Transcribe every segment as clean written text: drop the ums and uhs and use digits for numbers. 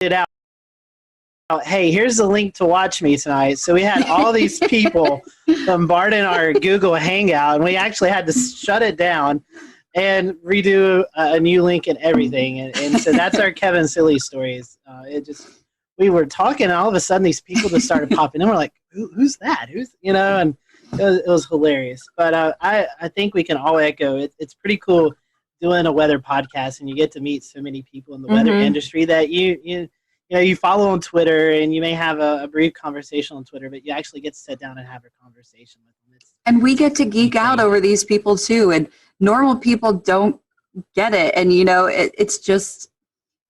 it out. Hey, here's the link to watch me tonight. So we had all these people bombarding our Google Hangout, and we actually had to shut it down and redo a new link and everything. And so that's our Kevin Silly stories. We were talking, and all of a sudden these people just started popping in. We're like, who's that? And it was hilarious. But I think we can all echo it's pretty cool doing a weather podcast, and you get to meet so many people in the weather industry that you follow on Twitter, and you may have a brief conversation on Twitter, but you actually get to sit down and have a conversation with them. And we get to geek out over these people too, and normal people don't get it. And it's just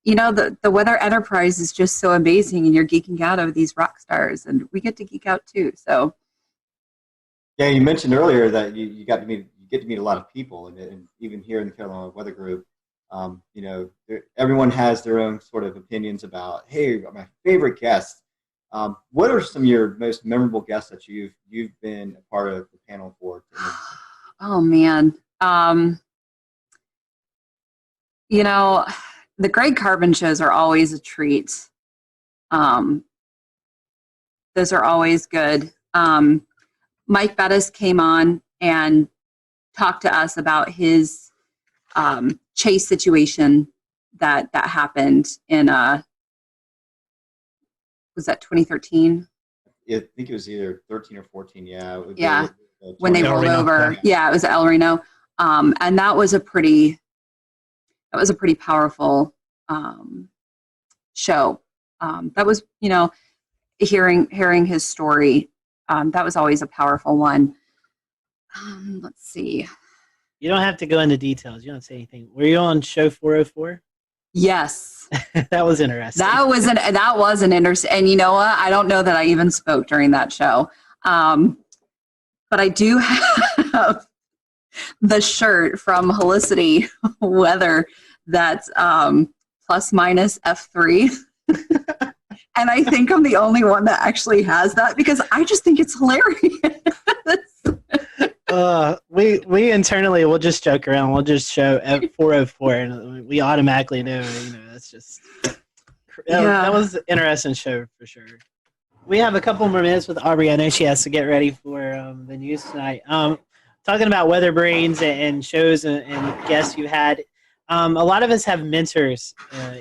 the weather enterprise is just so amazing, and you're geeking out over these rock stars, and we get to geek out too. So yeah, you mentioned earlier that you get to meet a lot of people, and even here in the Carolina Weather Group. Everyone has their own sort of opinions about, hey, my favorite guests. What are some of your most memorable guests that you've been a part of the panel for? Oh man, the Greg Carbon shows are always a treat. Those are always good. Mike Bettis came on and talked to us about his chase situation that happened in was that 2013? I think it was either 13 or 14. Yeah. Yeah. When they rolled over. Yeah, it was El Reno. And that was a pretty powerful show. That was, hearing his story. That was always a powerful one. Let's see. You don't have to go into details. You don't say anything. Were you on show 404? Yes. That was interesting. That was an interesting. And you know what? I don't know that I even spoke during that show. But I do have the shirt from Helicity Weather that's plus minus F3. And I think I'm the only one that actually has that because I just think it's hilarious. We internally will just joke around. We'll just show at 404, and we automatically know. That's just that was an interesting show for sure. We have a couple more minutes with Aubrey. I know she has to get ready for the news tonight. Talking about weather brains and shows and guests you had. A lot of us have mentors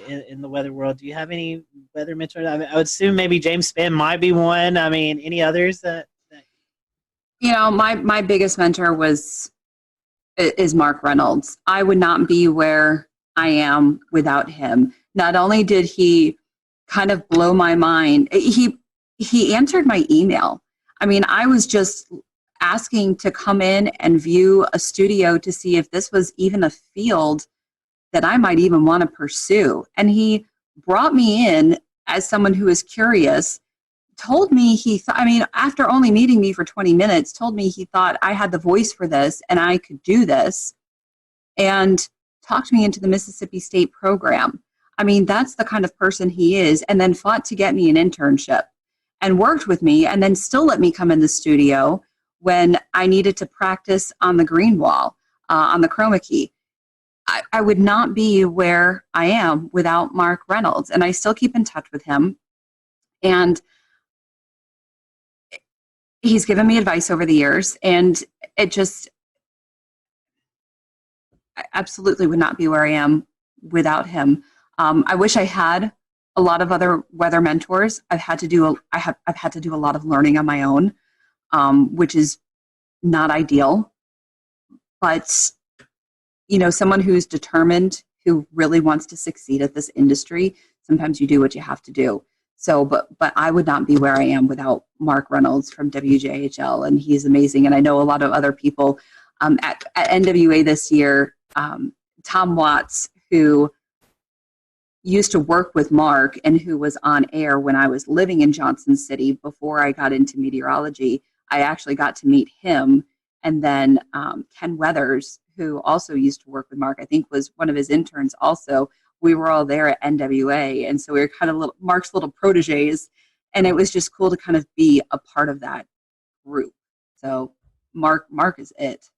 in the weather world. Do you have any weather mentors? I would assume maybe James Spann might be one. I mean, any others that my biggest mentor is Mark Reynolds. I would not be where I am without him. Not only did he kind of blow my mind, he answered my email. I mean, I was just asking to come in and view a studio to see if this was even a field that I might even want to pursue. And he brought me in as someone who is curious, told me after only meeting me for 20 minutes, told me he thought I had the voice for this and I could do this, and talked me into the Mississippi State program. I mean, that's the kind of person he is, and then fought to get me an internship and worked with me and then still let me come in the studio when I needed to practice on the green wall, on the chroma key. I would not be where I am without Mark Reynolds, and I still keep in touch with him. And he's given me advice over the years, and I absolutely would not be where I am without him. I wish I had a lot of other weather mentors. I've had to do a lot of learning on my own, which is not ideal. But someone who's determined, who really wants to succeed at this industry, sometimes you do what you have to do. So, but I would not be where I am without Mark Reynolds from WJHL, and he's amazing. And I know a lot of other people at NWA this year. Tom Watts, who used to work with Mark and who was on air when I was living in Johnson City before I got into meteorology. I actually got to meet him. And then Ken Weathers, who also used to work with Mark, I think was one of his interns also. We were all there at NWA. And so we were kind of Mark's little proteges. And it was just cool to kind of be a part of that group. So Mark is it.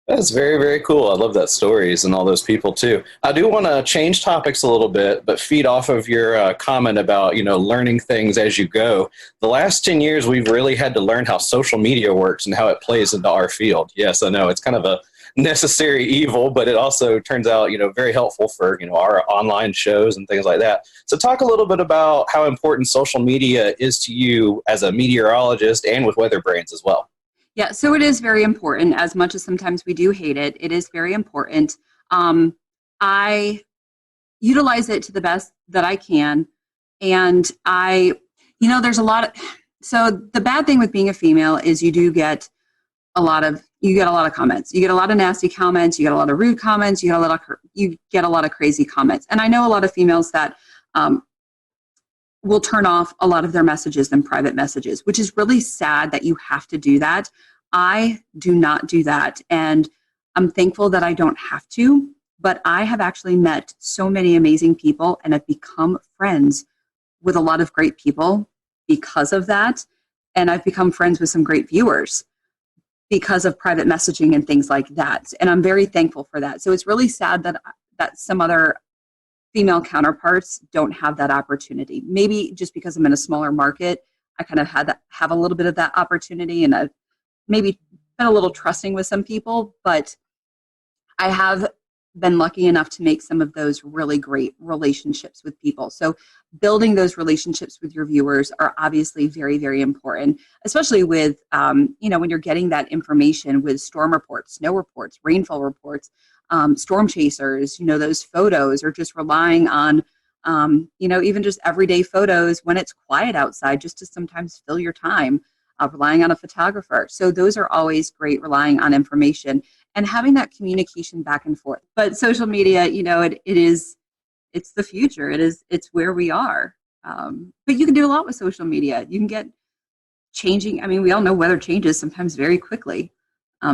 That's very, very cool. I love that stories and all those people too. I do want to change topics a little bit, but feed off of your comment about, learning things as you go. The last 10 years, we've really had to learn how social media works and how it plays into our field. Yes, I know it's kind of a necessary evil, but it also turns out, very helpful for, our online shows and things like that. So talk a little bit about how important social media is to you as a meteorologist and with weather brains as well. Yeah, so it is very important. As much as sometimes we do hate it, it is very important. I utilize it to the best that I can. And there's a lot of, so the bad thing with being a female is you get a lot of comments. You get a lot of nasty comments. You get a lot of rude comments. You get a lot of crazy comments. And I know a lot of females that will turn off a lot of their messages and private messages, which is really sad that you have to do that. I do not do that. And I'm thankful that I don't have to, but I have actually met so many amazing people and have become friends with a lot of great people because of that. And I've become friends with some great viewers because of private messaging and things like that. And I'm very thankful for that. So it's really sad that some other female counterparts don't have that opportunity. Maybe just because I'm in a smaller market, I kind of have a little bit of that opportunity, and I've maybe been a little trusting with some people, but I have been lucky enough to make some of those really great relationships with people. So building those relationships with your viewers are obviously very, very important, especially with, when you're getting that information with storm reports, snow reports, rainfall reports, storm chasers, those photos, or just relying on, even just everyday photos when it's quiet outside, just to sometimes fill your time, relying on a photographer. So those are always great, relying on information and having that communication back and forth. But social media, it's the future. It's where we are. But you can do a lot with social media. You can get changing. I mean, we all know weather changes sometimes very quickly.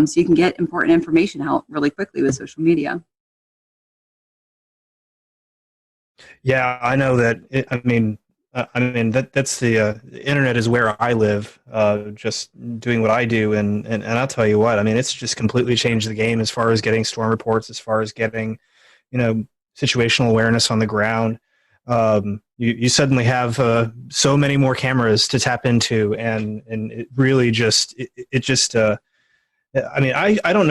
So you can get important information out really quickly with social media. Yeah, I know that. That's the internet is where I live. Just doing what I do, and I'll tell you what. I mean, it's just completely changed the game as far as getting storm reports, as far as getting, situational awareness on the ground. You suddenly have so many more cameras to tap into, and it really just I don't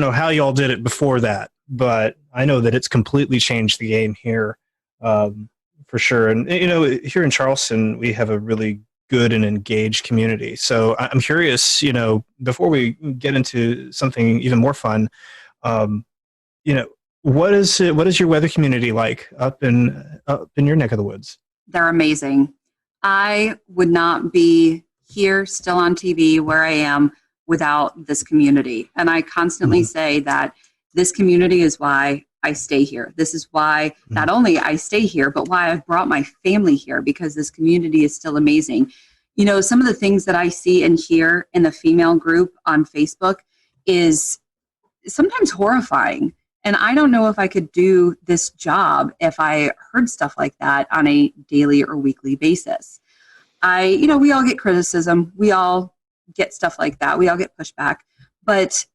know how y'all did it before that, but I know that it's completely changed the game here, for sure. And, here in Charleston, we have a really good and engaged community. So I'm curious, before we get into something even more fun, what is your weather community like up in your neck of the woods? They're amazing. I would not be here still on TV where I am without this community. And I constantly say that this community is why I stay here. This is why not only I stay here, but why I've brought my family here, because this community is still amazing. Some of the things that I see and hear in the female group on Facebook is sometimes horrifying. And I don't know if I could do this job if I heard stuff like that on a daily or weekly basis. We all get criticism. We all get stuff like that. We all get pushback, but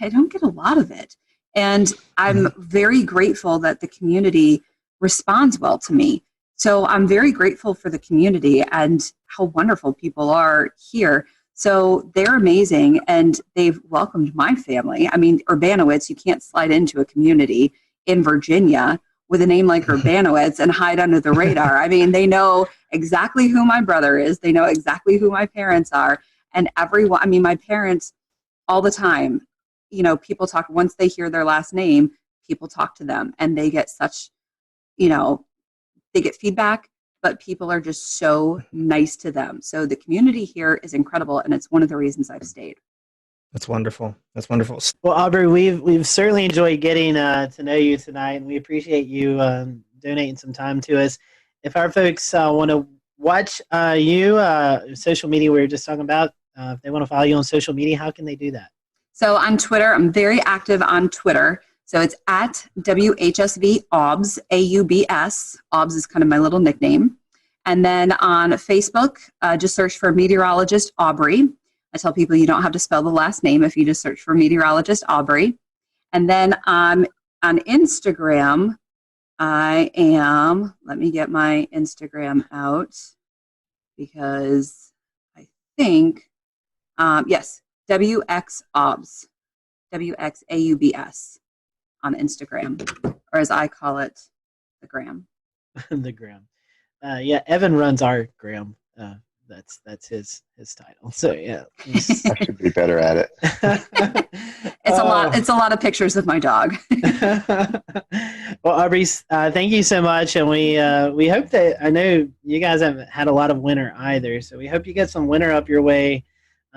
I don't get a lot of it. And I'm very grateful that the community responds well to me. So I'm very grateful for the community and how wonderful people are here. So they're amazing, and they've welcomed my family. I mean, Urbanowitz, you can't slide into a community in Virginia with a name like Urbanowitz and hide under the radar. I mean, they know exactly who my brother is. They know exactly who my parents are. And everyone, my parents, all the time, people talk, once they hear their last name, people talk to them, and they get such, they get feedback, but people are just so nice to them. So the community here is incredible, and it's one of the reasons I've stayed. That's wonderful. That's wonderful. Well, Aubrey, we've certainly enjoyed getting to know you tonight, and we appreciate you donating some time to us. If our folks want to watch social media we were just talking about, if they want to follow you on social media, how can they do that? So on Twitter, I'm very active on Twitter. So it's at WHSV AUBS, AUBS. AUBS is kind of my little nickname. And then on Facebook, just search for Meteorologist Aubrey. I tell people you don't have to spell the last name if you just search for meteorologist Aubrey. And then on Instagram, I am, let me get my Instagram out because I think, yes, WXAUBS, WXAUBS on Instagram, or as I call it, the gram. The gram. Yeah, Evan runs our gram. That's his title. So yeah, I should be better at it. It's a lot of pictures of my dog. Well, Aubrey, thank you so much, and we hope that, I know you guys haven't had a lot of winter either, so we hope you get some winter up your way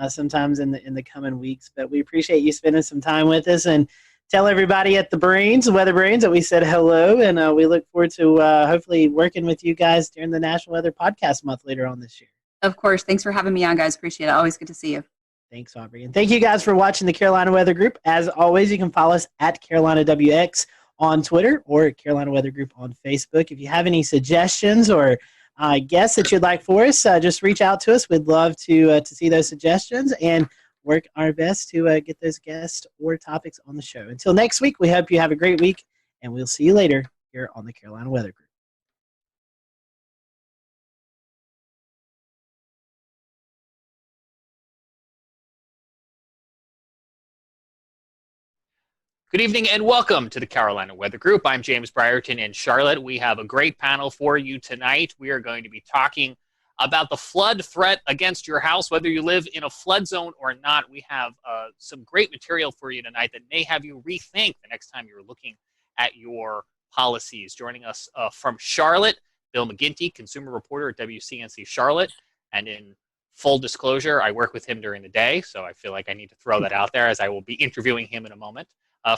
sometimes in the coming weeks. But we appreciate you spending some time with us, and tell everybody at the Weather Brains, that we said hello, and we look forward to hopefully working with you guys during the National Weather Podcast Month later on this year. Of course. Thanks for having me on, guys. Appreciate it. Always good to see you. Thanks, Aubrey. And thank you guys for watching the Carolina Weather Group. As always, you can follow us at Carolina WX on Twitter or Carolina Weather Group on Facebook. If you have any suggestions or guests that you'd like for us, just reach out to us. We'd love to see those suggestions and work our best to get those guests or topics on the show. Until next week, we hope you have a great week, and we'll see you later here on the Carolina Weather Group. Good evening and welcome to the Carolina Weather Group. I'm James Brierton in Charlotte. We have a great panel for you tonight. We are going to be talking about the flood threat against your house, whether you live in a flood zone or not. We have some great material for you tonight that may have you rethink the next time you're looking at your policies. Joining us from Charlotte, Bill McGinty, consumer reporter at WCNC Charlotte. And in full disclosure, I work with him during the day, so I feel like I need to throw that out there as I will be interviewing him in a moment.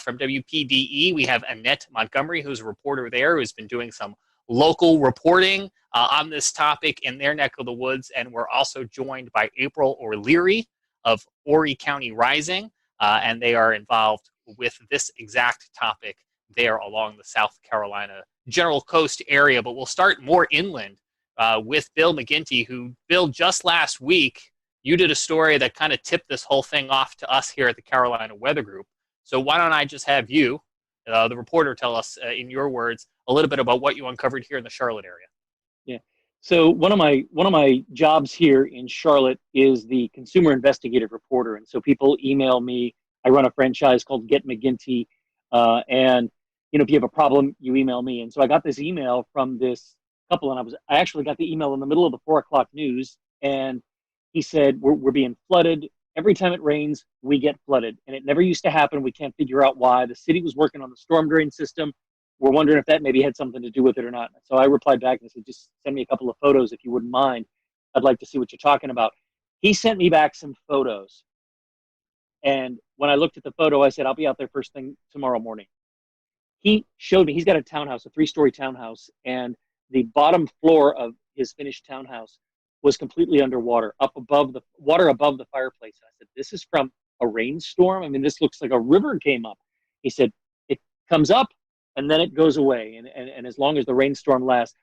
From WPDE, we have Annette Montgomery, who's a reporter there, who's been doing some local reporting on this topic in their neck of the woods. And we're also joined by April O'Leary of Horry County Rising, and they are involved with this exact topic there along the South Carolina General Coast area. But we'll start more inland with Bill McGinty, who, Bill, just last week, you did a story that kind of tipped this whole thing off to us here at the Carolina Weather Group. So why don't I just have you, the reporter, tell us, in your words, a little bit about what you uncovered here in the Charlotte area. Yeah. So one of my jobs here in Charlotte is the consumer investigative reporter, and so people email me. I run a franchise called Get McGinty, and if you have a problem, you email me. And so I got this email from this couple, and I actually got the email in the middle of the 4 o'clock news, and he said we're being flooded. Every time it rains, we get flooded. And it never used to happen. We can't figure out why. The city was working on the storm drain system. We're wondering if that maybe had something to do with it or not. So I replied back and said, just send me a couple of photos if you wouldn't mind. I'd like to see what you're talking about. He sent me back some photos. And when I looked at the photo, I said, I'll be out there first thing tomorrow morning. He showed me, he's got a townhouse, a 3-story townhouse, and the bottom floor of his finished townhouse was completely underwater, above the fireplace. And I said, this is from a rainstorm? I mean, this looks like a river came up. He said, it comes up and then it goes away. And as long as the rainstorm lasts.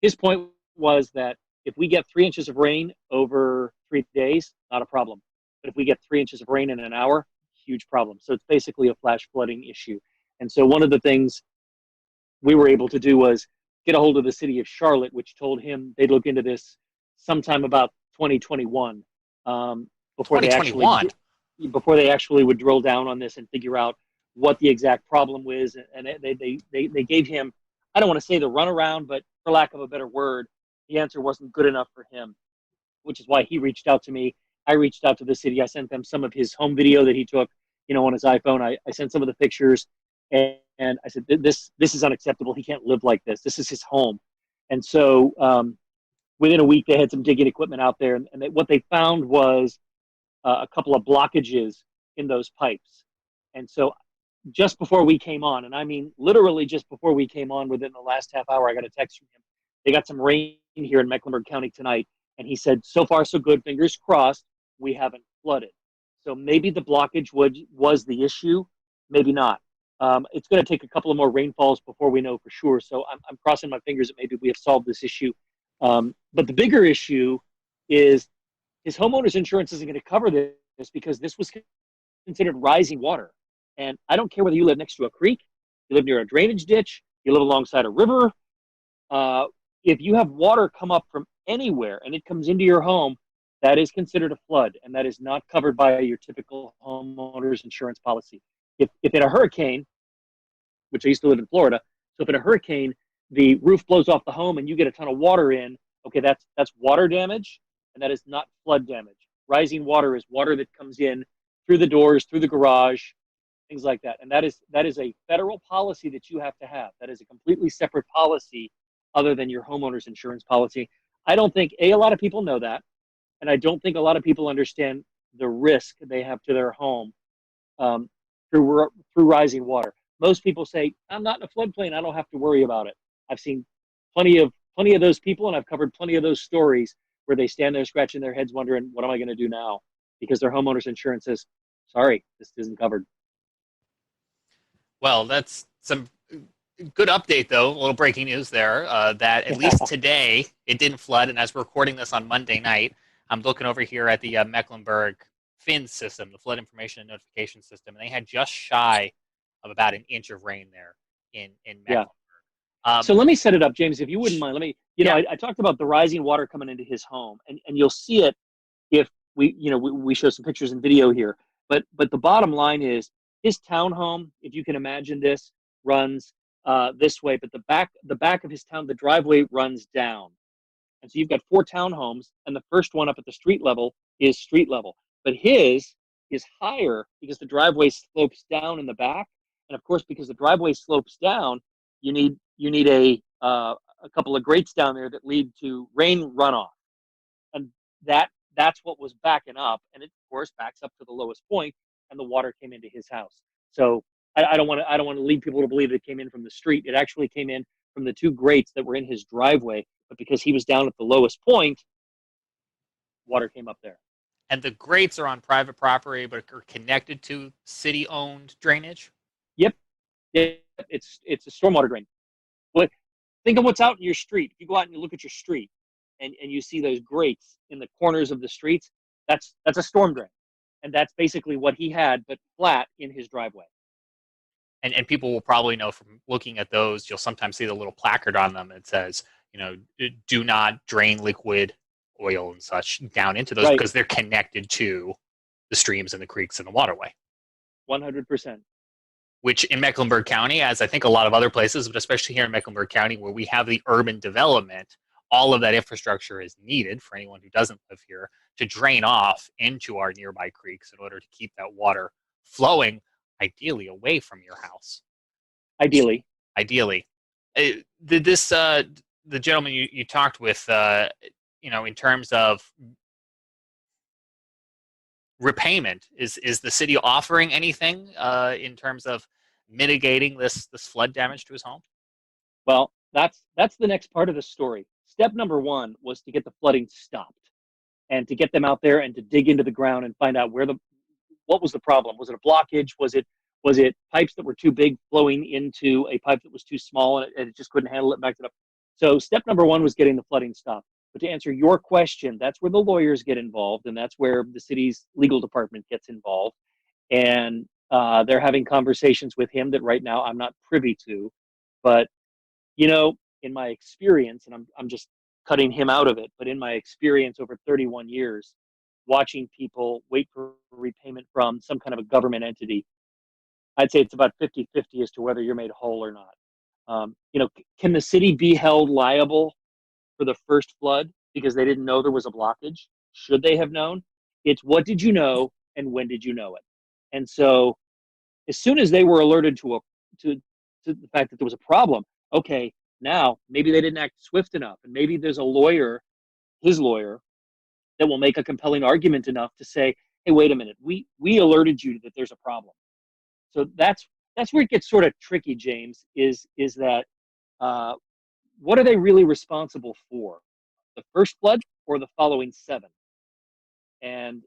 His point was that if we get 3 inches of rain over 3 days, not a problem. But if we get 3 inches of rain in an hour, huge problem. So it's basically a flash flooding issue. And so one of the things we were able to do was get a hold of the city of Charlotte, which told him they'd look into this sometime about 2021, before they actually would drill down on this and figure out what the exact problem was. And they gave him, I don't want to say the runaround, but for lack of a better word, the answer wasn't good enough for him, which is why he reached out to me. I reached out to the city. I sent them some of his home video that he took, on his iPhone. I sent some of the pictures, and I said, this is unacceptable. He can't live like this. This is his home. And so, within a week, they had some digging equipment out there, and what they found was a couple of blockages in those pipes. And so just before we came on, and I mean literally just before we came on, within the last half hour, I got a text from him. They got some rain here in Mecklenburg County tonight, and he said, so far so good, fingers crossed, we haven't flooded. So maybe the blockage was the issue, maybe not. It's going to take a couple of more rainfalls before we know for sure. So I'm crossing my fingers that maybe we have solved this issue. But the bigger issue is his homeowner's insurance isn't going to cover this because this was considered rising water. And I don't care whether you live next to a creek, you live near a drainage ditch, you live alongside a river. If you have water come up from anywhere and it comes into your home, that is considered a flood, and that is not covered by your typical homeowner's insurance policy. If in a hurricane, which I used to live in Florida, so if in a hurricane the roof blows off the home and you get a ton of water in, okay, that's water damage, and that is not flood damage. Rising water is water that comes in through the doors, through the garage, things like that. And that is a federal policy that you have to have. That is a completely separate policy other than your homeowner's insurance policy. I don't think, a lot of people know that, and I don't think a lot of people understand the risk they have to their home through rising water. Most people say, I'm not in a floodplain, I don't have to worry about it. I've seen plenty of those people, and I've covered plenty of those stories where they stand there scratching their heads wondering, what am I going to do now? Because their homeowner's insurance says, sorry, this isn't covered. Well, that's some good update, though. A little breaking news there, that at least today it didn't flood. And as we're recording this on Monday night, I'm looking over here at the Mecklenburg FIN system, the Flood Information and Notification System, and they had just shy of about an inch of rain there in Mecklenburg. Yeah. So let me set it up, James, if you wouldn't mind. Let me, I talked about the rising water coming into his home, and you'll see it if we show some pictures and video here. But the bottom line is his townhome, if you can imagine this, runs this way, but the back of his town, the driveway runs down. And so you've got 4 townhomes, and the first one up at the street level is street level. But his is higher because the driveway slopes down in the back. And of course, because the driveway slopes down, you need a couple of grates down there that lead to rain runoff. And that's what was backing up. And it, of course, backs up to the lowest point, and the water came into his house. So I don't want to lead people to believe it came in from the street. It actually came in from the 2 grates that were in his driveway. But because he was down at the lowest point, water came up there. And the grates are on private property, but are connected to city-owned drainage? Yep. It's a stormwater drain. But think of what's out in your street. If you go out and you look at your street and you see those grates in the corners of the streets, that's a storm drain. And that's basically what he had, but flat in his driveway. And people will probably know from looking at those, you'll sometimes see the little placard on them that says, do not drain liquid oil and such down into those, because they're connected to the streams and the creeks and the waterway. 100%. Which in Mecklenburg County, as I think a lot of other places, but especially here in Mecklenburg County, where we have the urban development, all of that infrastructure is needed for anyone who doesn't live here to drain off into our nearby creeks in order to keep that water flowing, ideally away from your house. Ideally. The gentleman you talked with, in terms of repayment, is the city offering anything in terms of mitigating this flood damage to his home? Well, that's the next part of the story. Step number 1 was to get the flooding stopped, and to get them out there and to dig into the ground and find out what was the problem. Was it a blockage? Was it pipes that were too big flowing into a pipe that was too small and it just couldn't handle it, backed it up? So step number 1 was getting the flooding stopped. But to answer your question, that's where the lawyers get involved, and that's where the city's legal department gets involved. And they're having conversations with him that right now I'm not privy to. But, in my experience, and I'm just cutting him out of it, but in my experience over 31 years, watching people wait for repayment from some kind of a government entity, I'd say it's about 50-50 as to whether you're made whole or not. Can the city be held liable for the first flood because they didn't know there was a blockage? Should they have known? It's what did you know and when did you know it? And so as soon as they were alerted to the fact that there was a problem, okay, now maybe they didn't act swift enough, and maybe there's a lawyer, his lawyer, that will make a compelling argument enough to say, hey, wait a minute, we alerted you that there's a problem. So that's where it gets sort of tricky, James, is that what are they really responsible for? The first flood or the following 7? And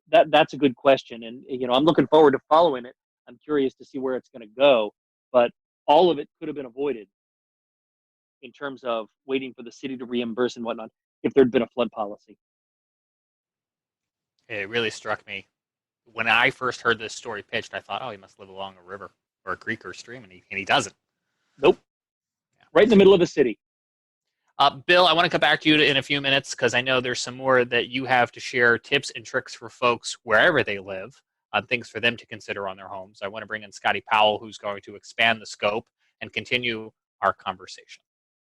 that's a good question. And, I'm looking forward to following it. I'm curious to see where it's going to go. But all of it could have been avoided in terms of waiting for the city to reimburse and whatnot if there'd been a flood policy. It really struck me when I first heard this story pitched, I thought, oh, he must live along a river or a creek or a stream, and he doesn't. Nope. Right in the middle of the city. Bill, I want to come back to you in a few minutes because I know there's some more that you have to share, tips and tricks for folks wherever they live, things for them to consider on their homes. I want to bring in Scotty Powell, who's going to expand the scope and continue our conversation.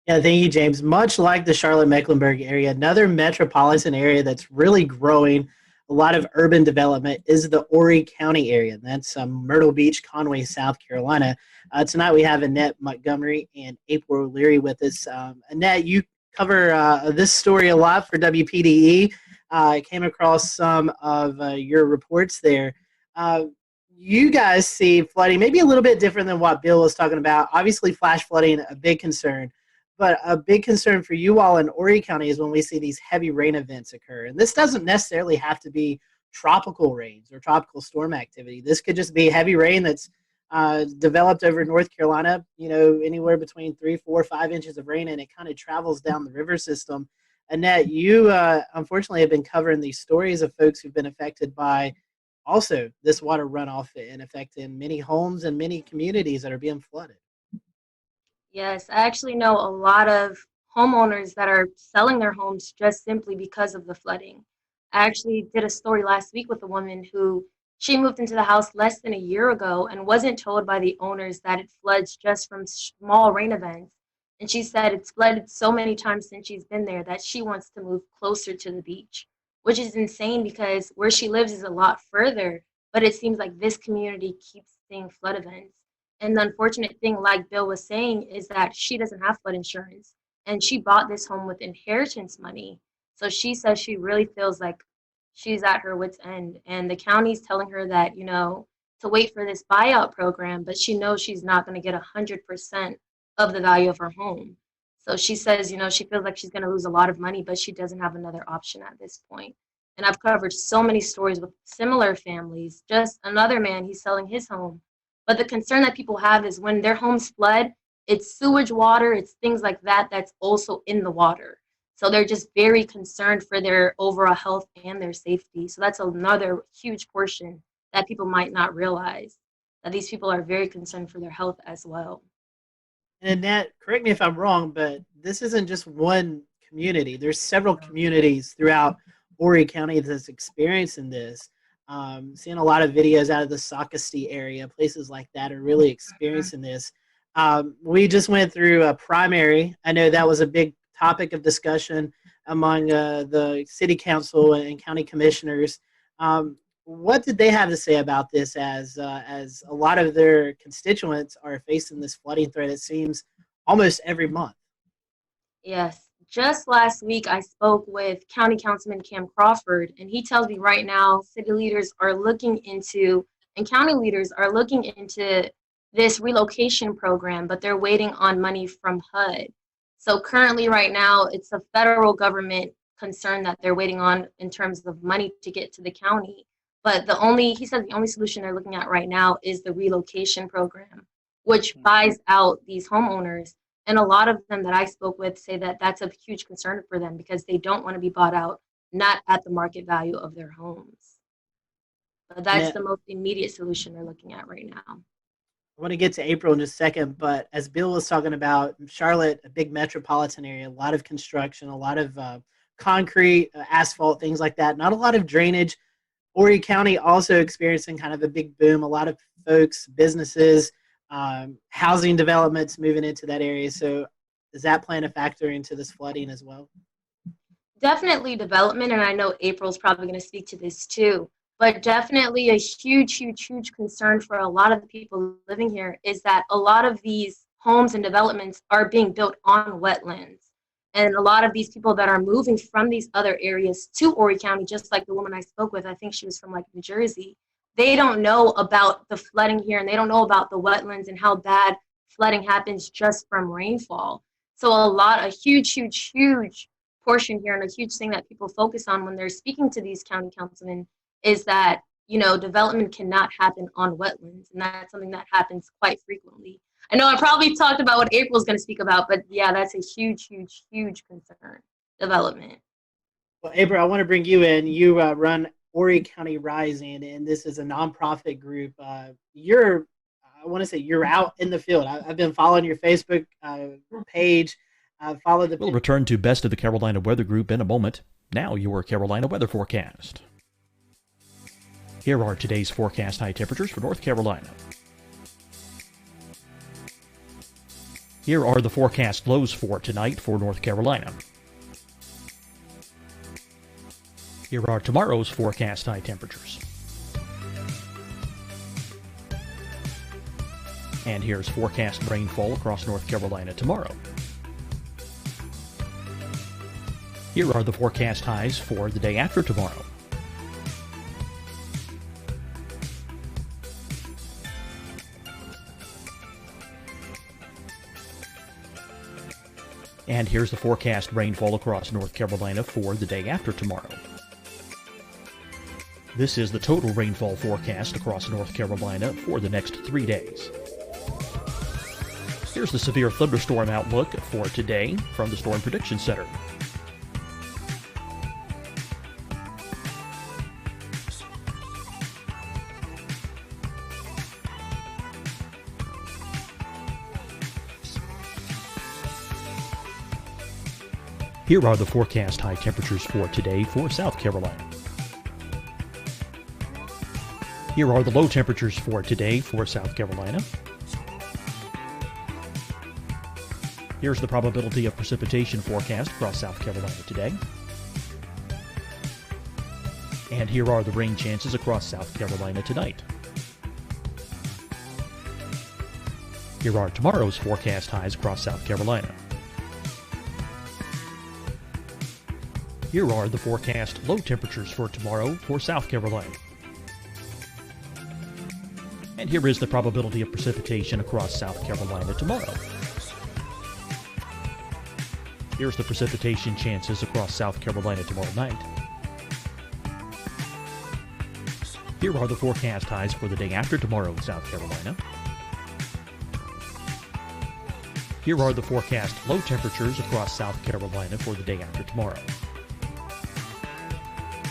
Yeah, thank you, James. Much like the Charlotte-Mecklenburg area, another metropolitan area that's really growing a lot of urban development is the Horry County area. And that's Myrtle Beach, Conway, South Carolina. Tonight we have Annette Montgomery and April O'Leary with us. Annette, you cover this story a lot for WPDE. I came across some of your reports there. You guys see flooding maybe a little bit different than what Bill was talking about. Obviously, flash flooding, a big concern. But a big concern for you all in Horry County is when we see these heavy rain events occur. And this doesn't necessarily have to be tropical rains or tropical storm activity. This could just be heavy rain that's developed over North Carolina, anywhere between 3, 4, 5 inches of rain, and it kind of travels down the river system. Annette, you unfortunately have been covering these stories of folks who've been affected by also this water runoff and affecting many homes and many communities that are being flooded. Yes, I actually know a lot of homeowners that are selling their homes just simply because of the flooding. I actually did a story last week with a woman who she moved into the house less than a year ago and wasn't told by the owners that it floods just from small rain events. And she said it's flooded so many times since she's been there that she wants to move closer to the beach, which is insane because where she lives is a lot further, but it seems like this community keeps seeing flood events. And the unfortunate thing, like Bill was saying, is that she doesn't have flood insurance. And she bought this home with inheritance money. So she says she really feels like she's at her wit's end. And the county's telling her that, to wait for this buyout program, but she knows she's not going to get 100% of the value of her home. So she says, she feels like she's going to lose a lot of money, but she doesn't have another option at this point. And I've covered so many stories with similar families. Just another man, he's selling his home. But the concern that people have is when their homes flood, it's sewage water, it's things like that that's also in the water. So they're just very concerned for their overall health and their safety. So that's another huge portion that people might not realize, that these people are very concerned for their health as well. And Annette, correct me if I'm wrong, but this isn't just one community. There's several communities throughout Horry County that's experiencing this. Seeing a lot of videos out of the Socastee area, places like that are really experiencing this. We just went through a primary. I know that was a big topic of discussion among the city council and county commissioners. What did they have to say about this as a lot of their constituents are facing this flooding threat, it seems, almost every month? Yes. Just last week, I spoke with County Councilman Cam Crawford, and he tells me right now city leaders are looking into, and county leaders are looking into this relocation program, but they're waiting on money from HUD. So currently right now, it's a federal government concern that they're waiting on in terms of money to get to the county. But he said the only solution they're looking at right now is the relocation program, which buys out these homeowners. And a lot of them that I spoke with say that that's a huge concern for them because they don't want to be bought out, not at the market value of their homes. But that's the most immediate solution they're looking at right now. I want to get to April in just a second, but as Bill was talking about, Charlotte, a big metropolitan area, a lot of construction, a lot of concrete, asphalt, things like that, not a lot of drainage. Horry County also experiencing kind of a big boom, a lot of folks, businesses, housing developments moving into that area. So does that play a factor into this flooding as well? Definitely development, and I know April's probably going to speak to this too, but definitely a huge concern for a lot of the people living here is that a lot of these homes and developments are being built on wetlands. And a lot of these people that are moving from these other areas to Horry County, just like the woman I spoke with, I think she was from New Jersey, they don't know about the flooding here, and they don't know about the wetlands and how bad flooding happens just from rainfall. So a huge portion here, and a huge thing that people focus on when they're speaking to these county councilmen is that, development cannot happen on wetlands, and that's something that happens quite frequently. I know I probably talked about what April's going to speak about, but yeah, that's a huge concern, development. Well, April, I want to bring you in. You run Horry County Rising, and this is a nonprofit group. I want to say you're out in the field. I've been following your Facebook page. I've followed the. We'll return to Best of the Carolina Weather Group in a moment. Now your Carolina weather forecast. Here are today's forecast high temperatures for North Carolina. Here are the forecast lows for tonight for North Carolina. Here are tomorrow's forecast high temperatures. And here's forecast rainfall across North Carolina tomorrow. Here are the forecast highs for the day after tomorrow. And here's the forecast rainfall across North Carolina for the day after tomorrow. This is the total rainfall forecast across North Carolina for the next 3 days. Here's the severe thunderstorm outlook for today from the Storm Prediction Center. Here are the forecast high temperatures for today for South Carolina. Here are the low temperatures for today for South Carolina. Here's the probability of precipitation forecast across South Carolina today. And here are the rain chances across South Carolina tonight. Here are tomorrow's forecast highs across South Carolina. Here are the forecast low temperatures for tomorrow for South Carolina. And here is the probability of precipitation across South Carolina tomorrow. Here's the precipitation chances across South Carolina tomorrow night. Here are the forecast highs for the day after tomorrow in South Carolina. Here are the forecast low temperatures across South Carolina for the day after tomorrow.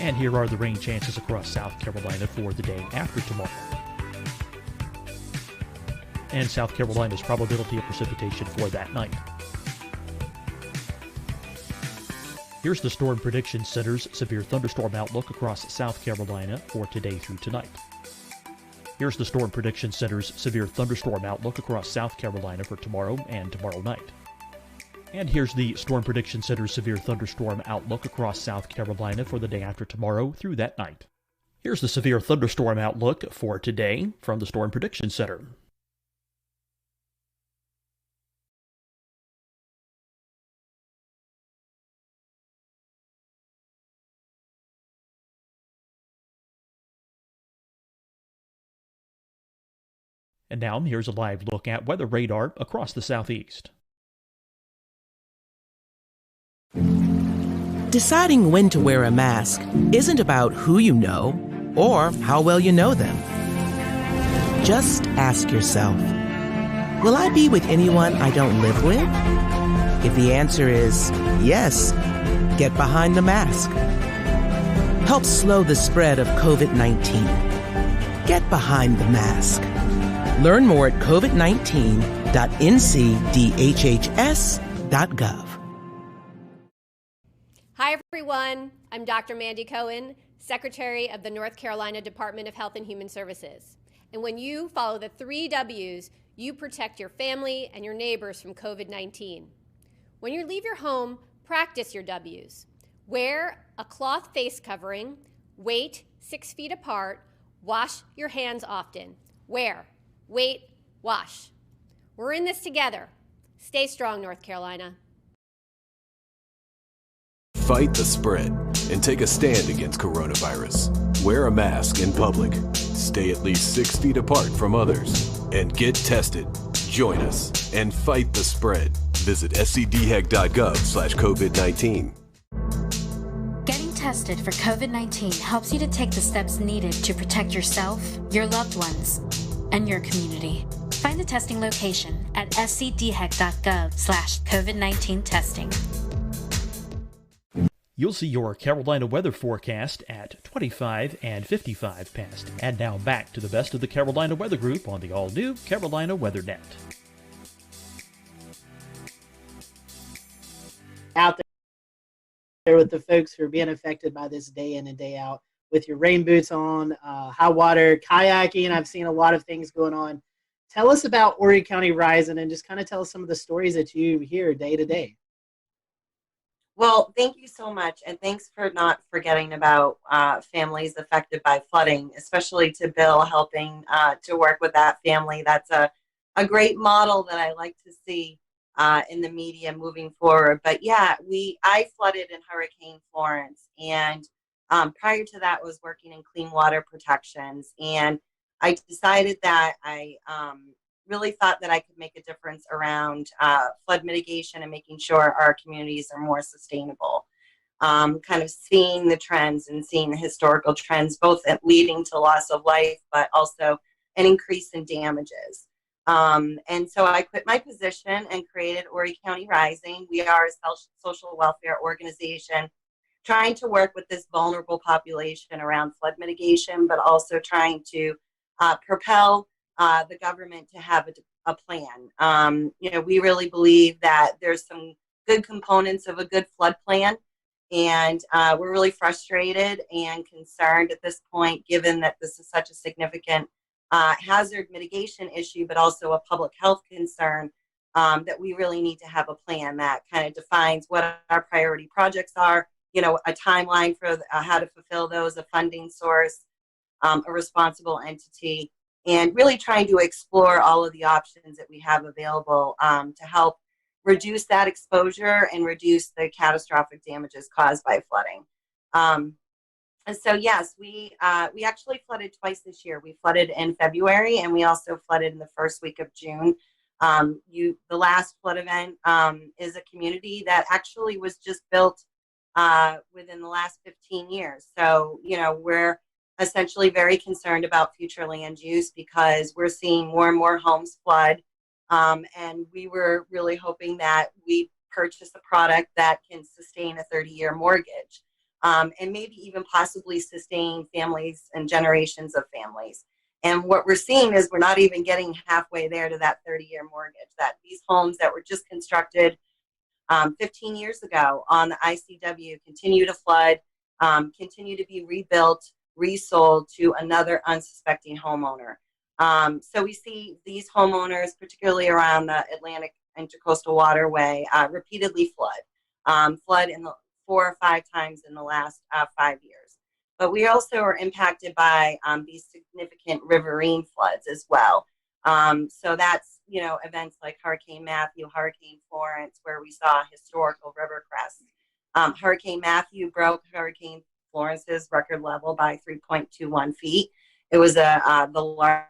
And here are the rain chances across South Carolina for the day after tomorrow. And South Carolina's probability of precipitation for that night. Here's the Storm Prediction Center's severe thunderstorm outlook across South Carolina for today through tonight. Here's the Storm Prediction Center's severe thunderstorm outlook across South Carolina for tomorrow and tomorrow night. And here's the Storm Prediction Center's severe thunderstorm outlook across South Carolina for the day after tomorrow through that night. Here's the severe thunderstorm outlook for today from the Storm Prediction Center. And now here's a live look at weather radar across the southeast. Deciding when to wear a mask isn't about who you know or how well you know them. Just ask yourself, will I be with anyone I don't live with? If the answer is yes, get behind the mask. Help slow the spread of COVID-19. Get behind the mask. Learn more at covid19.ncdhhs.gov. Hi, everyone. I'm Dr. Mandy Cohen, Secretary of the North Carolina Department of Health and Human Services. And when you follow the 3 W's, you protect your family and your neighbors from COVID-19. When you leave your home, practice your W's. Wear a cloth face covering, wait 6 feet apart, wash your hands often. Wear, wait, wash. We're in this together. Stay strong, North Carolina. Fight the spread and take a stand against coronavirus. Wear a mask in public. Stay at least 6 feet apart from others. And get tested. Join us and fight the spread. Visit scdhec.gov/COVID-19. Getting tested for COVID-19 helps you to take the steps needed to protect yourself, your loved ones, and your community. Find the testing location at scdhec.gov/COVID-19 testing. You'll see your Carolina weather forecast at 25 and 55 past. And now back to the best of the Carolina Weather Group on the all-new Carolina Weather Net. Out there with the folks who are being affected by this day in and day out, with your rain boots on, high water, kayaking. I've seen a lot of things going on. Tell us about Horry County Rising and just kind of tell us some of the stories that you hear day to day. Well, thank you so much, and thanks for not forgetting about families affected by flooding, especially to Bill helping to work with that family. That's a great model that I like to see in the media moving forward. But yeah, I flooded in Hurricane Florence, and prior to that was working in clean water protections, and I decided that I really thought that I could make a difference around flood mitigation and making sure our communities are more sustainable. Kind of seeing the trends and seeing the historical trends, both leading to loss of life, but also an increase in damages. And so I quit my position and created Horry County Rising. We are a social welfare organization trying to work with this vulnerable population around flood mitigation, but also trying to propel the government to have a plan. We really believe that there's some good components of a good flood plan, and we're really frustrated and concerned at this point, given that this is such a significant hazard mitigation issue, but also a public health concern, that we really need to have a plan that kind of defines what our priority projects are, a timeline for how to fulfill those, a funding source, a responsible entity, and really trying to explore all of the options that we have available to help reduce that exposure and reduce the catastrophic damages caused by flooding. And so, yes, we actually flooded twice this year. We flooded in February, and we also flooded in the first week of June. The last flood event is a community that actually was just built within the last 15 years. So, we're essentially very concerned about future land use because we're seeing more and more homes flood. And we were really hoping that we purchase a product that can sustain a 30-year mortgage, and maybe even possibly sustain families and generations of families. And what we're seeing is we're not even getting halfway there to that 30-year mortgage, that these homes that were just constructed 15 years ago on the ICW continue to flood, continue to be rebuilt, resold to another unsuspecting homeowner. So we see these homeowners, particularly around the Atlantic Intercoastal Waterway, repeatedly flood in the 4 or 5 times in the last 5 years. But we also are impacted by these significant riverine floods as well. So that's, events like Hurricane Matthew, Hurricane Florence, where we saw historical river crests. Hurricane Matthew broke Hurricane Florence's record level by 3.21 feet. It was the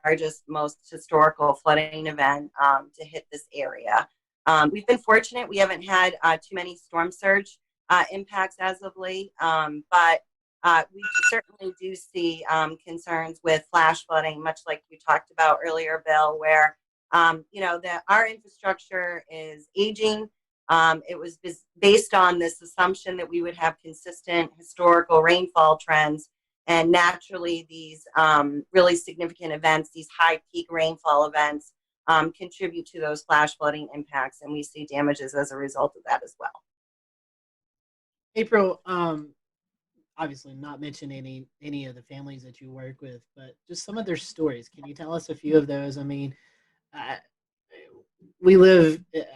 largest, most historical flooding event to hit this area. We've been fortunate. We haven't had too many storm surge impacts as of late, but we certainly do see concerns with flash flooding, much like you talked about earlier, Bill, where our infrastructure is aging. It was based on this assumption that we would have consistent historical rainfall trends, and naturally these really significant events, these high peak rainfall events, contribute to those flash flooding impacts, and we see damages as a result of that as well. April, obviously not mention any of the families that you work with, but just some of their stories. Can you tell us a few of those? I mean, I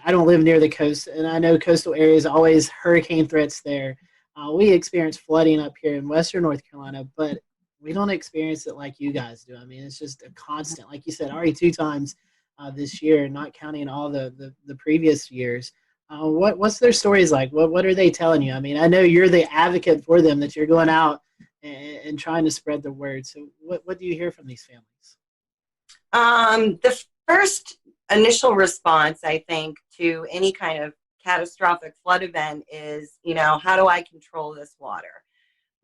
don't live near the coast, and I know coastal areas always hurricane threats there. We experience flooding up here in Western North Carolina, but we don't experience it like you guys do. I mean, it's just a constant, like you said, already 2 times this year, not counting all the previous years. What's their stories like? What are they telling you? I mean, I know you're the advocate for them, that you're going out and trying to spread the word. So what do you hear from these families? The first initial response, I think, to any kind of catastrophic flood event is, how do I control this water?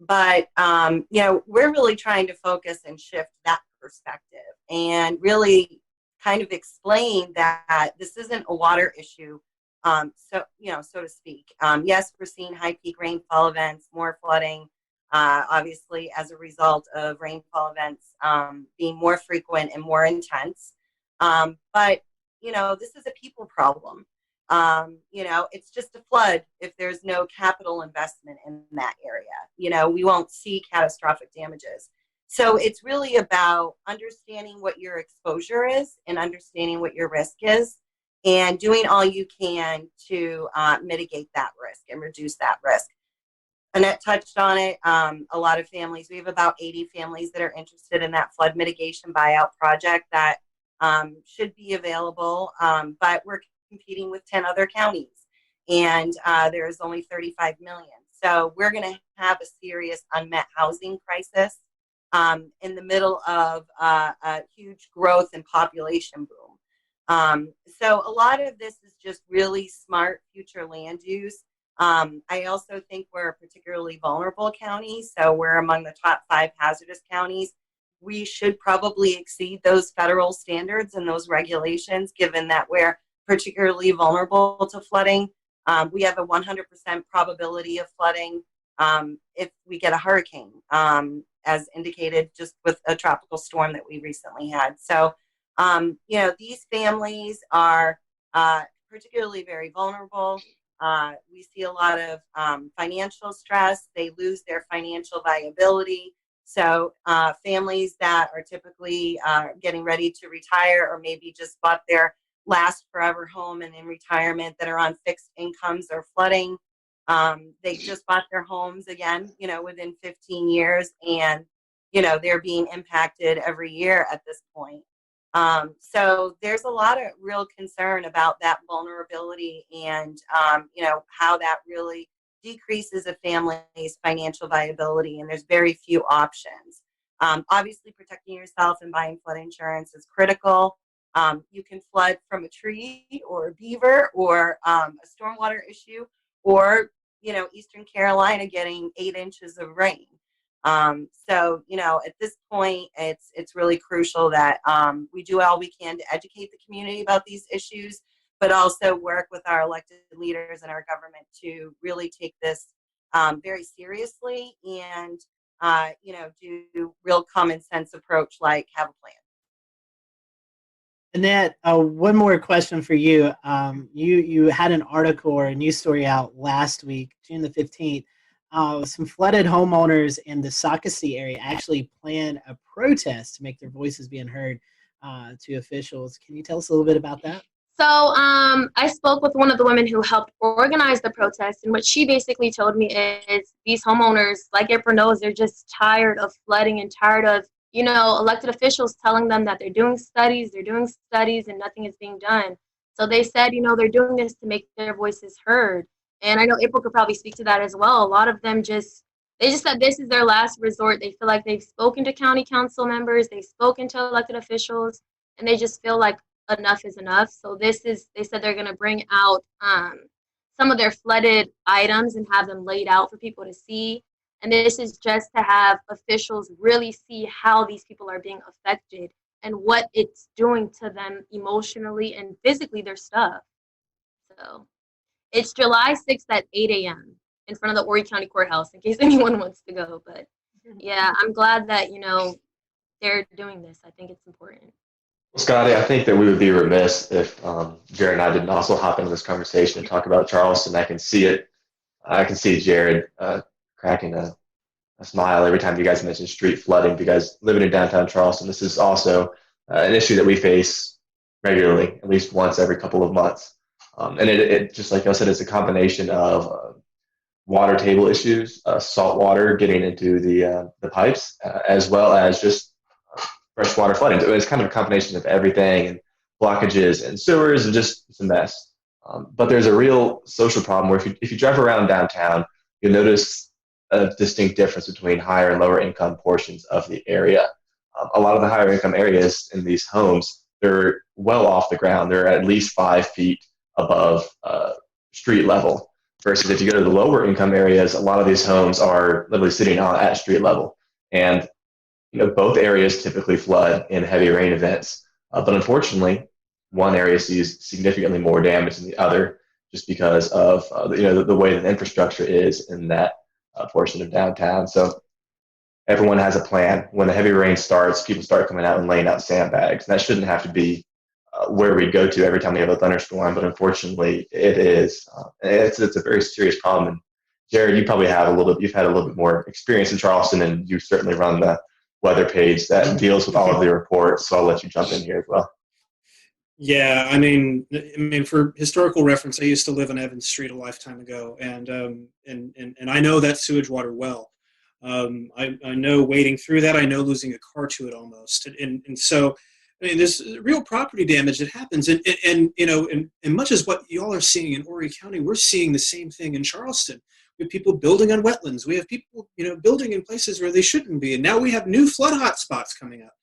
But, we're really trying to focus and shift that perspective and really kind of explain that this isn't a water issue so to speak. Yes, we're seeing high peak rainfall events, more flooding, obviously as a result of rainfall events being more frequent and more intense. But, this is a people problem. It's just a flood if there's no capital investment in that area. We won't see catastrophic damages. So it's really about understanding what your exposure is and understanding what your risk is and doing all you can to mitigate that risk and reduce that risk. Annette touched on it. A lot of families, we have about 80 families that are interested in that flood mitigation buyout project that should be available, but we're competing with 10 other counties, and there's only 35 million. So we're going to have a serious unmet housing crisis in the middle of a huge growth and population boom. So a lot of this is just really smart future land use. I also think we're a particularly vulnerable county, so we're among the top 5 hazardous counties. We should probably exceed those federal standards and those regulations, given that we're particularly vulnerable to flooding. We have a 100% probability of flooding if we get a hurricane, as indicated just with a tropical storm that we recently had. So, these families are particularly very vulnerable. We see a lot of financial stress. They lose their financial viability. So families that are typically getting ready to retire or maybe just bought their last forever home and in retirement that are on fixed incomes or flooding, they just bought their homes again, within 15 years. And, they're being impacted every year at this point. So there's a lot of real concern about that vulnerability and, how that really decreases a family's financial viability. And there's very few options. Obviously, protecting yourself and buying flood insurance is critical. You can flood from a tree or a beaver or a stormwater issue or, Eastern Carolina getting 8 inches of rain. So, at this point, it's really crucial that we do all we can to educate the community about these issues, but also work with our elected leaders and our government to really take this very seriously and, do real common sense approach like have a plan. Annette, one more question for you. You had an article or a news story out last week, June the 15th. Some flooded homeowners in the Socastee area actually plan a protest to make their voices being heard to officials. Can you tell us a little bit about that? So I spoke with one of the women who helped organize the protest, and what she basically told me is these homeowners, like April knows, they're just tired of flooding and tired of, elected officials telling them that they're doing studies, and nothing is being done. So they said, they're doing this to make their voices heard. And I know April could probably speak to that as well. A lot of them they just said this is their last resort. They feel like they've spoken to county council members, they've spoken to elected officials, and they just feel like enough is enough. So they said they're going to bring out some of their flooded items and have them laid out for people to see. And this is just to have officials really see how these people are being affected and what it's doing to them emotionally and physically, their stuff. So it's July 6th at 8 a.m. in front of the Horry County Courthouse, in case anyone wants to go. But yeah, I'm glad that, they're doing this. I think it's important. Scotty, I think that we would be remiss if Jared and I didn't also hop into this conversation and talk about Charleston. I can see it. I can see Jared cracking a smile every time you guys mention street flooding, because living in downtown Charleston, this is also an issue that we face regularly, at least once every couple of months. And it just like I said, it's a combination of water table issues, salt water getting into the pipes, as well as just freshwater flooding. So it's kind of a combination of everything, and blockages and sewers, and just it's a mess. But there's a real social problem where if you drive around downtown, you'll notice a distinct difference between higher and lower income portions of the area. A lot of the higher income areas in these homes, they're well off the ground. They're at least 5 feet above street level. Versus if you go to the lower income areas, a lot of these homes are literally sitting at street level. And both areas typically flood in heavy rain events. But unfortunately, one area sees significantly more damage than the other. just because of the way that the infrastructure is in that portion of downtown. So everyone has a plan. When the heavy rain starts, people start coming out and laying out sandbags. And that shouldn't have to be where we go to every time we have a thunderstorm, but unfortunately it is. It's a very serious problem. And Jared, you've had a little bit more experience in Charleston, and you certainly run the weather page that deals with all of the reports. So I'll let you jump in here as well. Yeah, I mean, for historical reference, I used to live on Evans Street a lifetime ago, and I know that sewage water well. I know wading through that. I know losing a car to it almost, and so I mean, there's real property damage that happens, and much as what y'all are seeing in Horry County, we're seeing the same thing in Charleston. We have people building on wetlands. We have people, building in places where they shouldn't be, and now we have new flood hotspots coming up.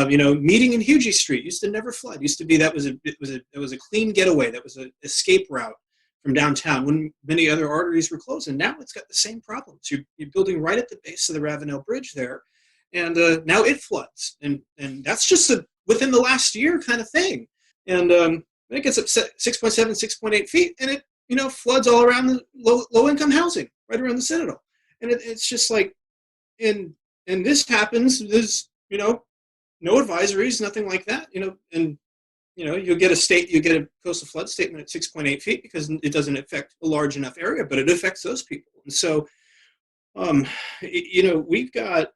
Meeting in Hugie Street used to never flood. Used to be it was a clean getaway. That was an escape route from downtown when many other arteries were closed. And now it's got the same problems. You're building right at the base of the Ravenel Bridge there, and now it floods. And that's just within the last year kind of thing. And it gets up 6.7, 6.8 feet, and it floods all around the low income housing right around the Citadel. And it's just like, and this happens. There's no advisories, nothing like that, and you'll get a coastal flood statement at 6.8 feet because it doesn't affect a large enough area, but it affects those people. And so, we've got,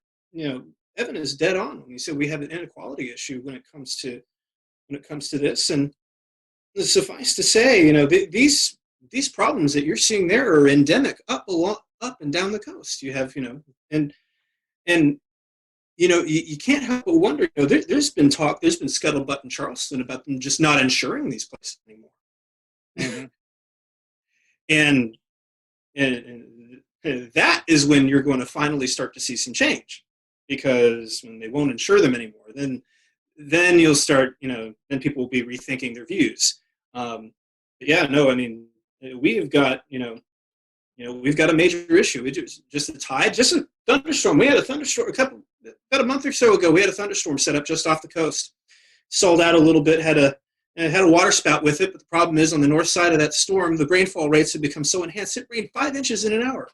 Evan is dead on when he said we have an inequality issue when it comes to this. And suffice to say, these problems that you're seeing there are endemic up and down the coast. You have, you can't help but wonder, there's been scuttlebutt in Charleston about them just not insuring these places anymore. Mm-hmm. and that is when you're going to finally start to see some change, because when they won't insure them anymore, then you'll start, then people will be rethinking their views. We've got, we've got a major issue. It's just a tide, just a thunderstorm. We had a thunderstorm about a month or so ago. We had a thunderstorm set up just off the coast. Sold out a little bit, had a water spout with it, but the problem is on the north side of that storm, the rainfall rates have become so enhanced, it rained 5 inches in an hour.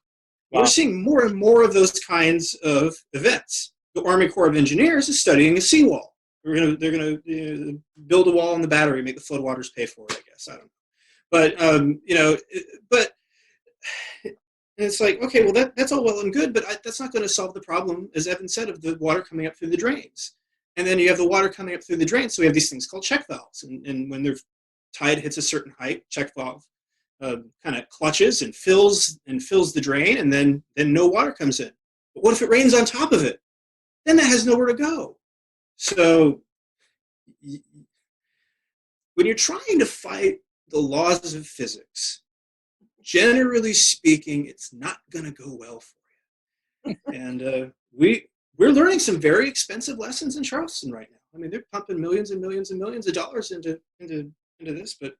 Wow. We're seeing more and more of those kinds of events. The Army Corps of Engineers is studying a seawall. They're going to build a wall in the battery, make the floodwaters pay for it, I guess. I don't know. But it's like, okay, well, that's all well and good, but that's not going to solve the problem, as Evan said, of the water coming up through the drains. And then you have the water coming up through the drains, so we have these things called check valves. And when the tide hits a certain height, check valve kind of clutches and fills the drain, and then no water comes in. But what if it rains on top of it? Then that has nowhere to go. So when you're trying to fight the laws of physics, generally speaking, it's not going to go well for you. And we're learning some very expensive lessons in Charleston right now. I mean, they're pumping millions and millions and millions of dollars into this, but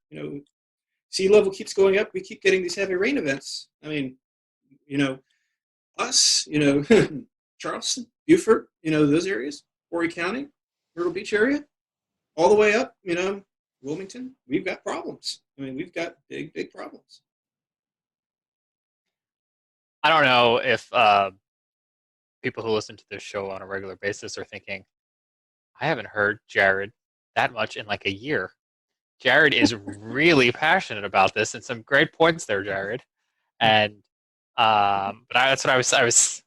sea level keeps going up. We keep getting these heavy rain events. I mean, Charleston, Beaufort, those areas, Horry County, Myrtle Beach area, all the way up, Wilmington, we've got problems. I mean, we've got big, big problems. I don't know if people who listen to this show on a regular basis are thinking, I haven't heard Jared that much in like a year. Jared is really passionate about this, and some great points there, Jared. And but that's what I was.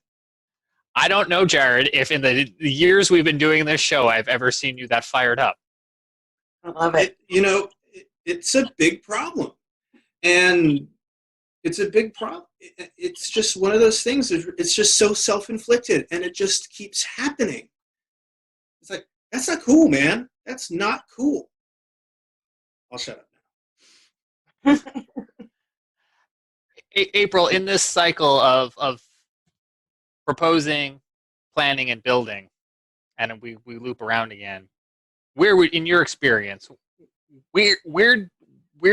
I don't know, Jared, if in the years we've been doing this show, I've ever seen you that fired up. I love it. It's a big problem, and it's a big problem. It's just one of those things. It's just so self-inflicted, and it just keeps happening. It's like, that's not cool, man. That's not cool. I'll shut up now. April, in this cycle of proposing, planning, and building, and we loop around again, in your experience, where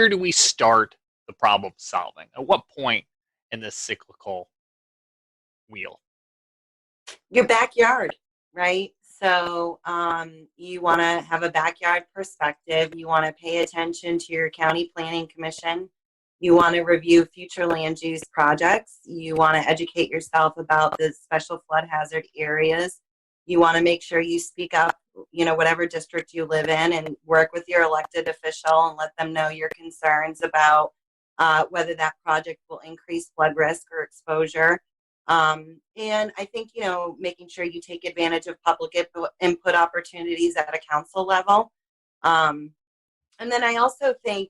do we start the problem solving? At what point in this cyclical wheel? Your backyard, right? So you want to have a backyard perspective. You want to pay attention to your county planning commission You want to review future land use projects. You want to educate yourself about the special flood hazard areas. You want to make sure you speak up, whatever district you live in, and work with your elected official and let them know your concerns about whether that project will increase flood risk or exposure. And I think, making sure you take advantage of public input opportunities at a council level. And then I also think,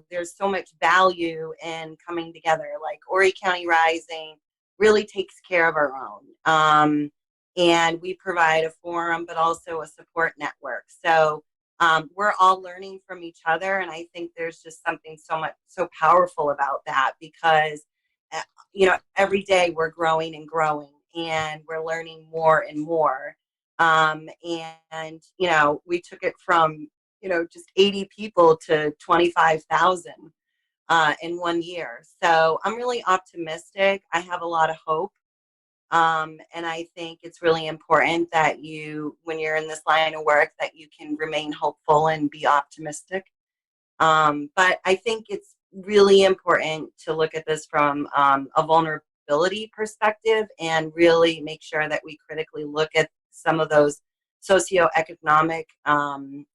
there's so much value in coming together. Like Horry County Rising really takes care of our own. And we provide a forum, but also a support network. So we're all learning from each other. And I think there's just something so powerful about that because, every day we're growing and growing and we're learning more and more. And, we took it from, just 80 people to 25,000 in 1 year. So I'm really optimistic. I have a lot of hope. And I think it's really important that when you're in this line of work, that you can remain hopeful and be optimistic. But I think it's really important to look at this from a vulnerability perspective and really make sure that we critically look at some of those socioeconomic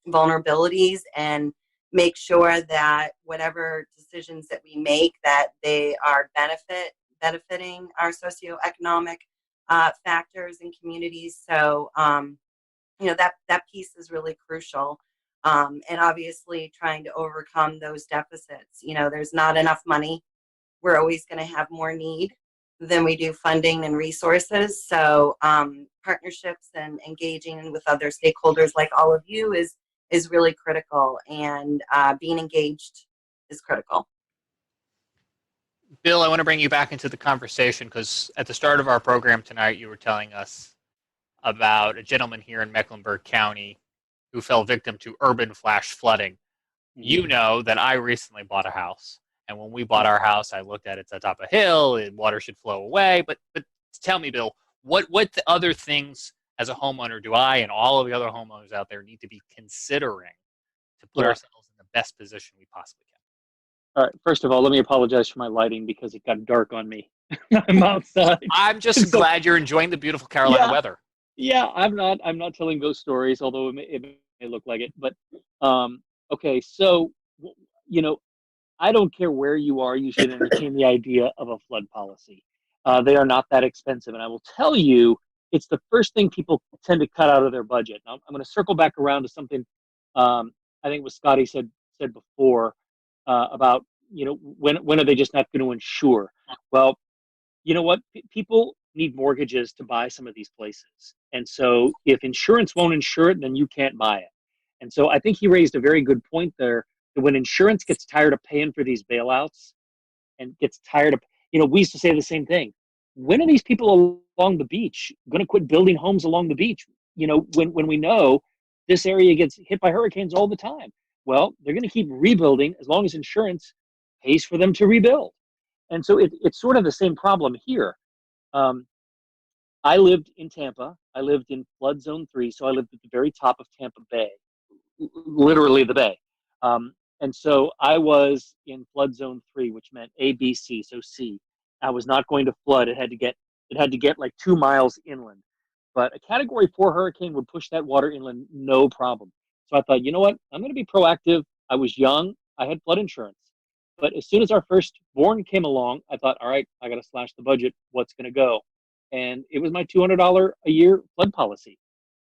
vulnerabilities and make sure that whatever decisions that we make, that they are benefiting our socioeconomic factors and communities. So, that piece is really crucial. And obviously trying to overcome those deficits. There's not enough money. We're always going to have more need than we do funding and resources. So partnerships and engaging with other stakeholders like all of you is really critical, and being engaged is critical. Bill, I want to bring you back into the conversation because at the start of our program tonight, you were telling us about a gentleman here in Mecklenburg County who fell victim to urban flash flooding. You know that I recently bought a house. And when we bought our house, I looked at it's atop a hill, and water should flow away. But tell me, Bill, what other things as a homeowner do I and all of the other homeowners out there need to be considering to put ourselves in the best position we possibly can? All right. First of all, let me apologize for my lighting because it got dark on me. I'm outside. I'm just glad you're enjoying the beautiful Carolina weather. Yeah, I'm not telling ghost stories, although it may look like it. But okay, so I don't care where you are, you should entertain the idea of a flood policy. They are not that expensive, and I will tell you, it's the first thing people tend to cut out of their budget. Now, I'm going to circle back around to something I think what Scotty said before about when are they just not going to insure? Well, you know what? People need mortgages to buy some of these places. And so if insurance won't insure it, then you can't buy it. And so I think he raised a very good point there that when insurance gets tired of paying for these bailouts and gets tired of, we used to say the same thing. When are these people along the beach going to quit building homes along the beach? When we know this area gets hit by hurricanes all the time. Well, they're going to keep rebuilding as long as insurance pays for them to rebuild. And so it's sort of the same problem here. I lived in Tampa. I lived in flood zone 3, so I lived at the very top of Tampa Bay, literally the bay. And so I was in flood zone 3, which meant A, B, C, so C. I was not going to flood. It had to get like 2 miles inland. But a Category 4 hurricane would push that water inland, no problem. So I thought, you know what? I'm going to be proactive. I was young. I had flood insurance. But as soon as our firstborn came along, I thought, all right, I got to slash the budget. What's going to go? And it was my $200 a year flood policy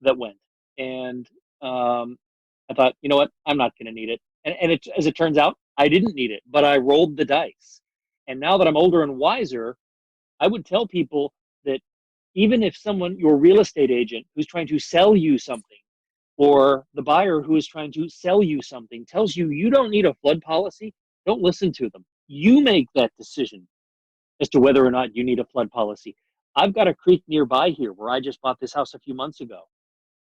that went. And I thought, you know what? I'm not going to need it. And as it turns out, I didn't need it, but I rolled the dice. And now that I'm older and wiser, I would tell people that even if your real estate agent who's trying to sell you something, or the buyer who is trying to sell you something tells you you don't need a flood policy, don't listen to them. You make that decision as to whether or not you need a flood policy. I've got a creek nearby here where I just bought this house a few months ago.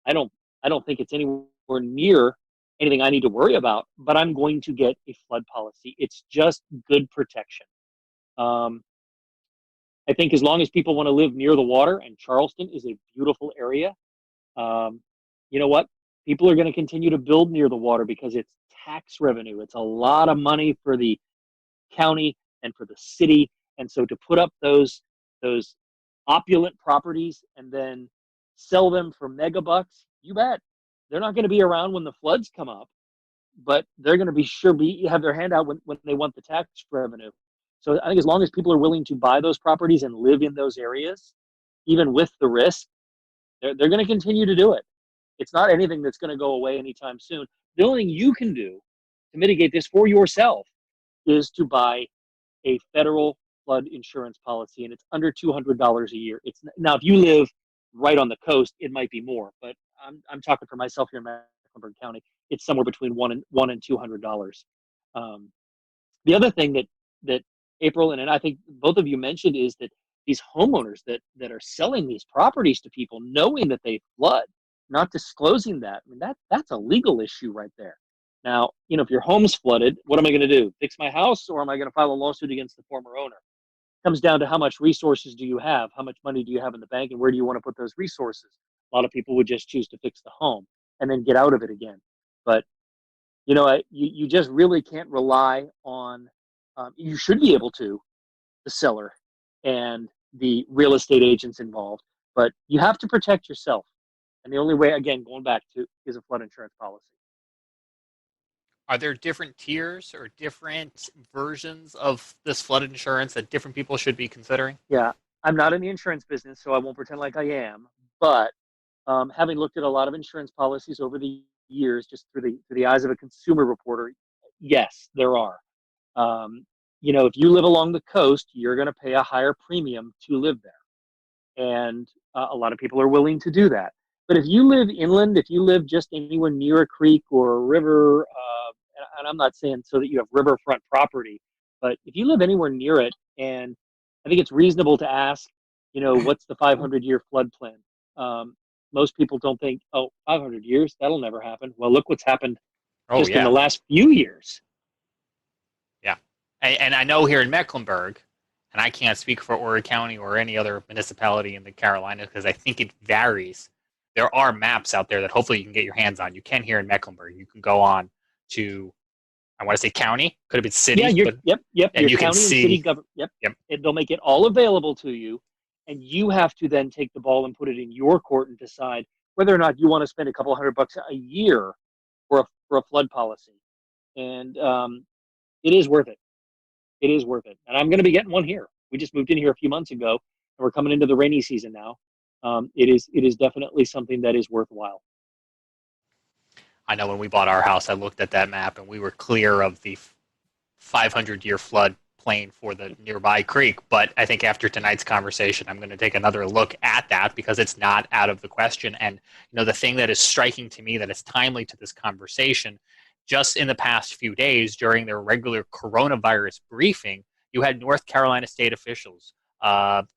I don't think it's anywhere near anything I need to worry about, but I'm going to get a flood policy. It's just good protection. I think as long as people want to live near the water, and Charleston is a beautiful area, you know what? People are going to continue to build near the water because it's tax revenue. It's a lot of money for the county and for the city. And so to put up those opulent properties and then sell them for mega bucks, you bet. They're not going to be around when the floods come up, but they're going to have their hand out when they want the tax revenue. So I think as long as people are willing to buy those properties and live in those areas, even with the risk, they're going to continue to do it. It's not anything that's going to go away anytime soon. The only thing you can do to mitigate this for yourself is to buy a federal flood insurance policy, and it's under $200 a year. Now, if you live right on the coast, it might be more, but I'm talking for myself here in Mecklenburg County. It's somewhere between $100 and $200. The other thing that April and I think both of you mentioned is that these homeowners that are selling these properties to people, knowing that they flood, not disclosing that, I mean, that's a legal issue right there. Now, if your home's flooded, what am I going to do? Fix my house, or am I going to file a lawsuit against the former owner? It comes down to how much resources do you have? How much money do you have in the bank, and where do you want to put those resources? A lot of people would just choose to fix the home and then get out of it again. But, you just really can't rely on, you should be able to, the seller and the real estate agents involved, but you have to protect yourself. And the only way, again, going back to, is a flood insurance policy. Are there different tiers or different versions of this flood insurance that different people should be considering? Yeah, I'm not in the insurance business, so I won't pretend like I am. But having looked at a lot of insurance policies over the years, just through the eyes of a consumer reporter, yes, there are. If you live along the coast, you're going to pay a higher premium to live there. And a lot of people are willing to do that. But if you live inland, if you live just anywhere near a creek or a river, and I'm not saying so that you have riverfront property, but if you live anywhere near it, and I think it's reasonable to ask, what's the 500-year flood plan? Most people don't think, 500 years, that'll never happen. Well, look what's happened in the last few years. Yeah. And I know here in Mecklenburg, and I can't speak for Horry County or any other municipality in the Carolinas because I think it varies. There are maps out there that hopefully you can get your hands on. You can here in Mecklenburg. You can go on to, I want to say county, could have been city. Yeah, yep. And you county can see. And city government. Yep. They'll make it all available to you, and you have to then take the ball and put it in your court and decide whether or not you want to spend a couple $100 a year for a flood policy. And it is worth it. It is worth it. And I'm going to be getting one here. We just moved in here a few months ago, and we're coming into the rainy season now. It is definitely something that is worthwhile. I know when we bought our house, I looked at that map, and we were clear of the 500-year flood plain for the nearby creek. But I think after tonight's conversation, I'm going to take another look at that because it's not out of the question. And the thing that is striking to me that is timely to this conversation, just in the past few days during their regular coronavirus briefing, you had North Carolina state officials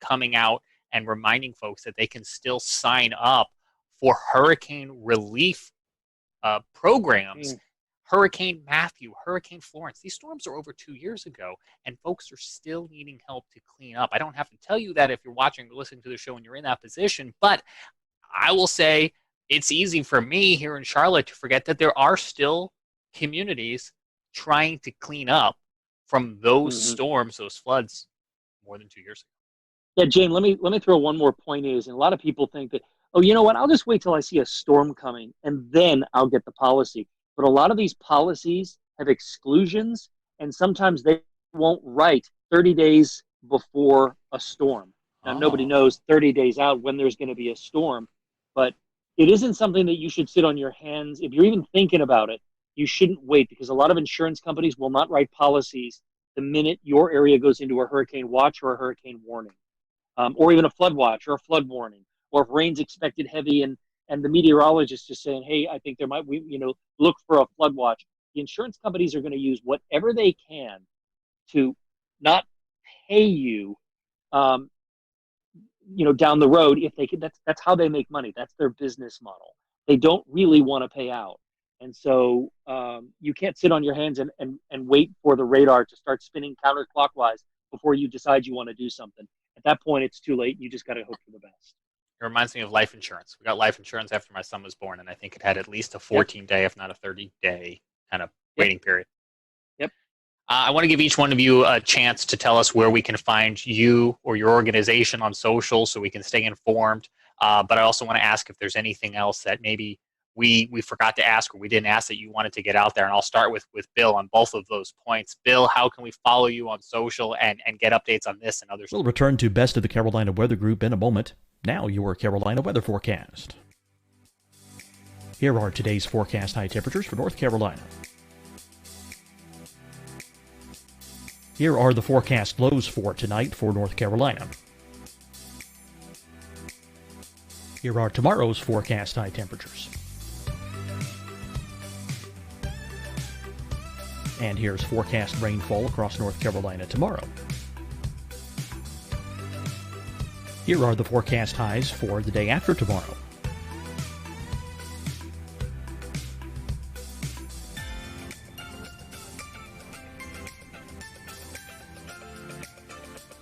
coming out and reminding folks that they can still sign up for hurricane relief programs. Hurricane Matthew, Hurricane Florence. These storms are over 2 years ago, and folks are still needing help to clean up. I don't have to tell you that if you're watching or listening to the show and you're in that position, but I will say it's easy for me here in Charlotte to forget that there are still communities trying to clean up from those storms, those floods, more than 2 years ago. Yeah, Jane, let me throw one more point and a lot of people think that, you know what, I'll just wait till I see a storm coming and then I'll get the policy. But a lot of these policies have exclusions, and sometimes they won't write 30 days before a storm. Now, nobody knows 30 days out when there's going to be a storm, but it isn't something that you should sit on your hands. If you're even thinking about it, you shouldn't wait, because a lot of insurance companies will not write policies the minute your area goes into a hurricane watch or a hurricane warning, or even a flood watch or a flood warning, or if rain's expected heavy and the meteorologist is saying, hey, I think there might, look for a flood watch. The insurance companies are going to use whatever they can to not pay you, down the road if they can. That's how they make money. That's their business model. They don't really want to pay out. And so you can't sit on your hands and wait for the radar to start spinning counterclockwise before you decide you want to do something. At that point, it's too late. You just got to hope for the best. It reminds me of life insurance. We got life insurance after my son was born, and I think it had at least a 14-day, if not a 30-day kind of waiting period. Yep. I want to give each one of you a chance to tell us where we can find you or your organization on social so we can stay informed. But I also want to ask if there's anything else that maybe we forgot to ask or we didn't ask that you wanted to get out there. And I'll start with Bill on both of those points. Bill, how can we follow you on social and get updates on this and others? We'll return to Best of the Carolina Weather Group in a moment. Now your Carolina weather forecast. Here are today's forecast high temperatures for North Carolina. Here are the forecast lows for tonight for North Carolina. Here are tomorrow's forecast high temperatures. And here's forecast rainfall across North Carolina tomorrow. Here are the forecast highs for the day after tomorrow.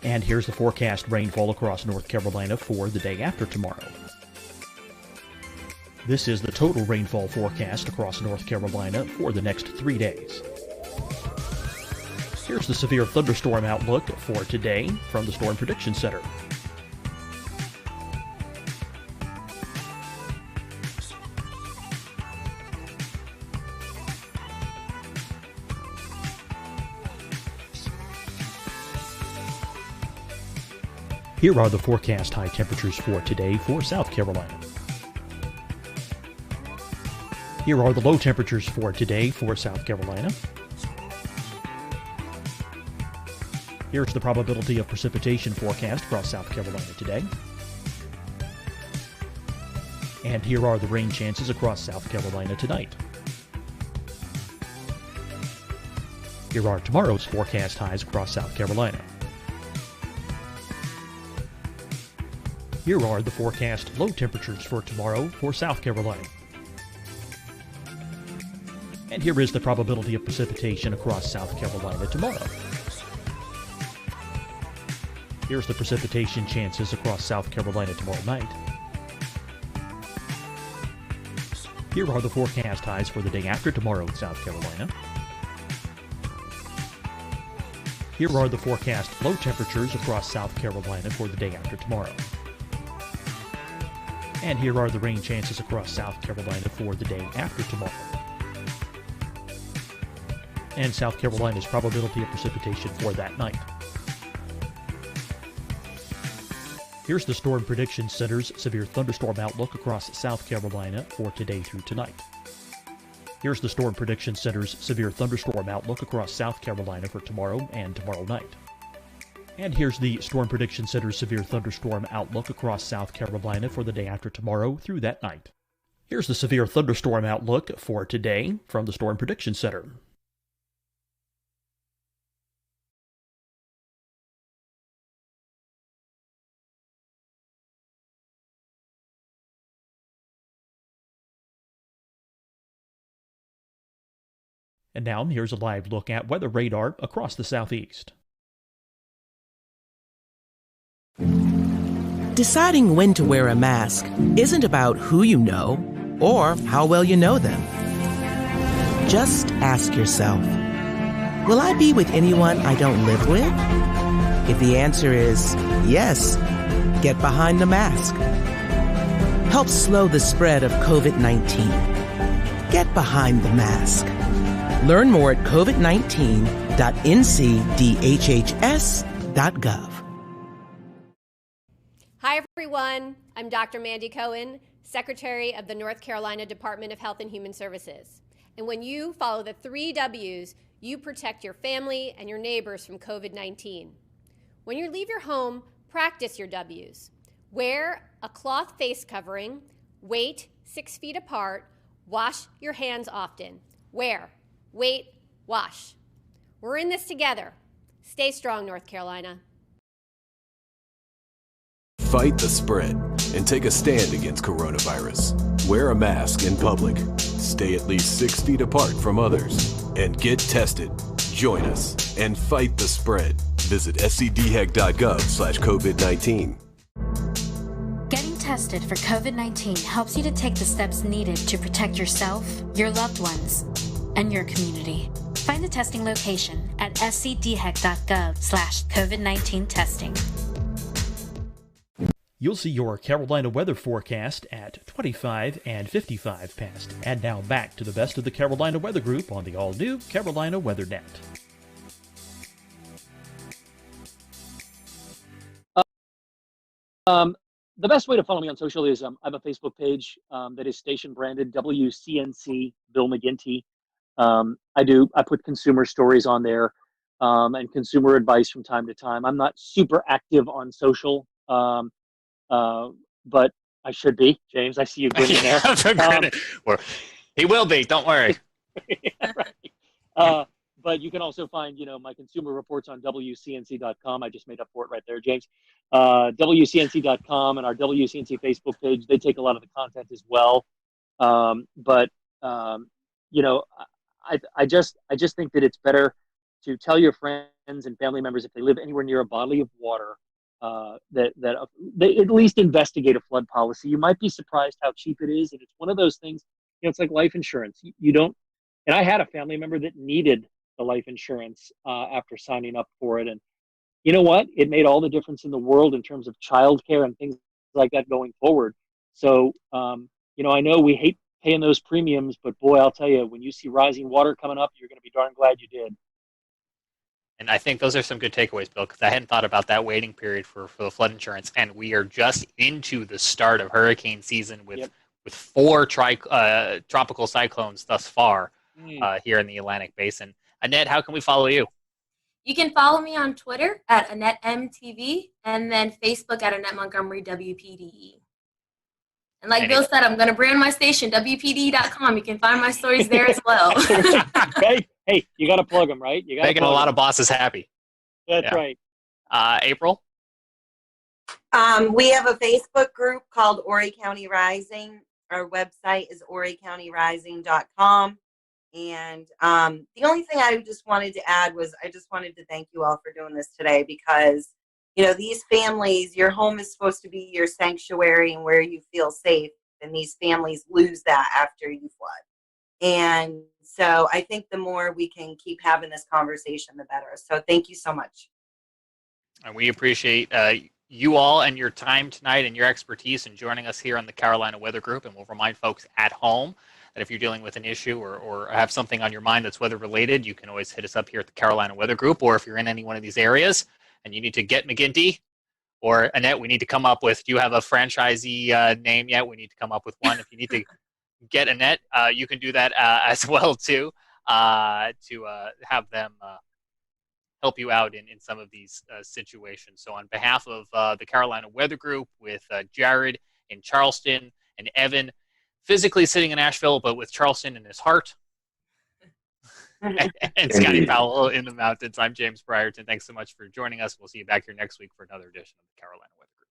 And here's the forecast rainfall across North Carolina for the day after tomorrow. This is the total rainfall forecast across North Carolina for the next 3 days. Here's the severe thunderstorm outlook for today from the Storm Prediction Center. Here are the forecast high temperatures for today for South Carolina. Here are the low temperatures for today for South Carolina. Here's the probability of precipitation forecast across South Carolina today. And here are the rain chances across South Carolina tonight. Here are tomorrow's forecast highs across South Carolina. Here are the forecast low temperatures for tomorrow for South Carolina. And here is the probability of precipitation across South Carolina tomorrow. Here's the precipitation chances across South Carolina tomorrow night. Here are the forecast highs for the day after tomorrow in South Carolina. Here are the forecast low temperatures across South Carolina for the day after tomorrow. And here are the rain chances across South Carolina for the day after tomorrow. And South Carolina's probability of precipitation for that night. Here's the Storm Prediction Center's severe thunderstorm outlook across South Carolina for today through tonight. Here's the Storm Prediction Center's severe thunderstorm outlook across South Carolina for tomorrow and tomorrow night. And here's the Storm Prediction Center's severe thunderstorm outlook across South Carolina for the day after tomorrow through that night. Here's the severe thunderstorm outlook for today from the Storm Prediction Center. And now here's a live look at weather radar across the southeast. Deciding when to wear a mask isn't about who you know or how well you know them. Just ask yourself, will I be with anyone I don't live with? If the answer is yes, get behind the mask. Help slow the spread of COVID-19. Get behind the mask. Learn more at covid19.ncdhhs.gov. Hi, everyone. I'm Dr. Mandy Cohen, Secretary of the North Carolina Department of Health and Human Services. And when you follow the 3 W's, you protect your family and your neighbors from COVID-19. When you leave your home, practice your W's. Wear a cloth face covering, wait 6 feet apart, wash your hands often. Wear, wait, wash. We're in this together. Stay strong, North Carolina. Fight the spread and take a stand against coronavirus. Wear a mask in public. Stay at least 6 feet apart from others. And get tested. Join us and fight the spread. Visit scdhec.gov/COVID-19. Getting tested for COVID-19 helps you to take the steps needed to protect yourself, your loved ones, and your community. Find the testing location at scdhec.gov/COVID-19 testing. You'll see your Carolina weather forecast at 25 and 55 past. And now back to the best of the Carolina Weather Group on the all-new Carolina Weather Net. The best way to follow me on social is I have a Facebook page that is station branded WCNC Bill McGinty. I put consumer stories on there and consumer advice from time to time. I'm not super active on social, but I should be. James, I see you grinning there. He will be. Don't worry. Yeah, right. But you can also find, my consumer reports on WCNC.com. I just made up for it right there, James. WCNC.com and our WCNC Facebook page. They take a lot of the content as well. I just think that it's better to tell your friends and family members if they live anywhere near a body of water that they at least investigate a flood policy. You might be surprised how cheap it is, and it's one of those things. It's like life insurance. You don't. And I had a family member that needed the life insurance after signing up for it, and you know what? It made all the difference in the world in terms of childcare and things like that going forward. So, I know we hate paying those premiums, but boy, I'll tell you, when you see rising water coming up, you're going to be darn glad you did. And I think those are some good takeaways, Bill, because I hadn't thought about that waiting period for the flood insurance. And we are just into the start of hurricane season with 4 tropical cyclones thus far here in the Atlantic Basin. Annette, how can we follow you? You can follow me on Twitter at AnnetteMTV and then Facebook at Annette Montgomery WPDE. And like Bill said, I'm going to brand my station, WPDE.com. You can find my stories there as well. Okay. Hey, you got to plug them, right? You got making a lot of bosses happy. That's right. April? We have a Facebook group called Horry County Rising. Our website is horrycountyrising.com. And the only thing I just wanted to add was I just wanted to thank you all for doing this today because, these families, your home is supposed to be your sanctuary and where you feel safe. And these families lose that after you flood. And so I think the more we can keep having this conversation, the better. So thank you so much. And we appreciate you all and your time tonight and your expertise in joining us here on the Carolina Weather Group. And we'll remind folks at home that if you're dealing with an issue or have something on your mind that's weather related, you can always hit us up here at the Carolina Weather Group. Or if you're in any one of these areas and you need to get McGinty or Annette, we need to come up with, do you have a franchisee name yet? We need to come up with one. If you need to get Annette, you can do that as well too, to have them help you out in some of these situations. So on behalf of the Carolina Weather Group with Jared in Charleston and Evan physically sitting in Asheville, but with Charleston in his heart, and Scotty Powell in the mountains, I'm James Brierton. Thanks so much for joining us. We'll see you back here next week for another edition of the Carolina Weather Group.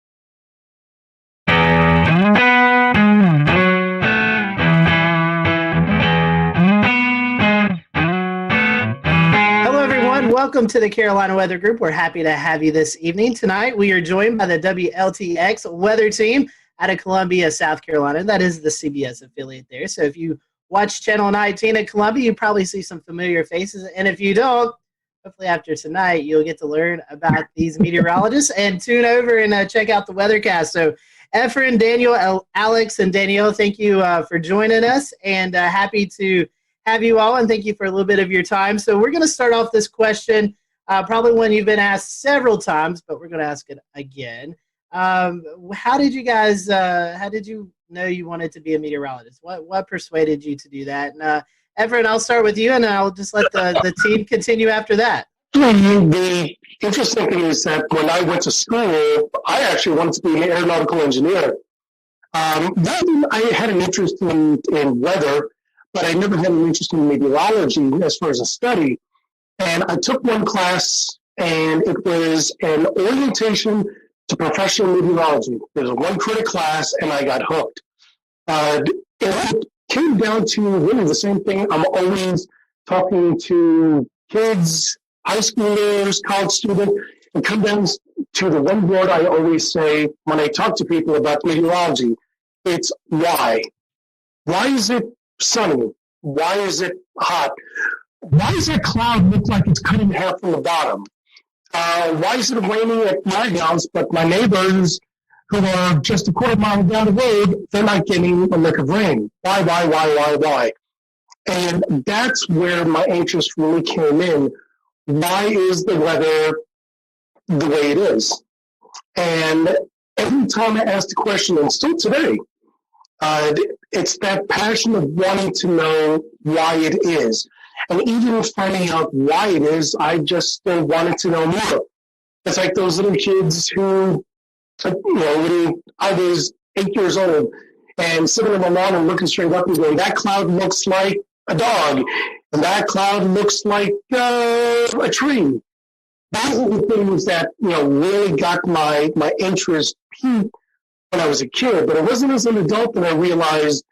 Hello, everyone. Welcome to the Carolina Weather Group. We're happy to have you this evening. Tonight, we are joined by the WLTX weather team out of Columbia, South Carolina. That is the CBS affiliate there. So if you watch Channel 19 at Columbia, you probably see some familiar faces. And if you don't, hopefully after tonight, you'll get to learn about these meteorologists and tune over and check out the weathercast. So Efren, Daniel, Alex, and Danielle, thank you for joining us, and happy to have you all, and thank you for a little bit of your time. So we're going to start off this question, probably one you've been asked several times, but we're going to ask it again. How did you guys, how did you know you wanted to be a meteorologist? What persuaded you to do that? And Everett, I'll start with you, and I'll just let the team continue after that. The interesting thing is that when I went to school, I actually wanted to be an aeronautical engineer. Then I had an interest in weather, but I never had an interest in meteorology as far as a study. And I took one class, and it was an orientation to professional meteorology. There was a one credit class, and I got hooked. It came down to really the same thing. I'm always talking to kids, high schoolers, college students, and come down to the one word I always say when I talk to people about meteorology. It's why. Why is it sunny? Why is it hot? why does that cloud look like it's cut in half from the bottom? Why is it raining at my house, but my neighbors who are just a quarter mile down the road, they're not getting a lick of rain? Why? And that's where my interest really came in. Why is the weather the way it is? And every time I ask the question, and still today, it's that passion of wanting to know why it is. And even finding out why it is, I just still wanted to know more. It's like those little kids who, when I was 8 years old and sitting on the lawn and looking straight up and going, that cloud looks like a dog, and that cloud looks like a tree. Those are the things that, really got my interest peaked when I was a kid. But it wasn't as an adult that I realized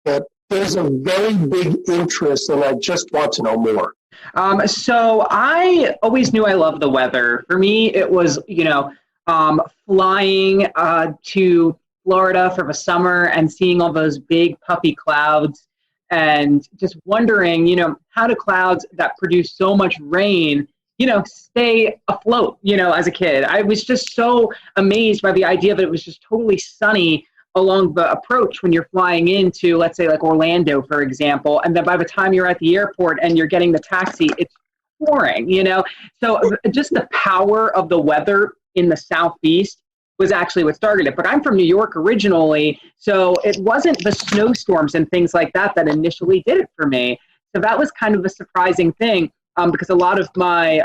that there's a very big interest and I just want to know more. So I always knew I loved the weather. For me, it was, flying to Florida for the summer and seeing all those big puffy clouds and just wondering, how do clouds that produce so much rain, stay afloat, as a kid. I was just so amazed by the idea that it was just totally sunny along the approach when you're flying into, let's say, like Orlando, for example, and then by the time you're at the airport and you're getting the taxi, it's pouring, So just the power of the weather in the Southeast was actually what started it. But I'm from New York originally, so it wasn't the snowstorms and things like that that initially did it for me. So that was kind of a surprising thing, because a lot of my,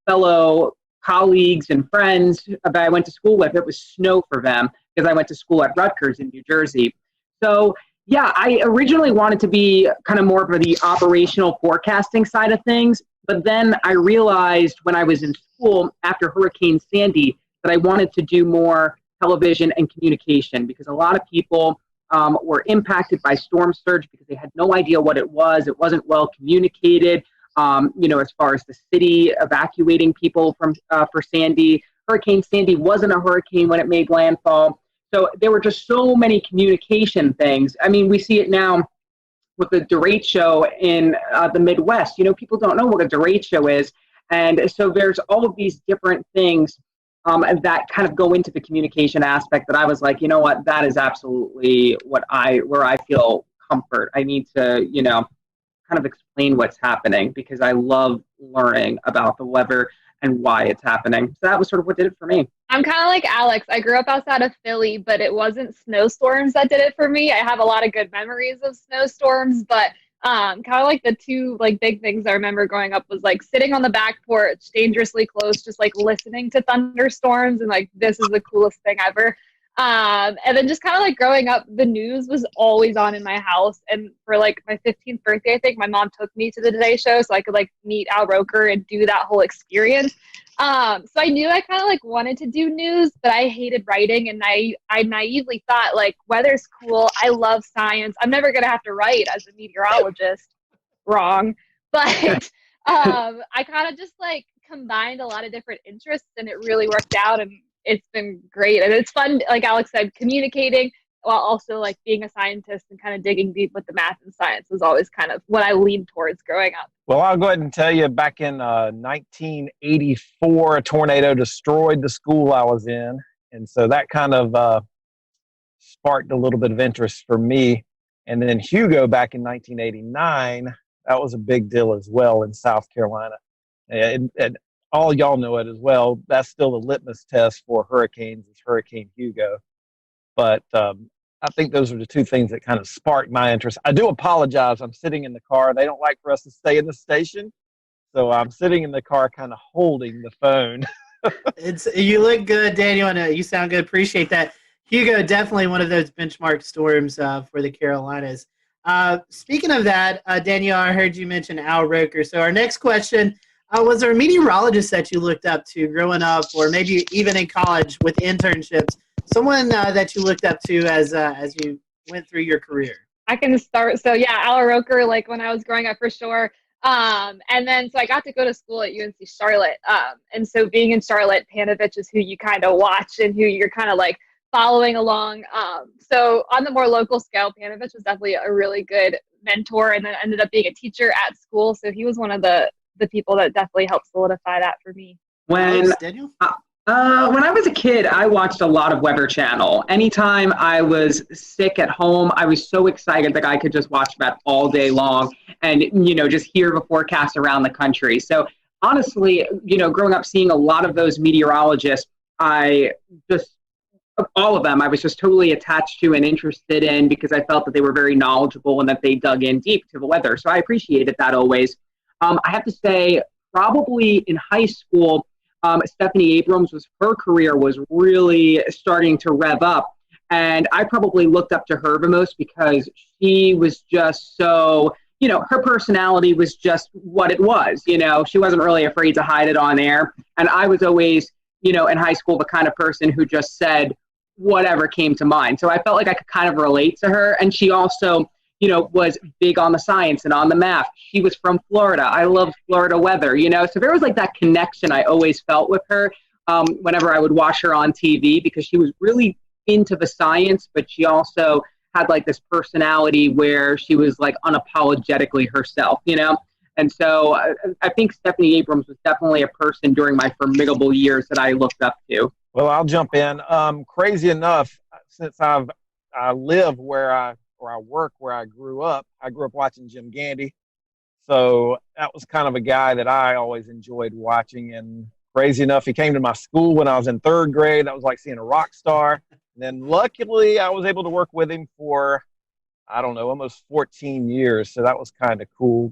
fellow colleagues and friends that I went to school with, it was snow for them because I went to school at Rutgers in New Jersey. So yeah, I originally wanted to be kind of more of the operational forecasting side of things. But then I realized when I was in school after Hurricane Sandy that I wanted to do more television and communication, because a lot of people were impacted by storm surge because they had no idea what it was. It wasn't well communicated, as far as the city evacuating people from for Sandy. Hurricane Sandy wasn't a hurricane when it made landfall. So there were just so many communication things. I mean, we see it now with the derecho in the Midwest. People don't know what a derecho is. And so there's all of these different things that kind of go into the communication aspect that I was like, what, that is absolutely where I feel comfort. I need to, kind of explain what's happening because I love learning about the weather and why it's happening. So that was sort of what did it for me. I'm kind of like Alex. I grew up outside of Philly, but it wasn't snowstorms that did it for me. I have a lot of good memories of snowstorms, but kind of like the two big things I remember growing up was sitting on the back porch, dangerously close, just listening to thunderstorms and this is the coolest thing ever. And then just kind of growing up, the news was always on in my house. And for my 15th birthday, I think my mom took me to the Today Show so I could meet Al Roker and do that whole experience. So I knew I kind of wanted to do news, but I hated writing. And I naively thought weather's cool. I love science. I'm never going to have to write as a meteorologist. Wrong. But I kind of just combined a lot of different interests and it really worked out. And it's been great. And it's fun, like Alex said, communicating while also being a scientist and kind of digging deep with the math and science was always kind of what I leaned towards growing up. Well, I'll go ahead and tell you, back in 1984, a tornado destroyed the school I was in. And so that kind of sparked a little bit of interest for me. And then Hugo back in 1989, that was a big deal as well in South Carolina. And all y'all know it as well. That's still a litmus test for hurricanes is Hurricane Hugo. But I think those are the two things that kind of sparked my interest. I do apologize. I'm sitting in the car. They don't like for us to stay in the station. So I'm sitting in the car kind of holding the phone. You look good, Daniel, and you sound good. Appreciate that. Hugo, definitely one of those benchmark storms for the Carolinas. Speaking of that, Daniel, I heard you mention Al Roker. So our next question, was there a meteorologist that you looked up to growing up or maybe even in college with internships? Someone that you looked up to as you went through your career? I can start. So yeah, Al Roker, when I was growing up for sure. And then, so I got to go to school at UNC Charlotte. And so being in Charlotte, Panovich is who you kind of watch and who you're kind of following along. So on the more local scale, Panovich was definitely a really good mentor and then ended up being a teacher at school. So he was one of the people that definitely helped solidify that for me. When Daniel? when I was a kid, I watched a lot of Weather Channel. Anytime I was sick at home, I was so excited that I could just watch that all day long and, just hear the forecast around the country. So honestly, growing up seeing a lot of those meteorologists, all of them, I was just totally attached to and interested in because I felt that they were very knowledgeable and that they dug in deep to the weather. So I appreciated that always. I have to say, probably in high school, Stephanie Abrams her career was really starting to rev up. And I probably looked up to her the most because she was just so, her personality was just what it was. She wasn't really afraid to hide it on air. And I was always, in high school, the kind of person who just said whatever came to mind. So I felt like I could kind of relate to her. And she also, was big on the science and on the math. She was from Florida. I loved Florida weather, So there was like that connection I always felt with her whenever I would watch her on TV because she was really into the science, but she also had like this personality where she was like unapologetically herself, And so I think Stephanie Abrams was definitely a person during my formidable years that I looked up to. Well, I'll jump in. Crazy enough, since I live where I work, where I grew up watching Jim Gandy. So that was kind of a guy that I always enjoyed watching. And crazy enough, he came to my school when I was in third grade. That was like seeing a rock star. And then luckily, I was able to work with him for, I don't know, almost 14 years. So that was kind of cool.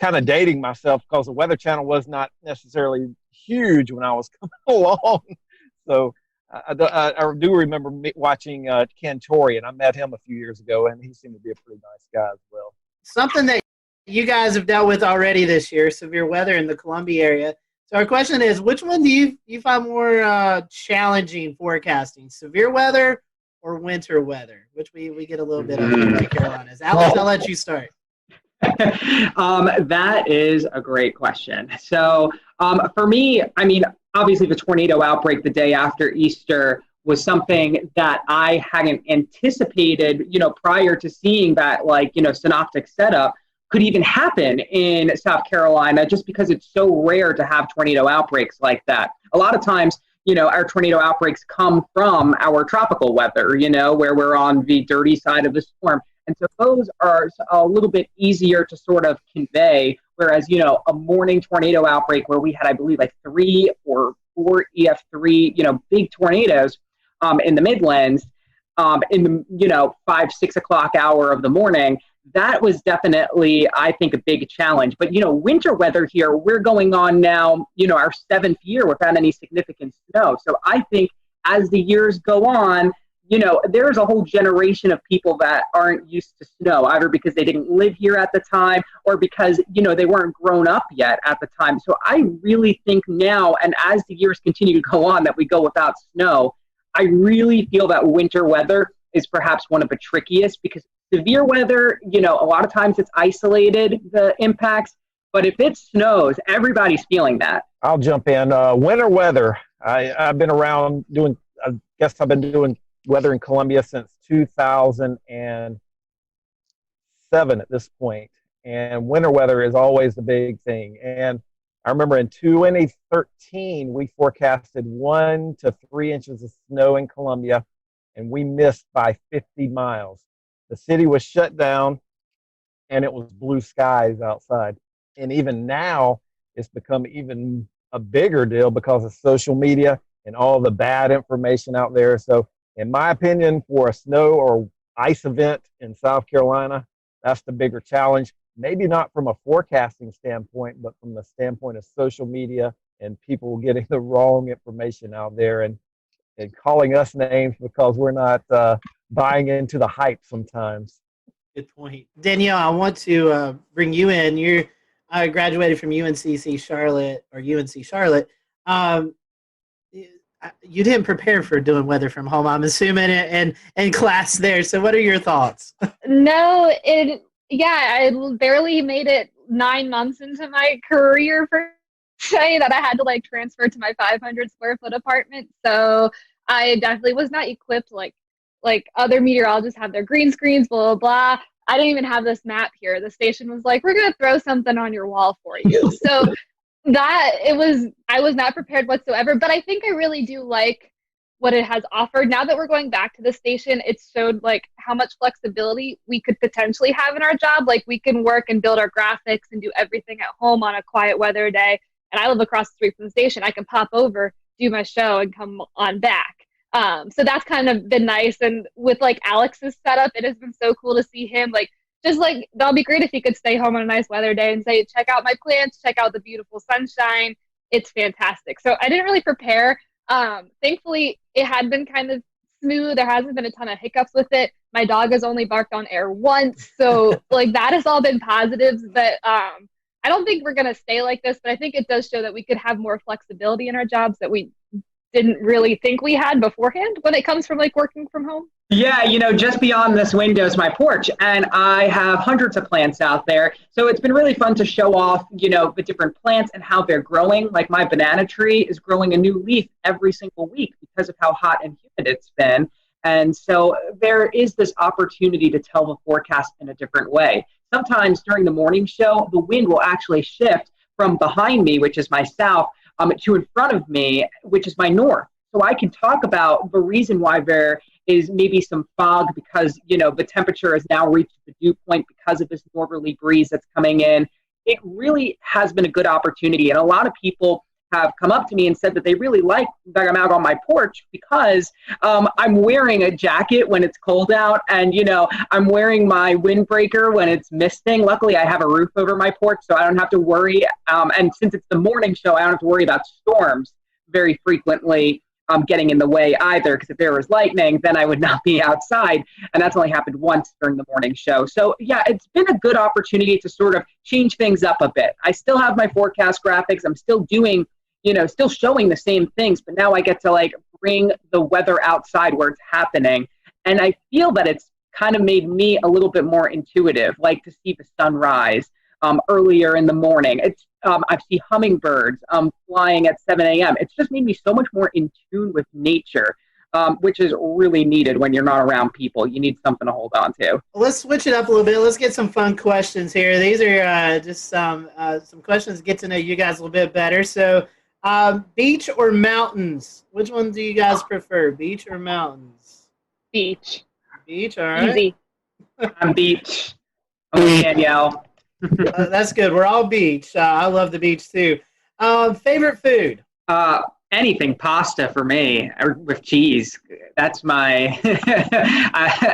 Kind of dating myself because the Weather Channel was not necessarily huge when I was coming along. So I do remember watching Cantore, and I met him a few years ago, and he seemed to be a pretty nice guy as well. Something that you guys have dealt with already this year, severe weather in the Columbia area. So our question is, which one do you find more challenging forecasting, severe weather or winter weather, which we get a little bit of in the Carolinas? Alex, I'll let you start. That is a great question. So for me, obviously the tornado outbreak the day after Easter was something that I hadn't anticipated, prior to seeing that, synoptic setup could even happen in South Carolina, just because it's so rare to have tornado outbreaks like that. A lot of times, our tornado outbreaks come from our tropical weather, where we're on the dirty side of the storm. And so those are a little bit easier to sort of convey, whereas, a morning tornado outbreak where we had, I believe, like 3 or 4 EF3, big tornadoes in the Midlands in the, 5, 6 o'clock hour of the morning, that was definitely, I think, a big challenge. But, winter weather here, we're going on now, our 7th year without any significant snow. So I think as the years go on, there's a whole generation of people that aren't used to snow, either because they didn't live here at the time or because, they weren't grown up yet at the time. So I really think now, and as the years continue to go on, that we go without snow, I really feel that winter weather is perhaps one of the trickiest because severe weather, a lot of times it's isolated, the impacts, but if it snows, everybody's feeling that. I'll jump in. Winter weather. I've been around I've been doing weather in Columbia since 2007 at this point, and winter weather is always the big thing. And I remember in 2013 we forecasted 1 to 3 inches of snow in Columbia, and we missed by 50 miles. The city was shut down, and it was blue skies outside. And even now, it's become even a bigger deal because of social media and all the bad information out there. So in my opinion, for a snow or ice event in South Carolina, that's the bigger challenge. Maybe not from a forecasting standpoint, but from the standpoint of social media and people getting the wrong information out there and calling us names because we're not buying into the hype sometimes. Good point. Danielle, I want to bring you in. You graduated from UNC Charlotte. You didn't prepare for doing weather from home, I'm assuming, in class there. So what are your thoughts? No, I barely made it 9 months into my career for say that I had to transfer to my 500 square foot apartment. So I definitely was not equipped like other meteorologists have their green screens, blah, blah, blah. I didn't even have this map here. The station was like, we're going to throw something on your wall for you. So I was not prepared whatsoever, but I think I really do like what it has offered. Now that we're going back to the station, it showed like how much flexibility we could potentially have in our job. Like we can work and build our graphics and do everything at home on a quiet weather day. And I live across the street from the station. I can pop over, do my show, and come on back. So that's kind of been nice. And with like Alex's setup, it has been so cool to see him like, just like, that'll be great if he could stay home on a nice weather day and say, check out my plants, check out the beautiful sunshine. It's fantastic. So I didn't really prepare. Thankfully, it had been kind of smooth. There hasn't been a ton of hiccups with it. My dog has only barked on air once. So like that has all been positives. But I don't think we're going to stay like this. But I think it does show that we could have more flexibility in our jobs that we didn't really think we had beforehand when it comes from like working from home. Yeah, just beyond this window is my porch, and I have hundreds of plants out there. So it's been really fun to show off, the different plants and how they're growing. Like my banana tree is growing a new leaf every single week because of how hot and humid it's been. And so there is this opportunity to tell the forecast in a different way. Sometimes during the morning show, the wind will actually shift from behind me, which is my south, to in front of me, which is my north. So I can talk about the reason why there is maybe some fog because, the temperature has now reached the dew point because of this northerly breeze that's coming in. It really has been a good opportunity. And a lot of people have come up to me and said that they really like that I'm out on my porch because I'm wearing a jacket when it's cold out and, I'm wearing my windbreaker when it's misting. Luckily, I have a roof over my porch, so I don't have to worry. And since it's the morning show, I don't have to worry about storms very frequently getting in the way either, because if there was lightning, then I would not be outside. And that's only happened once during the morning show. So yeah, it's been a good opportunity to sort of change things up a bit. I still have my forecast graphics. I'm still doing, still showing the same things, but now I get to like bring the weather outside where it's happening. And I feel that it's kind of made me a little bit more intuitive, like to see the sunrise earlier in the morning. I see hummingbirds flying at 7 a.m. It's just made me so much more in tune with nature, which is really needed when you're not around people. You need something to hold on to. Let's switch it up a little bit. Let's get some fun questions here. These are just some questions to get to know you guys a little bit better. So, beach or mountains? Which one do you guys prefer, beach or mountains? Beach. Beach, all right. Easy. I'm beach. I'm with Danielle. That's good. We're all beach. I love the beach too. Favorite food? Anything pasta for me, or with cheese. That's my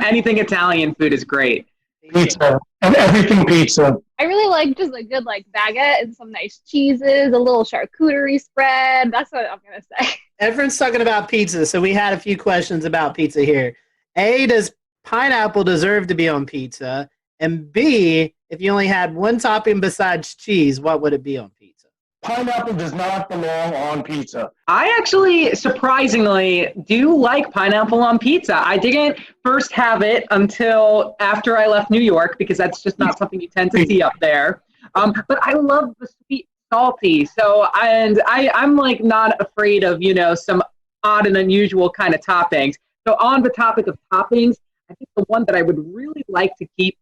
anything Italian food is great. Pizza. And everything pizza. I really like just a good like baguette and some nice cheeses, a little charcuterie spread. That's what I'm gonna say. Everyone's talking about pizza, so we had a few questions about pizza here. A, does pineapple deserve to be on pizza? And B, if you only had one topping besides cheese, what would it be on pizza? Pineapple does not belong on pizza. I actually, surprisingly, do like pineapple on pizza. I didn't first have it until after I left New York because that's just not something you tend to see up there. But I love the sweet, salty. So, and I'm like not afraid of, some odd and unusual kind of toppings. So on the topic of toppings, I think the one that I would really like to keep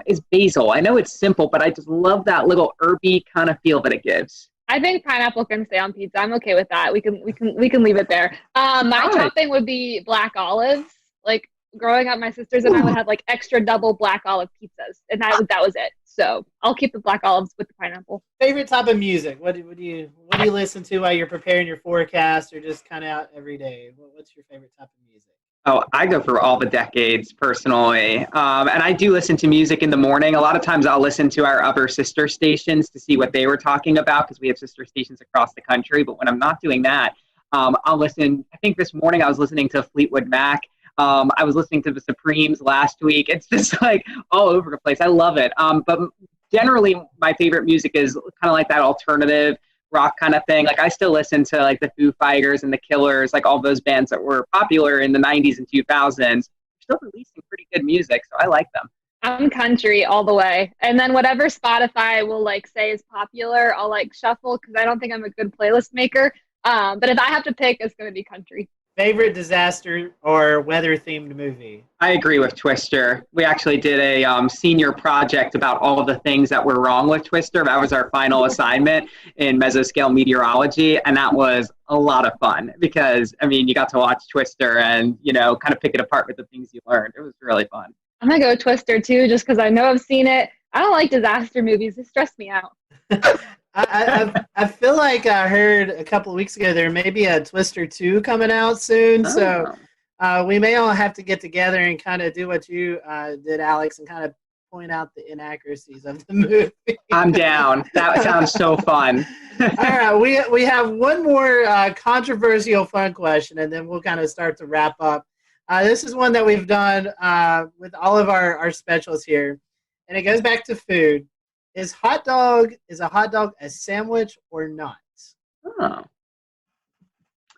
is basil. I know it's simple, but I just love that little herby kind of feel that it gives. I think pineapple can stay on pizza. I'm okay with that. We can leave it there. My topping would be black olives. Like growing up, my sisters and I would have like extra double black olive pizzas, and that was it. So I'll keep the black olives with the pineapple. Favorite type of music? What do you listen to while you're preparing your forecast, or just kind of out every day? What's your favorite type of music? Oh, I go through all the decades personally. And I do listen to music in the morning. A lot of times I'll listen to our other sister stations to see what they were talking about because we have sister stations across the country. But when I'm not doing that, I'll listen. I think this morning I was listening to Fleetwood Mac. I was listening to the Supremes last week. It's just like all over the place. I love it. But generally my favorite music is kind of like that alternative rock kind of thing. Like I still listen to like the Foo Fighters and the Killers, like all those bands that were popular in the 90s and 2000s. They're still releasing pretty good music, so I like them. I'm country all the way. And then whatever Spotify will like say is popular, I'll like shuffle because I don't think I'm a good playlist maker. But if I have to pick, it's going to be country. favorite disaster or weather-themed movie? I agree with Twister. We actually did a senior project about all of the things that were wrong with Twister. That was our final assignment in mesoscale meteorology, and that was a lot of fun because, I mean, you got to watch Twister and, you know, kind of pick it apart with the things you learned. It was really fun. I'm going to go Twister, too, just because I know I've seen it. I don't like disaster movies. They stress me out. I feel like I heard a couple of weeks ago there may be a Twister 2 coming out soon, so we may all have to get together and kind of do what you did, Alex, and kind of point out the inaccuracies of the movie. I'm down. That sounds so fun. All right, we have one more controversial fun question, and then we'll kind of start to wrap up. This is one that we've done with all of our specials here, and it goes back to food. Is a hot dog a sandwich or not? Oh. A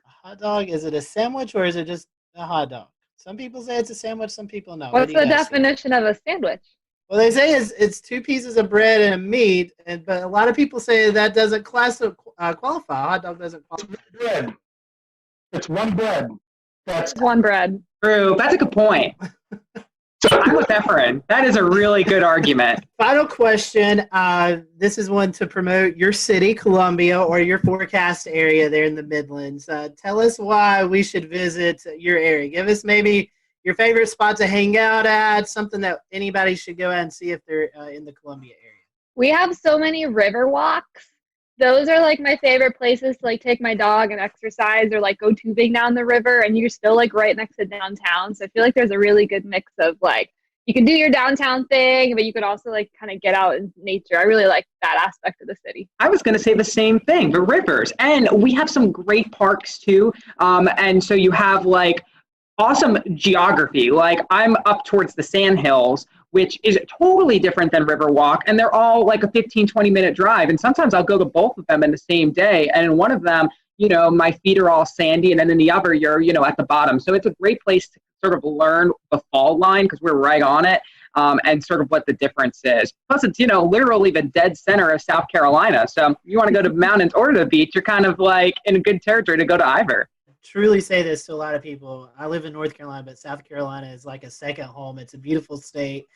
hot dog, is it a sandwich or is it just a hot dog? Some people say it's a sandwich, some people no. What's the definition of a sandwich? Well, they say it's 2 pieces of bread and a meat, but a lot of people say that doesn't qualify. A hot dog doesn't qualify. Bread. It's one bread. That's one bread. True. That's a good point. I'm with Efren. That is a really good argument. Final question. This is one to promote your city, Columbia, or your forecast area there in the Midlands. Tell us why we should visit your area. Give us maybe your favorite spot to hang out at, something that anybody should go out and see if they're in the Columbia area. We have so many river walks. Those are like my favorite places to like take my dog and exercise or like go tubing down the river, and you're still like right next to downtown. So I feel like there's a really good mix of like you can do your downtown thing, but you could also like kind of get out in nature. I really like that aspect of the city. I was going to say the same thing, the rivers. And we have some great parks too. And so you have like awesome geography. Like I'm up towards the Sandhills, which is totally different than Riverwalk. And they're all like a 15, 20-minute drive. And sometimes I'll go to both of them in the same day. And in one of them, you know, my feet are all sandy. And then in the other, you're, you know, at the bottom. So it's a great place to sort of learn the fault line because we're right on it. And sort of what the difference is. Plus, it's, you know, literally the dead center of South Carolina. So if you want to go to the mountains or to the beach, you're kind of like in a good territory to go to either. Truly say this to a lot of people. I live in North Carolina, but South Carolina is like a second home. It's a beautiful state.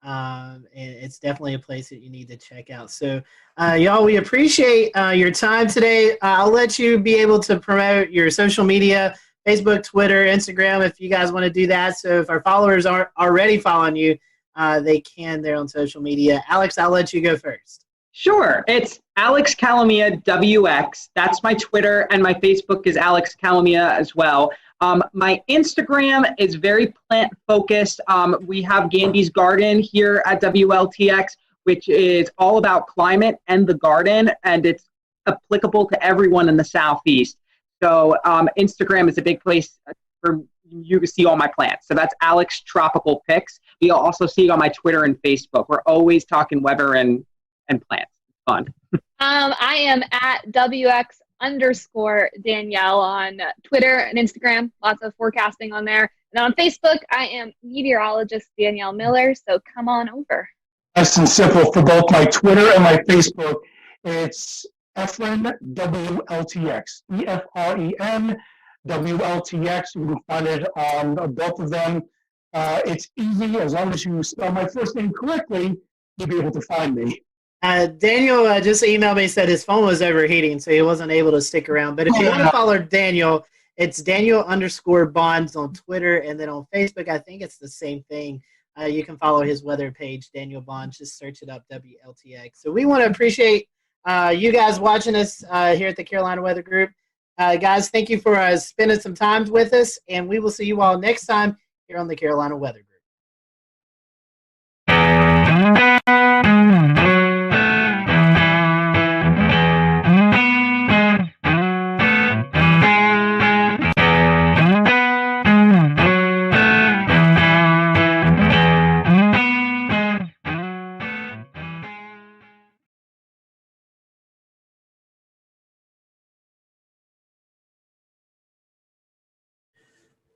And it's definitely a place that you need to check out. So, y'all, we appreciate your time today. I'll let you be able to promote your social media, Facebook, Twitter, Instagram, if you guys want to do that. So if our followers aren't already following you, they can there on social media. Alex, I'll let you go first. Sure. It's Alex Calamia WX. That's my Twitter, and my Facebook is Alex Calamia as well. My Instagram is very plant focused. We have Gandy's Garden here at WLTX, which is all about climate and the garden, and it's applicable to everyone in the Southeast. So Instagram is a big place for you to see all my plants. So that's Alex Tropical Pics. You'll also see it on my Twitter and Facebook. We're always talking weather and plants. It's fun. I am at WX_Danielle on Twitter and Instagram. Lots of forecasting on there. And on Facebook, I am meteorologist Danielle Miller. So come on over. Nice and simple for both my Twitter and my Facebook. It's Efren WLTX. EFREN WLTX. You can find it on both of them. It's easy. As long as you spell my first name correctly, you'll be able to find me. Daniel just emailed me, said his phone was overheating, so he wasn't able to stick around. But if you want to follow Daniel, it's Daniel_Bonds on Twitter, and then on Facebook, I think it's the same thing. You can follow his weather page, Daniel Bonds. Just search it up, WLTX. So we want to appreciate you guys watching us here at the Carolina Weather Group. Guys, thank you for spending some time with us, and we will see you all next time here on the Carolina Weather Group.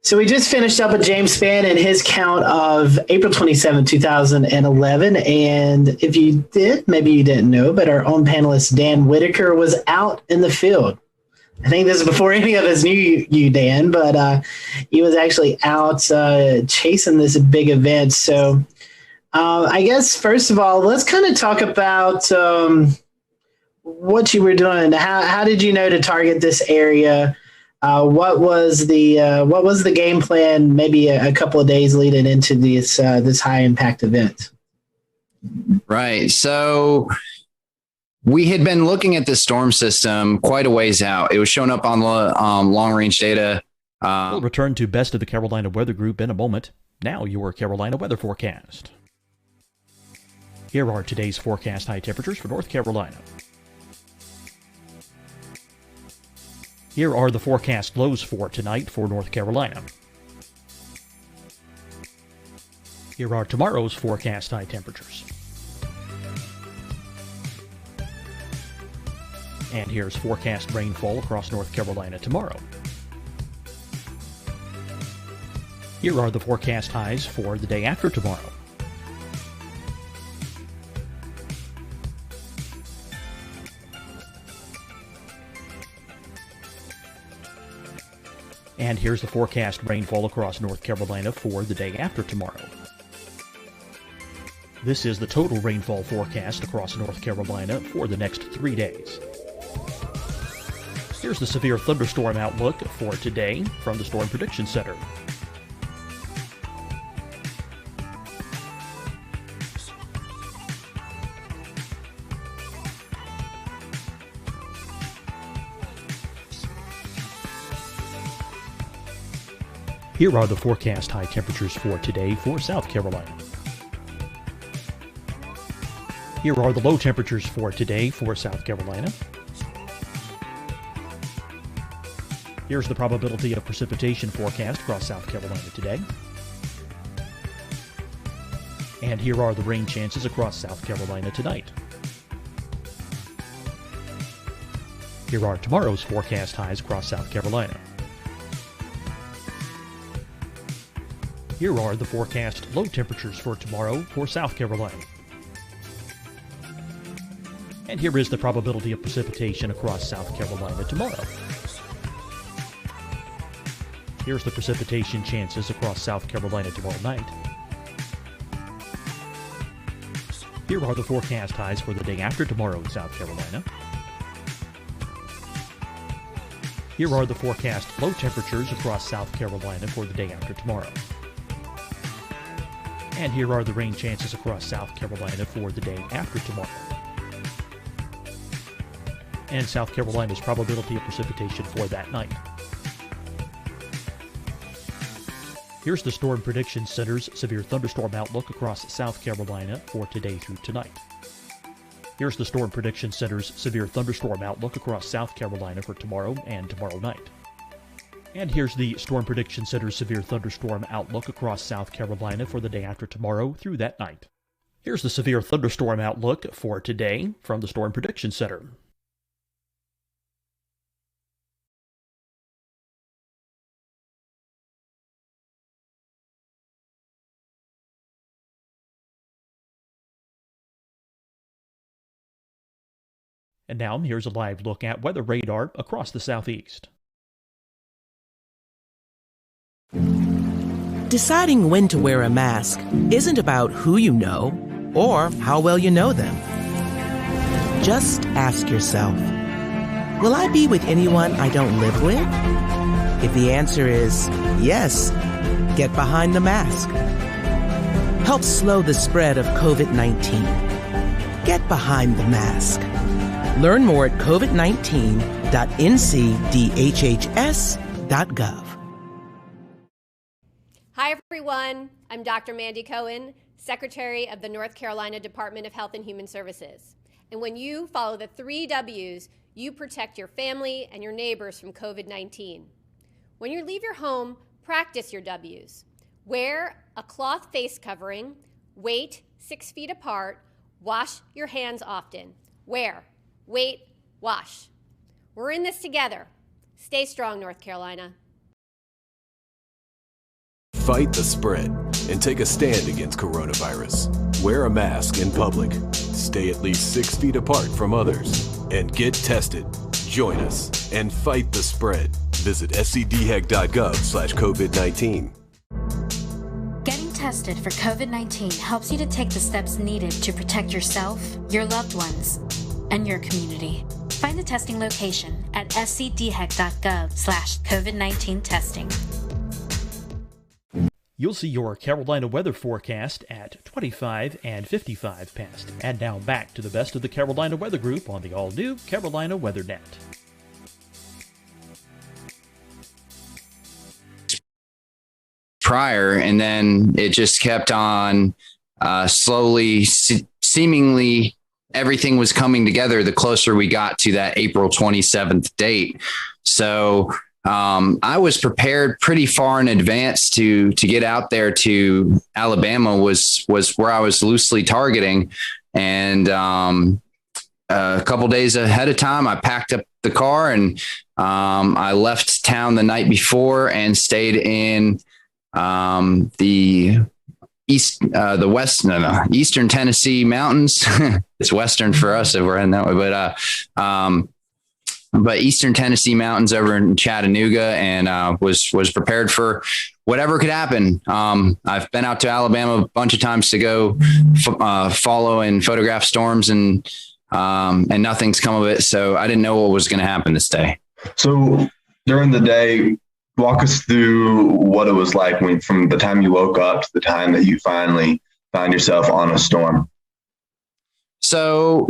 So we just finished up with James Spann and his count of April 27, 2011. And if you did, maybe you didn't know, but our own panelist, Dan Whitaker, was out in the field I think this is before any of us knew you, Dan, but he was actually out chasing this big event. So I guess, first of all, let's kind of talk about what you were doing. How did you know to target this area? What was the game plan? Maybe a couple of days leading into this high impact event. Right. So we had been looking at this storm system quite a ways out. It was showing up on the long range data. We'll return to Best of the Carolina Weather Group in a moment. Now your Carolina weather forecast. Here are today's forecast high temperatures for North Carolina. Here are the forecast lows for tonight for North Carolina. Here are tomorrow's forecast high temperatures. And here's forecast rainfall across North Carolina tomorrow. Here are the forecast highs for the day after tomorrow. And here's the forecast rainfall across North Carolina for the day after tomorrow. This is the total rainfall forecast across North Carolina for the next 3 days. Here's the severe thunderstorm outlook for today from the Storm Prediction Center. Here are the forecast high temperatures for today for South Carolina. Here are the low temperatures for today for South Carolina. Here's the probability of precipitation forecast across South Carolina today. And here are the rain chances across South Carolina tonight. Here are tomorrow's forecast highs across South Carolina. Here are the forecast low temperatures for tomorrow for South Carolina. And here is the probability of precipitation across South Carolina tomorrow. Here's the precipitation chances across South Carolina tomorrow night. Here are the forecast highs for the day after tomorrow in South Carolina. Here are the forecast low temperatures across South Carolina for the day after tomorrow. And here are the rain chances across South Carolina for the day after tomorrow. And South Carolina's probability of precipitation for that night. Here's the Storm Prediction Center's severe thunderstorm outlook across South Carolina for today through tonight. Here's the Storm Prediction Center's severe thunderstorm outlook across South Carolina for tomorrow and tomorrow night. And here's the Storm Prediction Center's severe thunderstorm outlook across South Carolina for the day after tomorrow through that night. Here's the severe thunderstorm outlook for today from the Storm Prediction Center. And now, here's a live look at weather radar across the southeast. Deciding when to wear a mask isn't about who you know or how well you know them. Just ask yourself, will I be with anyone I don't live with? If the answer is yes, get behind the mask. Help slow the spread of COVID-19. Get behind the mask. Learn more at covid19.ncdhhs.gov. Hi, everyone. I'm Dr. Mandy Cohen, Secretary of the North Carolina Department of Health and Human Services. And when you follow the 3 W's, you protect your family and your neighbors from COVID-19. When you leave your home, practice your W's. Wear a cloth face covering, wait 6 feet apart, wash your hands often. Wear, wait, wash. We're in this together. Stay strong, North Carolina. Fight the spread and take a stand against coronavirus. Wear a mask in public. Stay at least 6 feet apart from others. And get tested. Join us and fight the spread. Visit scdhec.gov/COVID-19. Getting tested for COVID-19 helps you to take the steps needed to protect yourself, your loved ones, and your community. Find the testing location at scdhec.gov/COVID-19 testing. You'll see your Carolina weather forecast at 25 and 55 past. And now back to the best of the Carolina Weather Group on the all-new Carolina Weather Net. Prior, and then it just kept on slowly, seemingly everything was coming together the closer we got to that April 27th date. So I was prepared pretty far in advance to get out there to Alabama was where I was loosely targeting. And a couple days ahead of time, I packed up the car and I left town the night before and stayed in the Eastern Tennessee mountains. It's Western for us if we're heading that way, but Eastern Tennessee mountains over in Chattanooga, and was prepared for whatever could happen. I've been out to Alabama a bunch of times to go follow and photograph storms, and nothing's come of it. So I didn't know what was going to happen this day. So during the day, walk us through what it was like from the time you woke up to the time that you finally found yourself on a storm. So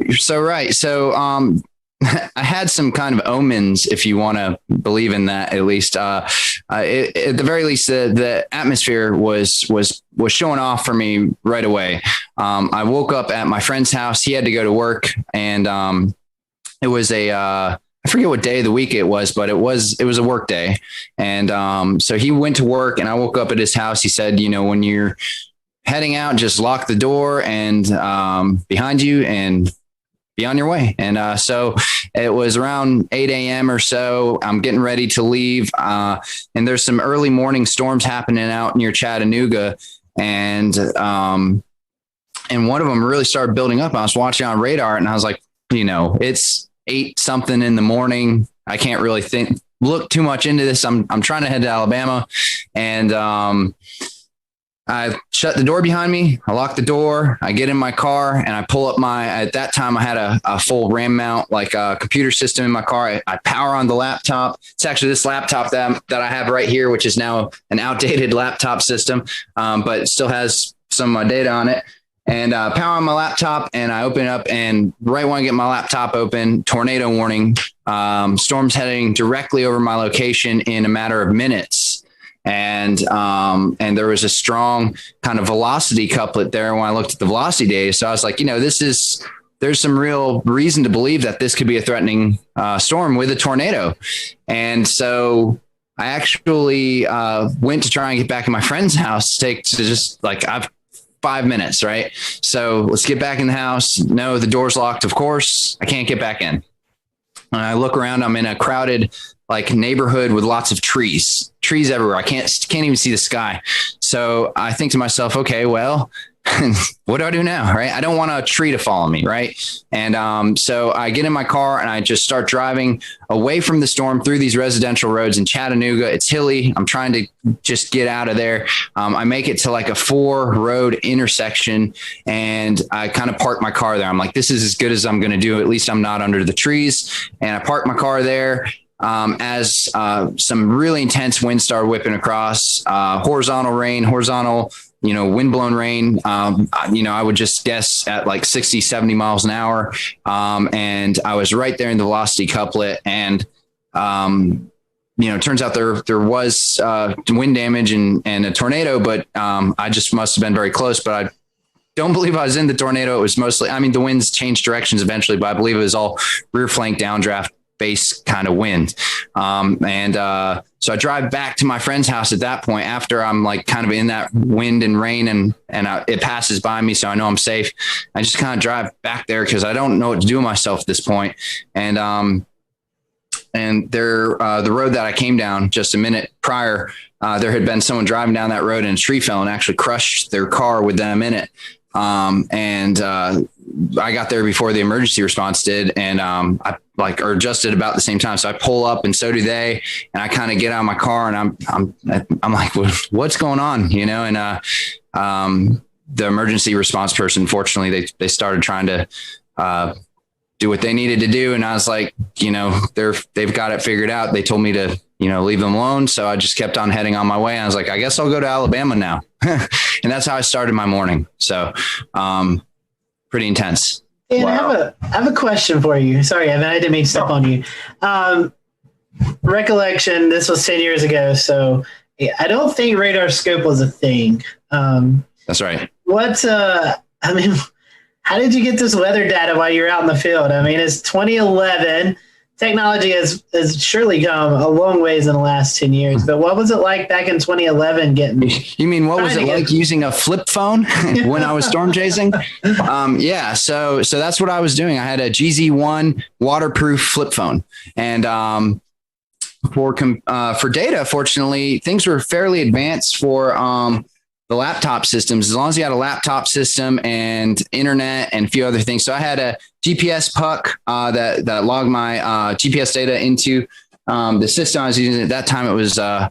I had some kind of omens, if you want to believe in that, at least. At the very least, the atmosphere was showing off for me right away. I woke up at my friend's house. He had to go to work, and it was I forget what day of the week it was, but it was a work day. And so he went to work, and I woke up at his house. He said, when you're heading out, just lock the door and behind you and be on your way. And so it was around 8 a.m. or so. I'm getting ready to leave. And there's some early morning storms happening out near Chattanooga. And one of them really started building up. I was watching on radar, and I was like, it's 8 something in the morning. I can't really look too much into this. I'm trying to head to Alabama, and I shut the door behind me. I lock the door. I get in my car, and I pull up at that time I had a full RAM mount, like a computer system in my car. I power on the laptop. It's actually this laptop that I have right here, which is now an outdated laptop system, but it still has some of my data on it. And power on my laptop, and I open it up, and right when I get my laptop open, tornado warning, storms heading directly over my location in a matter of minutes. And there was a strong kind of velocity couplet there when I looked at the velocity data. So I was like, there's some real reason to believe that this could be a threatening storm with a tornado. And so I actually went to try and get back in my friend's house I've 5 minutes, right? So let's get back in the house. No, the door's locked. Of course, I can't get back in. And I look around, I'm in a crowded neighborhood with lots of trees everywhere. I can't even see the sky. So I think to myself, okay, well, what do I do now? Right. I don't want a tree to follow me. Right. And so I get in my car and I just start driving away from the storm through these residential roads in Chattanooga. It's hilly. I'm trying to just get out of there. I make it to a 4-road intersection, and I kind of park my car there. I'm like, this is as good as I'm going to do. At least I'm not under the trees. And I park my car there. As some really intense wind started whipping across, horizontal windblown rain, I would just guess at 60, 70 miles an hour. And I was right there in the velocity couplet. And, it turns out there was wind damage and a tornado, but I just must have been very close. But I don't believe I was in the tornado. It was mostly, the winds changed directions eventually, but I believe it was all rear flank downdraft base kind of wind. So I drive back to my friend's house at that point after I'm kind of in that wind and rain, and it passes by me. So I know I'm safe. I just kind of drive back there because I don't know what to do with myself at this point. And the road that I came down just a minute prior, there had been someone driving down that road and a tree fell and actually crushed their car with them in it. I got there before the emergency response did, and I or just at about the same time. So I pull up, and so do they. And I kind of get out of my car, and I'm like, what's going on, And the emergency response person, fortunately, they started trying to do what they needed to do, and I was like, they've got it figured out. They told me to leave them alone. So I just kept on heading on my way. I was like, I guess I'll go to Alabama now. And that's how I started my morning. So, pretty intense. Dan, wow. I have a question for you. Sorry, Evan, I didn't mean to step on you. Recollection, this was 10 years ago. So I don't think radar scope was a thing. That's right. How did you get this weather data while you're out in the field? It's 2011. Technology has surely come a long ways in the last 10 years, but what was it like back in 2011 getting? You mean, what was it like using a flip phone when I was storm chasing? Yeah. So that's what I was doing. I had a GZ1 waterproof flip phone, and for data, fortunately, things were fairly advanced for the laptop systems, as long as you had a laptop system and internet and a few other things. So I had a GPS puck that logged my GPS data into the system I was using at that time. It was I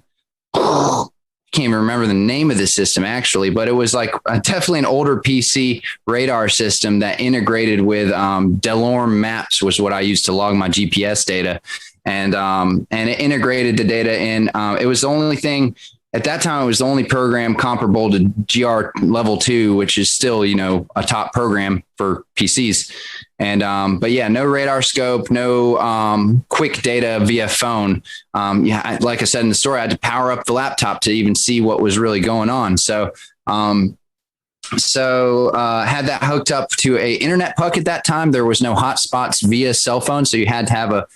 can't even remember the name of the system actually, but it was like definitely an older PC radar system that integrated with Delorme Maps was what I used to log my GPS data, and it integrated the data in. It was the only thing. At that time, it was the only program comparable to GR Level 2, which is still, a top program for PCs. And, but yeah, no radar scope, no quick data via phone. Like I said in the story, I had to power up the laptop to even see what was really going on. So, had that hooked up to a internet puck at that time. There was no hotspots via cell phone. So you had to have a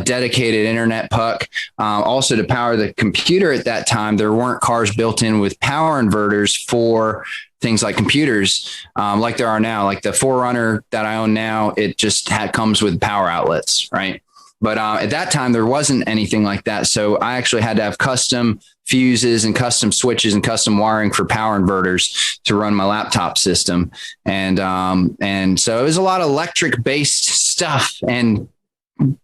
dedicated internet puck. Also to power the computer at that time, there weren't cars built in with power inverters for things like computers, like there are now. Like the 4Runner that I own now, it just comes with power outlets, right? But at that time, there wasn't anything like that. So I actually had to have custom fuses and custom switches and custom wiring for power inverters to run my laptop system. And so it was a lot of electric based stuff, and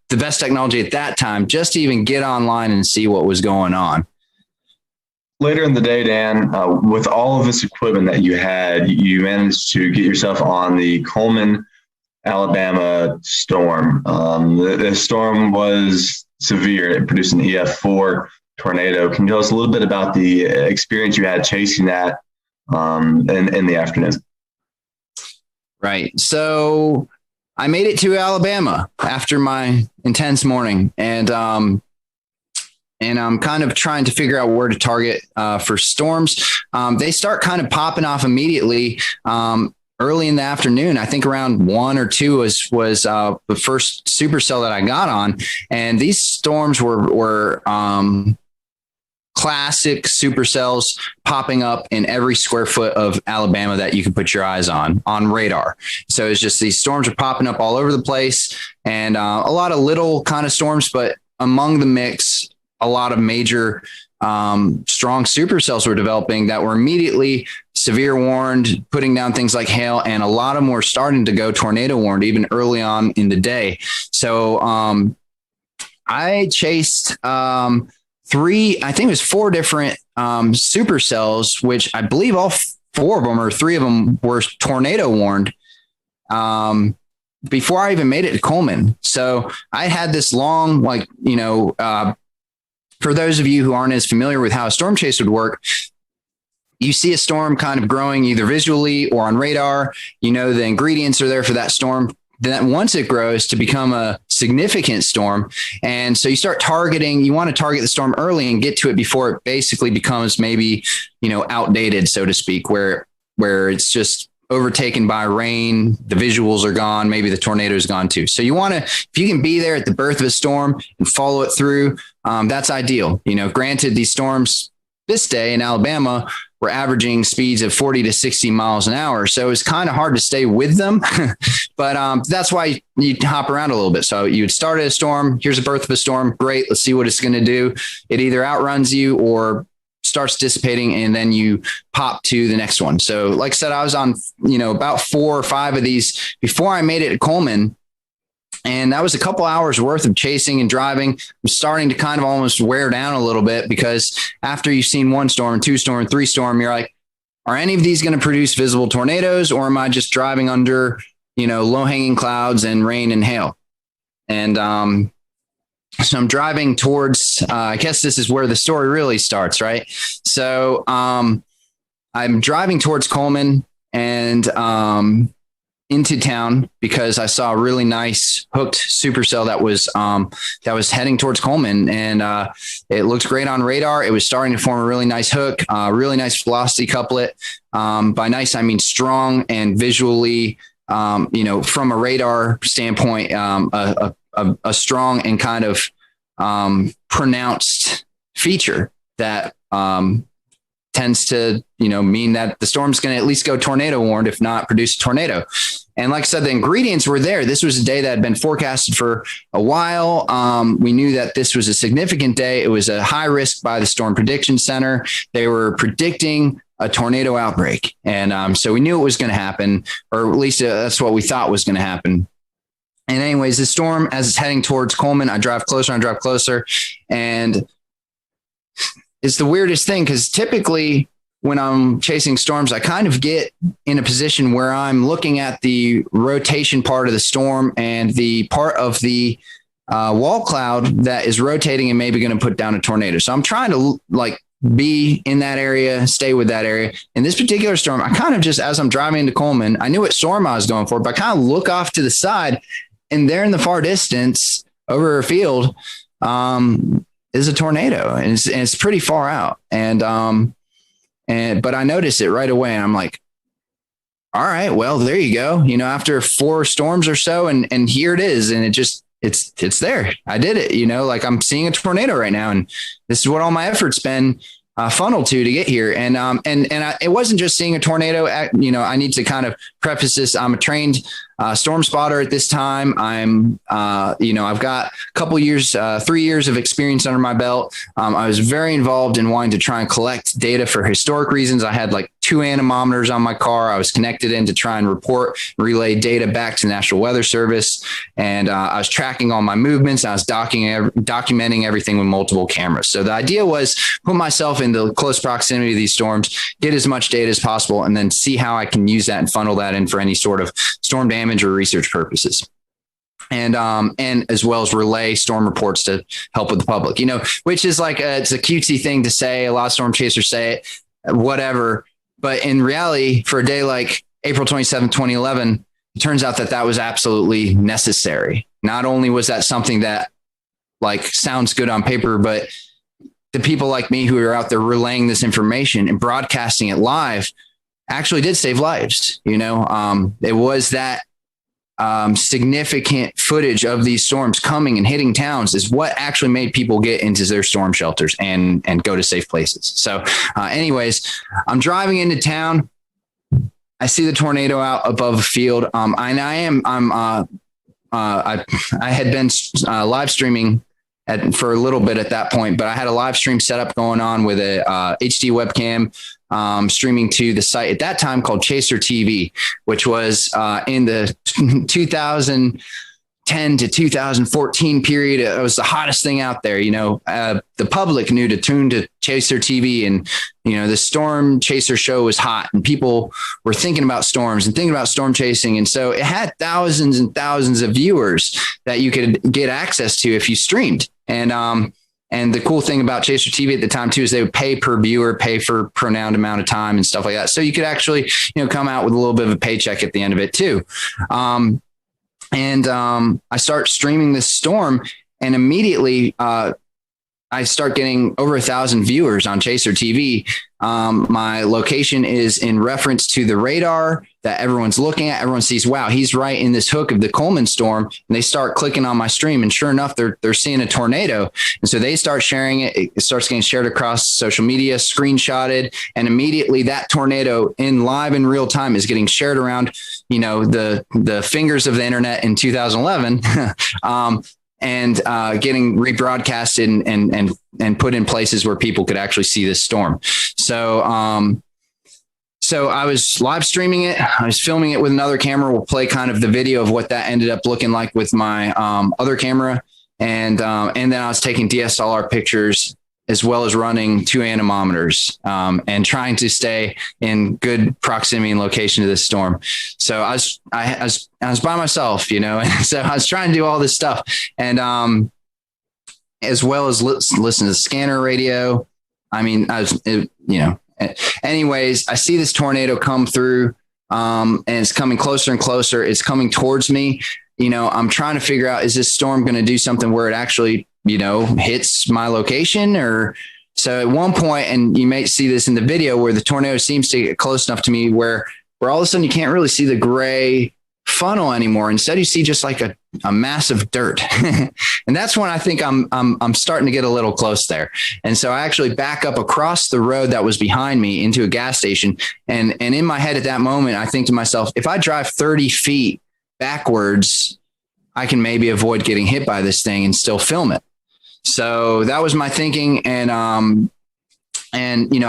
the best technology at that time just to even get online and see what was going on. Later in the day, Dan, with all of this equipment that you had, you managed to get yourself on the Coleman, Alabama storm. The storm was severe. It produced an EF4 tornado. Can you tell us a little bit about the experience you had chasing that in the afternoon? Right. So I made it to Alabama after my intense morning, and I'm kind of trying to figure out where to target for storms. They start kind of popping off immediately early in the afternoon. I think around 1 or 2 was the first supercell that I got on, and these storms were classic supercells popping up in every square foot of Alabama that you could put your eyes on radar. So it's just these storms are popping up all over the place, and a lot of little kind of storms, but among the mix, a lot of major strong supercells were developing that were immediately severe warned, putting down things like hail, and a lot of them were starting to go tornado warned even early on in the day. So I chased 4 different supercells, which I believe all 4 of them or 3 of them were tornado warned before I even made it to Coleman. So I had this long, for those of you who aren't as familiar with how a storm chase would work, you see a storm kind of growing either visually or on radar. The ingredients are there for that storm. Then once it grows to become a significant storm. And so you start targeting, you want to target the storm early and get to it before it basically becomes maybe, outdated, so to speak, where it's just overtaken by rain, the visuals are gone, maybe the tornado is gone too. So you want to, if you can be there at the birth of a storm and follow it through, that's ideal. Granted, these storms this day in Alabama were averaging speeds of 40 to 60 miles an hour. So it's kind of hard to stay with them, but that's why you hop around a little bit. So you would start at a storm. Here's the birth of a storm. Great. Let's see what it's going to do. It either outruns you or starts dissipating, and then you pop to the next one. So like I said, I was on, about 4 or 5 of these before I made it to Coleman. And that was a couple hours worth of chasing and driving. I'm starting to kind of almost wear down a little bit, because after you've seen 1 storm, 2 storm, 3 storm, you're like, are any of these going to produce visible tornadoes, or am I just driving under, low hanging clouds and rain and hail? And so I'm driving towards, I guess this is where the story really starts, right? So I'm driving towards Coleman and into town, because I saw a really nice hooked supercell that was heading towards Coleman, and it looked great on radar. It was starting to form a really nice hook, really nice velocity couplet. By nice, I mean strong, and visually, from a radar standpoint, a strong and kind of pronounced feature that tends to, mean that the storm's going to at least go tornado warned, if not produce a tornado. And like I said, the ingredients were there. This was a day that had been forecasted for a while. We knew that this was a significant day. It was a high risk by the Storm Prediction Center. They were predicting a tornado outbreak. And so we knew it was going to happen, or at least that's what we thought was going to happen. And anyways, the storm, as it's heading towards Coleman, I drive closer, and it's the weirdest thing, because typically when I'm chasing storms, I kind of get in a position where I'm looking at the rotation part of the storm and the part of the wall cloud that is rotating and maybe going to put down a tornado. So I'm trying to be in that area, stay with that area. In this particular storm, I kind of just, as I'm driving into Coleman, I knew what storm I was going for, but I kind of look off to the side, and there in the far distance over a field is a tornado, and it's pretty far out. But I noticed it right away, and I'm like, all right, well, there you go. After 4 storms or so, and here it is. And it's there. I did it, I'm seeing a tornado right now. And this is what all my effort's been funneled to get here. And it wasn't just seeing a tornado. I need to kind of preface this. I'm a trained storm spotter at this time. I've got a couple years, 3 years of experience under my belt. I was very involved in wanting to try and collect data for historic reasons. I had 2 anemometers on my car. I was connected in to try and relay data back to the National Weather Service. And I was tracking all my movements. I was documenting everything with multiple cameras. So the idea was put myself into close proximity to these storms, get as much data as possible, and then see how I can use that and funnel that in for any sort of storm damage or research purposes. And as well as relay storm reports to help with the public, which is it's a cutesy thing to say. A lot of storm chasers say it, whatever. But in reality, for a day like April 27, 2011, it turns out that was absolutely necessary. Not only was that something that sounds good on paper, but the people like me who are out there relaying this information and broadcasting it live actually did save lives. It was that significant footage of these storms coming and hitting towns is what actually made people get into their storm shelters and go to safe places. So anyways, I'm driving into town. I see the tornado out above a field. I had been live streaming for a little bit at that point, but I had a live stream setup going on with a HD webcam streaming to the site at that time called Chaser TV, which was in the 2010 to 2014 period. It was the hottest thing out there. The public knew to tune to Chaser TV, and the Storm Chaser show was hot, and people were thinking about storms and thinking about storm chasing. And so it had thousands and thousands of viewers that you could get access to if you streamed. And the cool thing about Chaser TV at the time too is they would pay per viewer, pay for pronounced amount of time and stuff like that. So you could actually, come out with a little bit of a paycheck at the end of it too. I start streaming this storm, and immediately I start getting over 1,000 viewers on Chaser TV. My location is in reference to the radar that everyone's looking at. Everyone sees, wow, he's right in this hook of the Coleman storm. And they start clicking on my stream, and sure enough, they're seeing a tornado. And so they start sharing it. It starts getting shared across social media, screenshotted, and immediately that tornado in real time is getting shared around, the fingers of the internet in 2011. and getting rebroadcasted and put in places where people could actually see this storm. So, so I was live streaming it. I was filming it with another camera. We'll play kind of the video of what that ended up looking like with my other camera. And then I was taking DSLR pictures as well as running 2 anemometers and trying to stay in good proximity and location to this storm. So I was by myself, and so I was trying to do all this stuff, and as well as listen to the scanner radio. I mean, anyways, I see this tornado come through, and it's coming closer and closer. It's coming towards me. I'm trying to figure out, is this storm going to do something where it actually, hits my location? Or so at one point, and you may see this in the video, where the tornado seems to get close enough to me where all of a sudden you can't really see the gray funnel anymore. Instead, you see just like a massive dirt. And that's when I think I'm starting to get a little close there. And so I actually back up across the road that was behind me into a gas station. And in my head at that moment, I think to myself, if I drive 30 feet backwards, I can maybe avoid getting hit by this thing and still film it. So that was my thinking. And I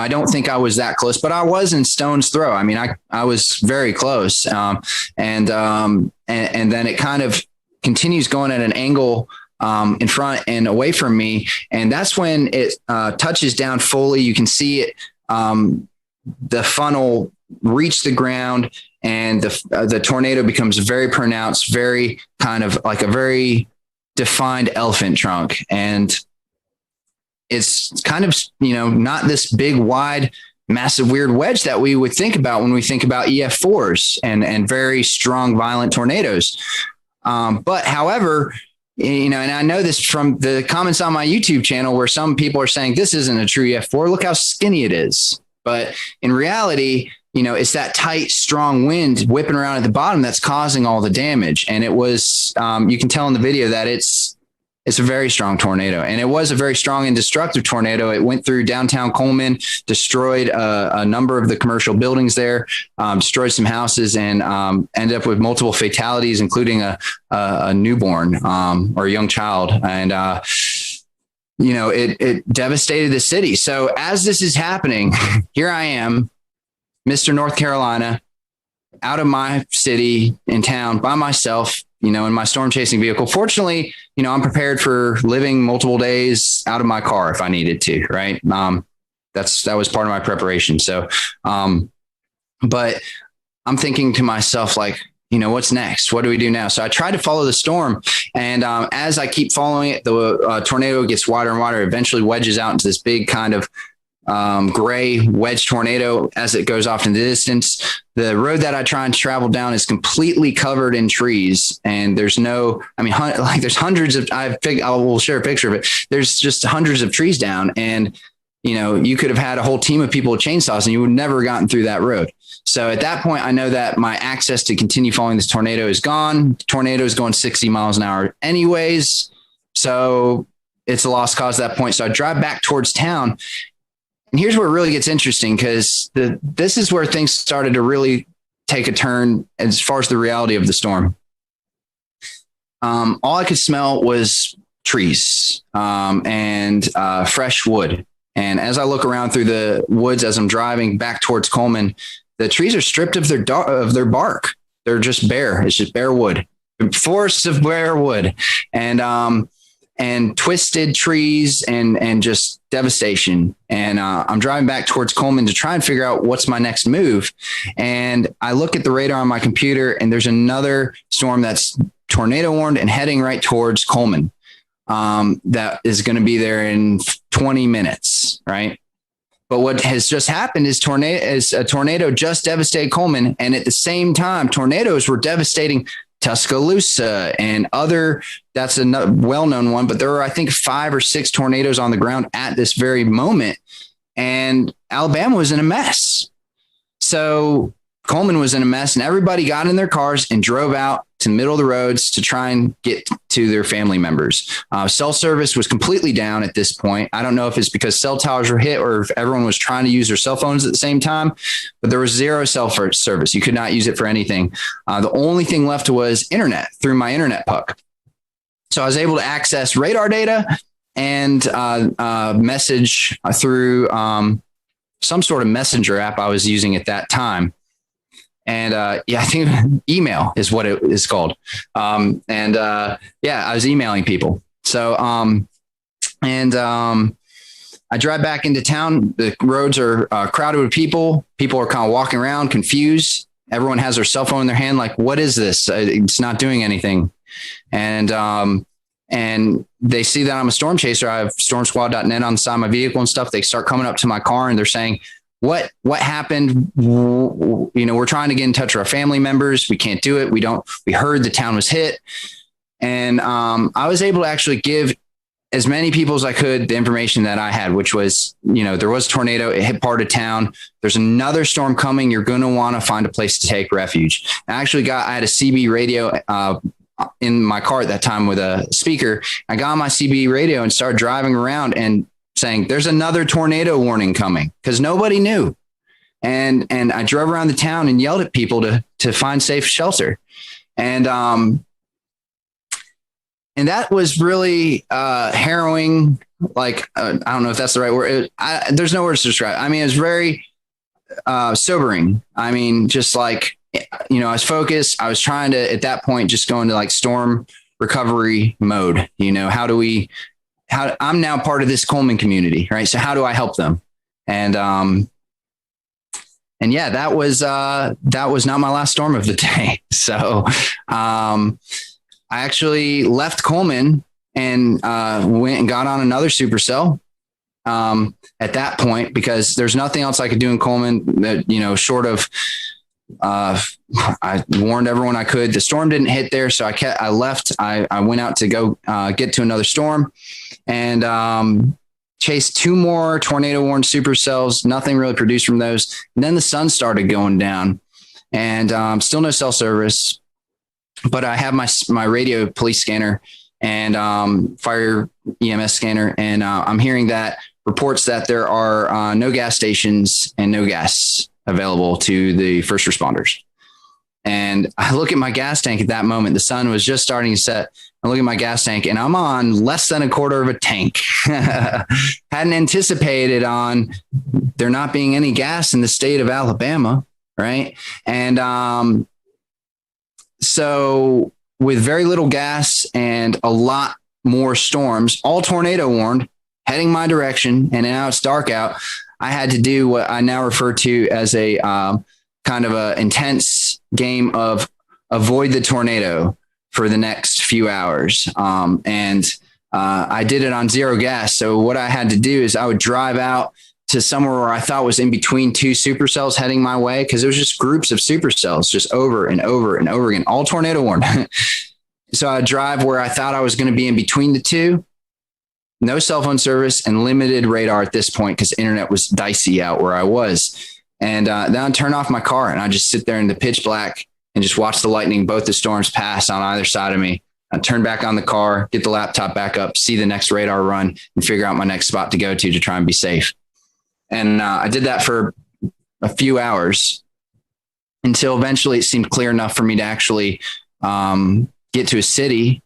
don't think I was that close, but I was in stone's throw. I mean, I was very close. And then it kind of continues going at an angle in front and away from me. And that's when it touches down fully. You can see it, the funnel reach the ground, and the tornado becomes very pronounced, very kind of like a very defined elephant trunk. And it's kind of, not this big, wide, massive, weird wedge that we would think about when we think about EF4s and very strong, violent tornadoes. But however, and I know this from the comments on my YouTube channel where some people are saying this isn't a true EF4. Look how skinny it is. But in reality, it's that tight, strong wind whipping around at the bottom that's causing all the damage. And it was, you can tell in the video that it's a very strong tornado, and it was a very strong and destructive tornado. It went through downtown Coleman, destroyed a number of the commercial buildings there, destroyed some houses, and ended up with multiple fatalities, including a newborn or a young child. And, it devastated the city. So as this is happening, here I am, Mr. North Carolina, out of my city in town by myself, in my storm chasing vehicle. Fortunately, I'm prepared for living multiple days out of my car if I needed to, right? That was part of my preparation. So, but I'm thinking to myself, like, what's next? What do we do now? So I tried to follow the storm, and as I keep following it, the tornado gets wider and wider, eventually wedges out into this big kind of gray wedge tornado as it goes off in the distance. The road that I try and travel down is completely covered in trees, and there's there's hundreds of, I will share a picture of it. There's just hundreds of trees down, and you could have had a whole team of people with chainsaws and you would never have gotten through that road. So at that point, I know that my access to continue following this tornado is gone. The tornado is going 60 miles an hour anyways. So it's a lost cause at that point. So I drive back towards town. And here's where it really gets interesting, because this is where things started to really take a turn as far as the reality of the storm. All I could smell was trees and fresh wood. And as I look around through the woods as I'm driving back towards Coleman, the trees are stripped of their bark. They're just bare. It's just bare wood, forests of bare wood, and twisted trees and just devastation. And I'm driving back towards Coleman to try and figure out what's my next move. And I look at the radar on my computer, and there's another storm that's tornado warned and heading right towards Coleman. That is going to be there in 20 minutes, right? But what has just happened is a tornado just devastated Coleman, and at the same time, tornadoes were devastating Tuscaloosa and other. That's a well-known one, but there are, I think, 5 or 6 tornadoes on the ground at this very moment, and Alabama was in a mess. So Coleman was in a mess, and everybody got in their cars and drove out to the middle of the roads to try and get to their family members. Cell service was completely down at this point. I don't know if it's because cell towers were hit or if everyone was trying to use their cell phones at the same time, but there was zero cell service. You could not use it for anything. The only thing left was internet through my internet puck. So I was able to access radar data and message through some sort of messenger app I was using at that time. And I think email is what it is called. I was emailing people. So I drive back into town. The roads are crowded with people. People are kind of walking around confused. Everyone has their cell phone in their hand. Like, what is this? It's not doing anything. And they see that I'm a storm chaser. I have stormsquad.net on the side of my vehicle and stuff. They start coming up to my car and they're saying, what happened? We're trying to get in touch with our family members. We can't do it. We heard the town was hit. And I was able to actually give as many people as I could the information that I had, which was, there was a tornado. It hit part of town. There's another storm coming. You're going to want to find a place to take refuge. I had a CB radio in my car at that time with a speaker. I got on my CB radio and started driving around and saying, there's another tornado warning coming, because nobody knew. And I drove around the town and yelled at people to find safe shelter. And that was really harrowing. Like, I don't know if that's the right word. There's no words to describe. I mean, it was very sobering. I mean, just like, I was focused. I was trying to, at that point, just go into like storm recovery mode. I'm now part of this Coleman community, right? So how do I help them? And yeah, that was not my last storm of the day. So I actually left Coleman and went and got on another supercell at that point, because there's nothing else I could do in Coleman that, short of, I warned everyone I could. The storm didn't hit there. So I left. I went out to go get to another storm and chased 2 more tornado warned supercells. Nothing really produced from those. And then the sun started going down and still no cell service. But I have my radio police scanner and fire EMS scanner. And I'm hearing that reports that there are no gas stations and no gas available to the first responders. And I look at my gas tank at that moment. The sun was just starting to set. I look at my gas tank and I'm on less than a quarter of a tank. Hadn't anticipated on there not being any gas in the state of Alabama. Right. And so with very little gas and a lot more storms, all tornado warned, heading my direction, and now it's dark out, I had to do what I now refer to as a kind of a intense game of avoid the tornado for the next few hours. I did it on zero gas. So what I had to do is I would drive out to somewhere where I thought was in between 2 supercells heading my way, because it was just groups of supercells just over and over and over again, all tornado warned. So I'd drive where I thought I was going to be in between the 2. No cell phone service and limited radar at this point because internet was dicey out where I was. And then I'd turn off my car and I'd just sit there in the pitch black and just watch the lightning, both the storms pass on either side of me. I'd turn back on the car, get the laptop back up, see the next radar run, and figure out my next spot to go to try and be safe. And I did that for a few hours until eventually it seemed clear enough for me to actually get to a city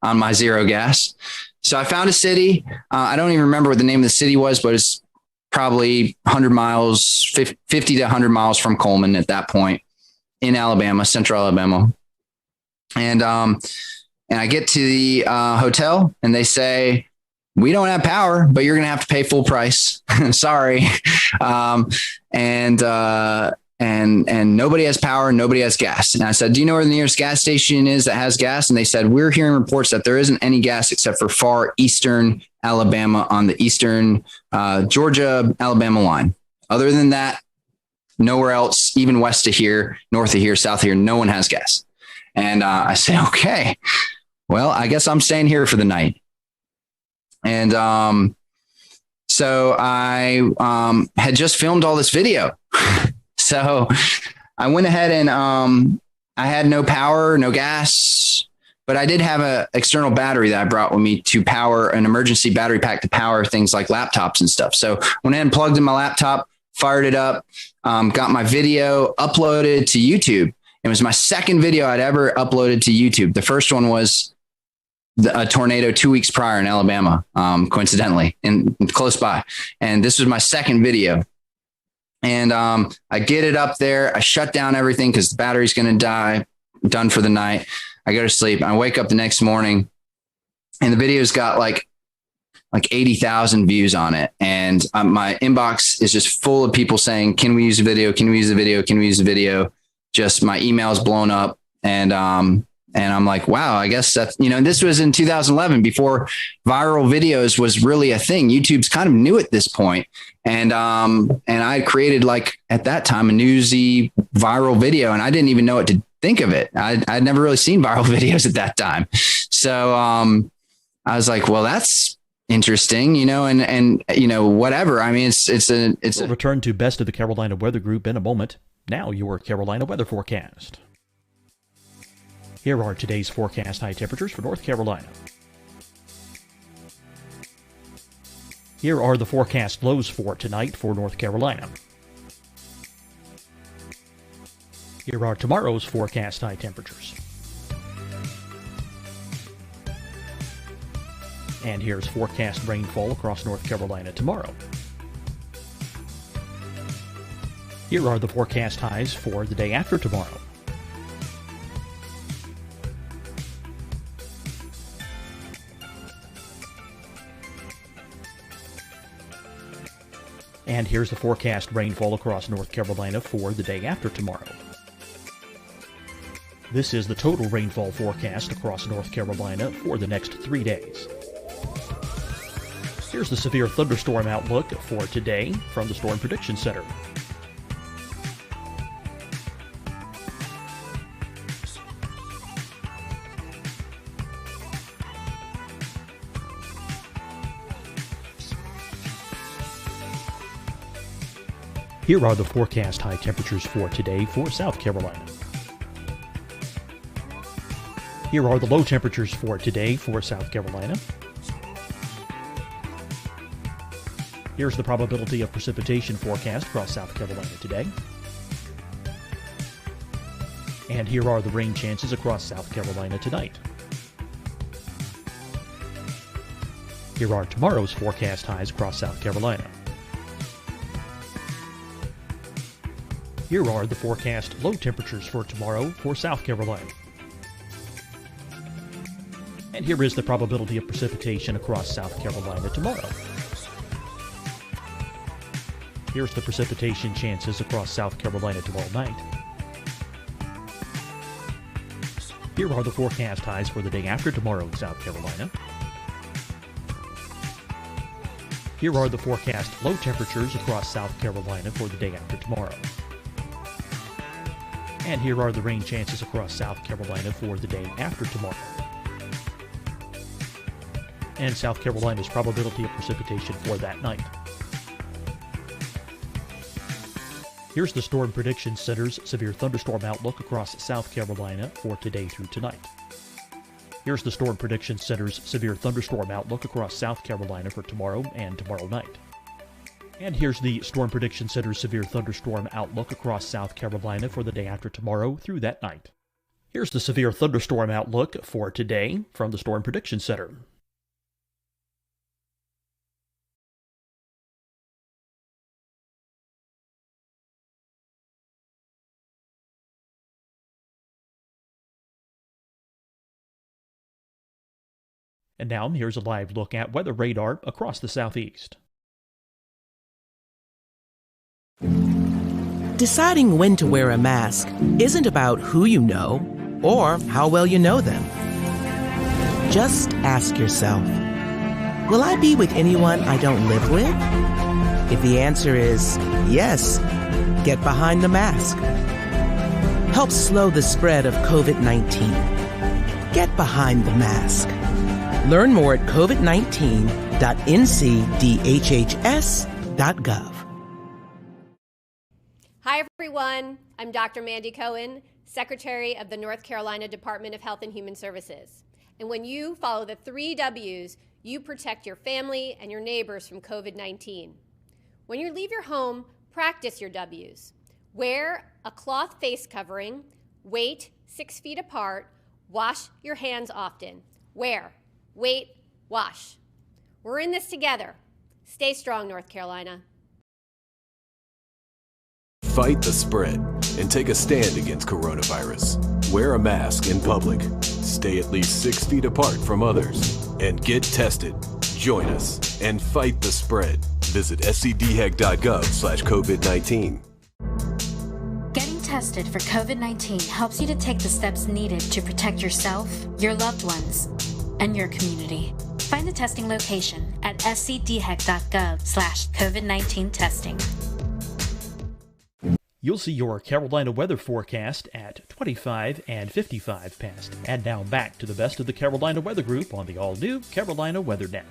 on my zero gas. So I found a city. I don't even remember what the name of the city was, but it's probably 100 miles, 50 to 100 miles from Coleman at that point in Alabama, central Alabama. And I get to the hotel and they say, we don't have power, but you're going to have to pay full price. Sorry. And nobody has power, nobody has gas. And I said, do you know where the nearest gas station is that has gas? And they said, we're hearing reports that there isn't any gas except for far eastern Alabama on the eastern Georgia, Alabama line. Other than that, nowhere else, even west of here, north of here, south of here, no one has gas. And I said, okay, well, I guess I'm staying here for the night. And so I had just filmed all this video. So I went ahead and I had no power, no gas, but I did have an external battery that I brought with me to power an emergency battery pack to power things like laptops and stuff. So went ahead and plugged in my laptop, fired it up, got my video uploaded to YouTube. It was my second video I'd ever uploaded to YouTube. The first one was a tornado 2 weeks prior in Alabama, coincidentally, and close by. And this was my second video. And I get it up there. I shut down everything because the battery's going to die. Done for the night. I go to sleep. I wake up the next morning, and the video's got like 80,000 views on it. And my inbox is just full of people saying, can we use the video? Can we use the video? Can we use the video? Just my email's blown up. And I'm like, wow, I guess that's, and this was in 2011 before viral videos was really a thing. YouTube's kind of new at this point. And I created, like, at that time, a newsy viral video, and I didn't even know what to think of it. I'd never really seen viral videos at that time. So I was like, well, that's interesting, and whatever. I mean, We'll return to Best of the Carolina Weather Group in a moment. Now your Carolina weather forecast. Here are today's forecast high temperatures for North Carolina. Here are the forecast lows for tonight for North Carolina. Here are tomorrow's forecast high temperatures. And here's forecast rainfall across North Carolina tomorrow. Here are the forecast highs for the day after tomorrow. And here's the forecast rainfall across North Carolina for the day after tomorrow. This is the total rainfall forecast across North Carolina for the next 3 days. Here's the severe thunderstorm outlook for today from the Storm Prediction Center. Here are the forecast high temperatures for today for South Carolina. Here are the low temperatures for today for South Carolina. Here's the probability of precipitation forecast across South Carolina today. And here are the rain chances across South Carolina tonight. Here are tomorrow's forecast highs across South Carolina. Here are the forecast low temperatures for tomorrow for South Carolina. And here is the probability of precipitation across South Carolina tomorrow. Here's the precipitation chances across South Carolina tomorrow night. Here are the forecast highs for the day after tomorrow in South Carolina. Here are the forecast low temperatures across South Carolina for the day after tomorrow. And here are the rain chances across South Carolina for the day after tomorrow. And South Carolina's probability of precipitation for that night. Here's the Storm Prediction Center's severe thunderstorm outlook across South Carolina for today through tonight. Here's the Storm Prediction Center's severe thunderstorm outlook across South Carolina for tomorrow and tomorrow night. And here's the Storm Prediction Center's severe thunderstorm outlook across South Carolina for the day after tomorrow through that night. Here's the severe thunderstorm outlook for today from the Storm Prediction Center. And now here's a live look at weather radar across the southeast. Deciding when to wear a mask isn't about who you know or how well you know them. Just ask yourself, will I be with anyone I don't live with? If the answer is yes, get behind the mask. Help slow the spread of COVID-19. Get behind the mask. Learn more at covid19.ncdhhs.gov. Hi, everyone. I'm Dr. Mandy Cohen, Secretary of the North Carolina Department of Health and Human Services. And when you follow the 3 W's, you protect your family and your neighbors from COVID-19. When you leave your home, practice your W's. Wear a cloth face covering, wait 6 feet apart, wash your hands often. Where? wait, wash. We're in this together. Stay strong, North Carolina. Fight the spread and take a stand against coronavirus. Wear a mask in public. Stay at least 6 feet apart from others. And get tested. Join us and fight the spread. Visit scdhec.gov/COVID-19. Getting tested for COVID-19 helps you to take the steps needed to protect yourself, your loved ones, and your community. Find the testing location at scdhec.gov/COVID-19 testing. You'll see your Carolina weather forecast at 25 and 55 past. And now back to the best of the Carolina Weather Group on the all-new Carolina Weather Net.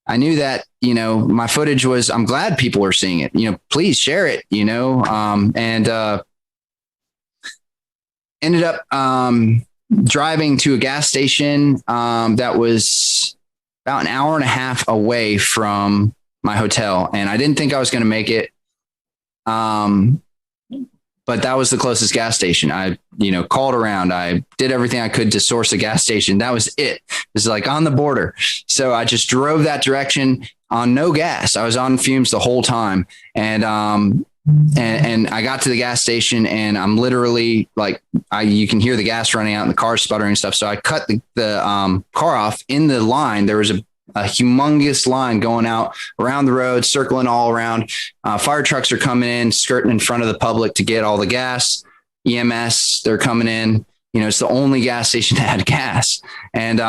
I knew that, my footage was, I'm glad people are seeing it, please share it, and ended up driving to a gas station that was about an hour and a half away from my hotel. And I didn't think I was going to make it. But that was the closest gas station. I, called around. I did everything I could to source a gas station. That was it. It was like on the border. So I just drove that direction on no gas. I was on fumes the whole time. And I got to the gas station and I'm literally you can hear the gas running out and the car sputtering and stuff. So I cut the car off in the line. There was a humongous line going out around the road, circling all around. Fire trucks are coming in, skirting in front of the public to get all the gas. EMS, they're coming in. It's the only gas station that had gas. And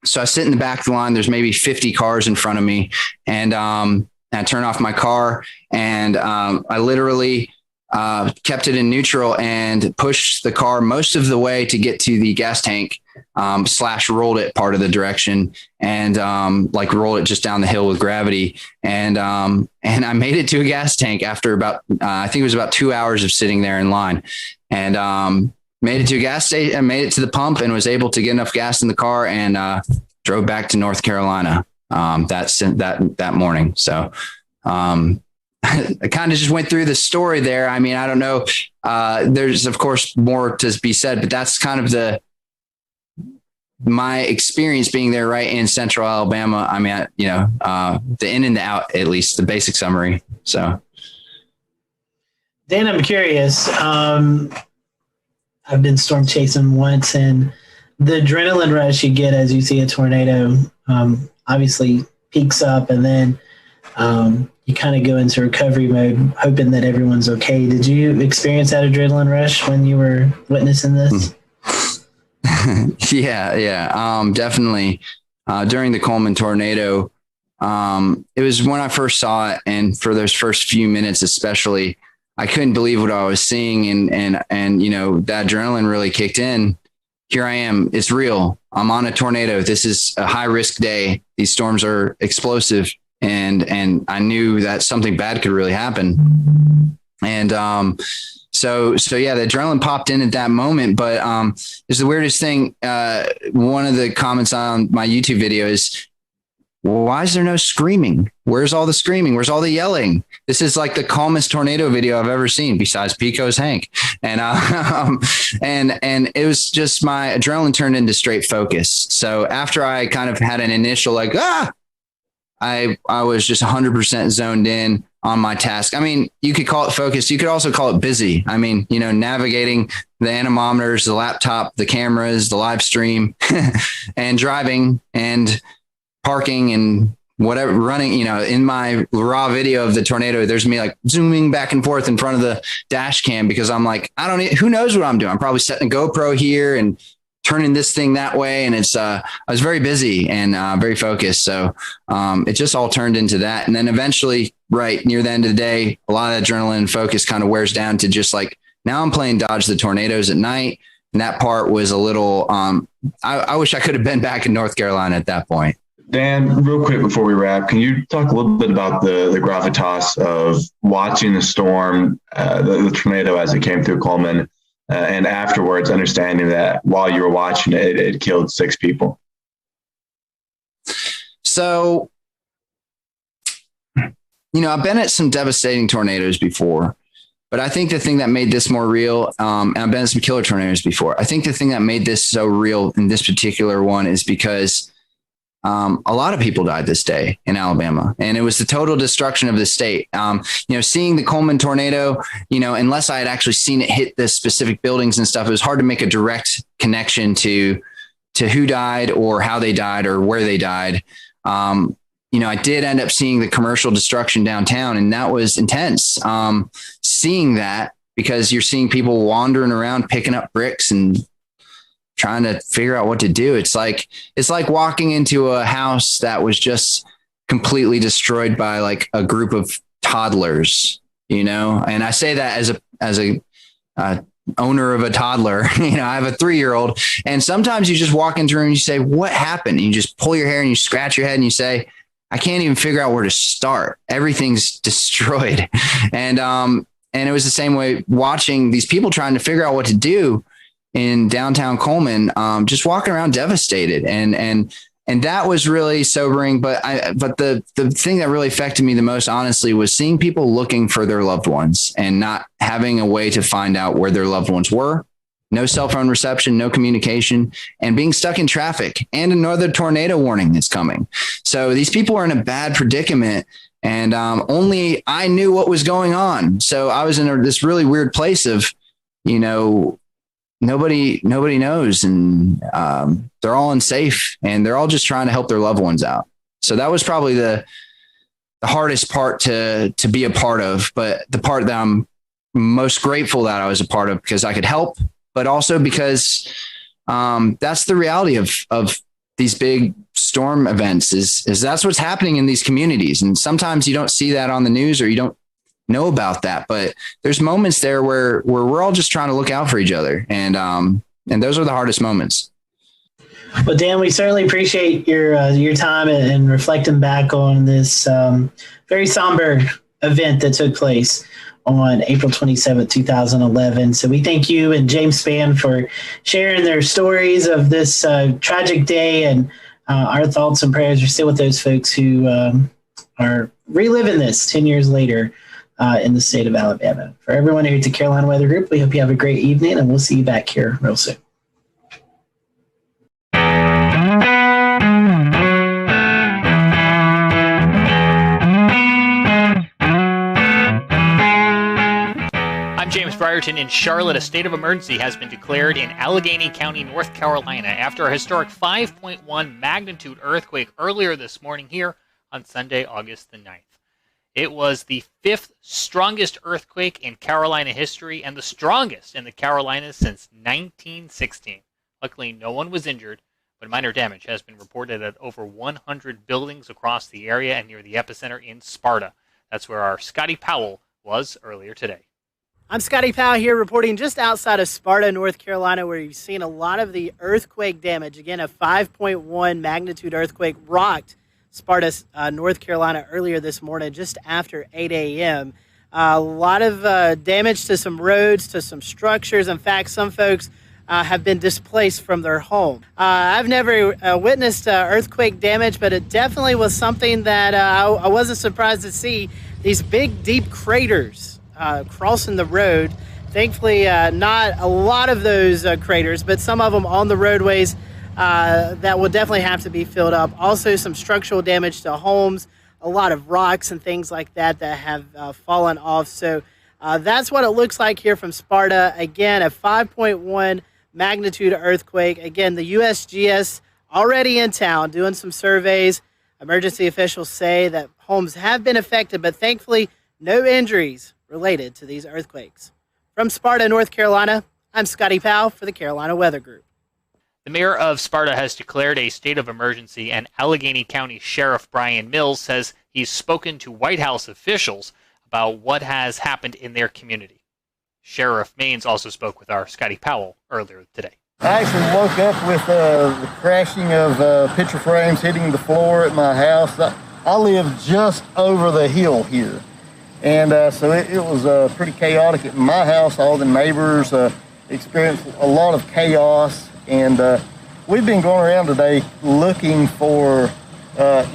so I sit in the back of the line. There's maybe 50 cars in front of me. And I turn off my car and I literally kept it in neutral and pushed the car most of the way to get to the gas tank, / rolled it part of the direction and rolled it just down the hill with gravity. And I made it to a gas tank after about, I think it was about 2 hours of sitting there in line, and made it to a gas station and made it to the pump and was able to get enough gas in the car and drove back to North Carolina that morning. So I kind of just went through the story there. I mean, I don't know. There's of course more to be said, but that's kind of my experience being there right in central Alabama. I mean, the in and the out, at least the basic summary. So Dan, I'm curious. I've been storm chasing once, and the adrenaline rush you get as you see a tornado obviously peaks up, and then you kind of go into recovery mode, hoping that everyone's okay. Did you experience that adrenaline rush when you were witnessing this? Yeah. Definitely. During the Coleman tornado, it was when I first saw it. And for those first few minutes, especially, I couldn't believe what I was seeing. And that adrenaline really kicked in. Here I am. It's real. I'm on a tornado. This is a high risk day. These storms are explosive. And I knew that something bad could really happen. And, so yeah, the adrenaline popped in at that moment, but, it's the weirdest thing. One of the comments on my YouTube video is, well, why is there no screaming? Where's all the screaming? Where's all the yelling? This is like the calmest tornado video I've ever seen besides Pico's Hank. And, and it was just my adrenaline turned into straight focus. So after I kind of had an initial I was just 100% zoned in on my task. I mean, you could call it focused. You could also call it busy. I mean, navigating the anemometers, the laptop, the cameras, the live stream, and driving and parking and whatever, running, in my raw video of the tornado, there's me zooming back and forth in front of the dash cam because I'm like, who knows what I'm doing? I'm probably setting a GoPro here and turning this thing that way. And it's, I was very busy and very focused. So it just all turned into that. And then eventually, right near the end of the day, a lot of adrenaline and focus kind of wears down to just now I'm playing Dodge the Tornadoes at night. And that part was a little, I wish I could have been back in North Carolina at that point. Dan, real quick before we wrap, can you talk a little bit about the gravitas of watching the storm, the tornado as it came through Coleman, and afterwards understanding that while you were watching it, it killed 6 people? So, I've been at some devastating tornadoes before, But I think the thing that made this more real, and I've been in some killer tornadoes before. I think the thing that made this so real in this particular one is because a lot of people died this day in Alabama, and it was the total destruction of the state. Seeing the Coleman tornado, unless I had actually seen it hit the specific buildings and stuff, it was hard to make a direct connection to who died or how they died or where they died. I did end up seeing the commercial destruction downtown, and that was intense. Seeing that, because you're seeing people wandering around picking up bricks and trying to figure out what to do. It's like walking into a house that was just completely destroyed by like a group of toddlers, and I say that as a owner of a toddler. I have a 3-year-old, and sometimes you just walk into a room and you say, what happened? And you just pull your hair and you scratch your head and you say, I can't even figure out where to start. Everything's destroyed. And it was the same way watching these people trying to figure out what to do in downtown Coleman, just walking around devastated. And that was really sobering. But the thing that really affected me the most, honestly, was seeing people looking for their loved ones and not having a way to find out where their loved ones were. No cell phone reception, no communication, and being stuck in traffic, and another tornado warning that's coming. So these people are in a bad predicament, and only I knew what was going on. So I was in this really weird place of, nobody knows, and they're all unsafe, and they're all just trying to help their loved ones out. So that was probably the hardest part to be a part of, but the part that I'm most grateful that I was a part of, because I could help, but also because that's the reality of these big storm events is that's what's happening in these communities. And sometimes you don't see that on the news, or you don't know about that, but there's moments there where we're all just trying to look out for each other. And those are the hardest moments. Well, Dan, we certainly appreciate your time and reflecting back on this very somber event that took place on April 27th, 2011. So we thank you and James Spann for sharing their stories of this tragic day, and our thoughts and prayers are still with those folks who are reliving this 10 years later in the state of Alabama. For everyone here at the Carolina Weather Group, we hope you have a great evening, and we'll see you back here real soon. James Brierton in Charlotte. A state of emergency has been declared in Allegheny County, North Carolina, after a historic 5.1 magnitude earthquake earlier this morning here on Sunday, August the 9th. It was the 5th strongest earthquake in Carolina history and the strongest in the Carolinas since 1916. Luckily, no one was injured, but minor damage has been reported at over 100 buildings across the area and near the epicenter in Sparta. That's where our Scotty Powell was earlier today. I'm Scotty Powell here reporting just outside of Sparta, North Carolina, where you've seen a lot of the earthquake damage. Again, a 5.1 magnitude earthquake rocked Sparta, North Carolina earlier this morning, just after 8 a.m. A lot of damage to some roads, to some structures. In fact, some folks have been displaced from their home. I've never witnessed earthquake damage, but it definitely was something that I wasn't surprised to see. These big, deep craters crossing the road. Thankfully, not a lot of those craters, but some of them on the roadways that will definitely have to be filled up. Also, some structural damage to homes, a lot of rocks and things like that have fallen off. So that's what it looks like here from Sparta. Again, a 5.1 magnitude earthquake. Again, the USGS already in town doing some surveys. Emergency officials say that homes have been affected, but thankfully no injuries related to these earthquakes. From Sparta, North Carolina, I'm Scotty Powell for the Carolina Weather Group. The mayor of Sparta has declared a state of emergency, and Allegheny County Sheriff Brian Mills says he's spoken to White House officials about what has happened in their community. Sheriff Maines also spoke with our Scotty Powell earlier today. I actually woke up with the crashing of picture frames hitting the floor at my house. I live just over the hill here. And so it was pretty chaotic at my house. All the neighbors experienced a lot of chaos. And we've been going around today looking for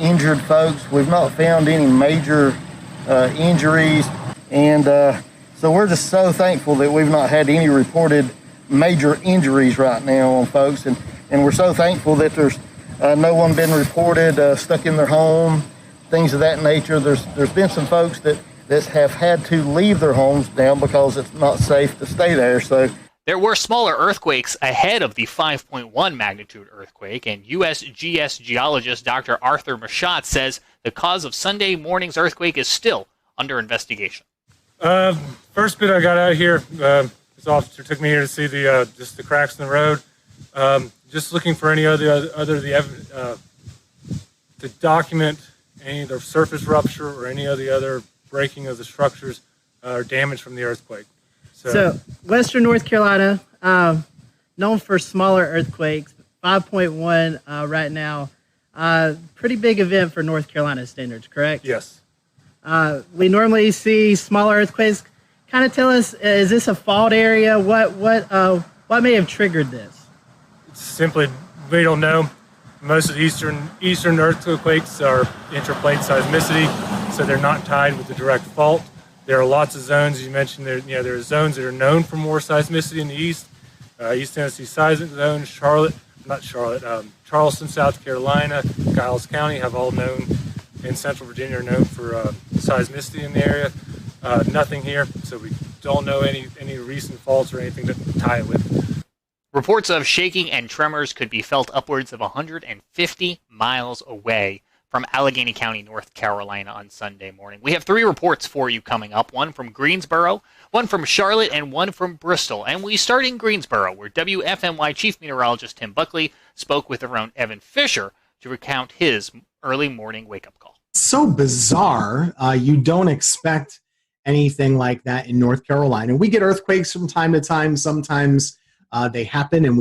injured folks. We've not found any major injuries. And So we're just so thankful that we've not had any reported major injuries right now on folks. And we're so thankful that there's no one been reported stuck in their home, things of that nature. There's been some folks that have had to leave their homes now because it's not safe to stay there. So there were smaller earthquakes ahead of the 5.1 magnitude earthquake, and USGS geologist Dr. Arthur Machat says the cause of Sunday morning's earthquake is still under investigation. First bit I got out of here, this officer took me here to see just the cracks in the road. Just looking for any to document any of the surface rupture or any of the other breaking of the structures or damage from the earthquake. So Western North Carolina, known for smaller earthquakes, 5.1 right now. Pretty big event for North Carolina standards, correct? Yes. We normally see smaller earthquakes. Kind of tell us, is this a fault area? What may have triggered this? It's simply, we don't know. Most of the eastern earthquakes are intraplate seismicity, so they're not tied with the direct fault. There are lots of zones, as you mentioned, there are zones that are known for more seismicity in the east. East Tennessee seismic zone, Charleston, South Carolina, Giles County have all known, and Central Virginia are known for seismicity in the area. Nothing here, so we don't know any recent faults or anything to tie it with. Reports of shaking and tremors could be felt upwards of 150 miles away from Allegheny County, North Carolina on Sunday morning. We have 3 reports for you coming up, one from Greensboro, one from Charlotte, and one from Bristol. And we start in Greensboro, where WFMY Chief Meteorologist Tim Buckley spoke with our own Evan Fisher to recount his early morning wake-up call. So bizarre. You don't expect anything like that in North Carolina. We get earthquakes from time to time. Sometimes they happen, and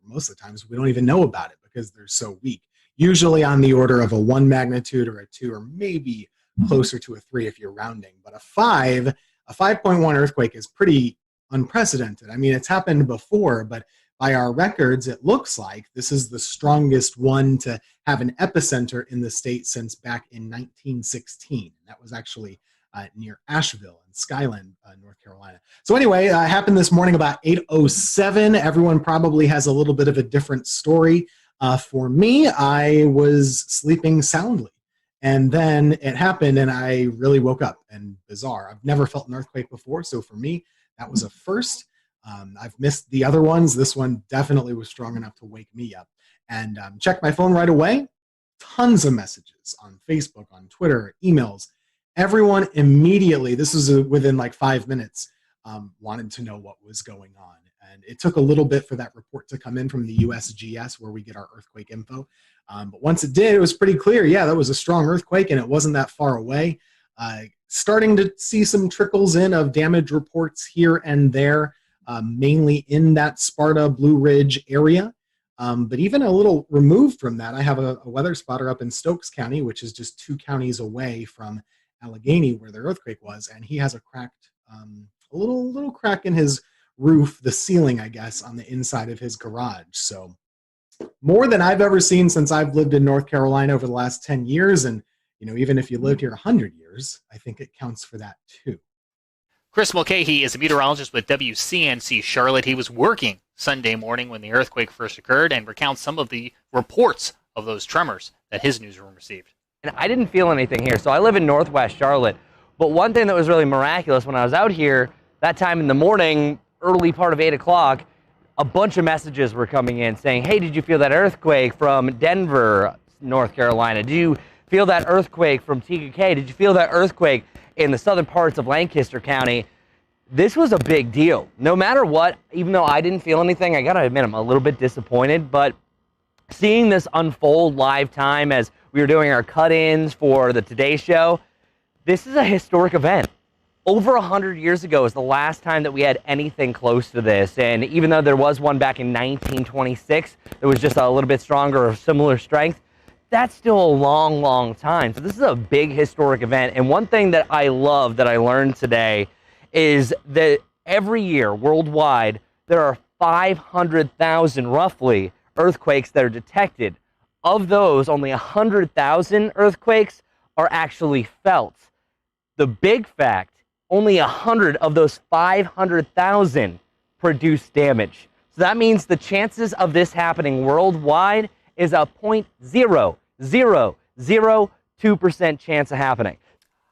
most of the times we don't even know about it because they're so weak. Usually on the order of a 1 magnitude or a 2, or maybe closer to a 3 if you're rounding. But a 5.1 earthquake is pretty unprecedented. I mean, it's happened before, but by our records, it looks like this is the strongest one to have an epicenter in the state since back in 1916. That was actually near Asheville in Skyland, North Carolina. So anyway, it happened this morning about 8:07. Everyone probably has a little bit of a different story. For me, I was sleeping soundly, and then it happened, and I really woke up. And bizarre, I've never felt an earthquake before, so for me, that was a first. I've missed the other ones. This one definitely was strong enough to wake me up. And checked my phone right away. Tons of messages on Facebook, on Twitter, emails. Everyone immediately, this was within like 5 minutes, wanted to know what was going on. And it took a little bit for that report to come in from the USGS, where we get our earthquake info. But once it did, it was pretty clear. Yeah, that was a strong earthquake, and it wasn't that far away. Starting to see some trickles in of damage reports here and there, mainly in that Sparta, Blue Ridge area. But even a little removed from that, I have a weather spotter up in Stokes County, which is just 2 counties away from Allegheny, where the earthquake was, and he has a cracked, a little crack in his roof, the ceiling, I guess, on the inside of his garage. So more than I've ever seen since I've lived in North Carolina over the last 10 years. And, even if you lived here 100 years, I think it counts for that too. Chris Mulcahy is a meteorologist with WCNC Charlotte. He was working Sunday morning when the earthquake first occurred and recounts some of the reports of those tremors that his newsroom received. And I didn't feel anything here. So I live in Northwest Charlotte. But one thing that was really miraculous when I was out here, that time in the morning, early part of 8 o'clock, a bunch of messages were coming in saying, hey, did you feel that earthquake from Denver, North Carolina? Did you feel that earthquake from TKK? Did you feel that earthquake in the southern parts of Lancaster County? This was a big deal. No matter what, even though I didn't feel anything, I gotta admit I'm a little bit disappointed, but seeing this unfold live time as we were doing our cut-ins for the Today Show, this is a historic event. Over 100 years ago is the last time that we had anything close to this, and even though there was one back in 1926 that was just a little bit stronger or similar strength, that's still a long, long time. So this is a big historic event, and one thing that I love that I learned today is that every year worldwide there are 500,000 roughly earthquakes that are detected. Of those, only 100,000 earthquakes are actually felt. The big fact only 100 of those 500,000 produce damage. So that means the chances of this happening worldwide is a 0.0002% chance of happening.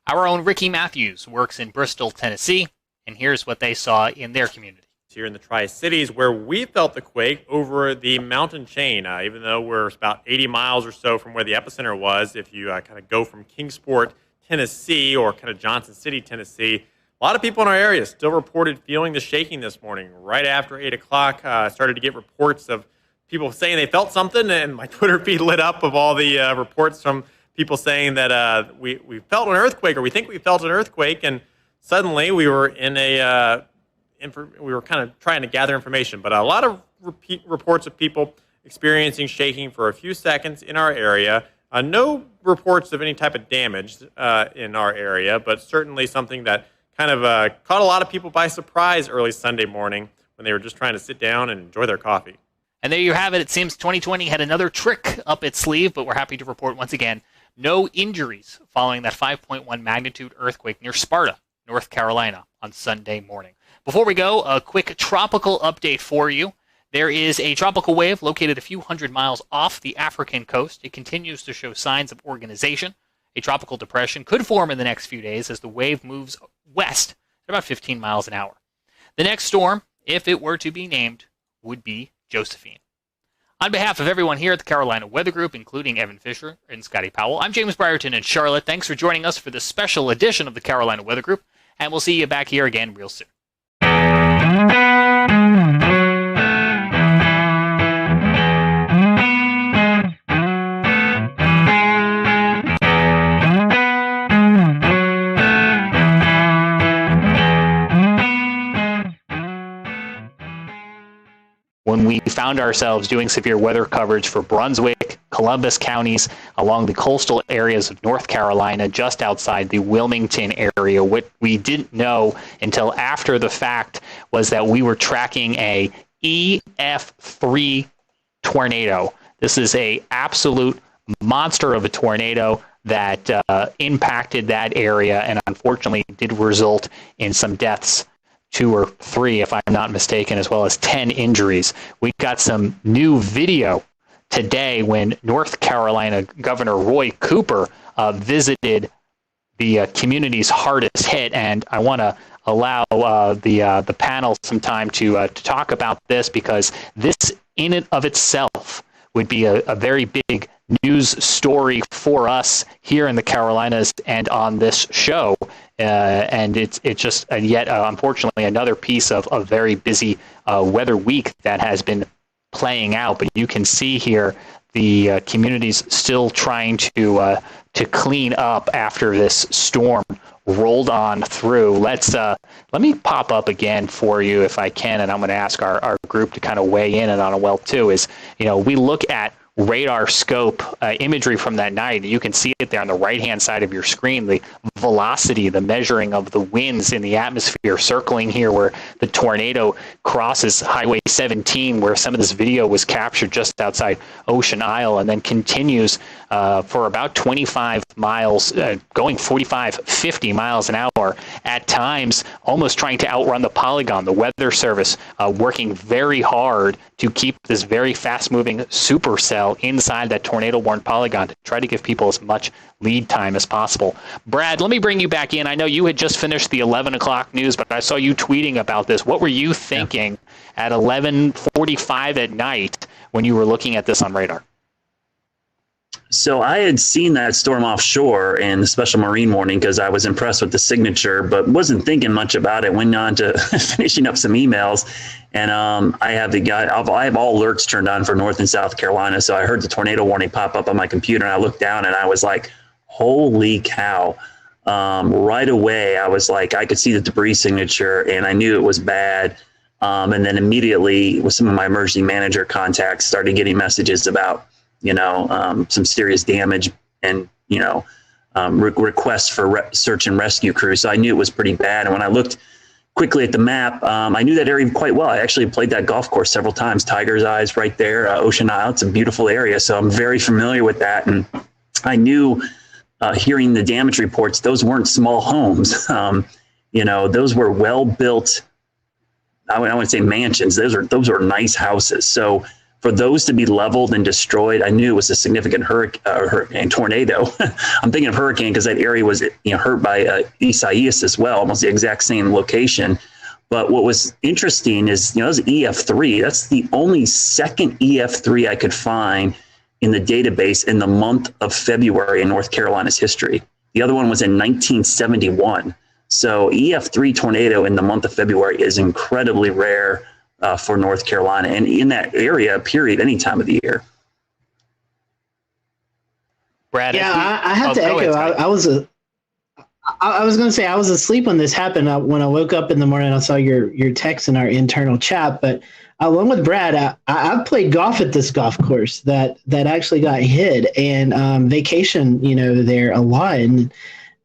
Our own Ricky Matthews works in Bristol, Tennessee, and here's what they saw in their community. Here in the Tri-Cities, where we felt the quake over the mountain chain, even though we're about 80 miles or so from where the epicenter was. If you kind of go from Kingsport, Tennessee, or kind of Johnson City, Tennessee, a lot of people in our area still reported feeling the shaking this morning. Right after 8 o'clock, started to get reports of people saying they felt something, and my Twitter feed lit up of all the reports from people saying that we felt an earthquake, or we think we felt an earthquake, and suddenly we were in a we were kind of trying to gather information. But a lot of reports of people experiencing shaking for a few seconds in our area. No reports of any type of damage in our area, but certainly something that kind of caught a lot of people by surprise early Sunday morning when they were just trying to sit down and enjoy their coffee. And there you have it. It seems 2020 had another trick up its sleeve, but we're happy to report once again no injuries following that 5.1 magnitude earthquake near Sparta, North Carolina on Sunday morning. Before we go, a quick tropical update for you. There is a tropical wave located a few hundred miles off the African coast. It continues to show signs of organization. A tropical depression could form in the next few days as the wave moves west at about 15 miles an hour. The next storm, if it were to be named, would be Josephine. On behalf of everyone here at the Carolina Weather Group, including Evan Fisher and Scotty Powell, I'm James Brierton in Charlotte. Thanks for joining us for this special edition of the Carolina Weather Group, and we'll see you back here again real soon. When we found ourselves doing severe weather coverage for Brunswick, Columbus counties, along the coastal areas of North Carolina, just outside the Wilmington area, what we didn't know until after the fact was that we were tracking a EF3 tornado. This is a absolute monster of a tornado that impacted that area and unfortunately did result in some deaths. 2 or 3, if I'm not mistaken, as well as 10 injuries. We got some new video today when North Carolina Governor Roy Cooper visited the communities hardest hit, and I want to allow the panel some time to talk about this, because this in and of itself would be a very big news story for us here in the Carolinas and on this show. And it's just yet, unfortunately, another piece of a very busy weather week that has been playing out. But you can see here the communities still trying to clean up after this storm rolled on through. Let me pop up again for you if I can, and I'm going to ask our group to kind of weigh in on it well too. Is, we look at radar scope imagery from that night. You can see it there on the right-hand side of your screen, the velocity, the measuring of the winds in the atmosphere circling here where the tornado crosses Highway 17, where some of this video was captured just outside Ocean Isle, and then continues for about 25 miles, going 45, 50 miles an hour, at times almost trying to outrun the polygon. The Weather Service working very hard to keep this very fast-moving supercell inside that tornado-warned polygon to try to give people as much lead time as possible. Brad, let me bring you back in. I know you had just finished the 11 o'clock news, but I saw you tweeting about this. What were you thinking at 11:45 at night when you were looking at this on radar? So I had seen that storm offshore in the special marine warning because I was impressed with the signature, but wasn't thinking much about it. Went on to finishing up some emails, and I have all alerts turned on for North and South Carolina. So I heard the tornado warning pop up on my computer, and I looked down and I was like, "Holy cow!" Right away, I was like, I could see the debris signature, and I knew it was bad. And then immediately, with some of my emergency manager contacts, started getting messages about some serious damage and, requests for search and rescue crews. So I knew it was pretty bad. And when I looked quickly at the map, I knew that area quite well. I actually played that golf course several times. Tiger's Eyes right there, Ocean Isle. It's a beautiful area. So I'm very familiar with that. And I knew, hearing the damage reports, those weren't small homes. those were well-built, I wouldn't say mansions. Those are nice houses. So for those to be leveled and destroyed, I knew it was a significant hurricane tornado. I'm thinking of hurricane because that area was hurt by Isaias as well, almost the exact same location. But what was interesting is, it was EF3. That's the only second EF3 I could find in the database in the month of February in North Carolina's history. The other one was in 1971. So EF3 tornado in the month of February is incredibly rare for North Carolina, and in that area, period, any time of the year. Brad, yeah, I have to echo. I was going to say I was asleep when this happened. When I woke up in the morning, I saw your text in our internal chat. But along with Brad, I've played golf at this golf course that actually got hit, and vacation, there a lot. And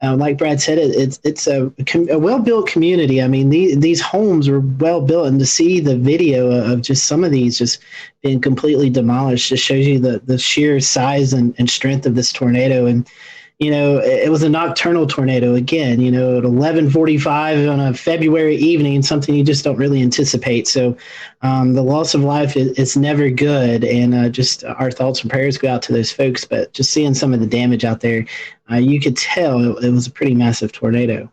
like Brad said, it's a well-built community. I mean, these homes were well-built, and to see the video of just some of these just being completely demolished just shows you the sheer size and strength of this tornado. And, it was a nocturnal tornado again, at 11:45 on a February evening, something you just don't really anticipate. So the loss of life is never good, and just our thoughts and prayers go out to those folks. But just seeing some of the damage out there, you could tell it was a pretty massive tornado.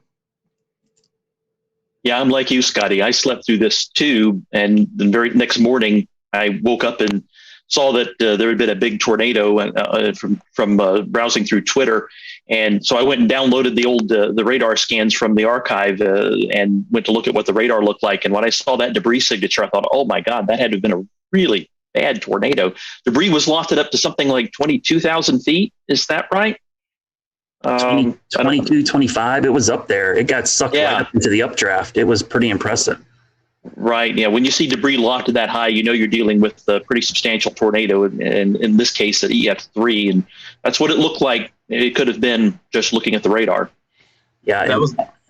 Yeah, I'm like you, Scotty. I slept through this too, and the very next morning I woke up and saw that there had been a big tornado from browsing through Twitter. And so I went and downloaded the old the radar scans from the archive and went to look at what the radar looked like. And when I saw that debris signature, I thought, oh my God, that had to have been a really bad tornado. Debris was lofted up to something like 22,000 feet. Is that right? 22, 25. It was up there. It got sucked right up into the updraft. It was pretty impressive. Right. Yeah. When you see debris lofted that high, you're dealing with a pretty substantial tornado, and in this case, at EF3. And that's what it looked like. It could have been just looking at the radar. Yeah,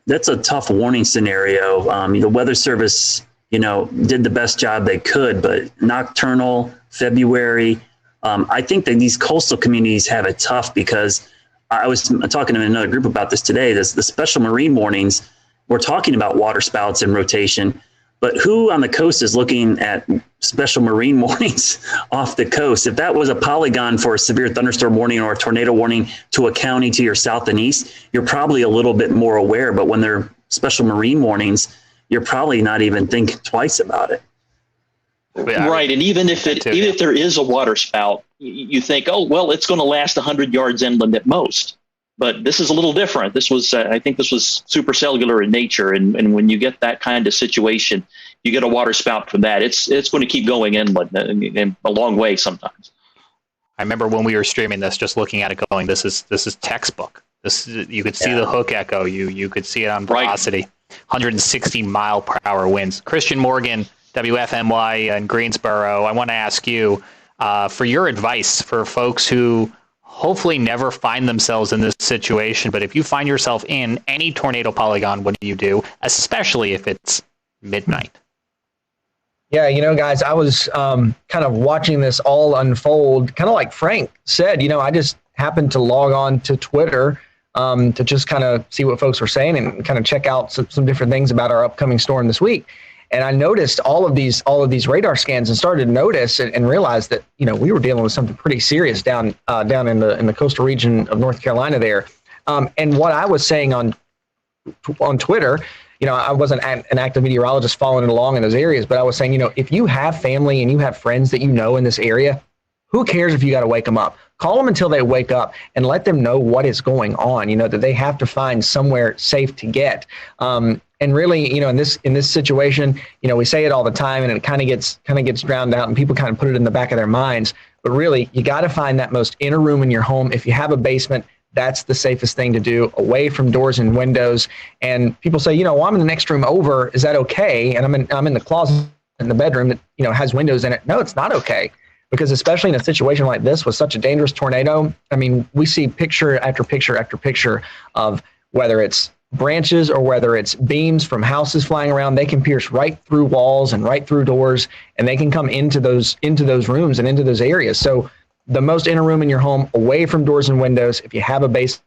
that's a tough warning scenario. The Weather Service, did the best job they could, but nocturnal, February, I think that these coastal communities have it tough because I was talking to another group about this today. The special marine warnings, we're talking about water spouts and rotation. But who on the coast is looking at special marine warnings off the coast? If that was a polygon for a severe thunderstorm warning or a tornado warning to a county to your south and east, you're probably a little bit more aware. But when they're special marine warnings, you're probably not even thinking twice about it. Right. And even if there is a water spout, you think, oh, well, it's going to last 100 yards inland at most. But this is a little different. This was, I think this was supercellular in nature. And when you get that kind of situation, you get a water spout from that. It's going to keep going inland and a long way sometimes. I remember when we were streaming this, just looking at it going, this is textbook. You could see the hook echo. You could see it on velocity, 160 mile per hour winds. Christian Morgan, WFMY in Greensboro. I want to ask you for your advice for folks who hopefully never find themselves in this situation. But if you find yourself in any tornado polygon, what do you do, especially if it's midnight? Yeah, guys, I was kind of watching this all unfold, kind of like Frank said. I just happened to log on to Twitter to just kind of see what folks were saying and kind of check out some different things about our upcoming storm this week. And I noticed all of these radar scans and started to notice and realize that, we were dealing with something pretty serious down in the coastal region of North Carolina there. And what I was saying on Twitter, I wasn't an active meteorologist following it along in those areas, but I was saying, if you have family and you have friends that in this area, who cares if you got to wake them up? Call them until they wake up and let them know what is going on, that they have to find somewhere safe to get. And really, in this situation, we say it all the time and it kind of gets drowned out and people kind of put it in the back of their minds. But really, you got to find that most inner room in your home. If you have a basement, that's the safest thing to do, away from doors and windows. And people say, I'm in the next room over. Is that okay? And I'm in the closet in the bedroom that, has windows in it. No, it's not okay. Because especially in a situation like this with such a dangerous tornado, I mean, we see picture after picture after picture of whether it's branches or whether it's beams from houses flying around, they can pierce right through walls and right through doors, and they can come into those rooms and into those areas. So the most inner room in your home, away from doors and windows. If you have a basement,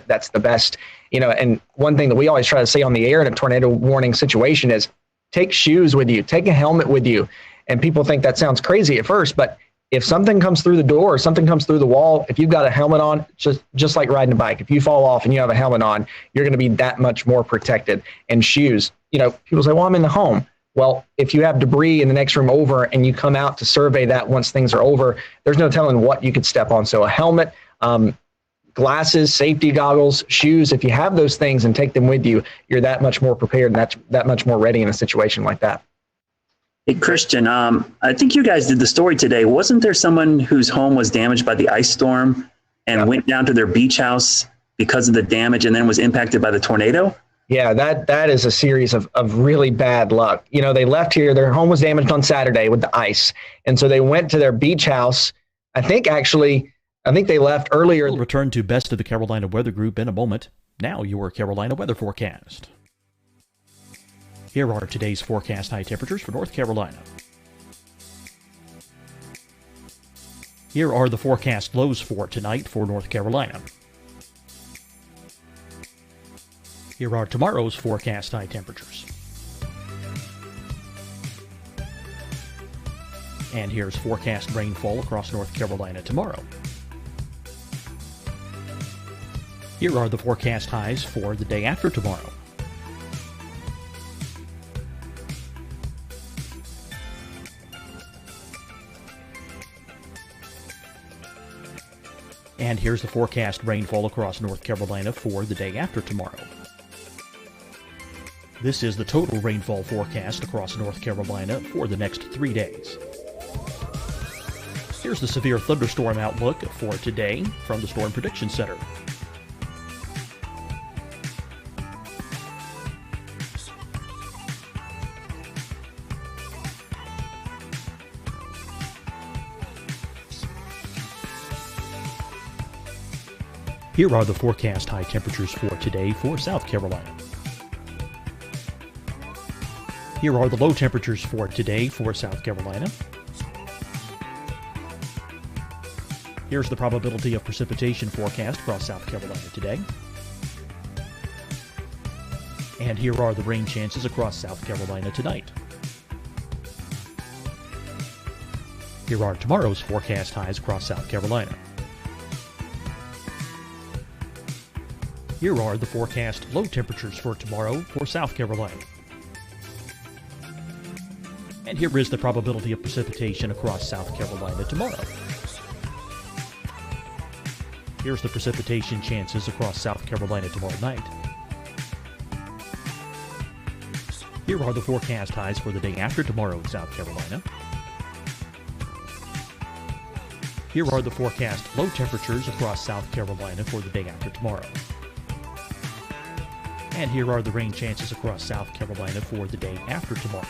that's the best, and one thing that we always try to say on the air in a tornado warning situation is take shoes with you, take a helmet with you. And people think that sounds crazy at first, but if something comes through the door or something comes through the wall, if you've got a helmet on, just like riding a bike, if you fall off and you have a helmet on, you're going to be that much more protected. And shoes, people say, well, I'm in the home. Well, if you have debris in the next room over and you come out to survey that once things are over, there's no telling what you could step on. So a helmet, glasses, safety goggles, shoes, if you have those things and take them with you, you're that much more prepared and that much more ready in a situation like that. Hey, Christian, I think you guys did the story today. Wasn't there someone whose home was damaged by the ice storm and went down to their beach house because of the damage and then was impacted by the tornado? Yeah, that is a series of really bad luck. They left here, their home was damaged on Saturday with the ice. And so they went to their beach house. I think they left earlier. We'll return to Best of the Carolina Weather Group in a moment. Now your Carolina weather forecast. Here are today's forecast high temperatures for North Carolina. Here are the forecast lows for tonight for North Carolina. Here are tomorrow's forecast high temperatures. And here's forecast rainfall across North Carolina tomorrow. Here are the forecast highs for the day after tomorrow. And here's the forecast rainfall across North Carolina for the day after tomorrow. This is the total rainfall forecast across North Carolina for the next 3 days. Here's the severe thunderstorm outlook for today from the Storm Prediction Center. Here are the forecast high temperatures for today for South Carolina. Here are the low temperatures for today for South Carolina. Here's the probability of precipitation forecast across South Carolina today. And here are the rain chances across South Carolina tonight. Here are tomorrow's forecast highs across South Carolina. Here are the forecast low temperatures for tomorrow for South Carolina. And here is the probability of precipitation across South Carolina tomorrow. Here's the precipitation chances across South Carolina tomorrow night. Here are the forecast highs for the day after tomorrow in South Carolina. Here are the forecast low temperatures across South Carolina for the day after tomorrow. And here are the rain chances across South Carolina for the day after tomorrow.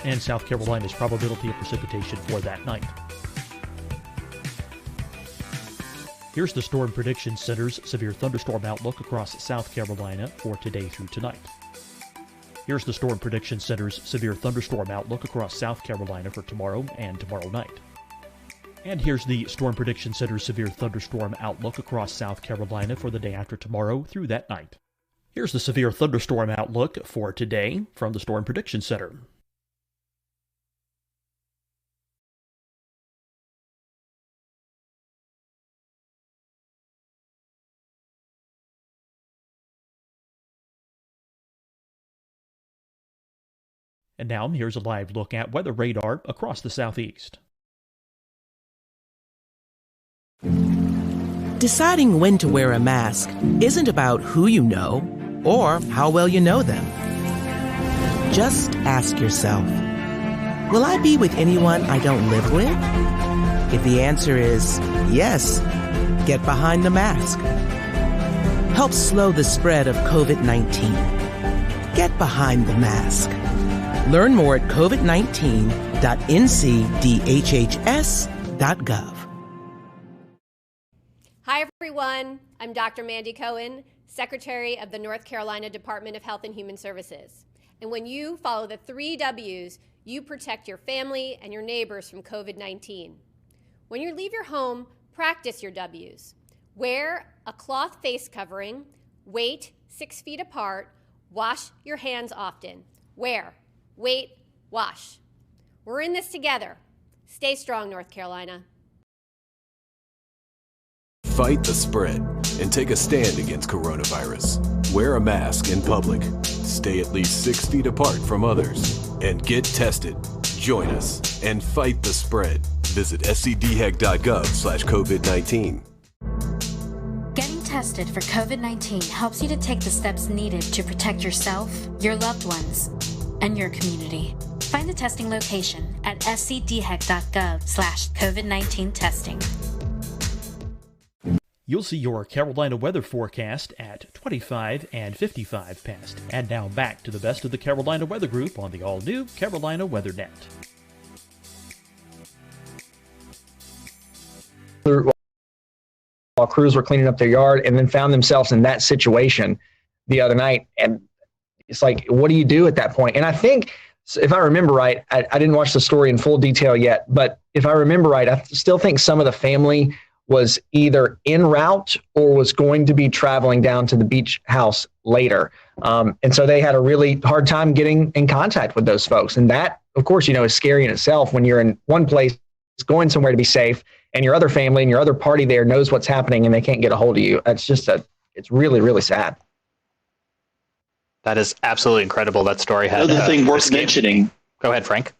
And South Carolina's probability of precipitation for that night. Here's the Storm Prediction Center's severe thunderstorm outlook across South Carolina for today through tonight. Here's the Storm Prediction Center's severe thunderstorm outlook across South Carolina for tomorrow and tomorrow night. And here's the Storm Prediction Center's severe thunderstorm outlook across South Carolina for the day after tomorrow through that night. Here's the severe thunderstorm outlook for today from the Storm Prediction Center. And now here's a live look at weather radar across the southeast. Deciding when to wear a mask isn't about who you know or how well you know them. Just ask yourself, will I be with anyone I don't live with? If the answer is yes, get behind the mask. Help slow the spread of COVID-19. Get behind the mask. Learn more at covid19.ncdhhs.gov. Hi, everyone. I'm Dr. Mandy Cohen, Secretary of the North Carolina Department of Health and Human Services. And when you follow the 3 W's, you protect your family and your neighbors from COVID-19. When you leave your home, practice your W's. Wear a cloth face covering, wait 6 feet apart, wash your hands often. Wear, wait, wash. We're in this together. Stay strong, North Carolina. Fight the spread and take a stand against coronavirus. Wear a mask in public. Stay at least 6 feet apart from others. And get tested. Join us and fight the spread. Visit scdhec.gov/COVID-19. Getting tested for COVID-19 helps you to take the steps needed to protect yourself, your loved ones, and your community. Find the testing location at scdhec.gov/COVID-19 testing. You'll see your Carolina weather forecast at 25 and 55 past. And now back to the best of the Carolina Weather Group on the all-new Carolina Weather Net. While crews were cleaning up their yard, and then found themselves in that situation the other night. And it's like, what do you do at that point? And I think, if I remember right, I didn't watch the story in full detail yet, but if I remember right, I still think some of the family was either en route or was going to be traveling down to the beach house later. And so they had a really hard time getting in contact with those folks. And that, of course, is scary in itself when you're in one place going somewhere to be safe and your other family and your other party there knows what's happening and they can't get a hold of you. It's really, really sad. That is absolutely incredible. That story had another thing worth mentioning. Go ahead, Frank.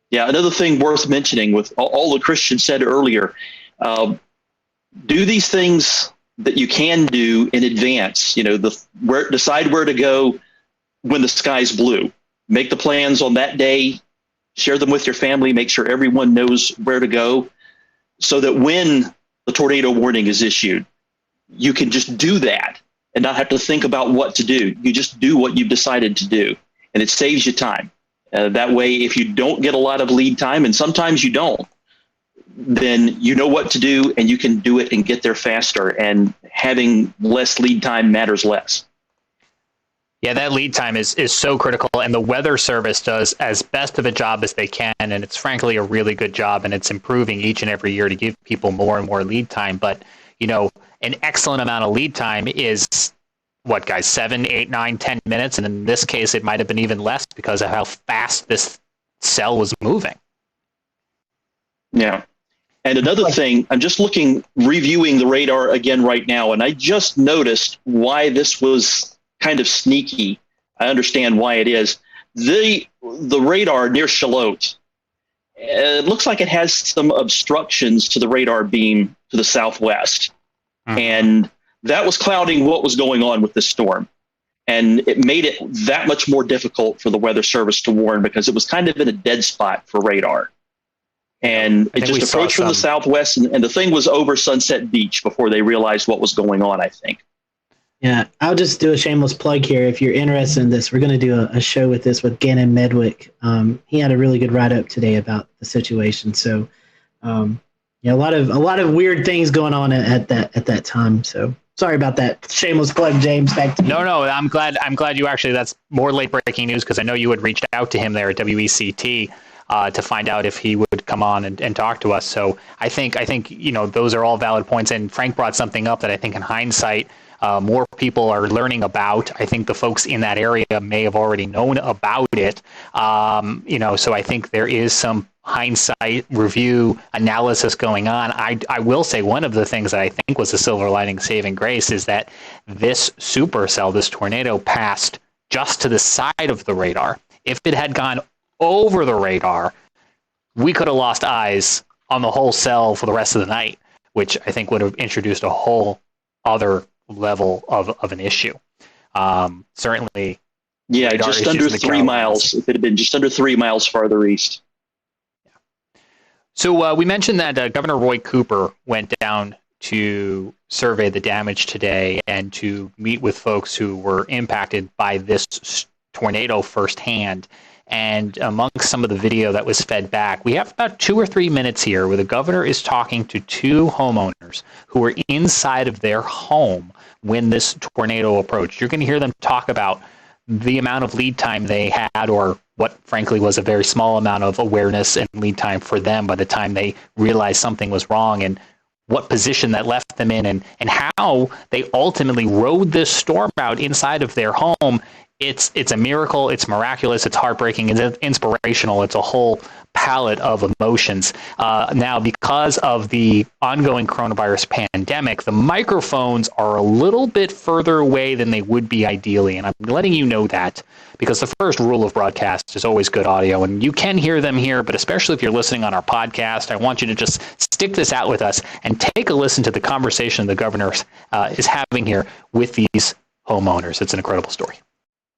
Yeah, another thing worth mentioning with all that Christian said earlier, do these things that you can do in advance. Decide where to go when the sky's blue. Make the plans on that day, share them with your family, make sure everyone knows where to go so that when the tornado warning is issued, you can just do that and not have to think about what to do. You just do what you've decided to do, and it saves you time. That way, if you don't get a lot of lead time, and sometimes you don't, then you know what to do and you can do it and get there faster, and having less lead time matters less. Yeah, that lead time is so critical, and the Weather Service does as best of a job as they can, and it's frankly a really good job, and it's improving each and every year to give people more and more lead time. But, an excellent amount of lead time is, 7, 8, 9, 10 minutes, and in this case, it might have been even less because of how fast this cell was moving. Yeah. And another thing, I'm just reviewing the radar again right now, and I just noticed why this was kind of sneaky. I understand why it is. The radar near Charlotte, it looks like it has some obstructions to the radar beam to the southwest. Mm-hmm. And that was clouding what was going on with this storm. And it made it that much more difficult for the Weather Service to warn because it was kind of in a dead spot for radar. And it just approached from the southwest, and the thing was over Sunset Beach before they realized what was going on, I think. Yeah, I'll just do a shameless plug here. If you're interested in this, we're going to do a show with Gannon Medwick. He had a really good write-up today about the situation. So, a lot of weird things going on at that time. So sorry about that shameless plug, James. Back to you. No, I'm glad you actually. That's more late breaking news because I know you had reached out to him there at WECT. To find out if he would come on and talk to us. So I think those are all valid points. And Frank brought something up that I think in hindsight, more people are learning about. I think the folks in that area may have already known about it. So I think there is some hindsight review analysis going on. I will say one of the things that I think was a silver lining saving grace is that this supercell, this tornado, passed just to the side of the radar. If it had gone over the radar, we could have lost eyes on the whole cell for the rest of the night, which I think would have introduced a whole other level of an issue. Certainly. Yeah, just under 3 miles. If it had been just under 3 miles farther east. Yeah. So we mentioned that Governor Roy Cooper went down to survey the damage today and to meet with folks who were impacted by this tornado firsthand. And amongst some of the video that was fed back, we have about 2 or 3 minutes here where the governor is talking to 2 homeowners who were inside of their home when this tornado approached. You're going to hear them talk about the amount of lead time they had, or what frankly was a very small amount of awareness and lead time for them by the time they realized something was wrong, and what position that left them in, and how they ultimately rode this storm out inside of their home. It's a miracle. It's miraculous. It's heartbreaking. It's inspirational. It's a whole palette of emotions. Now, because of the ongoing coronavirus pandemic, the microphones are a little bit further away than they would be ideally, and I'm letting you know that because the first rule of broadcast is always good audio, and you can hear them here, but especially if you're listening on our podcast, I want you to just stick this out with us and take a listen to the conversation the governor is having here with these homeowners. It's an incredible story.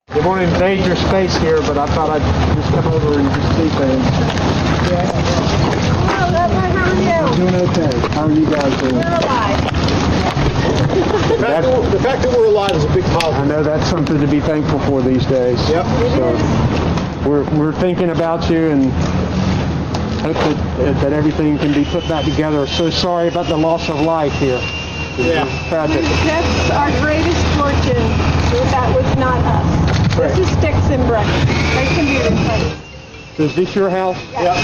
They want to invade your space here, but I thought I'd just come over and just see things. Hello, how are you? Doing okay. How are you guys doing? We're alive. The fact that we're alive is a big positive. I know that's something to be thankful for these days. Yep. So we're thinking about you and hope that everything can be put back together. So sorry about the loss of life here. Yeah. Tragic. That's our greatest fortune. That was not us. Right. This is sticks and bricks. They can be replaced. So is this your house? Yep.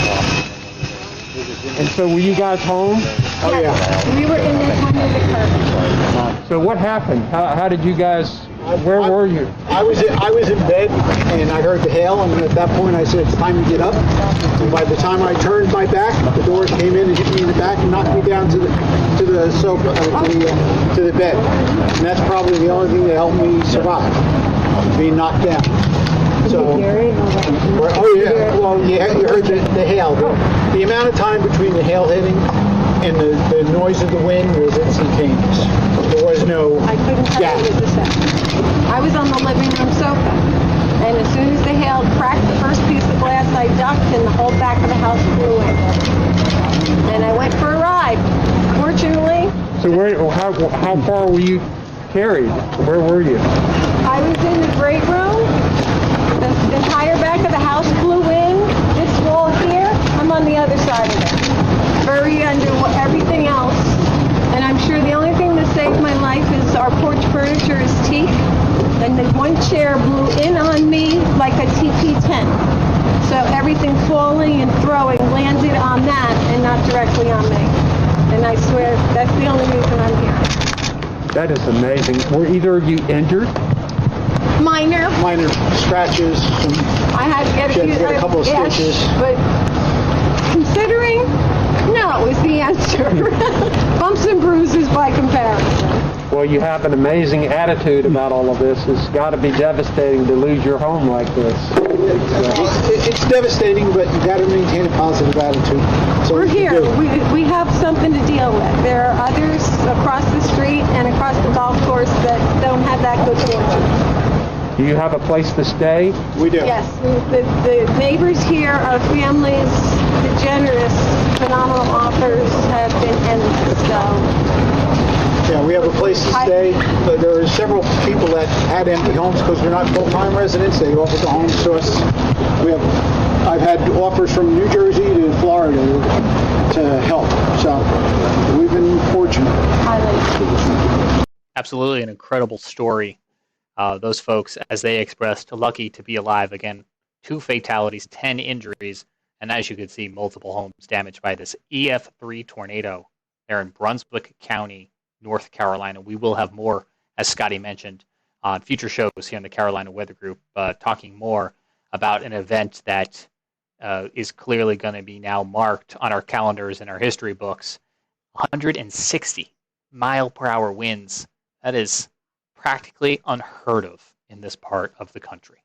And so were you guys home? Oh yeah. We were in this under the curtain. So what happened? How did you guys? Where were you? I was in bed and I heard the hail, and at that point I said it's time to get up. And by the time I turned my back, the doors came in and hit me in the back and knocked me down to the sofa, to the bed. And that's probably the only thing that helped me survive, being knocked down. So, oh yeah, well you heard the hail. The amount of time between the hail hitting and the noise of the wind was instantaneous. There was no gap. I was on the living room sofa, and as soon as the hail cracked the first piece of glass, I ducked, and the whole back of the house flew in. And I went for a ride. Fortunately. So how far were you carried? Where were you? I was in the great room. The entire back of the house flew in. This wall here, I'm on the other side of it. Buried under everything else. And I'm sure the only thing that saved my life is our porch furniture is teak. And the one chair blew in on me like a TP tent. So everything falling and throwing landed on that and not directly on me. And I swear that's the only reason I'm here. That is amazing. Were either of you injured? Minor scratches. I had to get a couple of stitches. But considering, no is the answer. Bumps and bruises by comparison. Well, you have an amazing attitude about all of this. It's got to be devastating to lose your home like this. It's devastating, but you got to maintain a positive attitude. So we're here. We have something to deal with. There are others across the street and across the golf course that don't have that good fortune. Do you have a place to stay? We do. Yes. The neighbors here are families. The generous, phenomenal offers have been endless. So. Yeah, we have a place to stay. But there are several people that had empty homes because they're not full-time residents. They offered the homes to us. I've had offers from New Jersey to Florida to help. So we've been fortunate. Absolutely an incredible story. Those folks, as they expressed, lucky to be alive. Again, 2 fatalities, 10 injuries, and as you can see, multiple homes damaged by this EF3 tornado there in Brunswick County, North Carolina. We will have more, as Scotty mentioned, on future shows here on the Carolina Weather Group, talking more about an event that is clearly going to be now marked on our calendars and our history books. 160 mile-per-hour winds. That is practically unheard of in this part of the country.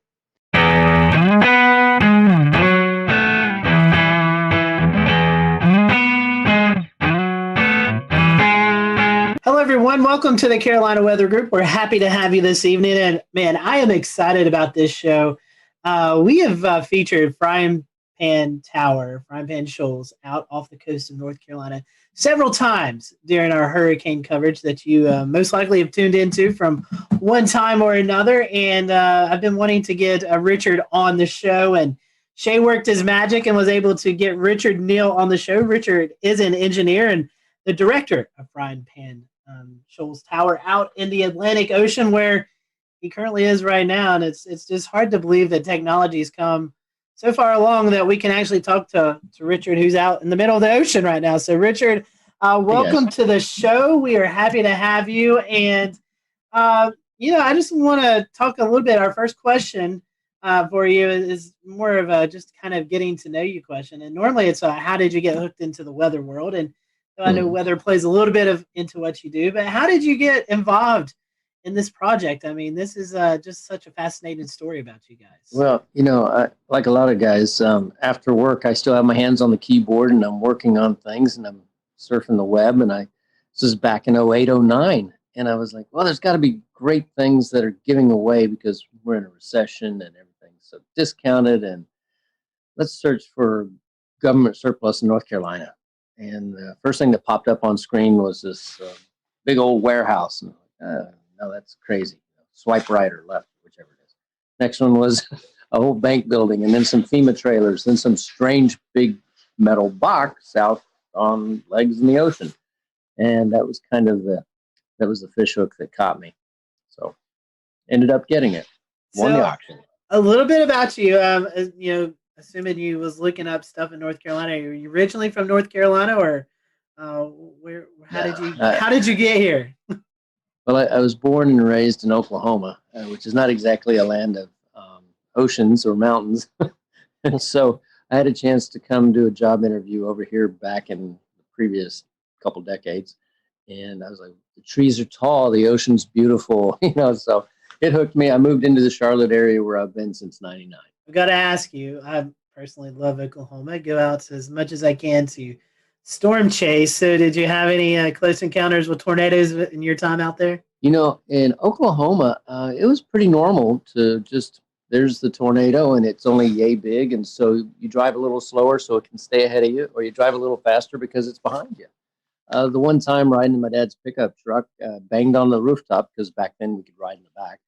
Hello, everyone. Welcome to the Carolina Weather Group. We're happy to have you this evening. And, man, I am excited about this show. We have featured Frying Pan Tower, Frying Pan Shoals, out off the coast of North Carolina several times during our hurricane coverage that you most likely have tuned into from one time or another. And I've been wanting to get Richard on the show, and Shay worked his magic and was able to get Richard Neal on the show. Richard is an engineer and the director of Frying Pan Shoals Tower out in the Atlantic Ocean, where he currently is right now. And it's just hard to believe that technology's come so far along that we can actually talk to Richard, who's out in the middle of the ocean right now. So, Richard, Welcome to the show. We are happy to have you. And, I just want to talk a little bit. Our first question for you is more of a just kind of getting to know you question. And normally it's how did you get hooked into the weather world? And I know weather plays a little bit into what you do, but how did you get involved in this project? I mean, this is just such a fascinating story about you guys. Well, like a lot of guys, after work, I still have my hands on the keyboard and I'm working on things and I'm surfing the web. And this is back in 08, 09. And I was like, well, there's got to be great things that are giving away because we're in a recession and everything's so discounted. And let's search for government surplus in North Carolina. And the first thing that popped up on screen was this big old warehouse. And I'm like, no, that's crazy. Swipe right or left, whichever it is. Next one was a whole bank building and then some FEMA trailers, then some strange big metal box out on legs in the ocean. And that was kind of the fish hook that caught me. So ended up getting it. Won the auction. A little bit about you, assuming you was looking up stuff in North Carolina. Are you originally from North Carolina or how did you get here? Well, I was born and raised in Oklahoma, which is not exactly a land of oceans or mountains. And so I had a chance to come do a job interview over here back in the previous couple decades. And I was like, the trees are tall, the ocean's beautiful, so it hooked me. I moved into the Charlotte area where I've been since 99. I've got to ask you, I personally love Oklahoma. I go out as much as I can to storm chase. So did you have any close encounters with tornadoes in your time out there? In Oklahoma, it was pretty normal to just, there's the tornado and it's only yay big. And so you drive a little slower so it can stay ahead of you, or you drive a little faster because it's behind you. The one time riding in my dad's pickup truck, banged on the rooftop because back then we could ride in the back.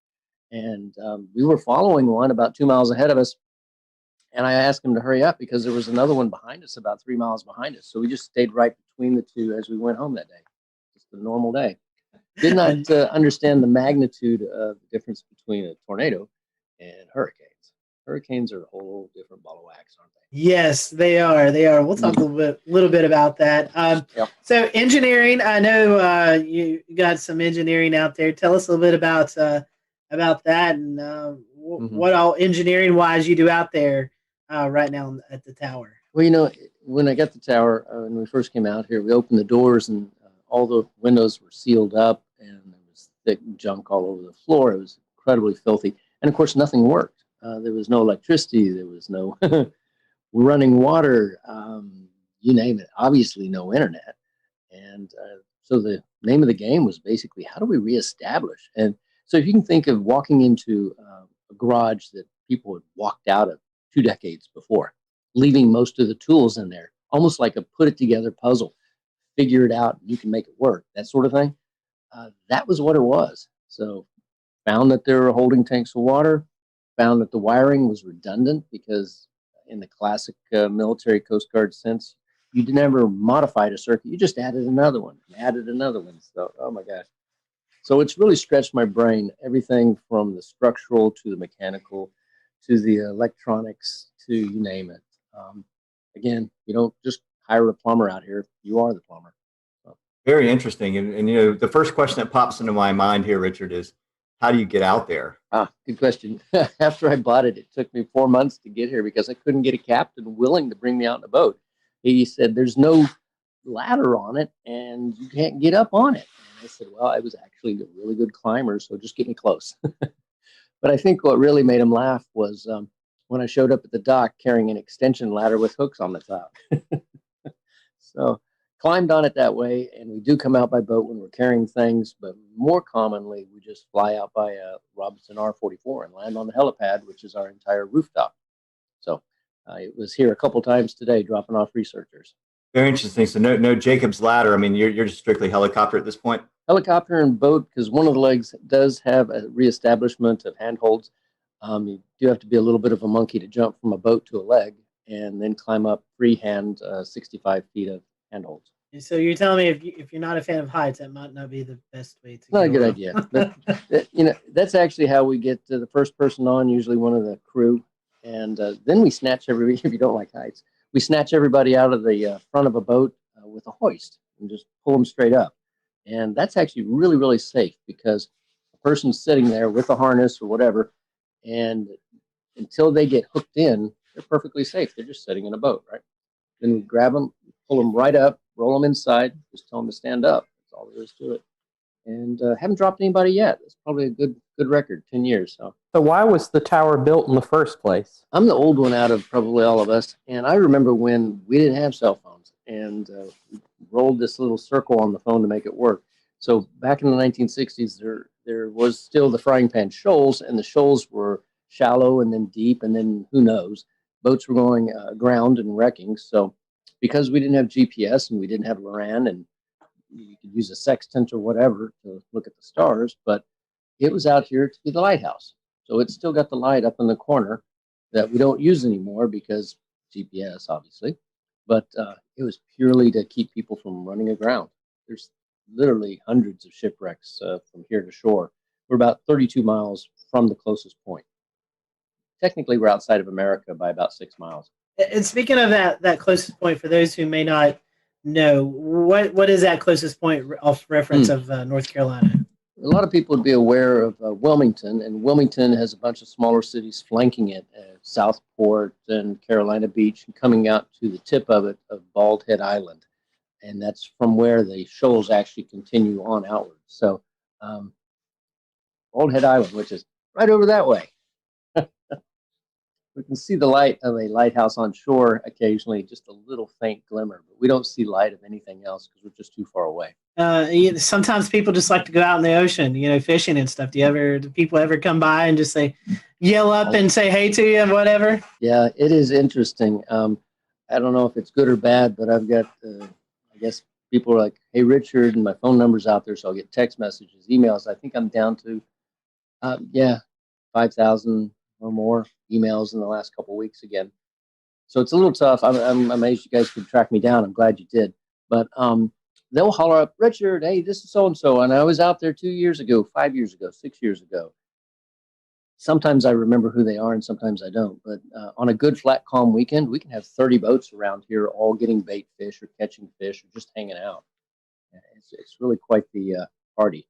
And we were following one about 2 miles ahead of us. And I asked him to hurry up because there was another one behind us, about 3 miles behind us. So we just stayed right between the two as we went home that day. Just a normal day. Did not understand the magnitude of the difference between a tornado and hurricanes. Hurricanes are a whole different ball of wax, aren't they? Yes, they are. They are. We'll talk a little bit about that. So engineering, I know you got some engineering out there. Tell us a little bit about that and what all engineering-wise you do out there right now at the tower. Well, when I got the tower, when we first came out here, we opened the doors and all the windows were sealed up and there was thick junk all over the floor. It was incredibly filthy. And of course, nothing worked. There was no electricity. There was no running water, you name it. Obviously, no internet. And so the name of the game was basically, how do we reestablish? And so if you can think of walking into a garage that people had walked out of 2 decades before, leaving most of the tools in there, almost like a put it together puzzle, figure it out, and you can make it work, that sort of thing. That was what it was. So found that there were holding tanks of water, found that the wiring was redundant because in the classic military Coast Guard sense, you never modified a circuit. You just added another one and added another one. So, oh my gosh. So it's really stretched my brain, everything from the structural to the mechanical to the electronics to you name it. Again, you don't just hire a plumber out here. You are the plumber. So. Very interesting. And the first question that pops into my mind here, Richard, is how do you get out there? Good question. After I bought it, it took me 4 months to get here because I couldn't get a captain willing to bring me out in a boat. He said, there's no ladder on it and you can't get up on it. And I said, well, I was actually a really good climber, so just get me close. But I think what really made him laugh was when I showed up at the dock carrying an extension ladder with hooks on the top. So climbed on it that way, and we do come out by boat when we're carrying things, but more commonly we just fly out by a Robinson R-44 and land on the helipad, which is our entire rooftop. So I was here a couple times today dropping off researchers. Very interesting. So no Jacob's ladder. I mean, you're just strictly helicopter at this point? Helicopter and boat, because one of the legs does have a reestablishment of handholds. You do have to be a little bit of a monkey to jump from a boat to a leg and then climb up freehand 65 feet of handholds. So you're telling me if you're not a fan of heights, that might not be the best way to Not a good idea. But, that's actually how we get the first person on, usually one of the crew. And then we snatch everybody, if you don't like heights, we snatch everybody out of the front of a boat with a hoist. and just pull them straight up. And that's actually really, really safe because a person's sitting there with a harness or whatever, and until they get hooked in, they're perfectly safe. They're just sitting in a boat, right? Then we grab them, pull them right up, roll them inside, just tell them to stand up. That's all there is to it. And haven't dropped anybody yet. It's probably a good record, 10 years. So why was the tower built in the first place? I'm the old one out of probably all of us. And I remember when we didn't have cell phones and rolled this little circle on the phone to make it work. So back in the 1960s, there was still the frying pan shoals, and the shoals were shallow and then deep, and then who knows. Boats were going aground and wrecking. So because we didn't have GPS and we didn't have Loran, and you could use a sextant or whatever to look at the stars, but it was out here to be the lighthouse. So it's still got the light up in the corner that we don't use anymore because GPS, obviously, but it was purely to keep people from running aground. There's literally hundreds of shipwrecks from here to shore. We're about 32 miles from the closest point. Technically, we're outside of America by about 6 miles. And speaking of that closest point, for those who may not know, what is that closest point off reference of North Carolina? A lot of people would be aware of Wilmington, and Wilmington has a bunch of smaller cities flanking it, Southport and Carolina Beach, and coming out to the tip of it of Bald Head Island. And that's from where the shoals actually continue on outward. So Bald Head Island, which is right over that way. We can see the light of a lighthouse on shore occasionally, just a little faint glimmer, but we don't see light of anything else because we're just too far away. Sometimes people just like to go out in the ocean, fishing and stuff. Do people ever come by and just yell up and say hey to you and whatever? Yeah, it is interesting. I don't know if it's good or bad, but I've got, I guess people are like, hey, Richard, and my phone number's out there, so I'll get text messages, emails. I think I'm down to, 5,000 or more emails in the last couple of weeks again. So it's a little tough. I'm amazed you guys could track me down. I'm glad you did. But they'll holler up, Richard, hey, this is so-and-so. And I was out there 2 years ago, 5 years ago, 6 years ago. Sometimes I remember who they are and sometimes I don't. But on a good, flat, calm weekend, we can have 30 boats around here all getting bait fish or catching fish or just hanging out. It's really quite the party.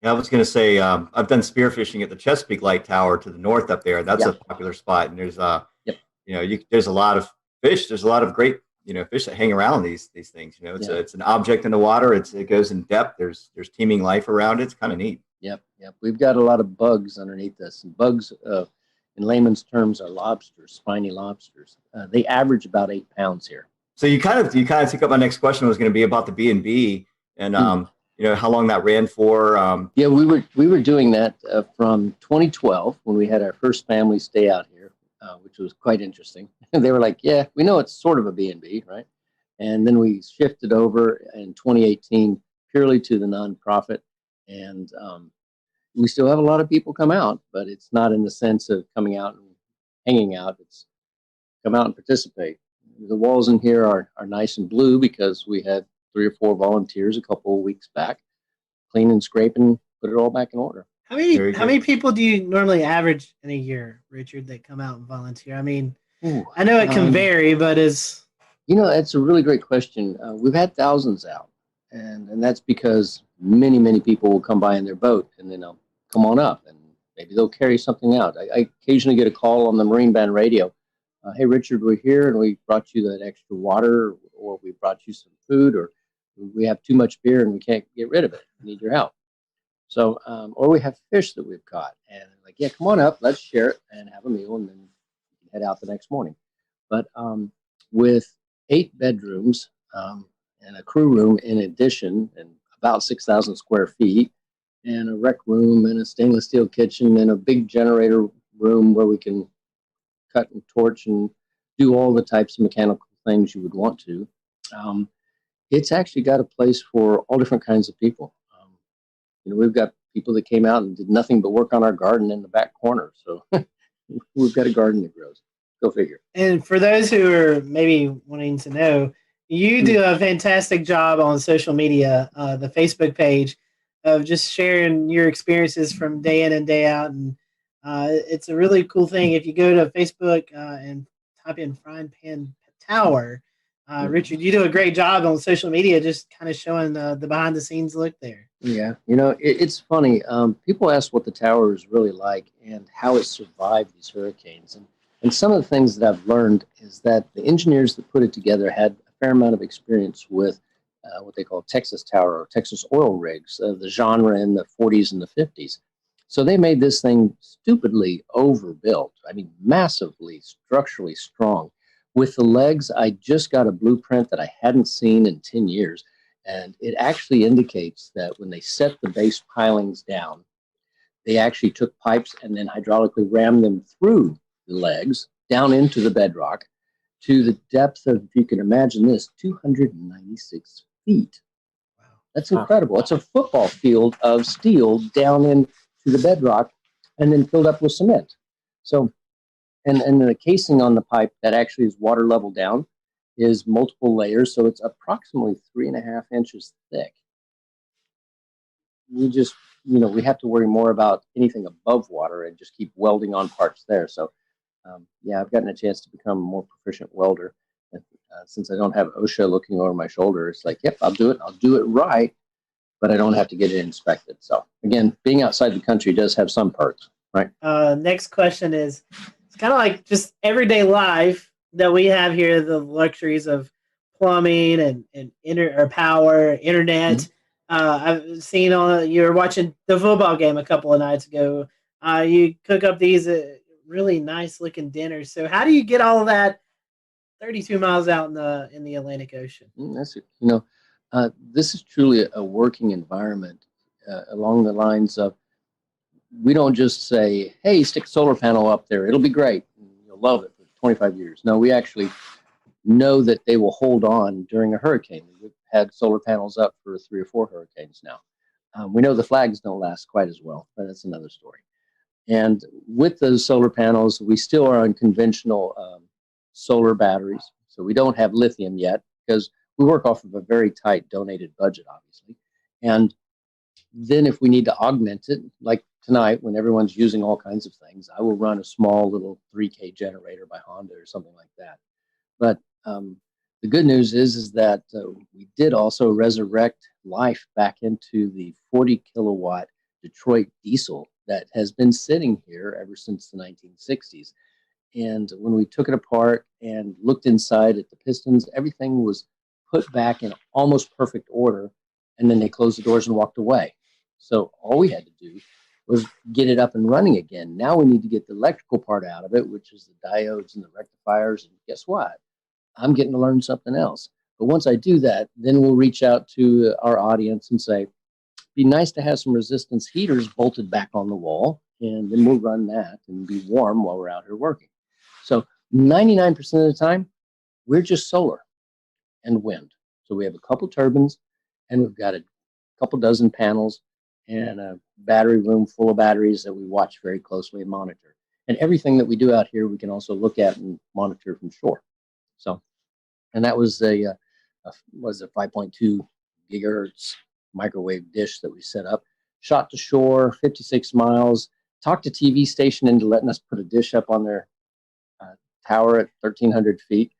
Yeah, I was going to say, I've done spearfishing at the Chesapeake Light Tower to the north up there. That's a popular spot. And there's, there's a lot of fish. There's a lot of great, fish that hang around these things. It's an object in the water. It goes in depth. There's teeming life around it. It's kind of neat. Yep. We've got a lot of bugs underneath this. And bugs, in layman's terms, are lobsters, spiny lobsters. They average about 8 pounds here. So you kind of took up my next question was going to be about the B&B and how long that ran for. Yeah, we were doing that from 2012 when we had our first family stay out here, which was quite interesting. They were like, yeah, we know it's sort of a B&B, right? And then we shifted over in 2018 purely to the nonprofit. And we still have a lot of people come out, but it's not in the sense of coming out and hanging out. It's come out and participate. The walls in here are nice and blue because we had 3 or 4 volunteers a couple of weeks back, clean and scrape and put it all back in order. How many people do you normally average in a year, Richard, that come out and volunteer? I mean, I know it can vary, but it's a really great question. We've had thousands out, and that's because many people will come by in their boat and then they'll come on up and maybe they'll carry something out. I occasionally get a call on the Marine Band radio. Hey, Richard, we're here and we brought you that extra water, or we brought you some food, or we have too much beer and we can't get rid of it. We need your help. So, or we have fish that we've caught, and like, yeah, come on up, let's share it and have a meal, and then head out the next morning. But with 8 bedrooms and a crew room in addition, and about 6,000 square feet, and a rec room and a stainless steel kitchen and a big generator room where we can cut and torch and do all the types of mechanical things you would want to. It's actually got a place for all different kinds of people. We've got people that came out and did nothing but work on our garden in the back corner. So we've got a garden that grows. Go figure. And for those who are maybe wanting to know, you do a fantastic job on social media, the Facebook page, of just sharing your experiences from day in and day out. And it's a really cool thing. If you go to Facebook and type in Frying Pan Tower, Richard, you do a great job on social media, just kind of showing the behind the scenes look there. Yeah, you know, it's funny. People ask what the tower is really like and how it survived these hurricanes. And some of the things that I've learned is that the engineers that put it together had a fair amount of experience with what they call Texas tower or Texas oil rigs, the genre in the 40s and the 50s. So they made this thing stupidly overbuilt. I mean, massively structurally strong. With the legs, I just got a blueprint that I hadn't seen in 10 years. And it actually indicates that when they set the base pilings down, they actually took pipes and then hydraulically rammed them through the legs down into the bedrock to the depth of, if you can imagine this, 296 feet. Wow. That's incredible. It's a football field of steel down into the bedrock and then filled up with cement. So, and the casing on the pipe that actually is water level down is multiple layers, so it's approximately 3.5 inches thick. We just, you know, we have to worry more about anything above water and just keep welding on parts there. So, yeah, I've gotten a chance to become a more proficient welder. And, since I don't have OSHA looking over my shoulder, it's like, yep, I'll do it. I'll do it right, but I don't have to get it inspected. So, again, being outside the country does have some perks, right? Next question is, it's kind of like just everyday life that we have here, the luxuries of plumbing and power, internet. Mm-hmm. I've seen you were watching the football game a couple of nights ago. You cook up these really nice looking dinners. So how do you get all of that 32 miles out in the Atlantic Ocean? That's, you know, this is truly a working environment along the lines of, we don't just say, hey, stick a solar panel up there, it'll be great, you'll love it for 25 years. No, we actually know that they will hold on during a hurricane. We've had solar panels up for 3 or 4 hurricanes now. We know the flags don't last quite as well, but that's another story. And with those solar panels, we still are on conventional solar batteries. So we don't have lithium yet because we work off of a very tight donated budget, obviously. And then if we need to augment it, like tonight when everyone's using all kinds of things, I will run a small little 3K generator by Honda or something like that. But the good news is that we did also resurrect life back into the 40 kilowatt Detroit diesel that has been sitting here ever since the 1960s. And when we took it apart and looked inside at the pistons, everything was put back in almost perfect order. And then they closed the doors and walked away. So all we had to do was get it up and running again. Now we need to get the electrical part out of it, which is the diodes and the rectifiers. And guess what? I'm getting to learn something else. But once I do that, then we'll reach out to our audience and say, be nice to have some resistance heaters bolted back on the wall, and then we'll run that and be warm while we're out here working. So 99% of the time, we're just solar and wind. So we have a couple turbines, and we've got a couple dozen panels and a battery room full of batteries that we watch very closely and monitor. And everything that we do out here, we can also look at and monitor from shore. So, and that was a 5.2 gigahertz microwave dish that we set up, shot to shore, 56 miles, talked to TV station into letting us put a dish up on their tower at 1,300 feet.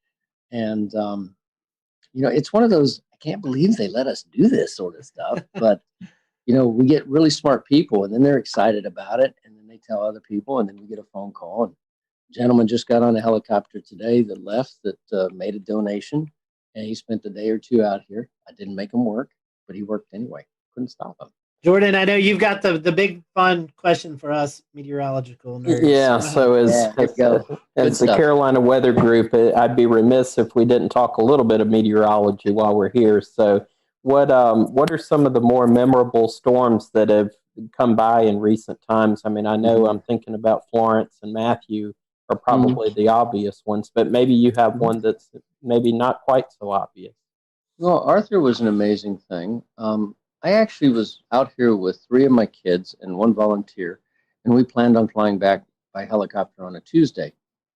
And, you know, it's one of those, I can't believe they let us do this sort of stuff, but, you know, we get really smart people and then they're excited about it and then they tell other people and then we get a phone call. And a gentleman just got on a helicopter today that left that made a donation and he spent a day or two out here. I didn't make him work, but he worked anyway. Couldn't stop him. Jordan, I know you've got the big fun question for us meteorological nerds. Yeah, so as the Carolina Weather Group, I'd be remiss if we didn't talk a little bit of meteorology while we're here. So what are some of the more memorable storms that have come by in recent times? I mean, I know I'm thinking about Florence and Matthew are probably the obvious ones, but maybe you have one that's maybe not quite so obvious. Well, Arthur was an amazing thing. I actually was out here with 3 of my kids and 1 volunteer, and we planned on flying back by helicopter on a Tuesday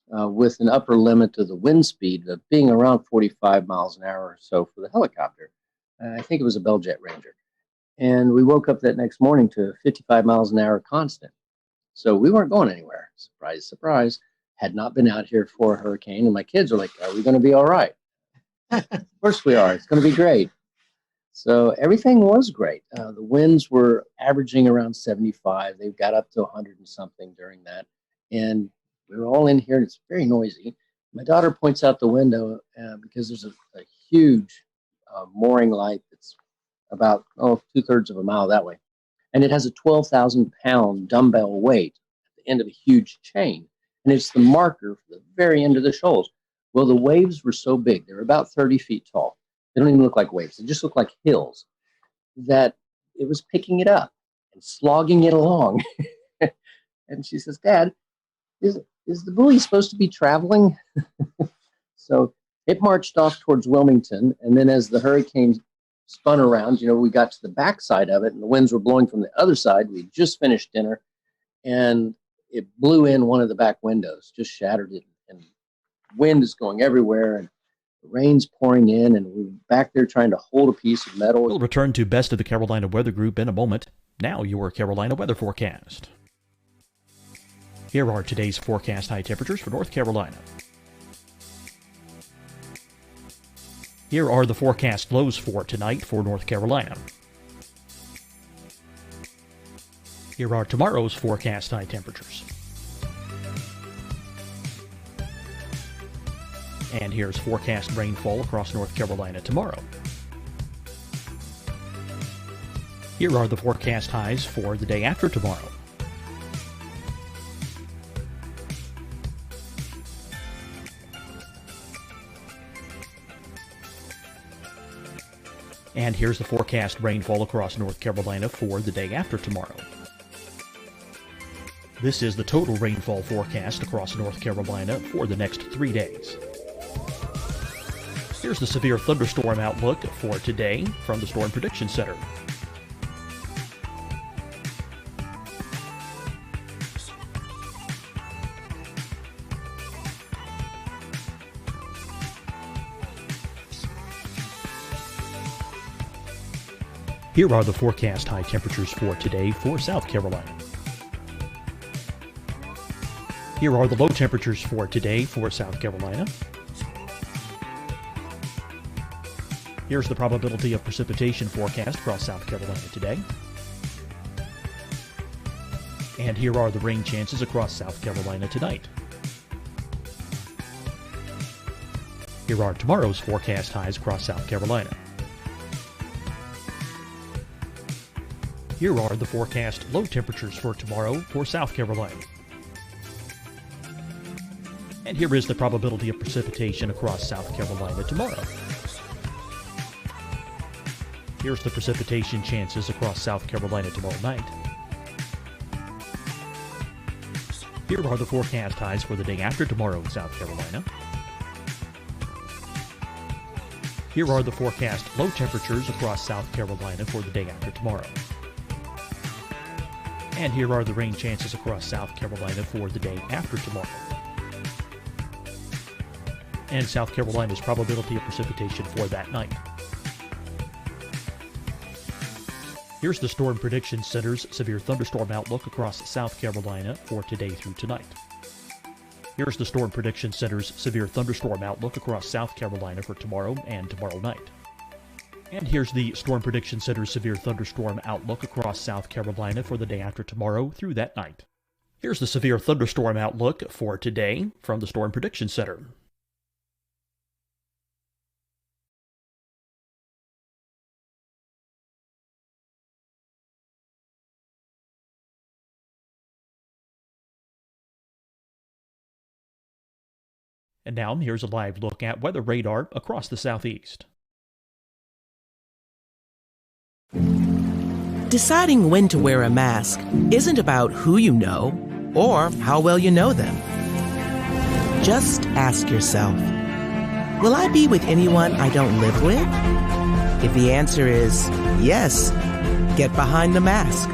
with an upper limit of the wind speed of being around 45 miles an hour or so for the helicopter. I think it was a Bell Jet Ranger. And we woke up that next morning to 55 miles an hour constant. So we weren't going anywhere. Surprise, surprise. Had not been out here for a hurricane, and my kids are like, are we going to be all right? Of course we are. It's going to be great. So everything was great. The winds were averaging around 75. They got up to 100 and something during that. And we were all in here, and it's very noisy. My daughter points out the window because there's a huge mooring light that's about 2/3 of a mile that way. And it has a 12,000-pound dumbbell weight at the end of a huge chain. And it's the marker for the very end of the shoals. Well, the waves were so big. They were about 30 feet tall. They don't even look like waves. They just look like hills, that it was picking it up and slogging it along. And she says, Dad, is the buoy supposed to be traveling? So it marched off towards Wilmington. And then as the hurricane spun around, we got to the backside of it, and the winds were blowing from the other side. We just finished dinner, and it blew in one of the back windows, just shattered it. And wind is going everywhere, and the rain's pouring in, and we're back there trying to hold a piece of metal. We'll return to Best of the Carolina Weather Group in a moment. Now your Carolina weather forecast. Here are today's forecast high temperatures for North Carolina. Here are the forecast lows for tonight for North Carolina. Here are tomorrow's forecast high temperatures. And here's forecast rainfall across North Carolina tomorrow. Here are the forecast highs for the day after tomorrow. And here's the forecast rainfall across North Carolina for the day after tomorrow. This is the total rainfall forecast across North Carolina for the next 3 days. Here's the severe thunderstorm outlook for today from the Storm Prediction Center. Here are the forecast high temperatures for today for South Carolina. Here are the low temperatures for today for South Carolina. Here's the probability of precipitation forecast across South Carolina today. And here are the rain chances across South Carolina tonight. Here are tomorrow's forecast highs across South Carolina. Here are the forecast low temperatures for tomorrow for South Carolina. And here is the probability of precipitation across South Carolina tomorrow. Here's the precipitation chances across South Carolina tomorrow night. Here are the forecast highs for the day after tomorrow in South Carolina. Here are the forecast low temperatures across South Carolina for the day after tomorrow. And here are the rain chances across South Carolina for the day after tomorrow. And South Carolina's probability of precipitation for that night. Here's the Storm Prediction Center's severe thunderstorm outlook across South Carolina for today through tonight. Here's the Storm Prediction Center's severe thunderstorm outlook across South Carolina for tomorrow and tomorrow night. And here's the Storm Prediction Center's severe thunderstorm outlook across South Carolina for the day after tomorrow through that night. Here's the severe thunderstorm outlook for today from the Storm Prediction Center. And now here's a live look at weather radar across the southeast. Deciding when to wear a mask isn't about who you know or how well you know them. Just ask yourself, will I be with anyone I don't live with? If the answer is yes, get behind the mask.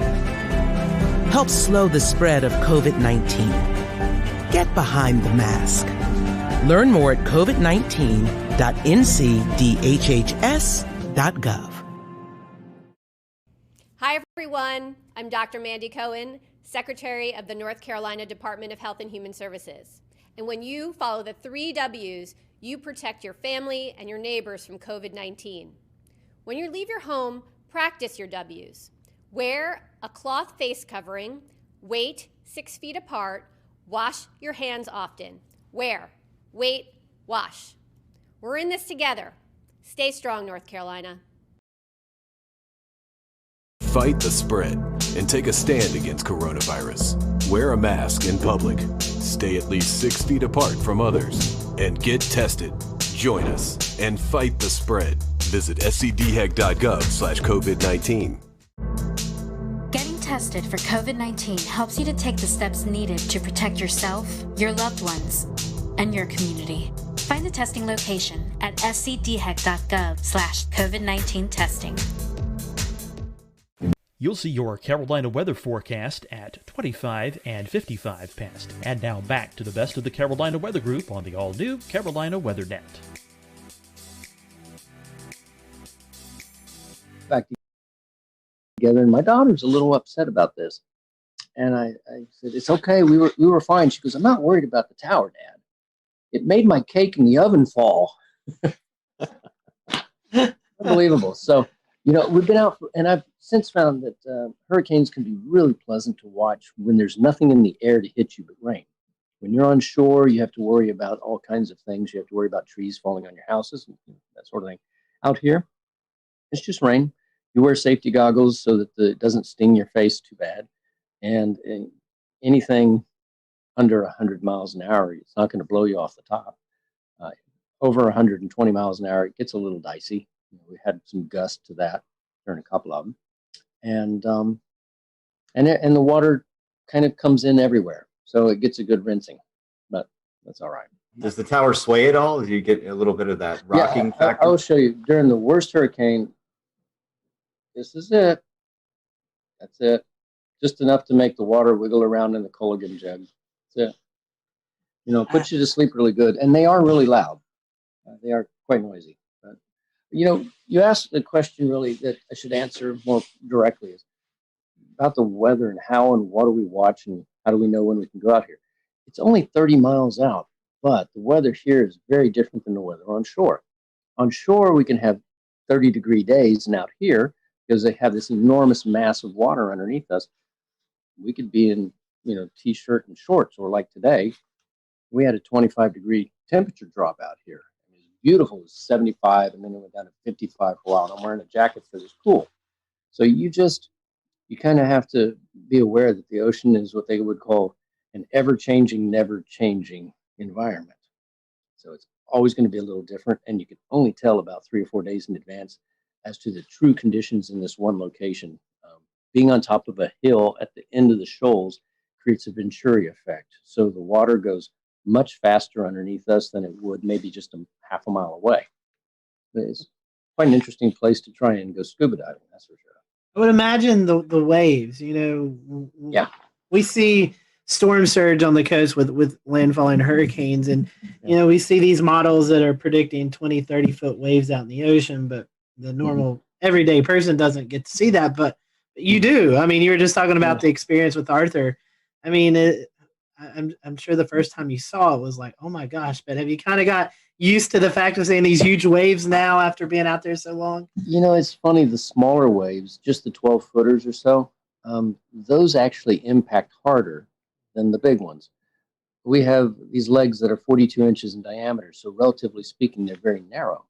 Help slow the spread of COVID-19. Get behind the mask. Learn more at covid19.ncdhhs.gov. Hi, everyone. I'm Dr. Mandy Cohen, Secretary of the North Carolina Department of Health and Human Services. And when you follow the 3 W's, you protect your family and your neighbors from COVID-19. When you leave your home, practice your W's. Wear a cloth face covering, wait 6 feet apart, wash your hands often. Wear, wait, wash. We're in this together. Stay strong, North Carolina. Fight the spread and take a stand against coronavirus. Wear a mask in public. Stay at least 6 feet apart from others. And get tested. Join us and fight the spread. Visit scdhec.gov/COVID-19. Getting tested for COVID-19 helps you to take the steps needed to protect yourself, your loved ones, and your community. Find the testing location at scdhec.gov/COVID-19 testing. You'll see your Carolina weather forecast at 25 and 55 past. And now back to the best of the Carolina Weather Group on the all-new Carolina Weather Net. Back together, and my daughter's a little upset about this. And I said, "It's okay. We were fine." She goes, "I'm not worried about the tower, Dad. It made my cake in the oven fall." Unbelievable. So, we've been out, and I've since found that hurricanes can be really pleasant to watch when there's nothing in the air to hit you but rain. When you're on shore, you have to worry about all kinds of things. You have to worry about trees falling on your houses, and that sort of thing. Out here, it's just rain. You wear safety goggles so that it doesn't sting your face too bad. And anything under 100 miles an hour, it's not going to blow you off the top. Over 120 miles an hour, it gets a little dicey. We had some gusts to that during a couple of them, and the water kind of comes in everywhere, so it gets a good rinsing. But that's all right. Does the tower sway at all? Do you get a little bit of that rocking factor? I'll show you. During the worst hurricane, this is it. That's it. Just enough to make the water wiggle around in the Culligan jug. That's it. Puts you to sleep really good, and they are really loud. They are quite noisy. You asked the question really that I should answer more directly is about the weather and how and what do we watch and how do we know when we can go out here. It's only 30 miles out, but the weather here is very different than the weather on shore. On shore, we can have 30-degree days, and out here, because they have this enormous mass of water underneath us, we could be in, t-shirt and shorts, or like today, we had a 25-degree temperature drop out here. Beautiful. It was 75, and then it went down to 55 for a while. And I'm wearing a jacket because it's cool. So you kind of have to be aware that the ocean is what they would call an ever-changing, never-changing environment. So it's always going to be a little different, and you can only tell about 3 or 4 days in advance as to the true conditions in this one location. Being on top of a hill at the end of the shoals creates a Venturi effect. So the water goes much faster underneath us than it would maybe just half a mile away. It's quite an interesting place to try and go scuba diving, that's for sure. I would imagine the waves, Yeah. We see storm surge on the coast with landfalling hurricanes, and we see these models that are predicting 20, 30-foot waves out in the ocean, but the normal everyday person doesn't get to see that, but you do. I mean, you were just talking about the experience with Arthur. I mean, I'm sure the first time you saw it was like, oh my gosh, but have you kind of got used to the fact of seeing these huge waves now after being out there so long? It's funny, the smaller waves, just the 12-footers or so, those actually impact harder than the big ones. We have these legs that are 42 inches in diameter, so relatively speaking, they're very narrow.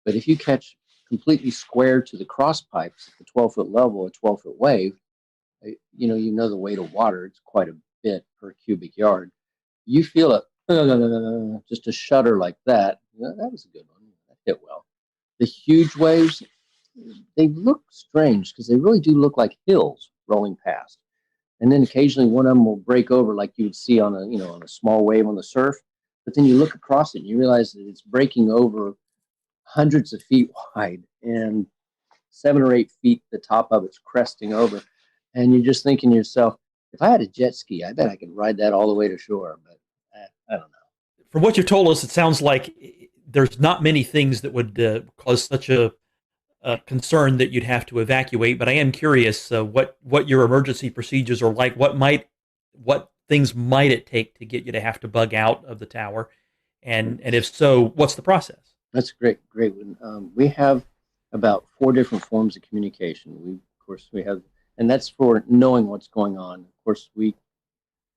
But if you catch completely square to the cross pipes at the 12-foot level, a 12-foot wave, you know the weight of water, it's quite a bit per cubic yard. You feel it, just a shudder like that. That was a good one. That hit well. The huge waves, they look strange because they really do look like hills rolling past. And then occasionally one of them will break over like you would see on a small wave on the surf. But then you look across it and you realize that it's breaking over hundreds of feet wide and 7 or 8 feet the top of it's cresting over. And you're just thinking to yourself, if I had a jet ski, I bet I could ride that all the way to shore. But I don't know. From what you've told us, it sounds like there's not many things that would cause such a concern that you'd have to evacuate. But I am curious what your emergency procedures are like. What things might it take to get you to have to bug out of the tower? And if so, what's the process? That's great one. We have about 4 different forms of communication. Of course, we have, and that's for knowing what's going on. Of course, we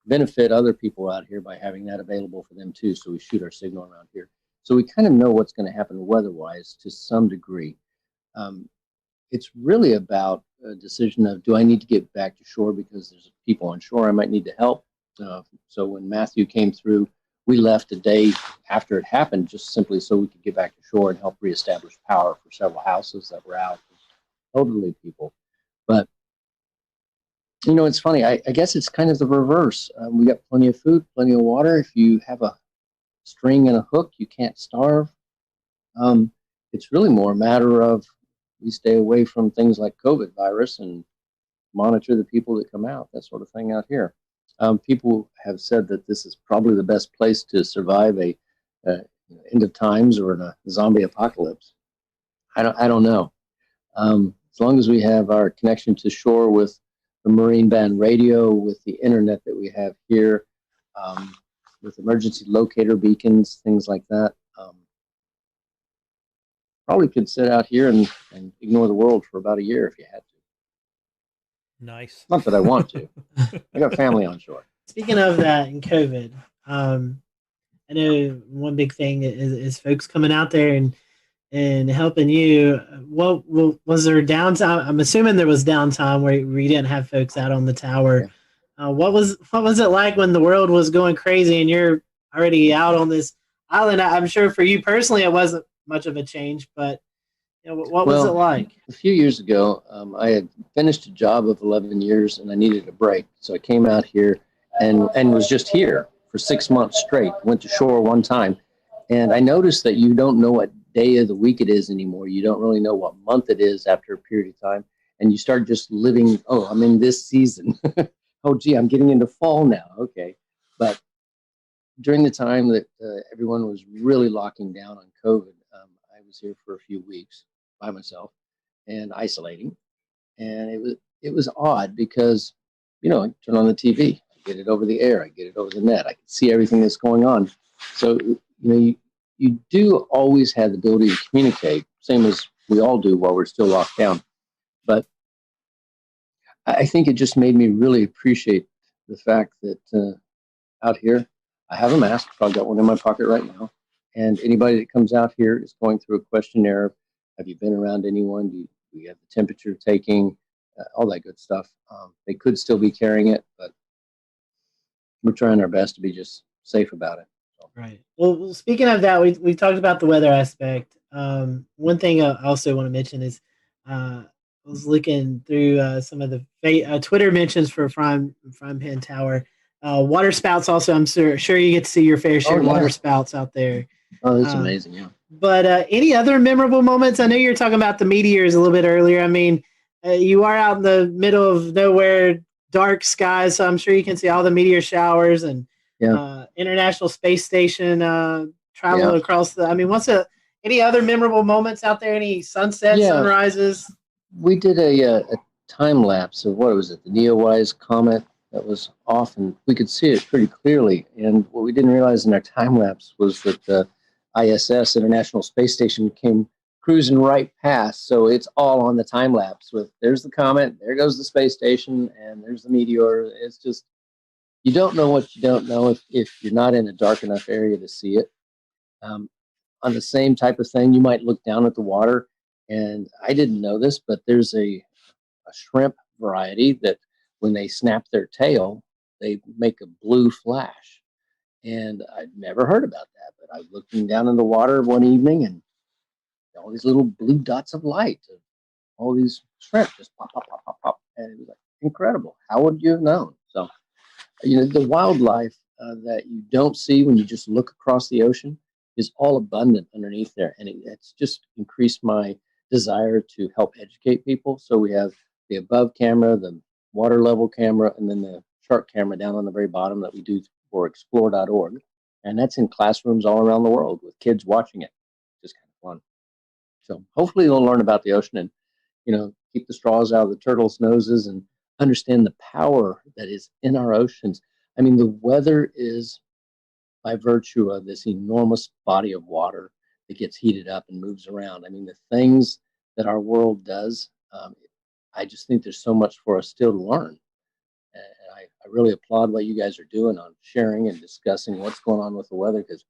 benefit other people out here by having that available for them too. So we shoot our signal around here. So we kind of know what's going to happen weather-wise to some degree. It's really about a decision of, do I need to get back to shore because there's people on shore I might need to help? So when Matthew came through, we left a day after it happened, just simply so we could get back to shore and help reestablish power for several houses that were out, elderly people. But it's funny. I guess it's kind of the reverse. We got plenty of food, plenty of water. If you have a string and a hook, you can't starve. It's really more a matter of, we stay away from things like COVID virus and monitor the people that come out, that sort of thing out here. People have said that this is probably the best place to survive a end of times or in a zombie apocalypse. I don't know. As long as we have our connection to shore with the marine band radio, with the internet that we have here, with emergency locator beacons, things like that, probably could sit out here and ignore the world for about a year if you had to. Nice. Not that I want to. I got family on shore. Speaking of that and COVID, I know one big thing is folks coming out there and helping you. What was there downtime? I'm assuming there was downtime where you didn't have folks out on the tower. Yeah. What was it like when the world was going crazy and you're already out on this island? I'm sure for you personally it wasn't much of a change, but what was it like? A few years ago, I had finished a job of 11 years and I needed a break. So I came out here and was just here for 6 months straight. Went to shore one time. And I noticed that you don't know what day of the week it is anymore. You don't really know what month it is after a period of time. And you start just living, I'm in this season. Oh, gee, I'm getting into fall now. Okay. But during the time that everyone was really locking down on COVID, I was here for a few weeks by myself and isolating. And it was odd because, I turn on the TV, I get it over the air, I get it over the net, I can see everything that's going on. So, you do always have the ability to communicate, same as we all do while we're still locked down. But I think it just made me really appreciate the fact that out here, I have a mask. I've got one in my pocket right now. And anybody that comes out here is going through a questionnaire. Have you been around anyone? Do you have the temperature taking? All that good stuff. They could still be carrying it, but we're trying our best to be just safe about it. So. Right. Well, speaking of that, we talked about the weather aspect. One thing I also want to mention is I was looking through some of the Twitter mentions for Frying Pan Tower. Water spouts also, I'm sure you get to see your fair share of water spouts out there. Oh, that's amazing, yeah. But any other memorable moments? I know you were talking about the meteors a little bit earlier. I mean, you are out in the middle of nowhere, dark skies, so I'm sure you can see all the meteor showers and International Space Station travel across the. I mean, any other memorable moments out there? Any sunsets, sunrises? We did a time lapse of what was it? The Neowise comet that was off, and we could see it pretty clearly. And what we didn't realize in our time lapse was that the ISS, International Space Station, came cruising right past. So it's all on the time lapse. There's the comet, there goes the space station, and there's the meteor. It's just, you don't know what you don't know if you're not in a dark enough area to see it. On the same type of thing, you might look down at the water, and I didn't know this, but there's a shrimp variety that when they snap their tail, they make a blue flash. And I'd never heard about that, but I was looking down in the water one evening and all these little blue dots of light, all these shrimp just pop, pop, pop, pop, pop. And it was like incredible. How would you have known? So, the wildlife that you don't see when you just look across the ocean is all abundant underneath there. And it's just increased my desire to help educate people. So we have the above camera, the water level camera, and then the shark camera down on the very bottom that we do for explore.org. And that's in classrooms all around the world with kids watching it. Just kind of fun. So hopefully they'll learn about the ocean and, keep the straws out of the turtles' noses and understand the power that is in our oceans. I mean, the weather is by virtue of this enormous body of water that gets heated up and moves around. I mean, the things that our world does, I just think there's so much for us still to learn. And I really applaud what you guys are doing on sharing and discussing what's going on with the weather, because,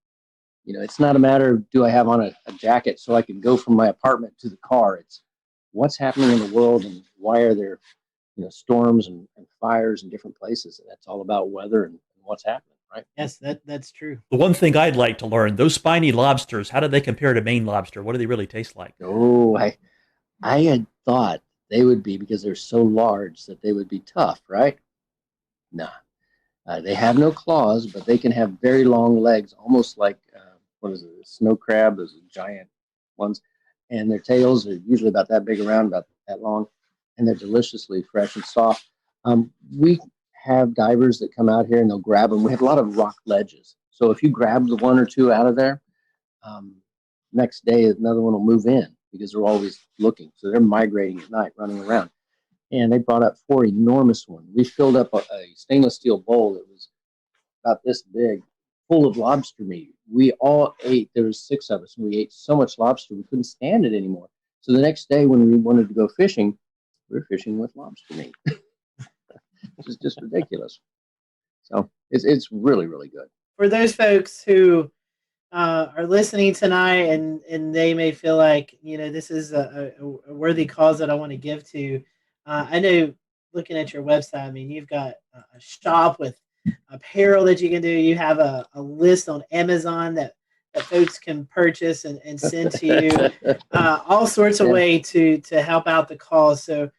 you know, it's not a matter of do I have on a jacket so I can go from my apartment to the car. It's what's happening in the world and why are there, you know, storms and fires in different places. And that's all about weather and what's happening, right? Yes, that's true. The one thing I'd like to learn, those spiny lobsters, how do they compare to Maine lobster? What do they really taste like? Oh, I had thought they would be, because they're so large, that they would be tough, right? Nah. They have no claws, but they can have very long legs, almost like, what is it, a snow crab, those giant ones. And their tails are usually about that big around, about that long, and they're deliciously fresh and soft. We have divers that come out here and they'll grab them. We have a lot of rock ledges. So if you grab the one or two out of there, next day another one will move in, because they're always looking. So they're migrating at night, running around. And they brought up 4 enormous ones. We filled up a stainless steel bowl that was about this big, full of lobster meat. We all ate. There was 6 of us, and we ate so much lobster we couldn't stand it anymore. So the next day when we wanted to go fishing, we were fishing with lobster meat, which is just ridiculous. So it's really, really good. For those folks who are listening tonight and they may feel like, you know, this is a worthy cause that I want to give to, I know, looking at your website, I mean, you've got a shop with apparel that you can do. You have a list on Amazon that folks can purchase and send to you. All sorts of way to help out the cause. So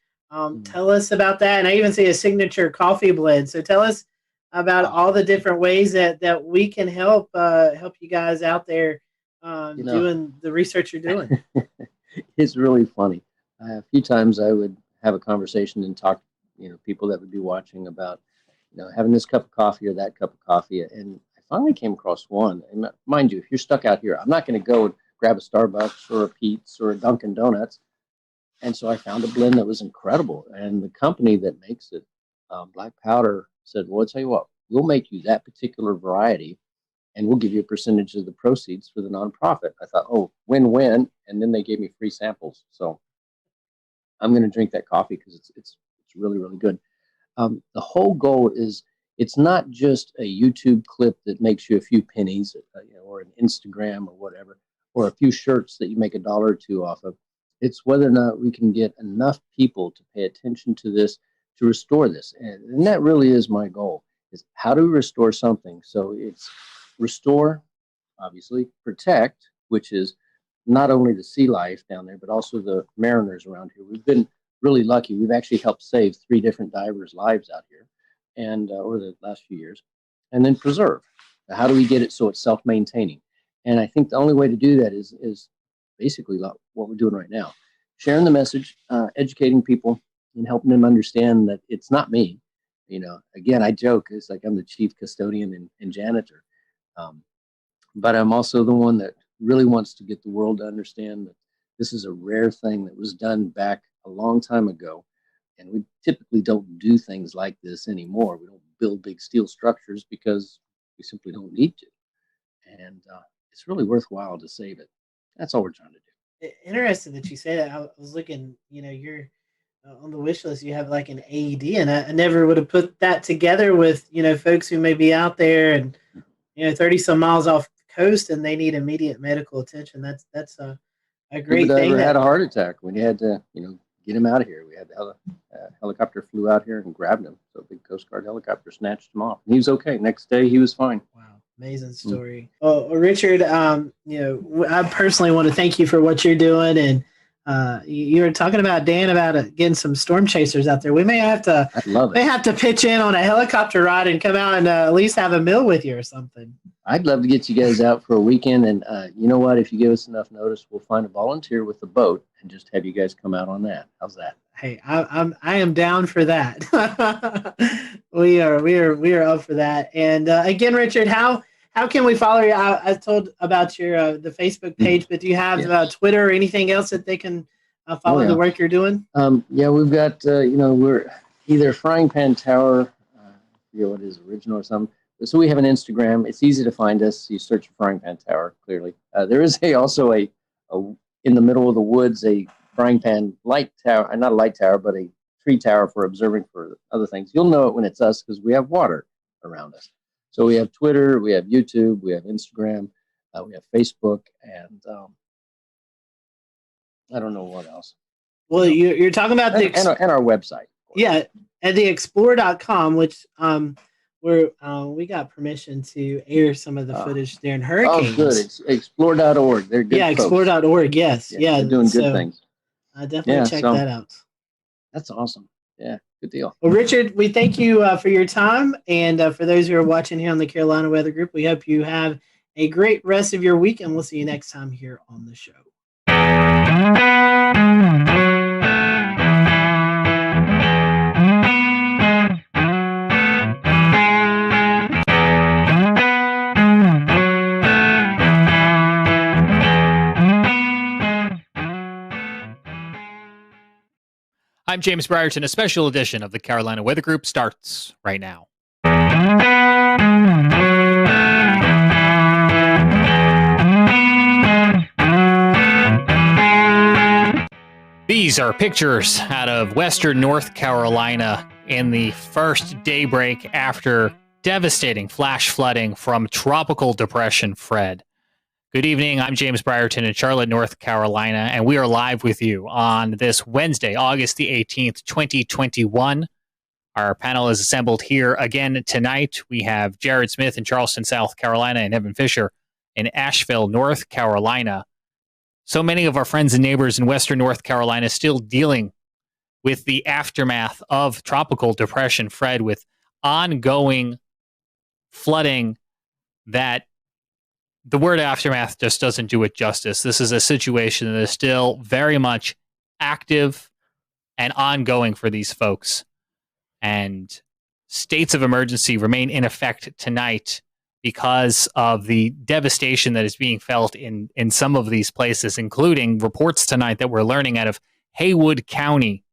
tell us about that. And I even see a signature coffee blend. So tell us about all the different ways that we can help you guys out there doing the research you're doing. It's really funny. A few times I would have a conversation and talk, you know, people that would be watching about, you know, having this cup of coffee or that cup of coffee. And I finally came across one. And mind you, if you're stuck out here, I'm not going to go and grab a Starbucks or a Pete's or a Dunkin' Donuts. And so I found a blend that was incredible. And the company that makes it, Black Powder, said, well, I'll tell you what, we'll make you that particular variety and we'll give you a percentage of the proceeds for the nonprofit. I thought, oh, win-win. And then they gave me free samples. So I'm going to drink that coffee because it's really, really good. The whole goal is, it's not just a YouTube clip that makes you a few pennies, you know, or an Instagram or whatever, or a few shirts that you make $1 or $2 off of. It's whether or not we can get enough people to pay attention to this, to restore this. And that really is my goal, is how do we restore something? So it's restore, obviously, protect, which is not only the sea life down there, but also the mariners around here. We've been really lucky. We've actually helped save 3 different divers' lives out here, and over the last few years. And then preserve. How do we get it so it's self-maintaining? And I think the only way to do that is basically what we're doing right now. Sharing the message, educating people, and helping them understand that it's not me. You know, again, I joke, it's like I'm the chief custodian and janitor. But I'm also the one that really wants to get the world to understand that this is a rare thing that was done back a long time ago. And we typically don't do things like this anymore. We don't build big steel structures because we simply don't need to. And it's really worthwhile to save it. That's all we're trying to do. Interesting that you say that. I was looking, you know, you're on the wish list, you have like an AED, and I never would have put that together with, you know, folks who may be out there and, you know, 30 some miles off the coast and they need immediate medical attention. That's a great thing. Had a heart attack when you had to, you know, get him out of here. We had the helicopter flew out here and grabbed him. So a big Coast Guard helicopter snatched him off. And he was okay. Next day, he was fine. Wow. Amazing story. Well, Richard, you know, I personally want to thank you for what you're doing. And you were talking about, Dan, about getting some storm chasers out there. We may have to pitch in on a helicopter ride and come out and at least have a meal with you or something. I'd love to get you guys out for a weekend. And you know what? If you give us enough notice, we'll find a volunteer with a boat and just have you guys come out on that. How's that? Hey, I am down for that. we are up for that. And again, Richard, how can we follow you? I told about your the Facebook page, but do you have Twitter or anything else that they can follow the work you're doing? Yeah, we've got you know, we're either Frying Pan Tower forget what it is, Original or something. So we have an Instagram. It's easy to find us. You search for Frying Pan Tower, clearly. There is also a in the middle of the woods, a frying pan light tower, not a light tower, but a tree tower for observing for other things. You'll know it when it's us because we have water around us. So we have Twitter, we have YouTube, we have Instagram, we have Facebook, and I don't know what else. Well, you're talking about and our website. Yeah, at the explore.com, which we got permission to air some of the footage during hurricanes. Oh, good. It's explore.org. They're good. Yeah, explore.org. Yes. Yeah. They're doing good things. Definitely check that out. That's awesome. Yeah. Good deal. Well, Richard, we thank you for your time. And for those who are watching here on the Carolina Weather Group, we hope you have a great rest of your week. And we'll see you next time here on the show. I'm James Brierton. A special edition of the Carolina Weather Group starts right now. These are pictures out of western North Carolina in the first daybreak after devastating flash flooding from Tropical Depression Fred. Good evening. I'm James Brierton in Charlotte, North Carolina, and we are live with you on this Wednesday, August the 18th, 2021. Our panel is assembled here again tonight. We have Jared Smith in Charleston, South Carolina, and Evan Fisher in Asheville, North Carolina. So many of our friends and neighbors in Western North Carolina still dealing with the aftermath of Tropical Depression Fred, with ongoing flooding that the word aftermath just doesn't do it justice. This is a situation that is still very much active and ongoing for these folks. And states of emergency remain in effect tonight because of the devastation that is being felt in some of these places, including reports tonight that we're learning out of Haywood County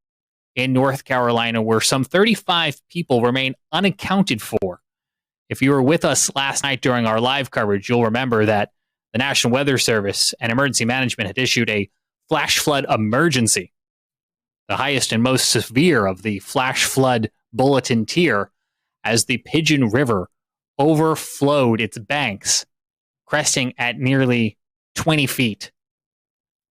in North Carolina, where some 35 people remain unaccounted for. If you were with us last night during our live coverage, you'll remember that the National Weather Service and Emergency Management had issued a flash flood emergency, the highest and most severe of the flash flood bulletin tier, as the Pigeon River overflowed its banks, cresting at nearly 20 feet.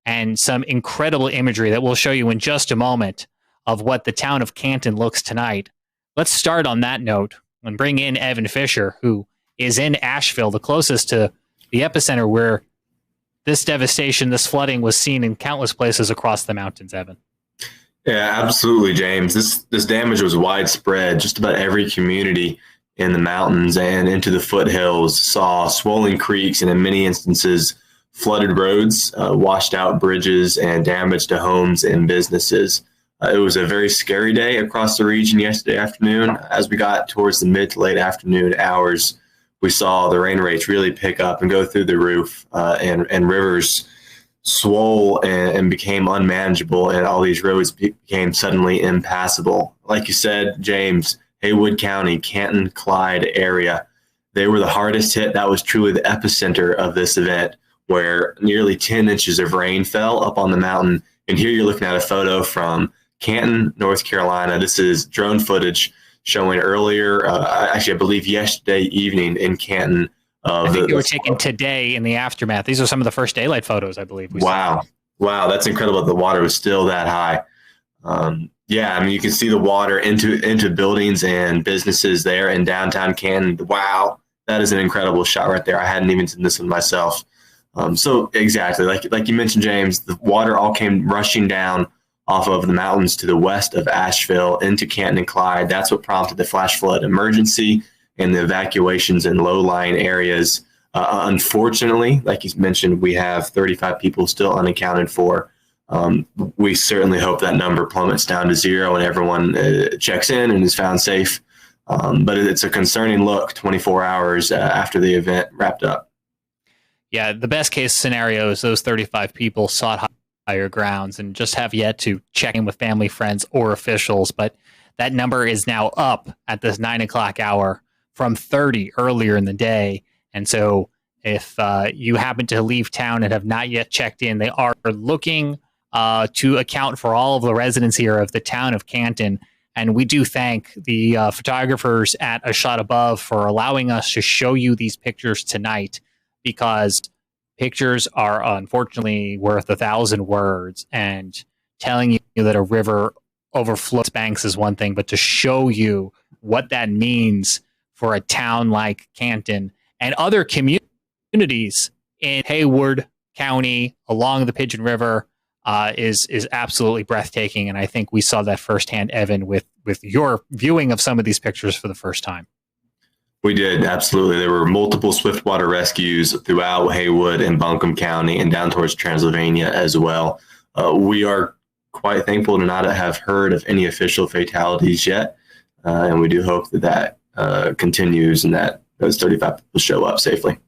And some incredible imagery that we'll show you in just a moment of what the town of Canton looks tonight. Let's start on that note and bring in Evan Fisher, who is in Asheville, the closest to the epicenter where this devastation, this flooding was seen in countless places across the mountains, Evan. Yeah, absolutely, James. This damage was widespread. Just about every community in the mountains and into the foothills saw swollen creeks and in many instances flooded roads, washed out bridges, and damage to homes and businesses. It was a very scary day across the region yesterday afternoon. As we got towards the mid to late afternoon hours, we saw the rain rates really pick up and go through the roof, and rivers swole and became unmanageable, and all these roads became suddenly impassable. Like you said, James, Haywood County, Canton, Clyde area, they were the hardest hit. That was truly the epicenter of this event, where nearly 10 inches of rain fell up on the mountain. And here you're looking at a photo from Canton, North Carolina. This is drone footage showing earlier, actually, I believe yesterday evening in Canton. I think they were taken today in the aftermath. These are some of the first daylight photos, I believe. Wow, that's incredible that the water was still that high. Yeah, I mean, you can see the water into buildings and businesses there in downtown Canton. Wow, that is an incredible shot right there. I hadn't even seen this one myself. So exactly, like you mentioned, James, the water all came rushing down off of the mountains to the west of Asheville into Canton and Clyde. That's what prompted the flash flood emergency and the evacuations in low-lying areas. Unfortunately, like you mentioned, we have 35 people still unaccounted for. We certainly hope that number plummets down to zero and everyone checks in and is found safe. But it's a concerning look 24 hours after the event wrapped up. Yeah, the best case scenario is those 35 people sought higher grounds and just have yet to check in with family, friends, or officials. But That number is now up at this 9 o'clock hour from 30 earlier in the day. And so if you happen to leave town and have not yet checked in, they are looking to account for all of the residents here of the town of Canton. And we do thank the photographers at A Shot Above for allowing us to show you these pictures tonight, because pictures are unfortunately worth 1,000 words. And telling you that a river overflows banks is one thing, but to show you what that means for a town like Canton and other communities in Hayward County along the Pigeon River is absolutely breathtaking. And I think we saw that firsthand, Evan, with your viewing of some of these pictures for the first time. We did, absolutely. There were multiple swiftwater rescues throughout Haywood and Buncombe County and down towards Transylvania as well. We are quite thankful to not have heard of any official fatalities yet, and we do hope that continues and that those 35 people show up safely.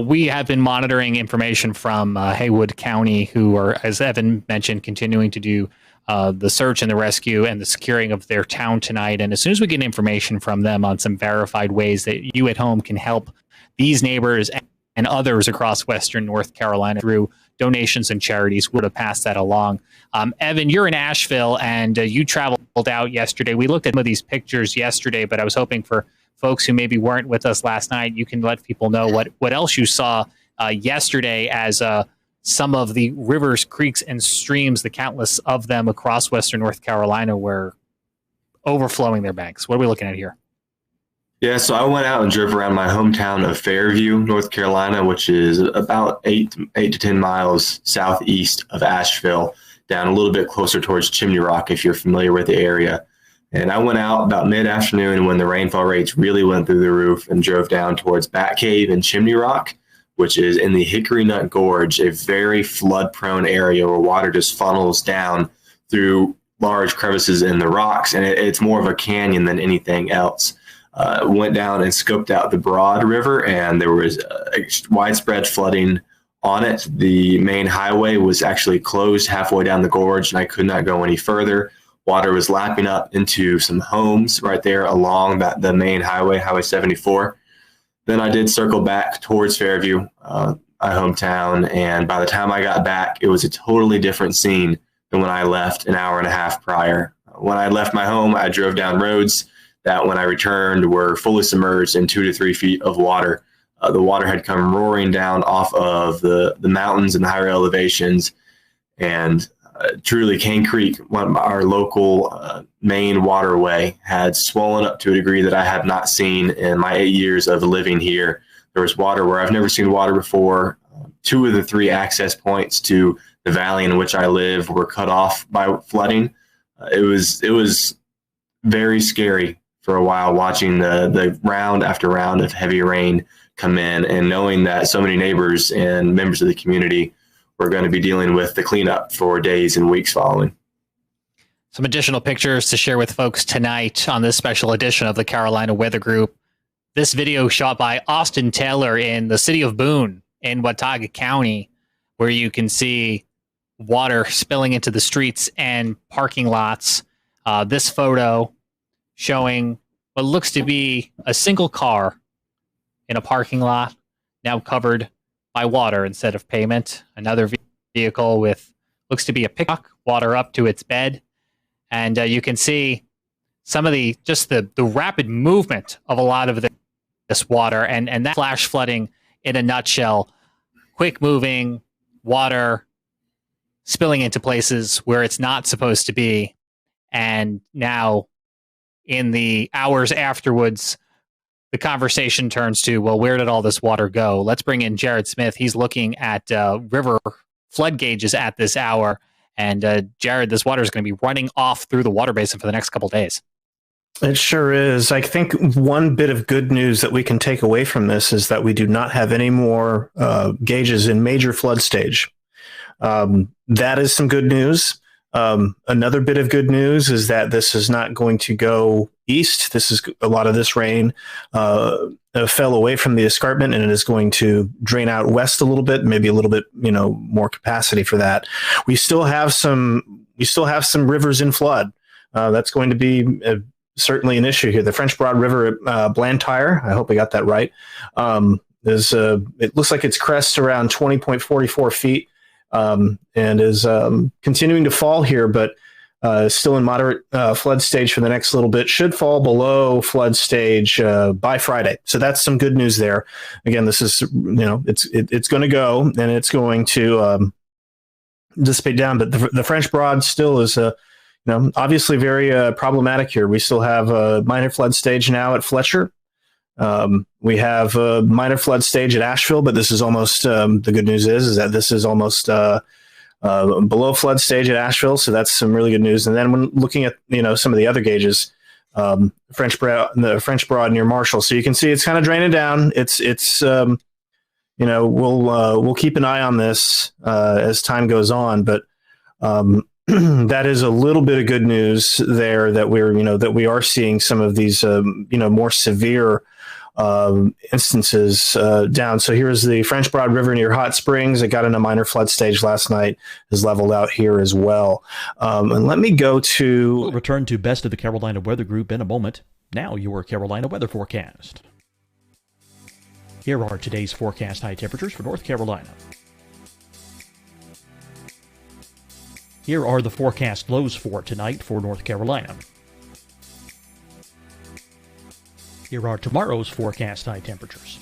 We have been monitoring information from Haywood County, who are, as Evan mentioned, continuing to do the search and the rescue and the securing of their town tonight. And as soon as we get information from them on some verified ways that you at home can help these neighbors and others across Western North Carolina through donations and charities, we're to pass that along. Evan, you're in Asheville and you traveled out yesterday. We looked at some of these pictures yesterday, but I was hoping for folks who maybe weren't with us last night, you can let people know what else you saw yesterday as some of the rivers, creeks, and streams, the countless of them across Western North Carolina, were overflowing their banks. What are we looking at here? Yeah, so I went out and drove around my hometown of Fairview, North Carolina, which is about 8 to 10 miles southeast of Asheville, down a little bit closer towards Chimney Rock, if you're familiar with the area. And I went out about mid-afternoon when the rainfall rates really went through the roof and drove down towards Bat Cave and Chimney Rock, which is in the Hickory Nut Gorge, a very flood-prone area where water just funnels down through large crevices in the rocks, and it's more of a canyon than anything else. Went down and scoped out the Broad River, and there was widespread flooding on it. The main highway was actually closed halfway down the gorge, and I could not go any further. Water was lapping up into some homes right there along the main highway, Highway 74. Then I did circle back towards Fairview, my hometown, and by the time I got back, it was a totally different scene than when I left an hour and a half prior. When I left my home, I drove down roads that when I returned were fully submerged in 2 to 3 feet of water. The water had come roaring down off of the mountains and the higher elevations, and truly Cane Creek, our local main waterway, had swollen up to a degree that I have not seen in my 8 years of living here. There was water where I've never seen water before. 2 of the 3 access points to the valley in which I live were cut off by flooding. It was very scary for a while watching the round after round of heavy rain come in and knowing that so many neighbors and members of the community were going to be dealing with the cleanup for days and weeks following. Some additional pictures to share with folks tonight on this special edition of the Carolina Weather Group. This video shot by Austin Taylor in the city of Boone in Watauga County, where you can see water spilling into the streets and parking lots. This photo showing what looks to be a single car in a parking lot, now covered by water instead of pavement. Another vehicle with looks to be a pickup, water up to its bed. And you can see some of the rapid movement of a lot of this water and that flash flooding in a nutshell. Quick moving water spilling into places where it's not supposed to be. And now in the hours afterwards, the conversation turns to, well, where did all this water go? Let's bring in Jared Smith. He's looking at river flood gauges at this hour. And Jared, this water is going to be running off through the water basin for the next couple days. It sure is. I think one bit of good news that we can take away from this is that we do not have any more gauges in major flood stage. That is some good news. Another bit of good news is that this is not going to go east. This is a lot of this rain fell away from the escarpment, and it is going to drain out west a little bit, maybe a little bit, more capacity for that. We still have some rivers in flood. that's going to be certainly an issue here. The French Broad River at Blantyre, I hope I got that right, it looks like its crest around 20.44 feet and is continuing to fall here, but still in moderate flood stage for the next little bit. Should fall below flood stage by Friday. So that's some good news there. Again, this is, it's going to go and it's going to dissipate down, but the French Broad still is obviously very problematic here. We still have a minor flood stage now at Fletcher. We have a minor flood stage at Asheville, but this is almost, the good news is that this is almost below flood stage at Asheville. So that's some really good news. And then when looking at, some of the other gauges, the French Broad near Marshall. So you can see it's kind of draining down. We'll keep an eye on this as time goes on, but that is a little bit of good news there that we are seeing some of these, more severe instances down. So here's the French Broad River near Hot Springs. It got in a minor flood stage last night, is leveled out here as well. And let me go to... We'll return to Best of the Carolina Weather Group in a moment. Now your Carolina weather forecast. Here are today's forecast high temperatures for North Carolina. Here are the forecast lows for tonight for North Carolina. Here are tomorrow's forecast high temperatures.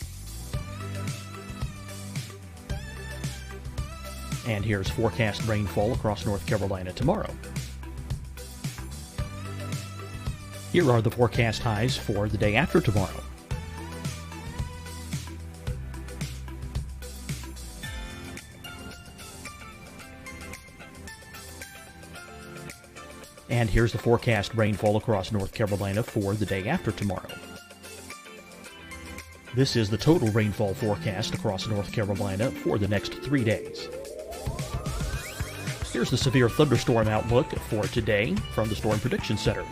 And here's forecast rainfall across North Carolina tomorrow. Here are the forecast highs for the day after tomorrow. And here's the forecast rainfall across North Carolina for the day after tomorrow. This is the total rainfall forecast across North Carolina for the next 3 days. Here's the severe thunderstorm outlook for today from the Storm Prediction Center.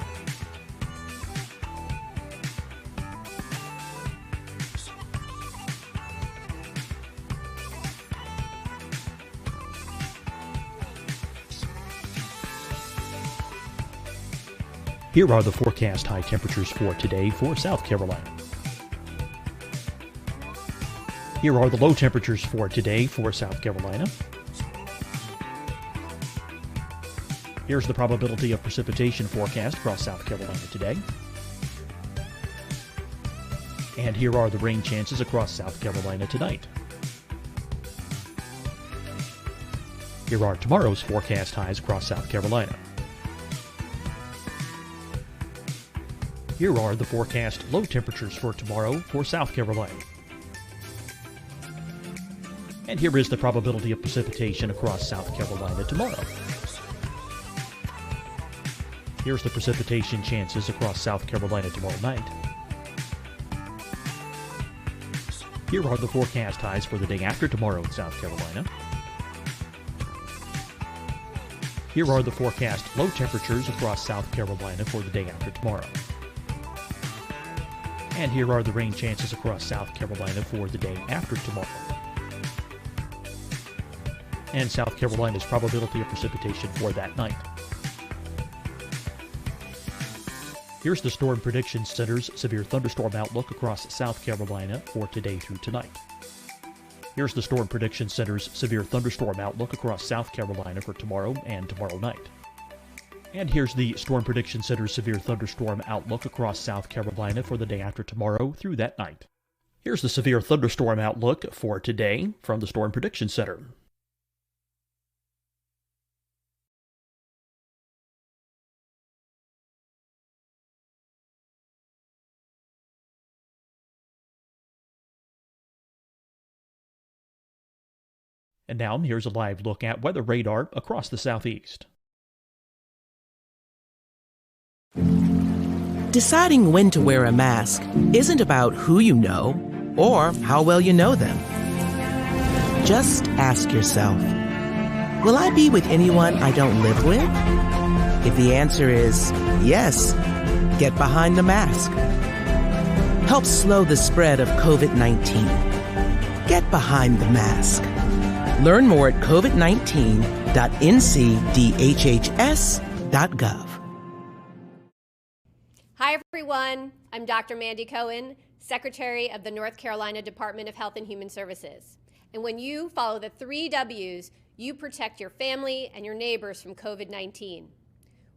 Here are the forecast high temperatures for today for South Carolina. Here are the low temperatures for today for South Carolina. Here's the probability of precipitation forecast across South Carolina today. And here are the rain chances across South Carolina tonight. Here are tomorrow's forecast highs across South Carolina. Here are the forecast low temperatures for tomorrow for South Carolina. And here is the probability of precipitation across South Carolina tomorrow. Here's the precipitation chances across South Carolina tomorrow night. Here are the forecast highs for the day after tomorrow in South Carolina. Here are the forecast low temperatures across South Carolina for the day after tomorrow. And here are the rain chances across South Carolina for the day after tomorrow. And South Carolina's probability of precipitation for that night. Here's the Storm Prediction Center's severe thunderstorm outlook across South Carolina for today through tonight. Here's the Storm Prediction Center's severe thunderstorm outlook across South Carolina for tomorrow and tomorrow night. And here's the Storm Prediction Center's severe thunderstorm outlook across South Carolina for the day after tomorrow through that night. Here's the severe thunderstorm outlook for today from the Storm Prediction Center. And now here's a live look at weather radar across the southeast. Deciding when to wear a mask isn't about who you know or how well you know them. Just ask yourself, will I be with anyone I don't live with? If the answer is yes, get behind the mask. Help slow the spread of COVID-19. Get behind the mask. Learn more at covid19.ncdhhs.gov. Hi, everyone. I'm Dr. Mandy Cohen, Secretary of the North Carolina Department of Health and Human Services. And when you follow the 3 W's, you protect your family and your neighbors from COVID-19.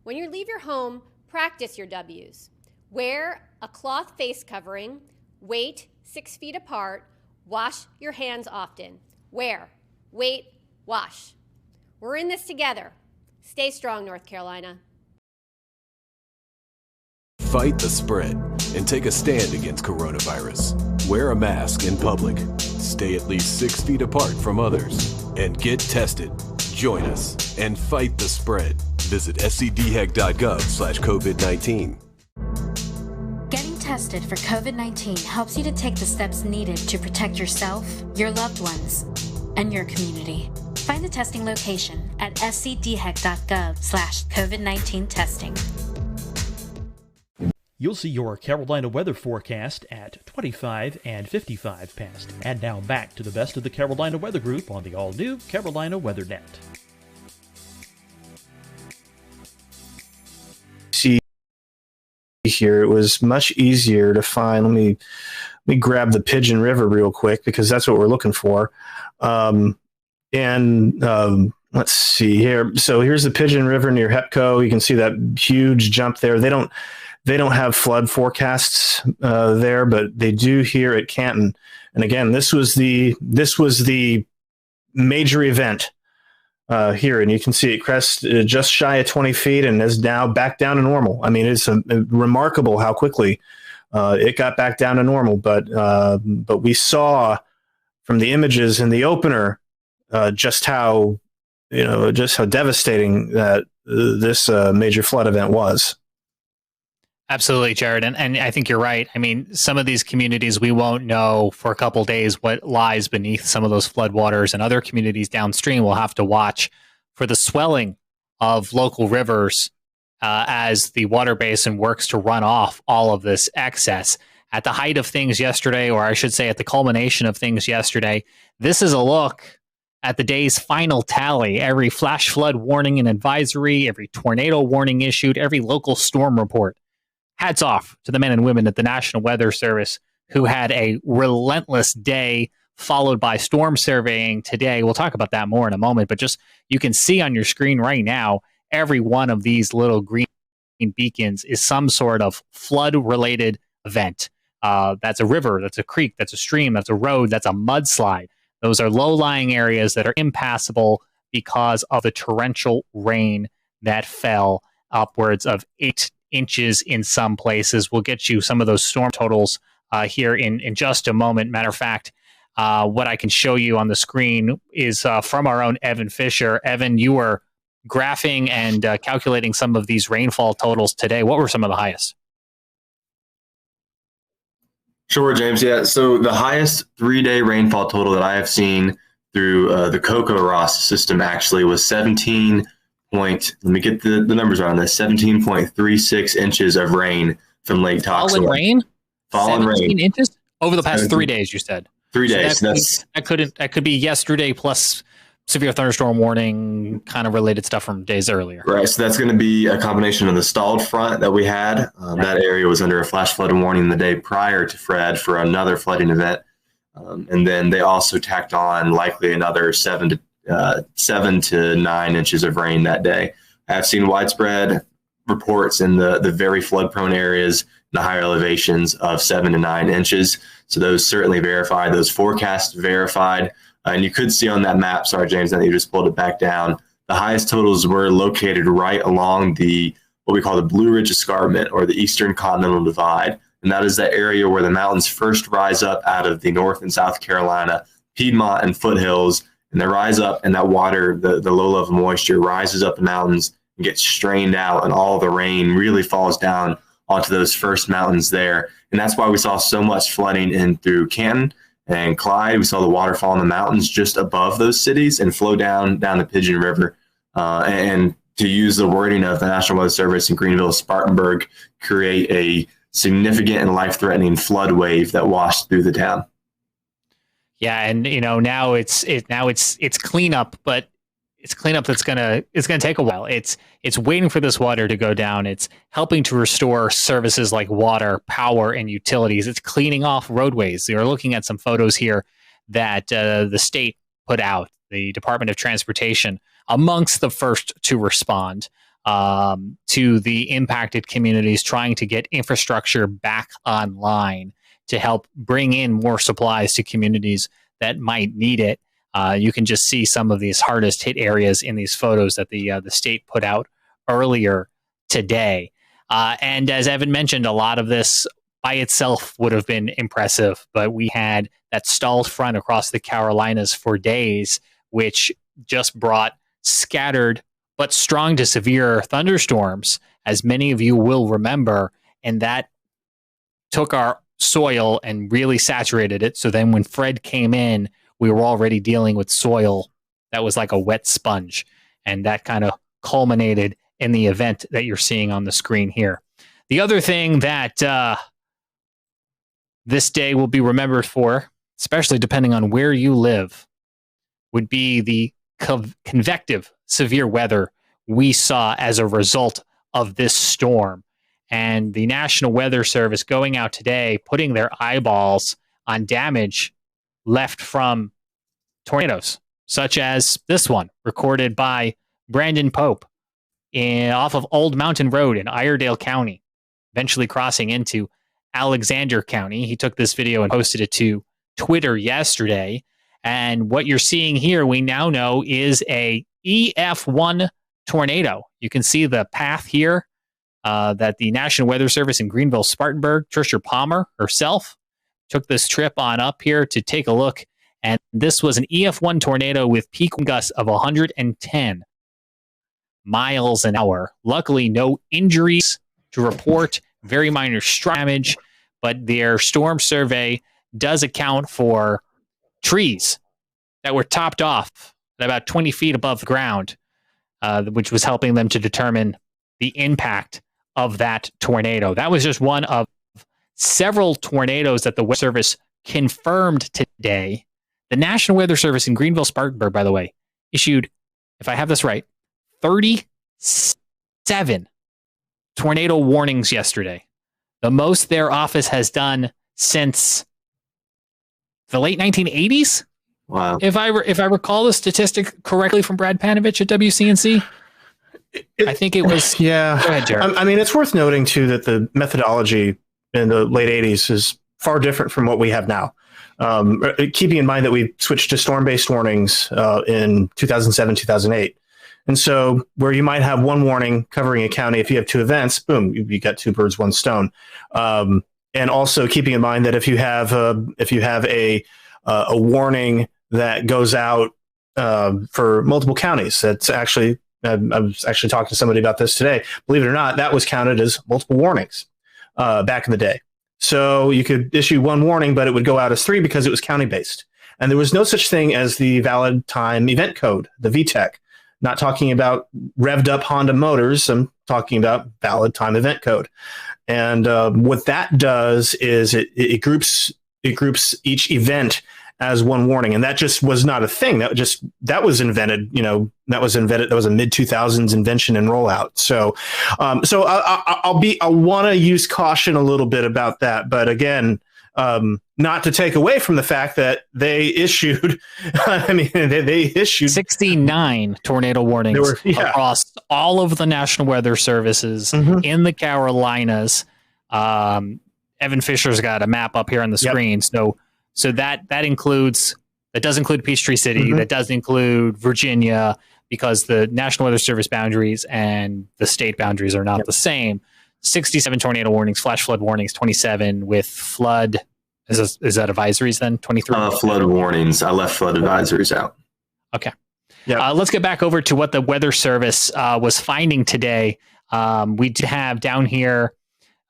When you leave your home, practice your W's. Wear a cloth face covering, wait 6 feet apart, wash your hands often. Wear, wait, wash. We're in this together. Stay strong, North Carolina. Fight the spread and take a stand against coronavirus. Wear a mask in public. Stay at least 6 feet apart from others. And get tested. Join us and fight the spread. Visit scdhec.gov/COVID-19. Getting tested for COVID-19 helps you to take the steps needed to protect yourself, your loved ones, and your community. Find the testing location at scdhec.gov/COVID-19 testing. You'll see your Carolina weather forecast at 25 and 55 past. And now back to the best of the Carolina Weather Group on the all-new Carolina Weather Net. See here, it was much easier to find. Let me grab the Pigeon River real quick because that's what we're looking for. Let's see here. So here's the Pigeon River near Hepco. You can see that huge jump there. They don't have flood forecasts there, but they do here at Canton. And again, this was the major event here, and you can see it crest just shy of 20 feet and is now back down to normal. I mean, it's remarkable how quickly it got back down to normal. But we saw from the images in the opener just how devastating that this major flood event was. Absolutely, Jared. And I think you're right. I mean, some of these communities, we won't know for a couple of days what lies beneath some of those floodwaters, and other communities downstream will have to watch for the swelling of local rivers as the water basin works to run off all of this excess. At the height of things yesterday, or I should say at the culmination of things yesterday, this is a look at the day's final tally. Every flash flood warning and advisory, every tornado warning issued, every local storm report. Hats off to the men and women at the National Weather Service who had a relentless day followed by storm surveying today. We'll talk about that more in a moment, but just you can see on your screen right now, every one of these little green beacons is some sort of flood-related event. That's a river, that's a creek, that's a stream, that's a road, that's a mudslide. Those are low-lying areas that are impassable because of the torrential rain that fell upwards of 8 inches in some places. We'll get you some of those storm totals here in just a moment. Matter of fact, what I can show you on the screen is from our own Evan Fisher. Evan, you were graphing and calculating some of these rainfall totals today. What were some of the highest? Sure, James. Yeah, so the highest 3-day rainfall total that I have seen through the CocoRoss system actually was 17 let me get the numbers on this, 17.36 inches of rain from Lake Toxaway. Fallen rain? Fallen 17 rain. inches? Over the past 3 days, you said. 3 days. That could be yesterday plus severe thunderstorm warning kind of related stuff from days earlier. Right. So that's going to be a combination of the stalled front that we had. That area was under a flash flood warning the day prior to Fred for another flooding event. And then they also tacked on likely another 7 to 9 inches of rain that day. I've seen widespread reports in the very flood prone areas, in the higher elevations of 7 to 9 inches. So those certainly verified, those forecasts verified. And you could see on that map, sorry, James, that you just pulled it back down. The highest totals were located right along what we call the Blue Ridge Escarpment, or the Eastern Continental Divide. And that is the area where the mountains first rise up out of the North and South Carolina, Piedmont and foothills. And they rise up, and that water, the low level moisture, rises up the mountains and gets strained out, and all the rain really falls down onto those first mountains there. And that's why we saw so much flooding in through Canton and Clyde. We saw the water fall in the mountains just above those cities and flow down the Pigeon River. And to use the wording of the National Weather Service in Greenville, Spartanburg, create a significant and life-threatening flood wave that washed through the town. Yeah, and now it's cleanup, but it's cleanup it's gonna take a while. It's waiting for this water to go down. It's helping to restore services like water, power, and utilities. It's cleaning off roadways. You're looking at some photos here that the state put out, the Department of Transportation, amongst the first to respond to the impacted communities, trying to get infrastructure back online to help bring in more supplies to communities that might need it. You can just see some of these hardest hit areas in these photos that the state put out earlier today. And as Evan mentioned, a lot of this by itself would have been impressive, but we had that stalled front across the Carolinas for days, which just brought scattered but strong to severe thunderstorms, as many of you will remember, and that took our soil and really saturated it. So then when Fred came in, we were already dealing with soil that was like a wet sponge, and that kind of culminated in the event that you're seeing on the screen here. The other thing that this day will be remembered for, especially depending on where you live, would be the convective severe weather we saw as a result of this storm. And the National Weather Service going out today, putting their eyeballs on damage left from tornadoes, such as this one recorded by Brandon Pope off of Old Mountain Road in Iredell County, eventually crossing into Alexander County. He took this video and posted it to Twitter yesterday. And what you're seeing here, we now know, is a EF1 tornado. You can see the path here that the National Weather Service in Greenville, Spartanburg, Tricia Palmer herself took this trip on up here to take a look. And this was an EF1 tornado with peak wind gusts of 110 miles an hour. Luckily, no injuries to report, very minor damage, but their storm survey does account for trees that were topped off at about 20 feet above the ground, which was helping them to determine the impact of that tornado. That was just one of several tornadoes that the Weather Service confirmed today. The National Weather Service in Greenville, Spartanburg, by the way, issued, if I have this right, 37 tornado warnings yesterday. The most their office has done since the late 1980s. Wow. If I recall the statistic correctly from Brad Panovich at WCNC, I think it was. Yeah. Go ahead, Jared. I mean, it's worth noting, too, that the methodology in the late 80s is far different from what we have now. Keeping in mind that we switched to storm-based warnings in 2007, 2008. And so where you might have one warning covering a county, if you have two events, boom, you got two birds, one stone. And also keeping in mind that if you have a warning that goes out for multiple counties, that's actually, I was actually talking to somebody about this today. Believe it or not, that was counted as multiple warnings back in the day. So you could issue one warning, but it would go out as three because it was county-based. And there was no such thing as the valid time event code, the VTEC. Not talking about revved up Honda motors. I'm talking about valid time event code. And what that does is it groups each event as one warning. And that just was not a thing. That was invented, that was a mid 2000s invention and rollout. So I'll want to use caution a little bit about that. But again, not to take away from the fact that they issued, they issued 69 tornado warnings across all of the National Weather Services in the Carolinas. Evan Fisher's got a map up here on the screen. Yep. So that does include Peachtree City. That does include Virginia, because the National Weather Service boundaries and the state boundaries are not the same. 67 tornado warnings, flash flood warnings, 27 with flood. Is that advisories then? 23? Flood warnings. I left flood advisories out. Okay. Yeah. Let's get back over to what the Weather Service was finding today. We have down here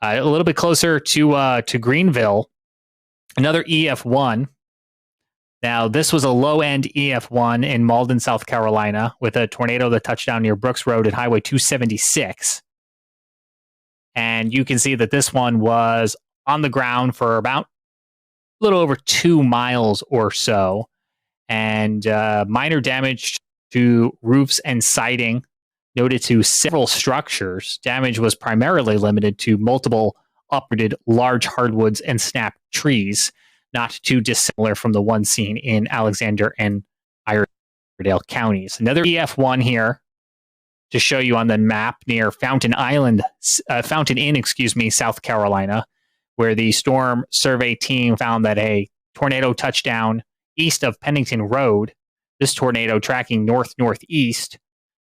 a little bit closer to Greenville, another EF1. Now, this was a low-end EF1 in Malden, South Carolina, with a tornado that touched down near Brooks Road at Highway 276. And you can see that this one was on the ground for about a little over 2 miles or so. And minor damage to roofs and siding, noted to several structures. Damage was primarily limited to multiple uprooted large hardwoods and snapped trees, not too dissimilar from the one seen in Alexander and Iredell counties. Another EF1 here to show you on the map near Fountain Inn, South Carolina, where the storm survey team found that a tornado touchdown east of Pennington Road. This tornado tracking north-northeast,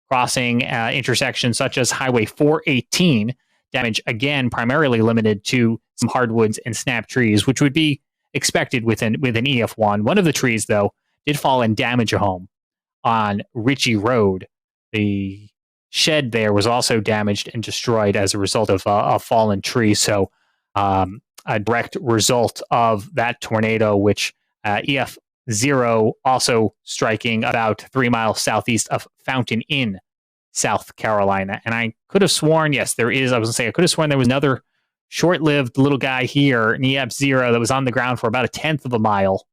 crossing intersections such as Highway 418. Damage, again, primarily limited to some hardwoods and snap trees, which would be expected with an EF1. One of the trees, though, did fall and damage a home on Ritchie Road. The shed there was also damaged and destroyed as a result of a fallen tree. So a direct result of that tornado, which EF0 also striking about 3 miles southeast of Fountain Inn, South Carolina. And I could have sworn, yes, there is. I was going to say, I could have sworn there was another short-lived little guy here, an EF0, that was on the ground for about 1/10 of a mile.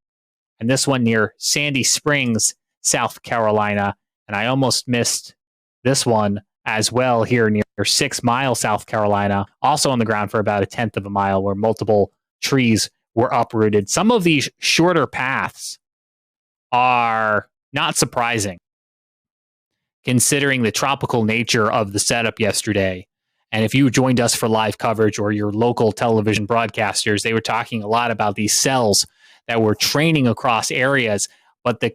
And this one near Sandy Springs, South Carolina. And I almost missed this one as well here near 6 Mile, South Carolina, also on the ground for about 1/10 of a mile, where multiple trees were uprooted. Some of these shorter paths are not surprising, considering the tropical nature of the setup yesterday. And if you joined us for live coverage or your local television broadcasters, they were talking a lot about these cells that were training across areas, but the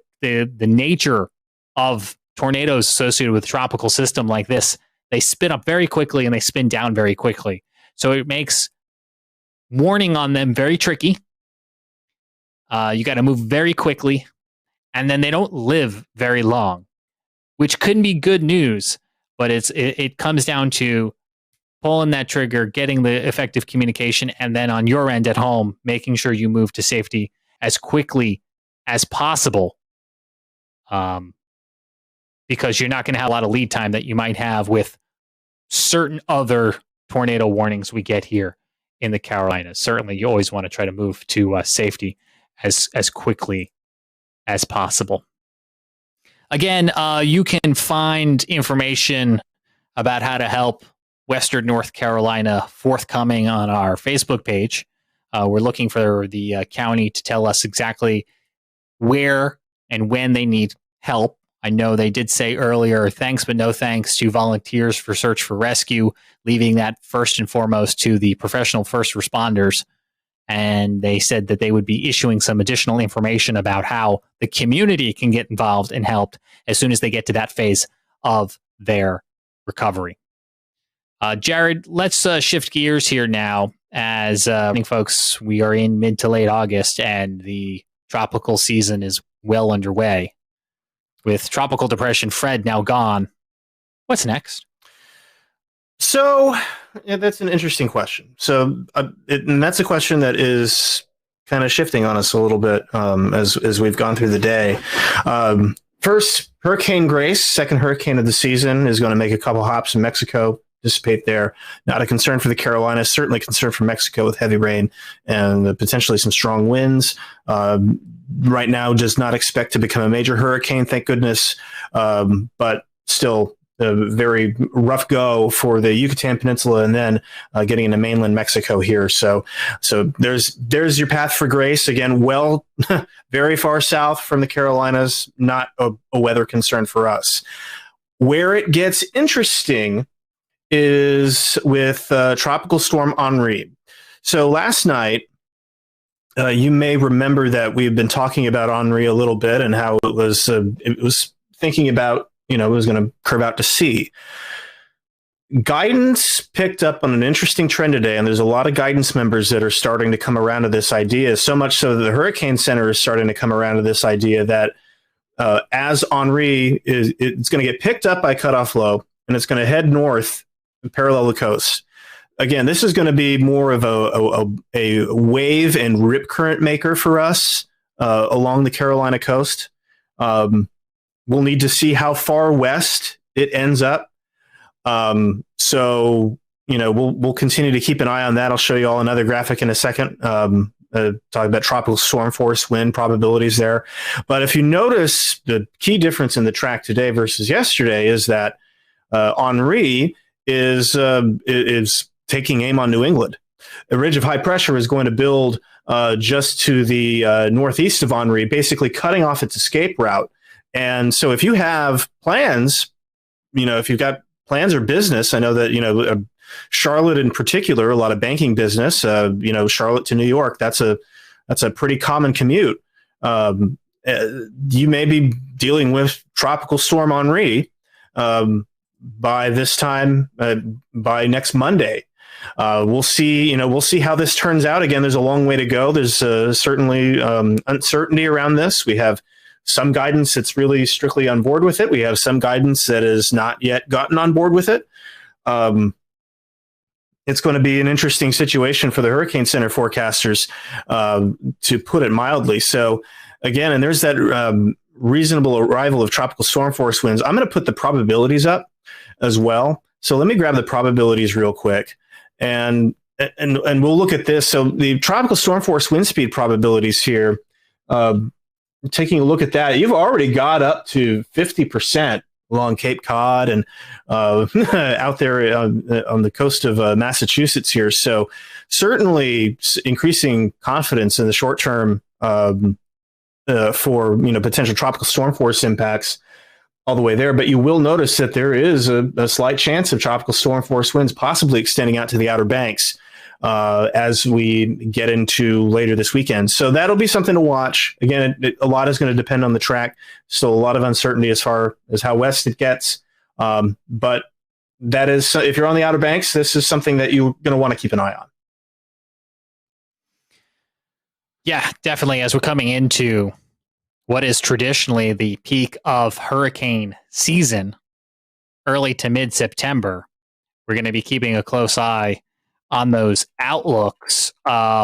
nature of tornadoes associated with a tropical system like this, they spin up very quickly and they spin down very quickly. So it makes warning on them very tricky. You got to move very quickly, and then they don't live very long, which couldn't be good news, but it comes down to pulling that trigger, getting the effective communication, and then on your end at home, making sure you move to safety as quickly as possible, because you're not going to have a lot of lead time that you might have with certain other tornado warnings we get here in the Carolinas. Certainly, you always want to try to move to safety as quickly as possible. Again, you can find information about how to help Western North Carolina forthcoming on our Facebook page. We're looking for the county to tell us exactly where and when they need help. I know they did say earlier, thanks but no thanks to volunteers for search for rescue, leaving that first and foremost to the professional first responders. And they said that they would be issuing some additional information about how the community can get involved and helped as soon as they get to that phase of their recovery. Jared, let's shift gears here now. As folks, we are in mid to late August and the tropical season is well underway. With Tropical Depression Fred now gone, what's next? So that's an interesting question. So and that's a question that is kind of shifting on us a little bit as we've gone through the day. First, Hurricane Grace, second hurricane of the season, is going to make a couple hops in Mexico, dissipate there. Not a concern for the Carolinas, certainly a concern for Mexico with heavy rain and potentially some strong winds. Right now, does not expect to become a major hurricane, thank goodness, but still a very rough go for the Yucatan Peninsula and then getting into mainland Mexico here. So there's your path for Grace. Again, well, very far south from the Carolinas, not a weather concern for us. Where it gets interesting is with Tropical Storm Henri. So last night, you may remember that we've been talking about Henri a little bit and how it was thinking about, it was going to curve out to sea. Guidance picked up on an interesting trend today, and there's a lot of guidance members that are starting to come around to this idea, so much so that the Hurricane Center is starting to come around to this idea that as Henri it's going to get picked up by cutoff low, and it's going to head north and parallel the coast. Again, this is going to be more of a wave and rip current maker for us along the Carolina coast. We'll need to see how far west it ends up. So, we'll continue to keep an eye on that. I'll show you all another graphic in a second talking about tropical storm force wind probabilities there. But if you notice, the key difference in the track today versus yesterday is that Henri is taking aim on New England. A ridge of high pressure is going to build just to the northeast of Henri, basically cutting off its escape route. And so if you have plans, if you've got plans or business, I know that, Charlotte in particular, a lot of banking business, Charlotte to New York, that's a pretty common commute. You may be dealing with tropical storm Henri by this time, by next Monday. We'll see how this turns out. Again, there's a long way to go. There's certainly uncertainty around this. We have some guidance that's really strictly on board with it. We have some guidance that has not yet gotten on board with it. It's going to be an interesting situation for the Hurricane Center forecasters, to put it mildly. So again, and there's that reasonable arrival of tropical storm force winds. I'm going to put the probabilities up as well. So let me grab the probabilities real quick, and we'll look at this. So the tropical storm force wind speed probabilities here, taking a look at that, you've already got up to 50% along Cape Cod and out there on the coast of Massachusetts here. So certainly increasing confidence in the short term for potential tropical storm force impacts all the way there. But you will notice that there is a slight chance of tropical storm force winds possibly extending out to the Outer Banks as we get into later this weekend. So that'll be something to watch. Again, a lot is going to depend on the track. Still a lot of uncertainty as far as how west it gets. But that is, if you're on the Outer Banks, this is something that you're going to want to keep an eye on. Yeah, definitely. As we're coming into what is traditionally the peak of hurricane season, early to mid-September, we're going to be keeping a close eye on those outlooks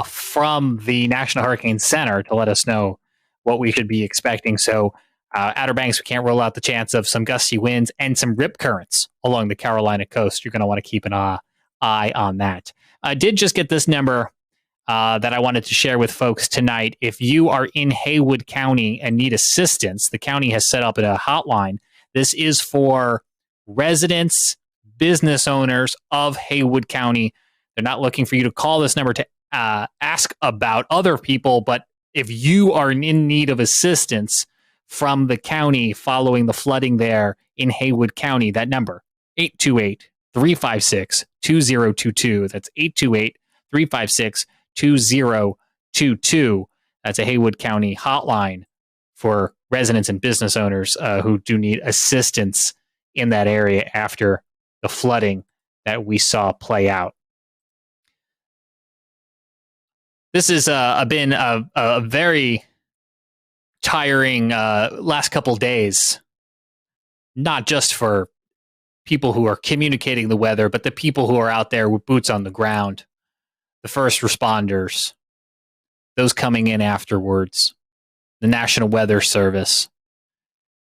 from the National Hurricane Center to let us know what we should be expecting. So Outer Banks, we can't rule out the chance of some gusty winds and some rip currents along the Carolina coast. You're going to want to keep an eye on that. I did just get this number that I wanted to share with folks tonight. If you are in Haywood County and need assistance, the county has set up a hotline. This is for residents, business owners of Haywood County. They're not looking for you to call this number to ask about other people, but if you are in need of assistance from the county following the flooding there in Haywood County, that number, 828-356-2022. That's 828-356-2022. That's a Haywood County hotline for residents and business owners who do need assistance in that area after the flooding that we saw play out. This has been a very tiring last couple days, not just for people who are communicating the weather, but the people who are out there with boots on the ground, the first responders, those coming in afterwards, the National Weather Service.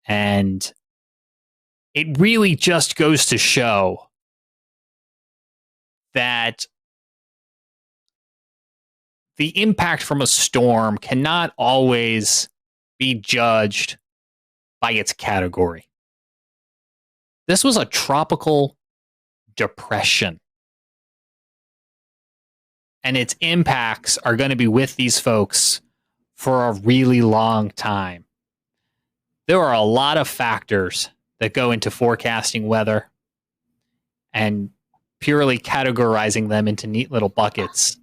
And it really just goes to show that the impact from a storm cannot always be judged by its category. This was a tropical depression, and its impacts are going to be with these folks for a really long time. There are a lot of factors that go into forecasting weather, and purely categorizing them into neat little buckets,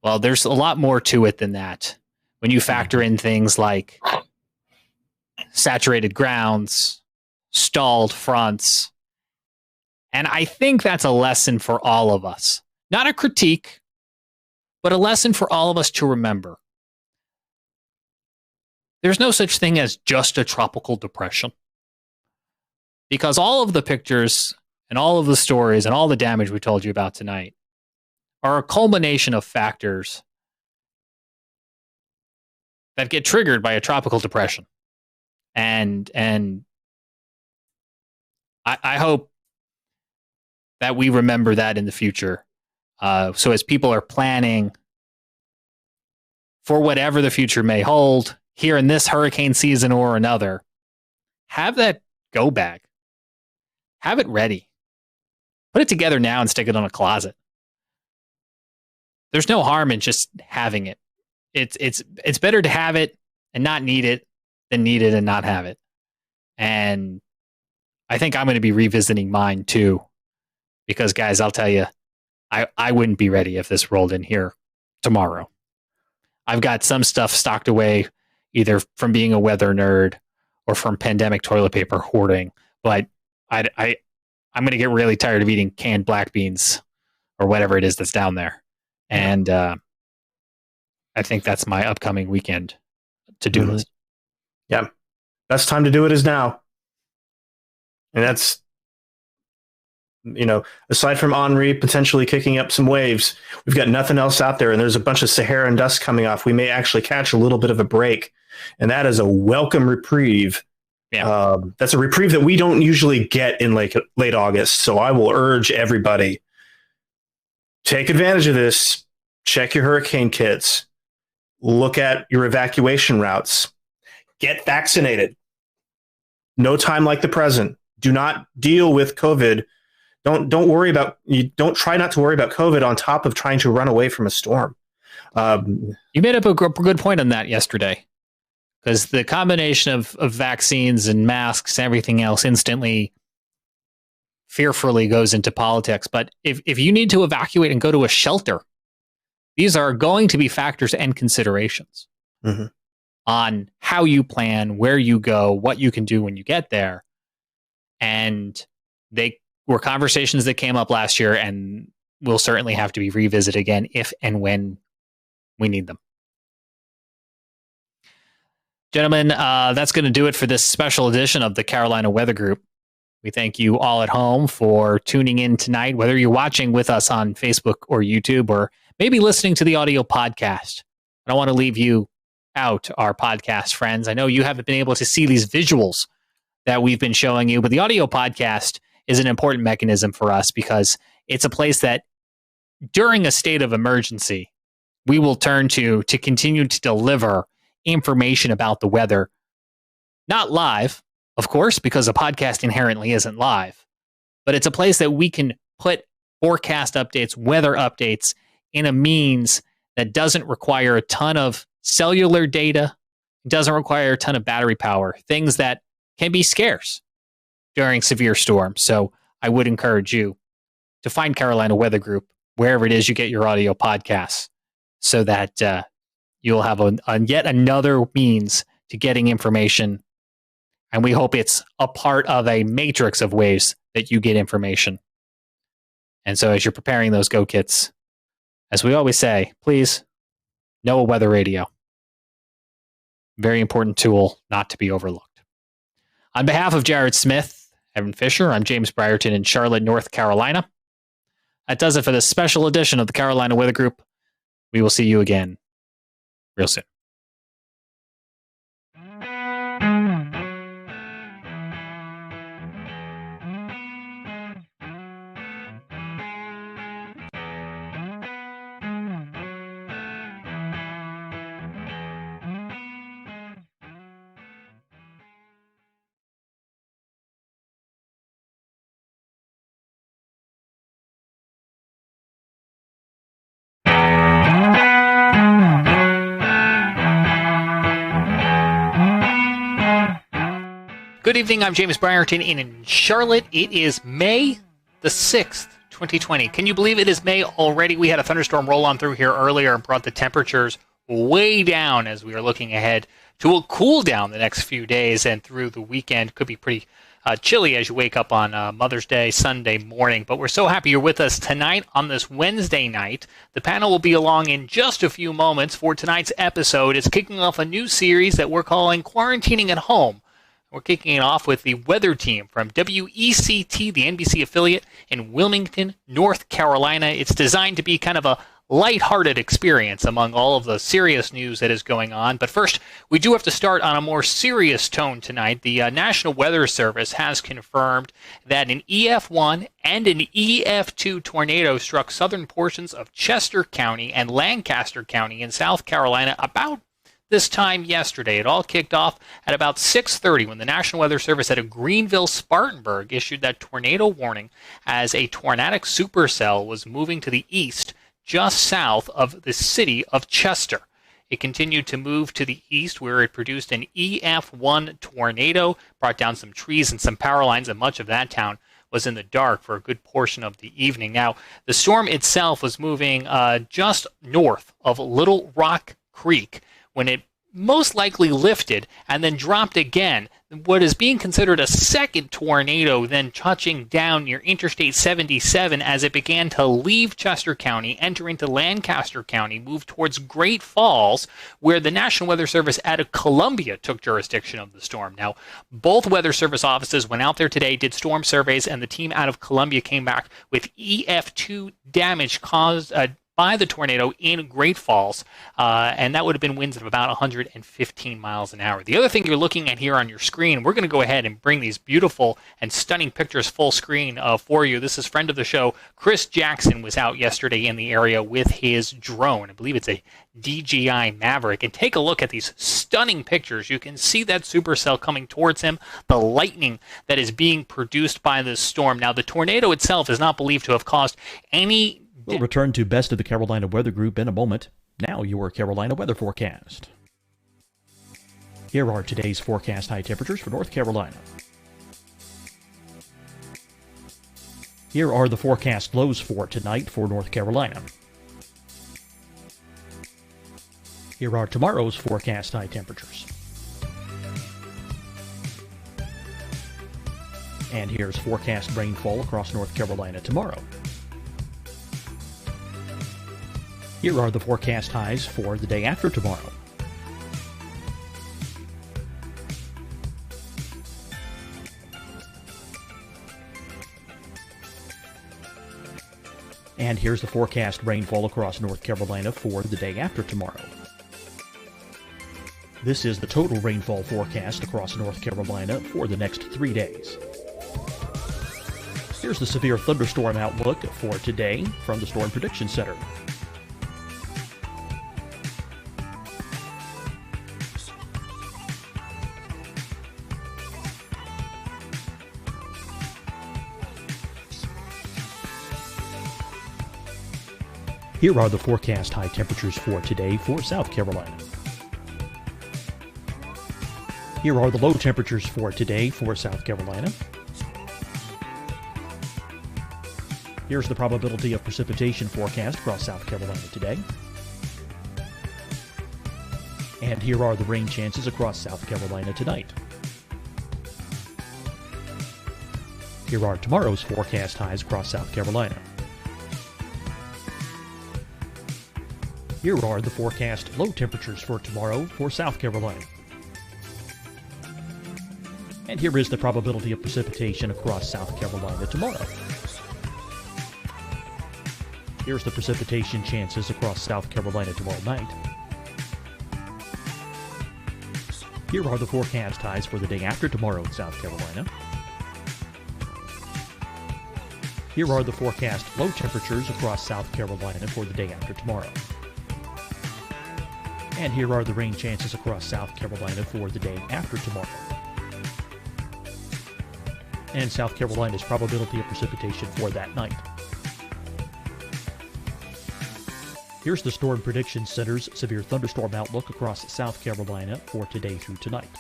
well, there's a lot more to it than that. When you factor in things like saturated grounds, stalled fronts, and I think that's a lesson for all of us. Not a critique, but a lesson for all of us to remember. There's no such thing as just a tropical depression, because all of the pictures and all of the stories and all the damage we told you about tonight are a culmination of factors that get triggered by a tropical depression. And I hope that we remember that in the future. So as people are planning for whatever the future may hold here in this hurricane season or another. Have that go bag. Have it ready. Put it together now and stick it on a closet. There's no harm in just having it. It's better to have it and not need it than need it and not have it. And I think I'm going to be revisiting mine too, because guys, I'll tell you, I wouldn't be ready if this rolled in here tomorrow. I've got some stuff stocked away either from being a weather nerd or from pandemic toilet paper hoarding, but I'm going to get really tired of eating canned black beans or whatever it is that's down there. And I think that's my upcoming weekend to-do list. Yeah. Best time to do it is now. And that's, aside from Henri potentially kicking up some waves, we've got nothing else out there. And there's a bunch of Saharan dust coming off. We may actually catch a little bit of a break. And that is a welcome reprieve. Yeah. That's a reprieve that we don't usually get in late August. So I will urge everybody, take advantage of this. Check your hurricane kits. Look at your evacuation routes. Get vaccinated. No time like the present. Do not deal with COVID. Don't try not to worry about COVID on top of trying to run away from a storm. You made up a good point on that yesterday, because the combination of vaccines and masks and everything else instantly, fearfully goes into politics. But if you need to evacuate and go to a shelter, these are going to be factors and considerations on how you plan, where you go, what you can do when you get there. And they were conversations that came up last year and will certainly have to be revisited again if and when we need them. Gentlemen, that's going to do it for this special edition of the Carolina Weather Group. We thank you all at home for tuning in tonight, whether you're watching with us on Facebook or YouTube, or maybe listening to the audio podcast. I don't want to leave you out, our podcast friends. I know you haven't been able to see these visuals that we've been showing you, but the audio podcast is an important mechanism for us because it's a place that during a state of emergency, we will turn to continue to deliver information about the weather. Not live, of course, because a podcast inherently isn't live, but it's a place that we can put forecast updates, weather updates in a means that doesn't require a ton of cellular data, doesn't require a ton of battery power, things that can be scarce during severe storms. So I would encourage you to find Carolina Weather Group wherever it is you get your audio podcasts, so that you'll have yet another means to getting information. And we hope it's a part of a matrix of ways that you get information. And so as you're preparing those go kits, as we always say, please know a weather radio. Very important tool not to be overlooked. On behalf of Jared Smith, Evan Fisher, I'm James Brierton in Charlotte, North Carolina. That does it for this special edition of the Carolina Weather Group. We will see you again real soon. Good evening, I'm James Brierton in Charlotte. It is May the 6th, 2020. Can you believe it is May already? We had a thunderstorm roll on through here earlier and brought the temperatures way down as we are looking ahead to a cool down the next few days and through the weekend. Could be pretty chilly as you wake up on Mother's Day, Sunday morning. But we're so happy you're with us tonight on this Wednesday night. The panel will be along in just a few moments for tonight's episode. It's kicking off a new series that we're calling Quarantining at Home. We're kicking it off with the weather team from WECT, the NBC affiliate in Wilmington, North Carolina. It's designed to be kind of a lighthearted experience among all of the serious news that is going on. But first, we do have to start on a more serious tone tonight. The National Weather Service has confirmed that an EF1 and an EF2 tornado struck southern portions of Chester County and Lancaster County in South Carolina about this time yesterday. It all kicked off at about 6:30 when the National Weather Service at Greenville-Spartanburg issued that tornado warning as a tornadic supercell was moving to the east just south of the city of Chester. It continued to move to the east where it produced an EF1 tornado, brought down some trees and some power lines, and much of that town was in the dark for a good portion of the evening. Now, the storm itself was moving just north of Little Rock Creek when it most likely lifted and then dropped again. What is being considered a second tornado then touching down near Interstate 77 as it began to leave Chester County, enter into Lancaster County, move towards Great Falls, where the National Weather Service out of Columbia took jurisdiction of the storm. Now, both Weather Service offices went out there today, did storm surveys, and the team out of Columbia came back with EF2 damage caused by the tornado in Great Falls, and that would have been winds of about 115 miles an hour. The other thing you're looking at here on your screen, we're going to go ahead and bring these beautiful and stunning pictures full screen for you. This is friend of the show, Chris Jackson, was out yesterday in the area with his drone. I believe it's a DJI Maverick. And take a look at these stunning pictures. You can see that supercell coming towards him, the lightning that is being produced by this storm. Now, the tornado itself is not believed to have caused any. We'll return to Best of the Carolina Weather Group in a moment. Now your Carolina weather forecast. Here are today's forecast high temperatures for North Carolina. Here are the forecast lows for tonight for North Carolina. Here are tomorrow's forecast high temperatures. And here's forecast rainfall across North Carolina tomorrow. Here are the forecast highs for the day after tomorrow. And here's the forecast rainfall across North Carolina for the day after tomorrow. This is the total rainfall forecast across North Carolina for the next 3 days. Here's the severe thunderstorm outlook for today from the Storm Prediction Center. Here are the forecast high temperatures for today for South Carolina. Here are the low temperatures for today for South Carolina. Here's the probability of precipitation forecast across South Carolina today. And here are the rain chances across South Carolina tonight. Here are tomorrow's forecast highs across South Carolina. Here are the forecast low temperatures for tomorrow for South Carolina. And here is the probability of precipitation across South Carolina tomorrow. Here's the precipitation chances across South Carolina tomorrow night. Here are the forecast highs for the day after tomorrow in South Carolina. Here are the forecast low temperatures across South Carolina for the day after tomorrow. And here are the rain chances across South Carolina for the day after tomorrow. And South Carolina's probability of precipitation for that night. Here's the Storm Prediction Center's severe thunderstorm outlook across South Carolina for today through tonight.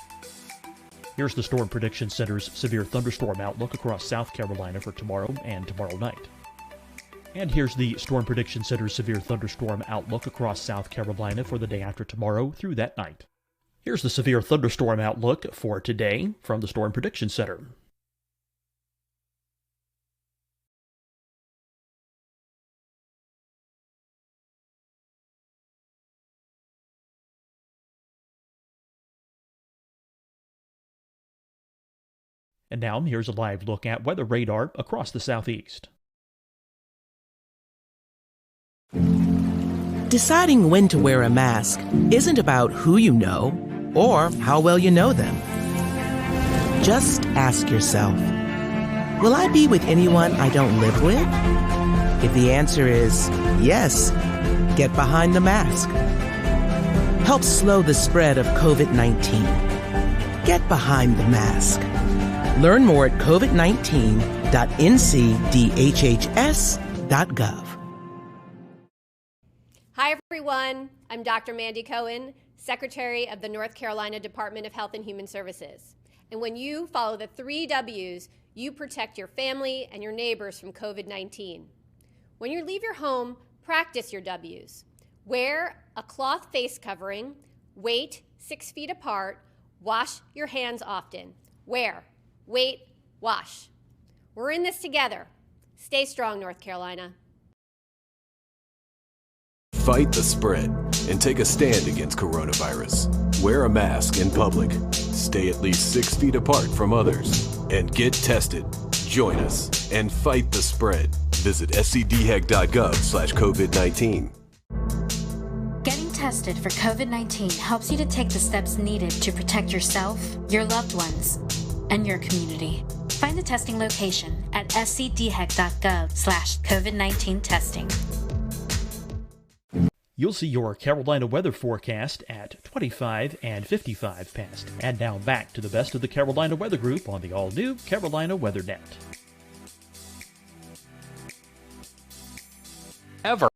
Here's the Storm Prediction Center's severe thunderstorm outlook across South Carolina for tomorrow and tomorrow night. And here's the Storm Prediction Center's severe thunderstorm outlook across South Carolina for the day after tomorrow through that night. Here's the severe thunderstorm outlook for today from the Storm Prediction Center. And now here's a live look at weather radar across the southeast. Deciding when to wear a mask isn't about who you know or how well you know them. Just ask yourself, will I be with anyone I don't live with? If the answer is yes, get behind the mask. Help slow the spread of COVID-19. Get behind the mask. Learn more at covid19.ncdhhs.gov. Hi, everyone. I'm Dr. Mandy Cohen, Secretary of the North Carolina Department of Health and Human Services. And when you follow the 3 W's, you protect your family and your neighbors from COVID-19. When you leave your home, practice your W's. Wear a cloth face covering, wait 6 feet apart, wash your hands often. Wear, wait, wash. We're in this together. Stay strong, North Carolina. Fight the spread and take a stand against coronavirus. Wear a mask in public. Stay at least 6 feet apart from others. And get tested. Join us and fight the spread. Visit scdhec.gov/COVID-19. Getting tested for COVID-19 helps you to take the steps needed to protect yourself, your loved ones, and your community. Find the testing location at scdhec.gov/COVID-19 testing. You'll see your Carolina weather forecast at 25 and 55 past. And now back to the best of the Carolina Weather Group on the all-new Carolina Weather Net. Ever.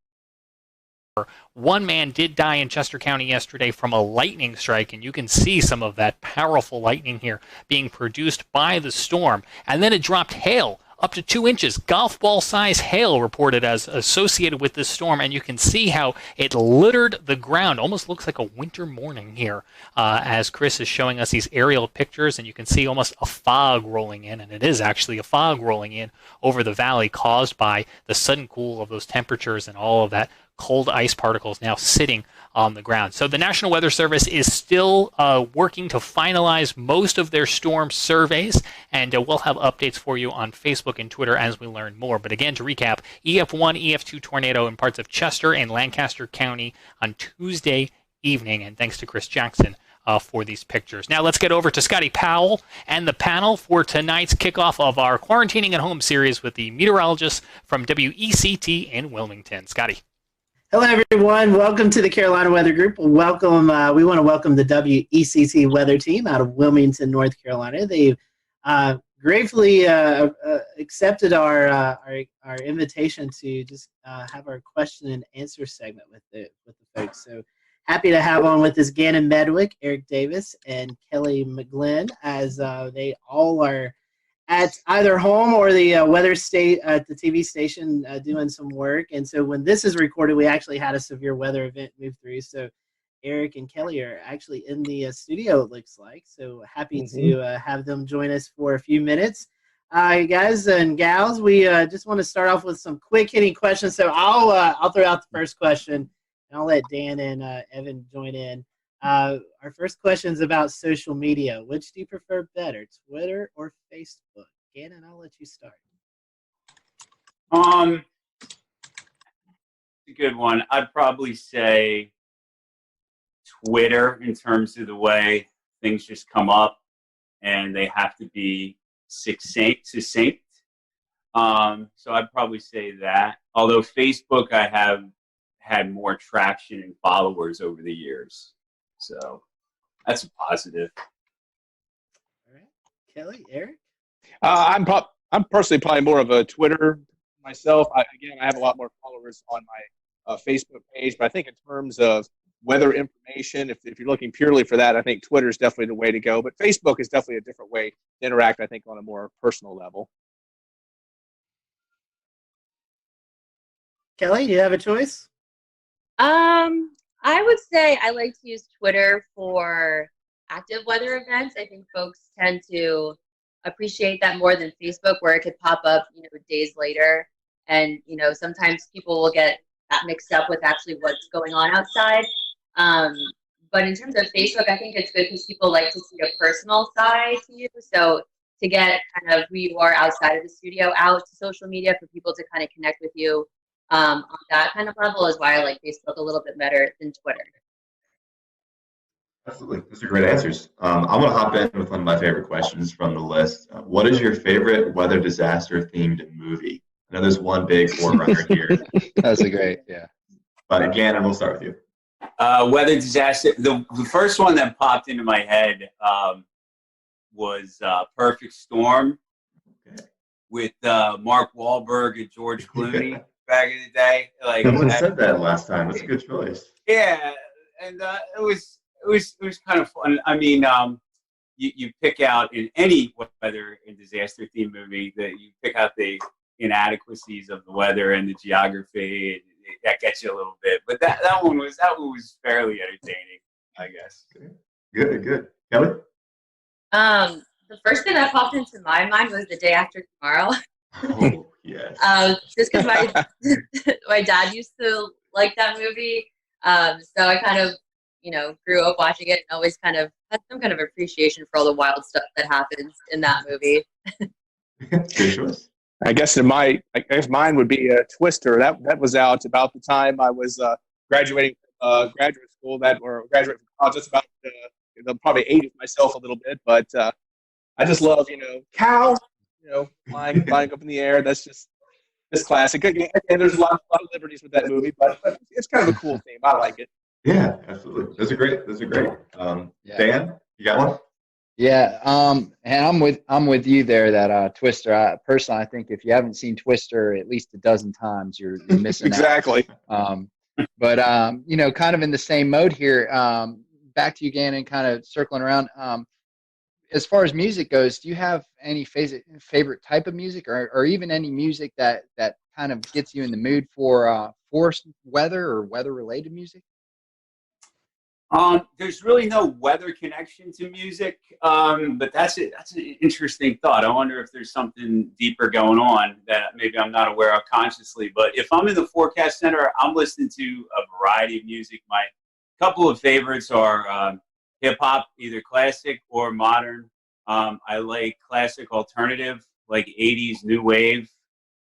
One man did die in Chester County yesterday from a lightning strike, and you can see some of that powerful lightning here being produced by the storm. And then it dropped hail up to 2 inches, golf ball size hail reported as associated with this storm, and you can see how it littered the ground. Almost looks like a winter morning here as Chris is showing us these aerial pictures, and you can see almost a fog rolling in, and it is actually a fog rolling in over the valley caused by the sudden cool of those temperatures and all of that cold ice particles now sitting on the ground. So the National Weather Service is still working to finalize most of their storm surveys, and we'll have updates for you on Facebook and Twitter as we learn more. But again, to recap, EF1, EF2 tornado in parts of Chester and Lancaster County on Tuesday evening, and thanks to Chris Jackson for these pictures. Now let's get over to Scotty Powell and the panel for tonight's kickoff of our Quarantining at Home series with the meteorologist from WECT in Wilmington. Scotty. Hello, everyone. Welcome to the Carolina Weather Group. Welcome. We want to welcome the WECT weather team out of Wilmington, North Carolina. They gratefully accepted our invitation to just have our question and answer segment with the folks. So happy to have on with us Gannon Medwick, Eric Davis, and Kelly McGlynn, as they all are at either home or the weather state at the TV station doing some work. And so when this is recorded, we actually had a severe weather event move through. So Eric and Kelly are actually in the studio, it looks like. So happy to have them join us for a few minutes. Guys and gals, we just want to start off with some quick hitting questions. So I'll throw out the first question, and I'll let Dan and Evan join in. Our first question is about social media. Which do you prefer better, Twitter or Facebook? Gannon, I'll let you start. A good one. I'd probably say Twitter in terms of the way things just come up and they have to be succinct. So I'd probably say that. Although Facebook, I have had more traction and followers over the years. So that's a positive. All right. Kelly, Eric? I'm personally probably more of a Twitter myself. I have a lot more followers on my Facebook page, but I think in terms of weather information, if you're looking purely for that, I think Twitter is definitely the way to go. But Facebook is definitely a different way to interact, I think, on a more personal level. Kelly, do you have a choice? I would say I like to use Twitter for active weather events. I think folks tend to appreciate that more than Facebook, where it could pop up, days later. And, sometimes people will get that mixed up with actually what's going on outside. But in terms of Facebook, I think it's good because people like to see a personal side to you. So to get kind of who you are outside of the studio out to social media for people to kind of connect with you on that kind of level is why I like Facebook a little bit better than Twitter. Absolutely. Those are great answers. I'm going to hop in with one of my favorite questions from the list. What is your favorite weather disaster themed movie? I know there's one big forerunner here. That's a great, yeah. But Gannon, we'll start with you. Weather disaster. The first one that popped into my head was Perfect Storm with Mark Wahlberg and George Clooney back in the day. Like, someone said that last time. That's a good choice. Yeah, and it was kind of fun. I mean, you pick out in any weather and disaster themed movie that you pick out the inadequacies of the weather and the geography. And that gets you a little bit, but that one was fairly entertaining, I guess. Good. Kelly? The first thing that popped into my mind was The Day After Tomorrow. Oh, yes. Just because my dad used to like that movie, so I kind of grew up watching it and always kind of had some kind of appreciation for all the wild stuff that happens in that movie. Good choice. I guess mine would be Twister. That was out about the time I was graduating graduate school or graduating from college. Just about probably aged myself a little bit, but I just love cow, flying up in the air. That's just classic. And there's a lot of liberties with that movie, but it's kind of a cool theme. I like it. Yeah, absolutely. Those are great. Yeah. Dan, you got one? Yeah, and I'm with you there. That Twister. Personally, I think if you haven't seen Twister at least a dozen times, you're missing exactly. out. But kind of in the same mode here. Back to you, Gannon. Kind of circling around. As far as music goes, do you have any favorite type of music, or even any music that kind of gets you in the mood for weather or weather related music? There's really no weather connection to music, but that's an interesting thought. I wonder if there's something deeper going on that maybe I'm not aware of consciously. But if I'm in the forecast center, I'm listening to a variety of music. My couple of favorites are hip hop, either classic or modern. I like classic alternative, like 80s new wave,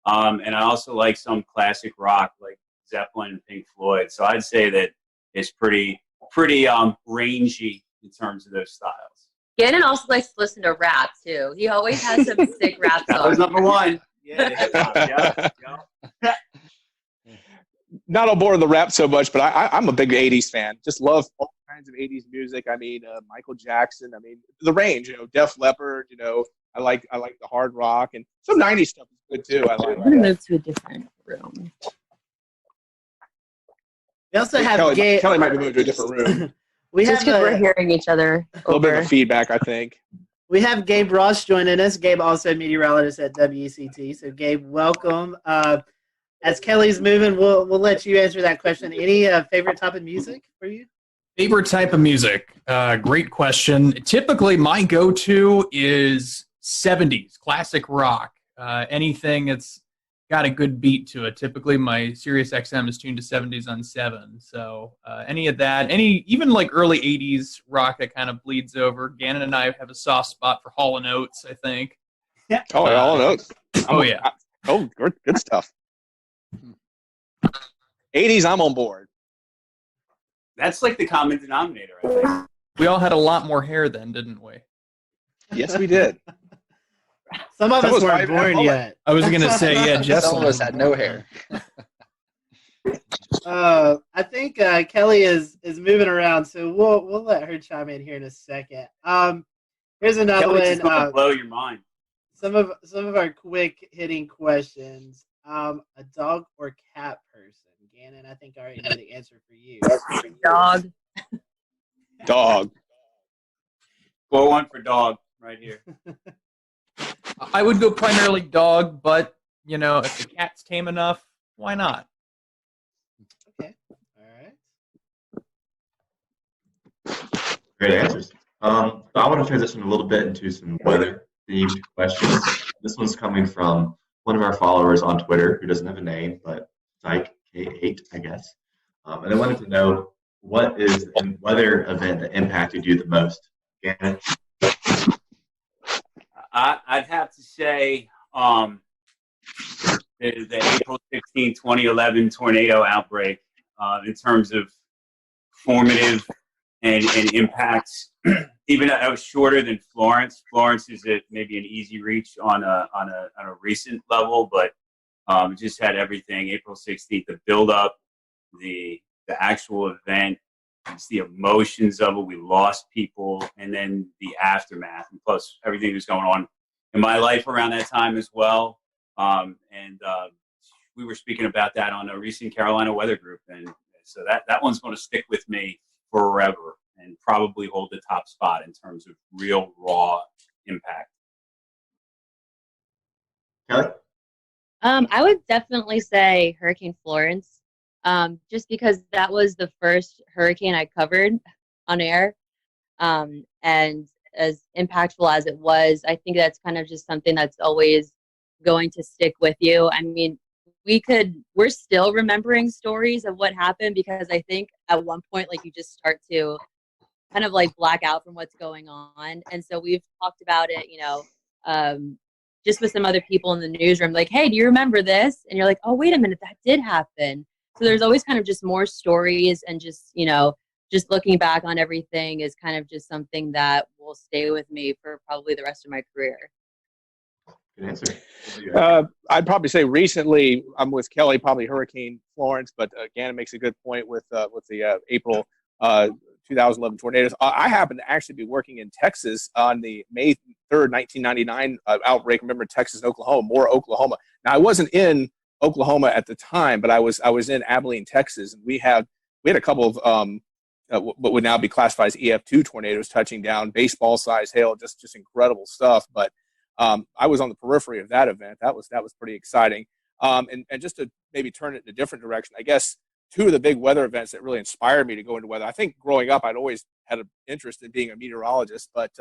and I also like some classic rock, like Zeppelin and Pink Floyd. So I'd say that it's pretty rangy in terms of those styles. Gannon also likes to listen to rap too. He always has some sick rap songs. That was number one. Yeah. Not on board with the rap so much, but I'm a big 80s fan. Just love all kinds of 80s music. I mean, Michael Jackson. I mean, the range. Def Leppard. I like the hard rock, and some 90s stuff is good too. I like. I'm gonna move to a different room. We also have Kelly might be moving to a different room. Just because we're hearing each other. A little bit of feedback, I think. We have Gabe Ross joining us. Gabe also a meteorologist at WCT. So Gabe, welcome. As Kelly's moving, we'll let you answer that question. Any favorite type of music for you? Favorite type of music? Great question. Typically, my go-to is 70s classic rock. Anything that's got a good beat to it. Typically, my Sirius XM is tuned to 70s on 7. So any of that, even like early 80s rock that kind of bleeds over. Gannon and I have a soft spot for Hall & Oates, I think. Yeah. Oh, Hall & Oates. Yeah. Oh, good stuff. 80s, I'm on board. That's like the common denominator, I think. We all had a lot more hair then, didn't we? Yes, we did. Some of us weren't born yet. I was going to say, yeah, Jess. Some of us had no hair. I think Kelly is moving around, so we'll let her chime in here in a second. Here's another Kelly's one. Just blow your mind. Some of our quick hitting questions. A dog or cat person? Gannon, I think I already know the answer for you. Dog. Dog. Go one for dog right here. I would go primarily dog, but if the cat's tame enough, why not? Okay. All right. Great answers. So I want to transition a little bit into some weather-themed questions. This one's coming from one of our followers on Twitter who doesn't have a name, but Psych K8, I guess. And I wanted to know, what is a weather event that impacted you the most? Gannon? I'd have to say the April 16, 2011 tornado outbreak in terms of formative and impacts. Even I was shorter than Florence. Florence is maybe an easy reach on a recent level, but just had everything. April 16th, the build up, the actual event, it's the emotions of it. We lost people, and then the aftermath, and plus everything that's going on in my life around that time as well. We were speaking about that on a recent Carolina Weather Group, and so that one's going to stick with me forever and probably hold the top spot in terms of real raw impact. Kelly? I would definitely say Hurricane Florence, just because that was the first hurricane I covered on air. And as impactful as it was, I think that's kind of just something that's always going to stick with you. I mean, we're still remembering stories of what happened, because I think at one point, like, you just start to kind of like black out from what's going on. And so we've talked about it, just with some other people in the newsroom, like, hey, do you remember this? And you're like, oh, wait a minute, that did happen. So there's always kind of just more stories, and just, just looking back on everything is kind of just something that will stay with me for probably the rest of my career. Good answer. I'd probably say recently, I'm with Kelly, probably Hurricane Florence, but again, it makes a good point with the April 2011 tornadoes. I happen to actually be working in Texas on the May 3rd, 1999 outbreak. Remember, Texas and Oklahoma, Moore, Oklahoma. Now, I wasn't in Oklahoma at the time, but I was in Abilene, Texas, and we had a couple of what would now be classified as EF2 tornadoes touching down, baseball-sized hail, just incredible stuff. But I was on the periphery of that event. That was pretty exciting. And just to maybe turn it in a different direction, I guess two of the big weather events that really inspired me to go into weather. I think growing up, I'd always had an interest in being a meteorologist, but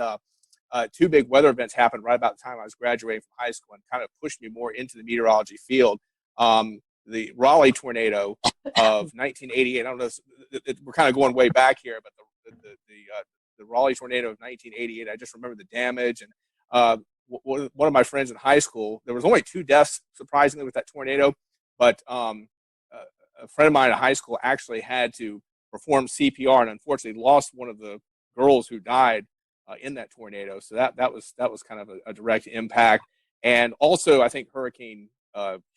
two big weather events happened right about the time I was graduating from high school and kind of pushed me more into the meteorology field. The Raleigh tornado of 1988. I don't know, we're kind of going way back here, but the Raleigh tornado of 1988, I just remember the damage. And one of my friends in high school, there was only 2 deaths, surprisingly, with that tornado, but a friend of mine in high school actually had to perform CPR and unfortunately lost one of the girls who died in that tornado. So that was kind of a direct impact. And also, I think Hurricane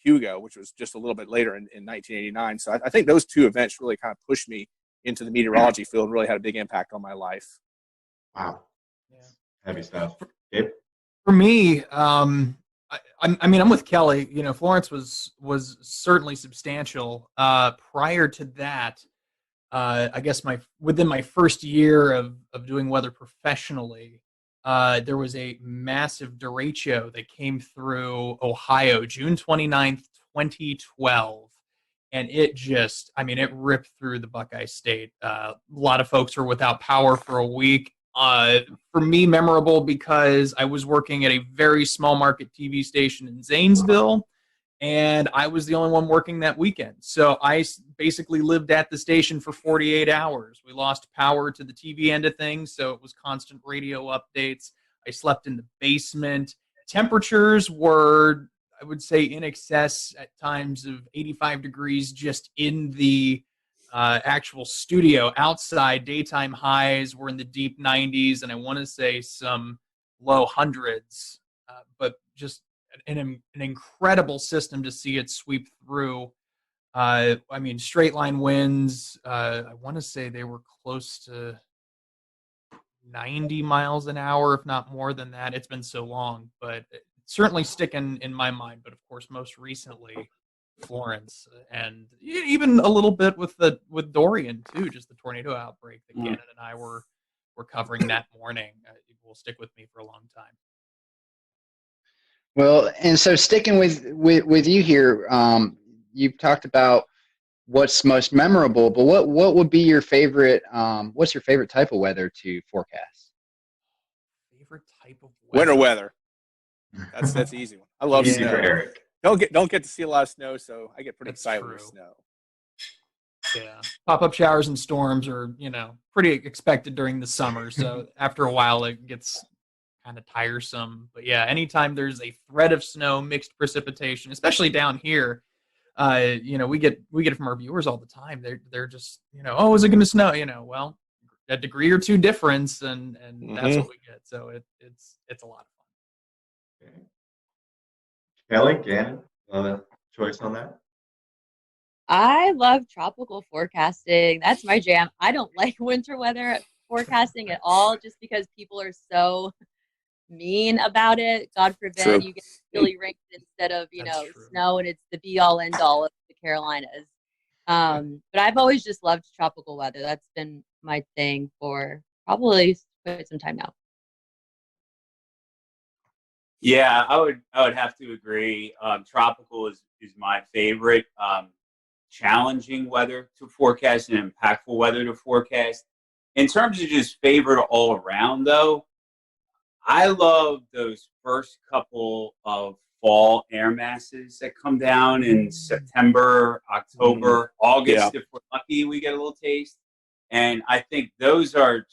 Hugo, which was just a little bit later in 1989. So I think those 2 events really kind of pushed me into the meteorology field and really had a big impact on my life. Wow. Yeah. Heavy stuff. Gabe? For me, I'm with Kelly. Florence was certainly substantial. Prior to that, I guess within my first year of doing weather professionally, there was a massive derecho that came through Ohio, June 29th, 2012. And it ripped through the Buckeye State. A lot of folks were without power for a week. For me, memorable because I was working at a very small market TV station in Zanesville, and I was the only one working that weekend. So I basically lived at the station for 48 hours. We lost power to the TV end of things, so it was constant radio updates. I slept in the basement. Temperatures were, I would say, in excess at times of 85 degrees just in the actual studio. Outside, daytime highs were in the deep 90s, and I want to say some low hundreds, but just an incredible system to see it sweep through. Straight line winds, I want to say they were close to 90 miles an hour, if not more than that. It's been so long, but it's certainly sticking in my mind. But of course, most recently, Florence, and even a little bit with Dorian too, just the tornado outbreak that Gannon and I were covering that morning. It will stick with me for a long time. Well, and so sticking with you here, you've talked about what's most memorable, but what would be your favorite? What's your favorite type of weather to forecast? Favorite type of weather? Winter weather. That's the easy one. I love snow. Eric. Don't get to see a lot of snow, so I get pretty excited with snow. Yeah, pop-up showers and storms are pretty expected during the summer. So after a while, it gets kind of tiresome. But yeah, anytime there's a threat of snow, mixed precipitation, especially down here, we get it from our viewers all the time. They're just, oh, is it going to snow? Well, a degree or two difference, and that's what we get. So it's a lot of fun. Kelly, Gannon, choice on that? I love tropical forecasting. That's my jam. I don't like winter weather forecasting at all, just because people are so mean about it. God forbid you get chilly rain instead of snow, and it's the be all end all of the Carolinas. But I've always just loved tropical weather. That's been my thing for probably quite some time now. Yeah, I would have to agree. Tropical is my favorite. Challenging weather to forecast and impactful weather to forecast. In terms of just favorite all around, though, I love those first couple of fall air masses that come down in September, October, August. Yeah. If we're lucky, we get a little taste. And I think those are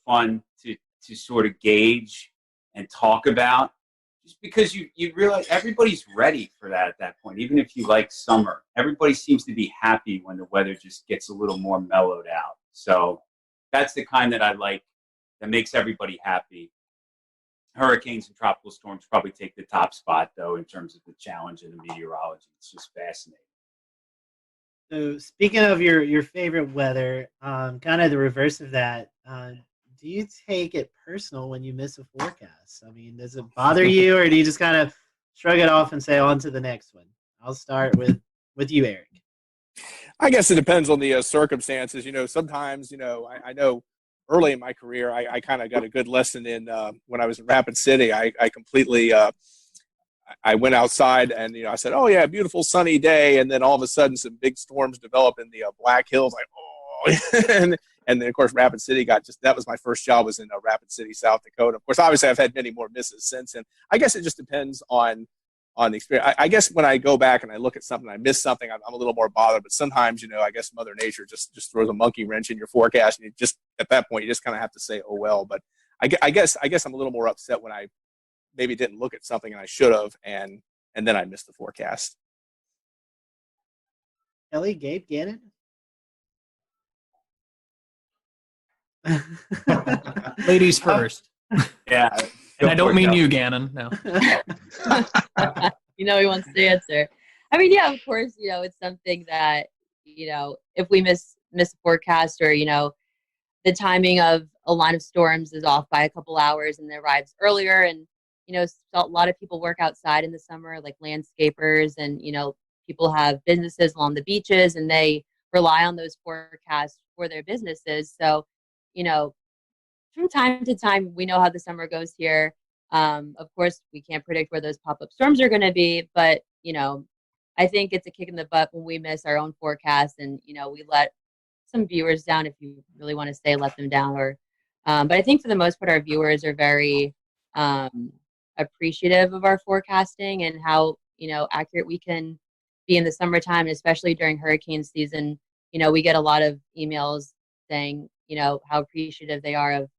fun to sort of gauge and talk about, just because you realize everybody's ready for that at that point. Even if you like summer, everybody seems to be happy when the weather just gets a little more mellowed out. So that's the kind that I like, that makes everybody happy. Hurricanes and tropical storms probably take the top spot, though, in terms of the challenge in the meteorology. It's just fascinating. So speaking of your favorite weather, kind of the reverse of that, do you take it personal when you miss a forecast? I mean, does it bother you, or do you just kind of shrug it off and say on to the next one? I'll start with you, Eric. I guess it depends on the circumstances. Sometimes, I know early in my career, I kind of got a good lesson in when I was in Rapid City. I completely I went outside and I said, "Oh yeah, beautiful sunny day," and then all of a sudden some big storms develop in the Black Hills. Like, oh, and then of course Rapid City that was my first job, was in Rapid City, South Dakota. Of course, obviously I've had many more misses since, and I guess it just depends on the experience. I guess when I go back and I look at something, I miss something, I'm a little more bothered. But sometimes, I guess Mother Nature just throws a monkey wrench in your forecast, and at that point you just kind of have to say, "Oh well." But I guess I'm a little more upset when I maybe didn't look at something and I should have, and then I missed the forecast. Ellie, Gabe, Gannon? Ladies first. Yeah. And I don't mean you, Gannon. No. He wants to answer. I mean, yeah, of course, it's something that, if we miss a forecast, or, the timing of a line of storms is off by a couple hours and it arrives earlier. And, a lot of people work outside in the summer, like landscapers, and, people have businesses along the beaches, and they rely on those forecasts for their businesses. So, from time to time, we know how the summer goes here. Of course, we can't predict where those pop-up storms are going to be, but, I think it's a kick in the butt when we miss our own forecast, and, we let some viewers down. If you really want to say let them down, or, but I think for the most part, our viewers are very appreciative of our forecasting and how, accurate we can be in the summertime, especially during hurricane season. We get a lot of emails saying, how appreciative they are of,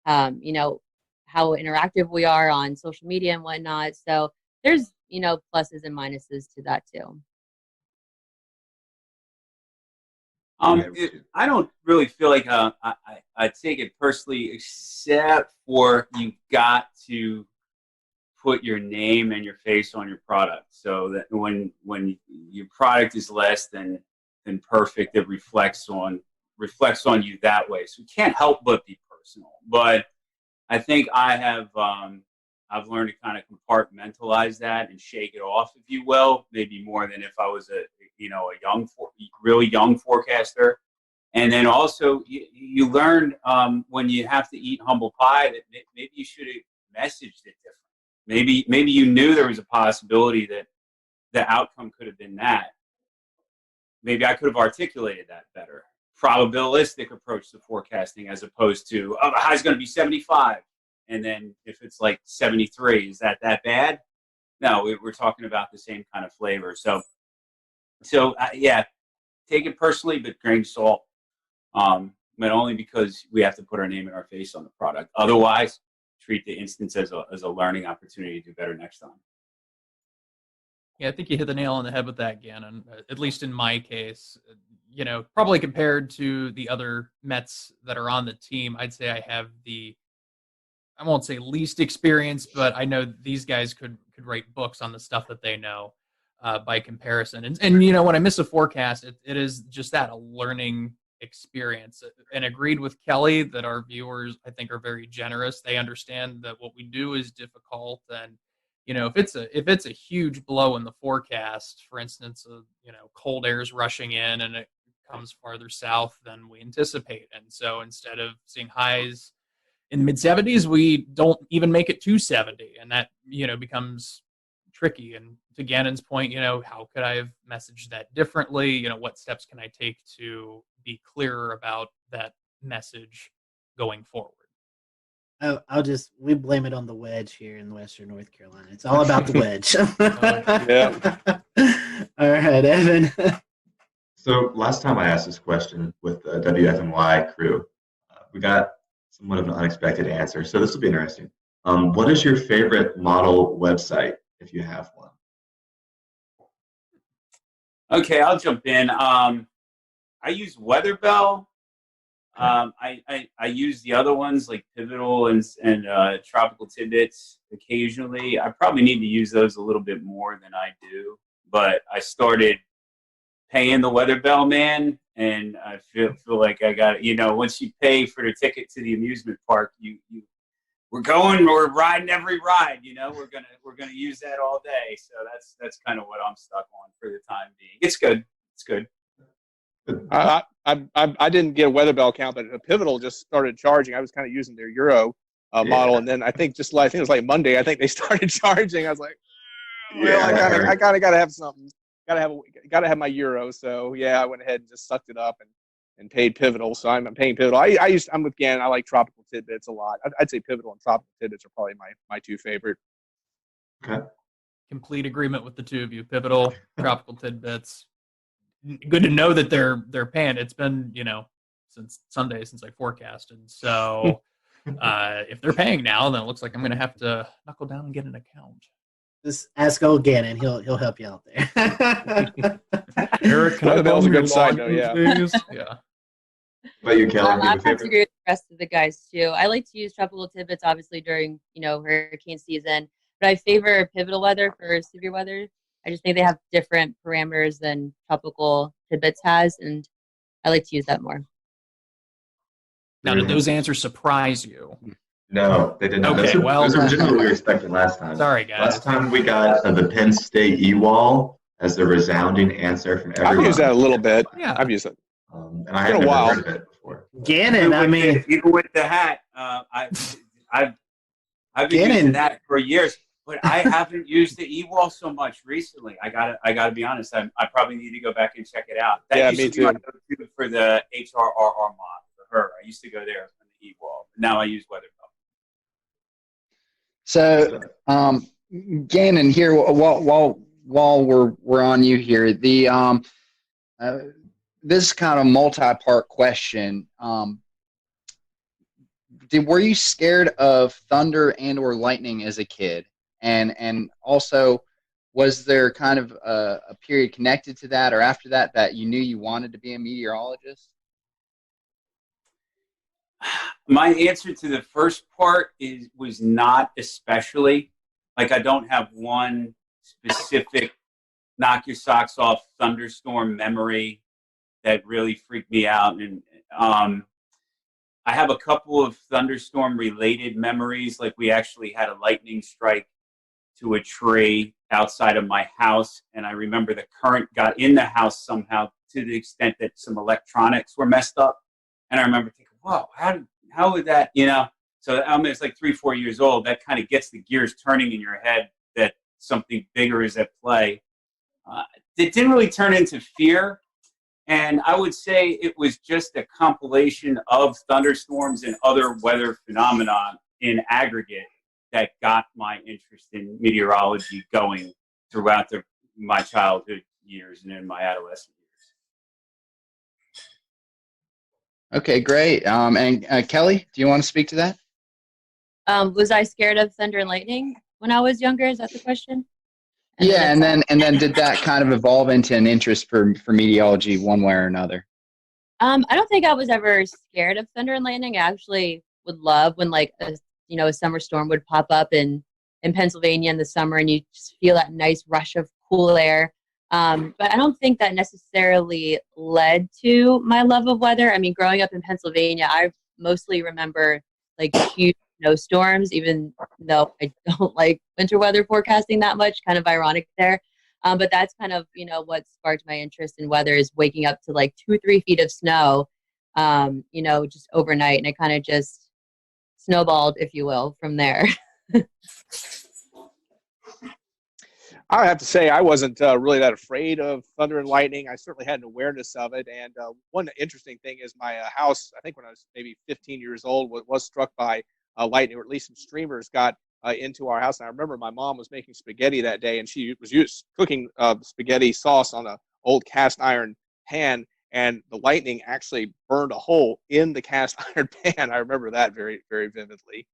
how interactive we are on social media and whatnot. So there's, pluses and minuses to that too. I don't really feel like I take it personally, except for you got to put your name and your face on your product, so that when your product is less than perfect, it reflects on you that way. So you can't help but be personal. But I think I've learned to kind of compartmentalize that and shake it off, if you will, maybe more than if I was a really young forecaster. And then also you learn when you have to eat humble pie that maybe you should have messaged it different. Maybe you knew there was a possibility that the outcome could have been that. Maybe I could have articulated that better. Probabilistic approach to forecasting, as opposed to, the high's going to be 75. And then if it's like 73, is that bad? No, we're talking about the same kind of flavor. So yeah, take it personally, but grain of salt. But only because we have to put our name and our face on the product. Otherwise, treat the instance as a learning opportunity to do better next time. Yeah, I think you hit the nail on the head with that, Gannon. At least in my case, probably compared to the other Mets that are on the team, I'd say I have I won't say least experience, but I know these guys could write books on the stuff that they know by comparison. And when I miss a forecast, it is just that, a learning experience. And agreed with Kelly that our viewers, I think, are very generous. They understand that what we do is difficult, and if it's a huge blow in the forecast, for instance, cold air is rushing in and it comes farther south than we anticipate, and so instead of seeing highs in the mid 70s, we don't even make it to 70, and that becomes tricky. And to Gannon's point, how could I have messaged that differently? What steps can I take to be clearer about that message going forward? We blame it on the wedge here in Western North Carolina. It's all about the wedge. All right, Evan. So last time I asked this question with the WFMY crew, we got somewhat of an unexpected answer. So this will be interesting. What is your favorite model website, if you have one? Okay, I'll jump in. I use Weatherbell. I use the other ones like Pivotal and Tropical Tidbits occasionally. I probably need to use those a little bit more than I do, but I started paying the Weatherbell man, and I feel like I got once you pay for the ticket to the amusement park, we're riding every ride. We're gonna use that all day. So that's kind of what I'm stuck on for the time being. It's good. It's good. I didn't get a Weatherbell account, but Pivotal just started charging. I was kind of using their Euro model, and then I think it was like Monday. I think they started charging. I was like, I kind of got to have something. Got to have my Euro. So yeah, I went ahead and just sucked it up and paid Pivotal. So I'm paying Pivotal. I'm with Gannon. I like Tropical Tidbits a lot. I'd say Pivotal and Tropical Tidbits are probably my two favorite. Okay. Complete agreement with the two of you. Pivotal, Tropical Tidbits. Good to know that they're paying. It's been since Sunday since I forecasted. So if they're paying now, then it looks like I'm going to have to knuckle down and get an account. Just ask old Gannon. He'll help you out there. Eric, Weatherbell's a good side though. Yeah. Yeah. What about you, Kelly? I have to agree with the rest of the guys too. I like to use Tropical Tidbits obviously during hurricane season, but I favor Pivotal Weather for severe weather. I just think they have different parameters than Tropical Tidbits has, and I like to use that more. Now, did those answers surprise you? No, they did not. Okay, those are generally what we were expecting last time. Sorry, guys. Last time we got the Penn State E-Wall as the resounding answer from everyone. I've used that a little bit. Yeah, I've used it. And I had never heard of it before. Gannon, even with the hat, I've been using that for years, but I haven't used the E-Wall so much recently. I gotta be honest. I probably need to go back and check it out. That used to be my go-to for the HRRR mod for her. I used to go there for the E-Wall. Now I use Weatherbell. So, Gannon, here while we're on you here, the this kind of multi-part question. Were you scared of thunder and or lightning as a kid? And also, was there kind of a period connected to that or after that you knew you wanted to be a meteorologist? My answer to the first part was not especially. Like, I don't have one specific knock your socks off thunderstorm memory that really freaked me out. And I have a couple of thunderstorm related memories. Like, we actually had a lightning strike to a tree outside of my house, and I remember the current got in the house somehow to the extent that some electronics were messed up. And I remember thinking, whoa, how would that, So it's like 3-4 years old. That kind of gets the gears turning in your head that something bigger is at play. It didn't really turn into fear. And I would say it was just a compilation of thunderstorms and other weather phenomena in aggregate that got my interest in meteorology going throughout my childhood years and in my adolescent years. Okay, great. And Kelly, do you want to speak to that? Was I scared of thunder and lightning when I was younger? Is that the question? And then did that kind of evolve into an interest for meteorology one way or another? I don't think I was ever scared of thunder and lightning. I actually would love when like a summer storm would pop up in Pennsylvania in the summer, and you just feel that nice rush of cool air. But I don't think that necessarily led to my love of weather. I mean, growing up in Pennsylvania, I mostly remember like huge snowstorms, even though I don't like winter weather forecasting that much. Kind of ironic there. But that's kind of, what sparked my interest in weather is waking up to like 2 or 3 feet of snow, just overnight. And it kind of just snowballed, if you will, from there. I have to say I wasn't really that afraid of thunder and lightning. I certainly had an awareness of it. And one interesting thing is my house, I think when I was maybe 15 years old, was struck by lightning, or at least some streamers got into our house. And I remember my mom was making spaghetti that day, and she was cooking spaghetti sauce on an old cast iron pan, and the lightning actually burned a hole in the cast iron pan. I remember that very, very vividly.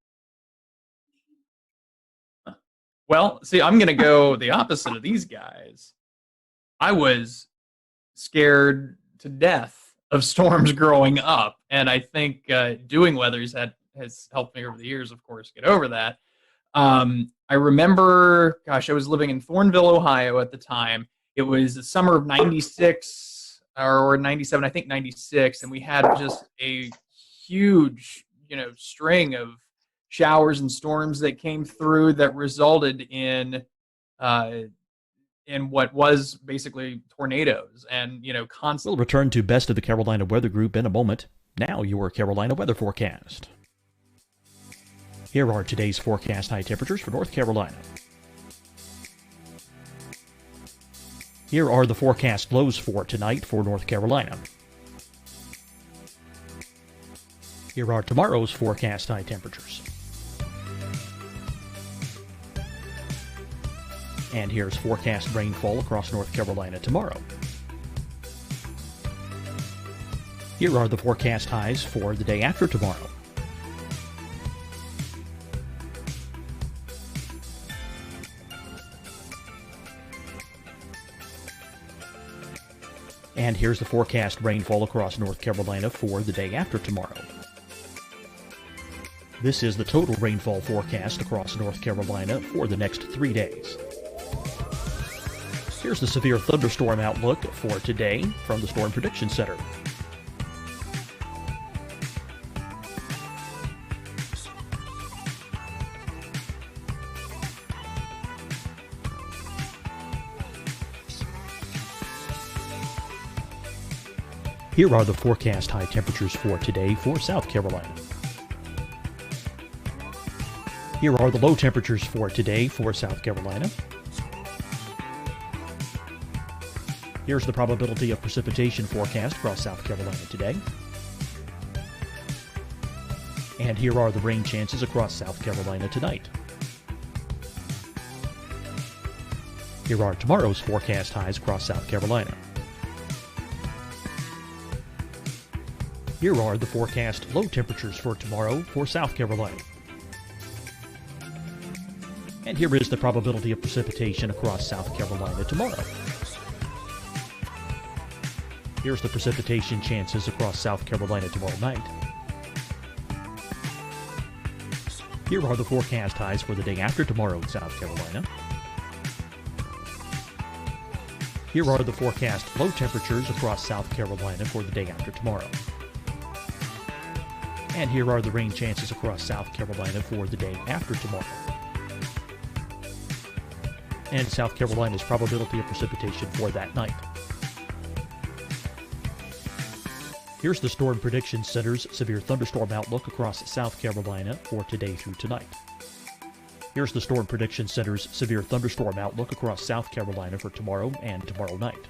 Well, see, I'm going to go the opposite of these guys. I was scared to death of storms growing up, and I think doing weathers has helped me over the years, of course, get over that. I remember, I was living in Thornville, Ohio at the time. It was the summer of 96 or 97, I think 96, and we had just a huge, string of showers and storms that came through that resulted in what was basically tornadoes and, constant. We'll return to Best of the Carolina Weather Group in a moment. Now your Carolina weather forecast. Here are today's forecast high temperatures for North Carolina. Here are the forecast lows for tonight for North Carolina. Here are tomorrow's forecast high temperatures. And here's forecast rainfall across North Carolina tomorrow. Here are the forecast highs for the day after tomorrow. And here's the forecast rainfall across North Carolina for the day after tomorrow. This is the total rainfall forecast across North Carolina for the next 3 days. Here's the severe thunderstorm outlook for today from the Storm Prediction Center. Here are the forecast high temperatures for today for South Carolina. Here are the low temperatures for today for South Carolina. Here's the probability of precipitation forecast across South Carolina today. And here are the rain chances across South Carolina tonight. Here are tomorrow's forecast highs across South Carolina. Here are the forecast low temperatures for tomorrow for South Carolina. And here is the probability of precipitation across South Carolina tomorrow. Here's the precipitation chances across South Carolina tomorrow night. Here are the forecast highs for the day after tomorrow in South Carolina. Here are the forecast low temperatures across South Carolina for the day after tomorrow. And here are the rain chances across South Carolina for the day after tomorrow. And South Carolina's probability of precipitation for that night. Here's the Storm Prediction Center's severe thunderstorm outlook across South Carolina for today through tonight. Here's the Storm Prediction Center's severe thunderstorm outlook across South Carolina for tomorrow and tomorrow night.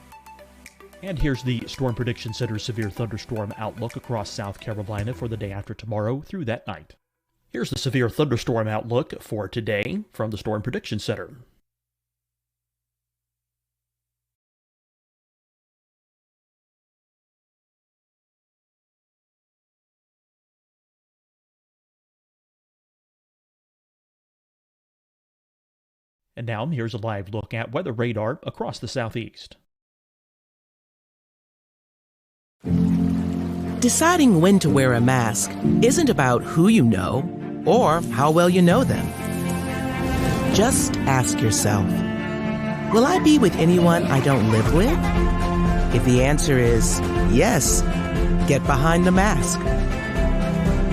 And here's the Storm Prediction Center's severe thunderstorm outlook across South Carolina for the day after tomorrow through that night. Here's the severe thunderstorm outlook for today from the Storm Prediction Center. And now here's a live look at weather radar across the southeast. Deciding when to wear a mask isn't about who you know or how well you know them. Just ask yourself, will I be with anyone I don't live with? If the answer is yes, get behind the mask.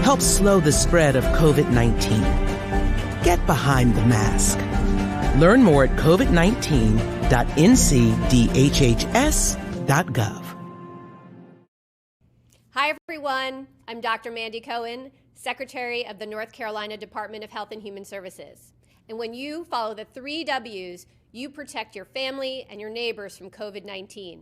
Help slow the spread of COVID-19. Get behind the mask. Learn more at covid19.ncdhhs.gov. Hi, everyone. I'm Dr. Mandy Cohen, Secretary of the North Carolina Department of Health and Human Services. And when you follow the 3 W's, you protect your family and your neighbors from COVID-19.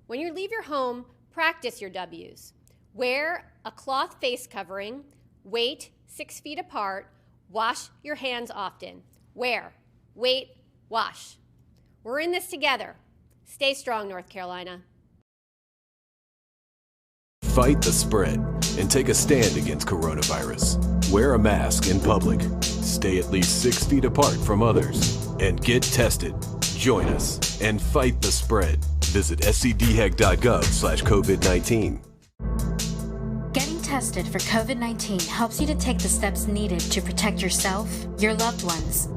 When you leave your home, practice your W's. Wear a cloth face covering, wait 6 feet apart, wash your hands often. Wear, wait, wash. We're in this together. Stay strong, North Carolina. Fight the spread and take a stand against coronavirus. Wear a mask in public. Stay at least 6 feet apart from others. And get tested. Join us and fight the spread. Visit scdhec.gov/COVID-19. Getting tested for COVID-19 helps you to take the steps needed to protect yourself, your loved ones,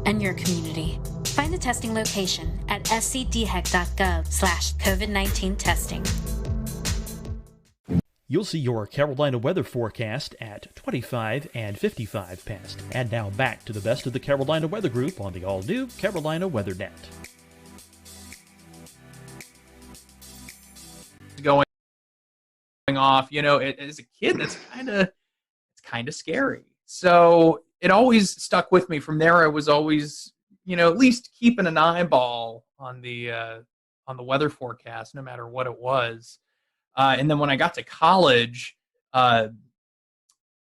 and your community. Find the testing location at scdhec.gov/COVID-19 testing. You'll see your Carolina weather forecast at 25 and 55 past. And now back to the best of the Carolina Weather Group on the all-new Carolina WeatherNet. Going off, as a kid, that's kind of scary. So it always stuck with me. From there, I was always, at least keeping an eyeball on the weather forecast, no matter what it was. And then when I got to college, I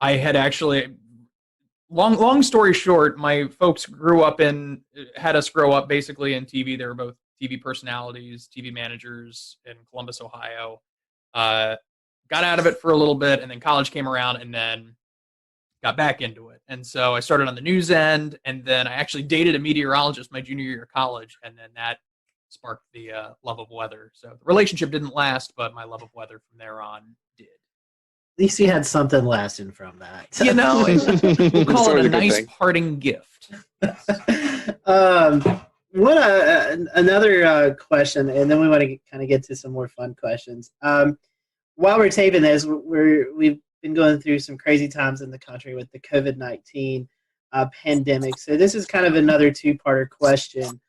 had actually, long story short, my folks had us grow up basically in TV. They were both TV personalities, TV managers in Columbus, Ohio. Got out of it for a little bit, and then college came around, and then got back into it. And so I started on the news end, and then I actually dated a meteorologist my junior year of college, and then that sparked the love of weather. So the relationship didn't last, but my love of weather from there on did. At least you had something lasting from that. We'll call it a nice parting gift. Another question, and then we want to kind of get to some more fun questions. While we're taping this, we've been going through some crazy times in the country with the COVID-19 pandemic. So this is kind of another two-parter question.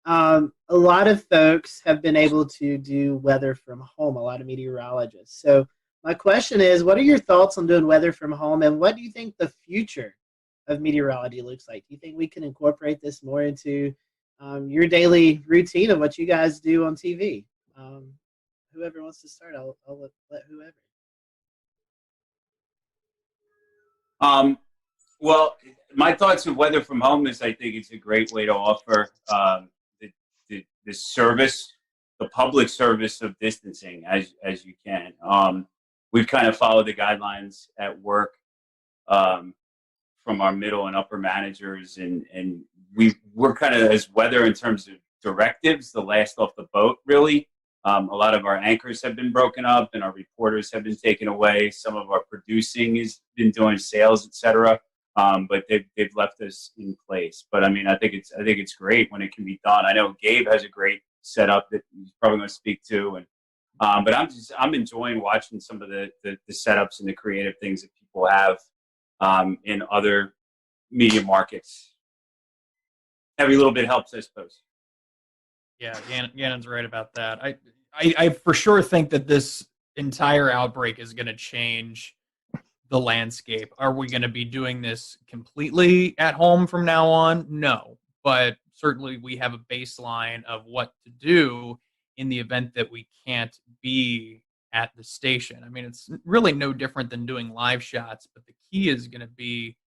A lot of folks have been able to do weather from home, a lot of meteorologists. So my question is, what are your thoughts on doing weather from home, and what do you think the future of meteorology looks like? Do you think we can incorporate this more into your daily routine of what you guys do on TV? Whoever wants to start, I'll let whoever. Well, my thoughts of weather from home is I think it's a great way to offer the service, the public service of distancing as you can. We've kind of followed the guidelines at work from our middle and upper managers, and we're kind of, as weather in terms of directives, the last off the boat, really. A lot of our anchors have been broken up, and our reporters have been taken away. Some of our producing has been doing sales, etc. But they've left us in place. But I mean, I think it's great when it can be done. I know Gabe has a great setup that he's probably going to speak to, and but I'm enjoying watching some of the setups and the creative things that people have in other media markets. Every little bit helps, I suppose. Yeah, Gannon's right about that. I for sure think that this entire outbreak is going to change the landscape. Are we going to be doing this completely at home from now on? No, but certainly we have a baseline of what to do in the event that we can't be at the station. I mean, it's really no different than doing live shots, but the key is going to be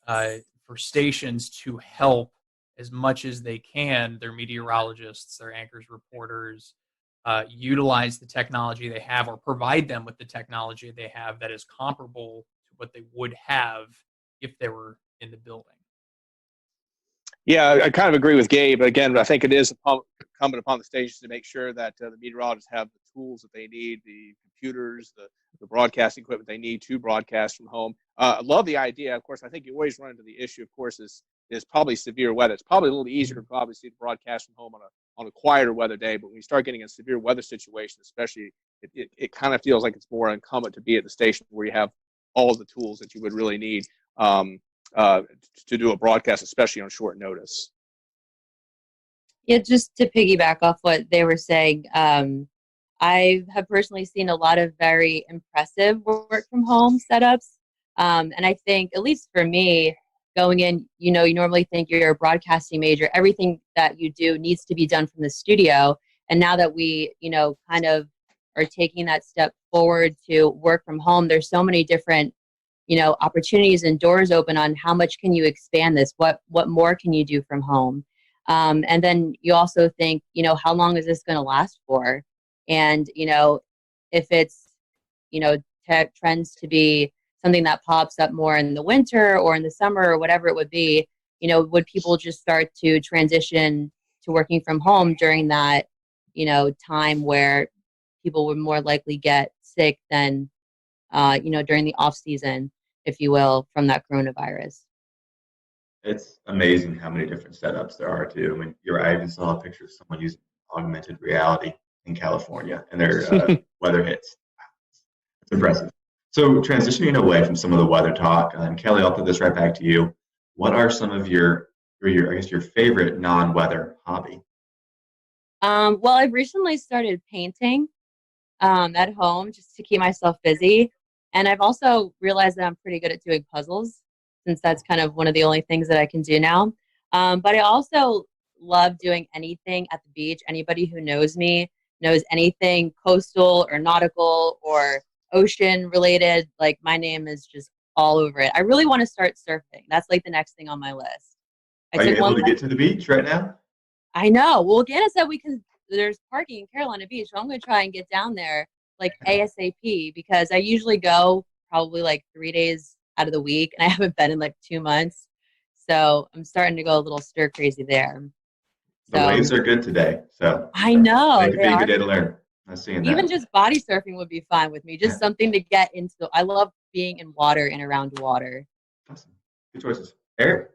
for stations to help as much as they can, their meteorologists, their anchors, reporters, utilize the technology they have, or provide them with the technology they have that is comparable to what they would have if they were in the building. Yeah, I kind of agree with Gabe. Again, I think it is incumbent upon the stations to make sure that the meteorologists have the tools that they need, the computers, the broadcasting equipment they need to broadcast from home. I love the idea. Of course, I think you always run into the issue, of course, is probably severe weather. It's probably a little easier to obviously broadcast from home on a quieter weather day, but when you start getting a severe weather situation, especially, it kind of feels like it's more incumbent to be at the station where you have all of the tools that you would really need to do a broadcast, especially on short notice. Yeah, just to piggyback off what they were saying, I have personally seen a lot of very impressive work from home setups. And I think, at least for me, going in, you normally think you're a broadcasting major. Everything that you do needs to be done from the studio. And now that we, kind of are taking that step forward to work from home, there's so many different, opportunities and doors open on how much can you expand this? What more can you do from home? And then you also think, how long is this going to last for? And, if it's, tech trends to be something that pops up more in the winter or in the summer or whatever it would be, would people just start to transition to working from home during that, time where people would more likely get sick than, during the off season, if you will, from that coronavirus? It's amazing how many different setups there are too. I mean, I even saw a picture of someone using augmented reality in California, and their weather hits. It's impressive. So transitioning away from some of the weather talk, and Kelly, I'll put this right back to you. What are some of your favorite non-weather hobby? Well, I've recently started painting at home just to keep myself busy. And I've also realized that I'm pretty good at doing puzzles, since that's kind of one of the only things that I can do now. But I also love doing anything at the beach. Anybody who knows me knows anything coastal or nautical or ocean related. Like, my name is just all over it. I really want to start surfing. That's like the next thing on my list. Are you able to get to the beach right now? I know. Well, Ganna said there's parking in Carolina Beach, so I'm going to try and get down there like ASAP, because I usually go probably like 3 days out of the week, and I haven't been in like 2 months. So I'm starting to go a little stir crazy there. The waves are good today, so I know. Make a big day to learn. I'm seeing that. Even just body surfing would be fine with me. Just something to get into. I love being in water and around water. Awesome. Good choices. Eric?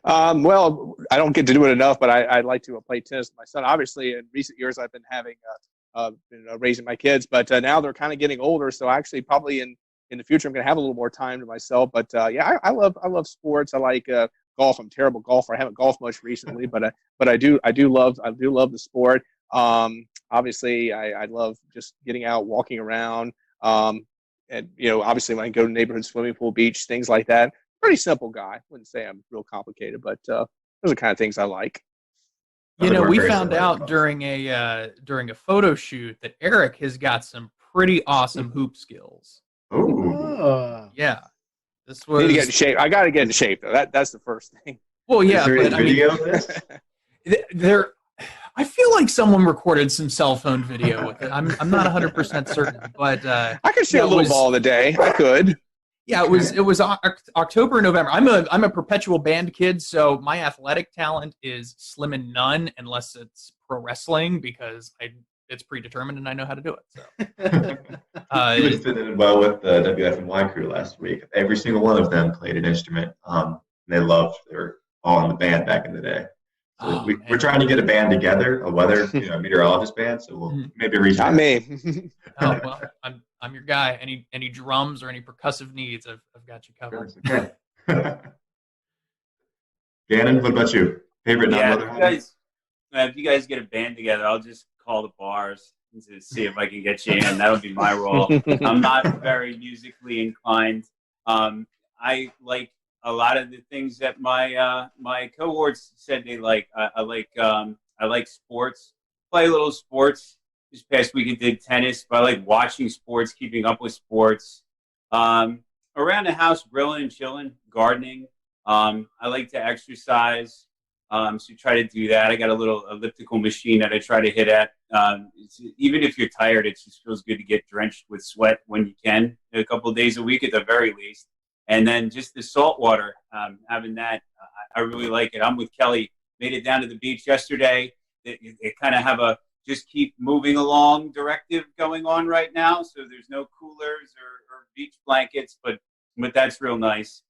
Well, I don't get to do it enough, but I like to play tennis with my son. Obviously, in recent years, I've been having raising my kids, but now they're kind of getting older. So actually, probably in the future, I'm going to have a little more time to myself. But yeah, I love sports. I like golf. I'm a terrible golfer. I haven't golfed much recently, but I do love the sport. Obviously, I love just getting out, walking around, and obviously when I go to neighborhood swimming pool, beach, things like that. Pretty simple guy. Wouldn't say I'm real complicated, but those are the kind of things I like. We found out during a photo shoot that Eric has got some pretty awesome hoop skills. Oh, yeah. This was. I need to get in shape. I got to get in shape though. That's the first thing. Well, yeah, is there but any video of this? I feel like someone recorded some cell phone video with it. I'm not 100% certain, but I could shoot a little ball in the day. I could. Yeah, it was October and November. I'm a perpetual band kid, so my athletic talent is slim and none, unless it's pro wrestling, because it's predetermined and I know how to do it. So you would fit in well with the WFMY crew last week. Every single one of them played an instrument. They were all in the band back in the day. So we're trying to get a band together, a weather meteorologist band. So we'll maybe reach out. Not me. Oh well, I'm your guy. Any drums or any percussive needs, I've got you covered. Okay. Gannon, what about you? Favorite non-weather hobby? If you guys get a band together, I'll just call the bars to see if I can get you in. That'll be my role. I'm not very musically inclined. I like a lot of the things that my cohorts said they like. I like sports. Play a little sports. This past week I did tennis, but I like watching sports, keeping up with sports. Around the house, grilling and chilling, gardening. I like to exercise, so try to do that. I got a little elliptical machine that I try to hit at. Even if you're tired, it just feels good to get drenched with sweat when you can, a couple of days a week at the very least. And then just the salt water, having that, I really like it. I'm with Kelly. Made it down to the beach yesterday. It kind of have a just keep moving along directive going on right now. So there's no coolers or beach blankets, but that's real nice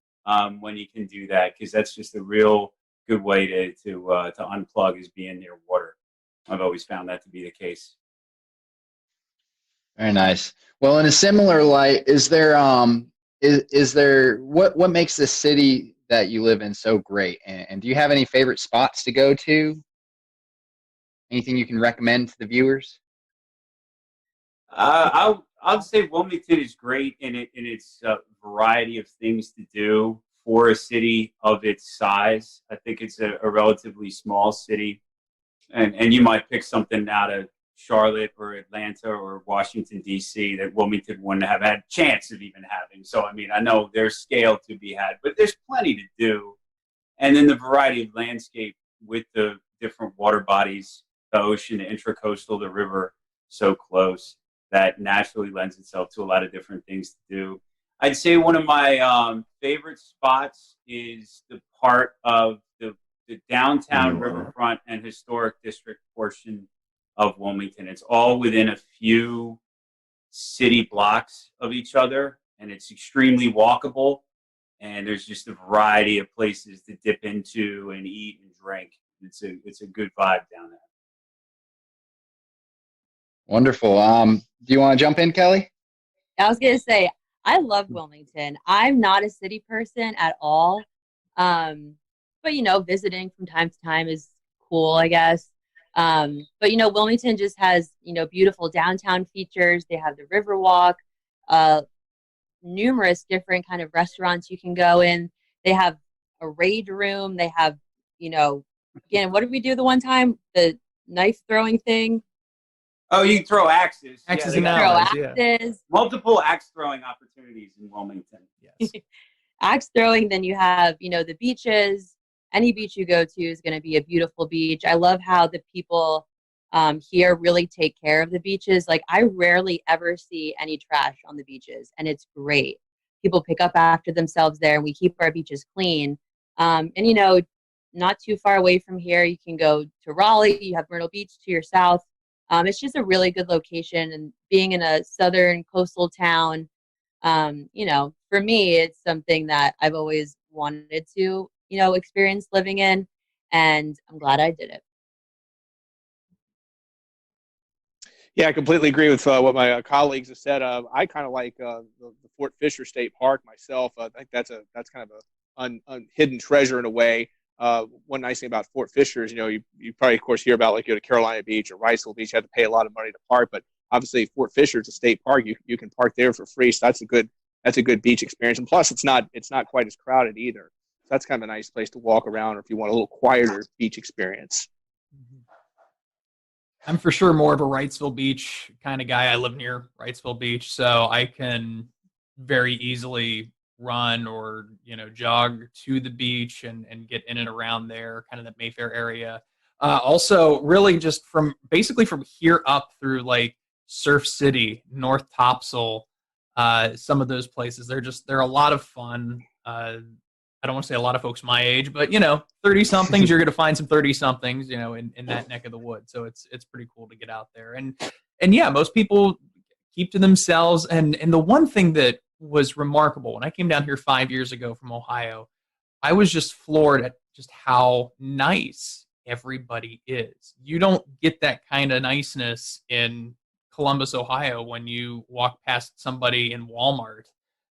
when you can do that, because that's just a real good way to unplug, is being near water. I've always found that to be the case. Very nice. Well, in a similar light, is there what makes this city that you live in so great? And do you have any favorite spots to go to? Anything you can recommend to the viewers? I'll say Wilmington is great in its variety of things to do for a city of its size. I think it's a relatively small city, and you might pick something out of Charlotte or Atlanta or Washington, D.C. that Wilmington wouldn't have had a chance of even having. So, I mean, I know there's scale to be had, but there's plenty to do. And then the variety of landscape with the different water bodies, the ocean, the intracoastal, the river, so close, that naturally lends itself to a lot of different things to do. I'd say one of my favorite spots is the part of the downtown riverfront and historic district portion of Wilmington. It's all within a few city blocks of each other, and it's extremely walkable. And there's just a variety of places to dip into and eat and drink. It's a good vibe down there. Wonderful. Do you want to jump in, Kelly? I was going to say, I love Wilmington. I'm not a city person at all. But, visiting from time to time is cool, I guess. But, Wilmington just has, beautiful downtown features. They have the Riverwalk, numerous different kind of restaurants you can go in. They have a raid room. They have, again, what did we do the one time? The knife throwing thing. Oh, you can throw axes. Axes and arrows, axes. Multiple axe throwing opportunities in Wilmington. Yes. Axe throwing. Then you have, the beaches. Any beach you go to is going to be a beautiful beach. I love how the people here really take care of the beaches. Like, I rarely ever see any trash on the beaches, and it's great. People pick up after themselves there, and we keep our beaches clean. And, not too far away from here, you can go to Raleigh. You have Myrtle Beach to your south. It's just a really good location, and being in a southern coastal town, for me, it's something that I've always wanted to, experience living in, and I'm glad I did it. Yeah, I completely agree with what my colleagues have said. I kind of like the Fort Fisher State Park myself. I think that's kind of a hidden treasure in a way. One nice thing about Fort Fisher is, you probably, of course, hear about, like, you go to Carolina Beach or Riceville Beach, you have to pay a lot of money to park, but obviously Fort Fisher is a state park. You can park there for free, so that's a good beach experience. And plus, it's not quite as crowded either. So that's kind of a nice place to walk around, or if you want a little quieter beach experience. I'm for sure more of a Wrightsville Beach kind of guy. I live near Wrightsville Beach, so I can very easily run or jog to the beach and get in and around there, kind of the Mayfair area. Also, really just from here up through like Surf City, North Topsail, some of those places, they're a lot of fun. I don't want to say a lot of folks my age, but 30-somethings, you're going to find some 30-somethings, in that neck of the woods. So it's pretty cool to get out there. And yeah, most people keep to themselves. And the one thing that was remarkable, when I came down here 5 years ago from Ohio, I was just floored at just how nice everybody is. You don't get that kind of niceness in Columbus, Ohio, when you walk past somebody in Walmart.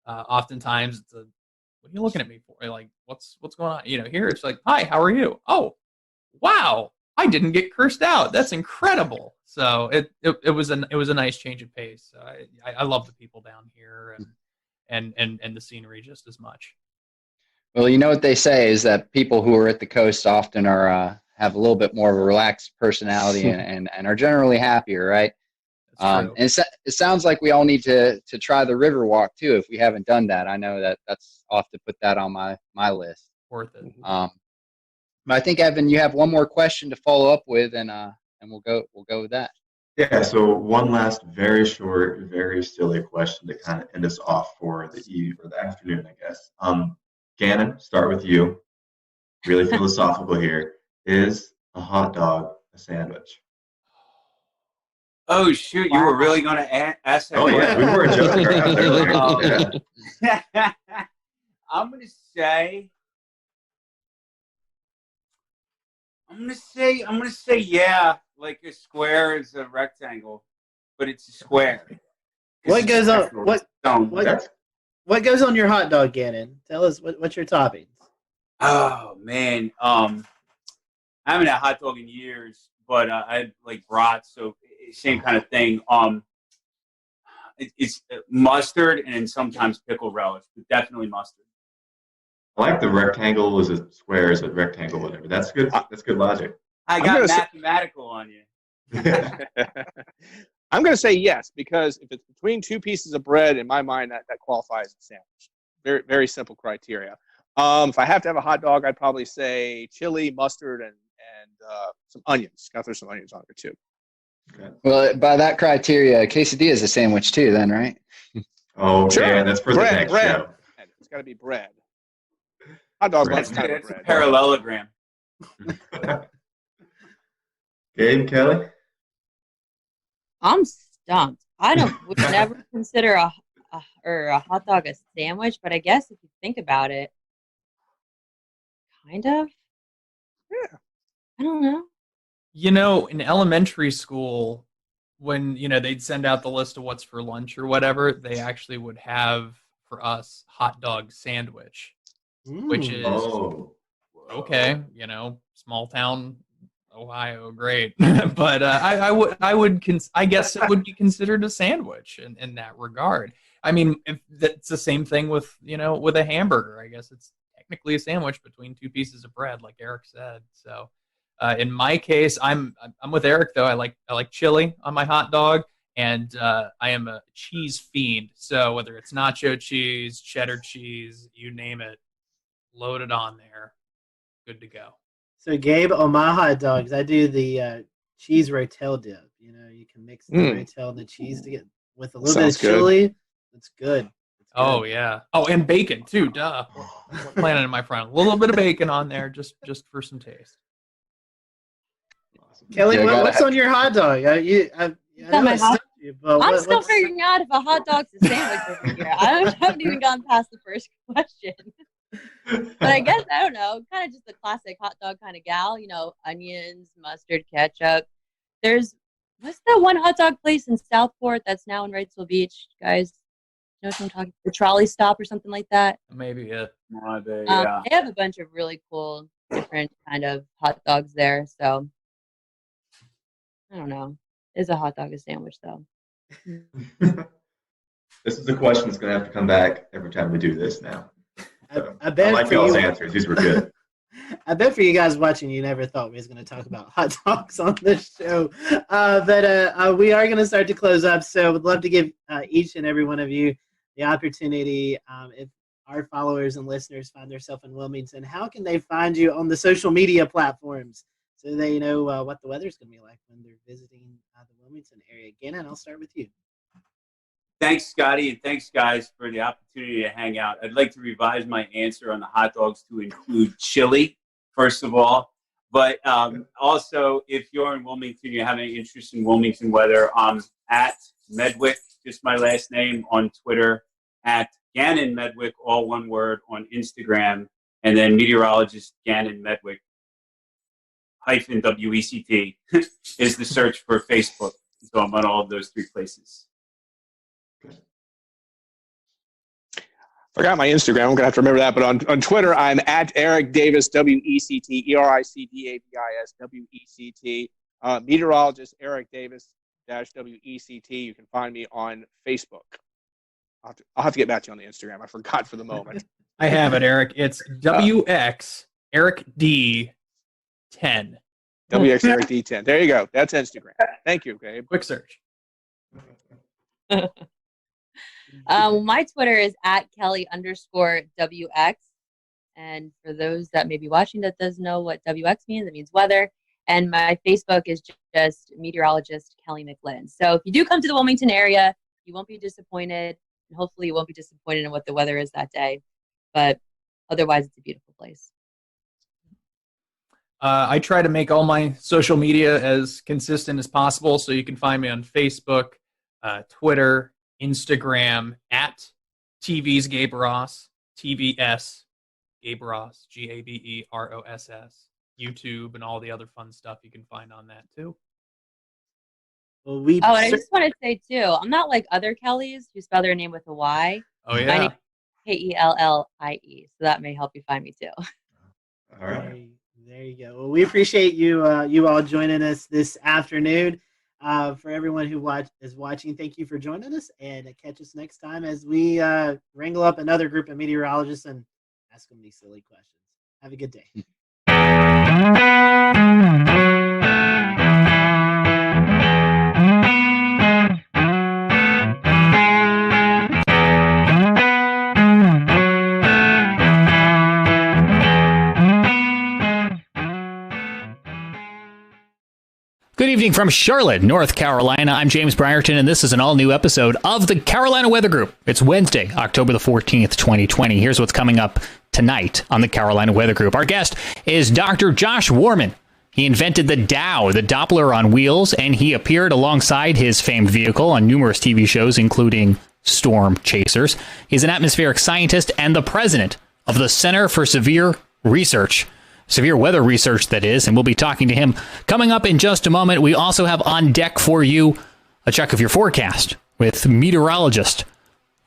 Oftentimes it's what are you looking at me for? Like, what's going on? Here it's like, hi, how are you? Oh, wow, I didn't get cursed out. That's incredible. So it was a nice change of pace. I love the people down here and the scenery just as much. Well, what they say is that people who are at the coast often are have a little bit more of a relaxed personality and are generally happier, right? And it sounds like we all need to try the Riverwalk too, if we haven't done that. I know that's I'll have to put that on my list. Worth it. But I think, Evan, you have one more question to follow up with, and we'll go with that. Yeah, so one last very short, very silly question to kind of end us off for the eve or the afternoon, I guess. Gannon, start with you. Really philosophical here. Is a hot dog a sandwich? Oh shoot! You were really going to ask that? Oh yeah, we weren't joking around earlier. Yeah. I'm gonna say yeah. Like a square is a rectangle, but it's a square. What goes on? What What goes on your hot dog, Gannon? Tell us what's your toppings. Oh man, I haven't had hot dog in years, but I like brats, so same kind of thing. It's mustard and then sometimes pickle relish, but definitely mustard. I like the rectangle is a square is a rectangle, whatever. That's good. That's good logic. I got mathematical on you. I'm going to say yes, because if it's between two pieces of bread, in my mind, that qualifies as a sandwich. Very, very simple criteria. If I have to have a hot dog, I'd probably say chili, mustard, and some onions. Got to throw some onions on there too. Okay. Well, by that criteria, quesadilla is a sandwich too, then, right? Oh, sure. Yeah, that's for bread, the next bread. show. It's got to be bread. Hot dog's Bread. kind of It's a bread. parallelogram. Gabe, Kelly? I'm stumped. Would never consider a hot dog a sandwich, but I guess if you think about it, kind of. Yeah. I don't know. You know, in elementary school, when they'd send out the list of what's for lunch or whatever, they actually would have for us hot dog sandwich, which is okay. Small town Ohio, great, but I guess it would be considered a sandwich in that regard. I mean, if that's the same thing with with a hamburger, I guess it's technically a sandwich between two pieces of bread, like Eric said. So, in my case, I'm with Eric though. I like chili on my hot dog, and I am a cheese fiend. So whether it's nacho cheese, cheddar cheese, you name it, load it on there, good to go. So, Gabe, on my hot dogs, I do the cheese rotel dip. You can mix the rotel and the cheese to get with a little bit of chili. It's good. Oh yeah. Oh, and bacon too. Duh. We're planning in my front. A little bit of bacon on there, just for some taste. Kelly, what's on your hot dog? I'm still figuring out if a hot dog's a sandwich over here. I haven't even gone past the first question. But I guess, I don't know, kind of just a classic hot dog kind of gal, onions, mustard, ketchup. What's that one hot dog place in Southport that's now in Wrightsville Beach, guys? You know what I'm talking? The Trolley Stop or something like that? Maybe, yeah. They have a bunch of really cool, different kind of hot dogs there, so I don't know. Is a hot dog a sandwich, though? This is a question that's going to have to come back every time we do this now. I bet like y'all's answers. These were good. I bet for you guys watching, you never thought we was going to talk about hot dogs on this show. But we are going to start to close up, so would love to give each and every one of you the opportunity, if our followers and listeners find themselves in Wilmington, how can they find you on the social media platforms so they know what the weather's going to be like when they're visiting the Wilmington area? Again, and I'll start with you. Thanks, Scotty, and thanks, guys, for the opportunity to hang out. I'd like to revise my answer on the hot dogs to include chili, first of all. But also, if you're in Wilmington, you have any interest in Wilmington weather, I'm at Medwick, just my last name, on Twitter, at Gannon Medwick, all one word, on Instagram, and then meteorologist Gannon Medwick, -WECT, is the search for Facebook. So I'm on all of those three places. Forgot my Instagram. I'm going to have to remember that. But on Twitter, I'm at Eric Davis, WECT, ERICDAVIS, WECT. Meteorologist Eric Davis -WECT. You can find me on Facebook. I'll have to get back to you on the Instagram. I forgot for the moment. I have it, Eric. It's WX Eric D 10. WX Eric D 10. There you go. That's Instagram. Thank you, Gabe. Quick search. My Twitter is at Kelly_WX. And for those that may be watching that doesn't know what WX means, it means weather. And my Facebook is just meteorologist Kelly McLinn. So if you do come to the Wilmington area, you won't be disappointed. And hopefully you won't be disappointed in what the weather is that day. But otherwise, it's a beautiful place. I try to make all my social media as consistent as possible. So you can find me on Facebook, Twitter, Instagram, at TV's Gabe Ross, TVS Gabe Ross, GABEROSS, YouTube, and all the other fun stuff you can find on that too. Well, and I just want to say too, I'm not like other Kellys who spell their name with a Y. Oh yeah. My name is Kellie, so that may help you find me too. All right. There you go. Well, we appreciate you all joining us this afternoon. For everyone who is watching, thank you for joining us, and catch us next time as we wrangle up another group of meteorologists and ask them these silly questions. Have a good day. Good evening from Charlotte, North Carolina. I'm James Brierton, and this is an all-new episode of the Carolina Weather Group. It's Wednesday, October the 14th, 2020. Here's what's coming up tonight on the Carolina Weather Group. Our guest is Dr. Josh Warman. He invented the Dow, the Doppler on wheels, and he appeared alongside his famed vehicle on numerous TV shows, including Storm Chasers. He's an atmospheric scientist and the president of the Center for Severe Weather Research, that is, and we'll be talking to him coming up in just a moment. We also have on deck for you a check of your forecast with meteorologist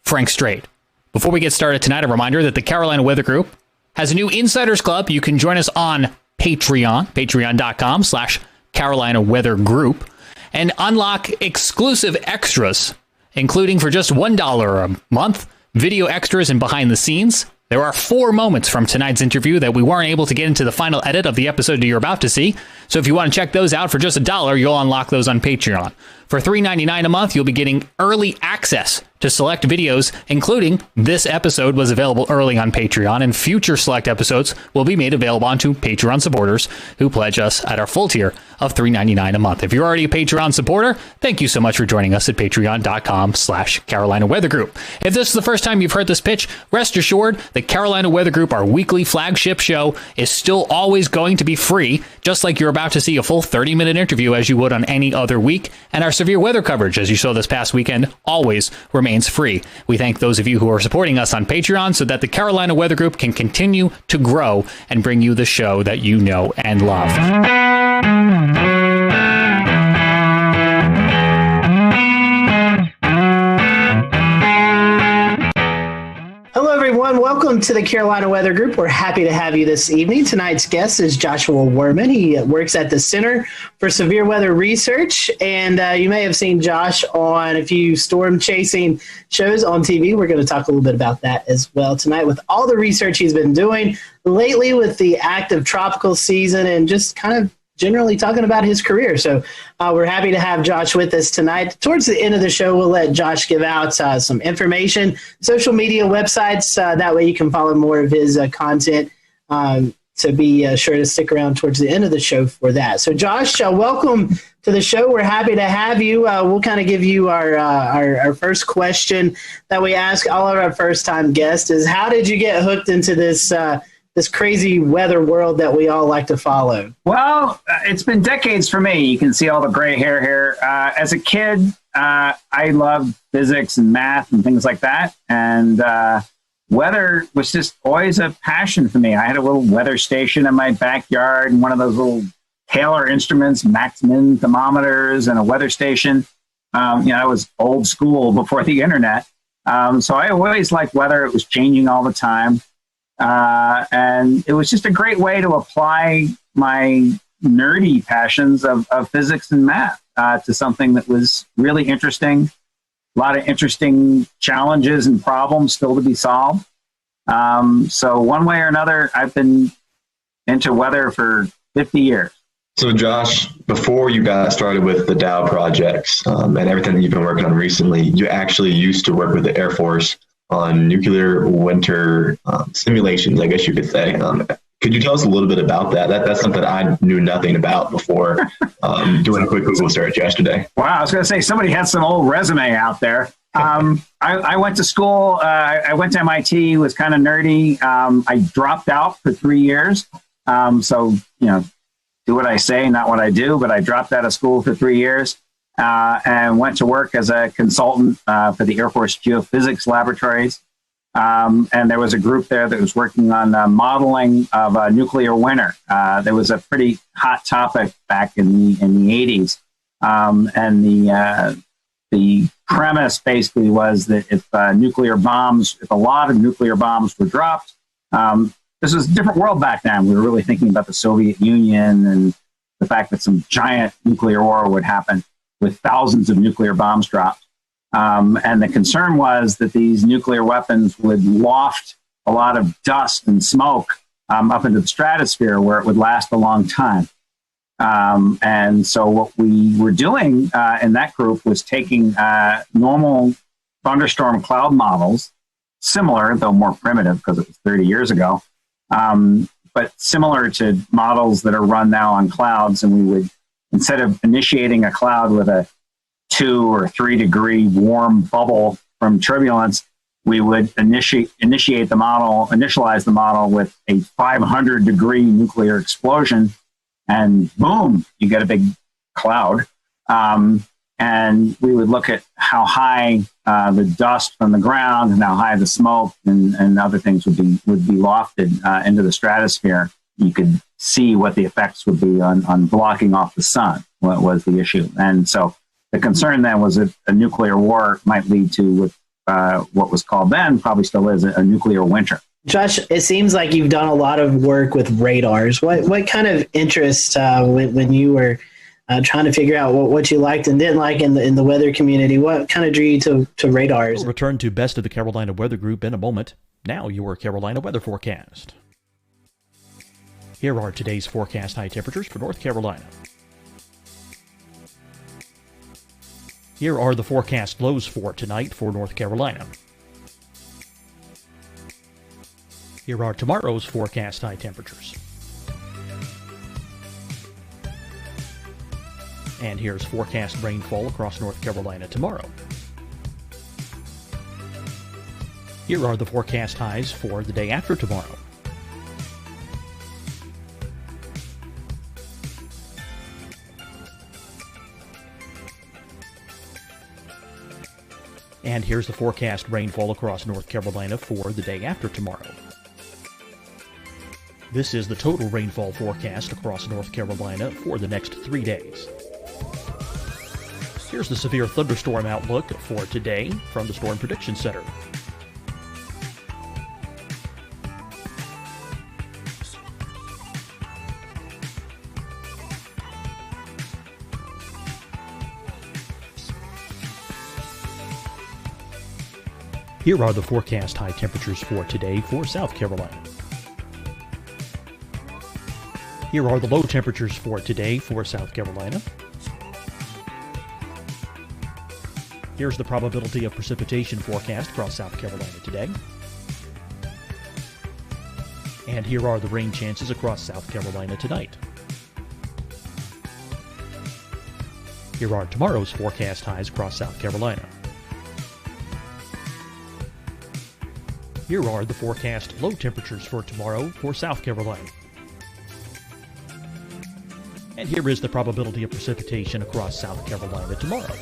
Frank Strait. Before we get started tonight, a reminder that the Carolina Weather Group has a new Insiders Club. You can join us on Patreon, patreon.com/Carolina Weather Group, and unlock exclusive extras, including for just $1 a month, video extras and behind the scenes. There are 4 moments from tonight's interview that we weren't able to get into the final edit of the episode that you're about to see. So if you want to check those out for just $1, you'll unlock those on Patreon. For $3.99 a month, you'll be getting early access to select videos, including this episode was available early on Patreon, and future select episodes will be made available onto Patreon supporters who pledge us at our full tier of $3.99 a month. If you're already a Patreon supporter, thank you so much for joining us at patreon.com/Carolina Weather Group. If this is the first time you've heard this pitch, rest assured the Carolina Weather Group, our weekly flagship show, is still always going to be free, just like you're about to see a full 30-minute interview as you would on any other week, and our severe weather coverage, as you saw this past weekend, always remains free. We thank those of you who are supporting us on Patreon so that the Carolina Weather Group can continue to grow and bring you the show that you know and love. Hello, everyone. Welcome to the Carolina Weather Group. We're happy to have you this evening. Tonight's guest is Joshua Warman. He works at the Center for Severe Weather Research, and you may have seen Josh on a few storm chasing shows on TV. We're going to talk a little bit about that as well tonight with all the research he's been doing lately with the active tropical season and just kind of generally talking about his career. So we're happy to have Josh with us tonight. Towards the end of the show, we'll let Josh give out some information, social media websites. That way you can follow more of his content. So be sure to stick around towards the end of the show for that. So Josh, welcome to the show. We're happy to have you. We'll kind of give you our first question that we ask all of our first-time guests is, how did you get hooked into this crazy weather world that we all like to follow? Well, it's been decades for me. You can see all the gray hair here. As a kid, I loved physics and math and things like that. And weather was just always a passion for me. I had a little weather station in my backyard and one of those little Taylor instruments, Max-Min thermometers, and a weather station. I was old school before the internet. So I always liked weather. It was changing all the time. And it was just a great way to apply my nerdy passions of physics and math to something that was really interesting. A lot of interesting challenges and problems still to be solved. So one way or another, I've been into weather for 50 years. So Josh, before you got started with the Dow projects and everything that you've been working on recently, you actually used to work with the Air Force on nuclear winter simulations, I guess you could say. Could you tell us a little bit about that? That's something I knew nothing about before doing a quick Google search yesterday. Wow, I was going to say somebody had some old resume out there. I went to school. I went to MIT. Was kind of nerdy. I dropped out for 3 years. So do what I say, not what I do. But I dropped out of school for 3 years and went to work as a consultant for the Air Force Geophysics Laboratories. And there was a group there that was working on modeling of a nuclear winter. There was a pretty hot topic back in the 80s. And the premise basically was that if a lot of nuclear bombs were dropped, this was a different world back then. We were really thinking about the Soviet Union and the fact that some giant nuclear war would happen with thousands of nuclear bombs dropped. And the concern was that these nuclear weapons would waft a lot of dust and smoke up into the stratosphere where it would last a long time. And so what we were doing in that group was taking normal thunderstorm cloud models, similar, though more primitive because it was 30 years ago, but similar to models that are run now on clouds. And we would, instead of initiating a cloud with a 2 or 3 degree warm bubble from turbulence, we would initialize the model with a 500 degree nuclear explosion, and boom, you get a big cloud. And we would look at how high the dust from the ground and how high the smoke and other things would be lofted into the stratosphere. You could see what the effects would be on blocking off the sun. What was the issue? And so the concern then was that a nuclear war might lead to what was called then, probably still is, a nuclear winter. Josh, it seems like you've done a lot of work with radars. What kind of interest when you were trying to figure out what you liked and didn't like in the weather community, what kind of drew you to radars? We'll return to Best of the Carolina Weather Group in a moment. Now your Carolina weather forecast. Here are today's forecast high temperatures for North Carolina. Here are the forecast lows for tonight for North Carolina. Here are tomorrow's forecast high temperatures. And here's forecast rainfall across North Carolina tomorrow. Here are the forecast highs for the day after tomorrow. And here's the forecast rainfall across North Carolina for the day after tomorrow. This is the total rainfall forecast across North Carolina for the next 3 days. Here's the severe thunderstorm outlook for today from the Storm Prediction Center. Here are the forecast high temperatures for today for South Carolina. Here are the low temperatures for today for South Carolina. Here's the probability of precipitation forecast across South Carolina today. And here are the rain chances across South Carolina tonight. Here are tomorrow's forecast highs across South Carolina. Here are the forecast low temperatures for tomorrow for South Carolina. And here is the probability of precipitation across South Carolina tomorrow.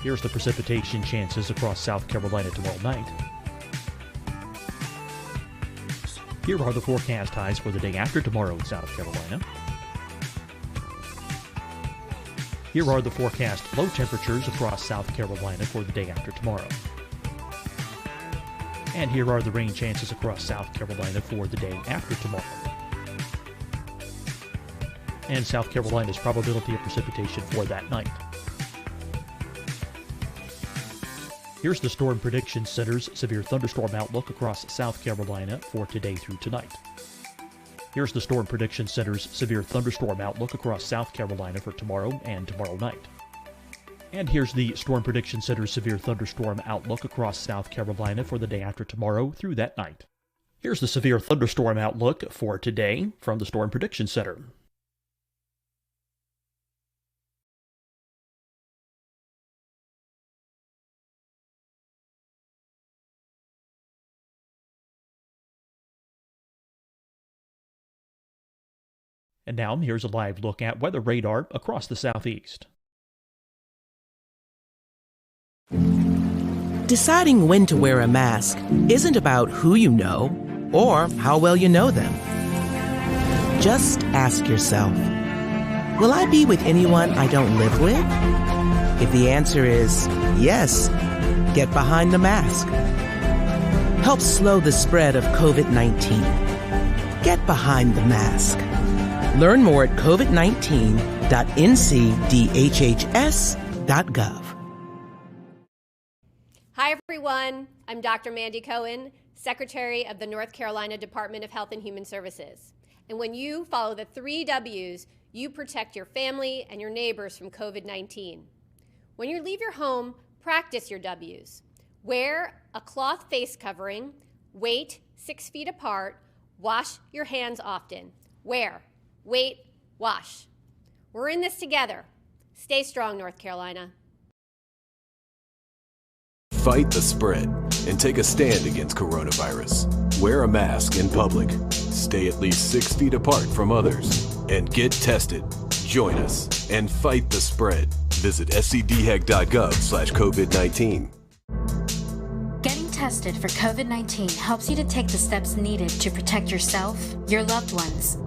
Here's the precipitation chances across South Carolina tomorrow night. Here are the forecast highs for the day after tomorrow in South Carolina. Here are the forecast low temperatures across South Carolina for the day after tomorrow. And here are the rain chances across South Carolina for the day after tomorrow. And South Carolina's probability of precipitation for that night. Here's the Storm Prediction Center's severe thunderstorm outlook across South Carolina for today through tonight. Here's the Storm Prediction Center's severe thunderstorm outlook across South Carolina for tomorrow and tomorrow night. And here's the Storm Prediction Center's severe thunderstorm outlook across South Carolina for the day after tomorrow through that night. Here's the severe thunderstorm outlook for today from the Storm Prediction Center. And now here's a live look at weather radar across the southeast. Deciding when to wear a mask isn't about who you know or how well you know them. Just ask yourself, will I be with anyone I don't live with? If the answer is yes, get behind the mask. Help slow the spread of COVID-19. Get behind the mask. Learn more at covid19.ncdhhs.gov. Hi, everyone. I'm Dr. Mandy Cohen, Secretary of the North Carolina Department of Health and Human Services. And when you follow the 3 W's, you protect your family and your neighbors from COVID-19. When you leave your home, practice your W's. Wear a cloth face covering, wait 6 feet apart, wash your hands often. Wear, wait, wash. We're in this together. Stay strong, North Carolina. Fight the spread and take a stand against coronavirus. Wear a mask in public. Stay at least 6 feet apart from others. And get tested. Join us and fight the spread. Visit scdhec.gov/COVID-19. Getting tested for COVID-19 helps you to take the steps needed to protect yourself, your loved ones,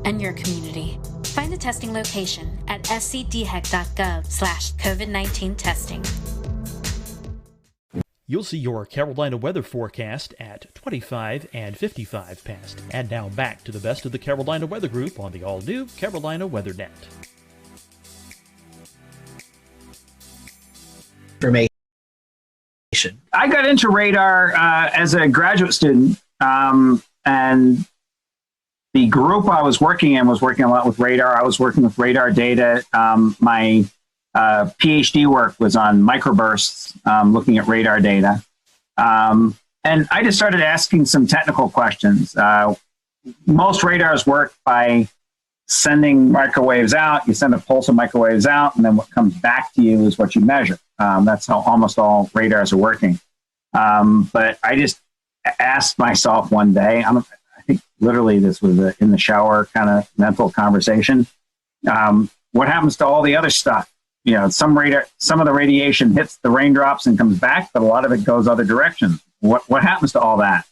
and your community. Find the testing location at scdhec.gov/COVID-19 testing. You'll see your Carolina weather forecast at 25 and 55 past. And now back to the best of the Carolina Weather Group on the all-new Carolina Weather Net. Information. I got into radar as a graduate student, and the group I was working in was working a lot with radar. I was working with radar data. My PhD work was on microbursts, looking at radar data. And I just started asking some technical questions. Most radars work by sending microwaves out. You send a pulse of microwaves out, and then what comes back to you is what you measure. That's how almost all radars are working. But I just asked myself one day, I think literally this was in the shower kind of mental conversation. What happens to all the other stuff? You know, some of the radiation hits the raindrops and comes back, but a lot of it goes other directions. What happens to all that?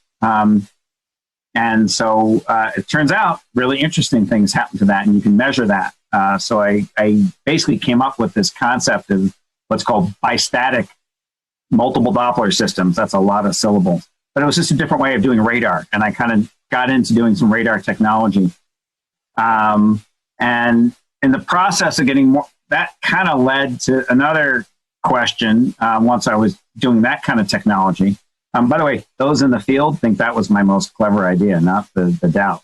And so it turns out really interesting things happen to that, and you can measure that. So I basically came up with this concept of what's called bistatic multiple Doppler systems. That's a lot of syllables, but it was just a different way of doing radar. And I kind of got into doing some radar technology. And in the process of getting more, that kind of led to another question once I was doing that kind of technology. By the way, those in the field think that was my most clever idea, not the doubt.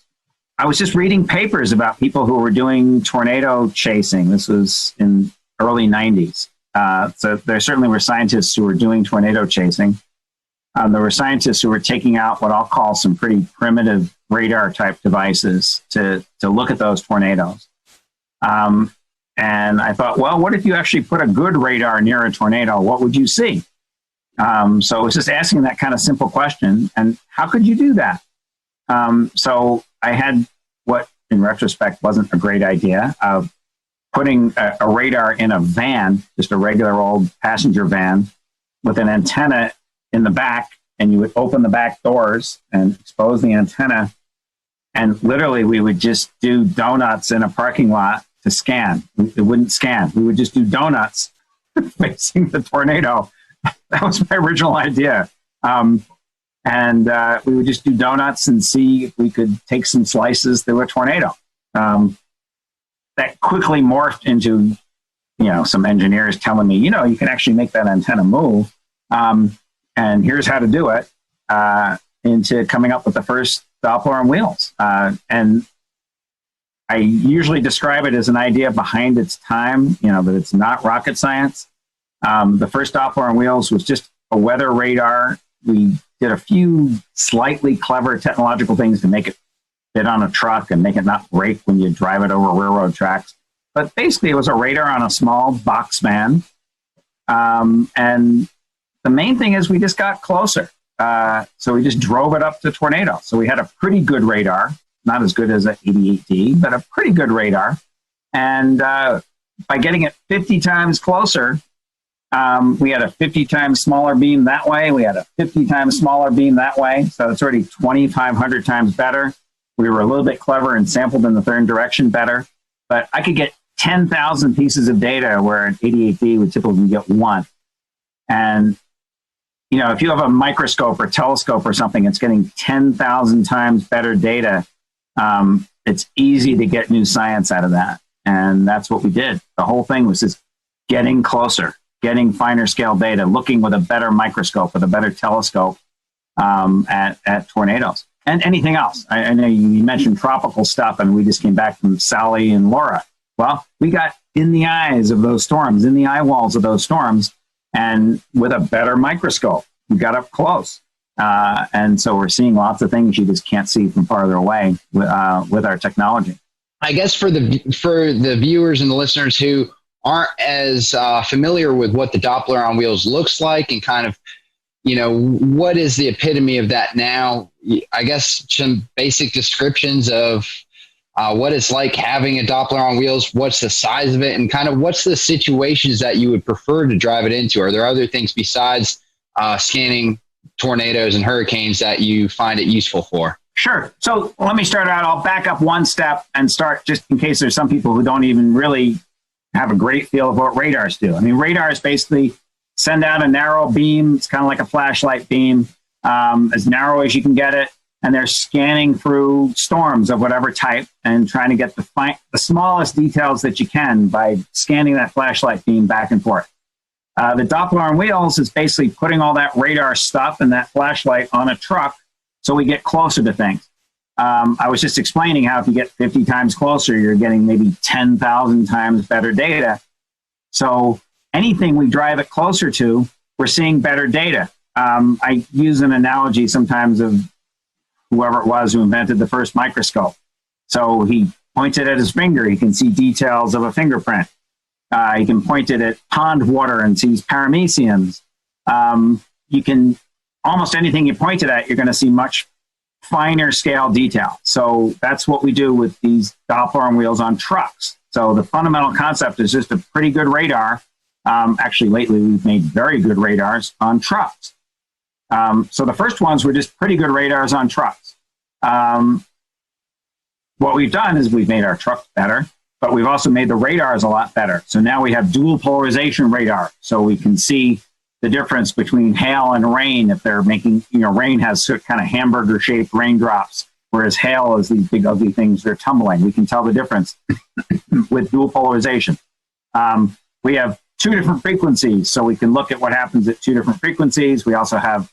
I was just reading papers about people who were doing tornado chasing. This was in early 90s. So there certainly were scientists who were doing tornado chasing. There were scientists who were taking out what I'll call some pretty primitive radar type devices to look at those tornadoes. And I thought, well, what if you actually put a good radar near a tornado? What would you see? So it was just asking that kind of simple question. And how could you do that? So I had what, in retrospect, wasn't a great idea of putting a radar in a van, just a regular old passenger van with an antenna in the back. And you would open the back doors and expose the antenna. And literally, we would just do donuts in a parking lot to scan. It wouldn't scan. We would just do donuts facing the tornado. That was my original idea. And we would just do donuts and see if we could take some slices through a tornado. That quickly morphed into, some engineers telling me, you can actually make that antenna move. And here's how to do it, into coming up with the first Doppler on wheels. And I usually describe it as an idea behind its time, that it's not rocket science. The first Doppler on wheels was just a weather radar we did a few slightly clever technological things to make it fit on a truck and make it not break when you drive it over railroad tracks. But basically, it was a radar on a small box fan. And the main thing is we just got closer. So we just drove it up to tornado. So we had a pretty good radar, not as good as an 88D, but a pretty good radar. And by getting it 50 times closer, we had a 50 times smaller beam that way. We had a 50 times smaller beam that way. So it's already 2,500 times better. We were a little bit clever and sampled in the third direction better. But I could get 10,000 pieces of data where an 88D would typically get one. And, you know, if you have a microscope or telescope or something, it's getting 10,000 times better data. It's easy to get new science out of that. And that's what we did. The whole thing was just getting closer, getting finer scale data, looking with a better microscope, with a better telescope at tornadoes and anything else. I know you mentioned tropical stuff, and we just came back from Sally and Laura. Well, we got in the eyes of those storms, in the eye walls of those storms, and with a better microscope, we got up close. And so we're seeing lots of things you just can't see from farther away with our technology. I guess for the viewers and the listeners who aren't as familiar with what the Doppler on wheels looks like and kind of, you know, what is the epitome of that now? I guess some basic descriptions of what it's like having a Doppler on wheels, what's the size of it, and kind of what's the situations that you would prefer to drive it into? Are there other things besides scanning tornadoes and hurricanes that you find it useful for? Sure. So let me start out. I'll back up one step and start just in case there's some people who don't even really have a great feel of what radars do. I mean, radars basically send out a narrow beam. It's kind of like a flashlight beam, as narrow as you can get it. And they're scanning through storms of whatever type and trying to get the smallest details that you can by scanning that flashlight beam back and forth. The Doppler on wheels is basically putting all that radar stuff and that flashlight on a truck so we get closer to things. I was just explaining how if you get 50 times closer, you're getting maybe 10,000 times better data. So anything we drive it closer to, we're seeing better data. I use an analogy sometimes of whoever it was who invented the first microscope. So he pointed at his finger, he can see details of a fingerprint. You can point it at pond water and sees parameciums. You can, almost anything you point it at, you're going to see much finer scale detail. So that's what we do with these Doppler on wheels on trucks. So the fundamental concept is just a pretty good radar. Actually, lately we've made very good radars on trucks. So the first ones were just pretty good radars on trucks. What we've done is we've made our trucks better, but we've also made the radars a lot better. So now we have dual polarization radar. So we can see the difference between hail and rain. If they're making, you know, rain has kind of hamburger shaped raindrops, whereas hail is these big ugly things they're tumbling. We can tell the difference with dual polarization. We have two different frequencies, so we can look at what happens at two different frequencies. We also have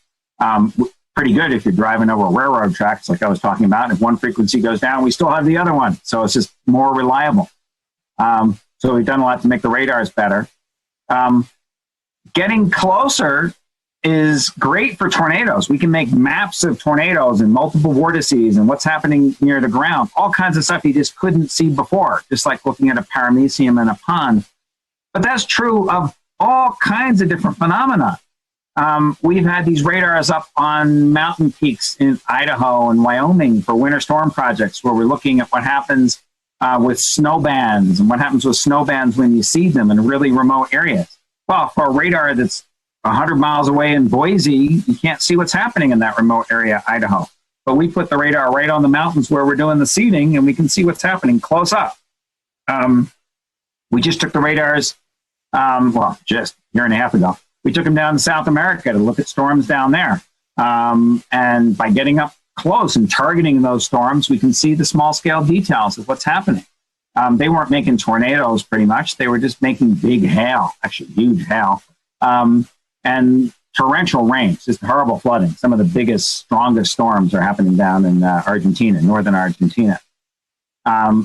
pretty good if you're driving over railroad tracks, like I was talking about. If one frequency goes down, we still have the other one. So it's just more reliable. So we've done a lot to make the radars better. Getting closer is great for tornadoes. We can make maps of tornadoes and multiple vortices and what's happening near the ground, all kinds of stuff you just couldn't see before, just like looking at a paramecium in a pond. But that's true of all kinds of different phenomena. We've had these radars up on mountain peaks in Idaho and Wyoming for winter storm projects where we're looking at what happens with snow bands and what happens with snow bands when you see them in really remote areas. Well, for a radar that's 100 miles away in Boise, you can't see what's happening in that remote area, Idaho. But we put the radar right on the mountains where we're doing the seeding, and we can see what's happening close up. We just took the radars, just a year and a half ago. We took them down to South America to look at storms down there. And by getting up close and targeting those storms, we can see the small-scale details of what's happening. They weren't making tornadoes pretty much. They were just making big hail, actually huge hail, and torrential rains, just horrible flooding. Some of the biggest, strongest storms are happening down in Argentina, northern Argentina.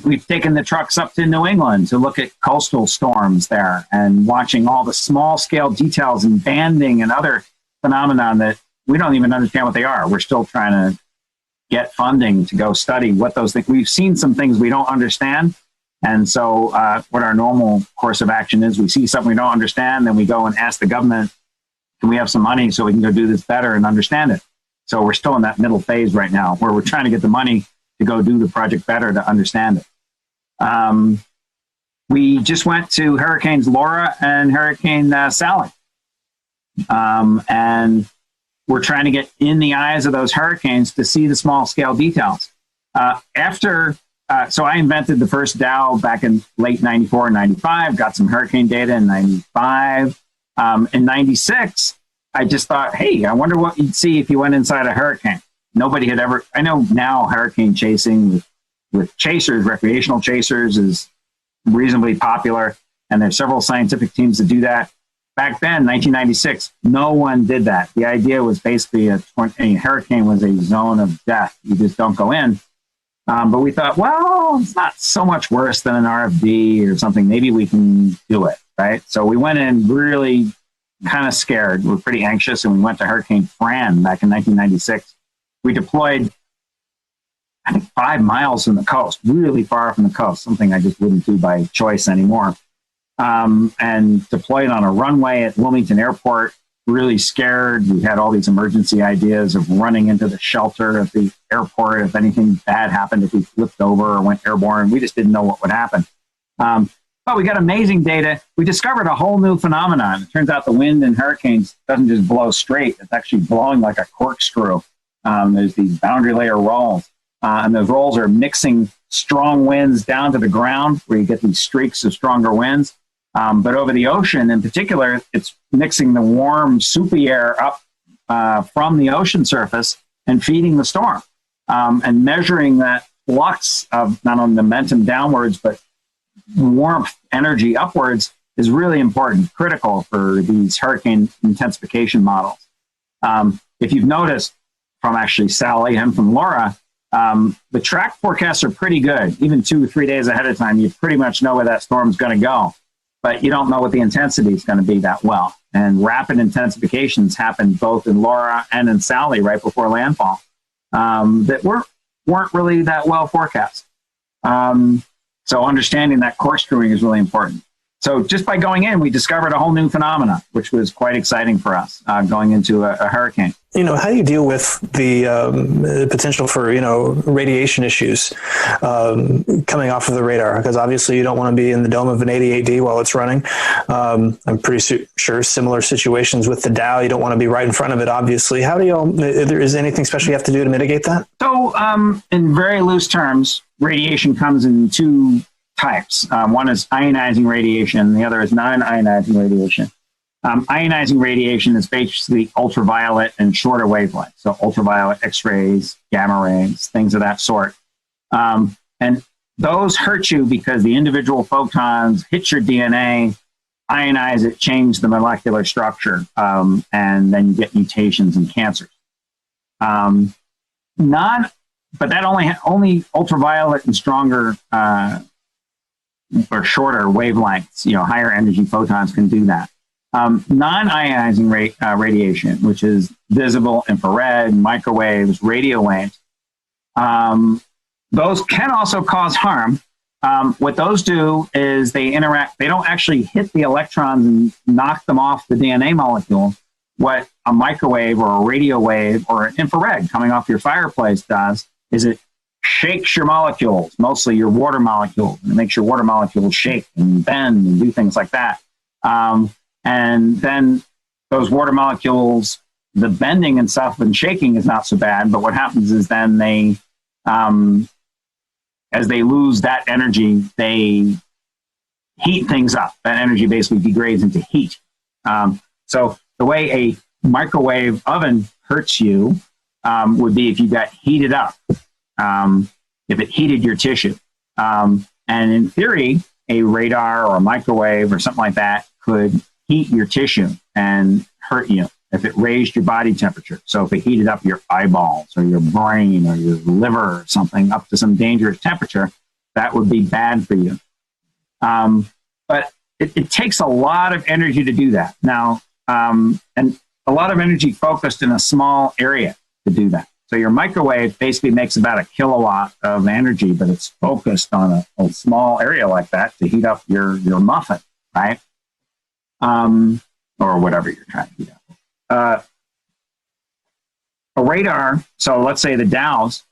We've taken the trucks up to New England to look at coastal storms there and watching all the small-scale details and banding and other phenomenon that we don't even understand what they are. We're still trying to get funding to go study what those things. We've seen some things we don't understand. And so what our normal course of action is, we see something we don't understand, then we go and ask the government, can we have some money so we can go do this better and understand it? So we're still in that middle phase right now where we're trying to get the money to go do the project better to understand it. We just went to Hurricanes Laura and Hurricane Sally. And we're trying to get in the eyes of those hurricanes to see the small scale details. So I invented the first Dow back in late 94 and 95, got some hurricane data in 95. In 96, I just thought, hey, I wonder what you'd see if you went inside a hurricane. Nobody had ever, I know now hurricane chasing with chasers, recreational chasers is reasonably popular. And there's several scientific teams that do that. Back then, 1996, no one did that. The idea was basically a hurricane was a zone of death. You just don't go in. But we thought, well, it's not so much worse than an RFD or something. Maybe we can do it, right? So we went in really kind of scared. We were pretty anxious, and we went to Hurricane Fran back in 1996. We deployed, I think, 5 miles from the coast, really far from the coast, something I just wouldn't do by choice anymore. And deployed on a runway at Wilmington Airport, really scared. We had all these emergency ideas of running into the shelter at the airport if anything bad happened, if we flipped over or went airborne. We just didn't know what would happen. But we got amazing data. We discovered a whole new phenomenon. It turns out the wind in hurricanes doesn't just blow straight. It's actually blowing like a corkscrew. There's these boundary layer rolls. And those rolls are mixing strong winds down to the ground where you get these streaks of stronger winds. But over the ocean in particular, it's mixing the warm, soupy air up from the ocean surface and feeding the storm. And measuring that flux of not only momentum downwards, but warmth energy upwards is really important, critical for these hurricane intensification models. If you've noticed from actually Sally and from Laura, the track forecasts are pretty good. Even 2 or 3 days ahead of time, you pretty much know where that storm's going to go. But you don't know what the intensity is going to be that well. And rapid intensifications happened both in Laura and in Sally right before landfall that weren't really that well forecast. So understanding that corkscrewing is really important. So just by going in, we discovered a whole new phenomena, which was quite exciting for us going into a hurricane. How do you deal with the potential for, radiation issues coming off of the radar? Because obviously you don't want to be in the dome of an 88D while it's running. I'm pretty sure similar situations with the Dow, you don't want to be right in front of it, obviously. How do is there anything special you have to do to mitigate that? So in very loose terms, radiation comes in 2 types. One is ionizing radiation, the other is non-ionizing radiation. Ionizing radiation is basically ultraviolet and shorter wavelengths, so ultraviolet X-rays, gamma rays, things of that sort. And those hurt you because the individual photons hit your DNA, ionize it, change the molecular structure, and then you get mutations and cancers. But that only ultraviolet and stronger or shorter wavelengths, higher energy photons can do that. Non-ionizing radiation, which is visible, infrared, microwaves, radio waves, those can also cause harm. What those do is they interact, they don't actually hit the electrons and knock them off the DNA molecule. What a microwave or a radio wave or an infrared coming off your fireplace does is it shakes your molecules, mostly your water molecules, and it makes your water molecules shake and bend and do things like that. And then those water molecules, the bending and stuff and shaking is not so bad, but what happens is then they, as they lose that energy, they heat things up. That energy basically degrades into heat. So the way a microwave oven hurts you would be if you got heated up, if it heated your tissue. And in theory, a radar or a microwave or something like that could heat your tissue and hurt you if it raised your body temperature. So if it heated up your eyeballs or your brain or your liver or something up to some dangerous temperature, that would be bad for you. But it takes a lot of energy to do that. Now, and a lot of energy focused in a small area to do that. So your microwave basically makes about a kilowatt of energy, but it's focused on a small area like that to heat up your muffin, right? Or whatever you're trying to heat up. A radar, so let's say the Dows,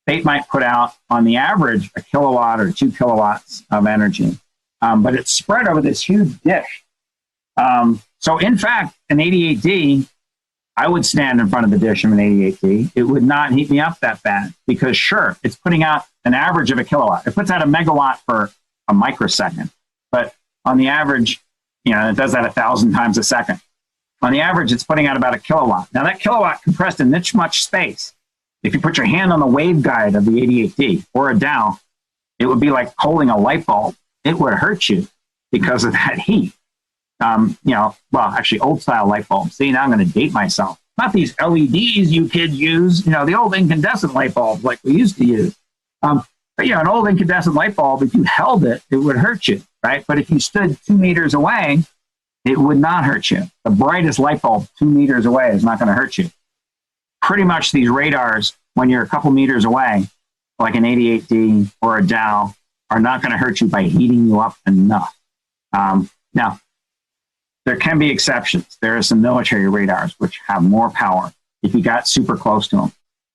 they might put out on the average a kilowatt or 2 kilowatts of energy, but it's spread over this huge dish. So in fact, an 88D, I would stand in front of the dish of an 88D. It would not heat me up that bad because sure, it's putting out an average of a kilowatt. It puts out a megawatt for a microsecond, but on the average, it does that 1,000 times a second. On the average, it's putting out about a kilowatt. Now that kilowatt compressed in this much space, if you put your hand on the waveguide of the 88D or a Dow, it would be like holding a light bulb. It would hurt you because of that heat. Well, actually old style light bulbs. See, now I'm going to date myself. Not these LEDs you kids use, the old incandescent light bulbs like we used to use. But an old incandescent light bulb, if you held it, it would hurt you, right? But if you stood 2 meters away, it would not hurt you. The brightest light bulb 2 meters away is not going to hurt you. Pretty much these radars, when you're a couple meters away, like an 88D or a Dow, are not going to hurt you by heating you up enough. Now, there can be exceptions. There are some military radars which have more power if you got super close to them.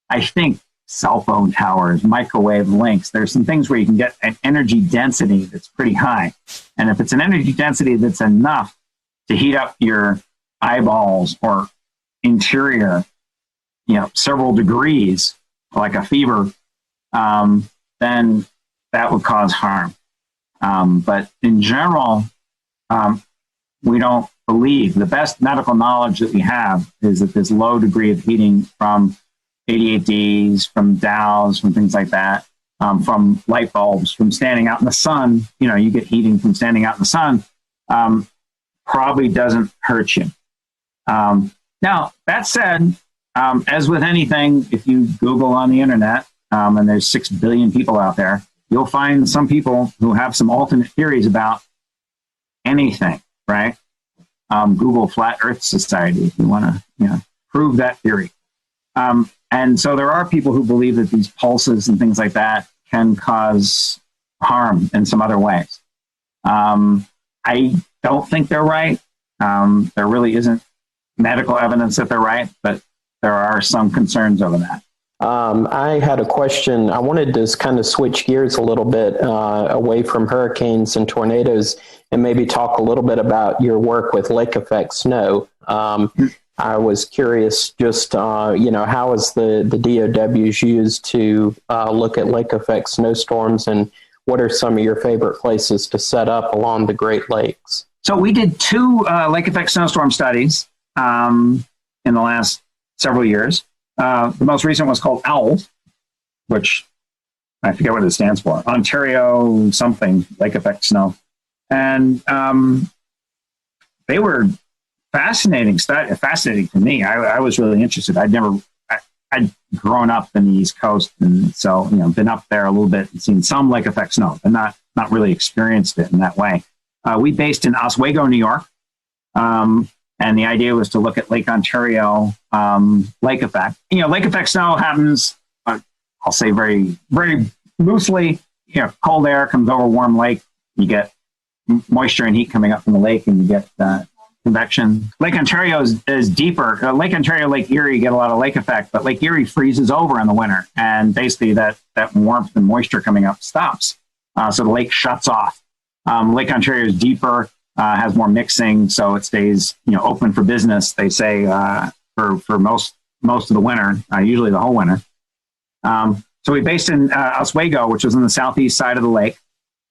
I think cell phone towers, microwave links, there's some things where you can get an energy density that's pretty high. And if it's an energy density that's enough to heat up your eyeballs or interior, several degrees, like a fever, then that would cause harm. But in general, we don't believe. The best medical knowledge that we have is that this low degree of heating from 88Ds, from Dows, from things like that, from light bulbs, from standing out in the sun, you get heating from standing out in the sun, probably doesn't hurt you. Now, that said, as with anything, if you Google on the internet, and there's 6 billion people out there, you'll find some people who have some alternate theories about anything, right? Google Flat Earth Society if you want to prove that theory. And so there are people who believe that these pulses and things like that can cause harm in some other ways. I don't think they're right. There really isn't medical evidence that they're right, but there are some concerns over that. I had a question. I wanted to kind of switch gears a little bit away from hurricanes and tornadoes and maybe talk a little bit about your work with lake effect snow. I was curious just, how is the DOWs used to look at lake effect snowstorms, and what are some of your favorite places to set up along the Great Lakes? So we did 2 lake effect snowstorm studies in the last several years. The most recent was called OWL, which I forget what it stands for. Ontario something, lake effect snow. And they were fascinating to me. I was really interested. I'd grown up in the East Coast, and so been up there a little bit and seen some lake effect snow, but not really experienced it in that way. We based in Oswego, New York, and the idea was to look at Lake Ontario lake effect. Lake effect snow happens. I'll say very very loosely. Cold air comes over a warm lake. You get moisture and heat coming up from the lake, and you get convection. Lake Ontario is deeper. Lake Ontario, Lake Erie get a lot of lake effect, but Lake Erie freezes over in the winter, and basically that warmth and moisture coming up stops. So the lake shuts off. Lake Ontario is deeper, has more mixing, so it stays open for business. They say for most of the winter, usually the whole winter. So we based in Oswego, which was on the southeast side of the lake.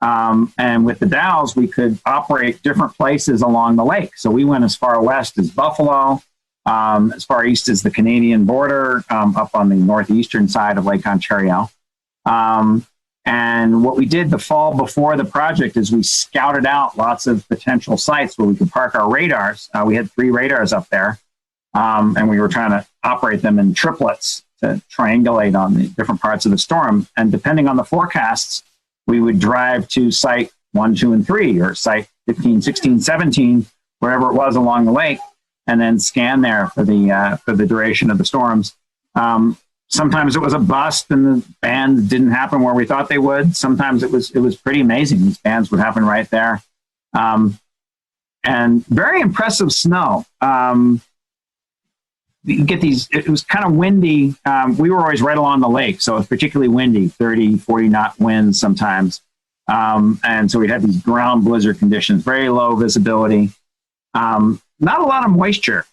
And with the Dows, we could operate different places along the lake. So we went as far west as Buffalo, as far east as the Canadian border, up on the northeastern side of Lake Ontario. And what we did the fall before the project is we scouted out lots of potential sites where we could park our radars. We had 3 radars up there, and we were trying to operate them in triplets to triangulate on the different parts of the storm. And depending on the forecasts, we would drive to site 1, 2, and 3, or site 15, 16, 17, wherever it was along the lake, and then scan there for the duration of the storms. Sometimes it was a bust and the bands didn't happen where we thought they would. Sometimes it was pretty amazing. These bands would happen right there. And very impressive snow. You get these, it was kind of windy. We were always right along the lake, so it was particularly windy, 30, 40 knot winds sometimes. And so we'd have these ground blizzard conditions, very low visibility. Not a lot of moisture,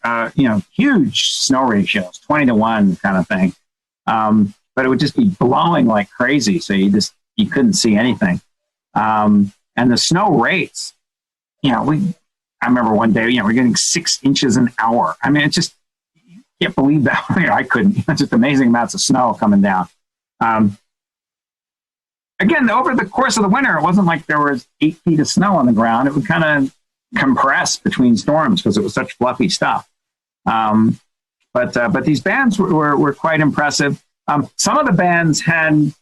huge snow ratios, 20-to-1 kind of thing. But it would just be blowing like crazy. So you couldn't see anything. And the snow rates, I remember one day, we're getting 6 inches an hour. I mean, it's just, you can't believe that. I couldn't. It's just amazing amounts of snow coming down. Again, over the course of the winter, it wasn't like there was 8 feet of snow on the ground. It would kind of compress between storms because it was such fluffy stuff. But these bands were quite impressive. Some of the bands had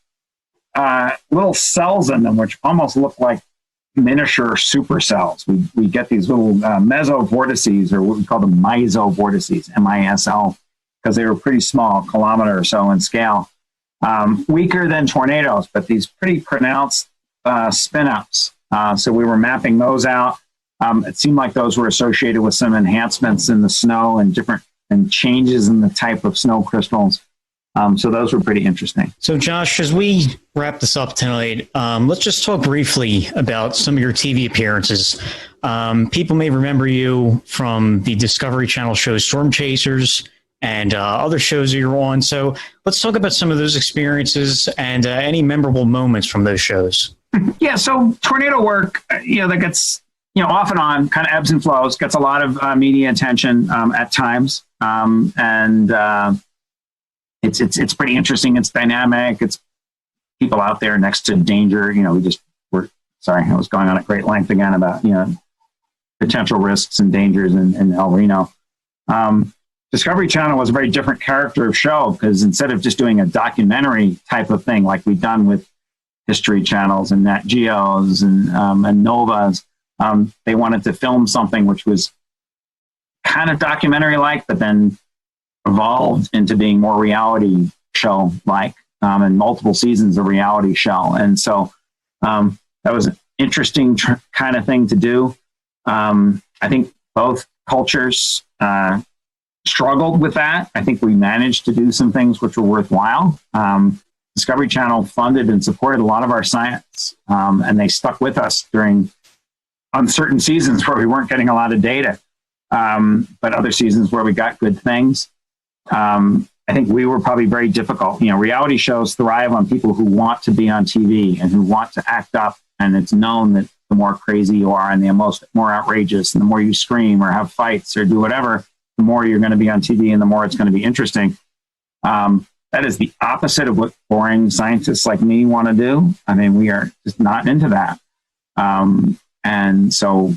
little cells in them, which almost looked like miniature supercells. We get these little mesovortices, or what we call them misovortices, MISL, because they were pretty small, a kilometer or so in scale. Weaker than tornadoes, but these pretty pronounced spin-ups. So we were mapping those out. It seemed like those were associated with some enhancements in the snow and changes in the type of snow crystals. So those were pretty interesting. So Josh, as we wrap this up tonight, let's just talk briefly about some of your TV appearances. People may remember you from the Discovery Channel show Storm Chasers and other shows that you're on. So let's talk about some of those experiences and any memorable moments from those shows. Yeah, so tornado work, that gets, off and on, kind of ebbs and flows, gets a lot of media attention at times. It's pretty interesting. It's dynamic. It's people out there next to danger. I was going on at great length again about, potential risks and dangers in El Reno. Discovery Channel was a very different character of show because instead of just doing a documentary type of thing like we've done with History Channels and Nat Geos and Novas, they wanted to film something which was kind of documentary-like, but then evolved into being more reality show-like, and multiple seasons of reality show. And so that was an interesting kind of thing to do. I think both cultures struggled with that. I think we managed to do some things which were worthwhile. Discovery Channel funded and supported a lot of our science, and they stuck with us during uncertain seasons where we weren't getting a lot of data, but other seasons where we got good things. I think we were probably very difficult. Reality shows thrive on people who want to be on TV and who want to act up. And it's known that the more crazy you are and the more outrageous and the more you scream or have fights or do whatever, the more you're going to be on TV and the more it's going to be interesting. That is the opposite of what boring scientists like me want to do. I mean, we are just not into that. And so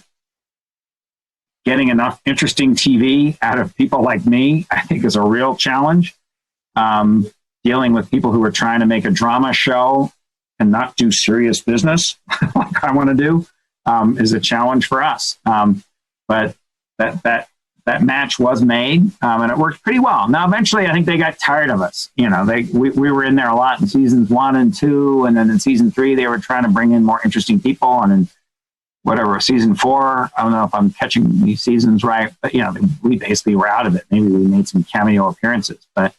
getting enough interesting TV out of people like me, I think, is a real challenge. Dealing with people who are trying to make a drama show and not do serious business like I want to do is a challenge for us. But that match was made, and it worked pretty well. Now, eventually, I think they got tired of us. We were in there a lot in seasons 1 and 2, and then in season 3, they were trying to bring in more interesting people, and in season 4, I don't know if I'm catching these seasons right, but we basically were out of it. Maybe we made some cameo appearances, but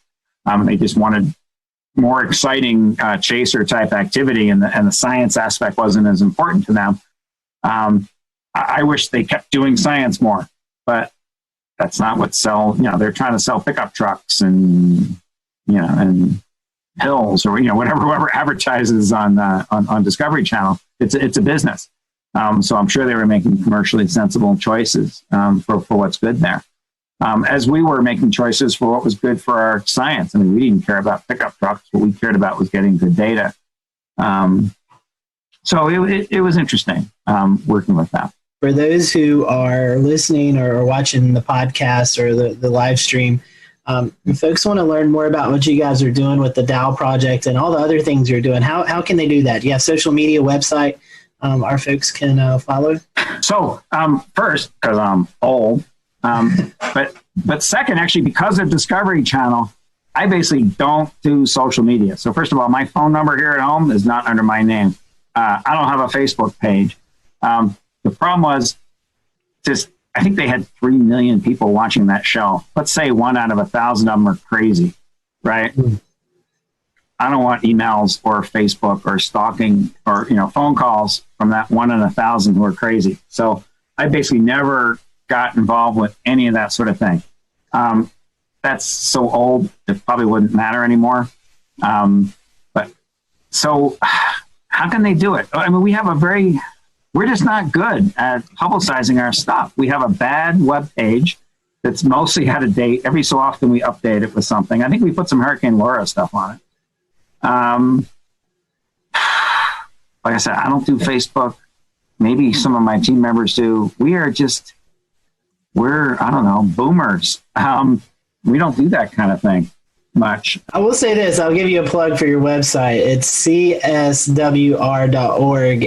they just wanted more exciting chaser type activity, and the science aspect wasn't as important to them. I wish they kept doing science more, but that's not what they're trying to sell pickup trucks and pills or whoever advertises on Discovery Channel. It's a business. So I'm sure they were making commercially sensible choices for what's good there. As we were making choices for what was good for our science. I mean, we didn't care about pickup trucks. What we cared about was getting good data. So it was interesting working with them. For those who are listening or watching the podcast or the live stream, if folks want to learn more about what you guys are doing with the Dow project and all the other things you're doing, how can they do that? Do you have social media, website our folks can follow? So first, because I'm old, But second, actually, because of Discovery Channel, I basically don't do social media. So first of all, my phone number here at home is not under my name. I don't have a Facebook page. The problem was just, I think they had 3 million people watching that show. Let's say 1 out of 1,000 of them are crazy, right? I don't want emails or Facebook or stalking or, phone calls from that 1 in 1,000 who are crazy. So I basically never got involved with any of that sort of thing. That's so old, it probably wouldn't matter anymore. But so how can they do it? I mean, we're just not good at publicizing our stuff. We have a bad web page that's mostly out of date. Every so often we update it with something. I think we put some Hurricane Laura stuff on it. Like I said, I don't do Facebook. Maybe some of my team members do. We're, I don't know, boomers. We don't do that kind of thing much. I will say this. I'll give you a plug for your website. It's cswr.org.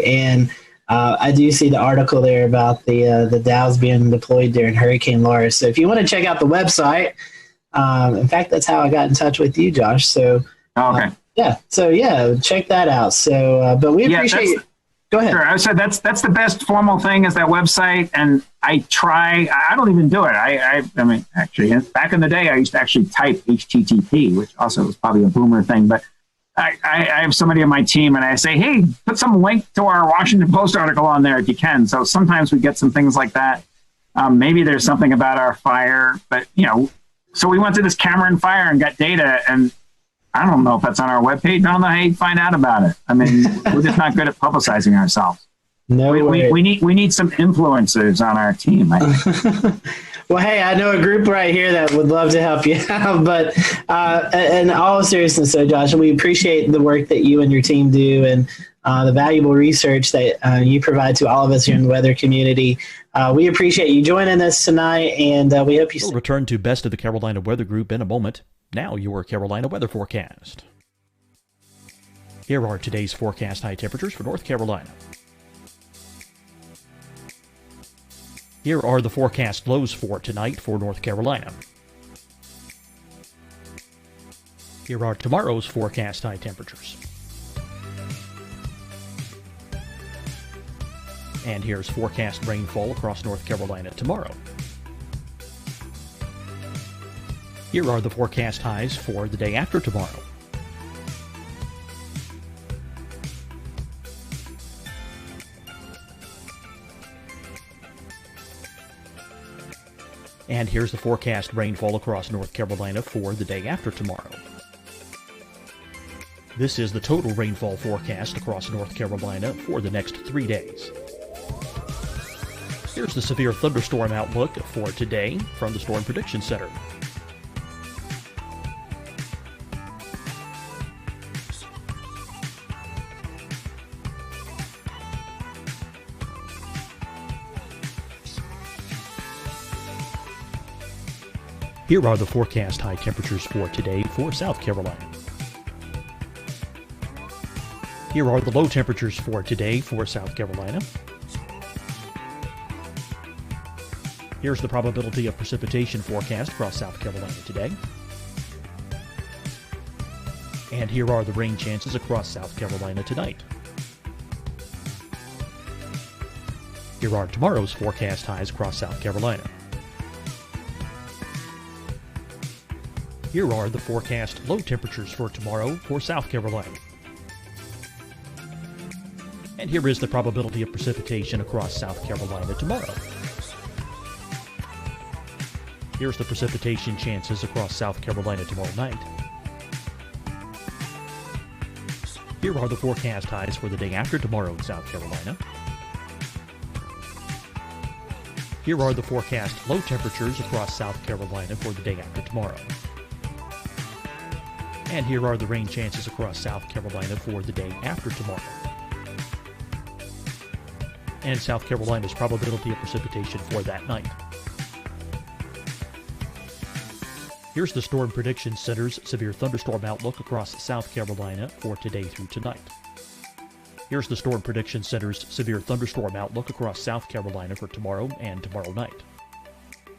And I do see the article there about the Dows being deployed during Hurricane Laura. So if you want to check out the website, in fact, that's how I got in touch with you, Josh. So okay. Check that out. So, but we appreciate you. Go ahead. Sure. I said that's the best formal thing is that website, and I don't even do it. I mean, actually, back in the day, I used to actually type HTTP, which also was probably a boomer thing. But I have somebody on my team, and I say, hey, put some link to our Washington Post article on there if you can. So sometimes we get some things like that. Maybe there's something about our fire, but so we went to this Cameron fire and got data, and I don't know if that's on our webpage. I don't know how you find out about it. I mean, we're just not good at publicizing ourselves. We need some influencers on our team. Well, hey, I know a group right here that would love to help you out. But in all seriousness, so Josh, we appreciate the work that you and your team do and the valuable research that you provide to all of us here in the weather community. We appreciate you joining us tonight, and we hope you. We'll return to Best of the Carolina Weather Group in a moment. Now your Carolina weather forecast. Here are today's forecast high temperatures for North Carolina. Here are the forecast lows for tonight for North Carolina. Here are tomorrow's forecast high temperatures. And here's forecast rainfall across North Carolina tomorrow. Here are the forecast highs for the day after tomorrow. And here's the forecast rainfall across North Carolina for the day after tomorrow. This is the total rainfall forecast across North Carolina for the next 3 days. Here's the severe thunderstorm outlook for today from the Storm Prediction Center. Here are the forecast high temperatures for today for South Carolina. Here are the low temperatures for today for South Carolina. Here's the probability of precipitation forecast across South Carolina today. And here are the rain chances across South Carolina tonight. Here are tomorrow's forecast highs across South Carolina. Here are the forecast low temperatures for tomorrow for South Carolina. And here is the probability of precipitation across South Carolina tomorrow. Here's the precipitation chances across South Carolina tomorrow night. Here are the forecast highs for the day after tomorrow in South Carolina. Here are the forecast low temperatures across South Carolina for the day after tomorrow. And here are the rain chances across South Carolina for the day after tomorrow. And South Carolina's probability of precipitation for that night. Here's the Storm Prediction Center's severe thunderstorm outlook across South Carolina for today through tonight. Here's the Storm Prediction Center's severe thunderstorm outlook across South Carolina for tomorrow and tomorrow night.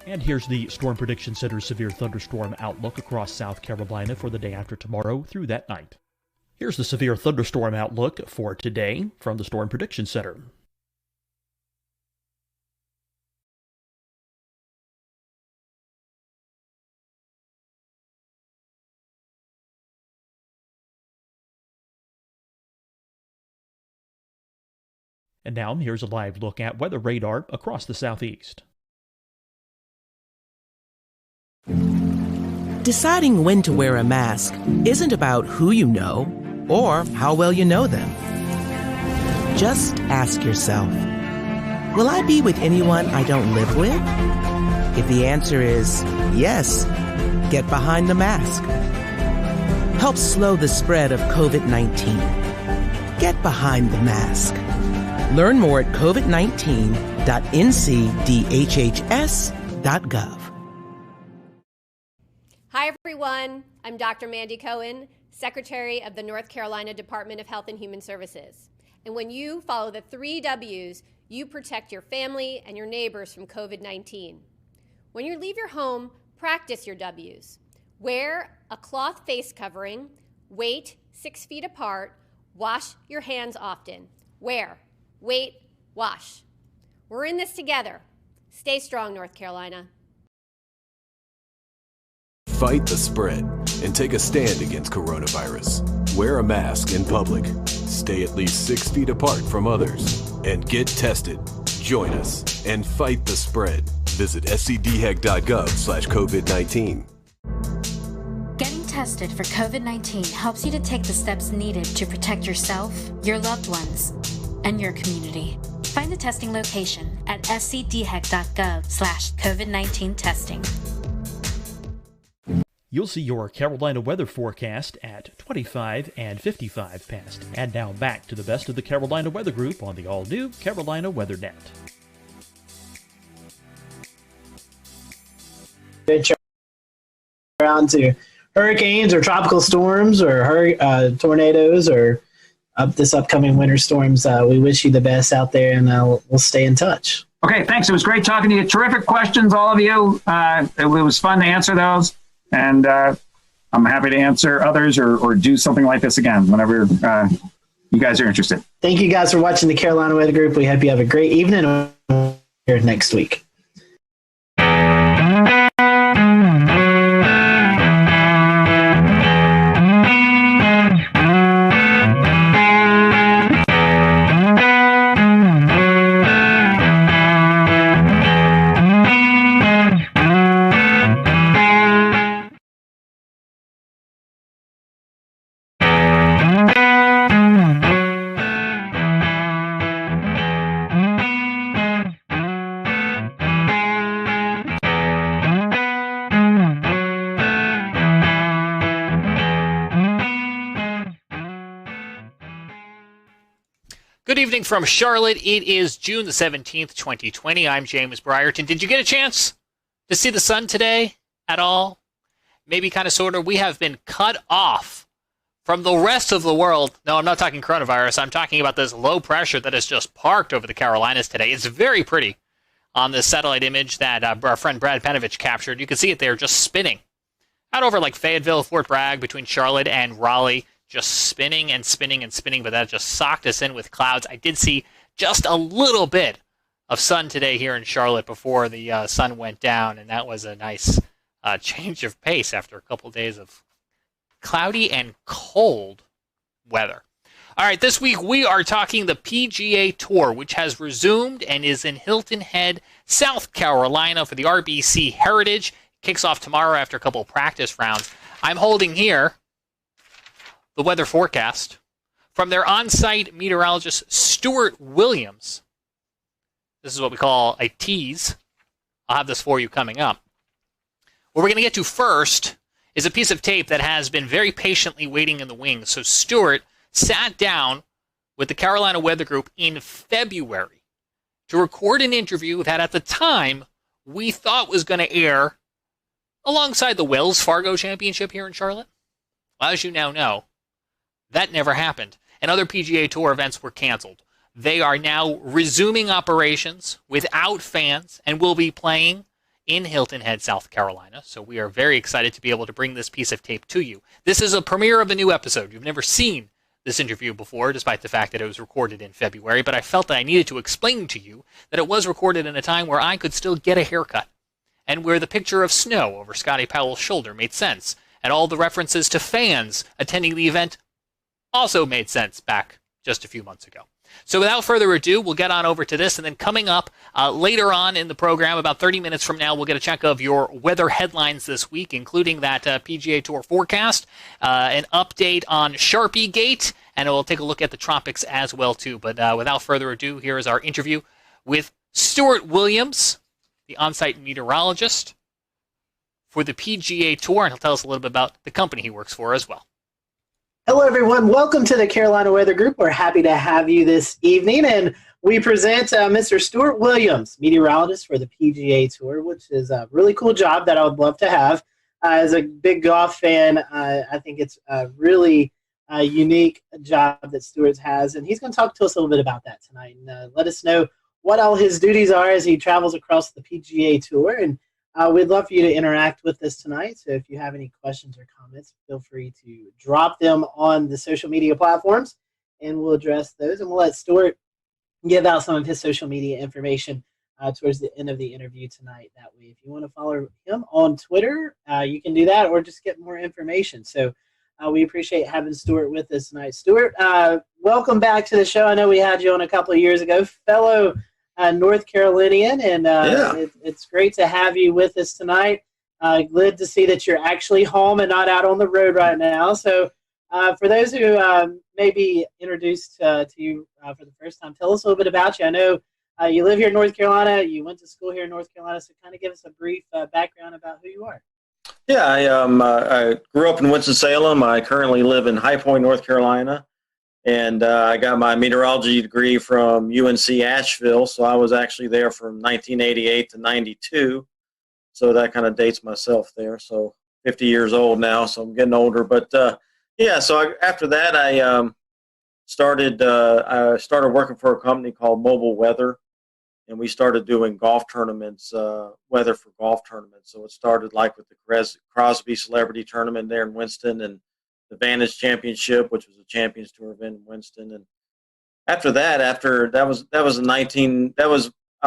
And here's the Storm Prediction Center's severe thunderstorm outlook across South Carolina for the day after tomorrow through that night. Here's the severe thunderstorm outlook for today from the Storm Prediction Center. And now here's a live look at weather radar across the southeast. Deciding when to wear a mask isn't about who you know or how well you know them. Just ask yourself, will I be with anyone I don't live with? If the answer is yes, get behind the mask. Help slow the spread of COVID-19. Get behind the mask. Learn more at covid19.ncdhhs.gov. Hi, everyone. I'm Dr. Mandy Cohen, Secretary of the North Carolina Department of Health and Human Services. And when you follow the 3 W's, you protect your family and your neighbors from COVID-19. When you leave your home, practice your W's. Wear a cloth face covering, wait 6 feet apart, wash your hands often. Wear, wait, wash. We're in this together. Stay strong, North Carolina. Fight the spread and take a stand against coronavirus. Wear a mask in public. Stay at least 6 feet apart from others. And get tested. Join us and fight the spread. Visit scdhec.gov/COVID-19. Getting tested for COVID-19 helps you to take the steps needed to protect yourself, your loved ones, and your community. Find the testing location at scdhec.gov/COVID-19 testing. You'll see your Carolina weather forecast at 25 and 55 past. And now back to the best of the Carolina Weather Group on the all-new Carolina Weather Net. Around to hurricanes or tropical storms or tornadoes or this upcoming winter storms. We wish you the best out there, and we'll stay in touch. Okay, thanks. It was great talking to you. Terrific questions, all of you. It was fun to answer those. And I'm happy to answer others or do something like this again whenever you guys are interested. Thank you guys for watching the Carolina Weather Group. We hope you have a great evening here next week. Good evening from Charlotte. It is June the 17th, 2020. I'm James Brierton. Did you get a chance to see the sun today at all? Maybe kind of, sort of. We have been cut off from the rest of the world. No, I'm not talking coronavirus. I'm talking about this low pressure that has just parked over the Carolinas today. It's very pretty on this satellite image that our friend Brad Panovich captured. You can see it there just spinning out over like Fayetteville, Fort Bragg, between Charlotte and Raleigh. Just spinning and spinning and spinning, but that just socked us in with clouds. I did see just a little bit of sun today here in Charlotte before the sun went down, and that was a nice change of pace after a couple days of cloudy and cold weather. All right, this week we are talking the PGA Tour, which has resumed and is in Hilton Head, South Carolina for the RBC Heritage. Kicks off tomorrow after a couple of practice rounds. I'm holding here the weather forecast from their on-site meteorologist, Stuart Williams. This is what we call a tease. I'll have this for you coming up. What we're going to get to first is a piece of tape that has been very patiently waiting in the wings. So Stuart sat down with the Carolina Weather Group in February to record an interview that at the time we thought was going to air alongside the Wells Fargo Championship here in Charlotte. Well, as you now know, that never happened, and other PGA Tour events were canceled. They are now resuming operations without fans and will be playing in Hilton Head, South Carolina. So we are very excited to be able to bring this piece of tape to you. This is a premiere of a new episode. You've never seen this interview before, despite the fact that it was recorded in February, but I felt that I needed to explain to you that it was recorded in a time where I could still get a haircut, and where the picture of snow over Scotty Powell's shoulder made sense, and all the references to fans attending the event also made sense back just a few months ago. So without further ado, we'll get on over to this, and then coming up later on in the program, about 30 minutes from now, we'll get a check of your weather headlines this week, including that PGA Tour forecast, an update on Sharpie Gate, and we'll take a look at the tropics as well, too. But without further ado, here is our interview with Stuart Williams, the on-site meteorologist for the PGA Tour, and he'll tell us a little bit about the company he works for as well. Hello, everyone. Welcome to the Carolina Weather Group. We're happy to have you this evening, and we present Mr. Stuart Williams, meteorologist for the PGA Tour, which is a really cool job that I would love to have. As a big golf fan, I think it's a really unique job that Stuart has, and he's going to talk to us a little bit about that tonight and let us know what all his duties are as he travels across the PGA Tour. And we'd love for you to interact with us tonight. So if you have any questions or comments, feel free to drop them on the social media platforms, and we'll address those. And we'll let Stuart give out some of his social media information towards the end of the interview tonight. That way, if you want to follow him on Twitter, you can do that, or just get more information. So we appreciate having Stuart with us tonight. Stuart, welcome back to the show. I know we had you on a couple of years ago, fellow North Carolinian, and it's great to have you with us tonight. Glad to see that you're actually home and not out on the road right now. So for those who may be introduced to you for the first time, tell us a little bit about you. I know you live here in North Carolina. You went to school here in North Carolina, so kind of give us a brief background about who you are. Yeah, I grew up in Winston-Salem. I currently live in High Point, North Carolina. And I got my meteorology degree from UNC Asheville, so I was actually there from 1988 to 92. So that kind of dates myself there. So 50 years old now, so I'm getting older. But after that, I started working for a company called Mobile Weather, and we started doing golf tournaments, weather for golf tournaments. So it started like with the Crosby Celebrity Tournament there in Winston, and the Vantage Championship, which was a Champions Tour event in Winston. And after that I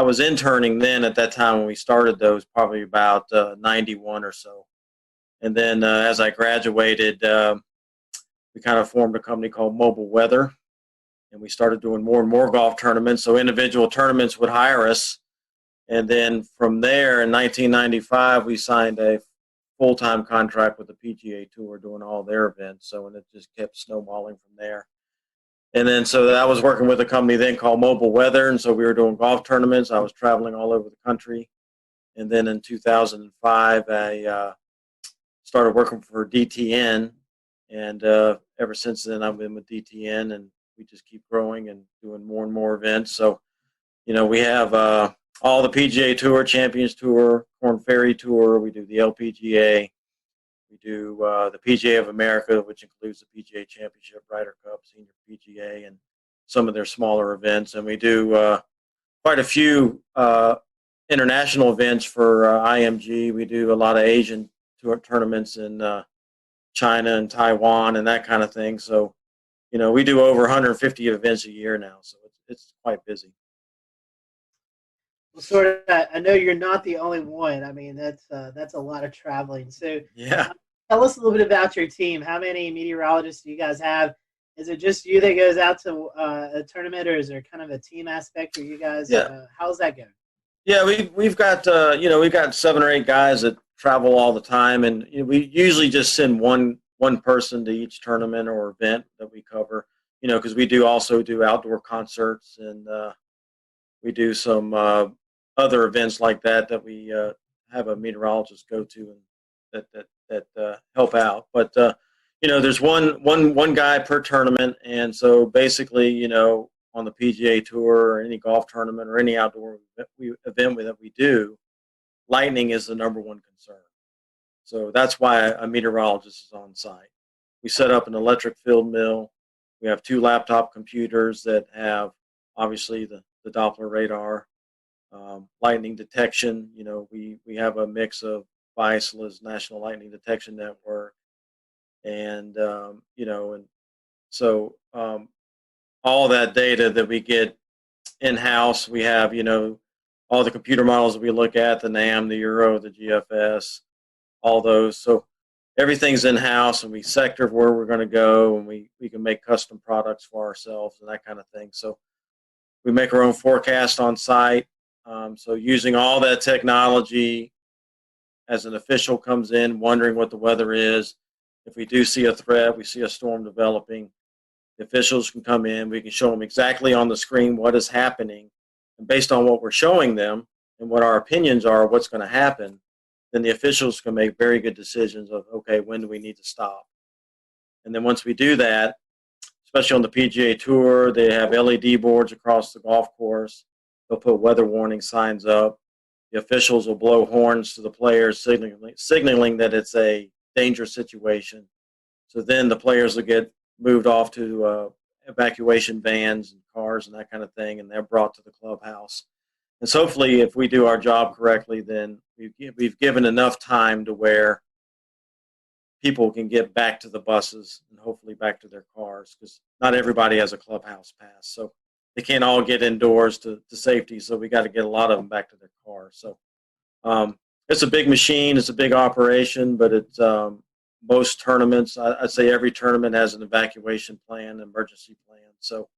was interning then at that time when we started those, probably about 91 or so. And then as I graduated, we kind of formed a company called Mobile Weather, and we started doing more and more golf tournaments. So individual tournaments would hire us. And then from there in 1995, we signed a full-time contract with the PGA Tour doing all their events. So, and it just kept snowballing from there. And then, so I was working with a company then called Mobile Weather. And so we were doing golf tournaments. I was traveling all over the country. And then in 2005, I started working for DTN. And ever since then, I've been with DTN, and we just keep growing and doing more and more events. So, you know, we have all the PGA Tour, Champions Tour, Korn Ferry Tour. We do the LPGA. We do the PGA of America, which includes the PGA Championship, Ryder Cup, Senior PGA, and some of their smaller events. And we do quite a few international events for IMG. We do a lot of Asian tour tournaments in China and Taiwan and that kind of thing. So, you know, we do over 150 events a year now, so it's quite busy. Well, sort of. I know you're not the only one. I mean, that's a lot of traveling. So, yeah. Tell us a little bit about your team. How many meteorologists do you guys have? Is it just you that goes out to a tournament, or is there kind of a team aspect for you guys? Yeah. How's that going? Yeah, we've got we've got 7 or 8 guys that travel all the time, and we usually just send one person to each tournament or event that we cover. You know, because we also do outdoor concerts, and we do some other events like that we have a meteorologist go to and that help out. But you know, there's one guy per tournament, and so basically, you know, on the PGA Tour or any golf tournament or any outdoor event that we do, lightning is the number one concern. So that's why a meteorologist is on site. We set up an electric field mill. We have 2 laptop computers that have obviously the Doppler radar. lightning detection. We have a mix of VISLA's National Lightning Detection Network, and so all that data that we get in-house, we have all the computer models that we look at, the NAM, the Euro, the GFS, all those. So everything's in-house, and we sector where we're going to go, and we can make custom products for ourselves and that kind of thing. So we make our own forecast on site. So using all that technology, as an official comes in wondering what the weather is, if we do see a threat, we see a storm developing, the officials can come in, we can show them exactly on the screen what is happening, and based on what we're showing them and what our opinions are, what's going to happen, then the officials can make very good decisions of, okay, when do we need to stop? And then once we do that, especially on the PGA Tour, they have LED boards across the golf course. They'll put weather warning signs up. The officials will blow horns to the players, signaling that it's a dangerous situation. So then the players will get moved off to evacuation vans and cars and that kind of thing, and they're brought to the clubhouse. And so hopefully, if we do our job correctly, then we've given enough time to where people can get back to the buses and hopefully back to their cars, because not everybody has a clubhouse pass. So they can't all get indoors to safety, so we got to get a lot of them back to their cars. So it's a big machine, it's a big operation, but it's most tournaments, I'd say every tournament has an evacuation plan, emergency plan. So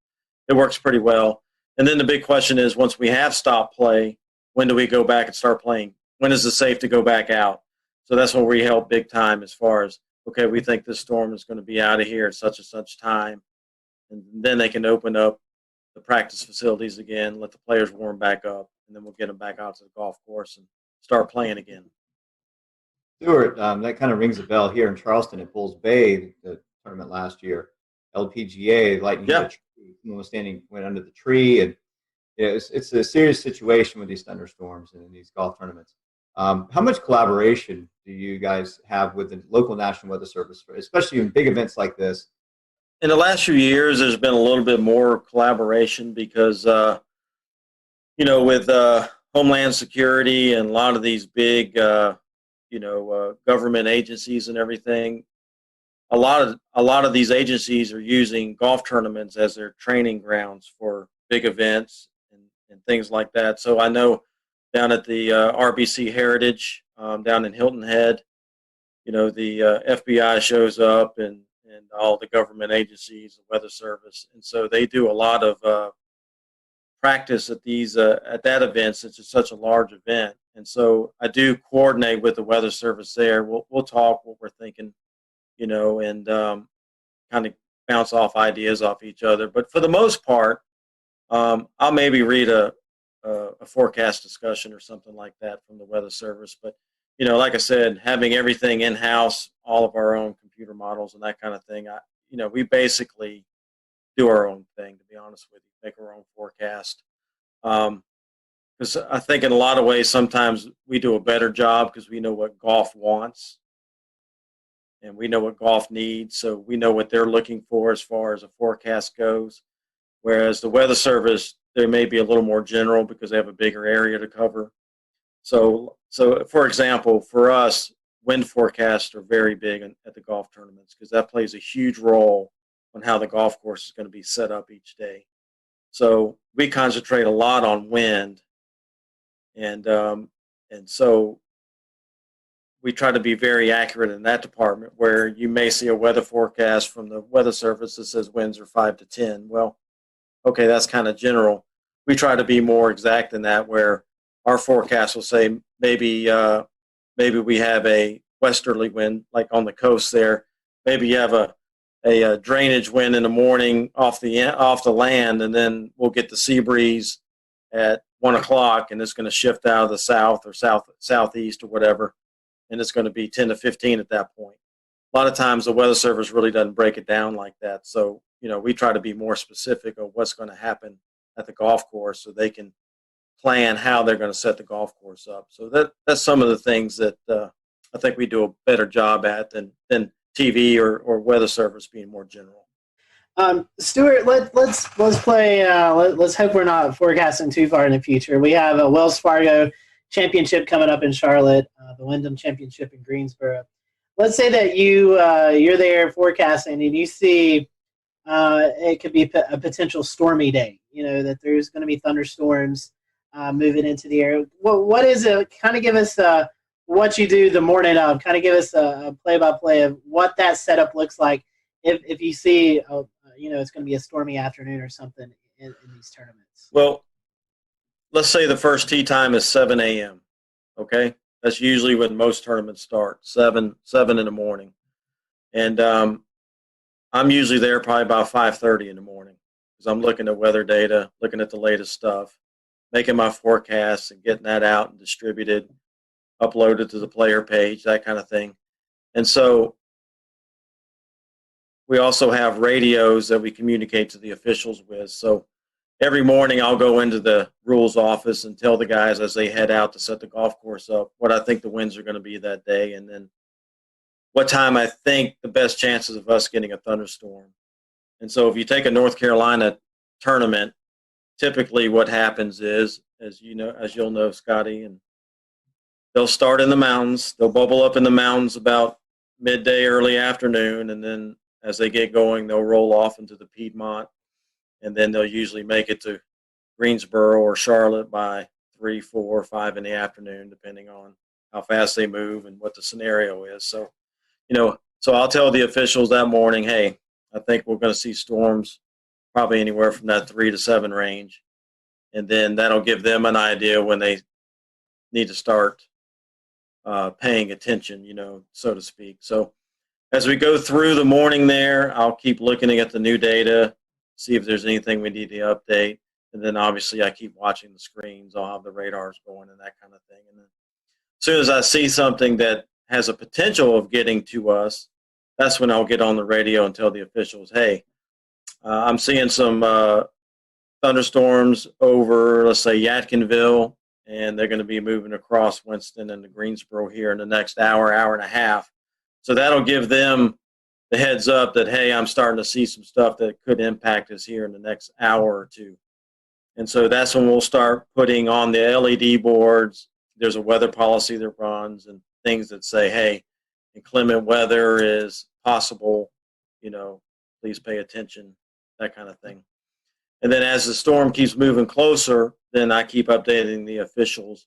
it works pretty well. And then the big question is, once we have stopped play, when do we go back and start playing? When is it safe to go back out? So that's when we help big time, as far as, okay, we think this storm is going to be out of here at such and such time. And then they can open up the practice facilities again, let the players warm back up, and then we'll get them back out to the golf course and start playing again. Stuart, that kind of rings a bell here in Charleston at Bulls Bay, the tournament last year. LPGA, lightning hit a tree. Someone went under the tree, and it's a serious situation with these thunderstorms and in these golf tournaments. How much collaboration do you guys have with the local National Weather Service, especially in big events like this? In the last few years, there's been a little bit more collaboration because, with Homeland Security and a lot of these big, government agencies and everything, a lot of these agencies are using golf tournaments as their training grounds for big events and things like that. So I know down at the RBC Heritage down in Hilton Head, the FBI shows up and all the government agencies, the Weather Service, and so they do a lot of practice at that event, since it's such a large event. And so I do coordinate with the Weather Service there. We'll talk what we're thinking, and kind of bounce off ideas off each other. But for the most part, I'll maybe read a forecast discussion or something like that from the Weather Service. But like I said, having everything in-house, all of our own computer models and that kind of thing, we basically do our own thing, to be honest with you, make our own forecast. Because I think in a lot of ways, sometimes we do a better job because we know what golf wants and we know what golf needs. So we know what they're looking for as far as a forecast goes. Whereas the Weather Service, they may be a little more general because they have a bigger area to cover. So for example, for us, wind forecasts are very big at the golf tournaments because that plays a huge role on how the golf course is going to be set up each day. So we concentrate a lot on wind, and so we try to be very accurate in that department, where you may see a weather forecast from the Weather Service that says winds are 5 to 10. Well, okay, that's kind of general. We try to be more exact than that, where our forecast will say maybe we have a westerly wind, like on the coast there. Maybe you have a drainage wind in the morning off the land, and then we'll get the sea breeze at 1 o'clock, and it's going to shift out of the south or southeast or whatever, and it's going to be 10 to 15 at that point. A lot of times the Weather Service really doesn't break it down like that. So, we try to be more specific of what's going to happen at the golf course so they can plan how they're going to set the golf course up. So that's some of the things that I think we do a better job at than TV or Weather Service being more general. Stuart, let's play. Let's hope we're not forecasting too far in the future. We have a Wells Fargo Championship coming up in Charlotte, the Wyndham Championship in Greensboro. Let's say that you're there forecasting and you see it could be a potential stormy day. That there's going to be thunderstorms moving into the air. What is it? Kind of give us what you do the morning of. Kind of give us a play-by-play of what that setup looks like if you see it's going to be a stormy afternoon or something in these tournaments. Well, let's say the first tee time is 7 a.m. Okay, that's usually when most tournaments start, 7 in the morning, and I'm usually there probably about 5:30 in the morning because I'm looking at weather data, looking at the latest stuff, making my forecasts and getting that out and distributed, uploaded to the player page, that kind of thing. And so we also have radios that we communicate to the officials with. So every morning I'll go into the rules office and tell the guys as they head out to set the golf course up what I think the winds are going to be that day, and then what time I think the best chances of us getting a thunderstorm. And so if you take a North Carolina tournament, typically what happens is, as you'll know, Scotty, and they'll start in the mountains. They'll bubble up in the mountains about midday, early afternoon, and then as they get going, they'll roll off into the Piedmont, and then they'll usually make it to Greensboro or Charlotte by 3, 4, 5 in the afternoon, depending on how fast they move and what the scenario is. So, so I'll tell the officials that morning, hey, I think we're going to see storms probably anywhere from that 3 to 7 range, and then that'll give them an idea when they need to start paying attention, so to speak. So as we go through the morning there, I'll keep looking at the new data, see if there's anything we need to update. And then obviously I keep watching the screens. I'll have the radars going and that kind of thing. And then as soon as I see something that has a potential of getting to us, that's when I'll get on the radio and tell the officials, hey, I'm seeing some thunderstorms over, let's say, Yadkinville, and they're going to be moving across Winston and the Greensboro here in the next hour and a half. So that'll give them the heads up that, hey, I'm starting to see some stuff that could impact us here in the next hour or two. And so that's when we'll start putting on the LED boards. There's a weather policy that runs and things that say, hey, inclement weather is possible, please pay attention, that kind of thing. And then as the storm keeps moving closer, then I keep updating the officials.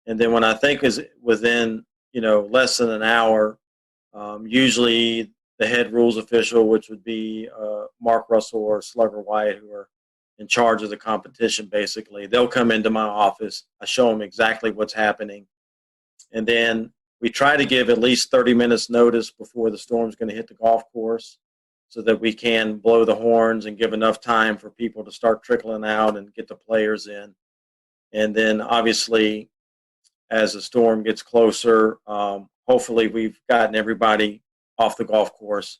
And then when I think is within, less than an hour, usually the head rules official, which would be Mark Russell or Slugger Wyatt, who are in charge of the competition, basically, they'll come into my office. I show them exactly what's happening. And then we try to give at least 30 minutes notice before the storm's going to hit the golf course so that we can blow the horns and give enough time for people to start trickling out and get the players in. And then obviously, as the storm gets closer, hopefully we've gotten everybody off the golf course,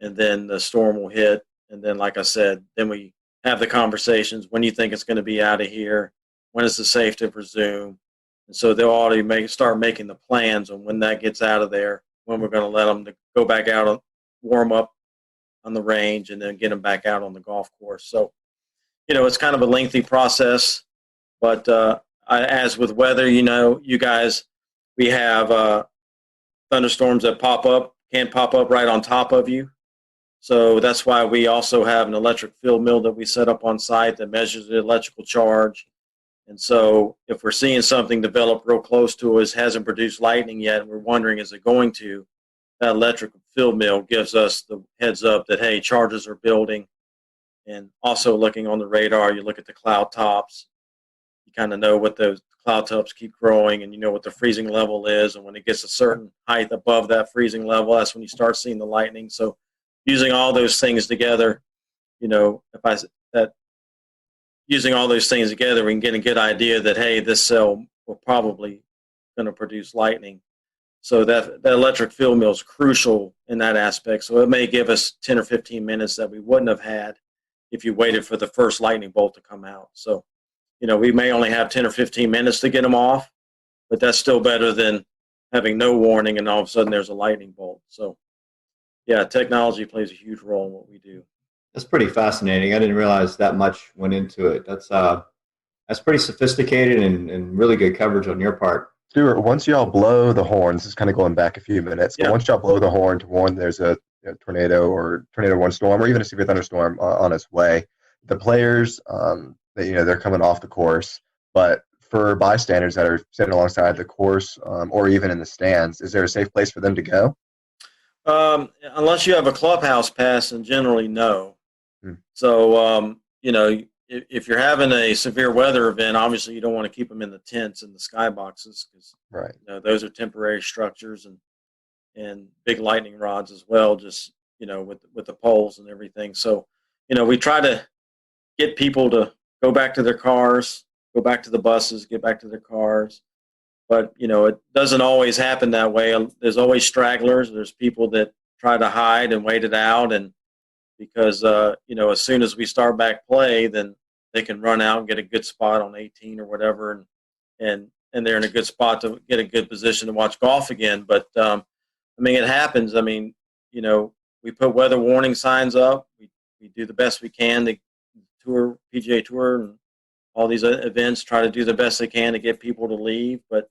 and then the storm will hit. And then, like I said, then we have the conversations. When do you think it's going to be out of here? When is it safe to resume? And so they'll already start making the plans on when that gets out of there, when we're going to let them go back out and warm up on the range and then get them back out on the golf course. So, it's kind of a lengthy process, but as with weather, you guys, we have thunderstorms that can pop up right on top of you. So that's why we also have an electric field mill that we set up on site that measures the electrical charge. And so if we're seeing something develop real close to us, hasn't produced lightning yet, and we're wondering, is it going to, that electric field mill gives us the heads up that, hey, charges are building. And also looking on the radar, you look at the cloud tops, you kind of know what those cloud tops keep growing, and you know what the freezing level is. And when it gets a certain height above that freezing level, that's when you start seeing the lightning. So using all those things together, using all those things together, we can get a good idea that, hey, this cell will probably going to produce lightning. So that electric field mill is crucial in that aspect. So it may give us 10 or 15 minutes that we wouldn't have had if you waited for the first lightning bolt to come out. So, we may only have 10 or 15 minutes to get them off, but that's still better than having no warning and all of a sudden there's a lightning bolt. So, yeah, technology plays a huge role in what we do. That's pretty fascinating. I didn't realize that much went into it. That's pretty sophisticated and really good coverage on your part. Stuart, once y'all blow the horn, this is kind of going back a few minutes, but once y'all blow the horn to warn there's a tornado or tornado warning storm or even a severe thunderstorm on its way, the players, they're coming off the course, but for bystanders that are sitting alongside the course or even in the stands, is there a safe place for them to go? Unless you have a clubhouse pass, and generally no. So, if you're having a severe weather event, obviously you don't want to keep them in the tents and the skyboxes because those are temporary structures and big lightning rods as well, just, with the poles and everything. So, we try to get people to go back to their cars, go back to the buses, get back to their cars. But, it doesn't always happen that way. There's always stragglers. There's people that try to hide and wait it out. And because, as soon as we start back play, then they can run out and get a good spot on 18 or whatever. And they're in a good spot to get a good position to watch golf again. But, it happens. We put weather warning signs up. We do the best we can. The PGA Tour and all these events try to do the best they can to get people to leave. But,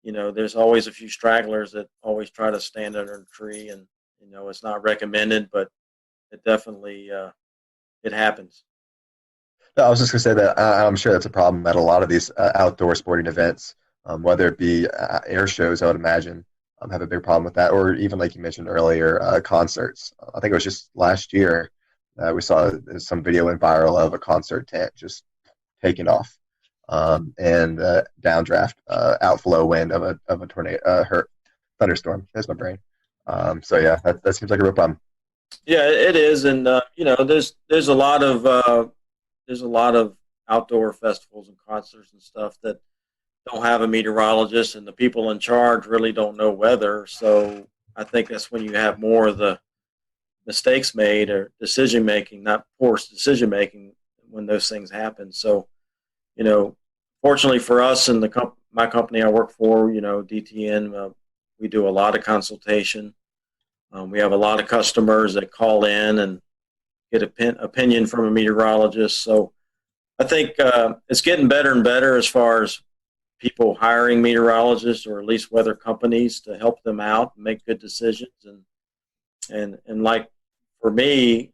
there's always a few stragglers that always try to stand under a tree. And, it's not recommended, but it definitely it happens. No, I was just going to say that I'm sure that's a problem at a lot of these outdoor sporting events, whether it be air shows, I would imagine, have a big problem with that, or even like you mentioned earlier, concerts. I think it was just last year we saw some video went viral of a concert tent just taking off and downdraft, outflow wind of a tornado, thunderstorm. There's my brain. So yeah, that seems like a real problem. Yeah, it is, and there's a lot of outdoor festivals and concerts and stuff that don't have a meteorologist, and the people in charge really don't know weather. So I think that's when you have more of the mistakes made or decision making, not poor decision making, when those things happen. So, fortunately for us and my company I work for, DTN, we do a lot of consultation. We have a lot of customers that call in and get opinion from a meteorologist. So I think it's getting better and better as far as people hiring meteorologists or at least weather companies to help them out and make good decisions. And like for me,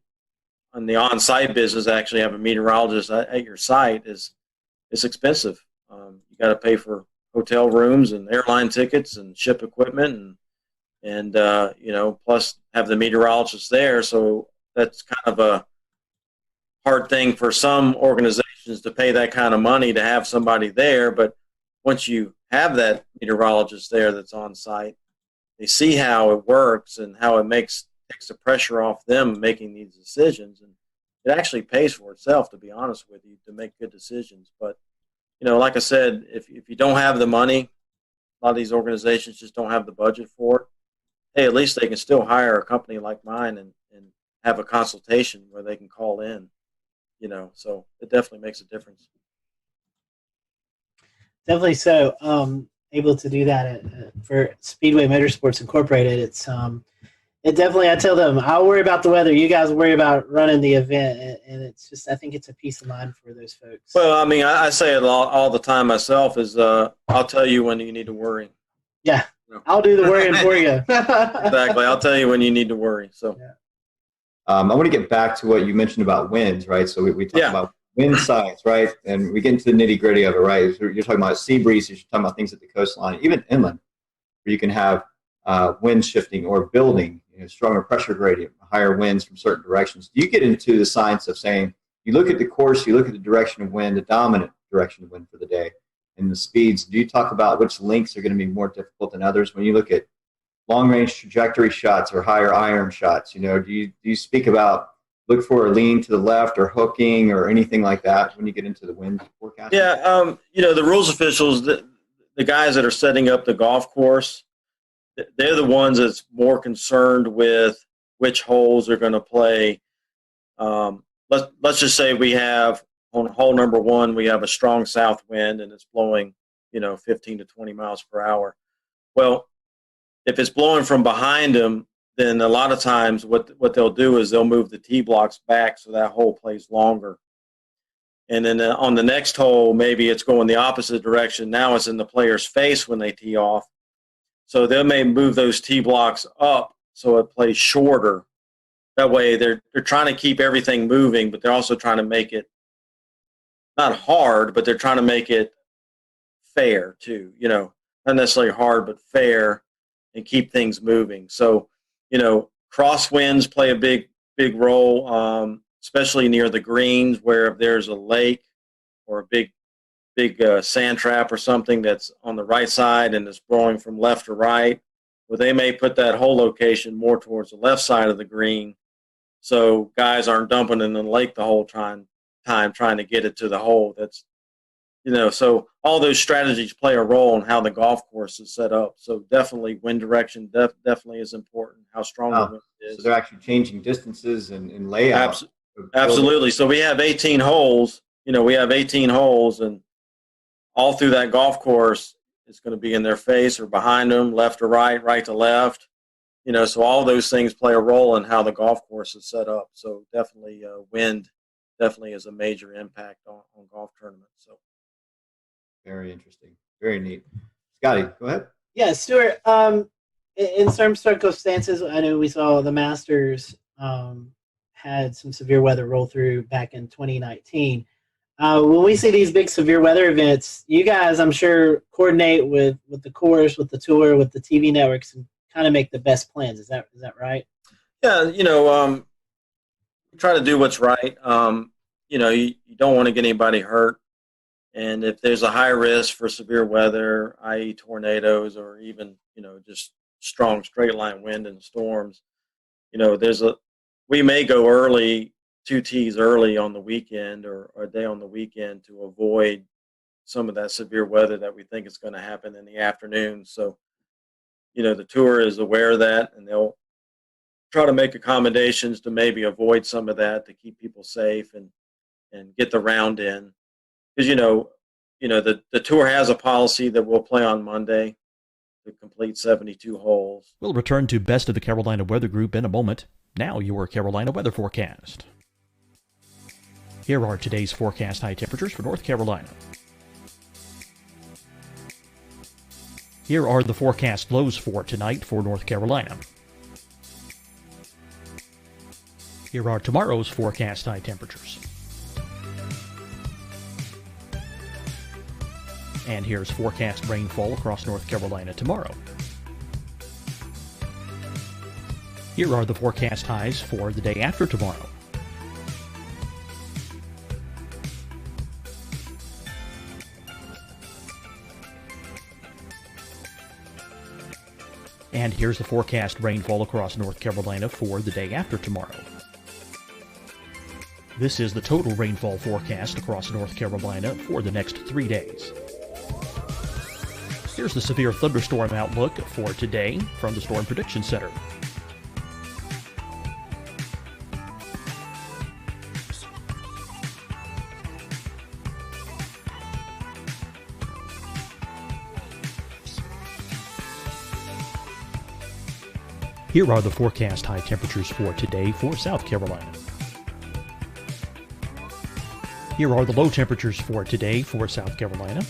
on the on-site business, actually have a meteorologist at your site is expensive. You got to pay for hotel rooms and airline tickets and ship equipment and plus have the meteorologist there. So that's kind of a hard thing for some organizations to pay that kind of money to have somebody there. But once you have that meteorologist there that's on site, they see how it works and how it takes the pressure off them making these decisions. And it actually pays for itself, to be honest with you, to make good decisions. But, like I said, if you don't have the money, a lot of these organizations just don't have the budget for it. Hey, at least they can still hire a company like mine and have a consultation where they can call in, so it definitely makes a difference. Definitely so. Able to do that for Speedway Motorsports Incorporated. It's it definitely. I tell them I'll worry about the weather. You guys worry about running the event, and it's just I think it's a peace of mind for those folks. Well, I say it all the time myself. Is I'll tell you when you need to worry. Yeah, I'll do the worrying for you. Exactly, I'll tell you when you need to worry. So, I want to get back to what you mentioned about winds, right? So we talk about wind science, right? And we get into the nitty gritty of it, right? So you're talking about sea breezes, you're talking about things at the coastline, even inland, where you can have wind shifting or building, stronger pressure gradient, higher winds from certain directions. Do you get into the science of saying, you look at the course, you look at the direction of wind, the dominant direction of wind for the day, and the speeds? Do you talk about which links are going to be more difficult than others? When you look at long-range trajectory shots or higher iron shots, do you speak about look for a lean to the left or hooking or anything like that when you get into the wind forecast? Yeah, the rules officials, the guys that are setting up the golf course, they're the ones that's more concerned with which holes they're going to play. Let's just say we have on hole number 1, we have a strong south wind and it's blowing, 15 to 20 miles per hour. Well, if it's blowing from behind them, then a lot of times what they'll do is they'll move the tee blocks back so that hole plays longer. And then on the next hole, maybe it's going the opposite direction. Now it's in the player's face when they tee off. So they may move those tee blocks up so it plays shorter. That way they're trying to keep everything moving, but they're also trying to make it not hard, but they're trying to make it fair too. Not necessarily hard, but fair, and keep things moving. So, crosswinds play a big role, especially near the greens, where if there's a lake or a big sand trap or something that's on the right side and it's blowing from left to right, well, they may put that hole location more towards the left side of the green, so guys aren't dumping in the lake the whole time trying to get it to the hole. That's so all those strategies play a role in how the golf course is set up. So definitely wind direction definitely is important. How strong the wind is. So they're actually changing distances and layout. Absolutely. So we have 18 holes. We have 18 holes, and all through that golf course, it's going to be in their face or behind them, left to right, right to left. So all those things play a role in how the golf course is set up. So definitely wind definitely is a major impact on golf tournaments. So. Very interesting. Very neat. Scotty, go ahead. Yeah, Stuart, in some circumstances, I know we saw the Masters had some severe weather roll through back in 2019. When we see these big severe weather events, you guys, I'm sure, coordinate with the course, with the tour, with the TV networks, and kind of make the best plans. Is that right? Yeah, try to do what's right. You don't want to get anybody hurt. And if there's a high risk for severe weather, i.e. tornadoes or even, just strong straight line wind and storms, we may go early, 2 tees early on the weekend or a day on the weekend to avoid some of that severe weather that we think is going to happen in the afternoon. So, the tour is aware of that, and they'll try to make accommodations to maybe avoid some of that to keep people safe and get the round in. Because the tour has a policy that we'll play on Monday to complete 72 holes. We'll return to Best of the Carolina Weather Group in a moment. Now your Carolina weather forecast. Here are today's forecast high temperatures for North Carolina. Here are the forecast lows for tonight for North Carolina. Here are tomorrow's forecast high temperatures. And here's forecast rainfall across North Carolina tomorrow. Here are the forecast highs for the day after tomorrow. And here's the forecast rainfall across North Carolina for the day after tomorrow. This is the total rainfall forecast across North Carolina for the next 3 days. Here's the severe thunderstorm outlook for today from the Storm Prediction Center. Here are the forecast high temperatures for today for South Carolina. Here are the low temperatures for today for South Carolina.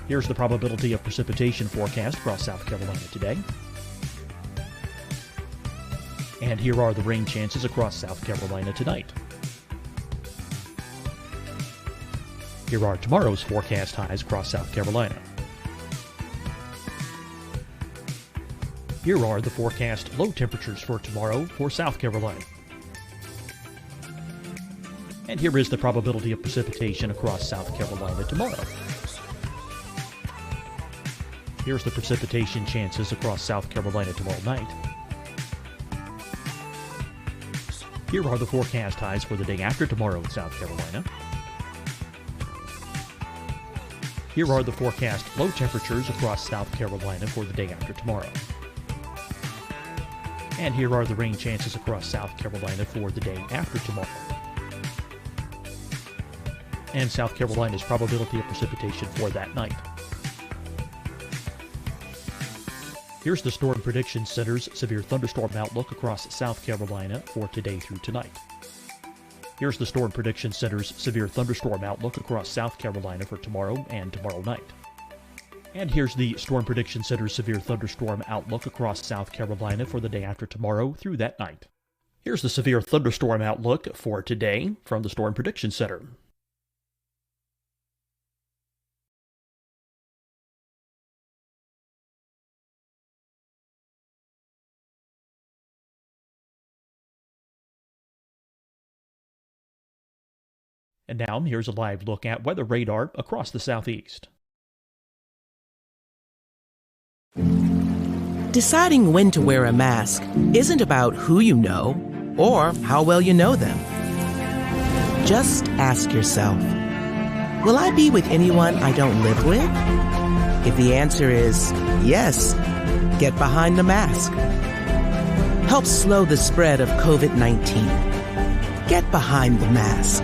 Here's the probability of precipitation forecast across South Carolina today. And here are the rain chances across South Carolina tonight. Here are tomorrow's forecast highs across South Carolina. Here are the forecast low temperatures for tomorrow for South Carolina. And here is the probability of precipitation across South Carolina tomorrow. Here's the precipitation chances across South Carolina tomorrow night. Here are the forecast highs for the day after tomorrow in South Carolina. Here are the forecast low temperatures across South Carolina for the day after tomorrow. And here are the rain chances across South Carolina for the day after tomorrow. And South Carolina's probability of precipitation for that night. Here's the Storm Prediction Center's severe thunderstorm outlook across South Carolina for today through tonight. Here's the Storm Prediction Center's severe thunderstorm outlook across South Carolina for tomorrow and tomorrow night. And here's the Storm Prediction Center's severe thunderstorm outlook across South Carolina for the day after tomorrow through that night. Here's the severe thunderstorm outlook for today from the Storm Prediction Center. And now here's a live look at weather radar across the southeast. Deciding when to wear a mask isn't about who you know or how well you know them. Just ask yourself, will I be with anyone I don't live with? If the answer is yes, get behind the mask. Help slow the spread of COVID-19. Get behind the mask.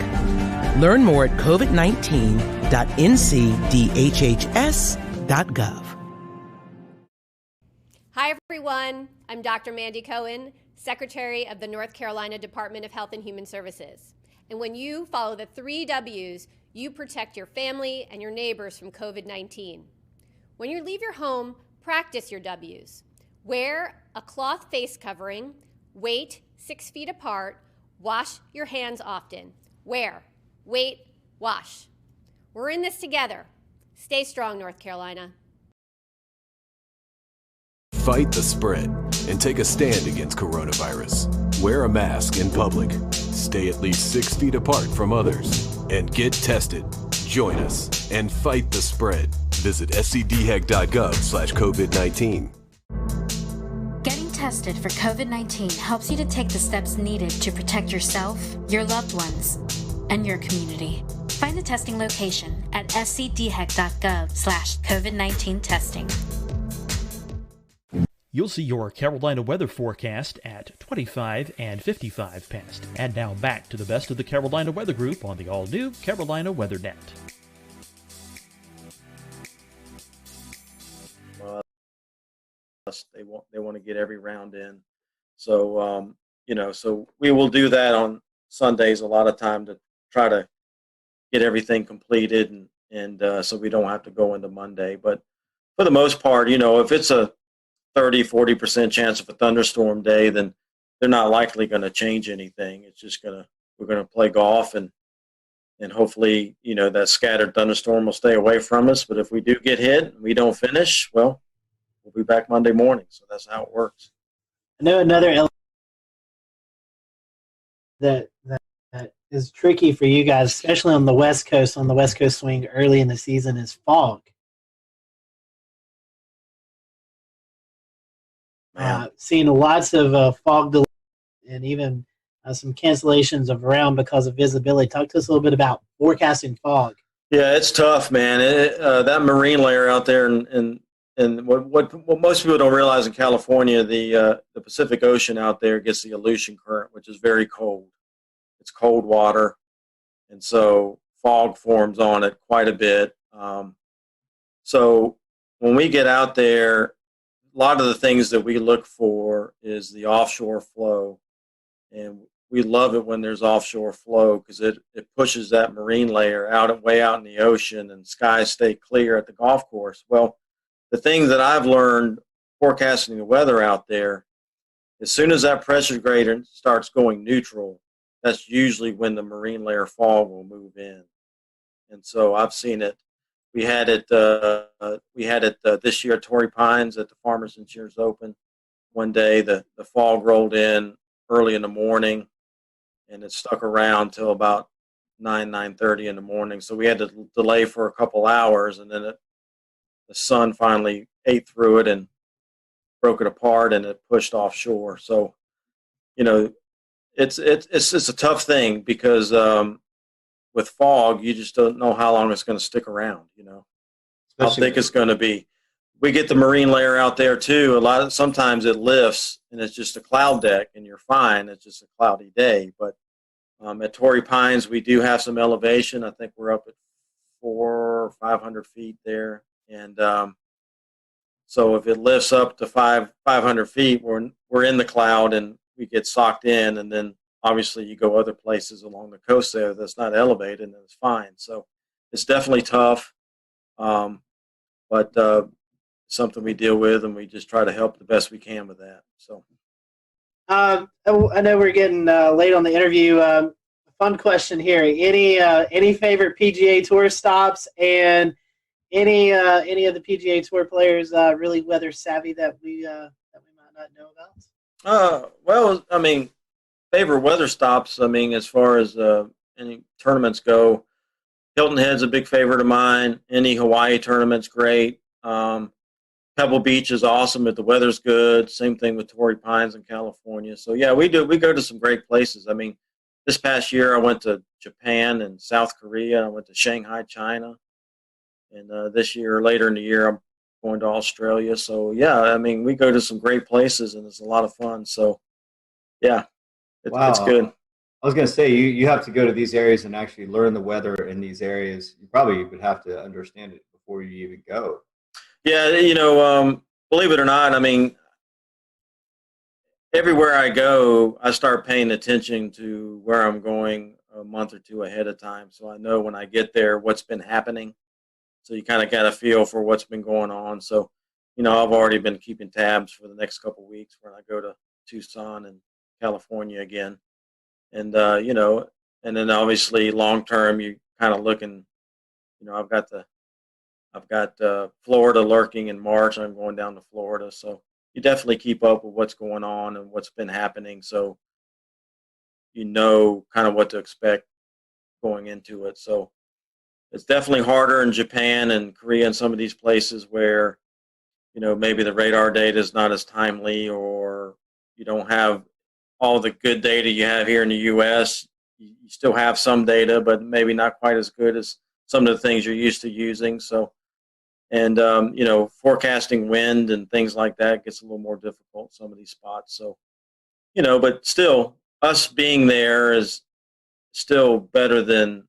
Learn more at covid19.ncdhhs.gov. Hi, everyone. I'm Dr. Mandy Cohen, Secretary of the North Carolina Department of Health and Human Services. And when you follow the 3 W's, you protect your family and your neighbors from COVID-19. When you leave your home, practice your W's. Wear a cloth face covering, wait 6 feet apart, wash your hands often. Wear, wait, wash. We're in this together. Stay strong, North Carolina. Fight the spread and take a stand against coronavirus. Wear a mask in public. Stay at least 6 feet apart from others. And get tested. Join us and fight the spread. Visit scdhec.gov/COVID-19. Getting tested for COVID-19 helps you to take the steps needed to protect yourself, your loved ones, and your community. Find the testing location at scdhec.gov/COVID-19 testing. You'll see your Carolina weather forecast at 25 and 55 past. And now back to the best of the Carolina Weather Group on the all-new Carolina Weather Net. They want to get every round in. So, so we will do that on Sundays a lot of time to try to get everything completed and so we don't have to go into Monday. But for the most part, if it's a 30-40% chance of a thunderstorm day, then they're not likely going to change anything. It's just we're going to play golf and hopefully, that scattered thunderstorm will stay away from us. But if we do get hit and we don't finish, well, we'll be back Monday morning. So that's how it works. I know another that is tricky for you guys, especially on the West Coast swing early in the season, is fog. Seeing lots of fog delays and even some cancellations of round because of visibility. Talk to us a little bit about forecasting fog. Yeah, it's tough, man. That marine layer out there, and what most people don't realize in California, the Pacific Ocean out there gets the Aleutian Current, which is very cold. It's cold water, and so fog forms on it quite a bit. So when we get out there, a lot of the things that we look for is the offshore flow, and we love it when there's offshore flow because it pushes that marine layer way out in the ocean, and skies stay clear at the golf course. Well, the thing that I've learned forecasting the weather out there, as soon as that pressure gradient starts going neutral, that's usually when the marine layer fog will move in. And so I've seen it. We had it this year at Torrey Pines at the Farmers Insurance Open. One day the fog rolled in early in the morning, and it stuck around till about 9:30 in the morning. So we had to delay for a couple hours, and then the sun finally ate through it and broke it apart, and it pushed offshore. So, it's a tough thing because with fog, you just don't know how long it's going to stick around, how thick it's going to be. We get the marine layer out there too. Sometimes it lifts and it's just a cloud deck and you're fine. It's just a cloudy day. But at Torrey Pines, we do have some elevation. I think we're up at 400 or 500 feet there. And So if it lifts up to 500 feet, we're in the cloud and we get socked in, and then obviously you go other places along the coast there that's not elevated, and it's fine. So it's definitely tough, but something we deal with, and we just try to help the best we can with that. So I know we're getting late on the interview. Fun question here: any favorite PGA Tour stops, and any of the PGA Tour players really weather savvy that we might not know about? Well, I mean, favorite weather stops. I mean, as far as any tournaments go, Hilton Head's a big favorite of mine. Any Hawaii tournament's great. Pebble Beach is awesome if the weather's good. Same thing with Torrey Pines in California. So yeah, we go to some great places. I mean, this past year I went to Japan and South Korea. I went to Shanghai, China, and this year, later in the year, I'm going to Australia. So yeah, I mean, we go to some great places and it's a lot of fun. So yeah, it's good. I was going to say, you have to go to these areas and actually learn the weather in these areas. You probably would have to understand it before you even go. Yeah, believe it or not, I mean, everywhere I go, I start paying attention to where I'm going a month or two ahead of time. So I know when I get there what's been happening. So you kind of got a feel for what's been going on. So, I've already been keeping tabs for the next couple of weeks when I go to Tucson and California again. And, and then obviously long term, you kind of looking, I've got Florida lurking in March. I'm going down to Florida. So you definitely keep up with what's going on and what's been happening. So you know kind of what to expect going into it. So it's definitely harder in Japan and Korea and some of these places where, maybe the radar data is not as timely, or you don't have all the good data you have here in the U.S. You still have some data, but maybe not quite as good as some of the things you're used to using. So, and, forecasting wind and things like that gets a little more difficult, some of these spots. So, but still, us being there is still better than,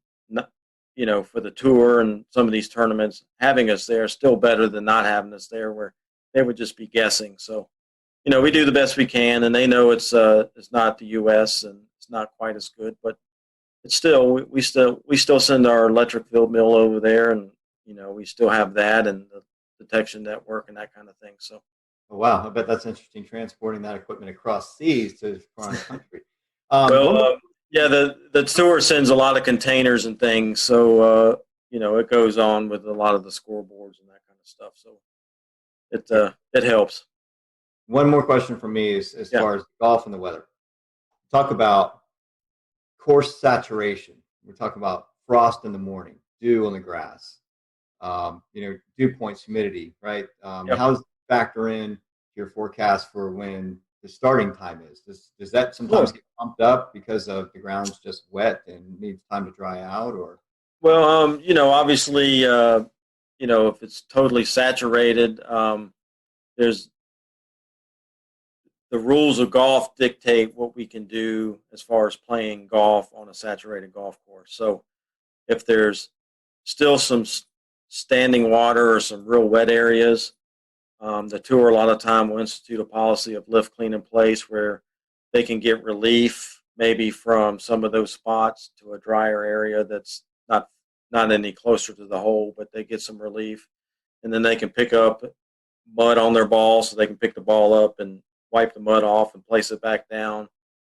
for the tour and some of these tournaments, having us there is still better than not having us there, where they would just be guessing. So, we do the best we can, and they know it's not the U.S. and it's not quite as good, but it's still we still send our electric field mill over there, and we still have that and the detection network and that kind of thing. So, oh, wow, I bet that's interesting transporting that equipment across seas to foreign country. Yeah, the tour sends a lot of containers and things, so it goes on with a lot of the scoreboards and that kind of stuff. So it helps. One more question from me is as far as golf and the weather. Talk about course saturation. We're talking about frost in the morning, dew on the grass, dew points, humidity, right? How does it factor in your forecast for when the starting time is? Does that sometimes get pumped up because of the ground's just wet and needs time to dry out, or? Well, obviously, if it's totally saturated, there's the rules of golf dictate what we can do as far as playing golf on a saturated golf course. So if there's still some standing water or some real wet areas, the tour a lot of time will institute a policy of lift, clean in place, where they can get relief maybe from some of those spots to a drier area that's not any closer to the hole, but they get some relief. And then they can pick up mud on their ball, so they can pick the ball up and wipe the mud off and place it back down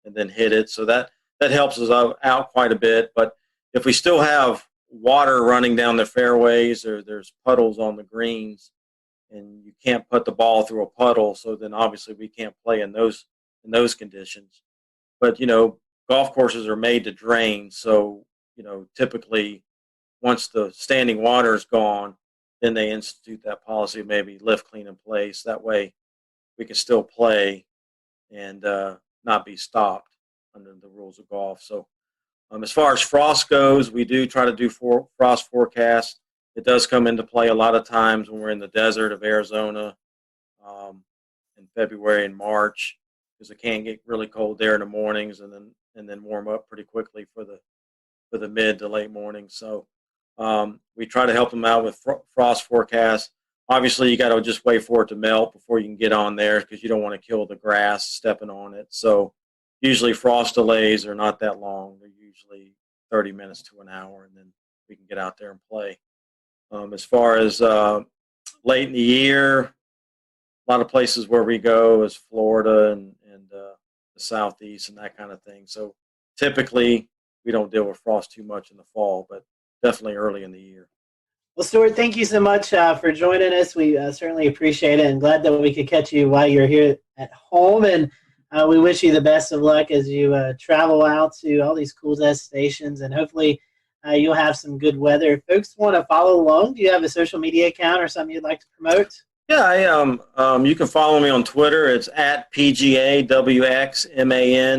and then hit it. So that helps us out quite a bit. But if we still have water running down the fairways, or there's puddles on the greens, and you can't put the ball through a puddle, so then obviously we can't play in those conditions. But golf courses are made to drain, so typically once the standing water is gone, then they institute that policy of maybe lift, clean in place. That way we can still play and not be stopped under the rules of golf. So as far as frost goes, we do try to do frost forecasts. It does come into play a lot of times when we're in the desert of Arizona in February and March, because it can get really cold there in the mornings and then warm up pretty quickly for the mid to late morning. So we try to help them out with frost forecasts. obviously, you got to just wait for it to melt before you can get on there because you don't want to kill the grass stepping on it. So usually frost delays are not that long. They're usually 30 minutes to an hour, and then we can get out there and play. As far as late in the year, a lot of places where we go is Florida and the Southeast and that kind of thing. So typically we don't deal with frost too much in the fall, but definitely early in the year. Well, Stuart, thank you so much for joining us. We certainly appreciate it, and glad that we could catch you while you're here at home. And we wish you the best of luck as you travel out to all these cool destinations, and hopefully you'll have some good weather. If folks want to follow along, do you have a social media account or something you'd like to promote? Yeah, I you can follow me on Twitter. It's at PGAWXMAN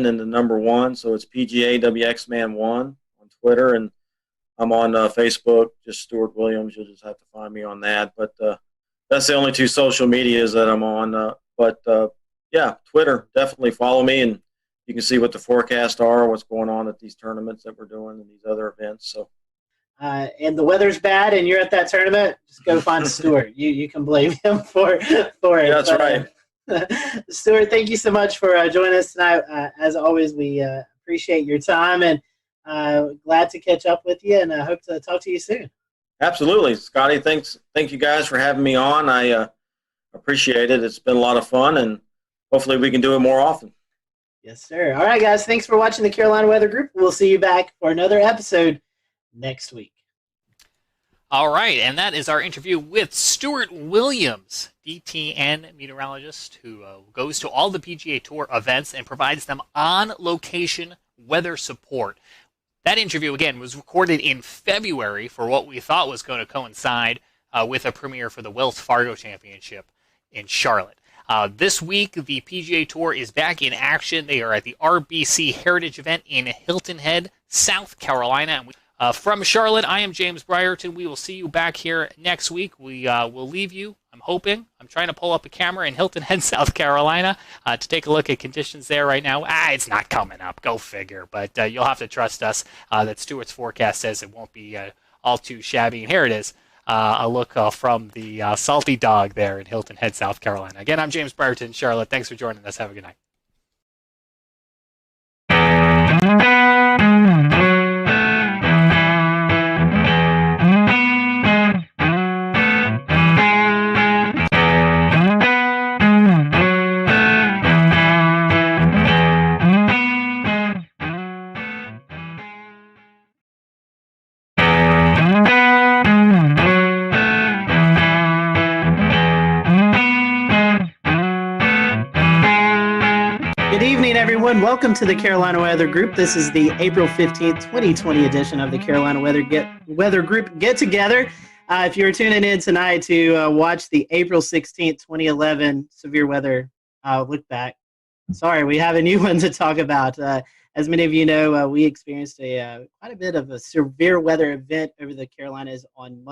and the number 1. So it's PGAWXMan1 on Twitter. And I'm on Facebook, just Stuart Williams. You'll just have to find me on that. But that's the only 2 social medias that I'm on. Yeah, Twitter, definitely follow me. And you can see what the forecasts are, what's going on at these tournaments that we're doing and these other events. So. And the weather's bad and you're at that tournament, just go find Stuart. You can blame him for it. Yeah, that's right. Stuart, thank you so much for joining us tonight. As always, we appreciate your time and glad to catch up with you, and I hope to talk to you soon. Absolutely. Scotty, thank you guys for having me on. I appreciate it. It's been a lot of fun, and hopefully we can do it more often. Yes, sir. All right, guys, thanks for watching the Carolina Weather Group. We'll see you back for another episode next week. All right, and that is our interview with Stuart Williams, DTN meteorologist who goes to all the PGA Tour events and provides them on-location weather support. That interview, again, was recorded in February for what we thought was going to coincide with a premiere for the Wells Fargo Championship in Charlotte. This week, the PGA Tour is back in action. They are at the RBC Heritage event in Hilton Head, South Carolina. From Charlotte, I am James Brierton. We will see you back here next week. We will leave you, I'm hoping. I'm trying to pull up a camera in Hilton Head, South Carolina to take a look at conditions there right now. It's not coming up. Go figure. But you'll have to trust us that Stuart's forecast says it won't be all too shabby. And here it is, a look from the Salty Dog there in Hilton Head, South Carolina. Again, I'm James Brierton, Charlotte. Thanks for joining us. Have a good night. Welcome to the Carolina Weather Group. This is the April 15th, 2020 edition of the Carolina Weather Group Get Together. If you're tuning in tonight to watch the April 16th, 2011 severe weather look back, sorry, we have a new one to talk about. As many of you know, we experienced quite a bit of a severe weather event over the Carolinas on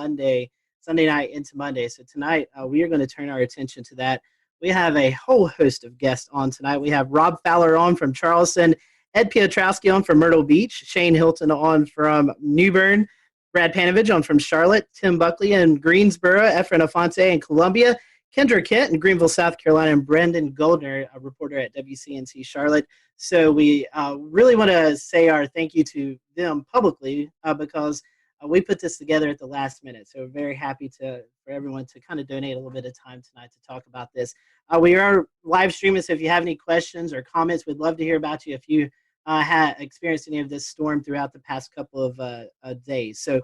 Sunday night into Monday. So tonight we are going to turn our attention to that. We have a whole host of guests on tonight. We have Rob Fowler on from Charleston, Ed Piotrowski on from Myrtle Beach, Shane Hilton on from New Bern, Brad Panovich on from Charlotte, Tim Buckley in Greensboro, Efren Afonte in Columbia, Kendra Kent in Greenville, South Carolina, and Brendan Goldner, a reporter at WCNC Charlotte. So we really want to say our thank you to them publicly because we put this together at the last minute. So we're very happy for everyone to kind of donate a little bit of time tonight to talk about this. We are live streaming, so if you have any questions or comments, we'd love to hear about you if you had experienced any of this storm throughout the past couple of days. So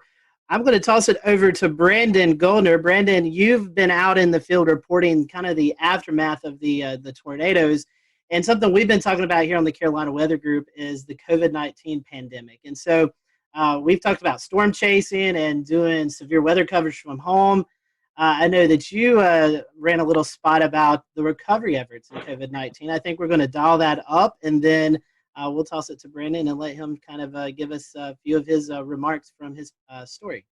I'm going to toss it over to Brandon Goldner. Brandon, you've been out in the field reporting kind of the aftermath of the tornadoes. And something we've been talking about here on the Carolina Weather Group is the COVID-19 pandemic. And so we've talked about storm chasing and doing severe weather coverage from home. I know that you ran a little spot about the recovery efforts in COVID-19. I think we're going to dial that up, and then we'll toss it to Brandon and let him kind of give us a few of his remarks from his story.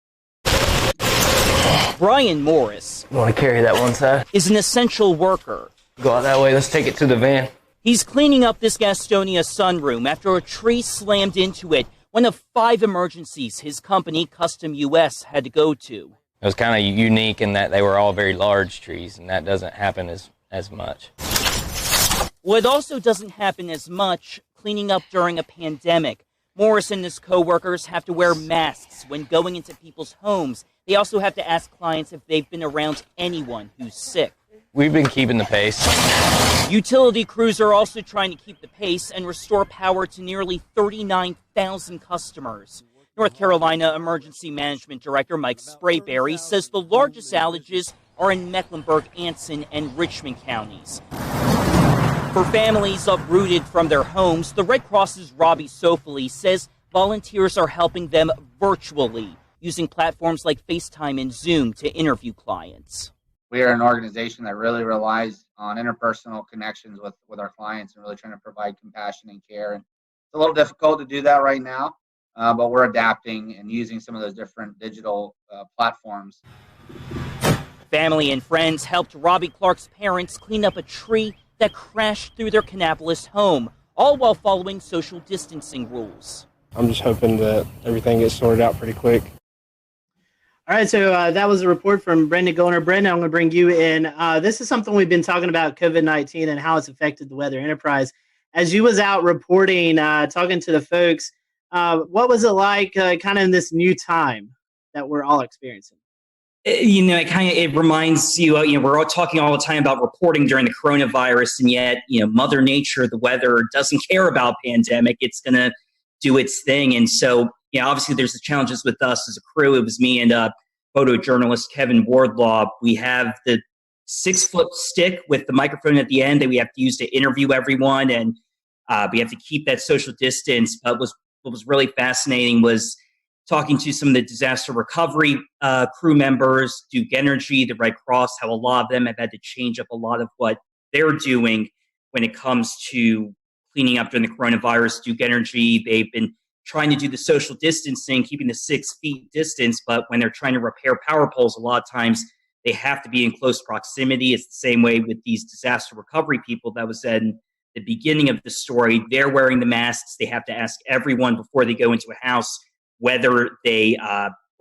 Brian Morris. You want to carry that one side? Is an essential worker. Go out that way. Let's take it to the van. He's cleaning up this Gastonia sunroom after a tree slammed into it, one of 5 emergencies his company, Custom US, had to go to. It was kind of unique in that they were all very large trees, and that doesn't happen as much. What also doesn't happen as much, cleaning up during a pandemic. Morris and his co-workers have to wear masks when going into people's homes. They also have to ask clients if they've been around anyone who's sick. We've been keeping the pace. Utility crews are also trying to keep the pace and restore power to nearly 39,000 customers. North Carolina Emergency Management Director Mike Sprayberry says the largest outages are in Mecklenburg, Anson, and Richmond counties. For families uprooted from their homes, the Red Cross's Robbie Sofoli says volunteers are helping them virtually, using platforms like FaceTime and Zoom to interview clients. We are an organization that really relies on interpersonal connections with our clients and really trying to provide compassion and care. And it's a little difficult to do that right now, but we're adapting and using some of those different digital platforms. Family and friends helped Robbie Clark's parents clean up a tree that crashed through their Kannapolis home, all while following social distancing rules. I'm just hoping that everything gets sorted out pretty quick. All right, so that was a report from Brendan Gollner. Brendan, I'm going to bring you in. This is something we've been talking about, COVID-19 and how it's affected the weather enterprise. As you was out reporting, talking to the folks, what was it like kind of in this new time that we're all experiencing? It reminds you, we're all talking all the time about reporting during the coronavirus, and yet, Mother Nature, the weather, doesn't care about pandemic. It's going to do its thing. And so, obviously there's the challenges with us as a crew. It was me and photojournalist Kevin Wardlaw. We have the 6-foot stick with the microphone at the end that we have to use to interview everyone, and we have to keep that social distance. But what was really fascinating was talking to some of the disaster recovery crew members, Duke Energy, the Red Cross, how a lot of them have had to change up a lot of what they're doing when it comes to cleaning up during the coronavirus. Duke Energy, they've been trying to do the social distancing, keeping the 6 feet distance, but when they're trying to repair power poles, a lot of times they have to be in close proximity. It's the same way with these disaster recovery people that was said in the beginning of the story. They're wearing the masks. They have to ask everyone before they go into a house whether they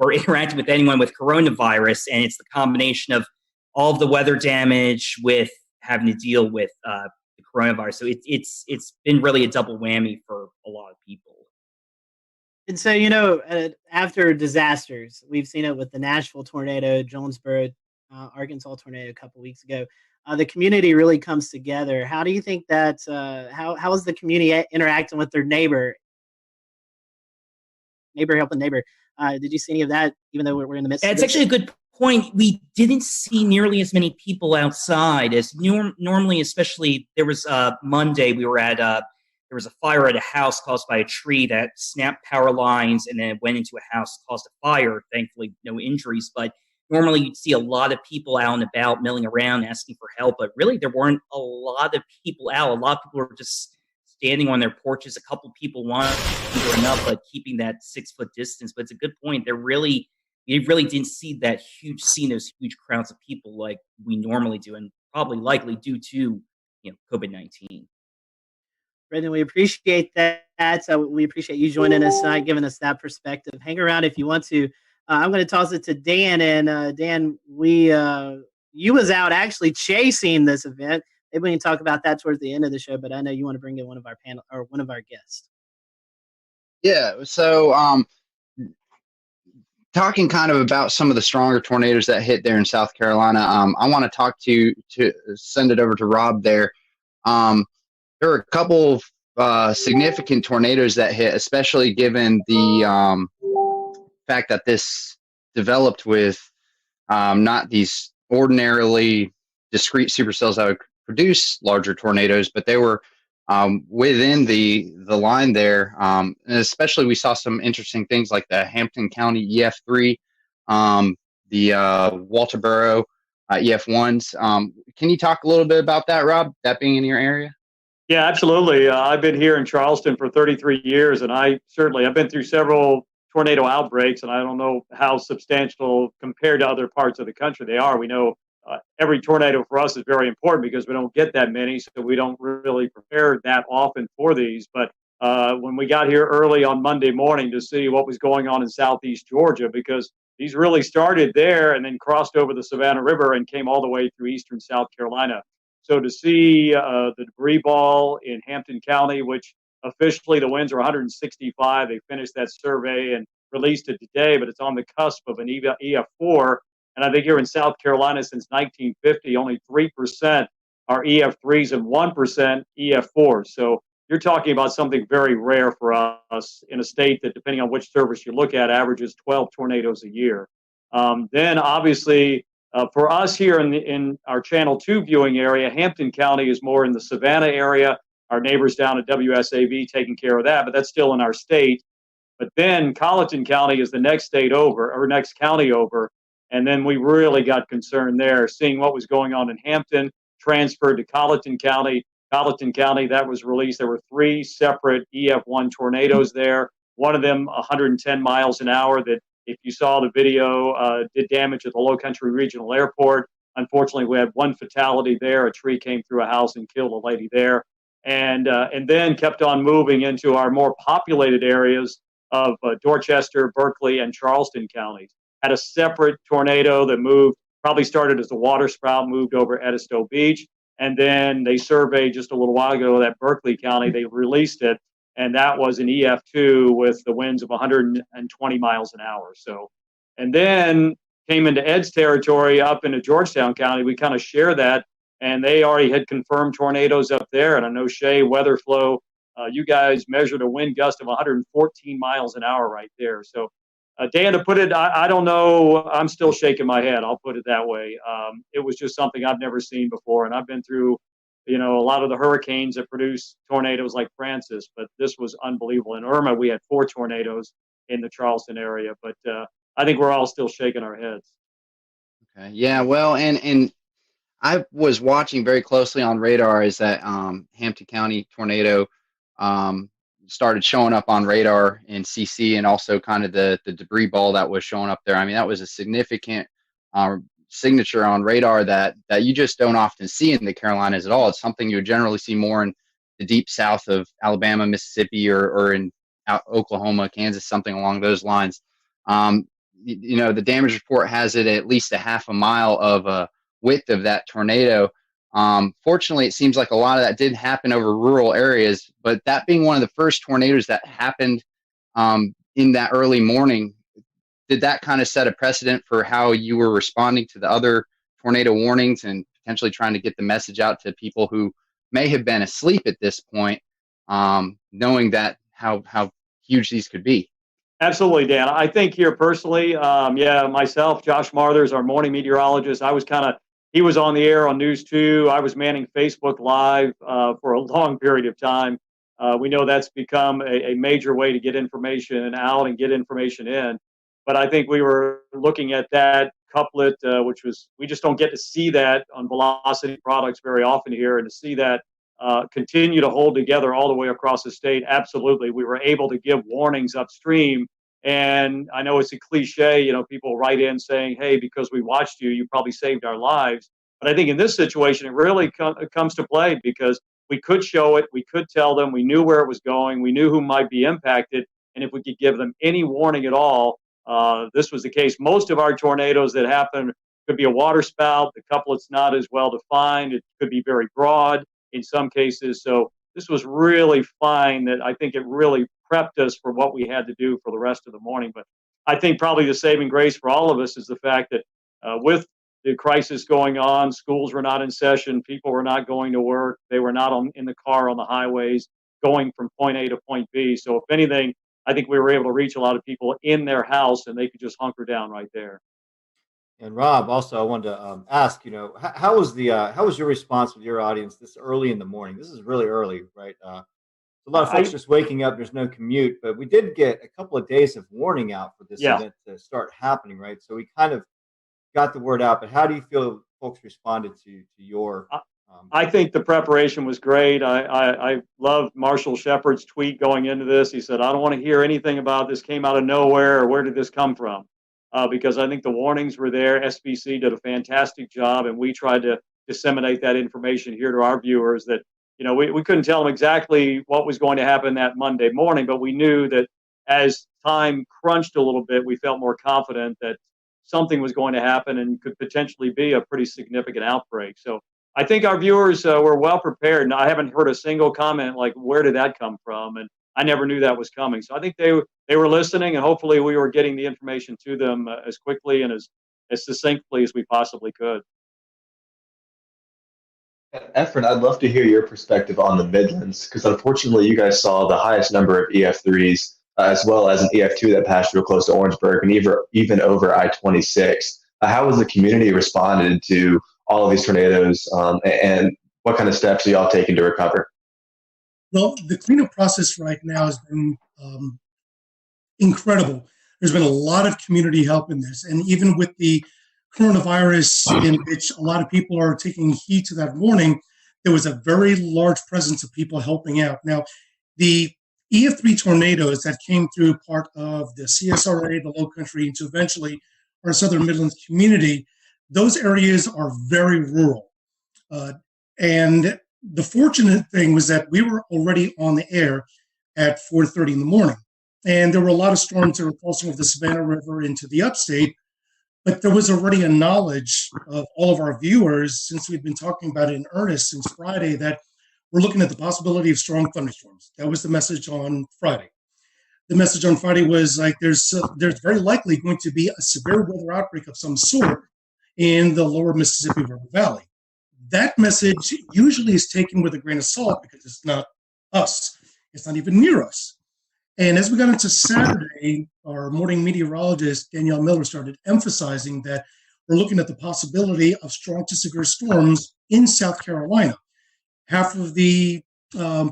were interacting with anyone with coronavirus, and it's the combination of all of the weather damage with having to deal with the coronavirus. So it's been really a double whammy for a lot of people. And so, after disasters, we've seen it with the Nashville tornado, Jonesboro, Arkansas tornado a couple weeks ago. The community really comes together. How do you think that, how is the community interacting with their neighbor helping neighbor? Did you see any of that, even though we're in the midst of It's actually a good point. We didn't see nearly as many people outside as normally, especially there was Monday, we were at there was a fire at a house caused by a tree that snapped power lines and then it went into a house, caused a fire. Thankfully, no injuries. But normally you'd see a lot of people out and about, milling around, asking for help. But really, there weren't a lot of people out. A lot of people were just standing on their porches. A couple people wandering up, but keeping that 6-foot distance. But it's a good point. You really didn't see those huge crowds of people like we normally do, and probably likely due to COVID-19. Brendan, we appreciate that. We appreciate you joining us tonight, giving us that perspective. Hang around if you want to. I'm going to toss it to Dan. And Dan, you was out actually chasing this event. Maybe we can talk about that towards the end of the show. But I know you want to bring in one of our panel or one of our guests. Yeah. So, talking kind of about some of the stronger tornadoes that hit there in South Carolina. I want to send it over to Rob there. There were a couple of significant tornadoes that hit, especially given the fact that this developed with not these ordinarily discrete supercells that would produce larger tornadoes, but they were within the line there. And especially we saw some interesting things like the Hampton County EF3, the Walterboro EF1s. Can you talk a little bit about that, Rob, that being in your area? Yeah, absolutely. I've been here in Charleston for 33 years, and I've been through several tornado outbreaks, and I don't know how substantial compared to other parts of the country they are. We know every tornado for us is very important because we don't get that many, so we don't really prepare that often for these. But when we got here early on Monday morning to see what was going on in southeast Georgia, because these really started there and then crossed over the Savannah River and came all the way through eastern South Carolina. So to see the debris ball in Hampton County, which officially the winds are 165, they finished that survey and released it today, but it's on the cusp of an EF4. And I think here in South Carolina since 1950, only 3% are EF3s and 1% EF4s. So you're talking about something very rare for us in a state that, depending on which service you look at, averages 12 tornadoes a year. Then obviously, for us here in our Channel 2 viewing area, Hampton County is more in the Savannah area. Our neighbors down at WSAV taking care of that, but that's still in our state. But then Colleton County is the next state over, or next county over. And then we really got concerned there, seeing what was going on in Hampton, transferred to Colleton County. Colleton County, that was released. There were 3 separate EF1 tornadoes there. One of them 110 miles an hour that, if you saw the video, did damage at the Low Country Regional Airport. Unfortunately, we had 1 fatality there. A tree came through a house and killed a lady there. And then kept on moving into our more populated areas of Dorchester, Berkeley, and Charleston counties. Had a separate tornado that moved, probably started as a water spout, moved over Edisto Beach. And then they surveyed just a little while ago that Berkeley County, they released it. And that was an EF2 with the winds of 120 miles an hour. So, and then came into Ed's territory up into Georgetown County. We kind of share that. And they already had confirmed tornadoes up there. And I know Shea, Weatherflow, you guys measured a wind gust of 114 miles an hour right there. So, Dan, to put it, I don't know. I'm still shaking my head. I'll put it that way. It was just something I've never seen before. And I've been through, a lot of the hurricanes that produce tornadoes like Francis, but this was unbelievable. In Irma, we had 4 tornadoes in the Charleston area. But I think we're all still shaking our heads. Okay. Yeah. Well, and I was watching very closely on radar as that Hampton County tornado started showing up on radar in CC, and also kind of the debris ball that was showing up there. I mean, that was a significant signature on radar that you just don't often see in the Carolinas at all. It's something you would generally see more in the deep south of Alabama, Mississippi, or in Oklahoma, Kansas, something along those lines. The damage report has it at least a half a mile of width of that tornado. Fortunately, it seems like a lot of that did happen over rural areas, but that being one of the first tornadoes that happened in that early morning, did that kind of set a precedent for how you were responding to the other tornado warnings and potentially trying to get the message out to people who may have been asleep at this point, knowing that how huge these could be? Absolutely, Dan. I think here personally, myself, Josh Marthers, our morning meteorologist, he was on the air on News 2. I was manning Facebook Live for a long period of time. We know that's become a major way to get information out and get information in. But I think we were looking at that couplet, which was, we just don't get to see that on Velocity products very often here, and to see that continue to hold together all the way across the state. Absolutely. We were able to give warnings upstream. And I know it's a cliche, people write in saying, hey, because we watched you, you probably saved our lives. But I think in this situation, it really comes to play, because we could show it, we could tell them, we knew where it was going, we knew who might be impacted. And if we could give them any warning at all, this was the case. Most of our tornadoes that happen could be a water spout. The couplet's not as well defined. It could be very broad in some cases. So this was really fine, that I think it really prepped us for what we had to do for the rest of the morning. But I think probably the saving grace for all of us is the fact that with the crisis going on, schools were not in session, people were not going to work, they were not in the car on the highways going from point A to point B. So if anything, I think we were able to reach a lot of people in their house, and they could just hunker down right there. And Rob, also, I wanted to ask, how was your response with your audience this early in the morning? This is really early, right? A lot of folks just waking up. There's no commute, but we did get a couple of days of warning out for this event to start happening, right? So we kind of got the word out. But how do you feel folks responded to your? I think the preparation was great. I love Marshall Shepard's tweet going into this. He said, "I don't want to hear anything about this. Came out of nowhere, or where did this come from?" Because I think the warnings were there. SBC did a fantastic job, and we tried to disseminate that information here to our viewers, that we couldn't tell them exactly what was going to happen that Monday morning, but we knew that as time crunched a little bit, we felt more confident that something was going to happen and could potentially be a pretty significant outbreak. So I think our viewers were well prepared, and I haven't heard a single comment like, where did that come from? And I never knew that was coming. So I think they were listening, and hopefully we were getting the information to them as quickly and as succinctly as we possibly could. Efren, I'd love to hear your perspective on the Midlands, because unfortunately you guys saw the highest number of EF3s as well as an EF2 that passed real close to Orangeburg and even over I-26. How has the community responded to all of these tornadoes, and what kind of steps are y'all taking to recover? Well, the cleanup process right now has been incredible. There's been a lot of community help in this, and even with the coronavirus, in which a lot of people are taking heed to that warning, there was a very large presence of people helping out. Now, the EF3 tornadoes that came through part of the CSRA, the Low Country, into eventually our Southern Midlands community, those areas are very rural. And the fortunate thing was that we were already on the air at 4:30 in the morning. And there were a lot of storms that were crossing over the Savannah River into the upstate. But there was already a knowledge of all of our viewers, since we've been talking about it in earnest since Friday, that we're looking at the possibility of strong thunderstorms. That was the message on Friday. The message on Friday was like, there's very likely going to be a severe weather outbreak of some sort in the lower Mississippi River Valley. That message usually is taken with a grain of salt because it's not us. It's not even near us. And as we got into Saturday, our morning meteorologist, Danielle Miller, started emphasizing that we're looking at the possibility of strong to severe storms in South Carolina. Half of the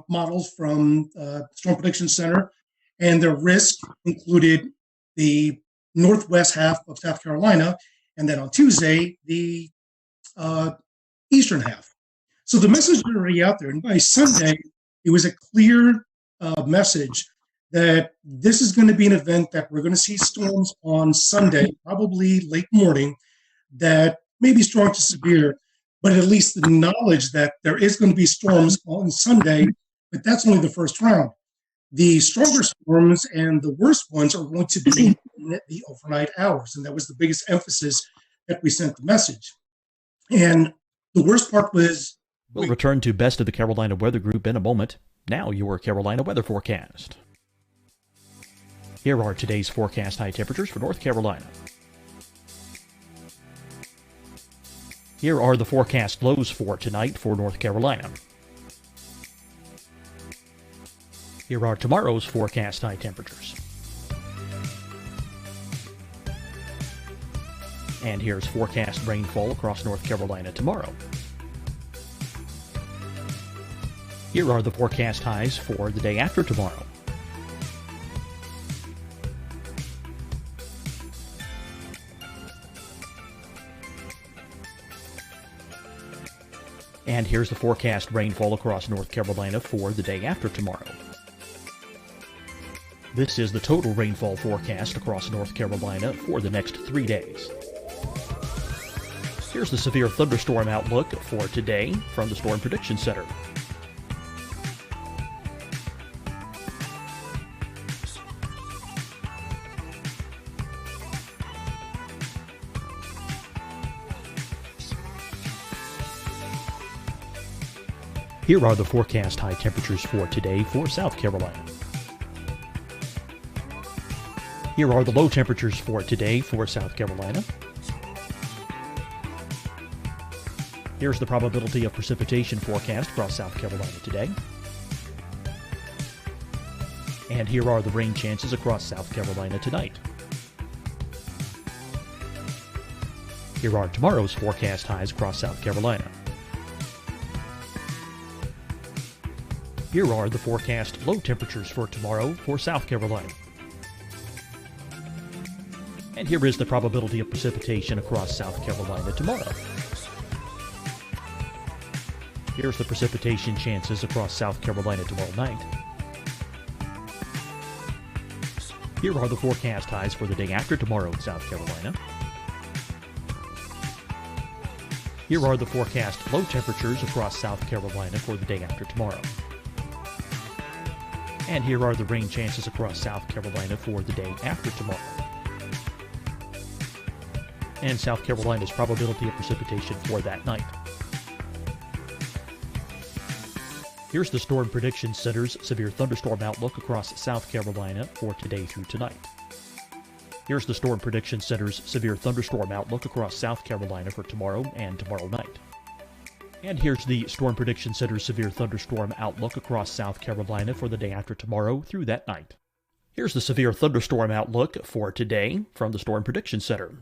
models from Storm Prediction Center and their risk included the northwest half of South Carolina, and then on Tuesday, the eastern half. So the message is already out there. And by Sunday, it was a clear message that this is going to be an event that we're going to see storms on Sunday, probably late morning, that may be strong to severe, but at least the knowledge that there is going to be storms on Sunday, but that's only the first round. The stronger storms and the worst ones are going to be in the overnight hours, and that was the biggest emphasis that we sent the message. And the worst part was... We'll return to Best of the Carolina Weather Group in a moment. Now your Carolina weather forecast. Here are today's forecast high temperatures for North Carolina. Here are the forecast lows for tonight for North Carolina. Here are tomorrow's forecast high temperatures. And here's forecast rainfall across North Carolina tomorrow. Here are the forecast highs for the day after tomorrow. And here's the forecast rainfall across North Carolina for the day after tomorrow. This is the total rainfall forecast across North Carolina for the next 3 days. Here's the severe thunderstorm outlook for today from the Storm Prediction Center. Here are the forecast high temperatures for today for South Carolina. Here are the low temperatures for today for South Carolina. Here's the probability of precipitation forecast across South Carolina today. And here are the rain chances across South Carolina tonight. Here are tomorrow's forecast highs across South Carolina. Here are the forecast low temperatures for tomorrow for South Carolina. And here is the probability of precipitation across South Carolina tomorrow. Here's the precipitation chances across South Carolina tomorrow night. Here are the forecast highs for the day after tomorrow in South Carolina. Here are the forecast low temperatures across South Carolina for the day after tomorrow. And here are the rain chances across South Carolina for the day after tomorrow. And South Carolina's probability of precipitation for that night. Here's the Storm Prediction Center's severe thunderstorm outlook across South Carolina for today through tonight. Here's the Storm Prediction Center's severe thunderstorm outlook across South Carolina for tomorrow and tomorrow night. And here's the Storm Prediction Center's severe thunderstorm outlook across South Carolina for the day after tomorrow through that night. Here's the severe thunderstorm outlook for today from the Storm Prediction Center.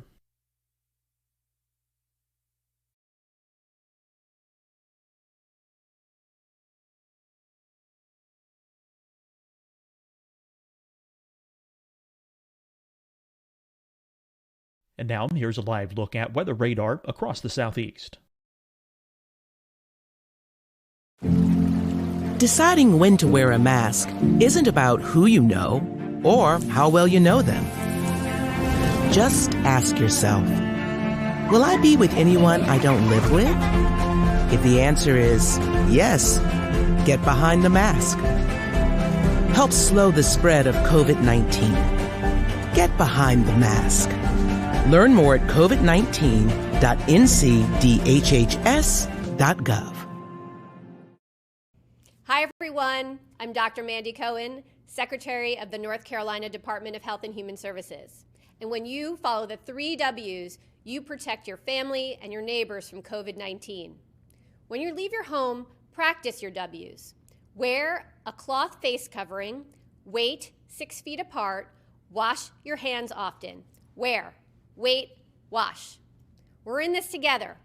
And now, here's a live look at weather radar across the southeast. Deciding when to wear a mask isn't about who you know or how well you know them. Just ask yourself, will I be with anyone I don't live with? If the answer is yes, get behind the mask. Help slow the spread of COVID-19. Get behind the mask. Learn more at covid19.ncdhhs.gov. Hi, everyone. I'm Dr. Mandy Cohen, Secretary of the North Carolina Department of Health and Human Services. And when you follow the 3 W's, you protect your family and your neighbors from COVID-19. When you leave your home, practice your W's. Wear a cloth face covering, wait 6 feet apart, wash your hands often. Wear, wait, wash. We're in this together.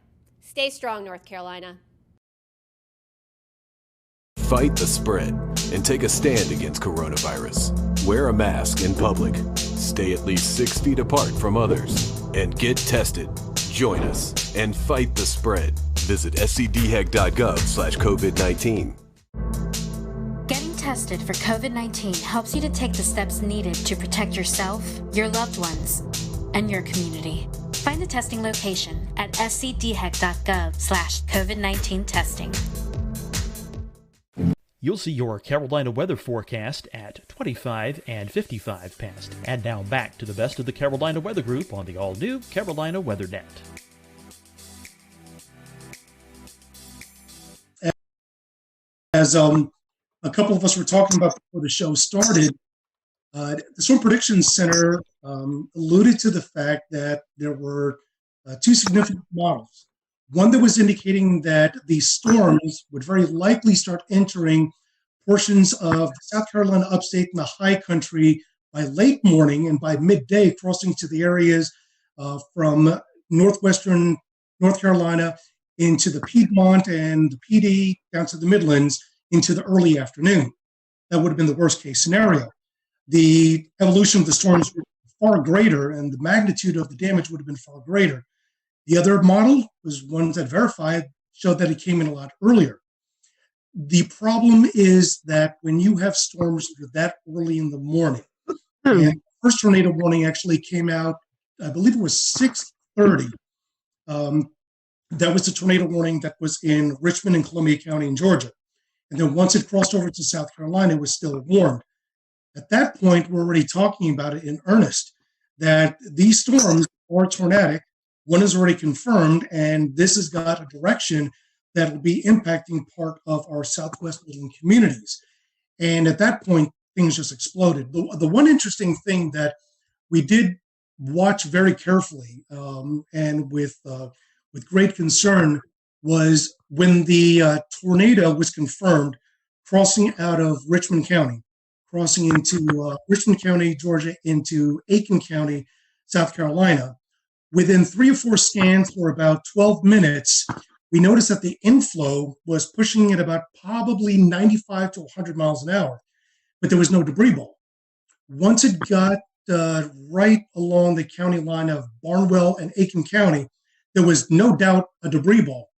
Stay strong, North Carolina. Fight the spread and take a stand against coronavirus. Wear a mask in public. Stay at least 6 feet apart from others. And get tested. Join us and fight the spread. Visit scdhec.gov/COVID-19. Getting tested for COVID-19 helps you to take the steps needed to protect yourself, your loved ones, and your community. Find the testing location at scdhec.gov/COVID-19 testing. You'll see your Carolina weather forecast at 25 and 55 past. And now back to the best of the Carolina Weather Group on the all-new Carolina WeatherNet. As a couple of us were talking about before the show started, the Storm Prediction Center alluded to the fact that there were 2 significant models. One that was indicating that these storms would very likely start entering portions of South Carolina upstate and the high country by late morning and by midday, crossing to the areas from northwestern North Carolina into the Piedmont and the PD down to the Midlands into the early afternoon. That would have been the worst case scenario. The evolution of the storms were far greater and the magnitude of the damage would have been far greater. The other model was ones that verified showed that it came in a lot earlier. The problem is that when you have storms that early in the morning, and the first tornado warning actually came out, I believe it was 6:30. That was the tornado warning that was in Richmond and Columbia County in Georgia. And then once it crossed over to South Carolina, it was still warned. At that point, we're already talking about it in earnest, that these storms are tornadic. One is already confirmed, and this has got a direction that will be impacting part of our Southwest Midland communities. And at that point, things just exploded. The one interesting thing that we did watch very carefully and with great concern was when the tornado was confirmed crossing out of Richmond County, crossing into Richmond County, Georgia, into Aiken County, South Carolina. Within 3 or 4 scans for about 12 minutes, we noticed that the inflow was pushing at about probably 95 to 100 miles an hour, but there was no debris ball. Once it got right along the county line of Barnwell and Aiken County, there was no doubt a debris ball.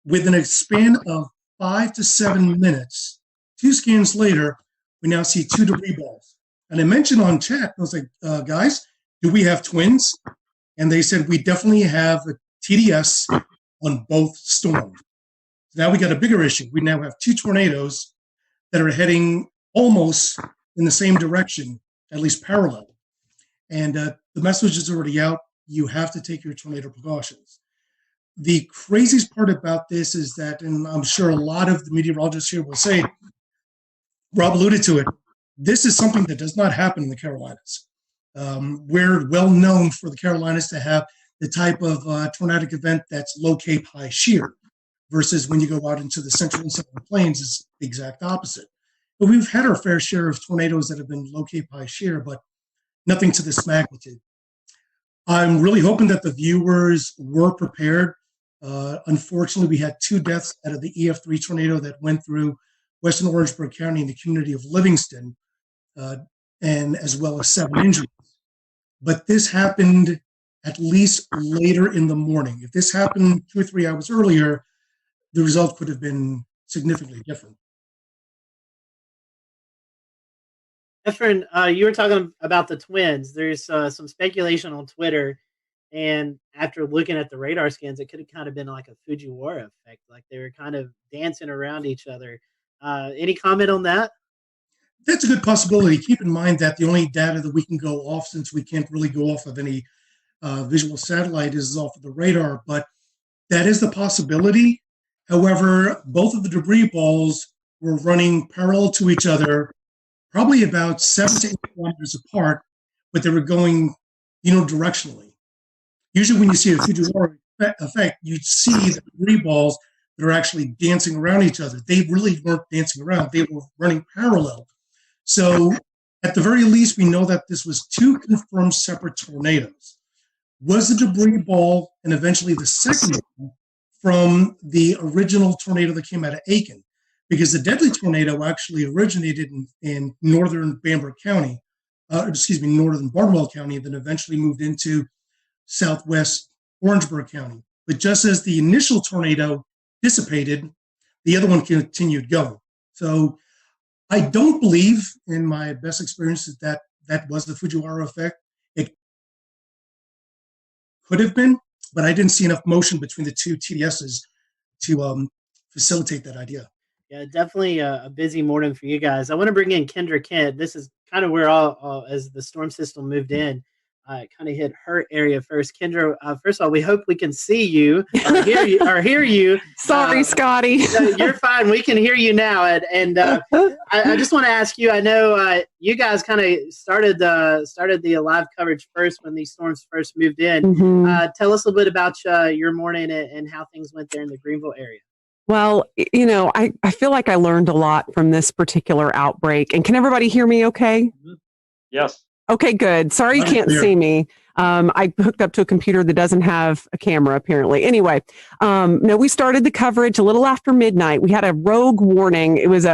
Within a span of 5 to 7 minutes, 2 scans later, we now see 2 debris balls. And I mentioned on chat, I was like, guys, do we have twins? And they said, we definitely have a TDS on both storms. Now we got a bigger issue. We now have 2 tornadoes that are heading almost in the same direction, at least parallel. And the message is already out. You have to take your tornado precautions. The craziest part about this is that, and I'm sure a lot of the meteorologists here will say, Rob alluded to it, this is something that does not happen in the Carolinas. We're well known for the Carolinas to have the type of tornadic event that's low cape, high shear, versus when you go out into the central and southern plains, it's the exact opposite. But we've had our fair share of tornadoes that have been low cape, high shear, but nothing to this magnitude. I'm really hoping that the viewers were prepared. Unfortunately, we had 2 deaths out of the EF3 tornado that went through western Orangeburg County in the community of Livingston, and as well as 7 injuries. But this happened at least later in the morning. If this happened 2 or 3 hours earlier, the result could have been significantly different. Efren, you were talking about the twins. There's some speculation on Twitter, and after looking at the radar scans, it could have kind of been like a Fujiwara effect, like they were kind of dancing around each other. Any comment on that? That's a good possibility. Keep in mind that the only data that we can go off, since we can't really go off of any visual satellite, is off of the radar, but that is the possibility. However, both of the debris balls were running parallel to each other, probably about 7 to 8 kilometers apart, but they were going unidirectionally. Usually when you see a Fujiwara effect, you'd see the debris balls that are actually dancing around each other. They really weren't dancing around. They were running parallel. So at the very least, we know that this was 2 confirmed separate tornadoes. Was the debris ball and eventually the second one from the original tornado that came out of Aiken? Because the deadly tornado actually originated in northern Bamberg County, northern Barnwell County, and then eventually moved into southwest Orangeburg County. But just as the initial tornado dissipated, the other one continued going. So I don't believe, in my best experience, that was the Fujiwara effect. It could have been, but I didn't see enough motion between the 2 TDSs to facilitate that idea. Yeah, definitely a busy morning for you guys. I want to bring in Kendra Kent. This is kind of where all as the storm system moved in, it kind of hit her area first. Kendra, first of all, we hope we can see you or hear you. Sorry, Scotty. You're fine. We can hear you now. And I just want to ask you, I know you guys kind of started the live coverage first when these storms first moved in. Mm-hmm. Tell us a little bit about your morning and how things went there in the Greenville area. Well, I feel like I learned a lot from this particular outbreak. And can everybody hear me okay? Yes. Okay, good. Sorry you can't see me. I hooked up to a computer that doesn't have a camera, apparently. Anyway, no, we started the coverage a little after midnight. We had a rogue warning. It was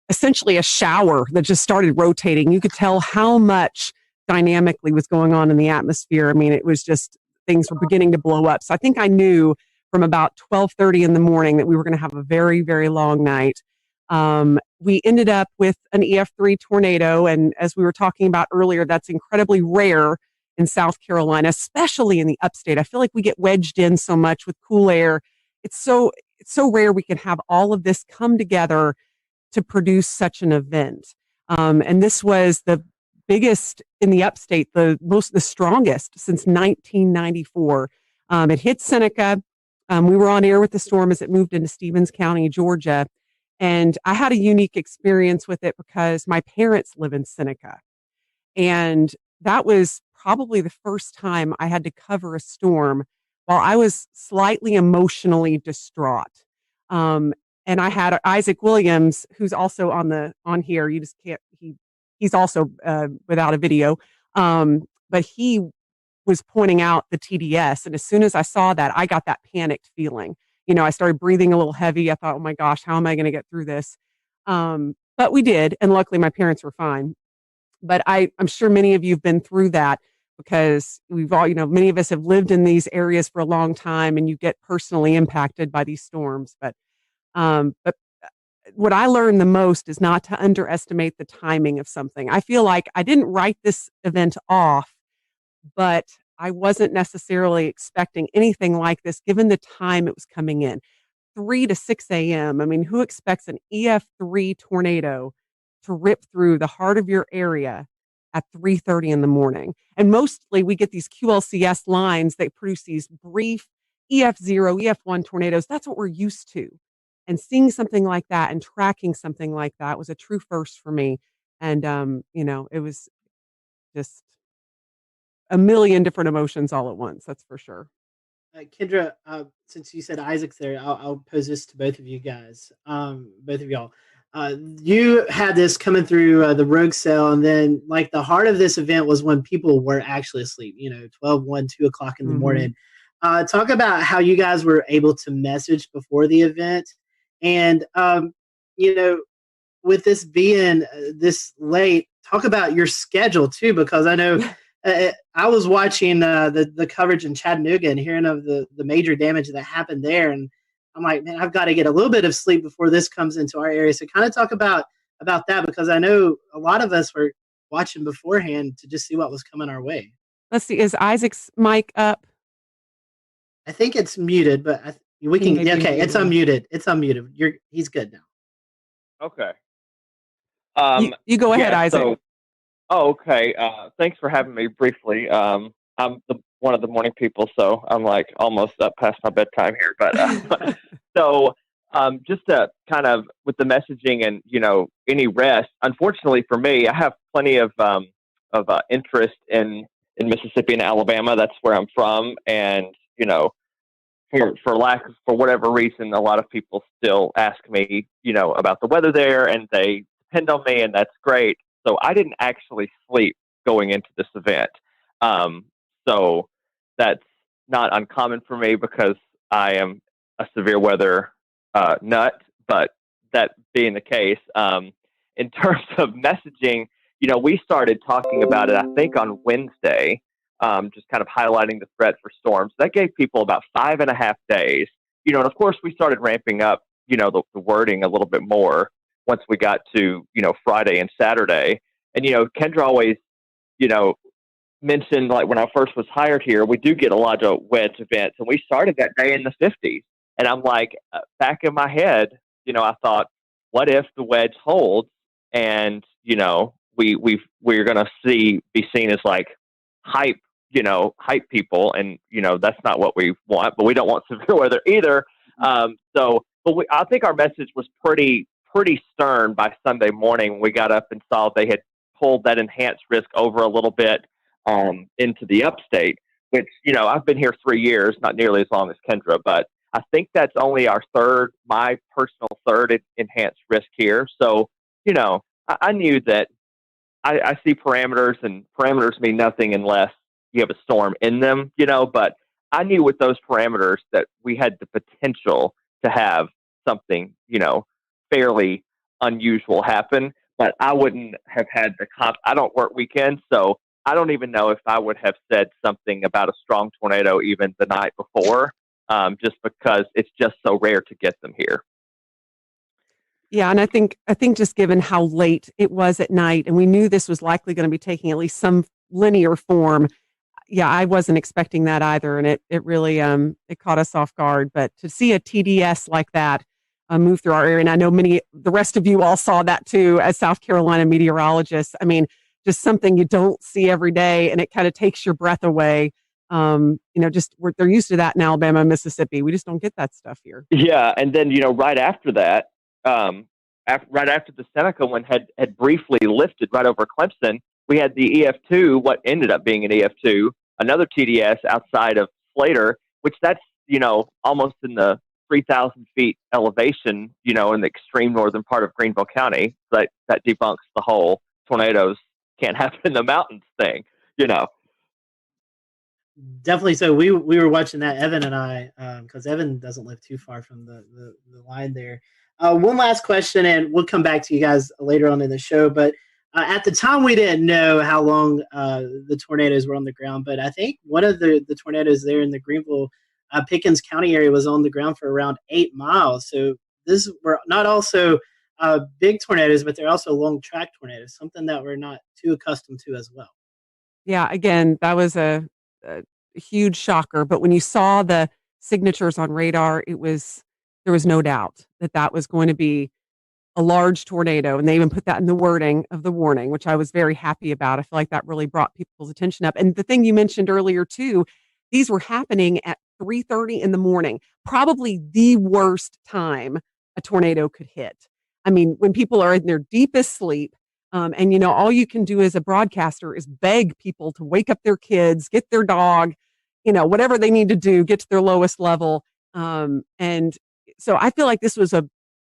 essentially a shower that just started rotating. You could tell how much dynamically was going on in the atmosphere. I mean, it was just things were beginning to blow up. So I think I knew from about 12:30 in the morning that we were going to have a very, very long night. We ended up with an EF3 tornado, and as we were talking about earlier, that's incredibly rare in South Carolina, especially in the upstate. I feel like we get wedged in so much with cool air. It's so rare we can have all of this come together to produce such an event. And this was the biggest in the upstate, the strongest since 1994. It hit Seneca. We were on air with the storm as it moved into Stevens County, Georgia. And I had a unique experience with it because my parents live in Seneca. And that was probably the first time I had to cover a storm while I was slightly emotionally distraught. And I had Isaac Williams, who's also on here. You just can't, he's also without a video. But he was pointing out the TDS. And as soon as I saw that, I got that panicked feeling. I started breathing a little heavy. I thought, oh my gosh, how am I going to get through this? But we did. And luckily my parents were fine. But I'm sure many of you have been through that because we've all, many of us have lived in these areas for a long time and you get personally impacted by these storms. But what I learned the most is not to underestimate the timing of something. I feel like I didn't write this event off, but I wasn't necessarily expecting anything like this given the time it was coming in. 3 to 6 a.m. I mean, who expects an EF3 tornado to rip through the heart of your area at 3:30 in the morning. And mostly we get these QLCS lines that produce these brief EF0, EF1 tornadoes. That's what we're used to. And seeing something like that and tracking something like that was a true first for me. And, it was just a million different emotions all at once. That's for sure. Kendra, since you said Isaac's there, I'll pose this to both of you guys, both of y'all. You had this coming through the rogue cell, and then like the heart of this event was when people were actually asleep, 12, 1, 2 o'clock in the morning. Talk about how you guys were able to message before the event. And, with this being this late, talk about your schedule too, because I know I was watching the coverage in Chattanooga and hearing of the major damage that happened there. And I'm like, man, I've got to get a little bit of sleep before this comes into our area. So kind of talk about that, because I know a lot of us were watching beforehand to just see what was coming our way. Let's see. Is Isaac's mic up? I think it's muted, but we can. Okay, it's unmuted. It's unmuted. He's good now. Okay. You go ahead, Isaac. Okay. Thanks for having me briefly. I'm one of the morning people, so I'm like almost up past my bedtime here. But so just to kind of with the messaging and any rest. Unfortunately for me, I have plenty of interest in Mississippi and Alabama. That's where I'm from, and for whatever reason, a lot of people still ask me, about the weather there, and they depend on me, and that's great. So I didn't actually sleep going into this event. So that's not uncommon for me because I am a severe weather nut. But that being the case, in terms of messaging, we started talking about it, I think, on Wednesday. Just kind of highlighting the threat for storms. That gave people about 5.5 days, and of course we started ramping up, the wording a little bit more once we got to, Friday and Saturday. And, Kendra always, mentioned, like when I first was hired here, we do get a lot of wedge events, and we started that day in the 50s. And I'm like, back in my head, I thought, what if the wedge holds and, we're going to be seen as like hype people, and that's not what we want, but we don't want severe weather either. I think our message was pretty stern by Sunday morning when we got up and saw they had pulled that enhanced risk over a little bit into the upstate, which I've been here 3 years, not nearly as long as Kendra, but I think that's only my personal third enhanced risk here. So I knew that I see parameters, and parameters mean nothing unless you have a storm in them, but I knew with those parameters that we had the potential to have something, fairly unusual happen, but I wouldn't have had I don't work weekends, so I don't even know if I would have said something about a strong tornado even the night before, just because it's just so rare to get them here. Yeah, and I think just given how late it was at night, and we knew this was likely going to be taking at least some linear form. Yeah, I wasn't expecting that either, and it really it caught us off guard. But to see a TDS like that move through our area, and I know the rest of you all saw that too as South Carolina meteorologists. I mean, just something you don't see every day, and it kind of takes your breath away. They're used to that in Alabama and Mississippi. We just don't get that stuff here. Yeah, and then right after that, right after the Seneca one had briefly lifted right over Clemson, we had the EF2, what ended up being an EF2, another TDS outside of Slater, which that's, almost in the 3,000 feet elevation, in the extreme northern part of Greenville County. That debunks the whole tornadoes can't happen in the mountains thing, Definitely. So we were watching that, Evan and I, because Evan doesn't live too far from the line there. One last question, and we'll come back to you guys later on in the show, but at the time, we didn't know how long the tornadoes were on the ground, but I think one of the tornadoes there in the Greenville, Pickens County area was on the ground for around 8 miles. So this were not also big tornadoes, but they're also long track tornadoes, something that we're not too accustomed to as well. Yeah, again, that was a huge shocker. But when you saw the signatures on radar, there was no doubt that was going to be a large tornado, and they even put that in the wording of the warning, which I was very happy about. I feel like that really brought people's attention up. And the thing you mentioned earlier too, these were happening at 3:30 in the morning, probably the worst time a tornado could hit. I mean, when people are in their deepest sleep, and all you can do as a broadcaster is beg people to wake up their kids, get their dog, whatever they need to do, get to their lowest level. And so I feel like this was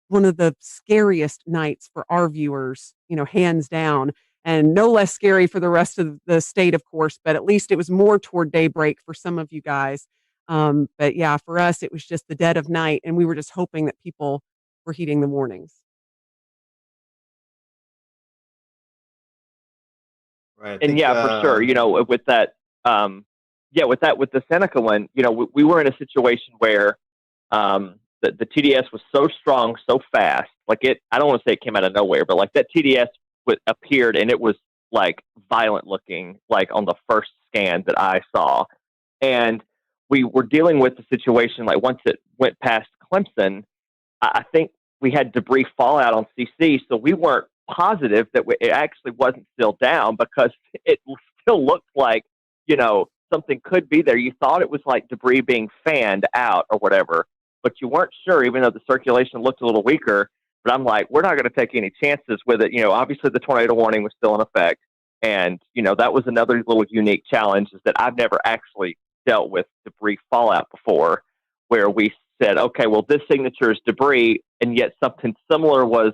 one of the scariest nights for our viewers, hands down, and no less scary for the rest of the state, of course, but at least it was more toward daybreak for some of you guys. But yeah, for us, it was just the dead of night, and we were just hoping that people were heeding the warnings. Right. And yeah, for sure. With that, with the Seneca one, we were in a situation where the TDS was so strong, so fast. Like I don't want to say it came out of nowhere, but like that TDS appeared and it was like violent looking, like on the first scan that I saw. And we were dealing with the situation, like once it went past Clemson, I think we had debris fallout on CC. So we weren't positive that it actually wasn't still down because it still looked like, something could be there. You thought it was like debris being fanned out or whatever, but you weren't sure, even though the circulation looked a little weaker. But I'm like, we're not going to take any chances with it. Obviously the tornado warning was still in effect. And, that was another little unique challenge, is that I've never actually dealt with debris fallout before, where we said, okay, well, this signature is debris, and yet something similar was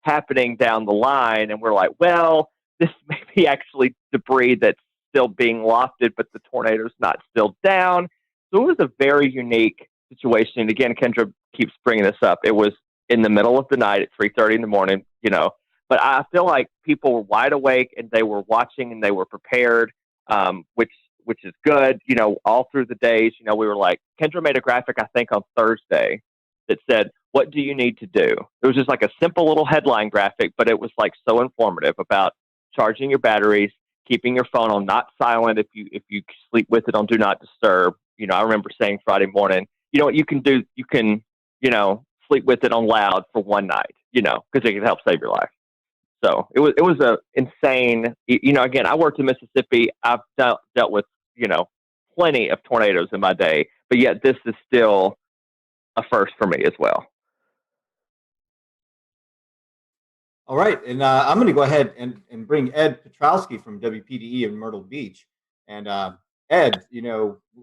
happening down the line. And we're like, well, this may be actually debris that's still being lofted, but the tornado's not still down. So it was a very unique situation. And again, Kendra keeps bringing this up. It was in the middle of the night at 3:30 in the morning, but I feel like people were wide awake and they were watching and they were prepared, which is good. All through the days, we were like, Kendra made a graphic, I think on Thursday, that said, what do you need to do? It was just like a simple little headline graphic, but it was like so informative about charging your batteries, keeping your phone on not silent if you sleep with it on do not disturb. I remember saying Friday morning, what you can do, you can, sleep with it on loud for one night, because it can help save your life. So it was a insane, again, I worked in Mississippi. I've dealt with, plenty of tornadoes in my day, but yet this is still a first for me as well. All right, and I'm going to go ahead and bring Ed Petrowski from WPDE in Myrtle Beach. And Ed,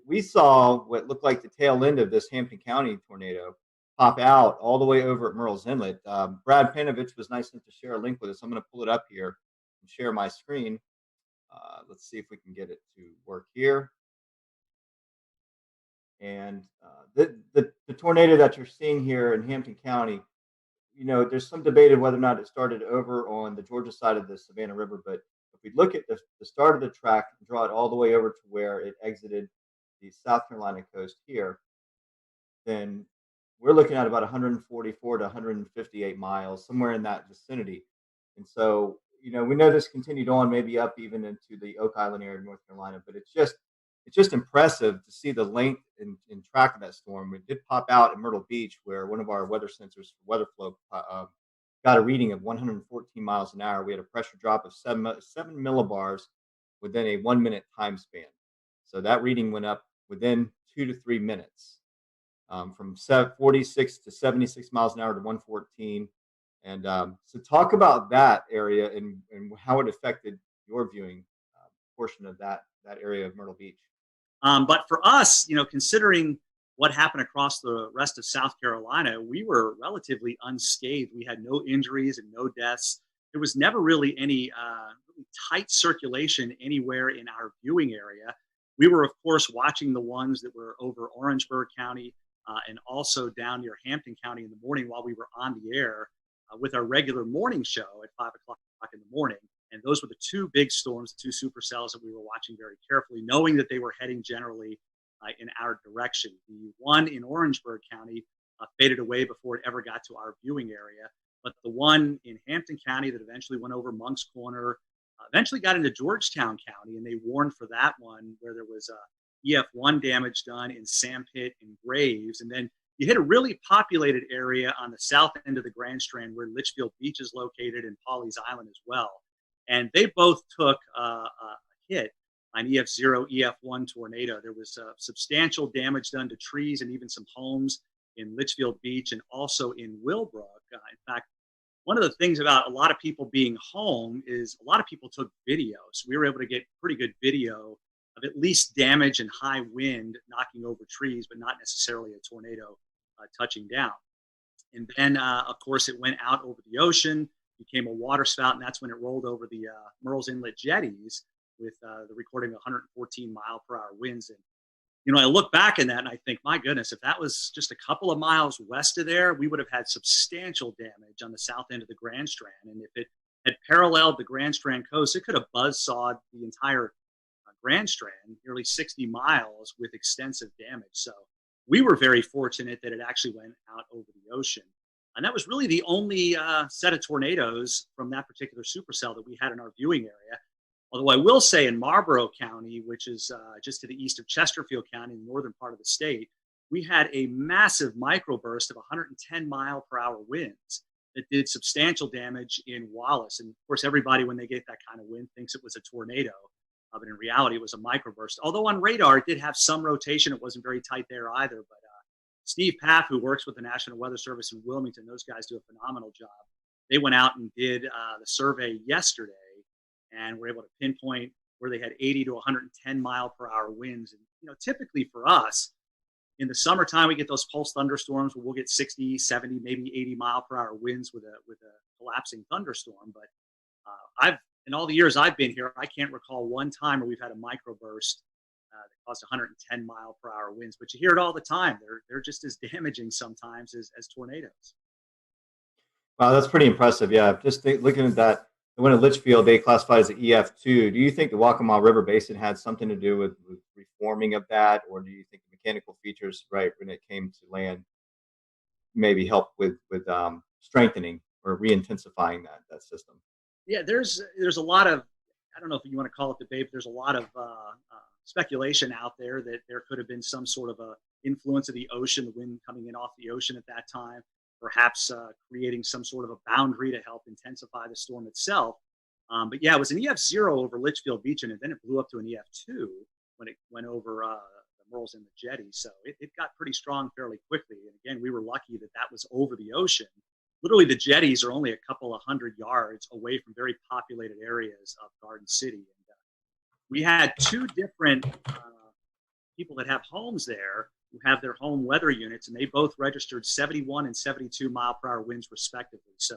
we saw what looked like the tail end of this Hampton County tornado pop out all the way over at Murrells Inlet. Brad Panovich was nice enough to share a link with us. I'm going to pull it up here and share my screen. Let's see if we can get it to work here. And the tornado that you're seeing here in Hampton County, there's some debate of whether or not it started over on the Georgia side of the Savannah River. But if we look at the start of the track and draw it all the way over to where it exited the South Carolina coast here, then we're looking at about 144 to 158 miles, somewhere in that vicinity. And so, we know this continued on, maybe up even into the Oak Island area of North Carolina, but it's just impressive to see the length and track of that storm. It did pop out at Myrtle Beach, where one of our weather sensors for weather flow got a reading of 114 miles an hour. We had a pressure drop of 7 millibars within a 1 minute time span. So that reading went up within 2 to 3 minutes, from 46 to 76 miles an hour to 114. And so talk about that area and how it affected your viewing portion of that area of Myrtle Beach. But for us, considering what happened across the rest of South Carolina, we were relatively unscathed. We had no injuries and no deaths. There was never really any really tight circulation anywhere in our viewing area. We were, of course, watching the ones that were over Orangeburg County and also down near Hampton County in the morning while we were on the air with our regular morning show at 5 o'clock in the morning. And those were the two big storms, two supercells that we were watching very carefully, knowing that they were heading generally in our direction. The one in Orangeburg County faded away before it ever got to our viewing area. But the one in Hampton County that eventually went over Monk's Corner, eventually got into Georgetown County, and they warned for that one where there was EF1 damage done in Sandpit and Graves. And then you hit a really populated area on the south end of the Grand Strand where Litchfield Beach is located and Pawleys Island as well. And they both took a hit on EF0, EF1 tornado. There was substantial damage done to trees and even some homes in Litchfield Beach and also in Willbrook. In fact, one of the things about a lot of people being home is a lot of people took videos. We were able to get pretty good video of at least damage and high wind knocking over trees, but not necessarily a tornado touching down. And then, of course, it went out over the ocean, became a water spout, and that's when it rolled over the Murrells Inlet jetties with the recording of 114 mile per hour winds. And, you know, I look back in that and I think, my goodness, if that was just a couple of miles west of there, we would have had substantial damage on the south end of the Grand Strand. And if it had paralleled the Grand Strand coast, it could have buzzsawed the entire Grand Strand, nearly 60 miles with extensive damage. So we were very fortunate that it actually went out over the ocean. And that was really the only set of tornadoes from that particular supercell that we had in our viewing area. Although I will say in Marlborough County, which is just to the east of Chesterfield County, in the northern part of the state, we had a massive microburst of 110 mile per hour winds that did substantial damage in Wallace. And of course, everybody, when they get that kind of wind, thinks it was a tornado. But in reality, it was a microburst. Although on radar, it did have some rotation. It wasn't very tight there either. But Steve Paff, who works with the National Weather Service in Wilmington, those guys do a phenomenal job. They went out and did the survey yesterday and were able to pinpoint where they had 80 to 110 mile per hour winds. And, you know, typically for us, in the summertime, we get those pulse thunderstorms where we'll get 60, 70, maybe 80 mile per hour winds with a collapsing thunderstorm. But in all the years I've been here, I can't recall one time where we've had a microburst that caused 110 mile per hour winds. But you hear it all the time. They're just as damaging sometimes as tornadoes. Wow, that's pretty impressive. Yeah, just looking at that, the one at Litchfield, they classified as an EF2. Do you think the Waccamaw River Basin had something to do with reforming of that, or do you think the mechanical features, right, when it came to land, maybe helped with strengthening or re-intensifying that system? Yeah, there's a lot of, I don't know if you want to call it debate, but there's a lot of speculation out there that there could have been some sort of a influence of the ocean, the wind coming in off the ocean at that time, perhaps creating some sort of a boundary to help intensify the storm itself. But yeah, it was an EF0 over Litchfield Beach, and then it blew up to an EF2 when it went over the Murrells Inlet jetty. So it got pretty strong fairly quickly. And again, we were lucky that that was over the ocean. Literally, the jetties are only a couple of 100 yards away from very populated areas of Garden City. And we had two different people that have homes there who have their home weather units, and they both registered 71 and 72 mile per hour winds respectively. So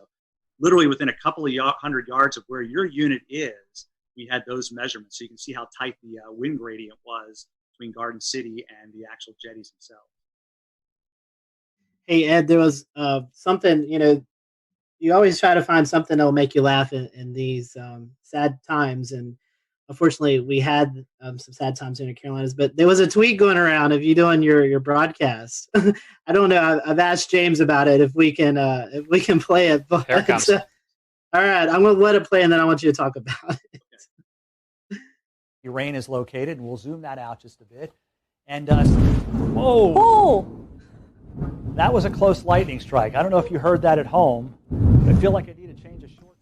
literally within a couple of 100 yards of where your unit is, we had those measurements. So you can see how tight the wind gradient was between Garden City and the actual jetties themselves. Hey, Ed, there was something, you know, you always try to find something that will make you laugh in these sad times. And unfortunately, we had some sad times in the Carolinas, but there was a tweet going around of you doing your broadcast. I don't know. I've asked James about it if we can play it. But, Here it comes. all right, I'm going to let it play, and then I want you to talk about it. The rain is located, and we'll zoom that out just a bit. And whoa! Oh! That was a close lightning strike. I don't know if you heard that at home. I feel like I need to change a short.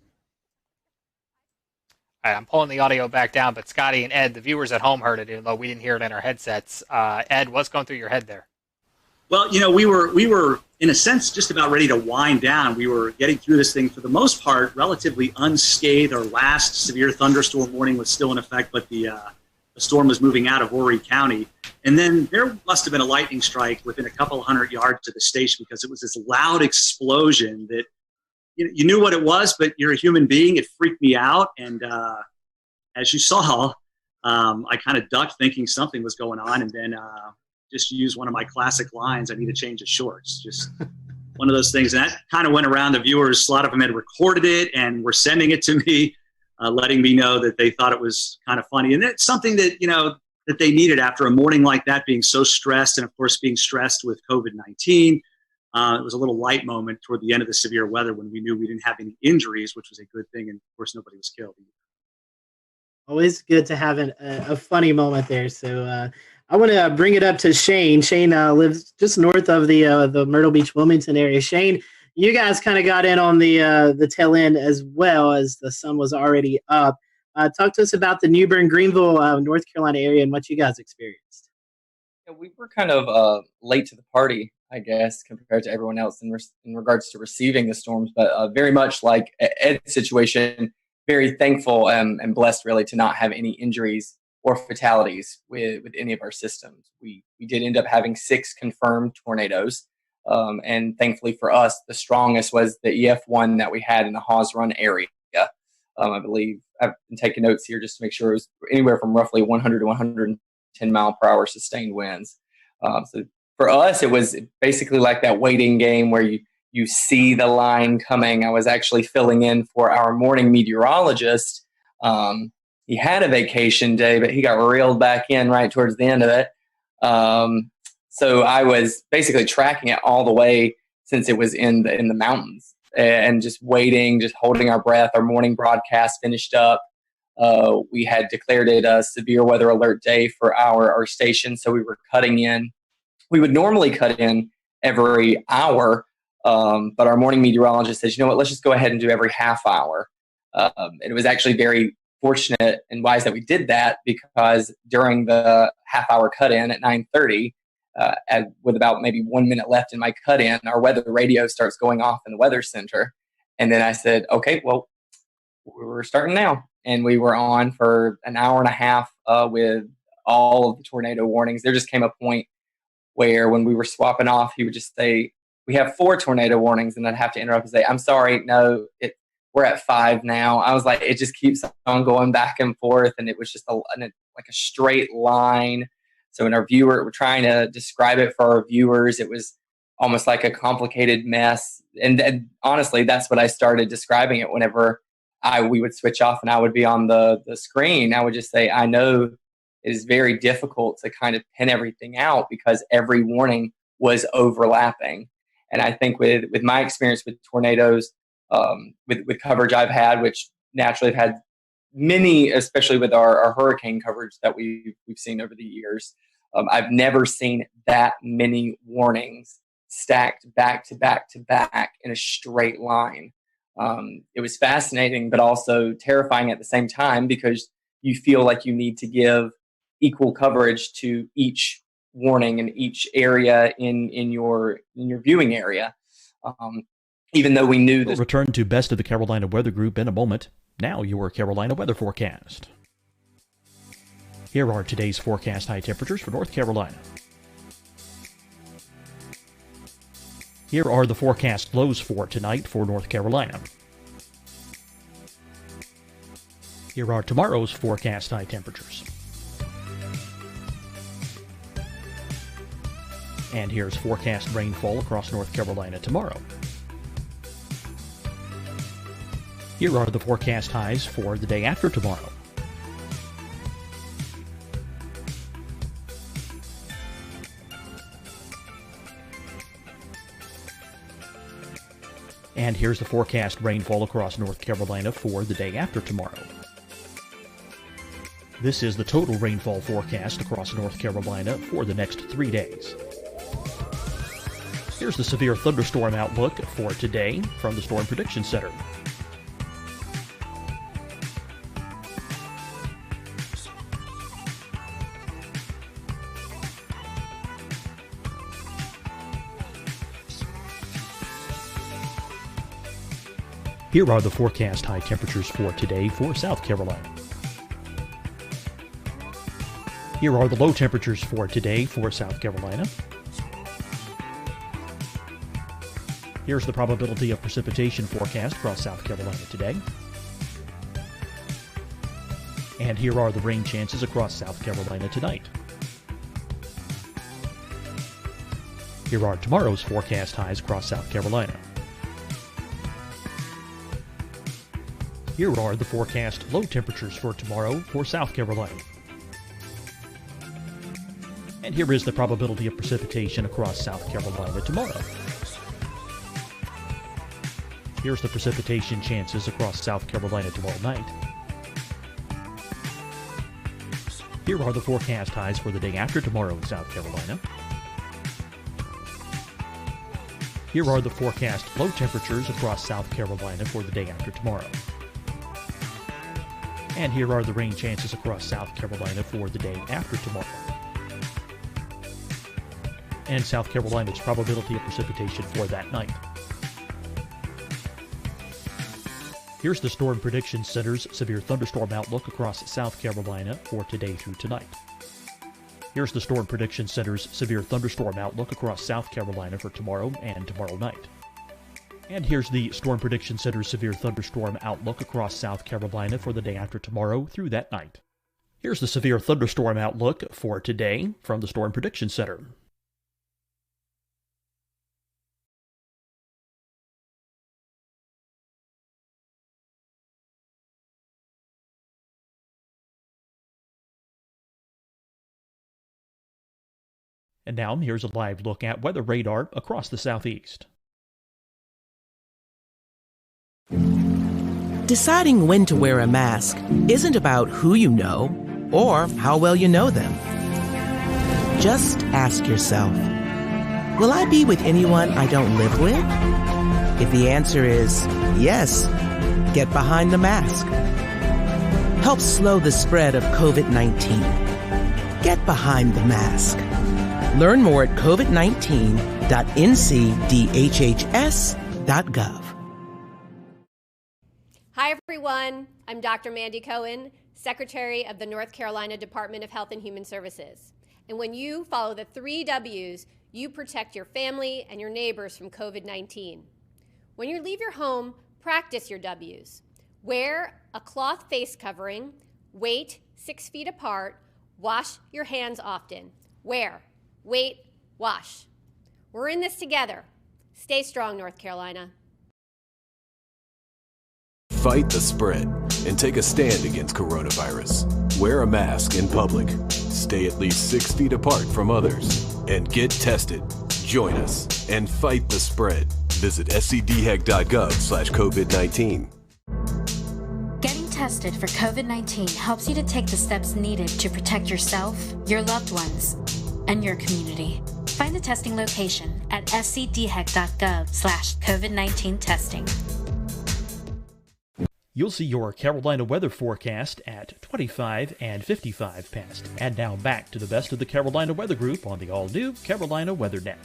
All right, I'm pulling the audio back down, but Scotty and Ed, the viewers at home heard it, even though we didn't hear it in our headsets. Ed, what's going through your head there? Well, you know, we were in a sense just about ready to wind down. We were getting through this thing for the most part relatively unscathed. Our last severe thunderstorm warning was still in effect, but the storm was moving out of Horry County. And then there must have been a lightning strike within a couple of 100 yards to the station, because it was this loud explosion that you knew what it was, but you're a human being. It freaked me out. And as you saw, I kind of ducked thinking something was going on, and then just used one of my classic lines, I need to change the shorts. Just one of those things. And that kind of went around the viewers. A lot of them had recorded it and were sending it to me, letting me know that they thought it was kind of funny. And it's something that, you know, that they needed after a morning like that, being so stressed, and of course being stressed with COVID-19. It was a little light moment toward the end of the severe weather when we knew we didn't have any injuries, which was a good thing. And of course, nobody was killed. Always good to have a funny moment there. So I want to bring it up to Shane. Shane lives just north of the Myrtle Beach, Wilmington area. Shane, you guys kind of got in on the tail end as well as the sun was already up. Talk to us about the New Bern, Greenville, North Carolina area and what you guys experienced. Yeah, we were kind of late to the party, I guess, compared to everyone else in regards to receiving the storms, but very much like Ed's situation, very thankful and blessed really to not have any injuries or fatalities with any of our systems. We did end up having 6 confirmed tornadoes. And thankfully for us, the strongest was the EF1 that we had in the Hawes Run area. I believe I've been taking notes here just to make sure it was anywhere from roughly 100 to 110 mile per hour sustained winds. So for us, it was basically like that waiting game where you see the line coming. I was actually filling in for our morning meteorologist. He had a vacation day, but he got reeled back in right towards the end of it. So I was basically tracking it all the way since it was in the mountains and just waiting, just holding our breath. Our morning broadcast finished up. We had declared it a severe weather alert day for our station, so we were cutting in. We would normally cut in every hour, but our morning meteorologist says, you know what, let's just go ahead and do every half hour. And it was actually very fortunate and wise that we did that, because during the half-hour cut-in at 9:30, with about maybe 1 minute left in my cut-in, our weather radio starts going off in the weather center. And then I said, okay, well, we're starting now. And we were on for an hour and a half with all of the tornado warnings. There just came a point where when we were swapping off, he would just say, we have 4 tornado warnings. And I'd have to interrupt and say, I'm sorry, no, we're at 5 now. I was like, it just keeps on going back and forth. And it was just like a straight line. So when we're trying to describe it for our viewers, it was almost like a complicated mess. And honestly, that's what I started describing it whenever we would switch off and I would be on the screen. I would just say, I know it is very difficult to kind of pin everything out because every warning was overlapping. And I think with my experience with tornadoes, with coverage I've had, which naturally I've had many, especially with our hurricane coverage that we've seen over the years. I've never seen that many warnings stacked back to back to back in a straight line. It was fascinating, but also terrifying at the same time, because you feel like you need to give equal coverage to each warning in each area in your viewing area. Even though we knew We'll return to Best of the Carolina Weather Group in a moment. Now your Carolina weather forecast. Here are today's forecast high temperatures for North Carolina. Here are the forecast lows for tonight for North Carolina. Here are tomorrow's forecast high temperatures. And here's forecast rainfall across North Carolina tomorrow. Here are the forecast highs for the day after tomorrow. And here's the forecast rainfall across North Carolina for the day after tomorrow. This is the total rainfall forecast across North Carolina for the next 3 days. Here's the severe thunderstorm outlook for today from the Storm Prediction Center. Here are the forecast high temperatures for today for South Carolina. Here are the low temperatures for today for South Carolina. Here's the probability of precipitation forecast across South Carolina today. And here are the rain chances across South Carolina tonight. Here are tomorrow's forecast highs across South Carolina. Here are the forecast low temperatures for tomorrow for South Carolina. And here is the probability of precipitation across South Carolina tomorrow. Here's the precipitation chances across South Carolina tomorrow night. Here are the forecast highs for the day after tomorrow in South Carolina. Here are the forecast low temperatures across South Carolina for the day after tomorrow. And here are the rain chances across South Carolina for the day after tomorrow. And South Carolina's probability of precipitation for that night. Here's the Storm Prediction Center's severe thunderstorm outlook across South Carolina for today through tonight. Here's the Storm Prediction Center's severe thunderstorm outlook across South Carolina for tomorrow and tomorrow night. And here's the Storm Prediction Center's severe thunderstorm outlook across South Carolina for the day after tomorrow through that night. Here's the severe thunderstorm outlook for today from the Storm Prediction Center. And now here's a live look at weather radar across the southeast. Deciding when to wear a mask isn't about who you know or how well you know them. Just ask yourself, will I be with anyone I don't live with? If the answer is yes, get behind the mask. Help slow the spread of COVID-19. Get behind the mask. Learn more at covid19.ncdhhs.gov. Hi, everyone. I'm Dr. Mandy Cohen, Secretary of the North Carolina Department of Health and Human Services. And when you follow the 3 W's, you protect your family and your neighbors from COVID-19. When you leave your home, practice your W's. Wear a cloth face covering, wait 6 feet apart, wash your hands often. Wear, wait, wash. We're in this together. Stay strong, North Carolina. Fight the spread and take a stand against coronavirus. Wear a mask in public. Stay at least 6 feet apart from others. And get tested. Join us and fight the spread. Visit scdhec.gov/COVID-19. Getting tested for COVID-19 helps you to take the steps needed to protect yourself, your loved ones, and your community. Find the testing location at scdhec.gov/COVID-19 testing. You'll see your Carolina weather forecast at 25 and 55 past. And now back to the best of the Carolina Weather Group on the all-new Carolina WeatherNet.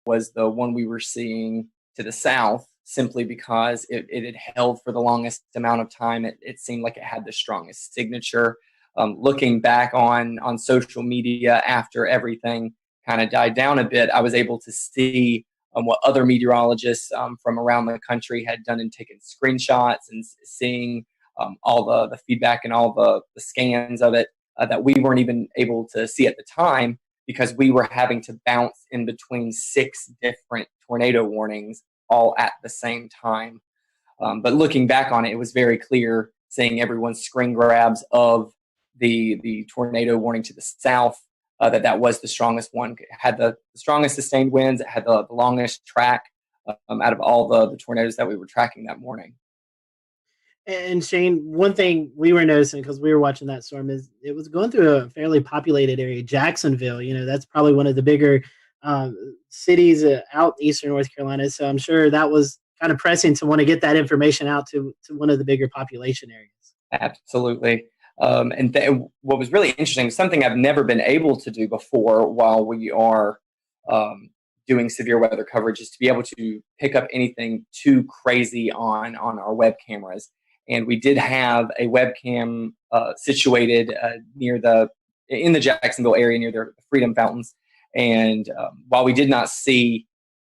Was the one we were seeing to the south, simply because it had held for the longest amount of time. It seemed like it had the strongest signature. Looking back on social media after everything kind of died down a bit, I was able to see what other meteorologists from around the country had done and taken screenshots, and seeing all the feedback and all the scans of it that we weren't even able to see at the time, because we were having to bounce in between 6 different tornado warnings all at the same time. But looking back on it, it was very clear, seeing everyone's screen grabs of the tornado warning to the south, that was the strongest one. It had the strongest sustained winds. It had the longest track out of all the tornadoes that we were tracking that morning. And Shane, one thing we were noticing, because we were watching that storm, is it was going through a fairly populated area. Jacksonville, that's probably one of the bigger cities out eastern North Carolina. So I'm sure that was kind of pressing to want to get that information out to one of the bigger population areas. Absolutely. What was really interesting, something I've never been able to do before while we are doing severe weather coverage, is to be able to pick up anything too crazy on our web cameras. And we did have a webcam situated in the Jacksonville area near the Freedom Fountains. And while we did not see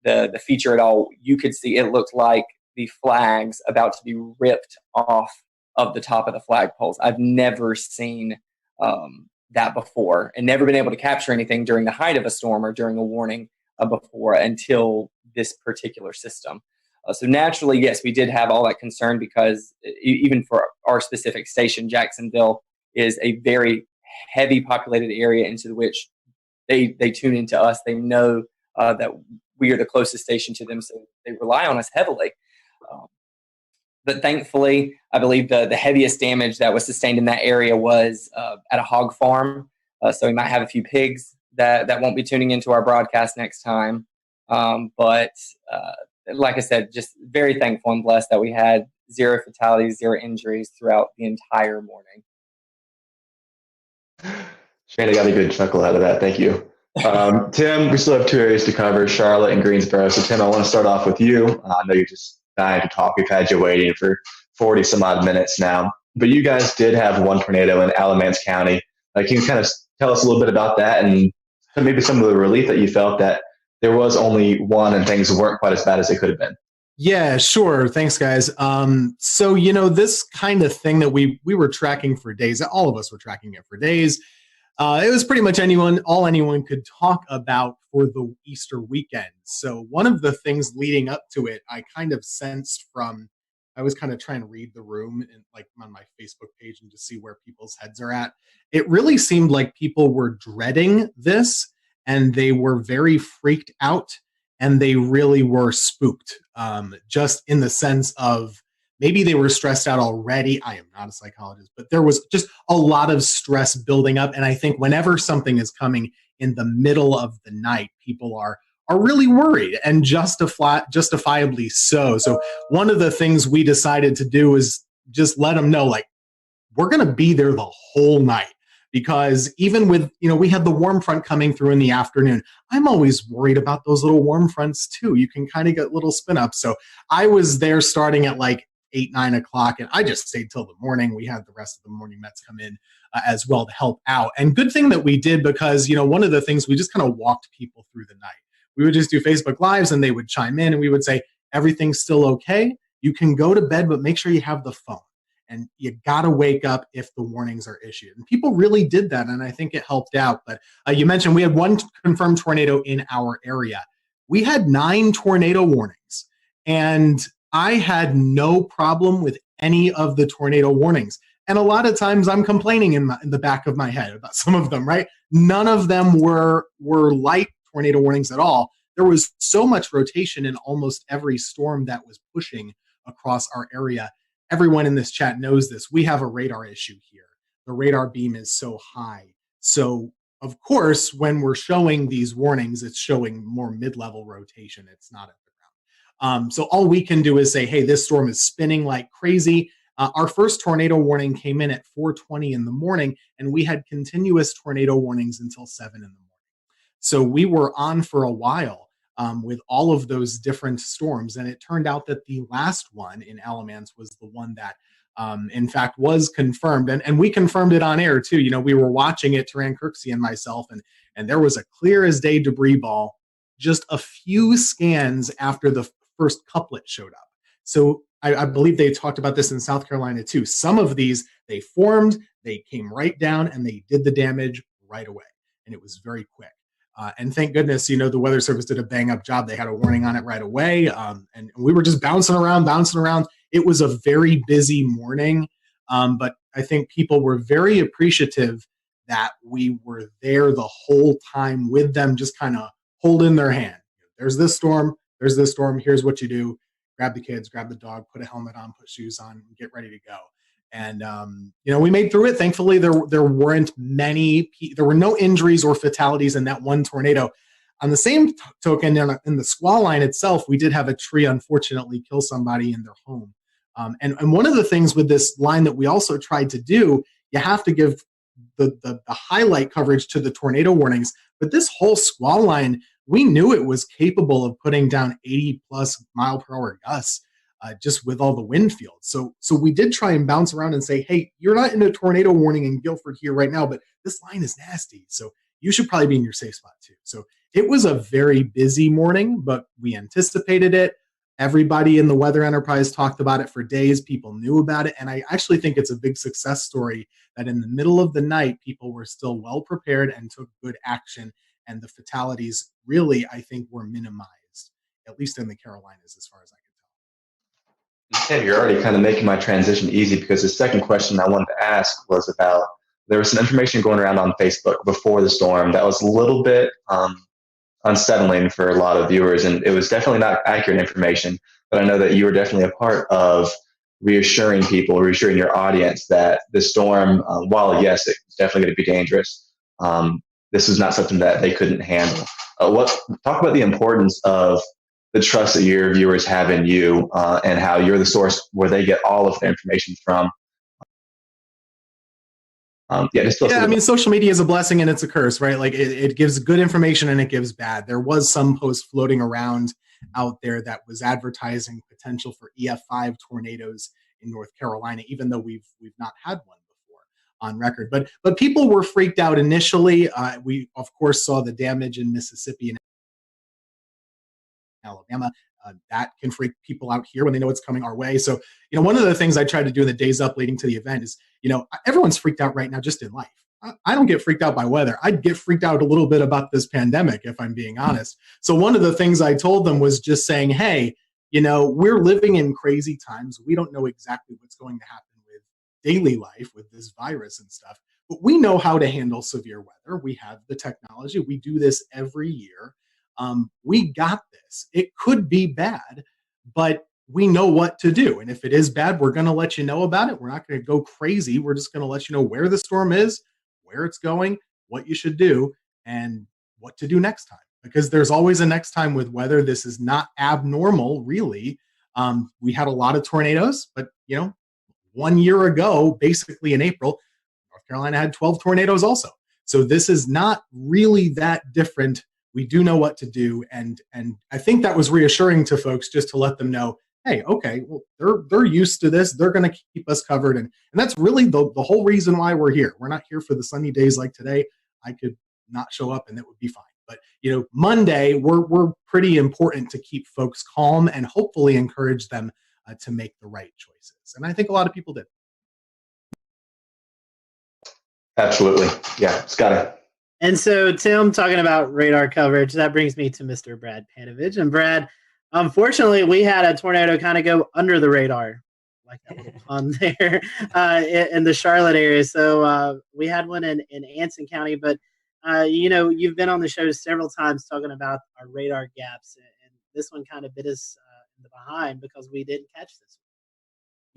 the feature at all, you could see it looked like the flags about to be ripped off of the top of the flagpoles. I've never seen that before, and never been able to capture anything during the height of a storm or during a warning before, until this particular system. So naturally, yes, we did have all that concern, because even for our specific station, Jacksonville is a very heavy populated area into which they tune into us. They know that we are the closest station to them, so they rely on us heavily. But thankfully, I believe the heaviest damage that was sustained in that area was at a hog farm. So we might have a few pigs that won't be tuning into our broadcast next time. But like I said, just very thankful and blessed that we had 0 fatalities, 0 injuries throughout the entire morning. Shane, I got a good chuckle out of that. Thank you. Tim, we still have 2 areas to cover, Charlotte and Greensboro. So, Tim, I want to start off with you. I know you're just dying to talk. We've had you waiting for 40 some odd minutes now. But you guys did have 1 tornado in Alamance County. Can you kind of tell us a little bit about that and maybe some of the relief that you felt that there was only 1 and things weren't quite as bad as they could have been? Yeah, sure. Thanks, guys. So, this kind of thing that we were tracking for days, all of us were tracking it for days. It was pretty much all anyone could talk about for the Easter weekend. So one of the things leading up to it, I kind of sensed I was kind of trying to read the room and on my Facebook page and just see where people's heads are at. It really seemed like people were dreading this and they were very freaked out and they really were spooked, just in the sense of maybe they were stressed out already. I am not a psychologist, but there was just a lot of stress building up. And I think whenever something is coming in the middle of the night, people are really worried, and justifiably so. So one of the things we decided to do is just let them know, we're going to be there the whole night. Because even with, we had the warm front coming through in the afternoon. I'm always worried about those little warm fronts too. You can kind of get little spin ups. So I was there starting at 8, 9 o'clock, and I just stayed till the morning. We had the rest of the morning Mets come in as well to help out. And good thing that we did, because, one of the things, we just kind of walked people through the night. We would just do Facebook Lives and they would chime in and we would say, everything's still okay. You can go to bed, but make sure you have the phone. And you got to wake up if the warnings are issued. And people really did that, and I think it helped out. But you mentioned we had 1 confirmed tornado in our area. We had 9 tornado warnings, and I had no problem with any of the tornado warnings. And a lot of times I'm complaining in the back of my head about some of them, right? None of them were light tornado warnings at all. There was so much rotation in almost every storm that was pushing across our area. Everyone in this chat knows this. We have a radar issue here. The radar beam is so high. So, of course, when we're showing these warnings, it's showing more mid-level rotation. It's not at the ground. So all we can do is say, hey, this storm is spinning like crazy. Our first tornado warning came in at 4:20 in the morning, and we had continuous tornado warnings until 7 in the morning. So we were on for a while. With all of those different storms. And it turned out that the last one in Alamance was the one that, in fact, was confirmed. And we confirmed it on air, too. We were watching it, Taran Kirksey and myself, and there was a clear as day debris ball just a few scans after the first couplet showed up. So I believe they talked about this in South Carolina, too. Some of these, they formed, they came right down, and they did the damage right away. And it was very quick. And thank goodness, the Weather Service did a bang-up job. They had a warning on it right away, and we were just bouncing around. It was a very busy morning, but I think people were very appreciative that we were there the whole time with them, just kind of holding their hand. There's this storm. Here's what you do. Grab the kids, grab the dog, put a helmet on, put shoes on, and get ready to go. And, we made through it. Thankfully, there weren't there were no injuries or fatalities in that 1 tornado. On the same token, in the squall line itself, we did have a tree, unfortunately, kill somebody in their home. And one of the things with this line that we also tried to do, you have to give the highlight coverage to the tornado warnings. But this whole squall line, we knew it was capable of putting down 80-plus mile-per-hour gusts. Just with all the wind fields. So we did try and bounce around and say, hey, you're not in a tornado warning in Guilford here right now, but this line is nasty. So you should probably be in your safe spot too. So it was a very busy morning, but we anticipated it. Everybody in the weather enterprise talked about it for days. People knew about it. And I actually think it's a big success story that in the middle of the night, people were still well prepared and took good action. And the fatalities really, I think, were minimized, at least in the Carolinas, as far as I can. Tim, you're already kind of making my transition easy, because the second question I wanted to ask was about, there was some information going around on Facebook before the storm that was a little bit unsettling for a lot of viewers, and it was definitely not accurate information, but I know that you were definitely a part of reassuring people, reassuring your audience that the storm, while yes, it's definitely going to be dangerous, this is not something that they couldn't handle. Talk about the importance of the trust that your viewers have in you, and how you're the source where they get all of the information from. I mean, social media is a blessing and it's a curse, right? Like it gives good information and it gives bad. There was some post floating around out there that was advertising potential for EF5 tornadoes in North Carolina, even though we've not had one before on record. But people were freaked out initially. We of course saw the damage in Mississippi and Alabama. That can freak people out here when they know it's coming our way. So, one of the things I tried to do in the days up leading to the event is, everyone's freaked out right now just in life. I don't get freaked out by weather. I'd get freaked out a little bit about this pandemic, if I'm being honest. So one of the things I told them was just saying, hey, we're living in crazy times. We don't know exactly what's going to happen with daily life with this virus and stuff, but we know how to handle severe weather. We have the technology. We do this every year. We got this. It could be bad, but we know what to do. And if it is bad, we're going to let you know about it. We're not going to go crazy. We're just going to let you know where the storm is, where it's going, what you should do, and what to do next time. Because there's always a next time with weather. This is not abnormal, really. We had a lot of tornadoes, but 1 year ago, basically in April, North Carolina had 12 tornadoes also. So this is not really that different. We do know what to do, and I think that was reassuring to folks, just to let them know, hey, okay, well, they're used to this. They're going to keep us covered, and that's really the whole reason why we're here. We're not here for the sunny days like today. I could not show up, and that would be fine. But Monday, we're pretty important to keep folks calm and hopefully encourage them to make the right choices. And I think a lot of people did. Absolutely, yeah, Scotty. And so, Tim, talking about radar coverage, that brings me to Mr. Brad Panovich. And Brad, unfortunately, we had a tornado kind of go under the radar, like that little pun there, in the Charlotte area. So we had one in Anson County. But, you've been on the show several times talking about our radar gaps. And this one kind of bit us in the behind because we didn't catch this one.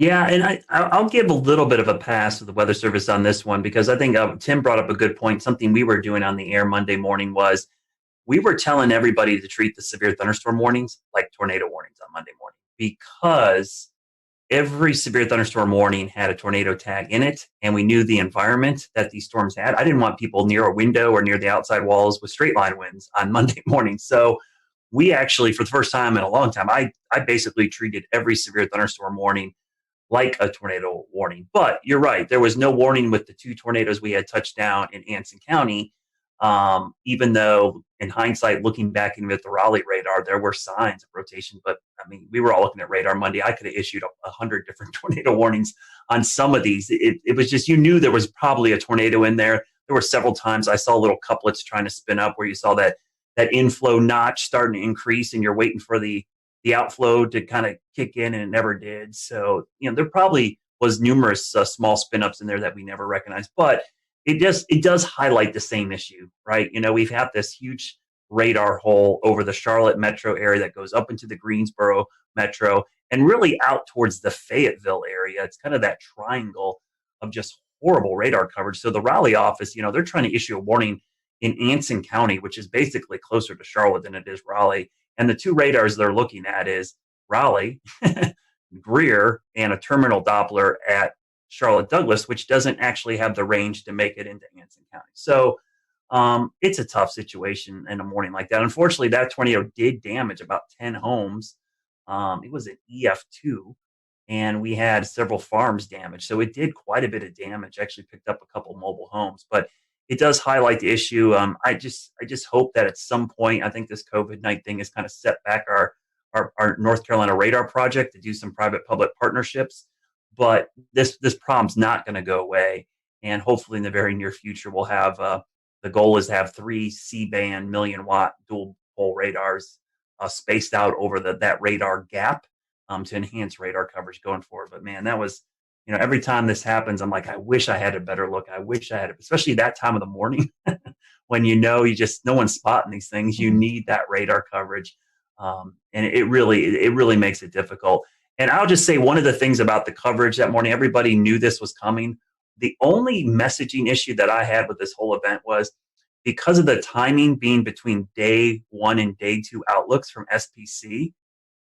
Yeah, and I'll give a little bit of a pass to the Weather Service on this one, because I think Tim brought up a good point. Something we were doing on the air Monday morning was we were telling everybody to treat the severe thunderstorm warnings like tornado warnings on Monday morning, because every severe thunderstorm warning had a tornado tag in it, and we knew the environment that these storms had. I didn't want people near a window or near the outside walls with straight line winds on Monday morning. So we actually, for the first time in a long time, I basically treated every severe thunderstorm warning like a tornado warning. But you're right, there was no warning with the 2 tornadoes we had touched down in Anson County, even though in hindsight, looking back into the Raleigh radar, there were signs of rotation. But I mean, we were all looking at radar Monday. I could have issued 100 different tornado warnings on some of these. It was just, you knew there was probably a tornado in there. There were several times I saw little couplets trying to spin up where you saw that inflow notch starting to increase, and you're waiting for the outflow to kind of kick in, and it never did. So, there probably was numerous small spin-ups in there that we never recognized, but it does highlight the same issue, right? We've had this huge radar hole over the Charlotte metro area that goes up into the Greensboro metro and really out towards the Fayetteville area. It's kind of that triangle of just horrible radar coverage. So the Raleigh office, they're trying to issue a warning in Anson County, which is basically closer to Charlotte than it is Raleigh. And the 2 radars they're looking at is Raleigh, Greer, and a terminal Doppler at Charlotte Douglas, which doesn't actually have the range to make it into Anson County. So it's a tough situation in a morning like that. Unfortunately, that tornado did damage about 10 homes. It was an EF2, and we had several farms damaged. So it did quite a bit of damage, actually picked up a couple mobile homes. But it does highlight the issue. I just hope that at some point, I think this COVID-19 thing has kind of set back our North Carolina radar project to do some private-public partnerships. But this problem's not going to go away. And hopefully in the very near future, we'll have the goal is to have 3 C-band million-watt dual-pole radars spaced out over that radar gap to enhance radar coverage going forward. But man, that was, every time this happens, I'm like, I wish I had a better look. I wish I had, especially that time of the morning when no one's spotting these things. You need that radar coverage. And it really makes it difficult. And I'll just say one of the things about the coverage that morning, everybody knew this was coming. The only messaging issue that I had with this whole event was because of the timing being between day 1 and day 2 outlooks from SPC,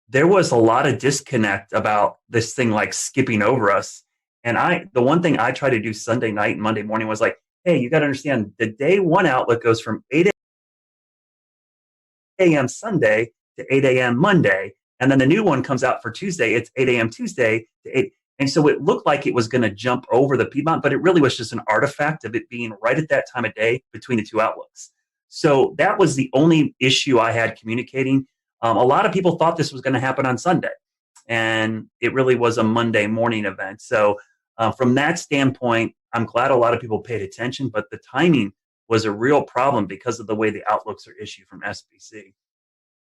there was a lot of disconnect about this thing like skipping over us. And the one thing I tried to do Sunday night and Monday morning was like, hey, you got to understand the day 1 outlook goes from 8 a.m. Sunday to 8 a.m. Monday. And then the new one comes out for Tuesday. It's 8 a.m. Tuesday to 8. And so it looked like it was going to jump over the Piedmont, but it really was just an artifact of it being right at that time of day between the 2 outlooks. So that was the only issue I had communicating. A lot of people thought this was going to happen on Sunday, and it really was a Monday morning event. So from that standpoint, I'm glad a lot of people paid attention, but the timing was a real problem because of the way the outlooks are issued from SPC.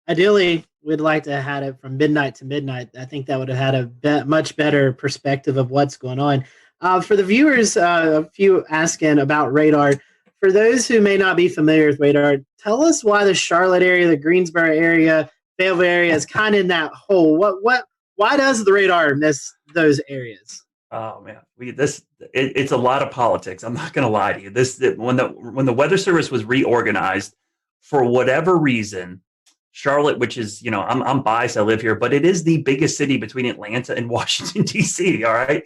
Ideally, we'd like to have had it from midnight to midnight. I think that would have had a much better perspective of what's going on. For the viewers, a few asking about radar. For those who may not be familiar with radar, tell us why the Charlotte area, the Greensboro area, Fayetteville area is kind of in that hole. Why does the radar miss those areas? Oh man, it's a lot of politics. I'm not going to lie to you. When the Weather Service was reorganized, for whatever reason, Charlotte, which is, I'm biased, I live here, but it is the biggest city between Atlanta and Washington, D.C., all right?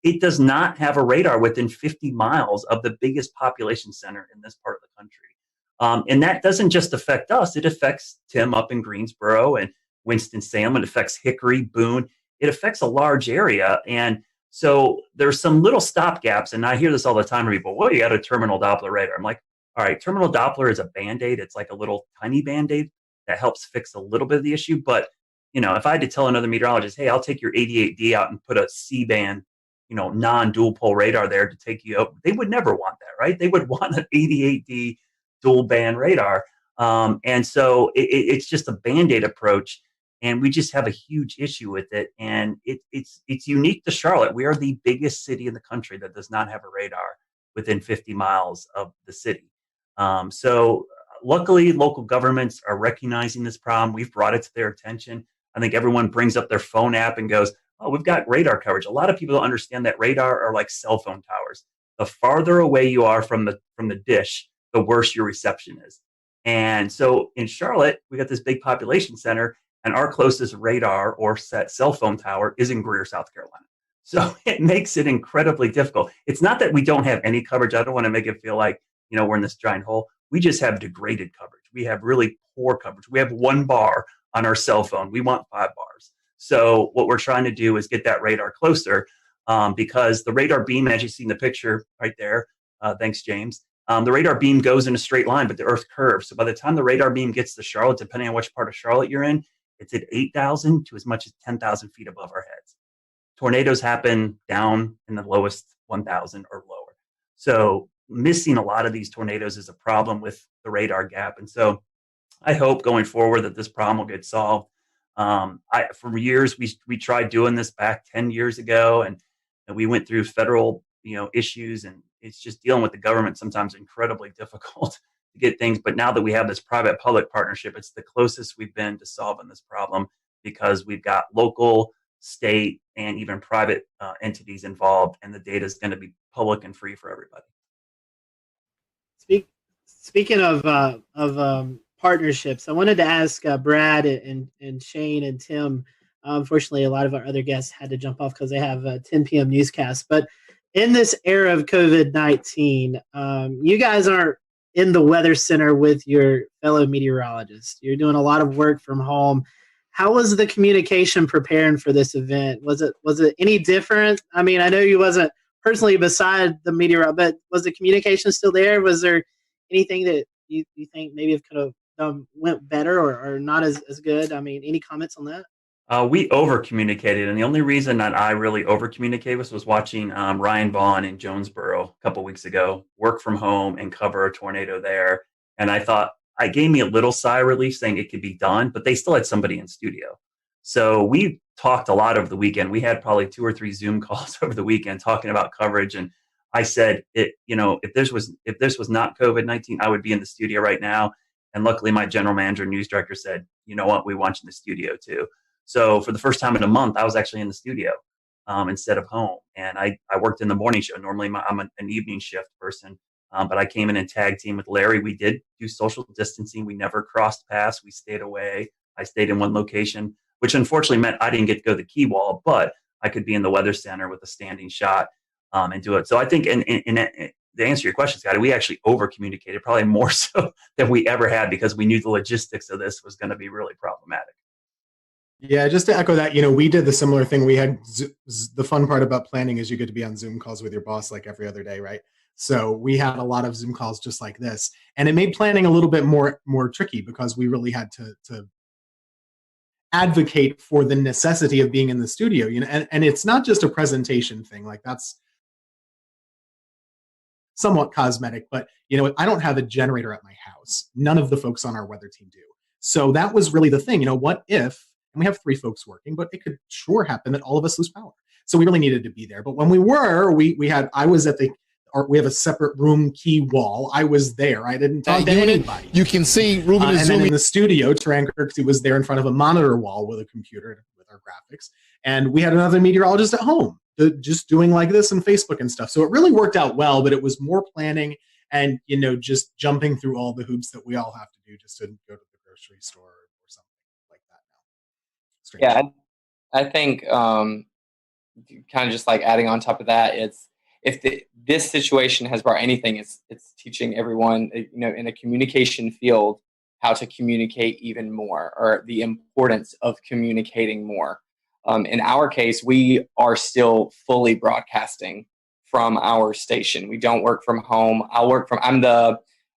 It does not have a radar within 50 miles of the biggest population center in this part of the country. And that doesn't just affect us. It affects Tim up in Greensboro and Winston-Salem. It affects Hickory, Boone. It affects a large area. And so there's some little stop gaps. And I hear this all the time from people, well, you got a terminal Doppler radar. I'm like, all right, terminal Doppler is a Band-Aid. It's like a little tiny Band-Aid that helps fix a little bit of the issue. But, if I had to tell another meteorologist, hey, I'll take your 88D out and put a C-band, non-dual pole radar there to take you up, they would never want that, right? They would want an 88D dual band radar. And so it's just a Band-Aid approach. And we just have a huge issue with it. And it's unique to Charlotte. We are the biggest city in the country that does not have a radar within 50 miles of the city. So luckily, local governments are recognizing this problem. We've brought it to their attention. I think everyone brings up their phone app and goes, oh, we've got radar coverage. A lot of people don't understand that radar are like cell phone towers. The farther away you are from the dish, the worse your reception is. And so in Charlotte, we got this big population center, and our closest radar or cell phone tower is in Greer, South Carolina. So it makes it incredibly difficult. It's not that we don't have any coverage. I don't want to make it feel like, we're in this giant hole. We just have degraded coverage. We have really poor coverage. We have 1 bar on our cell phone. We want 5 bars. So what we're trying to do is get that radar closer because the radar beam, as you see in the picture right there, thanks, James, the radar beam goes in a straight line, but the Earth curves. So by the time the radar beam gets to Charlotte, depending on which part of Charlotte you're in, it's at 8,000 to as much as 10,000 feet above our heads. Tornadoes happen down in the lowest 1,000 or lower. So missing a lot of these tornadoes is a problem with the radar gap. And so I hope going forward that this problem will get solved. For years, we tried doing this back 10 years ago, and we went through federal, issues, and it's just dealing with the government sometimes incredibly difficult to get things. But now that we have this private-public partnership, it's the closest we've been to solving this problem because we've got local, state, and even private entities involved, and the data is going to be public and free for everybody. Speaking of partnerships, I wanted to ask Brad and Shane and Tim. Unfortunately, a lot of our other guests had to jump off because they have a 10 p.m. newscast. But in this era of COVID-19, you guys aren't in the weather center with your fellow meteorologists. You're doing a lot of work from home. How was the communication preparing for this event? Was it any different? I mean, I know you wasn't personally beside the meteorologist, but was the communication still there? Was there anything that you think maybe it could have went better or not as good? I mean, any comments on that? We over-communicated, and the only reason that I really over-communicated was watching Ryan Vaughn in Jonesboro a couple weeks ago work from home and cover a tornado there. And I thought, it gave me a little sigh of relief saying it could be done, but they still had somebody in studio. So we talked a lot over the weekend. We had probably 2 or 3 Zoom calls over the weekend talking about coverage. And I said, if this was not COVID-19, I would be in the studio right now. And luckily, my general manager, news director said, you know what, we want you in the studio too. So for the first time in a month, I was actually in the studio instead of home. And I worked in the morning show. Normally I'm an evening shift person, but I came in and tag team with Larry. We did do social distancing. We never crossed paths. We stayed away. I stayed in one location, which unfortunately meant I didn't get to go to the key wall, but I could be in the weather center with a standing shot and do it. So I think, to answer your question, Scotty, we actually over communicated, probably more so than we ever had, because we knew the logistics of this was going to be really problematic. Yeah, just to echo that, we did the similar thing. We had the fun part about planning is you get to be on Zoom calls with your boss like every other day, right? So we had a lot of Zoom calls just like this, and it made planning a little bit more tricky because we really had to advocate for the necessity of being in the studio. And it's not just a presentation thing, like that's somewhat cosmetic, but I don't have a generator at my house. None of the folks on our weather team do. So that was really the thing. What if, and we have 3 folks working, but it could sure happen that all of us lose power. So we really needed to be there. But when we were, I was at we have a separate room key wall. I was there. I didn't talk to anybody. You can see Ruben is and zooming. then in the studio, Taran Kirksey was there in front of a monitor wall with a computer with our graphics. And we had another meteorologist at home just doing like this and Facebook and stuff. So it really worked out well, but it was more planning and, just jumping through all the hoops that we all have to do just to go to the grocery store or something like that now. Strange. Yeah, I think kind of just like adding on top of that, this situation has brought anything, it's teaching everyone, in a communication field, how to communicate even more, or the importance of communicating more. In our case, we are still fully broadcasting from our station. We don't work from home.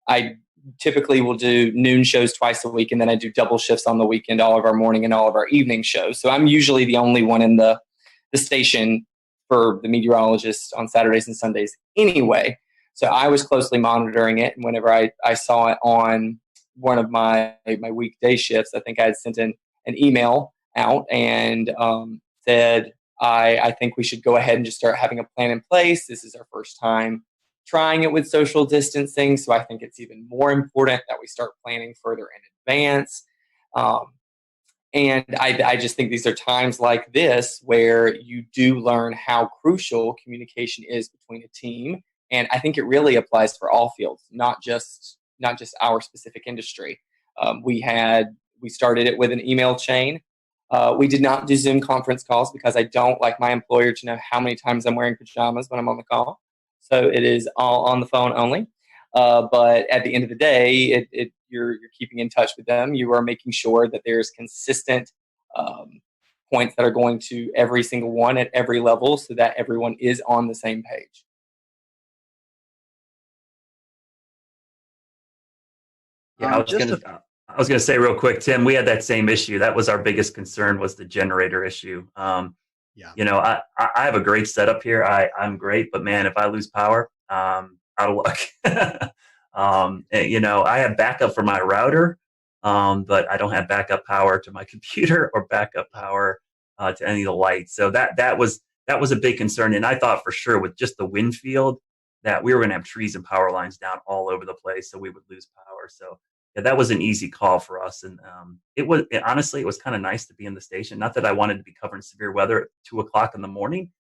I typically will do noon shows twice a week, and then I do double shifts on the weekend, all of our morning and all of our evening shows. So I'm usually the only one in the station for the meteorologist on Saturdays and Sundays anyway. So I was closely monitoring it, and whenever I saw it on one of my weekday shifts, I think I had sent in an email out and said, I think we should go ahead and just start having a plan in place. This is our first time trying it with social distancing, so I think it's even more important that we start planning further in advance. And I just think these are times like this where you do learn how crucial communication is between a team. And I think it really applies for all fields, not just our specific industry. We started it with an email chain. We did not do Zoom conference calls because I don't like my employer to know how many times I'm wearing pajamas when I'm on the call. So it is all on the phone only. But at the end of the day, you're keeping in touch with them. You are making sure that there's consistent points that are going to every single one at every level so that everyone is on the same page. Yeah, I was going to say real quick, Tim, we had that same issue. That was our biggest concern, was the generator issue. I have a great setup here. I'm great, but man, if I lose power, out of luck. I have backup for my router, but I don't have backup power to my computer or backup power to any of the lights. So that was a big concern. And I thought for sure with just the wind field that we were going to have trees and power lines down all over the place, so we would lose power. So yeah, that was an easy call for us. And honestly, it was kind of nice to be in the station. Not that I wanted to be covering severe weather at 2:00 in the morning,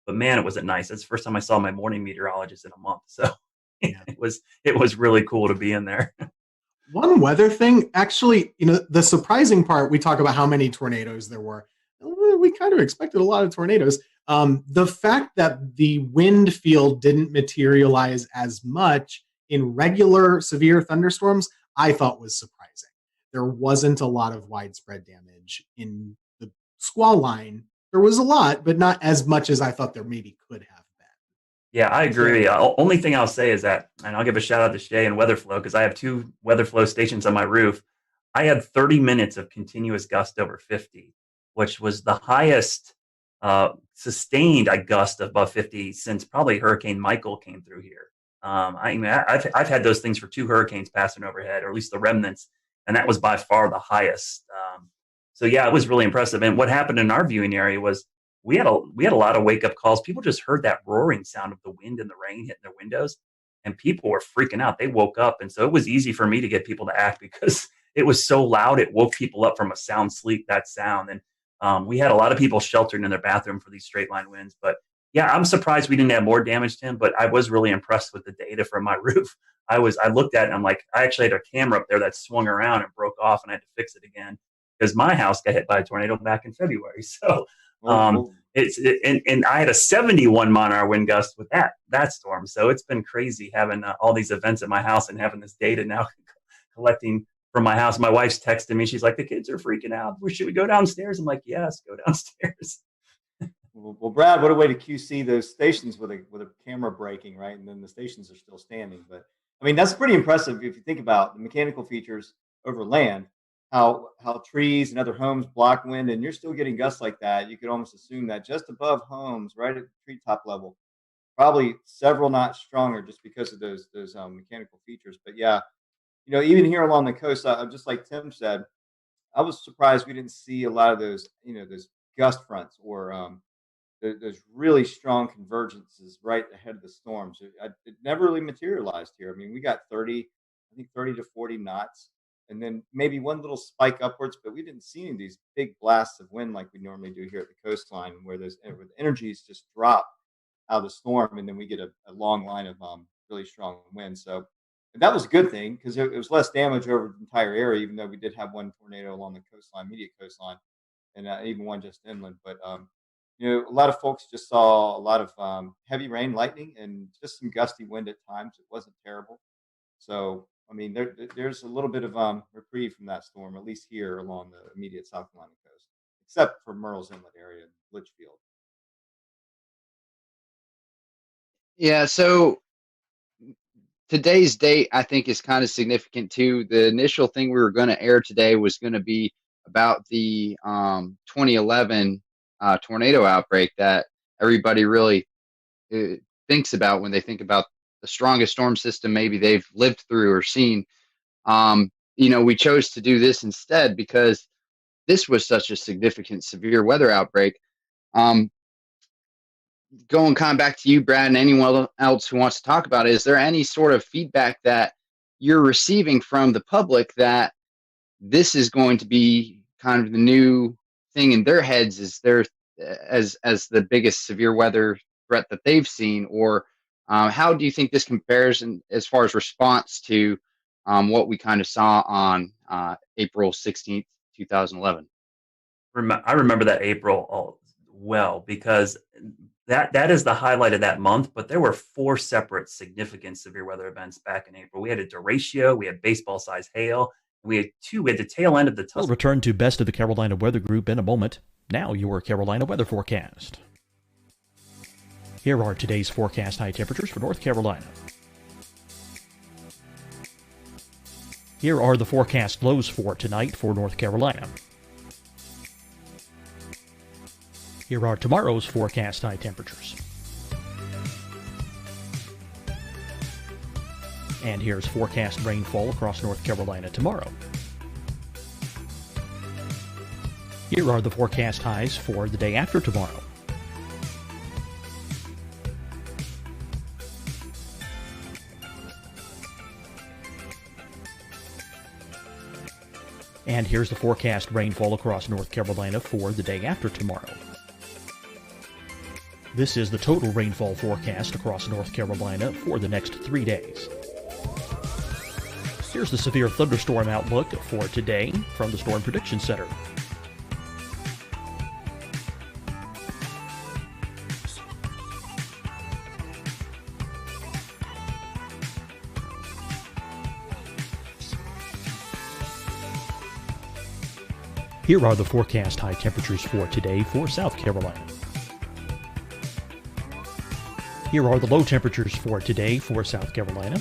but man, it was nice. That's the first time I saw my morning meteorologist in a month. So yeah. It was really cool to be in there. One weather thing, actually, the surprising part, we talk about how many tornadoes there were. We kind of expected a lot of tornadoes. The fact that the wind field didn't materialize as much in regular severe thunderstorms, I thought was surprising. There wasn't a lot of widespread damage in the squall line. There was a lot, but not as much as I thought there maybe could have. Yeah, I agree. Only thing I'll say is that, and I'll give a shout out to Shay and Weatherflow, because I have 2 Weatherflow stations on my roof. I had 30 minutes of continuous gust over 50, which was the highest sustained gust above 50 since probably Hurricane Michael came through here. I've had those things for 2 hurricanes passing overhead, or at least the remnants, and that was by far the highest. So yeah, it was really impressive. And what happened in our viewing area was, we had a lot of wake up calls. People just heard that roaring sound of the wind and the rain hitting their windows, and people were freaking out. They woke up, and so it was easy for me to get people to act because it was so loud. It woke people up from a sound sleep. That sound, and We had a lot of people sheltered in their bathroom for these straight line winds. But yeah, I'm surprised we didn't have more damage, Tim, but I was really impressed with the data from my roof. I looked at it and I'm like, I actually had a camera up there that swung around and broke off, and I had to fix it again because my house got hit by a tornado back in February. So and I had a 71 mile-an-hour wind gust with that storm. So it's been crazy having all these events at my house and having this data now collecting from my house. My wife's texting me. She's like, the kids are freaking out. Should we go downstairs? I'm like, yes, go downstairs. Well, Brad, what a way to QC those stations with a camera breaking, right? And then the stations are still standing. But I mean, that's pretty impressive if you think about the mechanical features over land, how trees and other homes block wind, and you're still getting gusts like that. You could almost assume that just above homes, right at the treetop level, probably several notch stronger just because of those mechanical features. But yeah, even here along the coast, just like Tim said, I was surprised we didn't see a lot of those, those gust fronts or there's really strong convergences right ahead of the storms. It never really materialized here. I mean, we got 30 to 40 knots, and then maybe one little spike upwards, but we didn't see any of these big blasts of wind like we normally do here at the coastline, where the energies just drop out of the storm, and then we get a long line of really strong wind. So that was a good thing because it was less damage over the entire area, even though we did have one tornado along the coastline, immediate coastline, and even one just inland. But a lot of folks just saw a lot of heavy rain, lightning, and just some gusty wind at times. It wasn't terrible. So, I mean, there's a little bit of reprieve from that storm, at least here along the immediate South Carolina coast, except for Murrells Inlet area, Litchfield. Yeah, so today's date, I think, is kind of significant too. The initial thing we were going to air today was going to be about the 2011 tornado outbreak that everybody really thinks about when they think about the strongest storm system maybe they've lived through or seen. We chose to do this instead because this was such a significant severe weather outbreak. Going kind of back to you, Brad, and anyone else who wants to talk about it, is there any sort of feedback that you're receiving from the public that this is going to be kind of the new thing in their heads as the biggest severe weather threat that they've seen? Or how do you think this compares as far as response to what we kind of saw on April 16th, 2011? I remember that April well, because that is the highlight of that month, but there were 4 separate significant severe weather events back in April. We had a derecho, we had baseball-sized hail, and we had the tail end of the We'll return to Best of the Carolina Weather Group in a moment. Now your Carolina weather forecast. Here are today's forecast high temperatures for North Carolina. Here are the forecast lows for tonight for North Carolina. Here are tomorrow's forecast high temperatures. And here's forecast rainfall across North Carolina tomorrow. Here are the forecast highs for the day after tomorrow. And here's the forecast rainfall across North Carolina for the day after tomorrow. This is the total rainfall forecast across North Carolina for the next 3 days. Here's the severe thunderstorm outlook for today from the Storm Prediction Center. Here are the forecast high temperatures for today for South Carolina. Here are the low temperatures for today for South Carolina.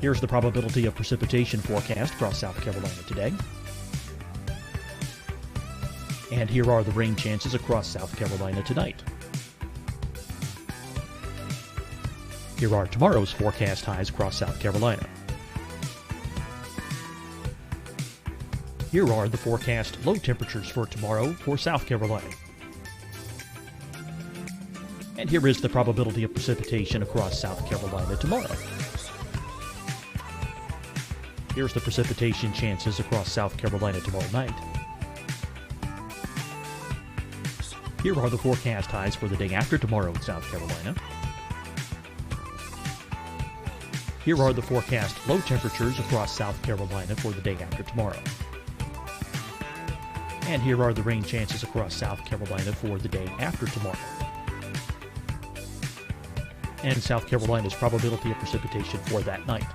Here's the probability of precipitation forecast across South Carolina today. And here are the rain chances across South Carolina tonight. Here are tomorrow's forecast highs across South Carolina. Here are the forecast low temperatures for tomorrow for South Carolina. And here is the probability of precipitation across South Carolina tomorrow. Here's the precipitation chances across South Carolina tomorrow night. Here are the forecast highs for the day after tomorrow in South Carolina. Here are the forecast low temperatures across South Carolina for the day after tomorrow. And here are the rain chances across South Carolina for the day after tomorrow. And South Carolina's probability of precipitation for that night.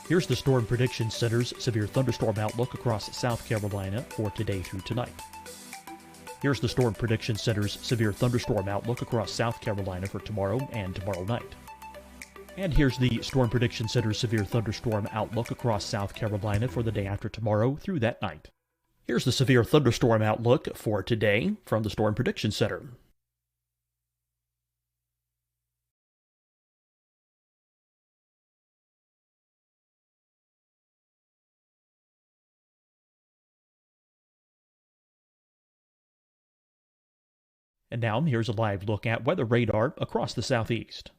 Here's the Storm Prediction Center's severe thunderstorm outlook across South Carolina for today through tonight. Here's the Storm Prediction Center's severe thunderstorm outlook across South Carolina for tomorrow and tomorrow night. And here's the Storm Prediction Center's severe thunderstorm outlook across South Carolina for the day after tomorrow through that night. Here's the severe thunderstorm outlook for today from the Storm Prediction Center. And now, here's a live look at weather radar across the southeast.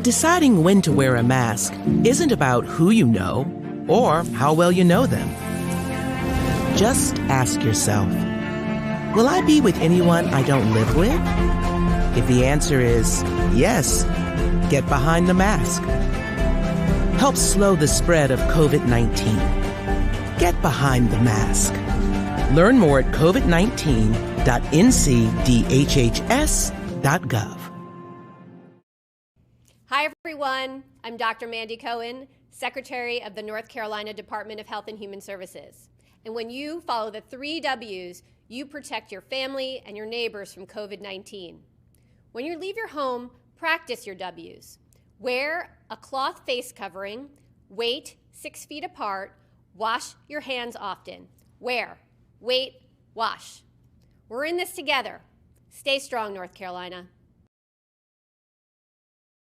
Deciding when to wear a mask isn't about who you know or how well you know them. Just ask yourself, will I be with anyone I don't live with? If the answer is yes, get behind the mask. Help slow the spread of COVID-19. Get behind the mask. Learn more at covid19.ncdhhs.gov. Hi, everyone. I'm Dr. Mandy Cohen, Secretary of the North Carolina Department of Health and Human Services. And when you follow the 3 W's, you protect your family and your neighbors from COVID-19. When you leave your home, practice your W's. Wear a cloth face covering, wait 6 feet apart, wash your hands often. Wear, wait, wash. We're in this together. Stay strong, North Carolina.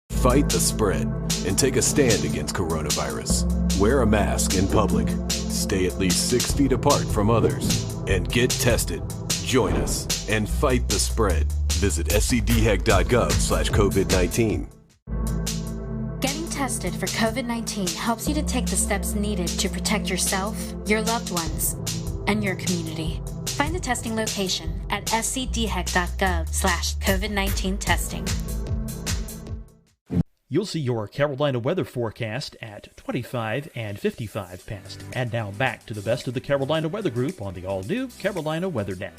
Fight the spread and take a stand against coronavirus. Wear a mask in public. Stay at least 6 feet apart from others. And get tested. Join us and fight the spread. Visit scdhec.gov/COVID-19. Getting tested for COVID-19 helps you to take the steps needed to protect yourself, your loved ones, and your community. Find the testing location at scdhec.gov/COVID-19 testing. You'll see your Carolina weather forecast at 25 and 55 past. And now back to the best of the Carolina Weather Group on the all-new Carolina WeatherNet.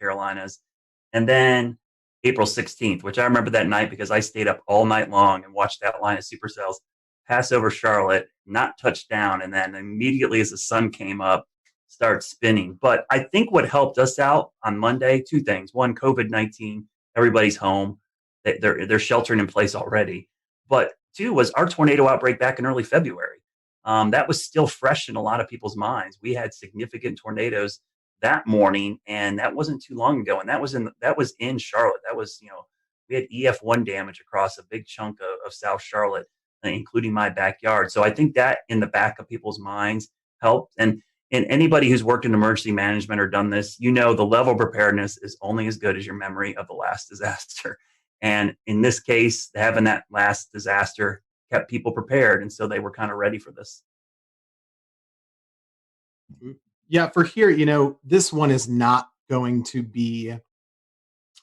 Carolinas. And then April 16th, which I remember that night because I stayed up all night long and watched that line of supercells pass over Charlotte, not touch down, and then immediately as the sun came up, start spinning. But I think what helped us out on Monday, 2 things. One, COVID-19, everybody's home. They're sheltering in place already. But 2 was our tornado outbreak back in early February. That was still fresh in a lot of people's minds. We had significant tornadoes that morning, and that wasn't too long ago. And that was in Charlotte. That was, we had EF1 damage across a big chunk of South Charlotte, including my backyard. So I think that in the back of people's minds helped. And anybody who's worked in emergency management or done this, the level of preparedness is only as good as your memory of the last disaster. And in this case, having that last disaster kept people prepared. And so they were kind of ready for this. Yeah, for here, this one is not going to be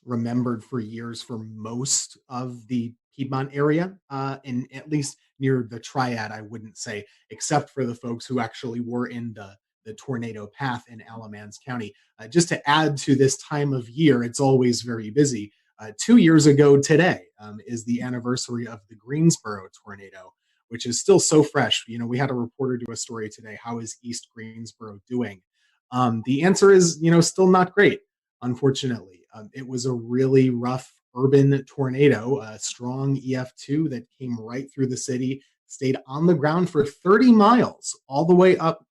remembered for years for most of the Piedmont area, and at least near the Triad, I wouldn't say, except for the folks who actually were in the tornado path in Alamance County. Just to add to this time of year, it's always very busy. 2 years ago today is the anniversary of the Greensboro tornado, which is still so fresh. We had a reporter do a story today. How is East Greensboro doing? The answer is, still not great, unfortunately. It was a really rough urban tornado, a strong EF2 that came right through the city, stayed on the ground for 30 miles, all the way up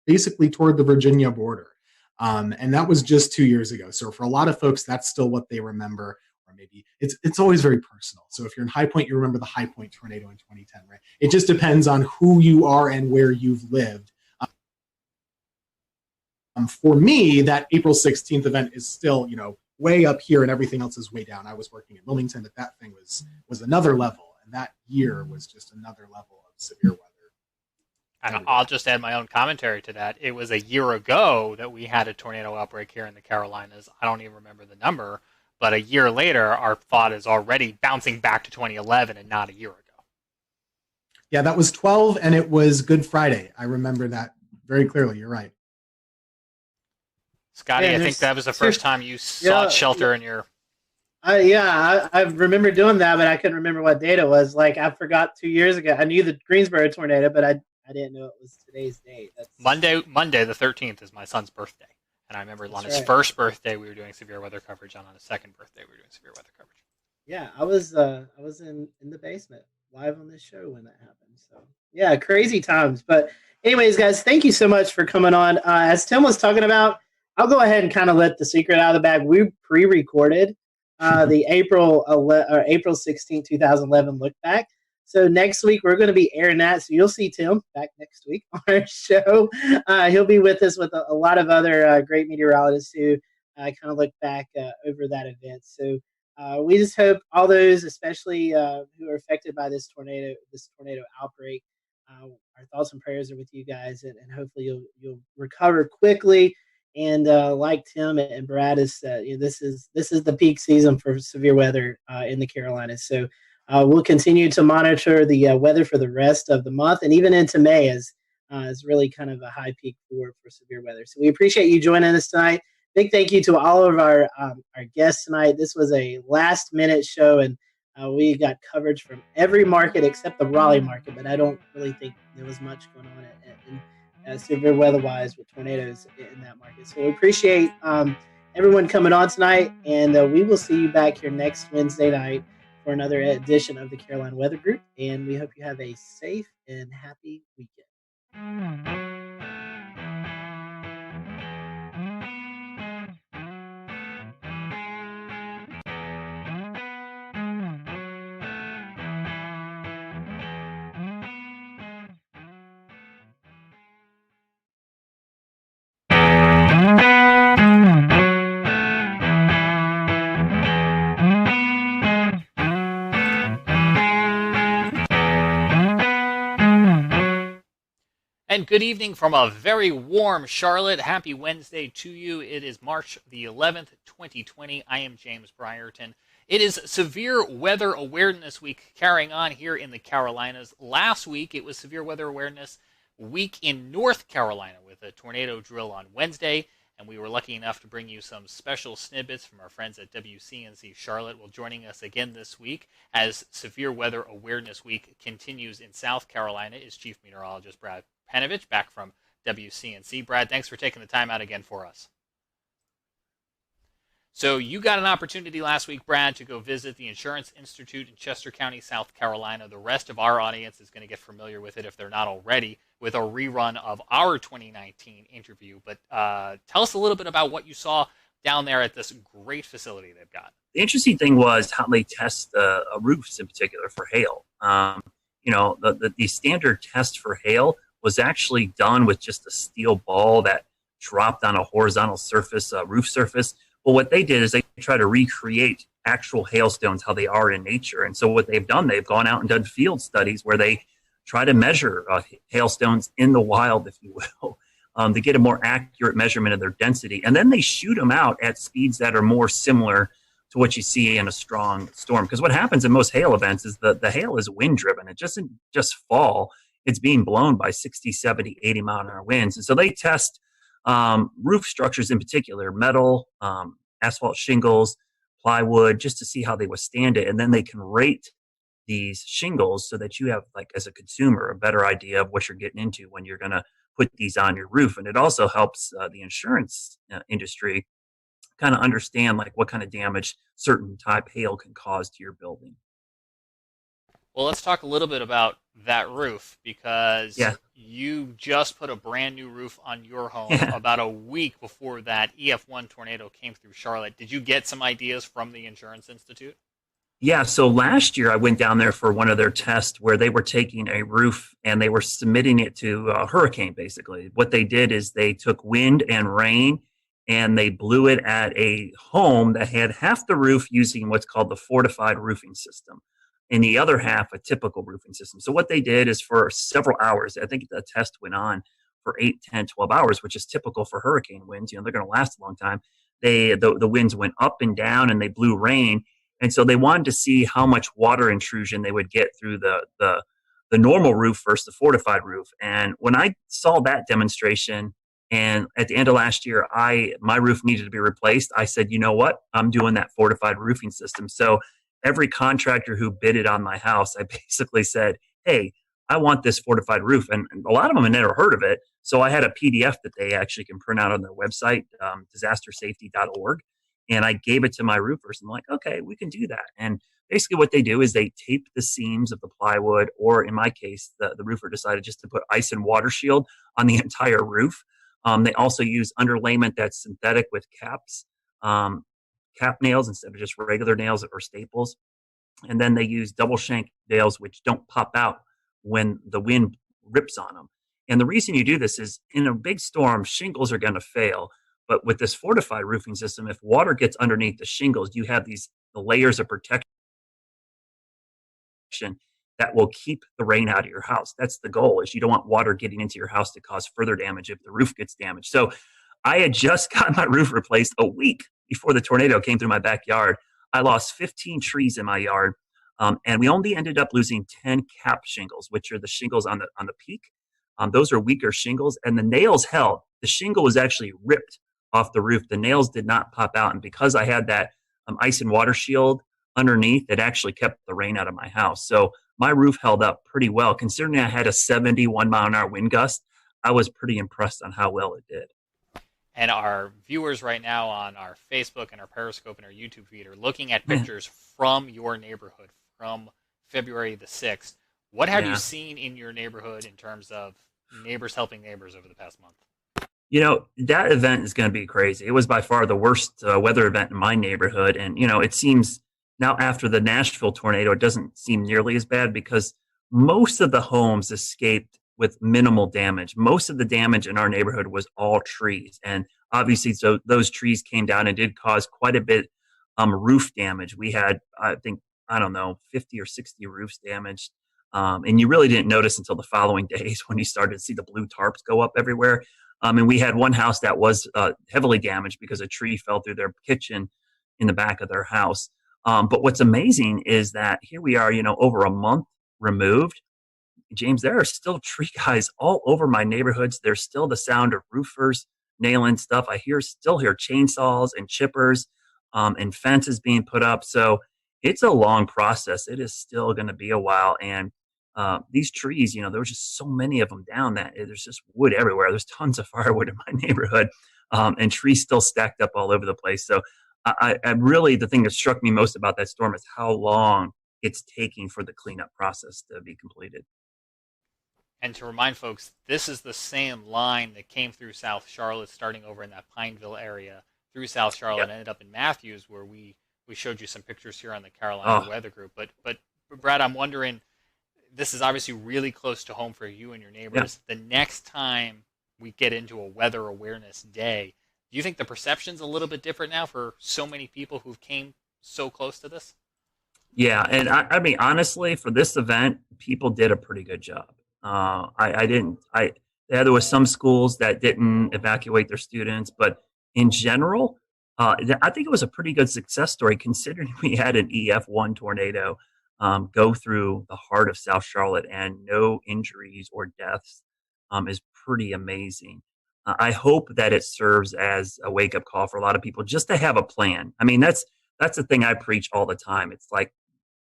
basically toward the Virginia border. And that was just 2 years ago. So for a lot of folks, that's still what they remember. Or maybe it's always very personal. So if you're in High Point, you remember the High Point tornado in 2010, right? It just depends on who you are and where you've lived. For me, that April 16th event is still, way up here and everything else is way down. I was working in Wilmington, but that thing was another level. And that year was just another level of severe weather. And I'll just add my own commentary to that. It was a year ago that we had a tornado outbreak here in the Carolinas. I don't even remember the number, but a year later, our thought is already bouncing back to 2011 and not a year ago. Yeah, that was 12, and it was Good Friday. I remember that very clearly. You're right. Scotty, I think that was the first time you sought shelter in your... I remember doing that, but I couldn't remember what date it was. Like, I forgot 2 years ago. I knew the Greensboro tornado, but I didn't know it was today's date. That's... Monday the 13th is my son's birthday. And I remember on his first birthday, we were doing severe weather coverage, and on his second birthday, we were doing severe weather coverage. Yeah, I was in the basement live on this show when that happened. So yeah, crazy times. But anyways, guys, thank you so much for coming on. As Tim was talking about, I'll go ahead and kind of let the secret out of the bag. We pre-recorded the April 16, 2011 look back. So next week we're going to be airing that. So you'll see Tim back next week on our show. He'll be with us with a lot of other great meteorologists who kind of look back over that event. So we just hope all those, especially who are affected by this tornado outbreak, our thoughts and prayers are with you guys, and hopefully you'll recover quickly. And like Tim and Brad has said, this is the peak season for severe weather in the Carolinas. So we'll continue to monitor the weather for the rest of the month, and even into May is really kind of a high peak for severe weather. So we appreciate you joining us tonight. Big thank you to all of our guests tonight. This was a last-minute show, and we got coverage from every market except the Raleigh market, but I don't really think there was much going on in severe weather-wise with tornadoes in that market. So we appreciate everyone coming on tonight, and we will see you back here next Wednesday night for another edition of the Carolina Weather Group, and we hope you have a safe and happy weekend. And good evening from a very warm Charlotte. Happy Wednesday to you. It is March the 11th, 2020. I am James Brierton. It is Severe Weather Awareness Week carrying on here in the Carolinas. Last week, it was Severe Weather Awareness Week in North Carolina with a tornado drill on Wednesday. And we were lucky enough to bring you some special snippets from our friends at WCNC Charlotte. Well, joining us again this week as Severe Weather Awareness Week continues in South Carolina is Chief Meteorologist Brad Panovich, back from WCNC. Brad, thanks for taking the time out again for us. So you got an opportunity last week, Brad, to go visit the Insurance Institute in Chester County, South Carolina. The rest of our audience is going to get familiar with it if they're not already, with a rerun of our 2019 interview. But tell us a little bit about what you saw down there at this great facility they've got. The interesting thing was how they test roofs in particular for hail. The standard test for hail was actually done with just a steel ball that dropped on a horizontal surface, roof surface. Well, what they did is they try to recreate actual hailstones, how they are in nature. And so what they've done, they've gone out and done field studies where they try to measure hailstones in the wild, if you will, to get a more accurate measurement of their density. And then they shoot them out at speeds that are more similar to what you see in a strong storm. Because what happens in most hail events is the hail is wind driven. It doesn't just fall. It's being blown by 60, 70, 80 mile an hour winds. And so they test roof structures in particular, metal, asphalt shingles, plywood, just to see how they withstand it. And then they can rate these shingles so that you have, like, as a consumer, a better idea of what you're getting into when you're going to put these on your roof. And it also helps the insurance industry kind of understand, like, what kind of damage certain type hail can cause to your building. Well, let's talk a little bit about that roof, because you just put a brand new roof on your home about a week before that EF1 tornado came through Charlotte. Did you get some ideas from the Insurance Institute? Yeah, so last year I went down there for one of their tests where they were taking a roof and they were submitting it to a hurricane, basically. What they did is they took wind and rain and they blew it at a home that had half the roof using what's called the fortified roofing system and the other half a typical roofing system. So what they did is for several hours, I think the test went on for 8, 10, 12 hours, which is typical for hurricane winds. They're going to last a long time. The winds went up and down and they blew rain. And so they wanted to see how much water intrusion they would get through the normal roof versus the fortified roof. And when I saw that demonstration, and at the end of last year, my roof needed to be replaced, I said, you know what? I'm doing that fortified roofing system. So every contractor who bidded on my house, I basically said, hey, I want this fortified roof. And a lot of them had never heard of it. So I had a PDF that they actually can print out on their website, disastersafety.org. And I gave it to my roofers. I'm like, okay, we can do that. And basically what they do is they tape the seams of the plywood, or in my case, the roofer decided just to put ice and water shield on the entire roof. They also use underlayment that's synthetic with caps, cap nails instead of just regular nails or staples. And then they use double shank nails, which don't pop out when the wind rips on them. And the reason you do this is in a big storm, shingles are going to fail. But with this fortified roofing system, if water gets underneath the shingles, you have the layers of protection that will keep the rain out of your house. That's the goal, is you don't want water getting into your house to cause further damage if the roof gets damaged. So I had just got my roof replaced a week before the tornado came through my backyard. I lost 15 trees in my yard, and we only ended up losing 10 cap shingles, which are the shingles on the peak. Those are weaker shingles, and the nails held. The shingle was actually ripped off the roof. The nails did not pop out. And because I had that ice and water shield underneath, it actually kept the rain out of my house. So my roof held up pretty well. Considering I had a 71 mile an hour wind gust, I was pretty impressed on how well it did. And our viewers right now on our Facebook and our Periscope and our YouTube feed are looking at pictures from your neighborhood from February the 6th. What have you seen in your neighborhood in terms of neighbors helping neighbors over the past month? You know, that event is going to be crazy. It was by far the worst weather event in my neighborhood. And, you know, it seems now after the Nashville tornado, it doesn't seem nearly as bad because most of the homes escaped with minimal damage. Most of the damage in our neighborhood was all trees. And obviously, so those trees came down and did cause quite a bit roof damage. We had, I think, 50 or 60 roofs damaged. And you really didn't notice until the following days when you started to see the blue tarps go up everywhere. And we had one house that was heavily damaged because a tree fell through their kitchen in the back of their house. But what's amazing is that here we are, you know, over a month removed. James, there are still tree guys all over my neighborhoods. There's still the sound of roofers nailing stuff. I still hear chainsaws and chippers and fences being put up. So it's a long process. It is still going to be a while. And these trees, you know, there was just so many of them down that there's just wood everywhere. There's tons of firewood in my neighborhood and trees still stacked up all over the place. So I really, the thing that struck me most about that storm is how long it's taking for the cleanup process to be completed. And to remind folks, this is the same line that came through South Charlotte, starting over in that Pineville area, through South Charlotte, and ended up in Matthews, where we showed you some pictures here on the Carolina Weather Group. But Brad, I'm wondering, this is obviously really close to home for you and your neighbors. The next time we get into a weather awareness day, do you think the perception's a little bit different now for so many people who've came so close to this? Yeah, and I mean, honestly, for this event, people did a pretty good job. There was some schools that didn't evacuate their students, but in general, I think it was a pretty good success story considering we had an EF1 tornado go through the heart of South Charlotte and no injuries or deaths is pretty amazing. I hope that it serves as a wake-up call for a lot of people just to have a plan. I mean, that's the thing I preach all the time. It's like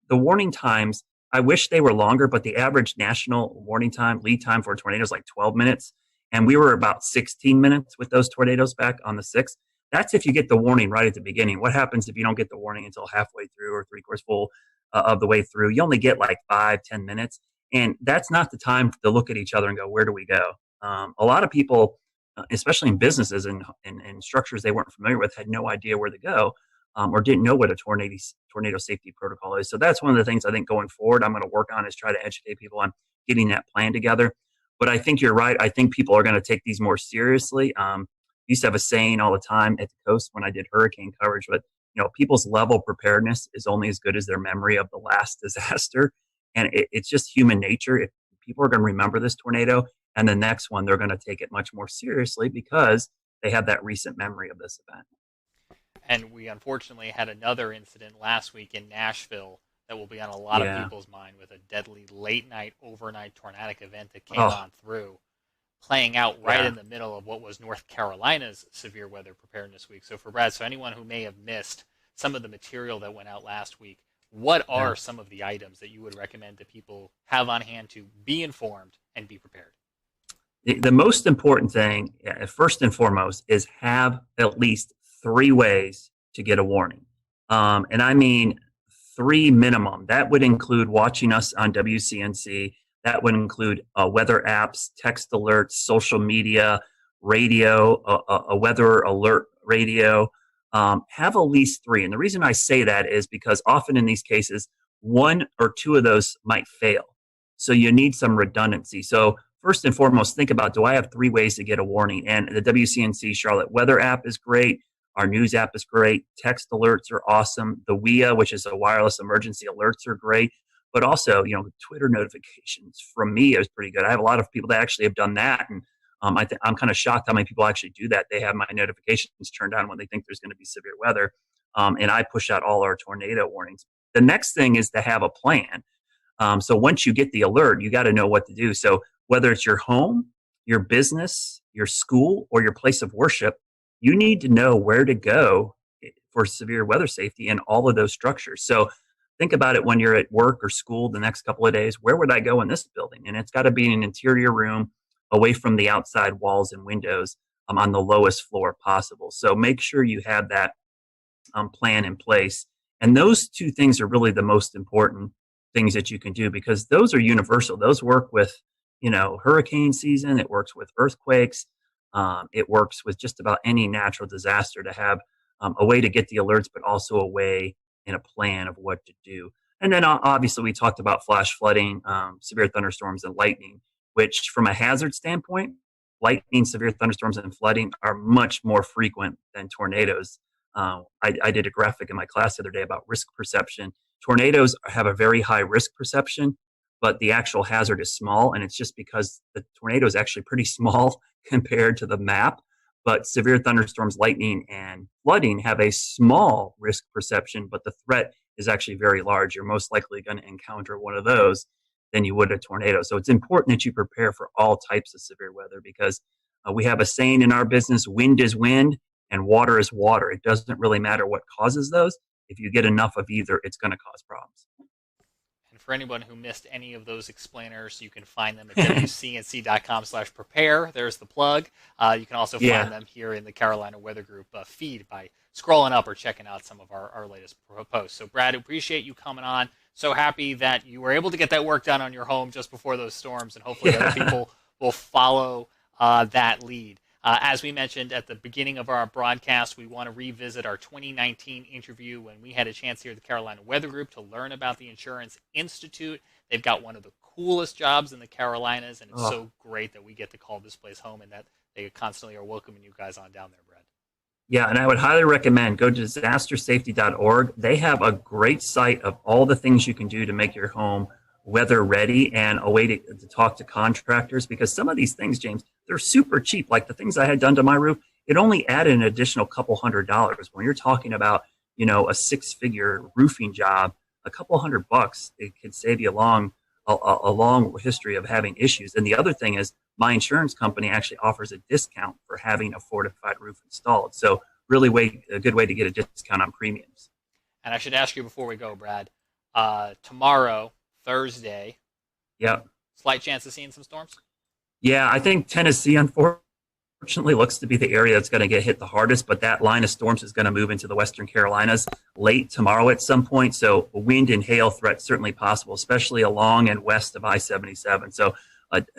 the warning times, I wish they were longer, but the average national warning time, lead time for a tornado is like 12 minutes. And we were about 16 minutes with those tornadoes back on the 6th. That's if you get the warning right at the beginning. What happens if you don't get the warning until halfway through or 3/4 full of the way through? You only get like 5-10 minutes. And that's not the time to look at each other and go, where do we go? A lot of people, especially in businesses and structures they weren't familiar with, had no idea where to go. or didn't know what a tornado safety protocol is. So that's one of the things I think going forward I'm going to work on, is try to educate people on getting that plan together. But I think you're right. I think people are going to take these more seriously. Used to have a saying all the time at the coast when I did hurricane coverage, but people's level of preparedness is only as good as their memory of the last disaster. And it's just human nature. If people are going to remember this tornado, and the next one, they're going to take it much more seriously because they have that recent memory of this event. And we unfortunately had another incident last week in Nashville that will be on a lot of people's mind, with a deadly late night, overnight tornadic event that came on through, playing out right in the middle of what was North Carolina's severe weather preparedness week. So for Brad, so anyone who may have missed some of the material that went out last week, what are some of the items that you would recommend that people have on hand to be informed and be prepared? The most important thing, first and foremost, is have at least 3 ways to get a warning. And I mean 3 minimum. That would include watching us on WCNC. That would include weather apps, text alerts, social media, radio, a weather alert radio. Have at least 3. And the reason I say that is because often in these cases, 1 or 2 of those might fail. So you need some redundancy. So first and foremost, think about, do I have 3 ways to get a warning? And the WCNC Charlotte weather app is great. Our news app is great. Text alerts are awesome. The WIA, which is a wireless emergency alerts, are great. But also, Twitter notifications from me is pretty good. I have a lot of people that actually have done that. And I'm kind of shocked how many people actually do that. They have my notifications turned on when they think there's going to be severe weather. And I push out all our tornado warnings. The next thing is to have a plan. So once you get the alert, you got to know what to do. So whether it's your home, your business, your school, or your place of worship, you need to know where to go for severe weather safety in all of those structures. So think about it when you're at work or school the next couple of days. Where would I go in this building? And it's got to be in an interior room away from the outside walls and windows, on the lowest floor possible. So make sure you have that plan in place. And those 2 things are really the most important things that you can do, because those are universal. Those work with, hurricane season. It works with earthquakes. It works with just about any natural disaster, to have a way to get the alerts, but also a way and a plan of what to do. And then obviously we talked about flash flooding, severe thunderstorms, and lightning, which from a hazard standpoint, lightning, severe thunderstorms, and flooding are much more frequent than tornadoes. I did a graphic in my class the other day about risk perception. Tornadoes have a very high risk perception, but the actual hazard is small. And it's just because the tornado is actually pretty small compared to the map. But severe thunderstorms, lightning, and flooding have a small risk perception, but the threat is actually very large. You're most likely going to encounter one of those than you would a tornado. So it's important that you prepare for all types of severe weather, because we have a saying in our business: wind is wind and water is water. It doesn't really matter what causes those. If you get enough of either, it's going to cause problems. And for anyone who missed any of those explainers, you can find them at wcnc.com/prepare. There's the plug. You can also find them here in the Carolina Weather Group feed by scrolling up or checking out some of our latest posts. So Brad, appreciate you coming on. So happy that you were able to get that work done on your home just before those storms, and hopefully other people will follow that lead. As we mentioned at the beginning of our broadcast, we want to revisit our 2019 interview when we had a chance here at the Carolina Weather Group to learn about the Insurance Institute. They've got one of the coolest jobs in the Carolinas, and it's so great that we get to call this place home, and that they constantly are welcoming you guys on down there, Brad. Yeah, and I would highly recommend go to disastersafety.org. They have a great site of all the things you can do to make your home weather ready, and a way to talk to contractors, because some of these things, James, they're super cheap. Like the things I had done to my roof, it only added an additional couple $100. When you're talking about, a 6-figure roofing job, a couple $100, it could save you a long history of having issues. And the other thing is, my insurance company actually offers a discount for having a fortified roof installed. So really a good way to get a discount on premiums. And I should ask you before we go, Brad, tomorrow, Thursday. Yep. Slight chance of seeing some storms? Yeah, I think Tennessee, unfortunately, looks to be the area that's going to get hit the hardest, but that line of storms is going to move into the Western Carolinas late tomorrow at some point. So wind and hail threat certainly possible, especially along and west of I-77. So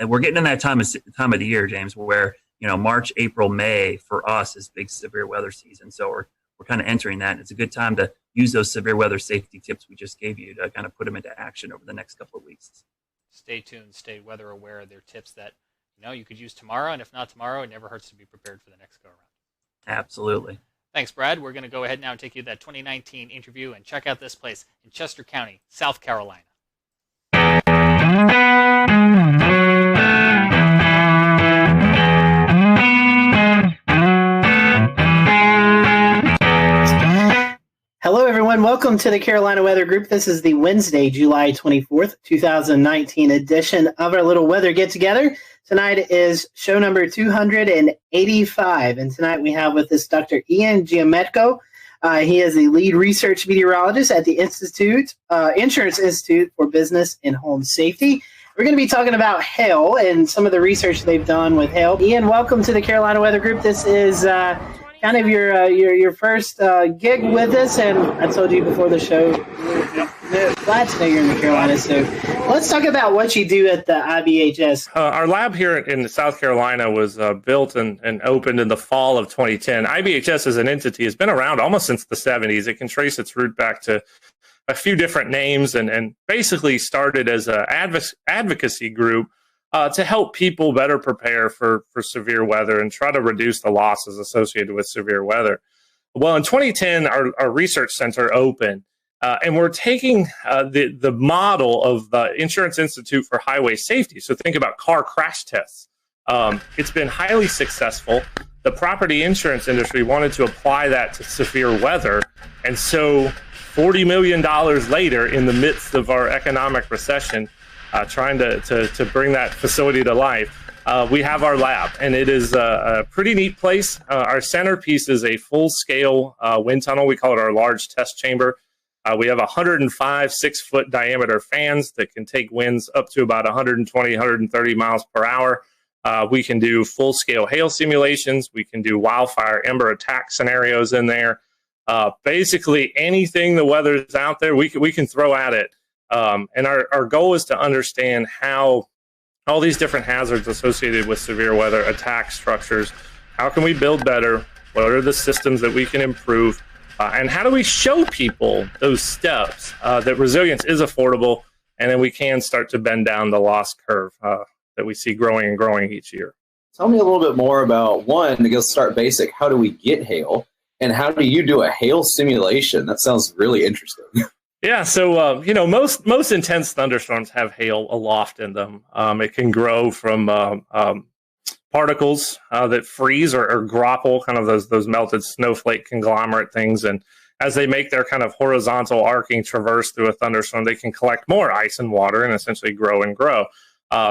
we're getting in that time of the year, James, where March, April, May for us is big severe weather season. So we're we're kind of entering that. It's a good time to use those severe weather safety tips we just gave you to kind of put them into action over the next couple of weeks. Stay tuned, stay weather aware. They're tips that you could use tomorrow, and if not tomorrow, it never hurts to be prepared for the next go around. Absolutely. Thanks, Brad. We're going to go ahead now and take you to that 2019 interview and check out this place in Chester County, South Carolina. Hello, everyone. Welcome to the Carolina Weather Group. This is the Wednesday, July 24th, 2019 edition of our little weather get-together. Tonight is show number 285, and tonight we have with us Dr. Ian Giametco. He is the lead research meteorologist at the Insurance Institute for Business and Home Safety. We're going to be talking about hail and some of the research they've done with hail. Ian, welcome to the Carolina Weather Group. This is kind of your first gig with us, and I told you before the show, we're glad to know you're in the Carolinas. So let's talk about what you do at the IBHS. Our lab here in South Carolina was built and opened in the fall of 2010. IBHS as an entity has been around almost since the 70s. It can trace its root back to a few different names and basically started as an advocacy group to help people better prepare for severe weather and try to reduce the losses associated with severe weather. Well, in 2010, our research center opened, and we're taking the model of the Insurance Institute for Highway Safety. So think about car crash tests. It's been highly successful. The property insurance industry wanted to apply that to severe weather, and so $40 million later, in the midst of our economic recession, trying to bring that facility to life, we have our lab, and it is a pretty neat place. Our centerpiece is a full-scale wind tunnel. We call it our large test chamber. We have 105 6-foot diameter fans that can take winds up to about 120, 130 miles per hour. We can do full-scale hail simulations. We can do wildfire ember attack scenarios in there. Basically, anything the weather is out there, we can throw at it. And our goal is to understand how all these different hazards associated with severe weather attack structures. How can we build better? What are the systems that we can improve? And how do we show people those steps that resilience is affordable, and then we can start to bend down the loss curve that we see growing and growing each year? Tell me a little bit more about, one, to go start basic, how do we get hail? And how do you do a hail simulation? That sounds really interesting. Yeah, so most intense thunderstorms have hail aloft in them. It can grow from particles that freeze or grapple, kind of those melted snowflake conglomerate things. And as they make their kind of horizontal arcing traverse through a thunderstorm, they can collect more ice and water and essentially grow and grow.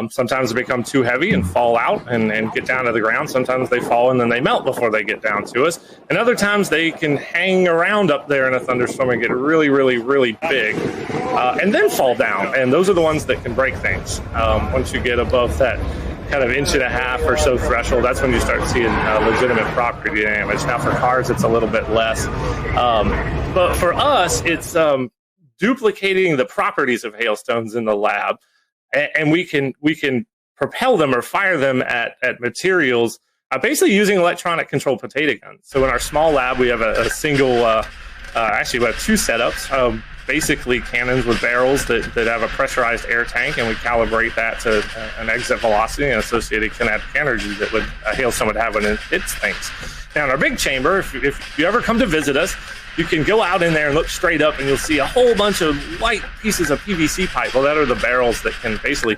Sometimes they become too heavy and fall out and get down to the ground. Sometimes they fall and then they melt before they get down to us. And other times they can hang around up there in a thunderstorm and get really, really, really big and then fall down. And those are the ones that can break things. Once you get above that kind of 1.5 inch or so threshold, that's when you start seeing legitimate property damage. Now for cars, it's a little bit less. But for us, it's duplicating the properties of hailstones in the lab. And we can propel them or fire them at materials, basically using electronic controlled potato guns. So in our small lab, we have a single, actually we have two setups, basically cannons with barrels that have a pressurized air tank, and we calibrate that to an exit velocity and associated kinetic energy that a hailstone would have when it hits things. Now in our big chamber, if you ever come to visit us, you can go out in there and look straight up, and you'll see a whole bunch of light pieces of PVC pipe. Well, that are the barrels that can basically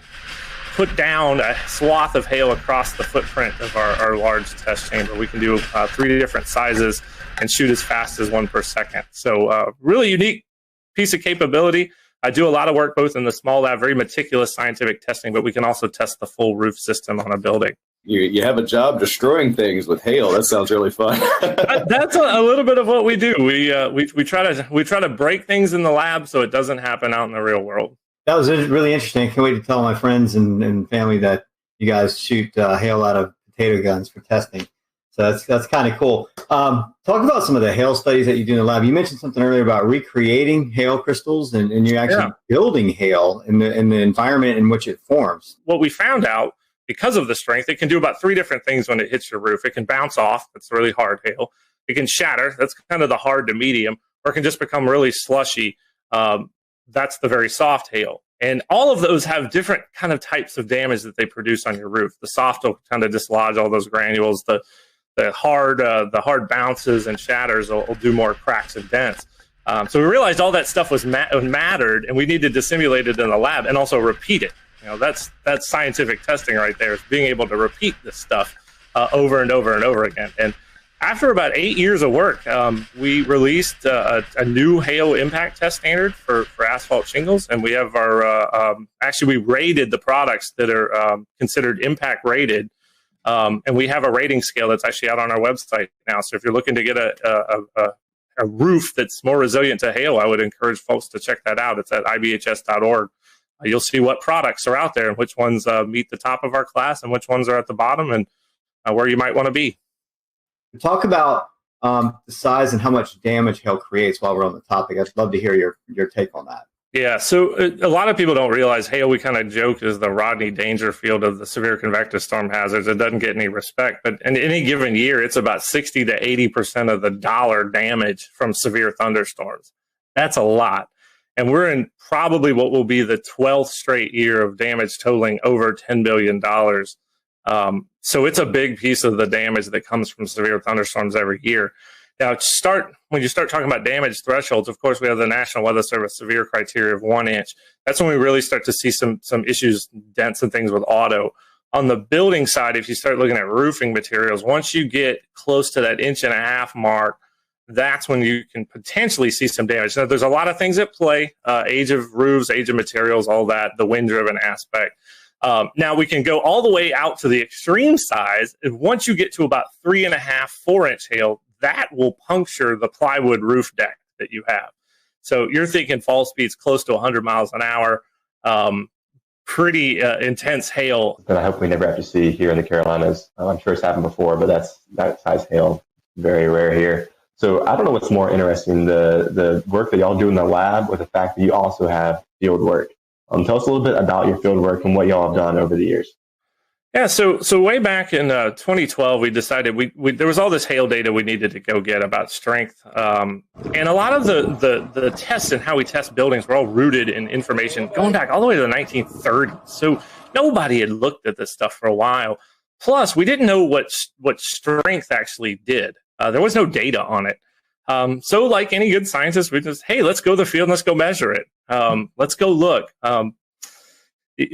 put down a swath of hail across the footprint of our large test chamber. We can do 3 different sizes and shoot as fast as 1 per second. So really unique piece of capability. I do a lot of work both in the small lab, very meticulous scientific testing, but we can also test the full roof system on a building. You have a job destroying things with hail. That sounds really fun. That's a little bit of what we do. We try to break things in the lab so it doesn't happen out in the real world. That was really interesting. I can't wait to tell my friends and family that you guys shoot hail out of potato guns for testing. So that's kind of cool. Talk about some of the hail studies that you do in the lab. You mentioned something earlier about recreating hail crystals, and you're actually building hail in the environment in which it forms. What we found out, because of the strength, it can do about 3 different things when it hits your roof. It can bounce off. It's really hard hail. It can shatter. That's kind of the hard to medium, or it can just become really slushy. That's the very soft hail. And all of those have different kind of types of damage that they produce on your roof. The soft will kind of dislodge all those granules. The hard bounces and shatters will do more cracks and dents. So we realized all that stuff was mattered, and we needed to simulate it in the lab and also repeat it. That's scientific testing right there, is being able to repeat this stuff over and over and over again. And after about 8 years of work, we released a new hail impact test standard for asphalt shingles, and we have our actually we rated the products that are considered impact rated, and we have a rating scale that's actually out on our website now. So if you're looking to get a roof that's more resilient to hail, I would encourage folks to check that out. It's at ibhs.org. You'll see what products are out there and which ones meet the top of our class and which ones are at the bottom, and where you might want to be. Talk about the size and how much damage hail creates while we're on the topic. I'd love to hear your take on that. Yeah, so a lot of people don't realize hail, we kind of joke, is the Rodney Dangerfield of the severe convective storm hazards. It doesn't get any respect, but in any given year, it's about 60 to 80% of the dollar damage from severe thunderstorms. That's a lot. And we're in probably what will be the 12th straight year of damage totaling over $10 billion. So it's a big piece of the damage that comes from severe thunderstorms every year. Now, when you start talking about damage thresholds, of course, we have the National Weather Service severe criteria of 1 inch. That's when we really start to see some issues, dents and things with auto. On the building side, if you start looking at roofing materials, once you get close to that 1.5 inch mark, that's when you can potentially see some damage. Now, there's a lot of things at play, age of roofs, age of materials, all that, the wind-driven aspect. Now we can go all the way out to the extreme size. And once you get to about 3.5, 4 inch hail, that will puncture the plywood roof deck that you have. So you're thinking fall speeds close to 100 miles an hour, pretty intense hail. That I hope we never have to see here in the Carolinas. I'm sure it's happened before, but that size hail, very rare here. So I don't know what's more interesting, the work that y'all do in the lab, or the fact that you also have field work. Tell us a little bit about your field work and what y'all have done over the years. Yeah, so way back in 2012, we decided there was all this hail data we needed to go get about strength. And a lot of the tests and how we test buildings were all rooted in information going back all the way to the 1930s. So nobody had looked at this stuff for a while. Plus, we didn't know what strength actually did. There was no data on it. So like any good scientist, we just, hey, let's go to the field and let's go measure it. Let's go look.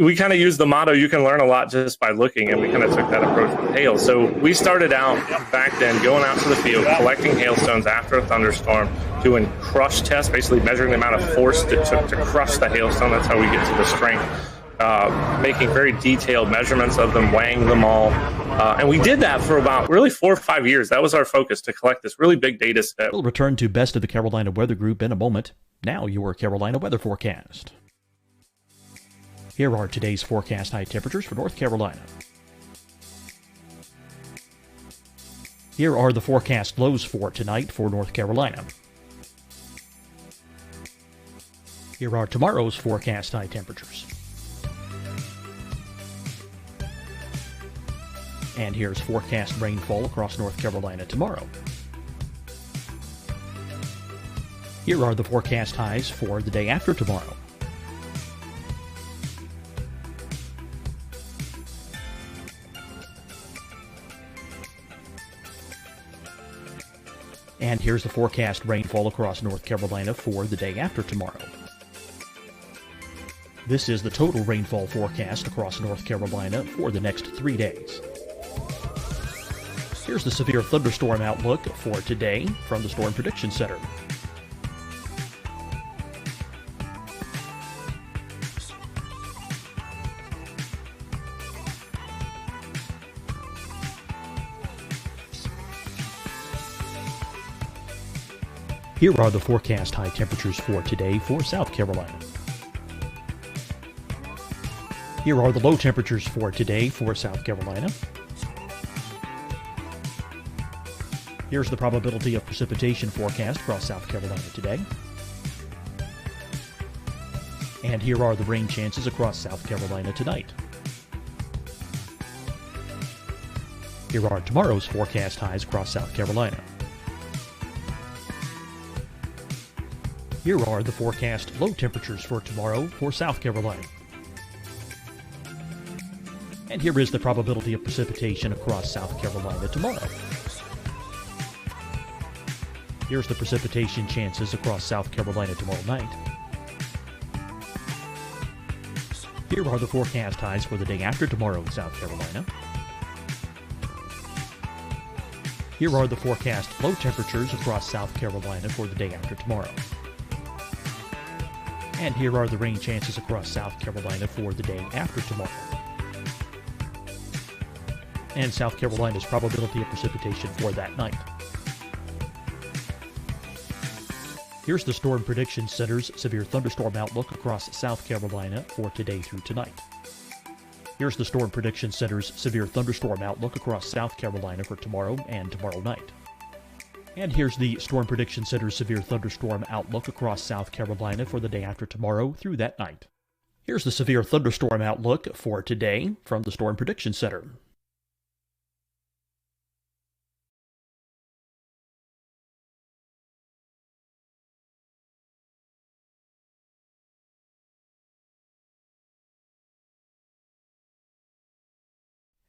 We kind of use the motto, you can learn a lot just by looking, and we kind of took that approach with hail. So we started out back then going out to the field, collecting hailstones after a thunderstorm, doing crush tests, basically measuring the amount of force it took to crush the hailstone. That's how we get to the strength, making very detailed measurements of them, weighing them all. And we did that for about really 4 or 5 years. That was our focus, to collect this really big data set. We'll return to Best of the Carolina Weather Group in a moment. Now your Carolina weather forecast. Here are today's forecast high temperatures for North Carolina. Here are the forecast lows for tonight for North Carolina. Here are tomorrow's forecast high temperatures. And here's forecast rainfall across North Carolina tomorrow. Here are the forecast highs for the day after tomorrow. And here's the forecast rainfall across North Carolina for the day after tomorrow. This is the total rainfall forecast across North Carolina for the next 3 days. Here's the severe thunderstorm outlook for today from the Storm Prediction Center. Here are the forecast high temperatures for today for South Carolina. Here are the low temperatures for today for South Carolina. Here's the probability of precipitation forecast across South Carolina today. And here are the rain chances across South Carolina tonight. Here are tomorrow's forecast highs across South Carolina. Here are the forecast low temperatures for tomorrow for South Carolina. And here is the probability of precipitation across South Carolina tomorrow. Here's the precipitation chances across South Carolina tomorrow night. Here are the forecast highs for the day after tomorrow in South Carolina. Here are the forecast low temperatures across South Carolina for the day after tomorrow. And here are the rain chances across South Carolina for the day after tomorrow. And South Carolina's probability of precipitation for that night. Here's the Storm Prediction Center's severe thunderstorm outlook across South Carolina for today through tonight. Here's the Storm Prediction Center's severe thunderstorm outlook across South Carolina for tomorrow and tomorrow night. And here's the Storm Prediction Center's severe thunderstorm outlook across South Carolina for the day after tomorrow through that night. Here's the severe thunderstorm outlook for today from the Storm Prediction Center.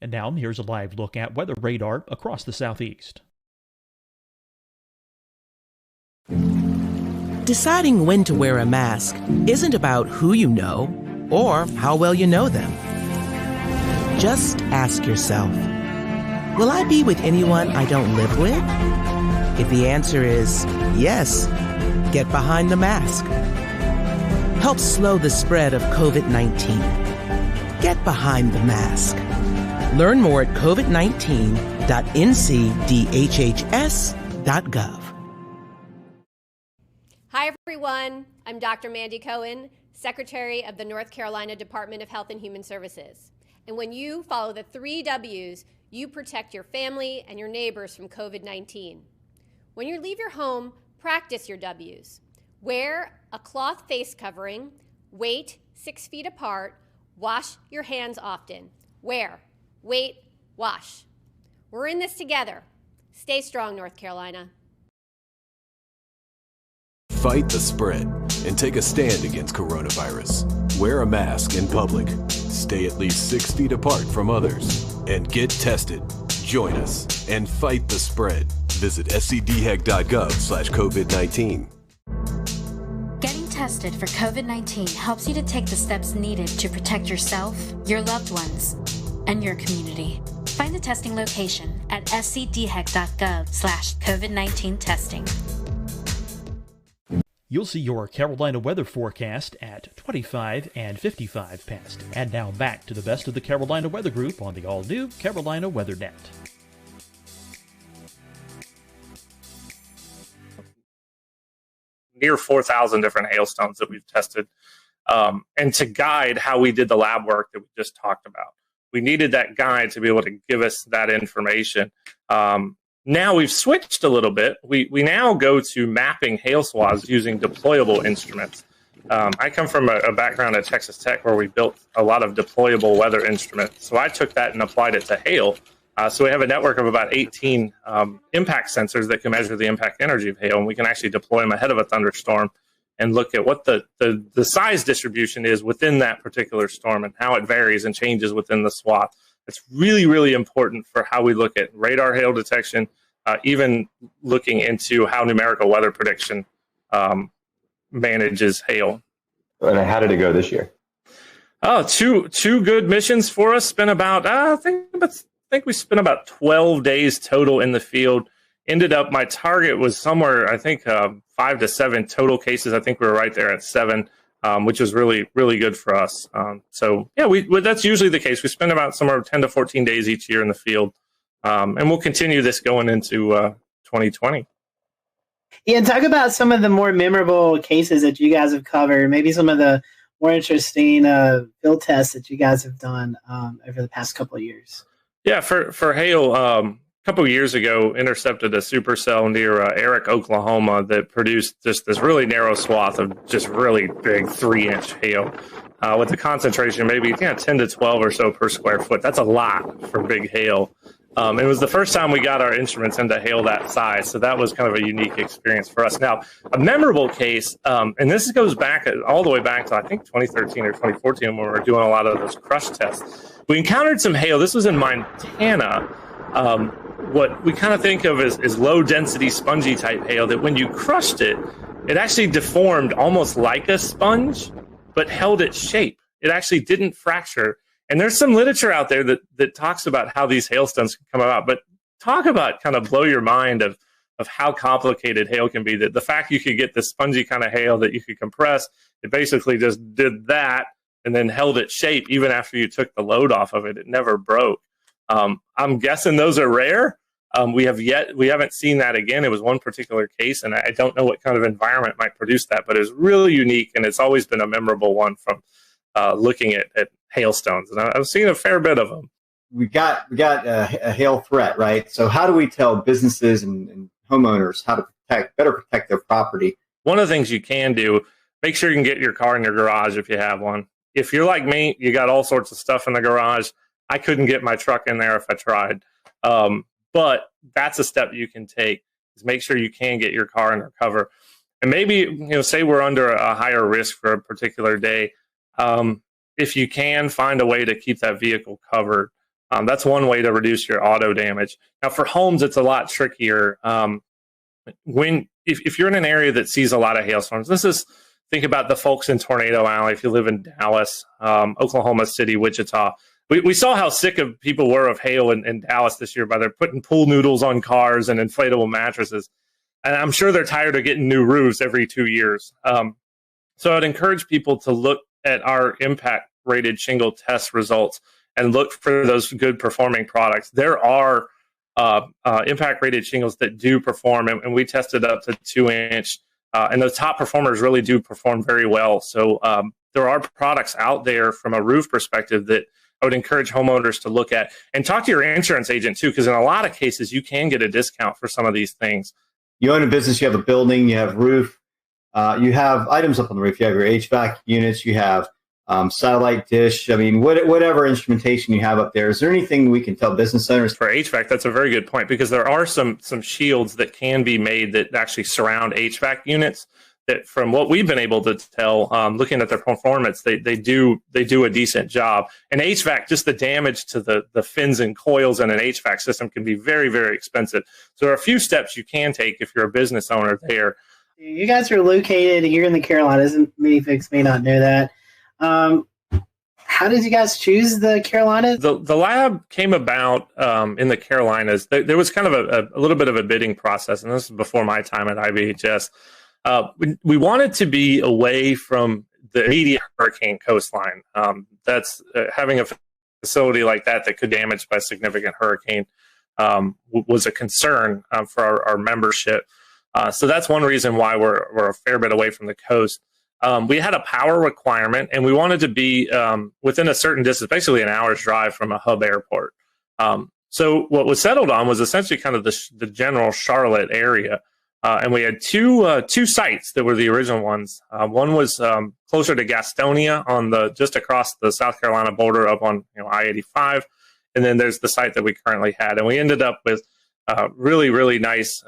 And now here's a live look at weather radar across the southeast. Deciding when to wear a mask isn't about who you know or how well you know them. Just ask yourself, will I be with anyone I don't live with? If the answer is yes, get behind the mask. Help slow the spread of COVID-19. Get behind the mask. Learn more at covid19.ncdhhs.gov. Hi, everyone. I'm Dr. Mandy Cohen, Secretary of the North Carolina Department of Health and Human Services. And when you follow the 3 W's, you protect your family and your neighbors from COVID-19. When you leave your home, practice your W's. Wear a cloth face covering, wait 6 feet apart, wash your hands often. Wear, wait, wash. We're in this together. Stay strong, North Carolina. Fight the spread and take a stand against coronavirus. Wear a mask in public. Stay at least 6 feet apart from others. And get tested. Join us and fight the spread. Visit scdhec.gov/COVID-19. Getting tested for COVID-19 helps you to take the steps needed to protect yourself, your loved ones, and your community. Find the testing location at scdhec.gov/COVID-19 testing. You'll see your Carolina weather forecast at 25 and 55 past. And now back to the best of the Carolina Weather Group on the all-new Carolina WeatherNet. Near 4,000 different hailstones that we've tested. And to guide how we did the lab work that we just talked about. We needed that guide to be able to give us that information. Now we've switched a little bit. We now go to mapping hail swaths using deployable instruments. I come from a background at Texas Tech where we built a lot of deployable weather instruments. So I took that and applied it to hail. So we have a network of about 18 impact sensors that can measure the impact energy of hail, and we can actually deploy them ahead of a thunderstorm and look at what the size distribution is within that particular storm and how it varies and changes within the swath. It's really, really important for how we look at radar hail detection, even looking into how numerical weather prediction manages hail. And how did it go this year? Oh, two good missions for us. Spent about I think we spent about 12 days total in the field. Ended up, my target was somewhere, I think 5 to 7 total cases. I think we were right there at 7, which was really, really good for us. So yeah, that's usually the case. We spend about somewhere 10 to 14 days each year in the field. And we'll continue this going into 2020. Yeah, and talk about some of the more memorable cases that you guys have covered, maybe some of the more interesting field tests that you guys have done over the past couple of years. Yeah, for hail, a couple of years ago, intercepted a supercell near Eric, Oklahoma that produced just this really narrow swath of just really big 3-inch hail with a concentration maybe 10 to 12 or so per square foot. That's a lot for big hail. It was the first time we got our instruments into hail that size, so that was kind of a unique experience for us. Now, a memorable case, and this goes back all the way back to I think 2013 or 2014 when we were doing a lot of those crush tests. We encountered some hail. This was in Montana. What we kind of think of as low density spongy type hail that when you crushed it, it actually deformed almost like a sponge, but held its shape. It actually didn't fracture. And there's some literature out there that talks about how these hailstones can come about, but talk about kind of blow your mind of how complicated hail can be. That the fact you could get this spongy kind of hail that you could compress, it basically just did that and then held its shape even after you took the load off of it. It never broke. I'm guessing those are rare. We haven't seen that again. It was one particular case, and I don't know what kind of environment might produce that, but it's really unique, and it's always been a memorable one from looking at hailstones. And I've seen a fair bit of them. We got a hail threat, right? So how do we tell businesses and homeowners how to better protect their property? One of the things you can do, make sure you can get your car in your garage if you have one. If you're like me, you got all sorts of stuff in the garage. I couldn't get my truck in there if I tried. But that's a step you can take, is make sure you can get your car under cover. And maybe, say we're under a higher risk for a particular day. If you can find a way to keep that vehicle covered, that's one way to reduce your auto damage. Now for homes, it's a lot trickier. If you're in an area that sees a lot of hailstorms, think about the folks in Tornado Alley. If you live in Dallas, Oklahoma City, Wichita, we saw how sick of people were of hail in Dallas this year by their putting pool noodles on cars and inflatable mattresses. And I'm sure they're tired of getting new roofs every 2 years. So I'd encourage people to look at our impact rated shingle test results and look for those good performing products. There are impact rated shingles that do perform, and we tested up to 2-inch, and the top performers really do perform very well. So there are products out there from a roof perspective that I would encourage homeowners to look at, and talk to your insurance agent too, because in a lot of cases you can get a discount for some of these things. You own a business, you have a building, you have roof, you have items up on the roof, you have your HVAC units, you have satellite dish. I mean, whatever instrumentation you have up there, is there anything we can tell business owners? For HVAC, that's a very good point, because there are some shields that can be made that actually surround HVAC units. That, from what we've been able to tell, looking at their performance, they do a decent job. And HVAC, just the damage to the fins and coils in an HVAC system can be very, very expensive. So there are a few steps you can take if you're a business owner there. You guys are located here in the Carolinas, and many folks may not know that. How did you guys choose the Carolinas? The lab came about in the Carolinas. There was kind of a little bit of a bidding process, and this is before my time at IBHS. We wanted to be away from the immediate hurricane coastline. That's having a facility like that could damage by significant hurricane was a concern for our membership. So that's one reason why we're a fair bit away from the coast. We had a power requirement, and we wanted to be within a certain distance, basically an hour's drive from a hub airport. So what was settled on was essentially kind of the general Charlotte area. And we had two sites that were the original ones. One was closer to Gastonia, just across the South Carolina border, up on I-85, and then there's the site that we currently had. And we ended up with really, really nice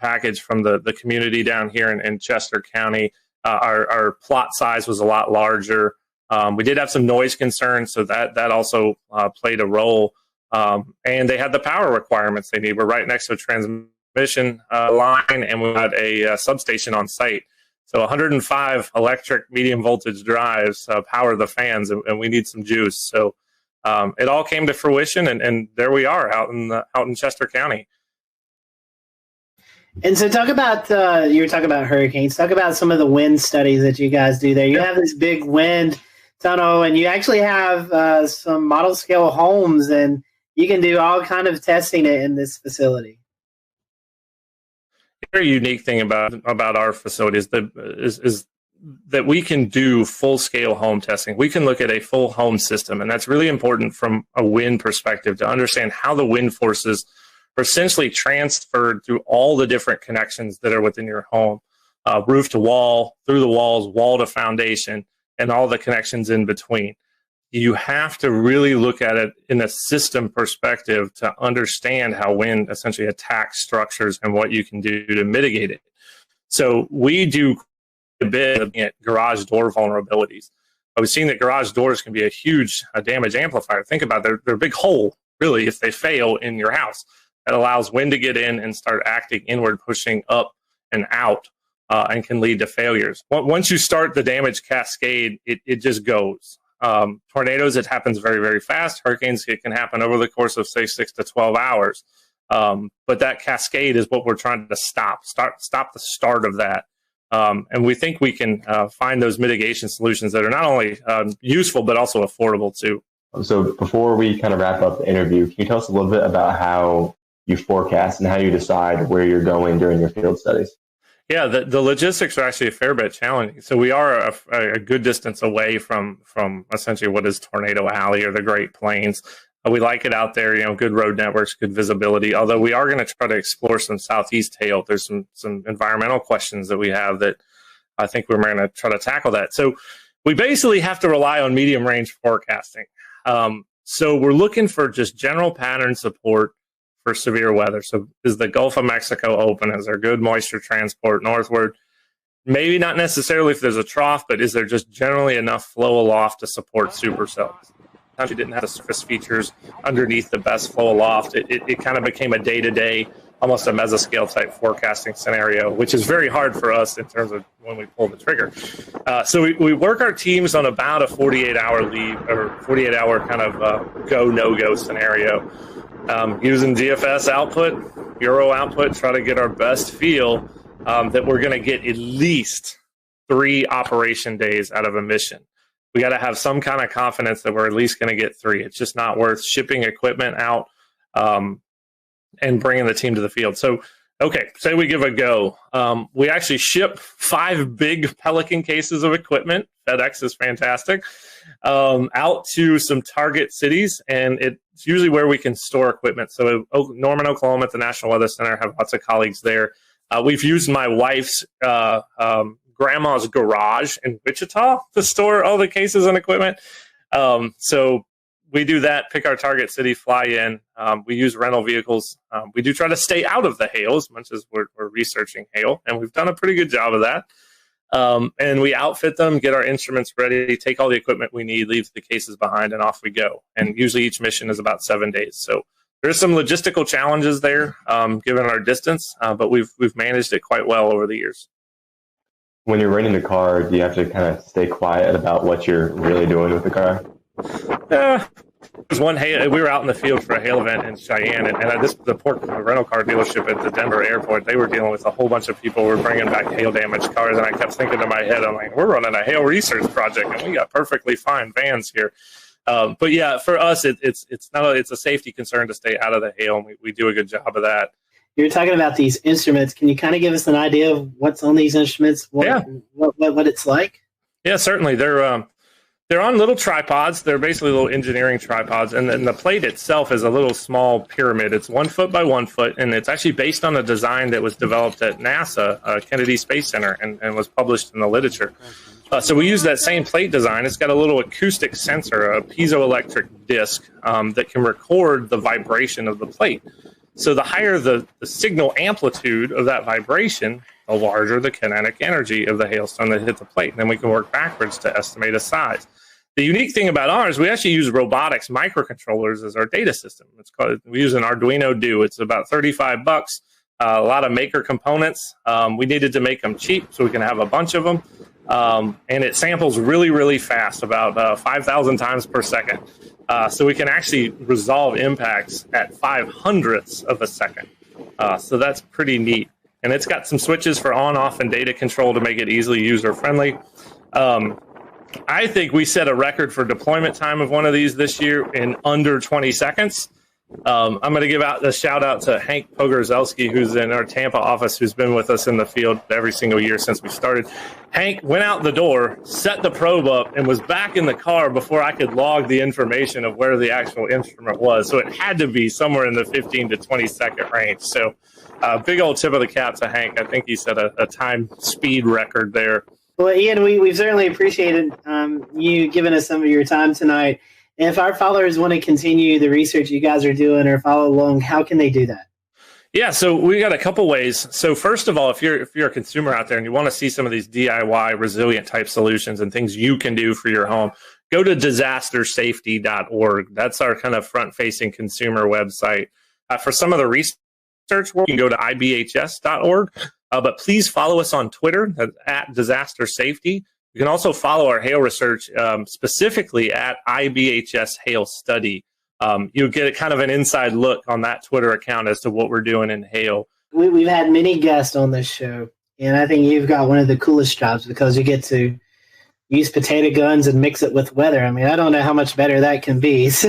package from the community down here in Chester County. Our plot size was a lot larger. We did have some noise concerns, so that also played a role. And they had the power requirements they need. We're right next to a transmission line, and we had a substation on site. So 105 electric medium voltage drives power the fans, and we need some juice. So it all came to fruition, and there we are out in Chester County. And so talk about, you were talking about hurricanes. Talk about some of the wind studies that you guys do there. You have this big wind tunnel, and you actually have some model scale homes, and you can do all kind of testing in this facility. The very unique thing about our facility is that we can do full-scale home testing. We can look at a full home system, and that's really important from a wind perspective to understand how the wind forces are essentially transferred through all the different connections that are within your home, roof to wall, through the walls, wall to foundation, and all the connections in between. you have to really look at it in a system perspective to understand how wind essentially attacks structures and what you can do to mitigate it. So we do a bit at garage door vulnerabilities. We've seen that garage doors can be a huge damage amplifier. Think about it, they're a big hole, really, if they fail in your house. That allows wind to get in and start acting inward, pushing up and out, and can lead to failures. Once you start the damage cascade, it just goes. Tornadoes, it happens very, very fast. Hurricanes, it can happen over the course of, say, 6 to 12 hours. But that cascade is what we're trying to stop the start of that. And we think we can find those mitigation solutions that are not only useful, but also affordable too. So before we kind of wrap up the interview, can you tell us a little bit about how you forecast and how you decide where you're going during your field studies? Yeah, the logistics are actually a fair bit challenging. So we are a good distance away from essentially what is Tornado Alley or the Great Plains. We like it out there, good road networks, good visibility, although we are going to try to explore some southeast hail. There's some environmental questions that we have that I think we're going to try to tackle that. So we basically have to rely on medium range forecasting. So we're looking for just general pattern support for severe weather. So is the Gulf of Mexico open? Is there good moisture transport northward? Maybe not necessarily if there's a trough, but is there just generally enough flow aloft to support supercells? We didn't have the surface features underneath the best flow aloft. It kind of became a day-to-day, almost a mesoscale type forecasting scenario, which is very hard for us in terms of when we pull the trigger. So we work our teams on about a 48-hour leave or 48-hour kind of go, no-go scenario. Using DFS output, Bureau output, try to get our best feel that we're going to get at least 3 operation days out of a mission. We got to have some kind of confidence that we're at least going to get 3. It's just not worth shipping equipment out and bringing the team to the field. So, okay, say we give a go. We actually ship 5 big Pelican cases of equipment. FedEx is fantastic. Out to some target cities, and it's usually where we can store equipment. So Norman, Oklahoma at the National Weather Center, have lots of colleagues there. We've used my wife's grandma's garage in Wichita to store all the cases and equipment. So we do that, pick our target city, fly in. We use rental vehicles. We do try to stay out of the hail as much as we're researching hail, and we've done a pretty good job of that. And we outfit them, get our instruments ready, take all the equipment we need, leave the cases behind, and off we go. And usually each mission is about 7 days. So there's some logistical challenges there, given our distance, but we've managed it quite well over the years. When you're renting the car, do you have to kind of stay quiet about what you're really doing with the car? There's one hail. We were out in the field for a hail event in Cheyenne, and the rental car dealership at the Denver airport, they were dealing with a whole bunch of people who were bringing back hail damaged cars, and I kept thinking in my head, I'm like, we're running a hail research project, and we got perfectly fine vans here. But yeah, for us, it's a safety concern to stay out of the hail, and we do a good job of that. You're talking about these instruments. Can you kind of give us an idea of what's on these instruments? What it's like? Yeah, certainly. They're on little tripods. They're basically little engineering tripods, and then the plate itself is a little small pyramid. It's 1 foot by 1 foot, and it's actually based on a design that was developed at NASA, Kennedy Space Center, and was published in the literature. So we use that same plate design. It's got a little acoustic sensor, a piezoelectric disc that can record the vibration of the plate. So the higher the signal amplitude of that vibration, the larger the kinetic energy of the hailstone that hit the plate. And then we can work backwards to estimate a size. The unique thing about ours, we actually use robotics microcontrollers as our data system. We use an Arduino Do. It's about $35. A lot of maker components. We needed to make them cheap so we can have a bunch of them. And it samples really, really fast, about 5,000 times per second. So we can actually resolve impacts at 0.05 of a second. So that's pretty neat. And it's got some switches for on, off, and data control to make it easily user-friendly. I think we set a record for deployment time of one of these this year in under 20 seconds. I'm going to give out a shout out to Hank Pogorzelski, who's in our Tampa office, who's been with us in the field every single year since we started. Hank went out the door, set the probe up, and was back in the car before I could log the information of where the actual instrument was. So it had to be somewhere in the 15 to 20 second range. So big old tip of the cap to Hank. I think he set a time speed record there. Well, Ian, we've certainly appreciated you giving us some of your time tonight. If our followers want to continue the research you guys are doing or follow along, how can they do that? Yeah, so we got a couple ways. So first of all, if you're a consumer out there and you want to see some of these DIY resilient type solutions and things you can do for your home, go to disastersafety.org. That's our kind of front-facing consumer website. For some of the research work, you can go to ibhs.org. But please follow us on Twitter at Disaster Safety. You can also follow our hail research specifically at IBHS Hail Study. You'll get kind of an inside look on that Twitter account as to what we're doing in hail. We've had many guests on this show, and I think you've got one of the coolest jobs because you get to use potato guns and mix it with weather. I mean, I don't know how much better that can be. So.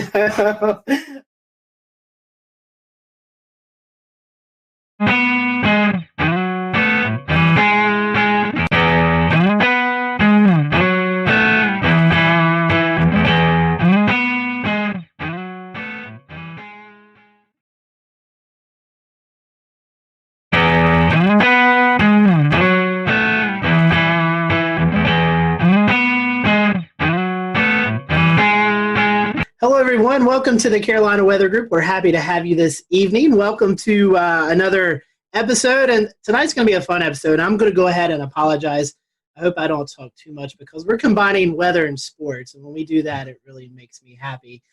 Hello, everyone. Welcome to the Carolina Weather Group. We're happy to have you this evening. Welcome to another episode, and tonight's going to be a fun episode. I'm going to go ahead and apologize. I hope I don't talk too much because we're combining weather and sports, and when we do that, it really makes me happy.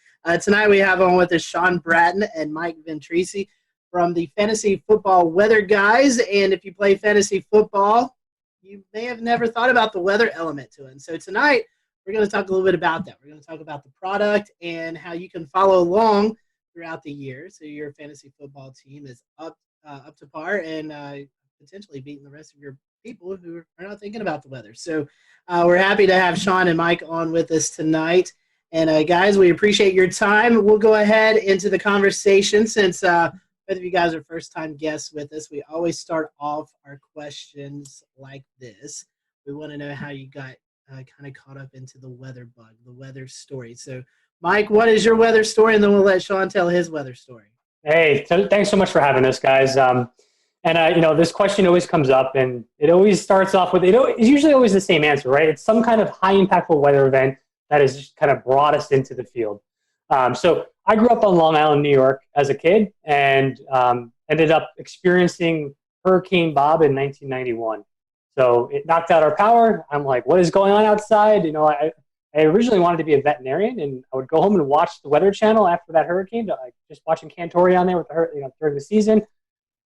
Tonight we have on with us Sean Bratton and Mike Ventrisi from the Fantasy Football Weather Guys, and if you play fantasy football, you may have never thought about the weather element to it. And so tonight, we're going to talk a little bit about that. We're going to talk about the product and how you can follow along throughout the year so your fantasy football team is up to par and potentially beating the rest of your people who are not thinking about the weather. So we're happy to have Sean and Mike on with us tonight. And guys, we appreciate your time. We'll go ahead into the conversation since both of you guys are first-time guests with us. We always start off our questions like this. We want to know how you got kind of caught up into the weather bug, the weather story. So, Mike, what is your weather story? And then we'll let Sean tell his weather story. Hey, thanks so much for having us, guys. This question always comes up, and it always starts off with, it's usually always the same answer, right? It's some kind of high impactful weather event that has just kind of brought us into the field. So I grew up on Long Island, New York as a kid, and ended up experiencing Hurricane Bob in 1991. So it knocked out our power. I'm like, what is going on outside? I originally wanted to be a veterinarian, and I would go home and watch the Weather Channel after that hurricane, just watching Cantore on there with during the season.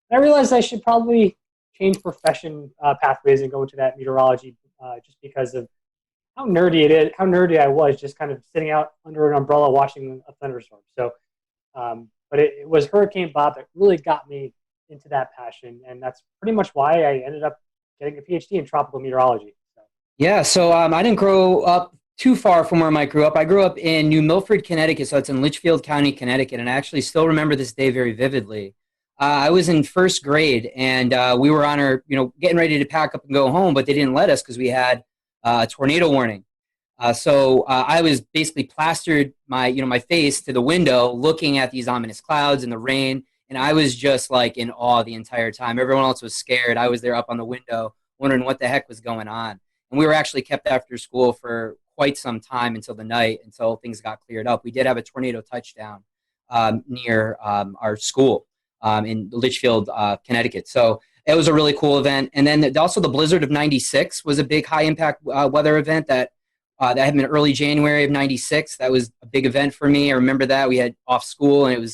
And I realized I should probably change profession pathways and go into that meteorology just because of how nerdy I was, just kind of sitting out under an umbrella watching a thunderstorm. So, but it was Hurricane Bob that really got me into that passion, and that's pretty much why I ended up getting a PhD in tropical meteorology. Yeah, so I didn't grow up too far from where Mike grew up. I grew up in New Milford, Connecticut, so it's in Litchfield County, Connecticut, and I actually still remember this day very vividly. I was in first grade, and we were on our, getting ready to pack up and go home, but they didn't let us because we had a tornado warning. So I was basically plastered my face to the window, looking at these ominous clouds and the rain. And I was just like in awe the entire time. Everyone else was scared. I was there up on the window wondering what the heck was going on. And we were actually kept after school for quite some time until the night, until things got cleared up. We did have a tornado touchdown near our school in Litchfield, Connecticut. So it was a really cool event. And then also the blizzard of 96 was a big high impact weather event that happened in early January of 96. That was a big event for me. I remember that. We had off school, and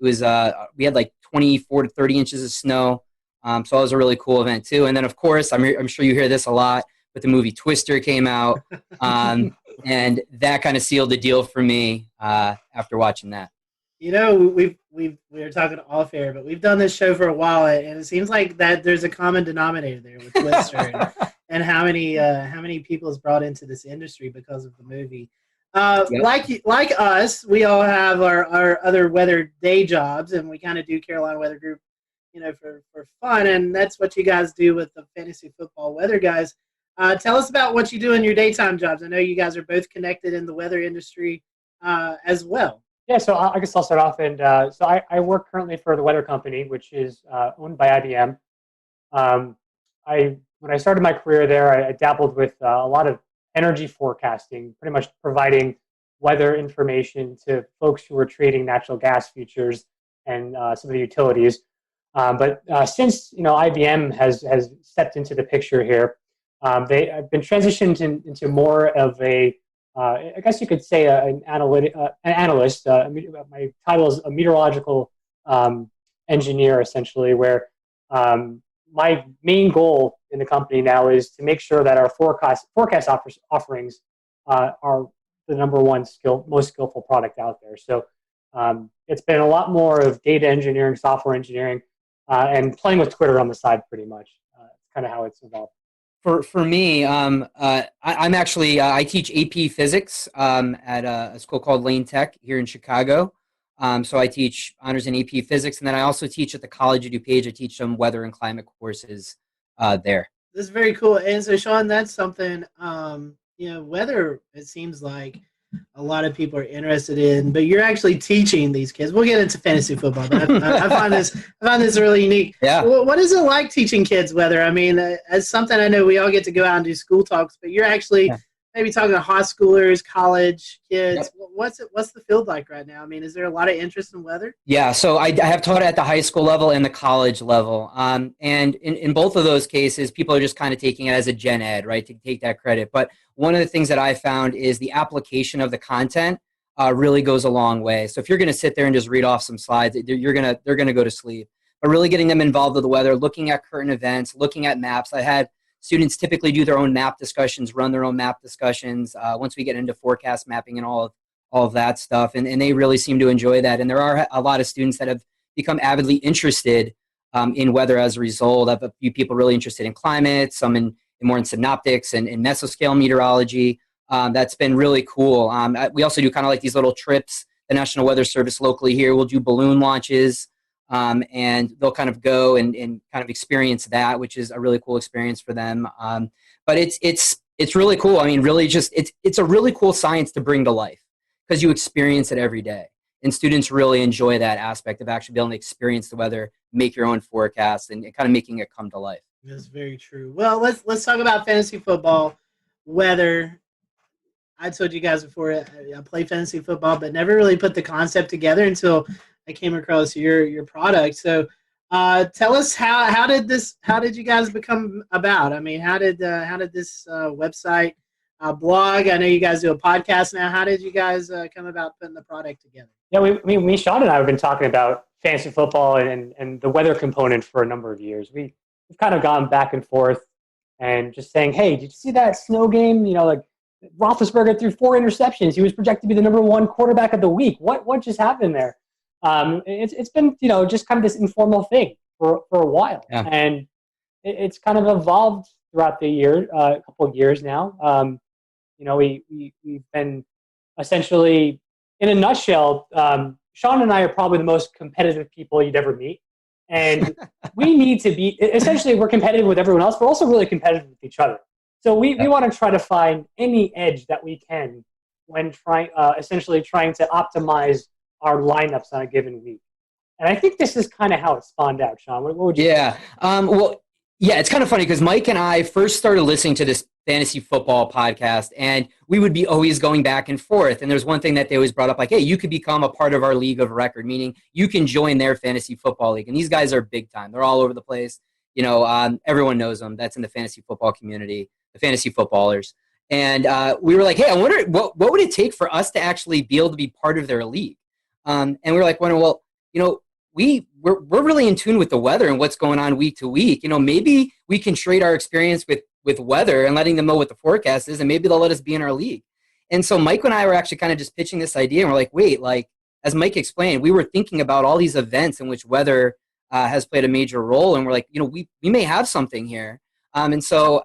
we had like 24 to 30 inches of snow. So it was a really cool event too. And then of course, I'm sure you hear this a lot, but the movie Twister came out, and that kind of sealed the deal for me after watching that. We were talking off air, but we've done this show for a while, and it seems like that there's a common denominator there with Twister and how many people is brought into this industry because of the movie. Yep. Like us, we all have our other weather day jobs, and we kind of do Carolina Weather Group, for fun, and that's what you guys do with the Fantasy Football Weather Guys. Tell us about what you do in your daytime jobs. I know you guys are both connected in the weather industry as well. Yeah, so I guess I'll start off. And so I work currently for the Weather Company, which is owned by IBM. I when I started my career there, I dabbled with a lot of energy forecasting, pretty much providing weather information to folks who were trading natural gas futures and some of the utilities. But since IBM has stepped into the picture here, they have been transitioned into more of a I guess you could say an analyst. My title is a meteorological engineer, essentially, where my main goal in the company now is to make sure that our forecast offerings are the number one most skillful product out there. So it's been a lot more of data engineering, software engineering, and playing with Twitter on the side, pretty much. It's kind of how it's evolved. For me, I'm actually I teach AP Physics at a school called Lane Tech here in Chicago. So I teach honors in AP Physics, and then I also teach at the College of DuPage. I teach some weather and climate courses there. This is very cool. And so, Sean, that's something, weather, it seems like a lot of people are interested in, but you're actually teaching these kids. We'll get into fantasy football, but I find this really unique. Yeah. What is it like teaching kids weather? I mean, as something I know we all get to go out and do school talks, but you're actually maybe talking to high schoolers, college kids. Yep. What's the field like right now? I mean, is there a lot of interest in weather? Yeah, so I have taught at the high school level and the college level. And in both of those cases, people are just kind of taking it as a gen ed, right, to take that credit. But one of the things that I found is the application of the content really goes a long way. So if you're going to sit there and just read off some slides, they're going to go to sleep. But really getting them involved with the weather, looking at current events, looking at maps. I had students typically do their own map discussions, run their own map discussions once we get into forecast mapping and all of that stuff. And they really seem to enjoy that. And there are a lot of students that have become avidly interested in weather as a result. I have a few people really interested in climate, some more in synoptics and mesoscale meteorology. That's been really cool. We also do kind of like these little trips. The National Weather Service locally here will do balloon launches. And they'll kind of go and kind of experience that, which is a really cool experience for them. But it's really cool. I mean, really just it's a really cool science to bring to life because you experience it every day. And students really enjoy that aspect of actually being able to experience the weather, make your own forecast, and kind of making it come to life. That's very true. Well, let's talk about fantasy football, weather. I told you guys before I play fantasy football, but never really put the concept together until I came across your product. So tell us how did you guys become about? I mean, how did this website blog? I know you guys do a podcast now. How did you guys come about putting the product together? Yeah, me, Sean, and I have been talking about fantasy football and the weather component for a number of years. We've kind of gone back and forth and just saying, hey, did you see that snow game? Like Roethlisberger threw 4 interceptions. He was projected to be the number 1 quarterback of the week. What just happened there? It's been just kind of this informal thing for a while, and it's kind of evolved throughout the year, a couple of years now. We've been essentially, in a nutshell, Sean and I are probably the most competitive people you'd ever meet, and we need to be essentially we're competitive with everyone else. We're also really competitive with each other. So we want to try to find any edge that we can when essentially trying to optimize our lineups on a given week. And I think this is kind of how it spawned out, Sean. What would you say? It's kind of funny because Mike and I first started listening to this fantasy football podcast, and we would be always going back and forth. And there's one thing that they always brought up, like, hey, you could become a part of our league of record, meaning you can join their fantasy football league. And these guys are big time. They're all over the place. Everyone knows them. That's in the fantasy football community, the fantasy footballers. And we were like, hey, I wonder what would it take for us to actually be able to be part of their league? And we were like, well, we're really in tune with the weather and what's going on week to week. Maybe we can trade our experience with weather and letting them know what the forecast is, and maybe they'll let us be in our league. And so Mike and I were actually kind of just pitching this idea, and we're like, wait, as Mike explained, we were thinking about all these events in which weather has played a major role, and we're like, we may have something here. And so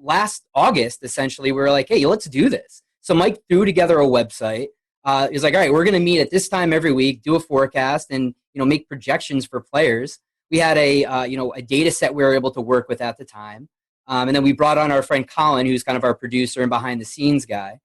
last August, essentially, we were like, hey, let's do this. So Mike threw together a website. He's like, all right, we're going to meet at this time every week, do a forecast, and make projections for players. We had a data set we were able to work with at the time, and then we brought on our friend Colin, who's kind of our producer and behind the scenes guy,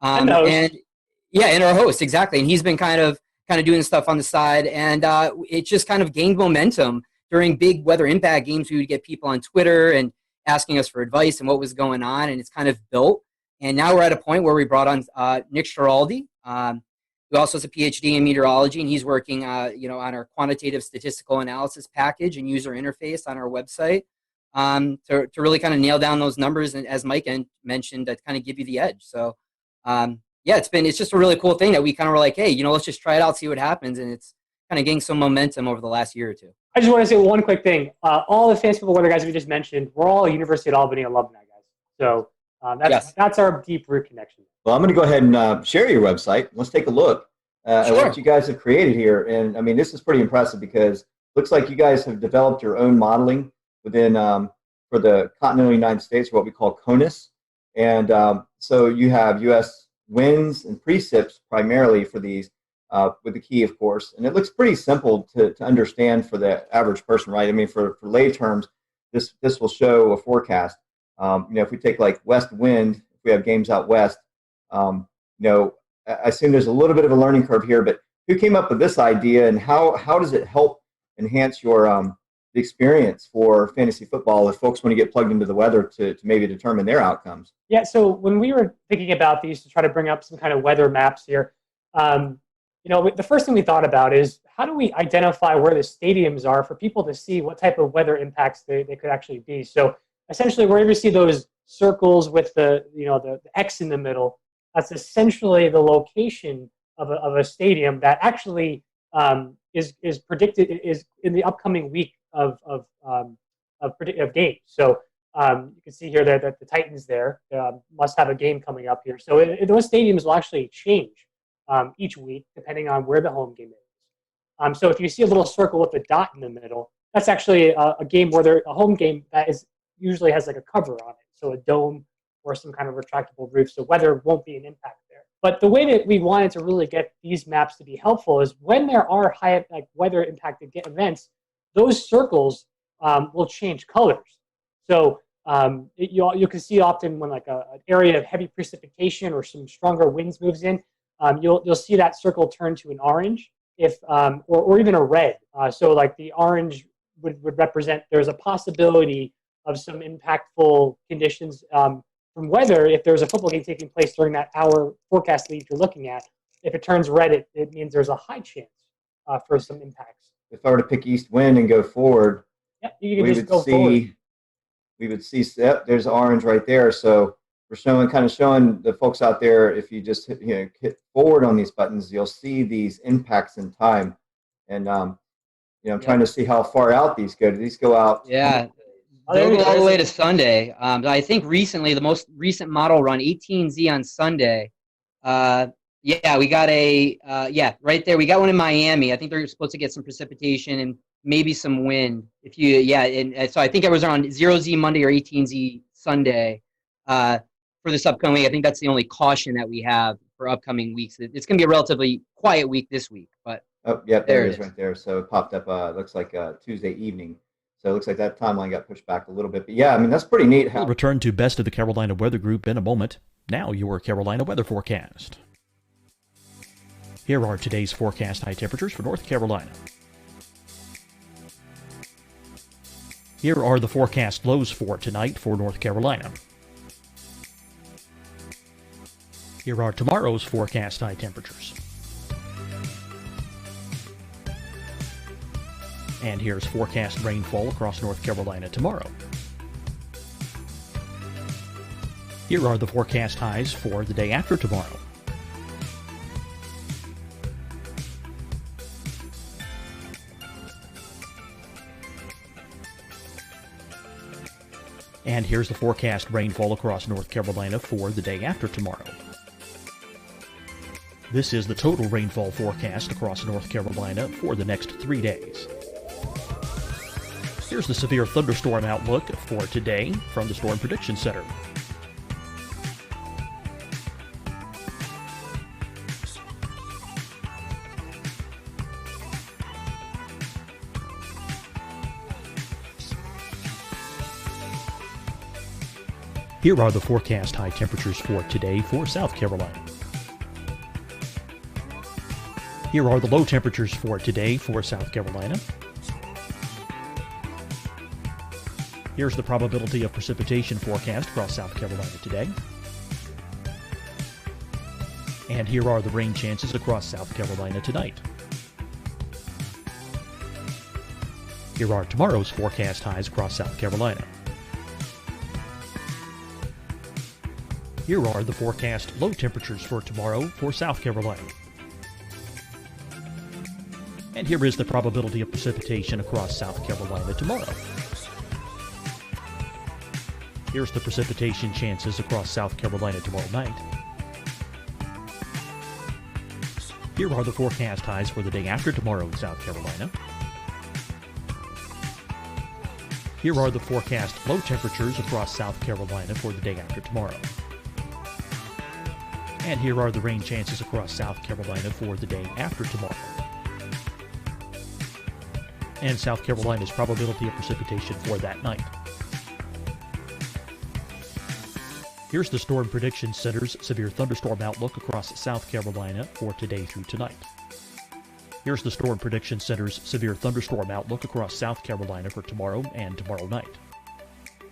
and our host, exactly. And he's been kind of doing stuff on the side, and it just kind of gained momentum during big weather impact games. We would get people on Twitter and asking us for advice and what was going on, and it's kind of built. And now we're at a point where we brought on Nick Straldi, who also has a PhD in meteorology, and he's working on our quantitative statistical analysis package and user interface on our website to really kind of nail down those numbers, and as Mike mentioned, that kind of give you the edge. So it's just a really cool thing that we kind of were like, hey, let's just try it out, see what happens, and it's kind of gained some momentum over the last year or two. I just want to say one quick thing. All the fancy football weather guys we just mentioned, we're all University of Albany alumni guys. So that's our deep root connection. Well, I'm going to go ahead and share your website. Let's take a look at what you guys have created here. And I mean, this is pretty impressive because it looks like you guys have developed your own modeling within for the continental United States, or what we call CONUS. And so you have U.S. winds and precip primarily for these, with the key, of course. And it looks pretty simple to understand for the average person, right? I mean, for lay terms, this will show a forecast. If we take like west wind, if we have games out west, I assume there's a little bit of a learning curve here, but who came up with this idea, and how does it help enhance your the experience for fantasy football if folks want to get plugged into the weather to maybe determine their outcomes? Yeah, so when we were thinking about these to try to bring up some kind of weather maps here, the first thing we thought about is how do we identify where the stadiums are for people to see what type of weather impacts they could actually be. So essentially, wherever you see those circles with the X in the middle, that's essentially the location of a stadium that actually is predicted is in the upcoming week of games. So you can see here that the Titans there must have a game coming up here. So those stadiums will actually change each week depending on where the home game is. So if you see a little circle with a dot in the middle, that's actually a game where a home game that usually has like a cover on it, so a dome or some kind of retractable roof, so weather won't be an impact there. But the way that we wanted to really get these maps to be helpful is when there are high weather impacted events, those circles will change colors. So you can see often when like an area of heavy precipitation or some stronger winds moves in, you'll see that circle turn to an orange, or even a red. So like the orange would represent there's a possibility of some impactful conditions from weather if there's a football game taking place during that hour forecast lead you're looking at. If it turns red, it means there's a high chance for some impacts. If I were to pick east wind and go forward, you can just go forward. We would see, there's orange right there. So we're showing the folks out there, if you just hit forward on these buttons, you'll see these impacts in time. And I'm trying to see how far out these go. Do these go out? Yeah. They'll go all the way to Sunday. I think recently, the most recent model run, 18Z on Sunday. We got right there. We got one in Miami. I think they're supposed to get some precipitation and maybe some wind. So I think it was on 0Z Monday or 18Z Sunday for this upcoming week. I think that's the only caution that we have for upcoming weeks. It's going to be a relatively quiet week this week, but there it is right there. So it popped up. Looks like Tuesday evening. So it looks like that timeline got pushed back a little bit. But yeah, I mean, that's pretty neat. We'll return to Best of the Carolina Weather Group in a moment. Now your Carolina weather forecast. Here are today's forecast high temperatures for North Carolina. Here are the forecast lows for tonight for North Carolina. Here are tomorrow's forecast high temperatures. And here's forecast rainfall across North Carolina tomorrow. Here are the forecast highs for the day after tomorrow. And here's the forecast rainfall across North Carolina for the day after tomorrow. This is the total rainfall forecast across North Carolina for the next 3 days. Here's the severe thunderstorm outlook for today from the Storm Prediction Center. Here are the forecast high temperatures for today for South Carolina. Here are the low temperatures for today for South Carolina. Here's the probability of precipitation forecast across South Carolina today. And here are the rain chances across South Carolina tonight. Here are tomorrow's forecast highs across South Carolina. Here are the forecast low temperatures for tomorrow for South Carolina. And here is the probability of precipitation across South Carolina tomorrow. Here's the precipitation chances across South Carolina tomorrow night. Here are the forecast highs for the day after tomorrow in South Carolina. Here are the forecast low temperatures across South Carolina for the day after tomorrow. And here are the rain chances across South Carolina for the day after tomorrow. And South Carolina's probability of precipitation for that night. Here's the Storm Prediction Center's severe thunderstorm outlook across South Carolina for today through tonight. Here's the Storm Prediction Center's severe thunderstorm outlook across South Carolina for tomorrow and tomorrow night.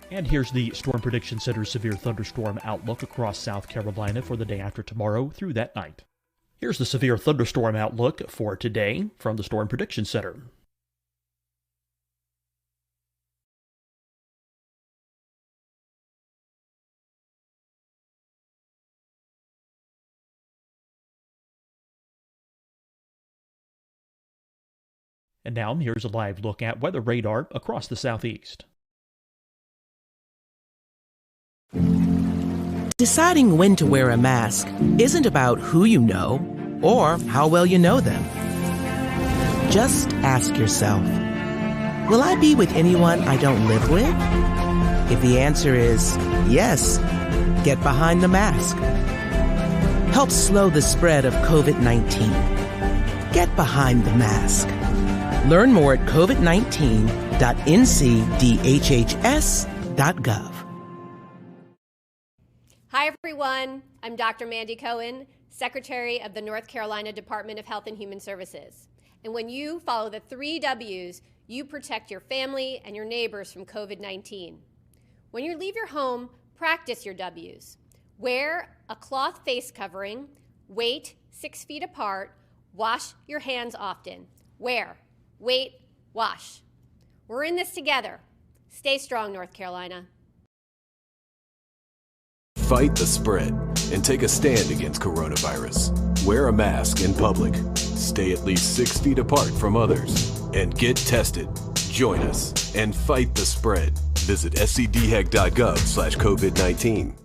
And here's the Storm Prediction Center's severe thunderstorm outlook across South Carolina for the day after tomorrow through that night. Here's the severe thunderstorm outlook for today from the Storm Prediction Center. And now, here's a live look at weather radar across the southeast. Deciding when to wear a mask isn't about who you know or how well you know them. Just ask yourself, will I be with anyone I don't live with? If the answer is yes, get behind the mask. Help slow the spread of COVID-19. Get behind the mask. Learn more at covid19.ncdhhs.gov. Hi, everyone. I'm Dr. Mandy Cohen, Secretary of the North Carolina Department of Health and Human Services. And when you follow the 3 W's, you protect your family and your neighbors from COVID-19. When you leave your home, practice your W's. Wear a cloth face covering, wait 6 feet apart, wash your hands often. Wear, wait, wash. We're in this together. Stay strong, North Carolina. Fight the spread and take a stand against coronavirus. Wear a mask in public. Stay at least 6 feet apart from others. And get tested. Join us and fight the spread. Visit scdhec.gov/COVID-19.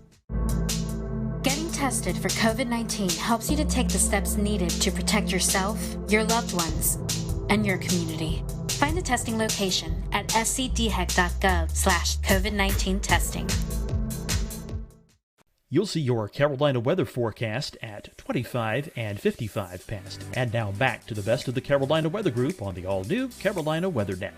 Getting tested for COVID-19 helps you to take the steps needed to protect yourself, your loved ones, and your community. Find the testing location at scdhec.gov/COVID-19 testing. You'll see your Carolina weather forecast at 25 and 55 past. And now back to the best of the Carolina Weather Group on the all-new Carolina WeatherNet.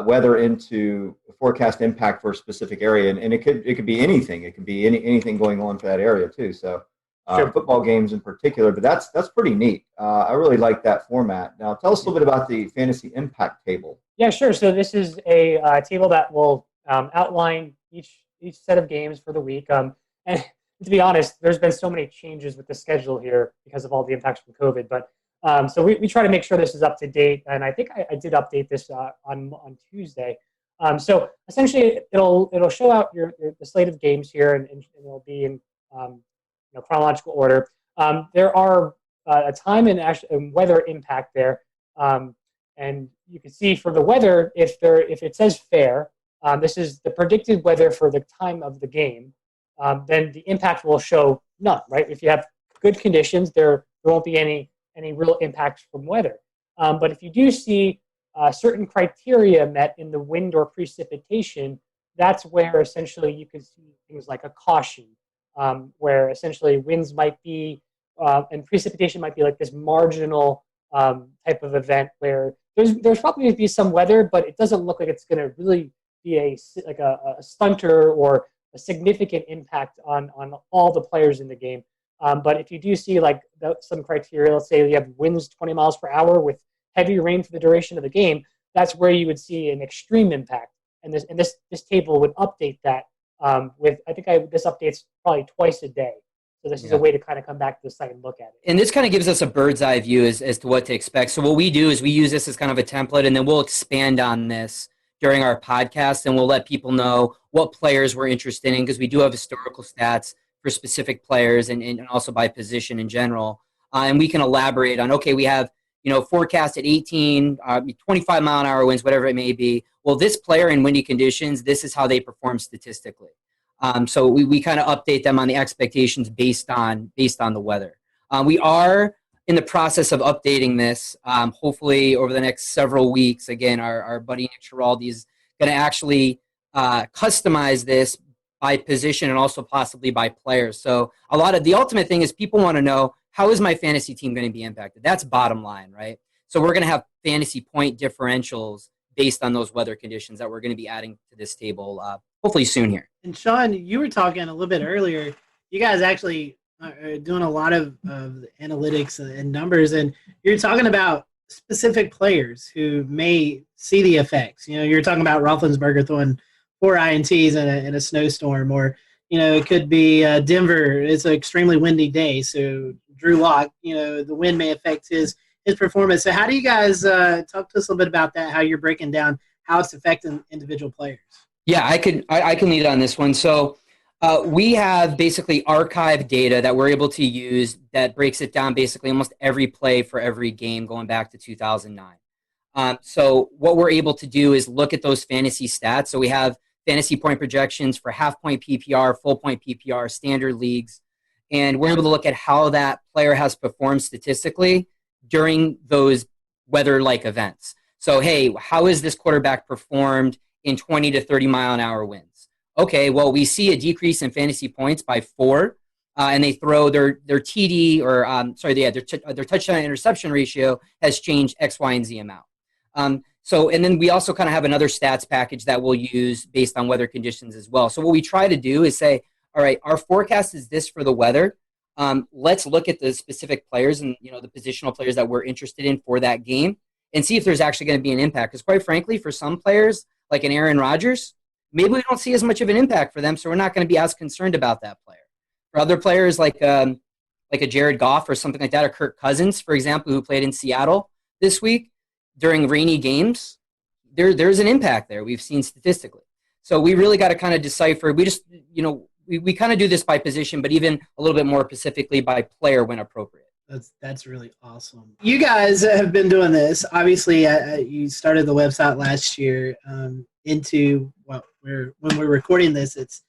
Weather into the forecast impact for a specific area, and it could be anything. It could be anything going on for that area too. So Sure. football games in particular, but that's pretty neat. I really like that format. Now, tell us a little bit about the fantasy impact table. Yeah, sure. So this is a table that will outline each set of games for the week. And to be honest, there's been so many changes with the schedule here because of all the impacts from COVID. But so we try to make sure this is up to date. And I think I did update this on Tuesday. So essentially, it'll show out the slate of games here, and it'll be in chronological order. There are a time and weather impact there. And you can see for the weather, if it says fair, this is the predicted weather for the time of the game, then the impact will show none, right? If you have good conditions, there won't be any real impacts from weather. But if you do see certain criteria met in the wind or precipitation, that's where essentially you can see things like a caution, where essentially winds might be, and precipitation might be like this marginal type of event where there's probably going to be some weather, but it doesn't look like it's going to really be a stunter or a significant impact on all the players in the game. But if you do see like some criteria, let's say you have winds 20 miles per hour with heavy rain for the duration of the game, that's where you would see an extreme impact. And this table would update that this updates probably twice a day. So this is a way to kind of come back to the site and look at it. And this kind of gives us a bird's eye view as to what to expect. So what we do is we use this as kind of a template, and then we'll expand on this during our podcast, and we'll let people know what players we're interested in, because we do have historical stats for specific players and also by position in general. And we can elaborate on, okay, we have, forecast at 18, 25 mile an hour winds, whatever it may be. Well, this player in windy conditions, this is how they perform statistically. So we kind of update them on the expectations based on the weather. We are in the process of updating this. Hopefully over the next several weeks. Again, our buddy Nick Giraldi is going to actually customize this by position and also possibly by players. So the ultimate thing is people want to know, how is my fantasy team going to be impacted? That's bottom line, right? So we're going to have fantasy point differentials based on those weather conditions that we're going to be adding to this table hopefully soon here. And Sean, you were talking a little bit earlier. You guys actually are doing a lot of analytics and numbers, and you're talking about specific players who may see the effects. You're talking about Roethlisberger throwing 4 INTs in a snowstorm, or it could be Denver. It's an extremely windy day, so Drew Lock, the wind may affect his performance. So how do you guys talk to us a little bit about that? How you're breaking down how it's affecting individual players? Yeah, I can lead on this one. So we have basically archived data that we're able to use that breaks it down basically almost every play for every game going back to 2009. So what we're able to do is look at those fantasy stats. So we have fantasy point projections for half-point PPR, full-point PPR, standard leagues, and we're able to look at how that player has performed statistically during those weather-like events. So, hey, how has this quarterback performed in 20 to 30 mile an hour winds? Okay, well, we see a decrease in fantasy points by 4, and they throw their TD or their touchdown interception ratio has changed X, Y, and Z amount. And then we also kind of have another stats package that we'll use based on weather conditions as well. So what we try to do is say, all right, our forecast is this for the weather. Let's look at the specific players and the positional players that we're interested in for that game and see if there's actually going to be an impact. Because quite frankly, for some players like an Aaron Rodgers, maybe we don't see as much of an impact for them, so we're not going to be as concerned about that player. For other players like a Jared Goff or something like that, or Kirk Cousins, for example, who played in Seattle this week during rainy games, there's an impact there we've seen statistically. So we really got to kind of decipher. We just, we kind of do this by position, but even a little bit more specifically by player when appropriate. That's really awesome. You guys have been doing this. Obviously, you started the website last year. When we're recording this, it's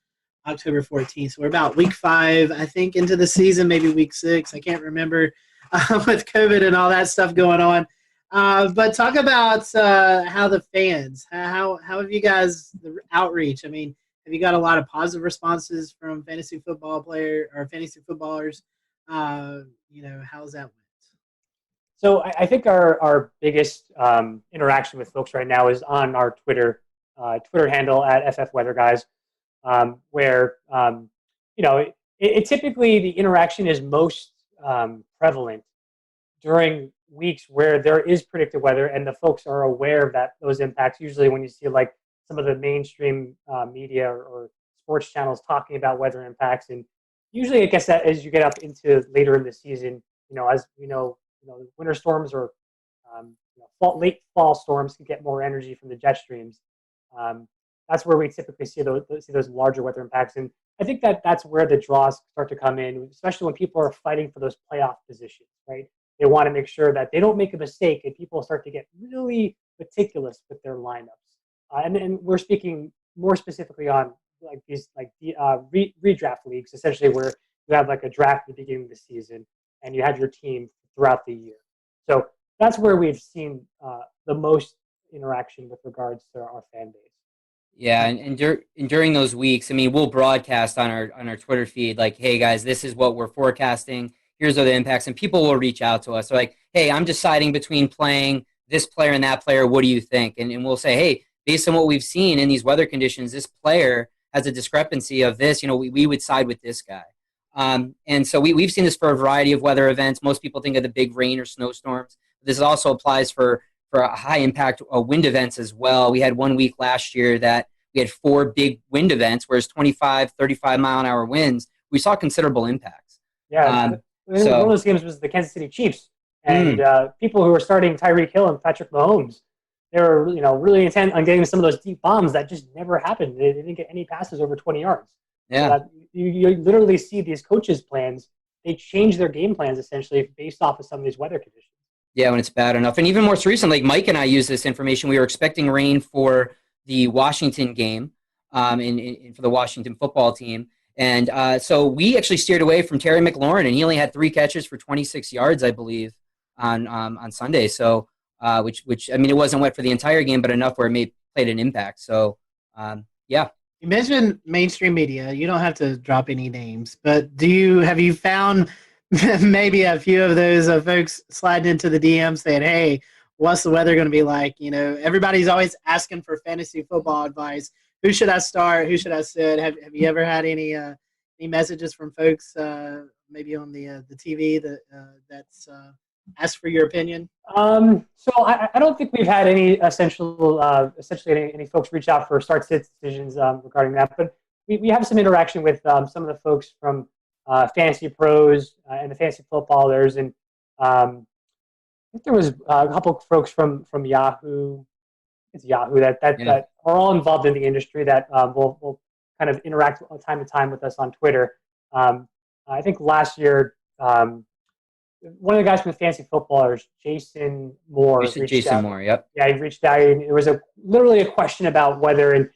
October 14th. So we're about week 5, I think, into the season, maybe week 6. I can't remember with COVID and all that stuff going on. But talk about how the fans, how have you guys, the outreach? I mean, have you got a lot of positive responses from fantasy footballers? How's that went? So I think our biggest interaction with folks right now is on our Twitter handle at FF Weather Guys, where it typically the interaction is most prevalent during weeks where there is predicted weather and the folks are aware of those impacts. Usually when you see like some of the mainstream media or sports channels talking about weather impacts, and usually I guess that as you get up into later in the season, as we know, winter storms or late fall storms can get more energy from the jet streams. That's where we typically see those larger weather impacts, and I think that's where the draws start to come in, especially when people are fighting for those playoff positions, right? They want to make sure that they don't make a mistake, and people start to get really meticulous with their lineups. And we're speaking more specifically on like these redraft leagues, essentially where you have like a draft at the beginning of the season, and you have your team throughout the year. So that's where we've seen the most interaction with regards to our fan base. Yeah, and during those weeks, I mean, we'll broadcast on our Twitter feed like, hey guys, this is what we're forecasting. Here's are the impacts, and people will reach out to us. They're like, hey, I'm deciding between playing this player and that player. What do you think? And we'll say, hey, based on what we've seen in these weather conditions, this player has a discrepancy of this. We would side with this guy. And so we've seen this for a variety of weather events. Most people think of the big rain or snowstorms. This also applies for high impact wind events as well. We had 1 week last year that we had 4 big wind events, whereas 25, 35 mile an hour winds, we saw considerable impacts. Yeah. One of those games was the Kansas City Chiefs. And people who were starting Tyreek Hill and Patrick Mahomes, they were really intent on getting some of those deep bombs that just never happened. They didn't get any passes over 20 yards. Yeah. You literally see these coaches' plans. They change their game plans essentially based off of some of these weather conditions. Yeah, when it's bad enough. And even more recently, like Mike and I used this information. We were expecting rain for the Washington game for the Washington football team. And so we actually steered away from Terry McLaurin, and he only had 3 catches for 26 yards, I believe, on Sunday. So, which I mean, it wasn't wet for the entire game, but enough where it played an impact. So, yeah. You mentioned mainstream media. You don't have to drop any names, but have you found maybe a few of those folks sliding into the DM saying, "Hey, what's the weather going to be like?" Everybody's always asking for fantasy football advice. Who should I start? Who should I sit? Have you ever had any messages from folks maybe on the TV that's asked for your opinion? So I don't think we've had any essentially any folks reach out for start-sit decisions regarding that, but we have some interaction with some of the folks from Fantasy Pros and the Fantasy Footballers, and I think there was a couple of folks from Yahoo. It's Yahoo that are all involved in the industry that will kind of interact time to time with us on Twitter. I think last year, one of the guys from the Fantasy Footballers, Jason Moore. Jason Moore, yep. Yeah, he reached out, and it was literally a question about weather, and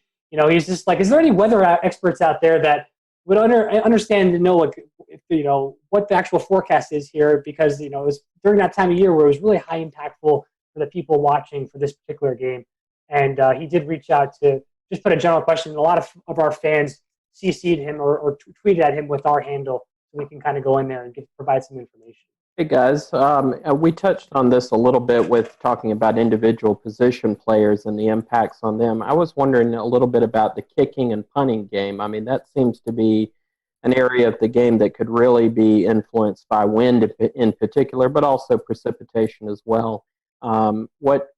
he's just like, is there any weather experts out there that would understand to know what the actual forecast is here? Because it was during that time of year where it was really high impactful for the people watching for this particular game. And he did reach out to just put a general question. A lot of our fans CC'd him or tweeted at him with our handle, so we can kind of go in there and provide some information. Hey guys, we touched on this a little bit with talking about individual position players and the impacts on them. I was wondering a little bit about the kicking and punting game. I mean, that seems to be an area of the game that could really be influenced by wind in particular, but also precipitation as well. What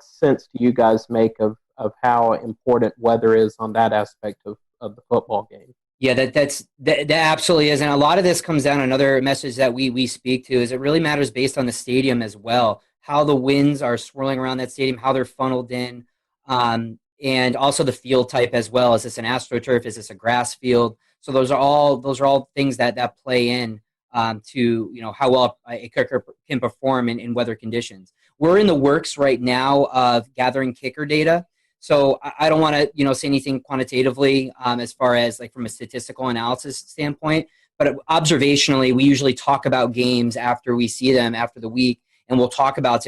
sense do you guys make of how important weather is on that aspect of the football game? Yeah, that absolutely is. And a lot of this comes down, another message that we speak to is it really matters based on the stadium as well, how the winds are swirling around that stadium, how they're funneled in, and also the field type as well. Is this an AstroTurf? Is this a grass field? So those are all things that play in to how well a kicker can perform in weather conditions. We're in the works right now of gathering kicker data. So I don't want to say anything quantitatively as far as like from a statistical analysis standpoint, but observationally, we usually talk about games after we see them after the week, and we'll talk about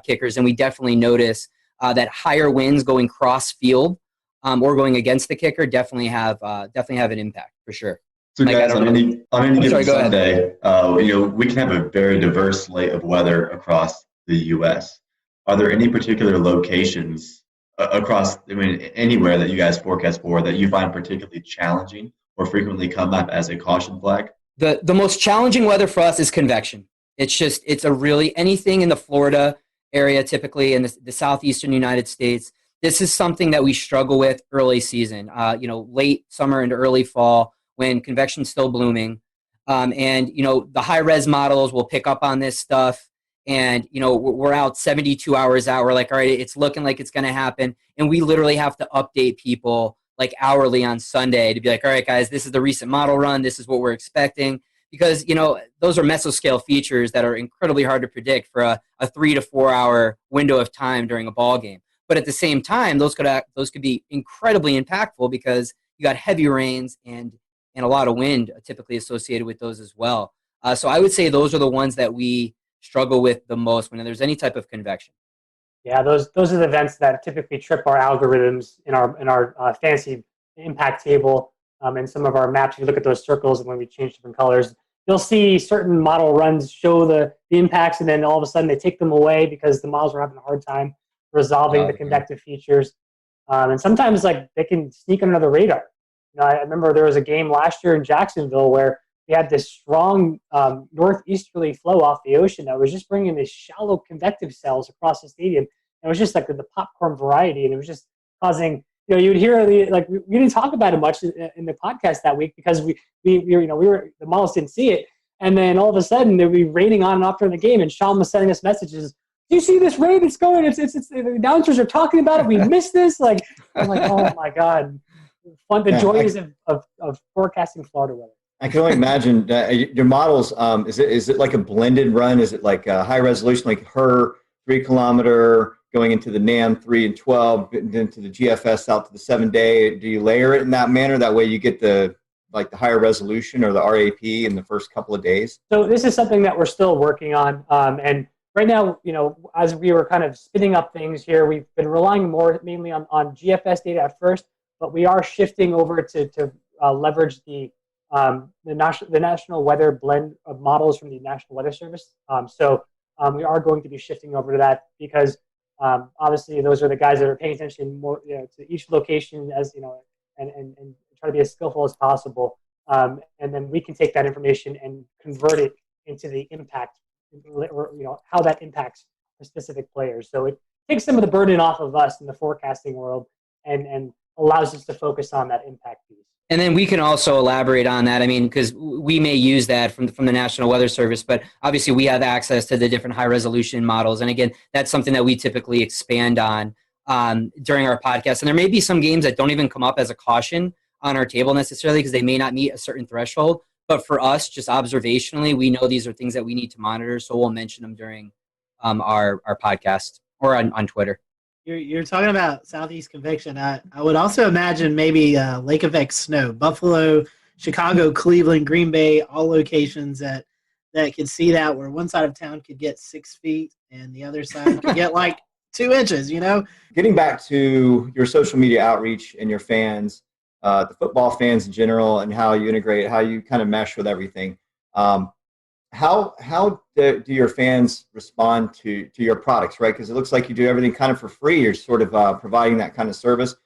kickers, and we definitely notice that higher winds going cross field or going against the kicker definitely have an impact for sure. So guys, on any given Sunday, we can have a very diverse slate of weather across the U.S. Are there any particular locations across, anywhere that you guys forecast for that you find particularly challenging or frequently come up as a caution flag? The most challenging weather for us is convection. It's a really anything in the Florida area, typically in the southeastern United States. This is something that we struggle with early season, late summer into early fall when convection's still blooming. And the high res models will pick up on this stuff. And, we're out 72 hours out. We're like, all right, it's looking like it's going to happen. And we literally have to update people like hourly on Sunday to be like, all right, guys, this is the recent model run. This is what we're expecting. Because, those are mesoscale features that are incredibly hard to predict for a 3 to 4 hour window of time during a ball game. But at the same time, those could be incredibly impactful because you got heavy rains and a lot of wind typically associated with those as well. So I would say those are the ones that we struggle with the most when there's any type of convection. Yeah, those are the events that typically trip our algorithms in our fantasy impact table and some of our maps. If you look at those circles and when we change different colors, you'll see certain model runs show the impacts, and then all of a sudden they take them away because the models are having a hard time resolving the convective features. And sometimes they can sneak under the radar. I remember there was a game last year in Jacksonville where we had this strong northeasterly flow off the ocean that was just bringing these shallow convective cells across the stadium. And it was just like the popcorn variety, and it was just causing. You'd hear we didn't talk about it much in the podcast that week because we the models didn't see it, and then all of a sudden they'd be raining on and off during the game, and Sean was sending us messages. Do you see this rain? It's going. It's the announcers are talking about it. We missed this. Like I'm like, oh my god, the joys of forecasting Florida weather. I can only imagine your models. Is it like a blended run? Is it like a high resolution, like her 3 kilometer going into the NAM 3 and 12, into the GFS out to the 7-day? Do you layer it in that manner? That way you get the higher resolution or the RAP in the first couple of days? So this is something that we're still working on. And right now, as we were kind of spinning up things here, we've been relying mainly on GFS data at first, but we are shifting over to leverage the national weather blend of models from the National Weather Service. So we are going to be shifting over to that because obviously those are the guys that are paying attention more to each location and try to be as skillful as possible. And then we can take that information and convert it into the impact, or how that impacts the specific players. So it takes some of the burden off of us in the forecasting world and allows us to focus on that impact piece. And then we can also elaborate on that. I mean, because we may use that from the National Weather Service, but obviously we have access to the different high-resolution models. And again, that's something that we typically expand on during our podcast. And there may be some games that don't even come up as a caution on our table necessarily because they may not meet a certain threshold. But for us, just observationally, we know these are things that we need to monitor, so we'll mention them during our podcast or on Twitter. You're talking about Southeast convection. I would also imagine maybe lake effect snow. Buffalo, Chicago, Cleveland, Green Bay, all locations that could see that, where one side of town could get 6 feet and the other side could get like 2 inches, Getting back to your social media outreach and your fans, the football fans in general, and how you integrate, how you kind of mesh with everything. How do your fans respond to your products, right? Because it looks like you do everything kind of for free. You're sort of providing that kind of service.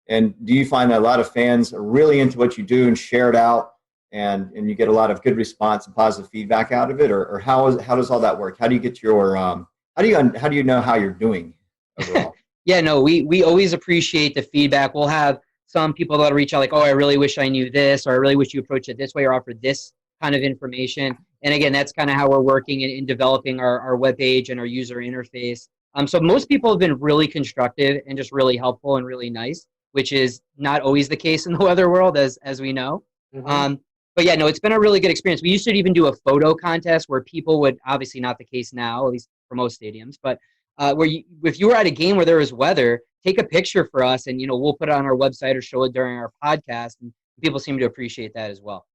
And do you find that a lot of fans are really into what you do and share it out, and you get a lot of good response and positive feedback out of it? Or how does all that work? How do you get your how do you know how you're doing overall? Yeah, no, we always appreciate the feedback. We'll have some people that'll reach out like, oh, I really wish I knew this, or I really wish you approached it this way or offered this kind of information. And again, that's kind of how we're working in developing our webpage and our user interface. So most people have been really constructive and just really helpful and really nice, which is not always the case in the weather world, as we know. Mm-hmm. But yeah, no, it's been a really good experience. We used to even do a photo contest where people would, obviously not the case now, at least for most stadiums, but if you were at a game where there was weather, take a picture for us and, we'll put it on our website or show it during our podcast. And people seem to appreciate that as well.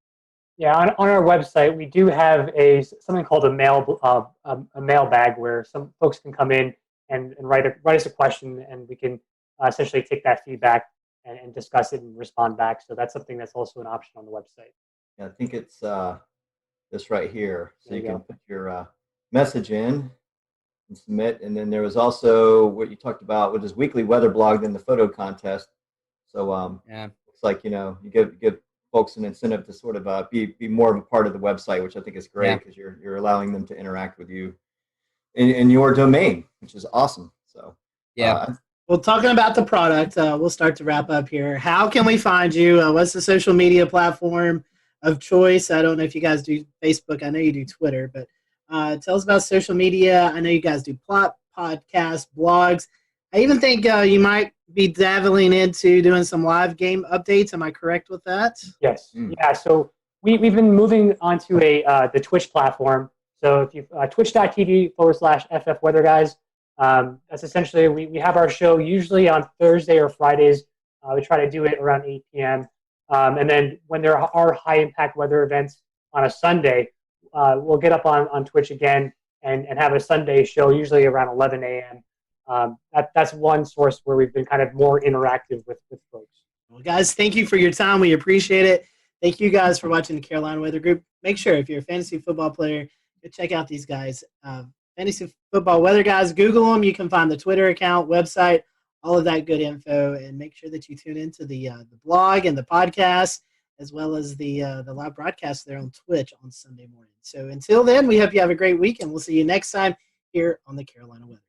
Yeah, on our website, we do have something called a mailbag where some folks can come in and write us a question, and we can essentially take that feedback and discuss it and respond back. So that's something that's also an option on the website. Yeah, I think it's this right here. So you can put your message in and submit. And then there was also what you talked about with this weekly weather blog, then the photo contest. So it's like, you give folks an incentive to sort of be more of a part of the website, which I think is great because you're allowing them to interact with you in your domain, which is awesome. So well, talking about the product, we'll start to wrap up here. How can we find you? What's the social media platform of choice? I don't know if you guys do Facebook. I know you do Twitter, but tell us about social media. I know you guys do podcasts, blogs. I even think you might be dabbling into doing some live game updates. Am I correct with that? Yes. Yeah. So we've been moving onto the Twitch platform. So if you twitch.tv/FF Weather Guys, that's essentially we have our show usually on Thursday or Fridays. We try to do it around 8 p.m. And then when there are high impact weather events on a Sunday, we'll get up on Twitch again and have a Sunday show usually around 11 a.m. That's one source where we've been kind of more interactive with folks. Well, guys, thank you for your time. We appreciate it. Thank you guys for watching the Carolina Weather Group. Make sure if you're a fantasy football player, go check out these guys. Fantasy Football Weather Guys. Google them. You can find the Twitter account, website, all of that good info. And make sure that you tune into the blog and the podcast, as well as the live broadcast there on Twitch on Sunday morning. So until then, we hope you have a great week, and we'll see you next time here on the Carolina Weather.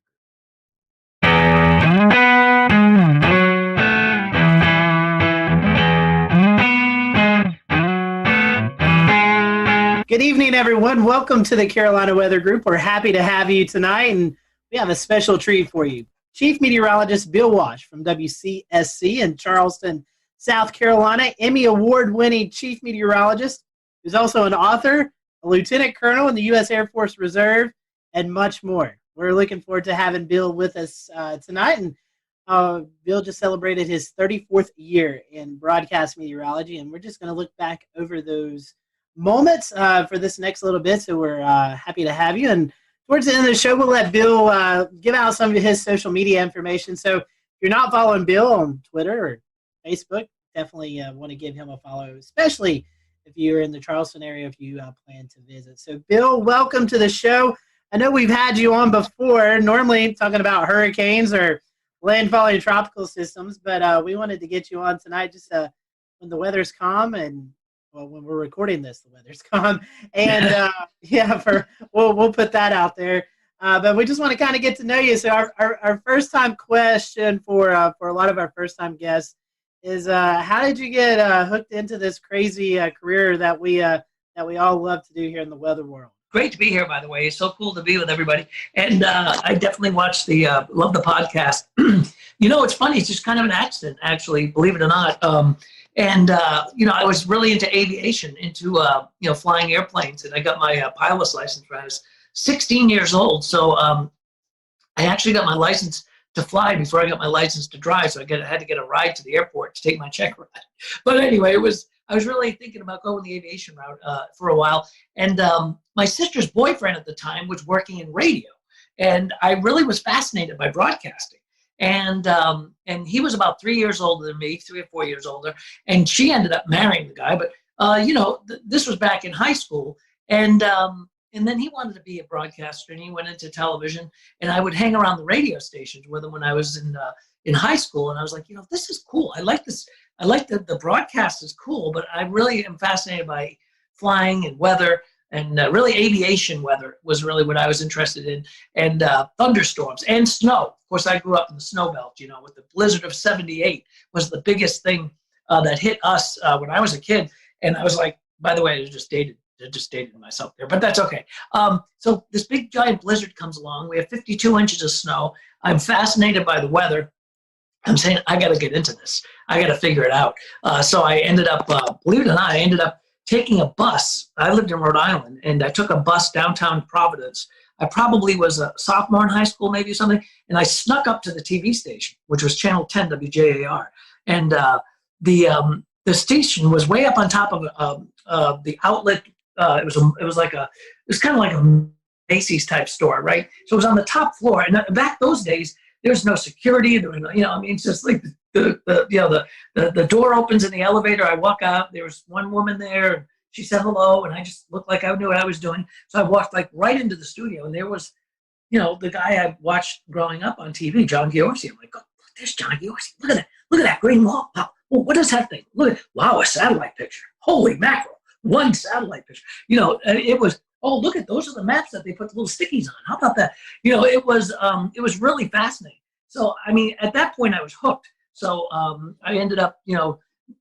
Good evening, everyone. Welcome to the Carolina Weather Group. We're happy to have you tonight, and we have a special treat for you. Chief Meteorologist Bill Walsh from WCSC in Charleston, South Carolina, Emmy Award-winning Chief Meteorologist, who's also an author, a Lieutenant Colonel in the U.S. Air Force Reserve, and much more. We're looking forward to having Bill with us tonight, and Bill just celebrated his 34th year in broadcast meteorology, and we're just going to look back over those moments for this next little bit, so we're happy to have you. And towards the end of the show, we'll let Bill give out some of his social media information. So if you're not following Bill on Twitter or Facebook, definitely want to give him a follow, especially if you're in the Charleston area, if you plan to visit. So Bill, welcome to the show. I know we've had you on before, normally talking about hurricanes or landfalling tropical systems, but we wanted to get you on tonight just when the weather's calm, and well, when we're recording this, the weather's calm, and we'll put that out there. But we just want to kind of get to know you. So our first time question for a lot of our first time guests is how did you get hooked into this crazy career that we all love to do here in the weather world? Great to be here, by the way. It's so cool to be with everybody. And I definitely watched love the podcast. It's funny. It's just kind of an accident, actually, believe it or not. I was really into aviation, into, flying airplanes. And I got my pilot's license when I was 16 years old. So I actually got my license to fly before I got my license to drive. So I had to get a ride to the airport to take my check ride. But anyway, I was really thinking about going the aviation route for a while. And my sister's boyfriend at the time was working in radio. And I really was fascinated by broadcasting. And he was about 3 years older than me, 3 or 4 years older. And she ended up marrying the guy. But, this was back in high school. And then he wanted to be a broadcaster, and he went into television. And I would hang around the radio stations with him when I was in high school. And I was like, this is cool. I like this. I like the broadcast is cool, but I really am fascinated by flying and weather, and really aviation weather was really what I was interested in, and thunderstorms and snow. Of course, I grew up in the snow belt, with the blizzard of '78 was the biggest thing that hit us when I was a kid. And I was like, by the way, I just dated myself there, but that's okay. So this big giant blizzard comes along. We have 52 inches of snow. I'm fascinated by the weather. I'm saying, I got to get into this. I got to figure it out. So I ended up, believe it or not, I ended up taking a bus. I lived in Rhode Island, and I took a bus downtown Providence. I probably was a sophomore in high school, maybe something, and I snuck up to the TV station, which was Channel 10 WJAR. And the station was way up on top of the outlet. It was kind of like a Macy's type store, right? So it was on the top floor, and back those days, there's no security. It's just like the door opens in the elevator. I walk out. There was one woman there, and she said hello, and I just looked like I knew what I was doing. So I walked right into the studio, and there was, the guy I watched growing up on TV, John Giorgi. I'm like, oh, there's John Giorgi. Look at that green wall. Wow. Well, what is that thing? Wow, a satellite picture. Holy mackerel. One satellite picture. It was, oh, look at those are the maps that they put the little stickies on. How about that? It was really fascinating. So, at that point I was hooked. So I ended up,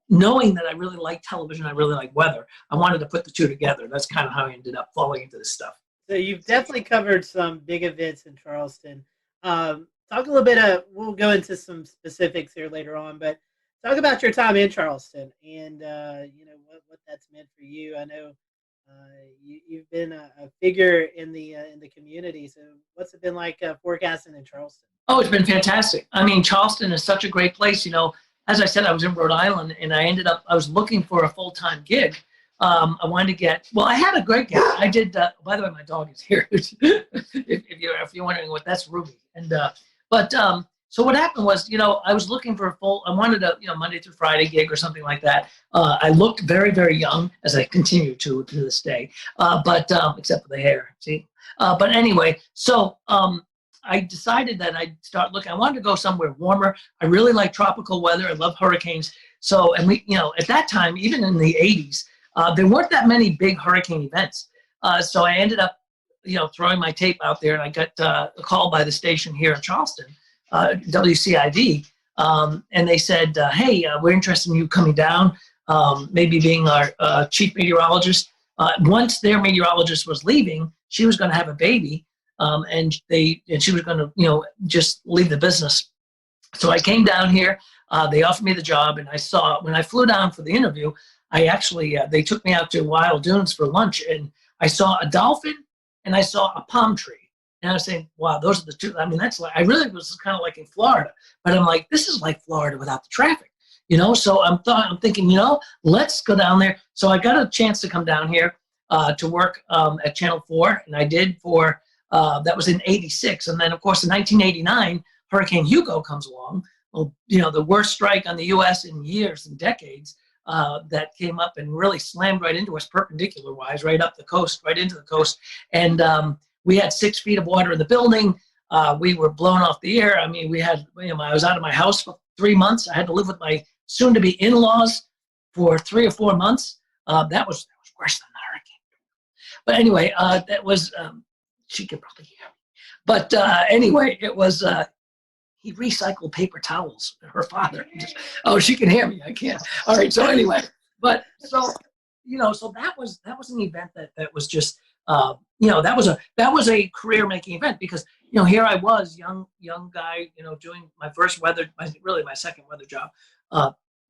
knowing that I really like television, I really like weather. I wanted to put the two together. That's kind of how I ended up falling into this stuff. So you've definitely covered some big events in Charleston. Talk a little bit we'll go into some specifics here later on, but talk about your time in Charleston and, what that's meant for you. I know you've been a figure in the community. So what's it been like forecasting in Charleston? Oh, it's been fantastic. Charleston is such a great place. As I said, I was in Rhode Island, and I was looking for a full-time gig. I wanted to I had a great gig. I did, by the way, my dog is here. if you're wondering what, that's Ruby. So what happened was, I was looking for I wanted a, Monday through Friday gig or something like that. I looked very, very young, as I continue to this day, but except for the hair, see? But anyway, so I decided that I'd start looking. I wanted to go somewhere warmer. I really like tropical weather. I love hurricanes. So, and we, at that time, even in the 80s, there weren't that many big hurricane events. So I ended up, throwing my tape out there, and I got a call by the station here in Charleston, WCID, and they said, hey, we're interested in you coming down, maybe being our chief meteorologist. Once their meteorologist was leaving, she was going to have a baby, and she was going to, just leave the business. So I came down here. They offered me the job, and when I flew down for the interview, I actually they took me out to Wild Dunes for lunch, and I saw a dolphin and I saw a palm tree. And I was saying, wow, those are the two. I mean, that's like, I really was kind of like in Florida, but I'm like, this is like Florida without the traffic, So I'm thinking, let's go down there. So I got a chance to come down here to work at Channel 4, and I did for, that was in '86. And then, of course, in 1989, Hurricane Hugo comes along. Well, the worst strike on the U.S. in years and decades. That came up and really slammed right into us perpendicular-wise, right up the coast, right into the coast. And we had 6 feet of water in the building. We were blown off the air. I mean, I was out of my house for 3 months. I had to live with my soon-to-be in-laws for 3 or 4 months. That was worse than the hurricane. But anyway, that was, she could probably hear me. But anyway, it was, he recycled paper towels. Her father. She can hear me. I can't. All right. So anyway, but so that was an event that was just that was a career making event, because here I was, young guy, doing my first weather, my second weather job,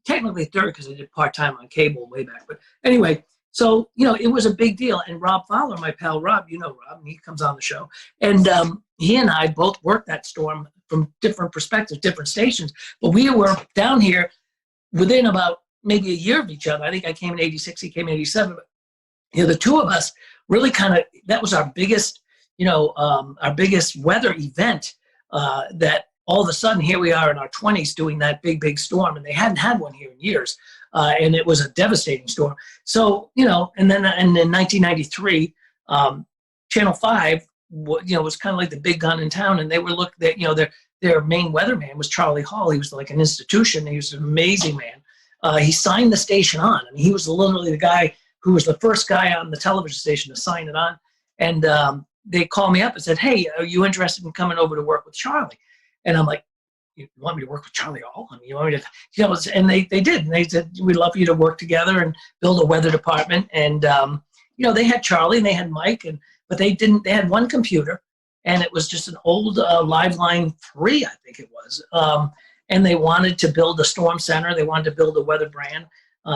technically third because I did part time on cable way back. But anyway, so it was a big deal. And Rob Fowler, my pal Rob, Rob, and he comes on the show, and he and I both worked that storm from different perspectives, different stations. But we were down here within about maybe a year of each other. I think I came in '86, he came in '87. But the two of us really that was our biggest, our biggest weather event. That all of a sudden here we are in our 20s doing that big storm, and they hadn't had one here in years, and it was a devastating storm. So and then in 1993, Channel 5. Was kind of like the big gun in town, and they were their main weatherman was Charlie Hall. He was like an institution. He was an amazing man. He signed the station on. I mean, he was literally the guy who was the first guy on the television station to sign it on. And they called me up and said, "Hey, are you interested in coming over to work with Charlie?" And I'm like, "You want me to work with Charlie Hall? I mean, you want me to?" And they did. And they said, "We'd love for you to work together and build a weather department." And they had Charlie and they had Mike, but they didn't. They had one computer, and it was just an old Liveline 3, I think it was. And they wanted to build a storm center. They wanted to build a weather brand.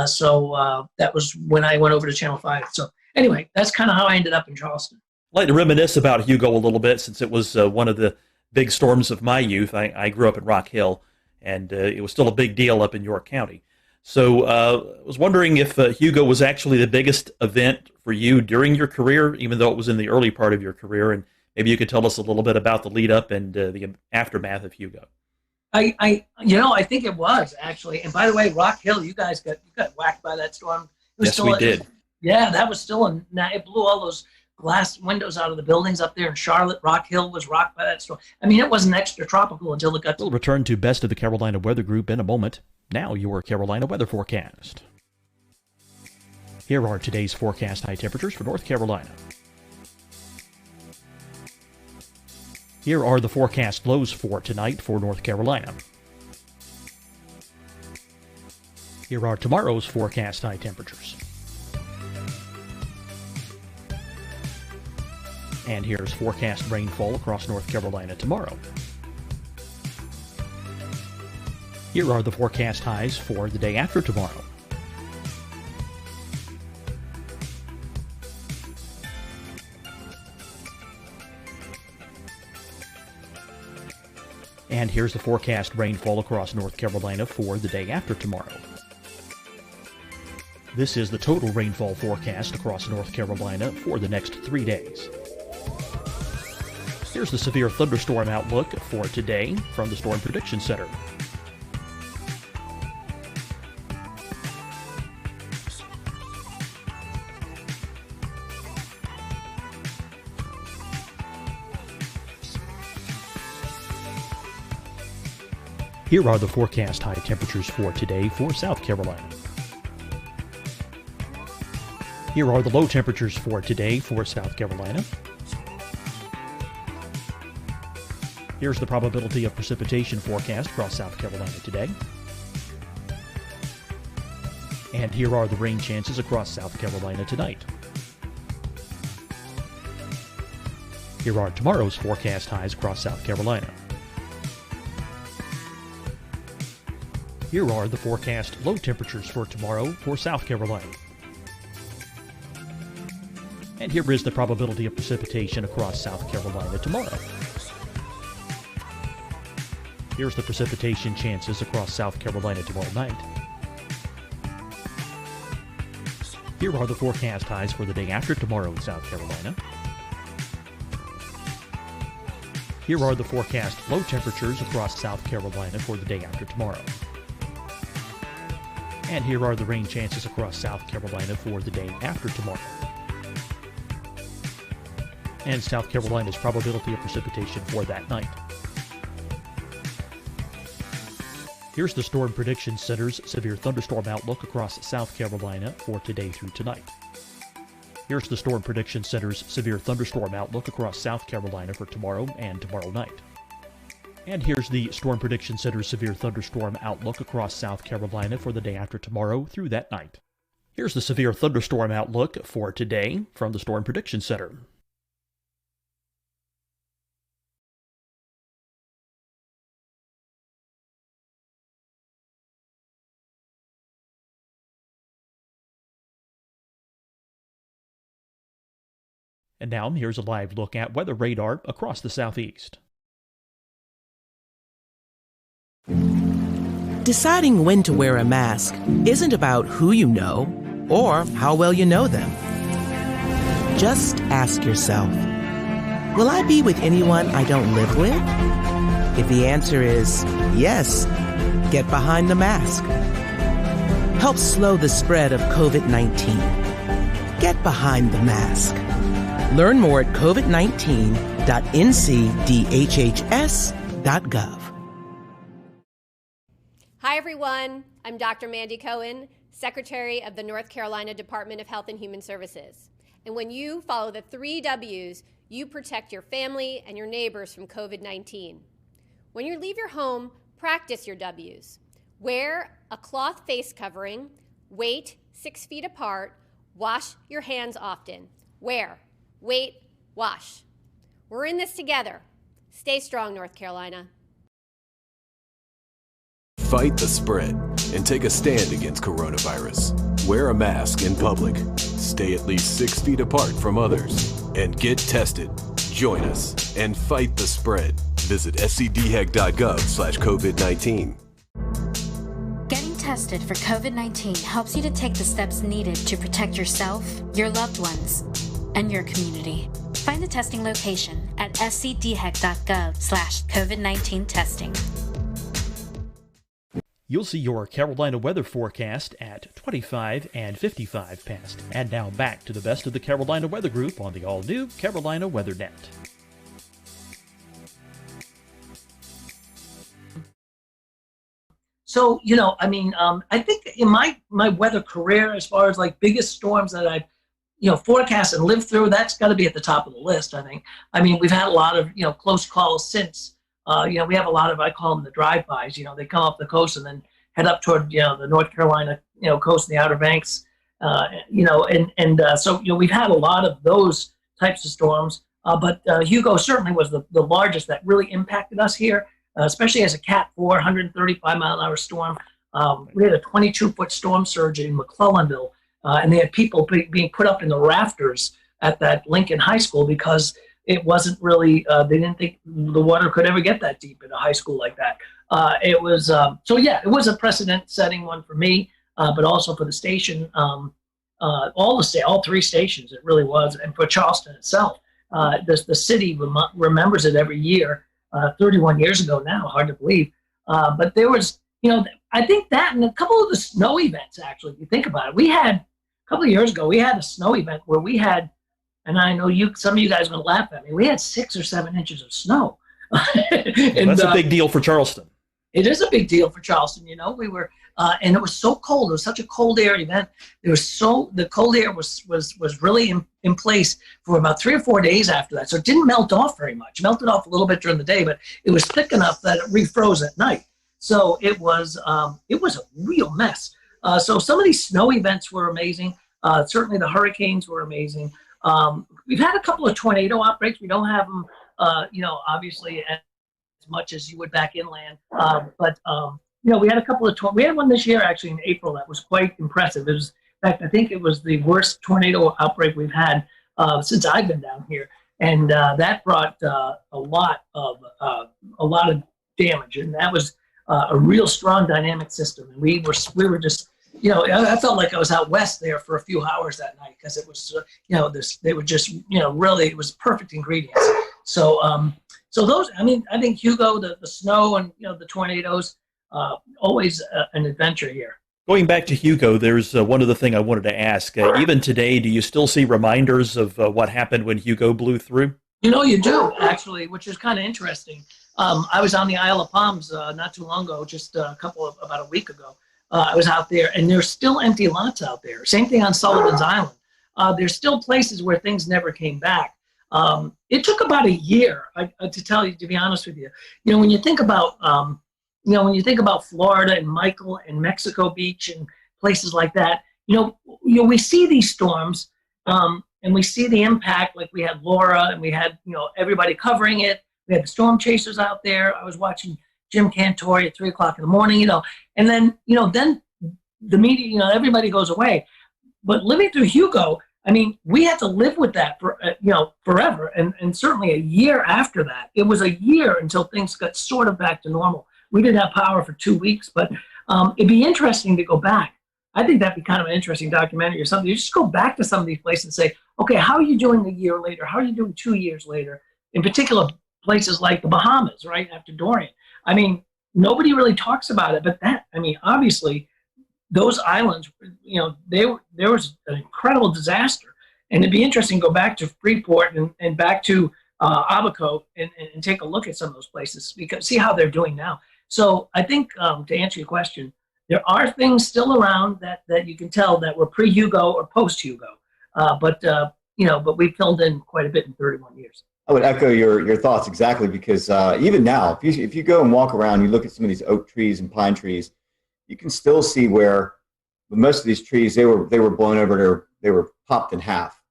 So that was when I went over to Channel 5. So anyway, that's kind of how I ended up in Charleston. I'd like to reminisce about Hugo a little bit, since it was one of the big storms of my youth. I grew up in Rock Hill, and it was still a big deal up in York County. So I was wondering if Hugo was actually the biggest event for you during your career, even though it was in the early part of your career, and maybe you could tell us a little bit about the lead up and the aftermath of Hugo. I think it was actually. And by the way, Rock Hill, you guys got whacked by that storm. Yes, we did. Yeah, that was still it blew all those glass windows out of the buildings up there in Charlotte. Rock Hill was rocked by that storm. I mean, it wasn't extra tropical until it got. We'll return to Best of the Carolina Weather Group in a moment. Now your Carolina weather forecast. Here are today's forecast high temperatures for North Carolina. Here are the forecast lows for tonight for North Carolina. Here are tomorrow's forecast high temperatures. And here's forecast rainfall across North Carolina tomorrow. Here are the forecast highs for the day after tomorrow. And here's the forecast rainfall across North Carolina for the day after tomorrow. This is the total rainfall forecast across North Carolina for the next 3 days. Here's the severe thunderstorm outlook for today from the Storm Prediction Center. Here are the forecast high temperatures for today for South Carolina. Here are the low temperatures for today for South Carolina. Here's the probability of precipitation forecast across South Carolina today. And here are the rain chances across South Carolina tonight. Here are tomorrow's forecast highs across South Carolina. Here are the forecast low temperatures for tomorrow for South Carolina. And here is the probability of precipitation across South Carolina tomorrow. Here's the precipitation chances across South Carolina tomorrow night. Here are the forecast highs for the day after tomorrow in South Carolina. Here are the forecast low temperatures across South Carolina for the day after tomorrow. And here are the rain chances across South Carolina for the day after tomorrow. And South Carolina's probability of precipitation for that night. Here's the Storm Prediction Center's severe thunderstorm outlook across South Carolina for today through tonight. Here's the Storm Prediction Center's severe thunderstorm outlook across South Carolina for tomorrow and tomorrow night. And here's the Storm Prediction Center's severe thunderstorm outlook across South Carolina for the day after tomorrow through that night. Here's the severe thunderstorm outlook for today from the Storm Prediction Center. And now, here's a live look at weather radar across the southeast. Deciding when to wear a mask isn't about who you know or how well you know them. Just ask yourself, will I be with anyone I don't live with? If the answer is yes, get behind the mask. Help slow the spread of COVID-19. Get behind the mask. Learn more at covid19.ncdhhs.gov. Hi, everyone. I'm Dr. Mandy Cohen, Secretary of the North Carolina Department of Health and Human Services. And when you follow the 3 W's, you protect your family and your neighbors from COVID-19. When you leave your home, practice your W's. Wear a cloth face covering, wait 6 feet apart, wash your hands often. Wear, wait, wash. We're in this together. Stay strong, North Carolina. Fight the spread and take a stand against coronavirus. Wear a mask in public. Stay at least 6 feet apart from others. And get tested. Join us and fight the spread. Visit scdhec.gov/COVID-19. Getting tested for COVID-19 helps you to take the steps needed to protect yourself, your loved ones, and your community. Find the testing location at scdhec.gov/COVID-19 testing. You'll see your Carolina weather forecast at 25 and 55 past. And now back to the best of the Carolina Weather Group on the all-new Carolina Weather Net. So, I think in my weather career, as far as like biggest storms that I've, forecast and lived through, that's got to be at the top of the list, I think. I mean, we've had a lot of, close calls since. We have a lot of, I call them the drive-bys. They come up the coast and then head up toward, the North Carolina, coast and the Outer Banks. So we've had a lot of those types of storms. But Hugo certainly was the largest that really impacted us here, especially as a Cat 4, 135 mile an hour storm. We had a 22-foot storm surge in McClellanville, and they had people being put up in the rafters at that Lincoln High School because it wasn't really, they didn't think the water could ever get that deep in a high school like that. It was a precedent-setting one for me, but also for the station, all 3 stations, it really was, and for Charleston itself. The city remembers it every year, 31 years ago now, hard to believe. But there was, I think that and a couple of the snow events, actually, if you think about it. We had, a couple of years ago, we had a snow event where we had, and I know some of you guys are going to laugh at me, we had 6 or 7 inches of snow. That's a big deal for Charleston. It is a big deal for Charleston. We were, and it was so cold. It was such a cold air event. The cold air was really in place for about 3 or 4 days after that. So it didn't melt off very much. It melted off a little bit during the day, but it was thick enough that it refroze at night. So it was a real mess. So some of these snow events were amazing. Certainly the hurricanes were amazing. We've had a couple of tornado outbreaks. We don't have them, obviously as much as you would back inland. But we had a couple of we had one this year actually in April that was quite impressive. It was, in fact, I think it was the worst tornado outbreak we've had since I've been down here, and that brought a lot of damage, and that was a real strong dynamic system. And we were just, I felt like I was out west there for a few hours that night because it was, they were just, really, it was perfect ingredients. So those, I think Hugo, the snow and, the tornadoes, always an adventure here. Going back to Hugo, there's one other thing I wanted to ask. Even today, do you still see reminders of what happened when Hugo blew through? You do, actually, which is kind of interesting. I was on the Isle of Palms not too long ago, just about a week ago. I was out there, and there's still empty lots out there. Same thing on Sullivan's Island. There's still places where things never came back. It took about a year, to be honest with you. When you think about, Florida and Michael and Mexico Beach and places like that, we see these storms, and we see the impact. Like we had Laura, and we had, everybody covering it. We had the storm chasers out there. I was watching Jim Cantore at 3 o'clock in the morning, and then, then the media, everybody goes away. But living through Hugo, we had to live with that for, forever. And certainly a year after that, it was a year until things got sort of back to normal. We didn't have power for 2 weeks, but it'd be interesting to go back. I think that'd be kind of an interesting documentary or something. You just go back to some of these places and say, okay, how are you doing a year later? How are you doing 2 years later? In particular, places like the Bahamas, right after Dorian. Nobody really talks about it, but obviously, those islands, there was an incredible disaster, and it'd be interesting to go back to Freeport and back to Abaco and take a look at some of those places, because see how they're doing now. So I think to answer your question, there are things still around that you can tell that were pre-Hugo or post-Hugo, but we filled in quite a bit in 31 years. I would echo your thoughts exactly, because even now, if you go and walk around, you look at some of these oak trees and pine trees, you can still see where most of these trees, they were blown over, they were popped in half,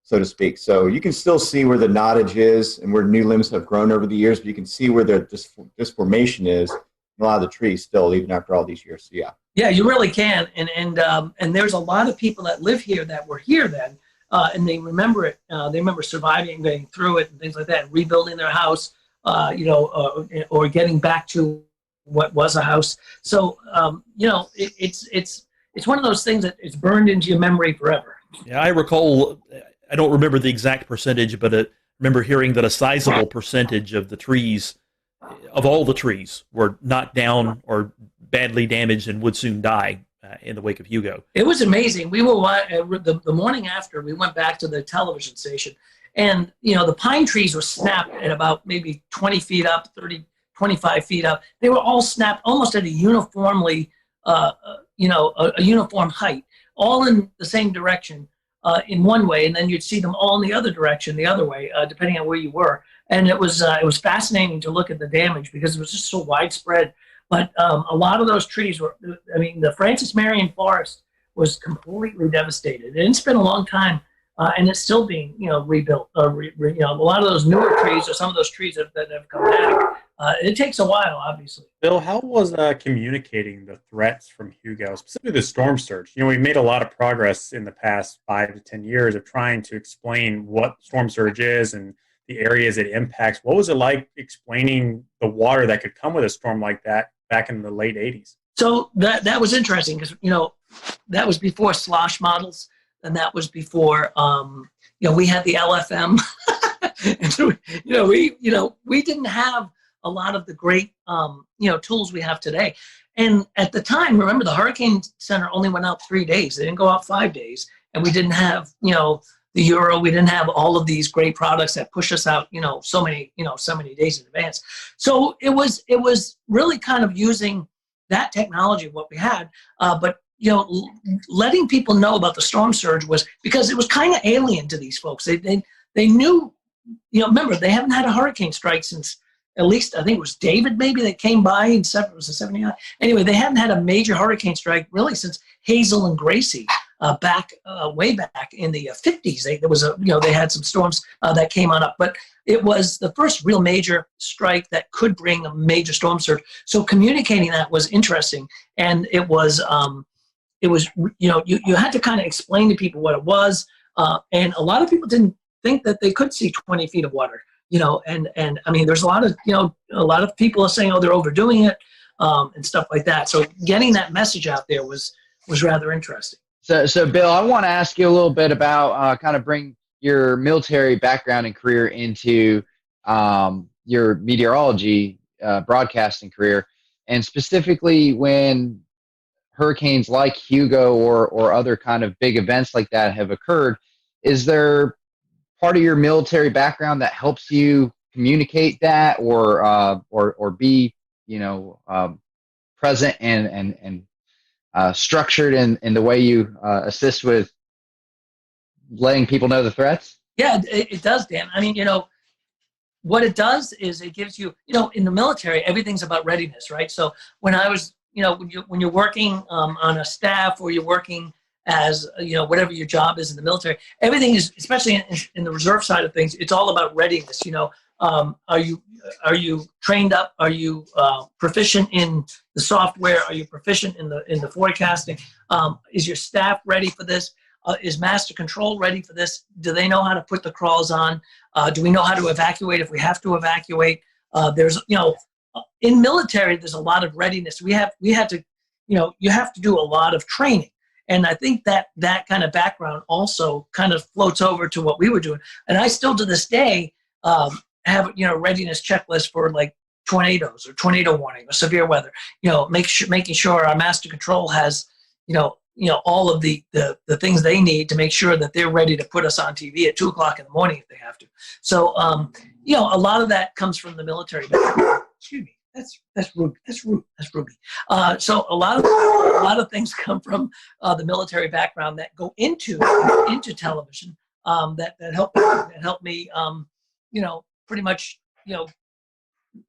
so to speak. So you can still see where the knottage is and where new limbs have grown over the years, but you can see where the disformation is in a lot of the trees still, even after all these years. So yeah. Yeah, you really can. And there's a lot of people that live here that were here then. And they remember it. They remember surviving, getting through it, and things like that, and rebuilding their house, or getting back to what was a house. So, it's one of those things that it's burned into your memory forever. Yeah, I recall. I don't remember the exact percentage, but I remember hearing that a sizable percentage of the trees, of all the trees, were knocked down or badly damaged and would soon die in the wake of Hugo. It was amazing. We were the morning after, we went back to the television station, and the pine trees were snapped at about maybe 20 feet up, 30, 25 feet up. They were all snapped almost at a uniformly, a uniform height, all in the same direction in one way, and then you'd see them all in the other direction, the other way, depending on where you were. And it was fascinating to look at the damage because it was just so widespread. But a lot of those trees were, the Francis Marion Forest was completely devastated. And it's been a long time, and it's still being, rebuilt. A lot of those newer trees, or some of those trees that have come back, it takes a while, obviously. Bill, how was communicating the threats from Hugo, specifically the storm surge? We've made a lot of progress in the past 5 to 10 years of trying to explain what storm surge is and the areas it impacts. What was it like explaining the water that could come with a storm like that back in the late 80s? So that was interesting because, that was before slosh models, and that was before, we had the LFM. And we didn't have a lot of the great, tools we have today. And at the time, remember, the Hurricane Center only went out 3 days. They didn't go out 5 days. And we didn't have, the euro. We didn't have all of these great products that push us out, so many days in advance. So it was really kind of using that technology, what we had, but letting people know about the storm surge was because it was kind of alien to these folks. They knew, remember, they haven't had a hurricane strike since at least, I think it was David maybe that came by in it was a 79. Anyway, they hadn't had a major hurricane strike really since Hazel and Gracie way back in the 50s. They had some storms that came on up, but it was the first real major strike that could bring a major storm surge. So communicating that was interesting, and it was you had to kind of explain to people what it was, and a lot of people didn't think that they could see 20 feet of water. And I mean, there's a lot of people are saying, oh, they're overdoing it, and stuff like that. So getting that message out there was rather interesting. So Bill, I want to ask you a little bit about kind of bring your military background and career into your meteorology broadcasting career, and specifically when hurricanes like Hugo or other kind of big events like that have occurred. Is there part of your military background that helps you communicate that or be present and structured in the way you assist with letting people know the threats? Yeah, it does, Dan. I mean, what it does is it gives you, in the military, everything's about readiness, right? So when I was, when you're working on a staff or you're working as, whatever your job is in the military, everything is, especially in the reserve side of things, it's all about readiness. Are you trained up? Are you proficient in the software? Are you proficient in the forecasting? Is your staff ready for this? Is master control ready for this? Do they know how to put the crawls on? Do we know how to evacuate if we have to evacuate? There's, in military, there's a lot of readiness. We had to, you have to do a lot of training. And I think that kind of background also kind of floats over to what we were doing. And I still to this day have, readiness checklist for like tornadoes or tornado warning or severe weather, making sure our master control has, all of the things they need to make sure that they're ready to put us on TV at 2:00 in the morning if they have to. So, a lot of that comes from the military background. Excuse me. That's Ruby. That's Ruby. So a lot of things come from the military background that go into television that help me pretty much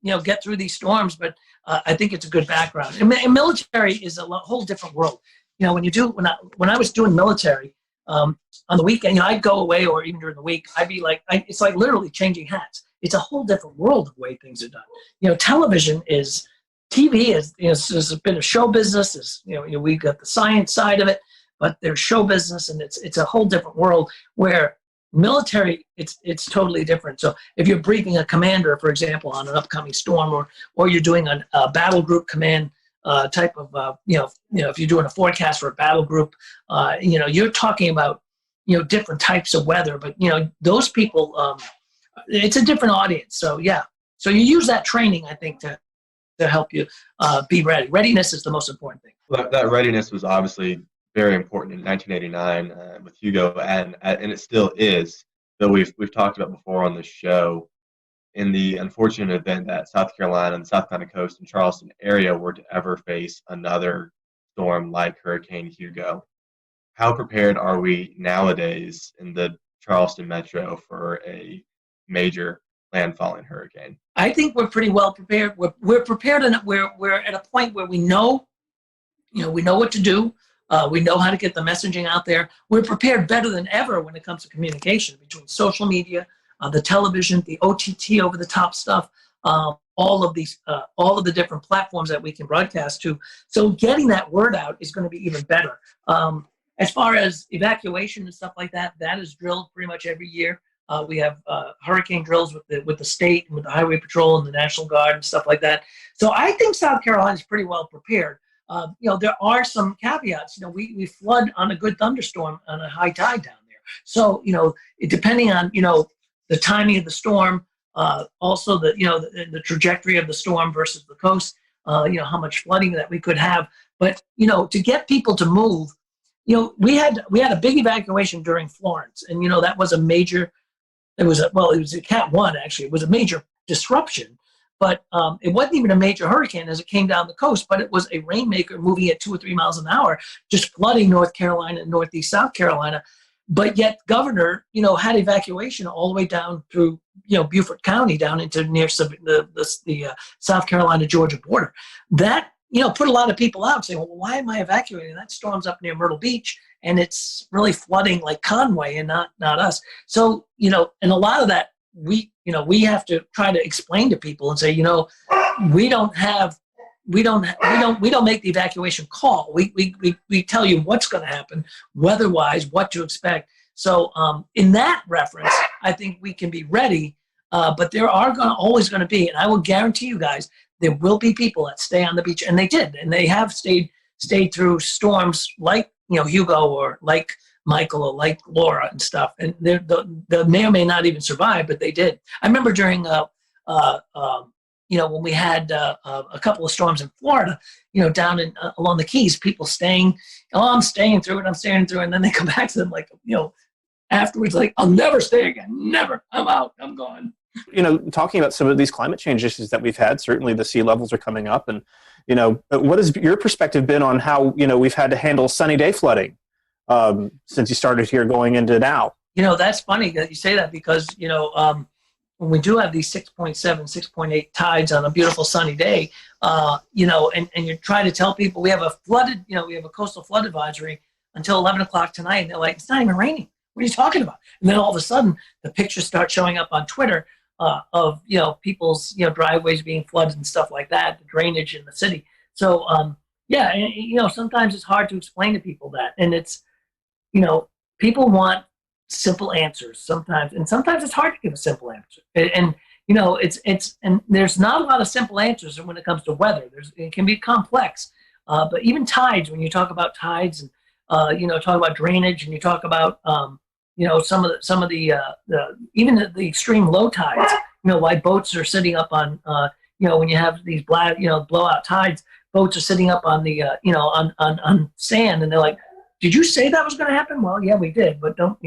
get through these storms. But I think it's a good background. And military is a whole different world. When I was doing military on the weekend, I'd go away, or even during the week, I'd be like, it's like literally changing hats. It's a whole different world of the way things are done. TV is, there's a bit of show business. We've got the science side of it, but there's show business, and it's a whole different world where military, it's totally different. So if you're briefing a commander, for example, on an upcoming storm, or you're doing a battle group command type of, if you're doing a forecast for a battle group, you're talking about, different types of weather, but, those people, it's a different audience. So, yeah. So you use that training, I think, to help you be ready. Readiness is the most important thing. Well, that readiness was obviously very important in 1989 with Hugo, and it still is. Though we've talked about before on the show, in the unfortunate event that South Carolina and the South Carolina coast and Charleston area were to ever face another storm like Hurricane Hugo, how prepared are we nowadays in the Charleston metro for a major landfalling hurricane? I think we're pretty well prepared. We're prepared, and we're at a point where we know what to do. We know how to get the messaging out there. We're prepared better than ever when it comes to communication between social media, the television, the OTT over-the-top stuff, all of the different platforms that we can broadcast to. So getting that word out is going to be even better. As far as evacuation and stuff like that, that is drilled pretty much every year. We have hurricane drills with the state and with the Highway Patrol and the National Guard and stuff like that. So I think South Carolina is pretty well prepared. There are some caveats. We flood on a good thunderstorm on a high tide down there. So depending on the timing of the storm, also the trajectory of the storm versus the coast, how much flooding that we could have. But to get people to move, we had a big evacuation during Florence, and that was a major. It was a Cat 1 actually. It was a major disruption, but it wasn't even a major hurricane as it came down the coast. But it was a rainmaker moving at 2 or 3 miles an hour, just flooding North Carolina and northeast South Carolina. But yet, governor, had evacuation all the way down through, Beaufort County down into near the South Carolina-Georgia border. That, put a lot of people out saying, well, why am I evacuating? That storm's up near Myrtle Beach, and it's really flooding like Conway and not us. So, and a lot of that, we have to try to explain to people and say, we don't make the evacuation call. We tell you what's going to happen, weather-wise, what to expect. So in that reference, I think we can be ready. But there are always going to be, and I will guarantee you guys, there will be people that stay on the beach, and they did, and they have stayed through storms like Hugo or like Michael or like Laura and stuff, and they may or may not even survive, but they did. I remember during when we had a couple of storms in Florida, down in along the Keys, people staying. Oh, I'm staying through it. I'm staying through it, and then they come back to them like afterwards, like, I'll never stay again. Never. I'm out. I'm gone. Talking about some of these climate change issues that we've had, certainly the sea levels are coming up, and what has your perspective been on how we've had to handle sunny day flooding since you started here going into now? That's funny that you say that because when we do have these 6.7, 6.8 tides on a beautiful sunny day, and you're trying to tell people we have a coastal flood advisory until 11 o'clock tonight, and they're like, it's not even raining. What are you talking about? And then all of a sudden, the pictures start showing up on Twitter of people's driveways being flooded and stuff like that, the drainage in the city. So sometimes it's hard to explain to people that, and it's people want simple answers sometimes, and sometimes it's hard to give a simple answer. And and there's not a lot of simple answers when it comes to weather. It can be complex, but even tides. When you talk about tides and talk about drainage, and you talk about some of the even the extreme low tides. Why boats are sitting up on when you have these blowout tides, boats are sitting up on the on sand, and they're like, did you say that was going to happen? Well, yeah, we did, but don't,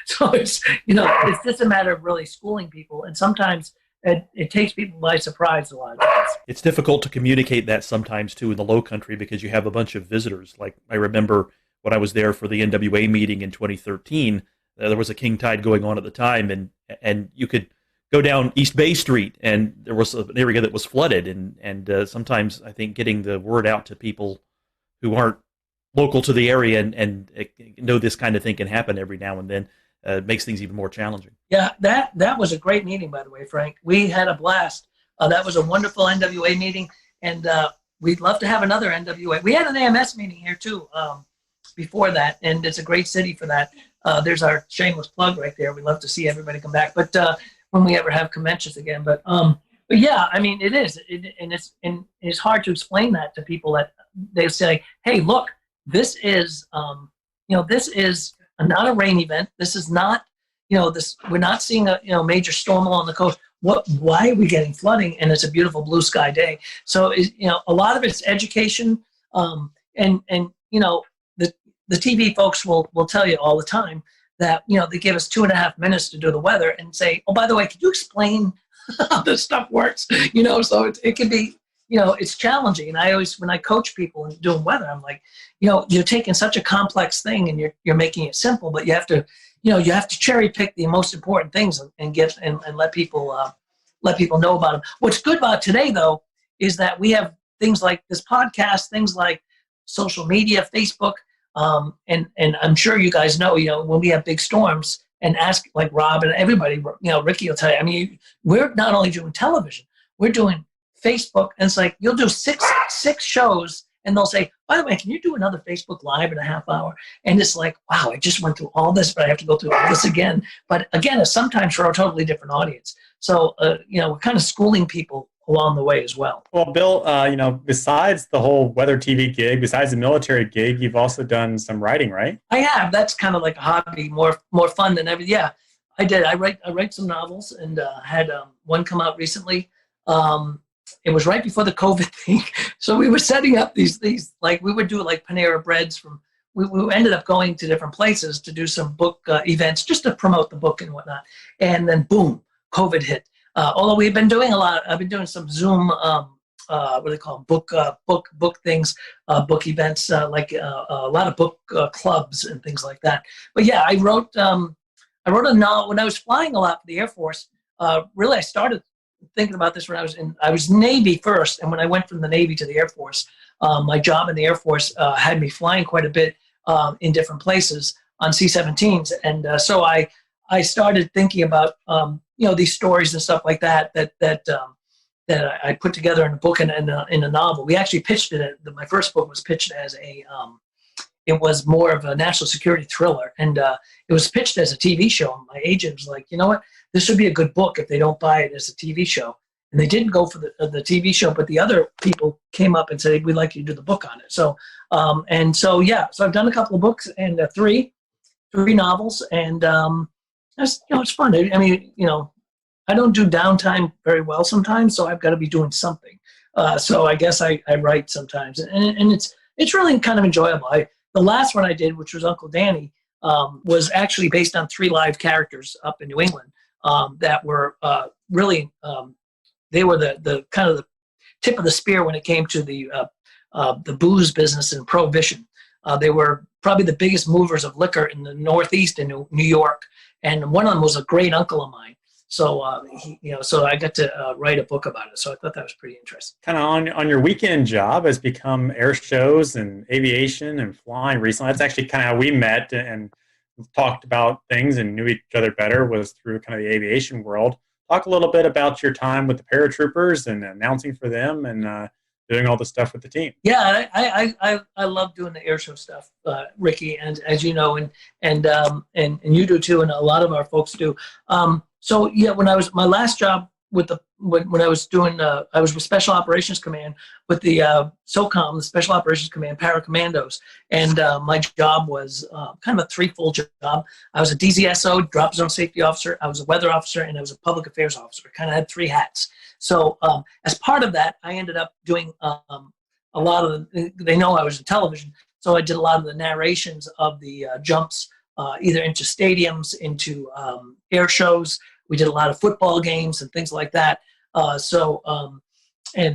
so it's, it's just a matter of really schooling people. And sometimes it takes people by surprise a lot of times. It's difficult to communicate that sometimes too in the low country because you have a bunch of visitors. Like I remember when I was there for the NWA meeting in 2013, there was a king tide going on at the time, and you could go down East Bay Street and there was an area that was flooded. And sometimes I think getting the word out to people who aren't local to the area and know this kind of thing can happen every now and then makes things even more challenging. Yeah, that was a great meeting, by the way, Frank. We had a blast. That was a wonderful NWA meeting, and we'd love to have another NWA. We had an AMS meeting here too before that, and it's a great city for that. There's our shameless plug right there. We'd love to see everybody come back, but when we ever have conventions again. But yeah, I mean, it is, and it's hard to explain that to people that they say, hey, look. This is, this is not a rain event. This is not, we're not seeing a major storm along the coast. Why are we getting flooding? And it's a beautiful blue sky day. So, a lot of it's education. The TV folks will tell you all the time that, they give us 2.5 minutes to do the weather and say, oh, by the way, could you explain how this stuff works? So it can be, it's challenging. And I always, when I coach people and doing weather, I'm like, you're taking such a complex thing and you're making it simple, but you have to, you have to cherry pick the most important things and get and let people know about them. What's good about today, though, is that we have things like this podcast, things like social media, Facebook, and I'm sure you guys know, when we have big storms, and ask like Rob and everybody, Ricky will tell you. I mean, we're not only doing television, we're doing Facebook, and it's like you'll do six shows, and they'll say, by the way, can you do another Facebook Live in a half hour? And it's like, wow, I just went through all this, but I have to go through all this again. But again, it's sometimes for a totally different audience. So, we're kind of schooling people along the way as well. Well, Bill, besides the whole weather TV gig, besides the military gig, you've also done some writing, right? I have. That's kind of like a hobby, more fun than everything. Yeah, I did. I write some novels, and had one come out recently. It was right before the COVID thing, so we were setting up these like we would do like Panera Breads from we ended up going to different places to do some book events just to promote the book and whatnot. And then boom, COVID hit. Although we've been doing a lot, I've been doing some Zoom, what do they call them? Book things, book events, like a lot of book clubs and things like that. But yeah, I wrote a novel when I was flying a lot for the Air Force. Really, I started thinking about this when I was Navy first, and when I went from the Navy to the Air Force, my job in the Air Force had me flying quite a bit in different places on C-17s, and so I started thinking about these stories and stuff like that I put together in a book and in a novel. We actually pitched it. My first book was pitched as it was more of a national security thriller, and it was pitched as a TV show. And my agent was like, you know what, this would be a good book if they don't buy it as a TV show. And they didn't go for the TV show, but the other people came up and said, we'd like you to do the book on it. So, so I've done a couple of books and three novels, and it's fun. I mean, I don't do downtime very well sometimes, so I've got to be doing something. So I guess I write sometimes, and it's really kind of enjoyable. The last one I did, which was Uncle Danny, was actually based on 3 live characters up in New England that were really they were the kind of the tip of the spear when it came to the booze business and prohibition. They were probably the biggest movers of liquor in the Northeast in New York, and one of them was a great uncle of mine. So so I got to write a book about it. So I thought that was pretty interesting. Kind of on your weekend job has become air shows and aviation and flying recently. That's actually kind of how we met and talked about things and knew each other better, was through kind of the aviation world. Talk a little bit about your time with the paratroopers and announcing for them and doing all the stuff with the team. Yeah, I love doing the air show stuff, Ricky, and as you know, and you do too, and a lot of our folks do. So yeah, when I was my last job with when I was doing I was with Special Operations Command with the SOCOM, the Special Operations Command Paracommandos, and my job was kind of a threefold job. I was a DZSO, Drop Zone Safety Officer, I was a weather officer, and I was a public affairs officer. I kind of had 3 hats. So as part of that, I ended up doing a lot of they know I was in television, so I did a lot of the narrations of the jumps, either into stadiums, into air shows. We did a lot of football games and things like that. So I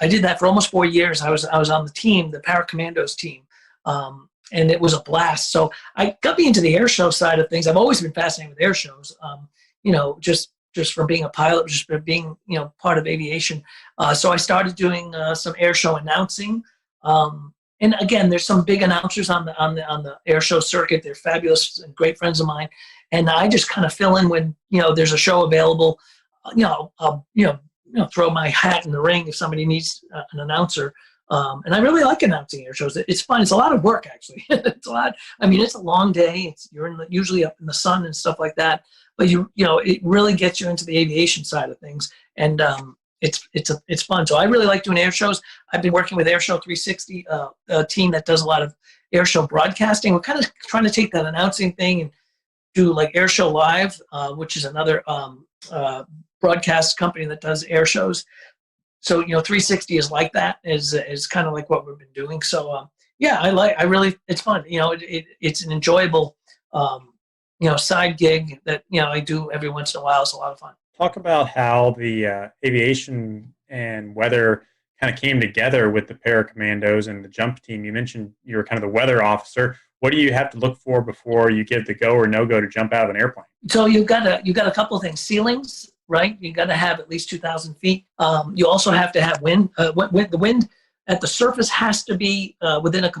did that for almost 4 years. I was on the team, the Paracommandos team, and it was a blast. So I got me into the air show side of things. I've always been fascinated with air shows. Just from being a pilot, just from being part of aviation. So I started doing some air show announcing. And again, there's some big announcers on the air show circuit. They're fabulous and great friends of mine. And I just kind of fill in when there's a show available. I'll throw my hat in the ring if somebody needs an announcer. And I really like announcing air shows. It's fun. It's a lot of work, actually. It's a lot. I mean, it's a long day. You're usually up in the sun and stuff like that. But it really gets you into the aviation side of things, and it's fun. So I really like doing air shows. I've been working with Airshow 360, a team that does a lot of air show broadcasting. We're kind of trying to take that announcing thing and do like Air Show Live, which is another broadcast company that does air shows. So 360 is like that, is kind of like what we've been doing. So it's fun. It's an enjoyable side gig that I do every once in a while. It's a lot of fun. Talk about how the aviation and weather kind of came together with the Paracommandos and the jump team. You mentioned you were kind of the weather officer. What do you have to look for before you give the go or no go to jump out of an airplane? So you've got a couple of things. Ceilings, right? You got to have at least 2,000 feet. You also have to have wind. The wind at the surface has to be within a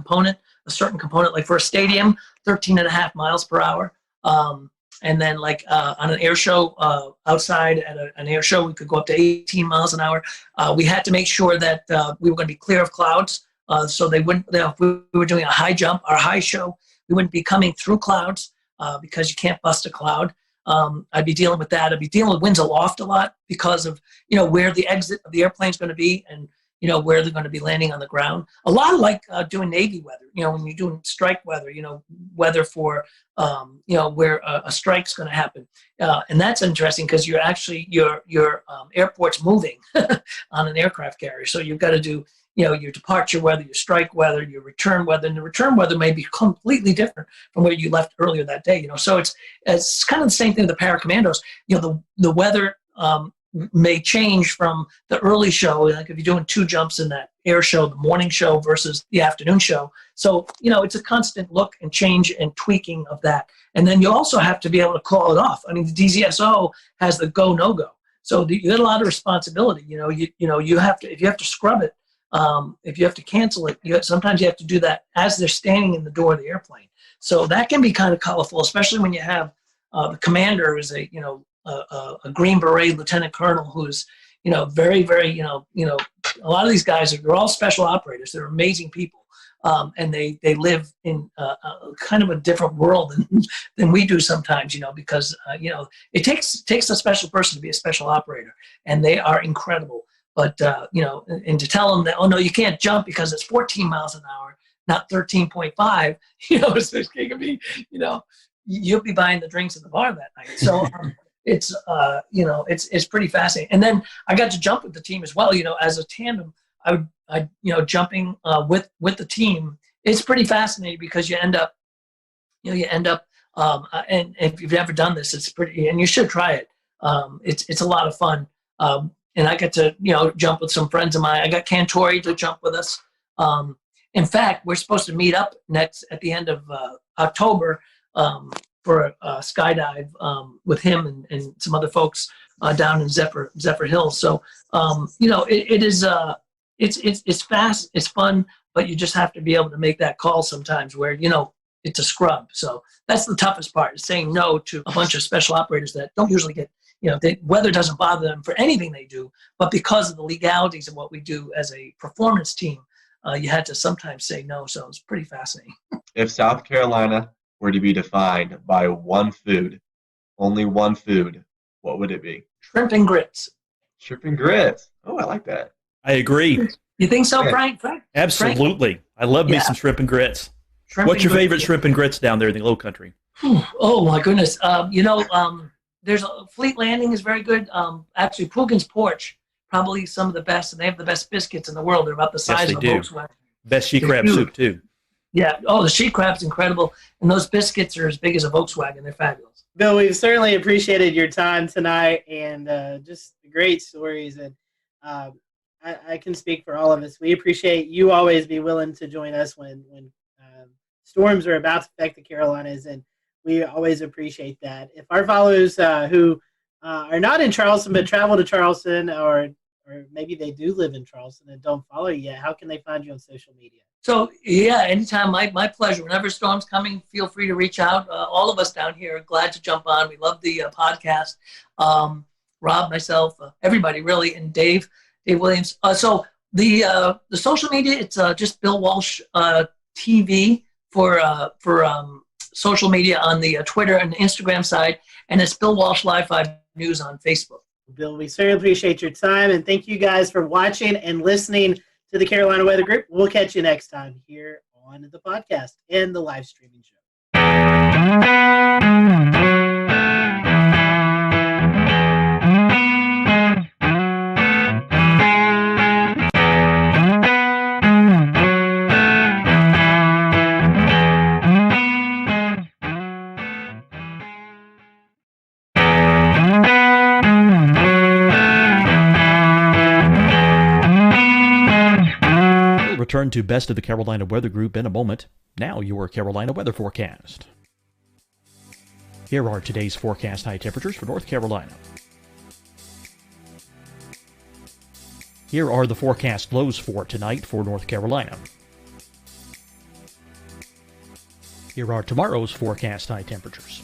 certain component. Like for a stadium, 13.5 miles per hour. And then like on an air show outside at an air show, we could go up to 18 miles an hour. We had to make sure that we were going to be clear of clouds. So they wouldn't, if we were doing a high jump or high show, we wouldn't be coming through clouds because you can't bust a cloud. I'd be dealing with that. I'd be dealing with winds aloft a lot because of, where the exit of the airplane is going to be and, where they're going to be landing on the ground. A lot of like doing Navy weather, when you're doing strike weather, weather for, where a strike's going to happen. And that's interesting because your airport's moving on an aircraft carrier. So you've got to do, your departure weather, your strike weather, your return weather, and the return weather may be completely different from where you left earlier that day. So it's kind of the same thing with the paracommandos. The weather may change from the early show, like if you're doing 2 jumps in that air show, the morning show versus the afternoon show. So, it's a constant look and change and tweaking of that. And then you also have to be able to call it off. I mean, the DZSO has the go, no go. So you got a lot of responsibility. You have to, if you have to scrub it, if you have to cancel it, sometimes you have to do that as they're standing in the door of the airplane. So that can be kind of colorful, especially when you have the commander is a Green Beret lieutenant colonel who's, very, very, a lot of these guys they're all special operators. They're amazing people. And they live in kind of a different world than we do sometimes, because, it takes a special person to be a special operator, and they are incredible. But, and to tell them that, oh, no, you can't jump because it's 14 miles an hour, not 13.5, so it can be, you'll be buying the drinks at the bar that night. So it's pretty fascinating. And then I got to jump with the team as well, as a tandem. I jumping with the team, it's pretty fascinating because you end up, and if you've never done this, it's pretty, and you should try it. It's a lot of fun. And I get to, jump with some friends of mine. I got Cantore to jump with us. In fact, we're supposed to meet up at the end of October for a skydive with him and some other folks down in Zephyr Hills. So, it is. It's fast, it's fun, but you just have to be able to make that call sometimes where, it's a scrub. So that's the toughest part, is saying no to a bunch of special operators that don't usually get, weather doesn't bother them for anything they do, but because of the legalities of what we do as a performance team, you had to sometimes say no. So it's pretty fascinating. If South Carolina were to be defined by one food, only one food, what would it be? Shrimp and grits. Shrimp and grits. Oh, I like that. I agree. You think so, Frank? Absolutely. Frank? I love me some shrimp and grits. What's your favorite shrimp and grits down there in the Low Country? Oh, my goodness. There's Fleet Landing is very good. Actually, Poogan's Porch, probably some of the best, and they have the best biscuits in the world. They're about the size of a Volkswagen. Best sheet crab soup, too. Yeah. Oh, the sheet crab's incredible. And those biscuits are as big as a Volkswagen. They're fabulous. Bill, we've certainly appreciated your time tonight and just great stories. And I can speak for all of us. We appreciate you always be willing to join us when storms are about to affect the Carolinas, and we always appreciate that. If our followers who are not in Charleston but travel to Charleston, or maybe they do live in Charleston and don't follow you yet, how can they find you on social media? So, yeah, anytime, my pleasure. Whenever storm's coming, feel free to reach out. All of us down here are glad to jump on. We love the podcast. Rob, myself, everybody really, and Dave Williams. So the social media, it's just Bill Walsh TV for social media on the Twitter and Instagram side, and it's Bill Walsh Live 5 News on Facebook. Bill, we certainly appreciate your time, and thank you guys for watching and listening to the Carolina Weather Group. We'll catch you next time here on the podcast and the live streaming show. Return to Best of the Carolina Weather Group in a moment. Now your Carolina weather forecast. Here are today's forecast high temperatures for North Carolina. Here are the forecast lows for tonight for North Carolina. Here are tomorrow's forecast high temperatures.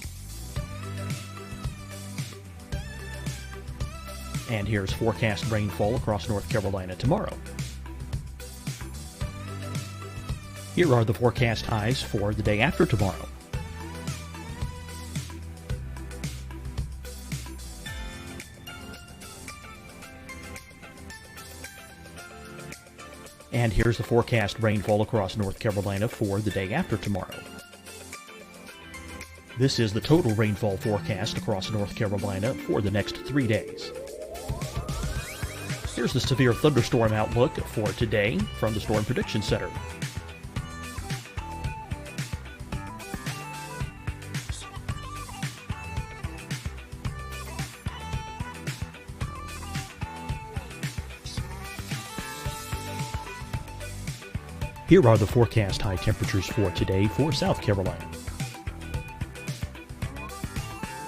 And here's forecast rainfall across North Carolina tomorrow. Here are the forecast highs for the day after tomorrow. And here's the forecast rainfall across North Carolina for the day after tomorrow. This is the total rainfall forecast across North Carolina for the next 3 days. Here's the severe thunderstorm outlook for today from the Storm Prediction Center. Here are the forecast high temperatures for today for South Carolina.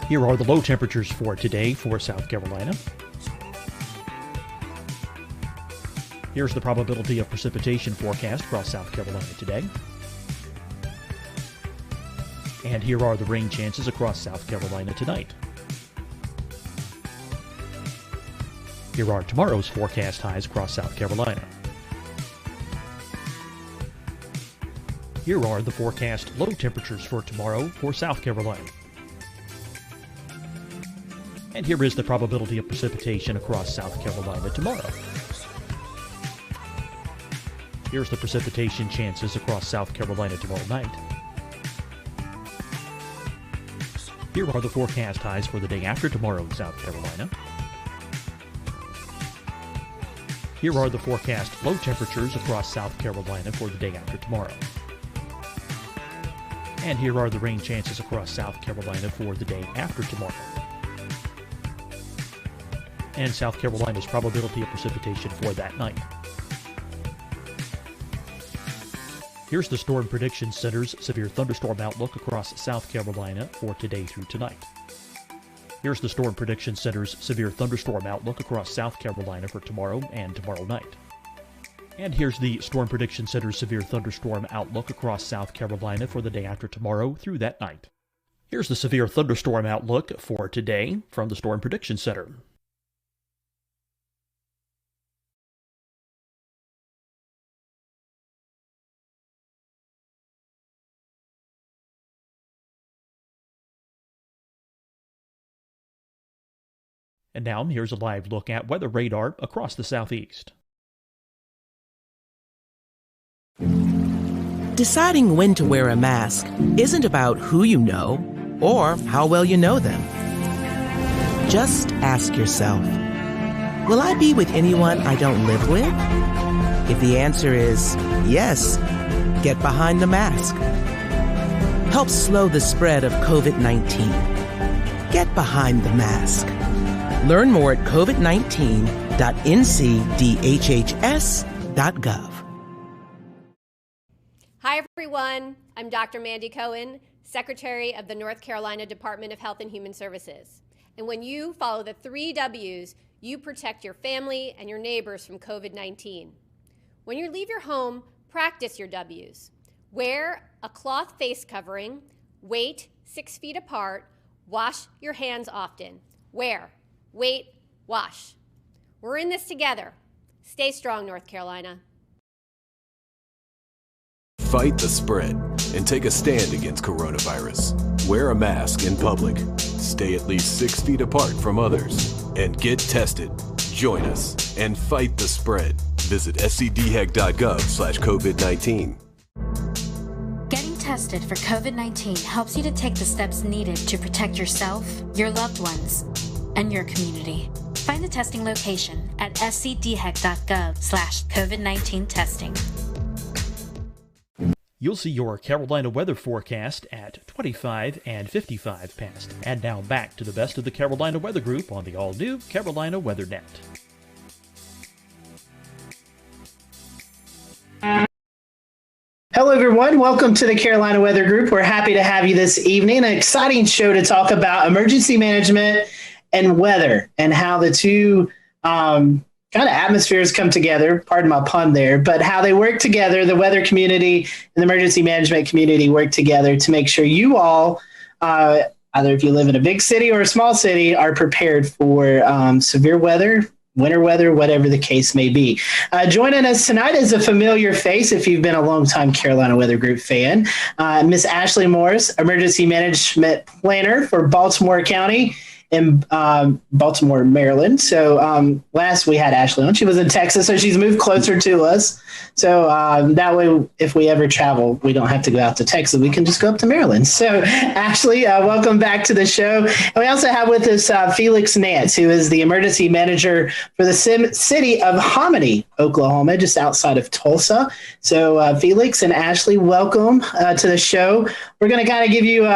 Here are the low temperatures for today for South Carolina. Here's the probability of precipitation forecast across South Carolina today. And here are the rain chances across South Carolina tonight. Here are tomorrow's forecast highs across South Carolina. Here are the forecast low temperatures for tomorrow for South Carolina. And here is the probability of precipitation across South Carolina tomorrow. Here's the precipitation chances across South Carolina tomorrow night. Here are the forecast highs for the day after tomorrow in South Carolina. Here are the forecast low temperatures across South Carolina for the day after tomorrow. And here are the rain chances across South Carolina for the day after tomorrow. And South Carolina's probability of precipitation for that night. Here's the Storm Prediction Center's severe thunderstorm outlook across South Carolina for today through tonight. Here's the Storm Prediction Center's severe thunderstorm outlook across South Carolina for tomorrow and tomorrow night. And here's the Storm Prediction Center's severe thunderstorm outlook across South Carolina for the day after tomorrow through that night. Here's the severe thunderstorm outlook for today from the Storm Prediction Center. And now here's a live look at weather radar across the southeast. Deciding when to wear a mask isn't about who you know or how well you know them. Just ask yourself, will I be with anyone I don't live with? If the answer is yes, get behind the mask. Help slow the spread of COVID-19. Get behind the mask. Learn more at covid19.ncdhhs.gov. Hi, everyone. I'm Dr. Mandy Cohen, Secretary of the North Carolina Department of Health and Human Services. And when you follow the 3 W's, you protect your family and your neighbors from COVID-19. When you leave your home, practice your W's. Wear a cloth face covering, wait 6 feet apart, wash your hands often. Wear, wait, wash. We're in this together. Stay strong, North Carolina. Fight the spread and take a stand against coronavirus. Wear a mask in public. Stay at least 6 feet apart from others. And get tested. Join us and fight the spread. Visit scdhec.gov/COVID-19. Getting tested for COVID-19 helps you to take the steps needed to protect yourself, your loved ones, and your community. Find the testing location at scdhec.gov/COVID-19 testing. You'll see your Carolina weather forecast at 25 and 55 past. And now back to the best of the Carolina Weather Group on the all-new Carolina Weather Net. Hello, everyone. Welcome to the Carolina Weather Group. We're happy to have you this evening. An exciting show to talk about emergency management and weather and how the two kind of atmospheres come together, pardon my pun there, but how they work together, the weather community and the emergency management community work together to make sure you all, either if you live in a big city or a small city, are prepared for severe weather, winter weather, whatever the case may be. Joining us tonight is a familiar face if you've been a longtime Carolina Weather Group fan, Miss Ashley Morris, Emergency Management Planner for Baltimore County, in Baltimore, Maryland. So last we had Ashley on. She was in Texas, so she's moved closer to us. So that way, if we ever travel, we don't have to go out to Texas. We can just go up to Maryland. So Ashley, welcome back to the show. And we also have with us Felix Nance, who is the emergency manager for the city of Hominy, Oklahoma, just outside of Tulsa. So Felix and Ashley, welcome to the show. We're going to kind of give you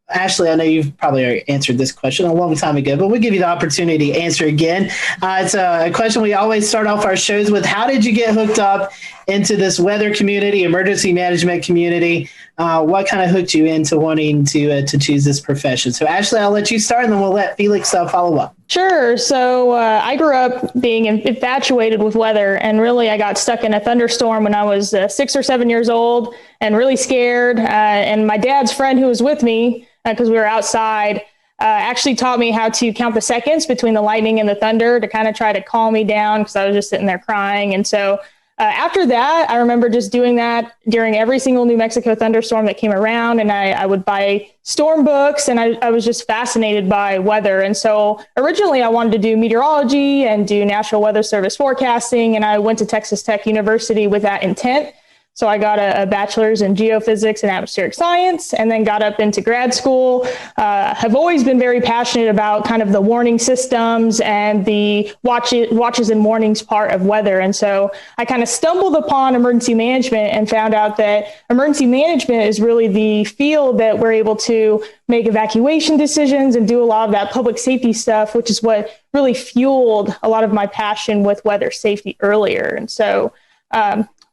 Ashley, I know you've probably already answered this question a long time ago, but we'll give you the opportunity to answer again. It's a question we always start off our shows with. How did you get hooked up into this weather community, emergency management community? What kind of hooked you into wanting to choose this profession? So Ashley, I'll let you start, and then we'll let Felix follow up. Sure. So I grew up being infatuated with weather, and really I got stuck in a thunderstorm when I was 6 or 7 years old and really scared. And my dad's friend who was with me, because we were outside, actually taught me how to count the seconds between the lightning and the thunder to kind of try to calm me down, because I was just sitting there crying. And so after that, I remember just doing that during every single New Mexico thunderstorm that came around. And I would buy storm books, and I was just fascinated by weather. And so originally I wanted to do meteorology and do National Weather Service forecasting. And I went to Texas Tech University with that intent. So I got a bachelor's in geophysics and atmospheric science, and then got up into grad school. Have always been very passionate about kind of the warning systems and the watches and warnings part of weather. And so I kind of stumbled upon emergency management and found out that emergency management is really the field that we're able to make evacuation decisions and do a lot of that public safety stuff, which is what really fueled a lot of my passion with weather safety earlier. And so,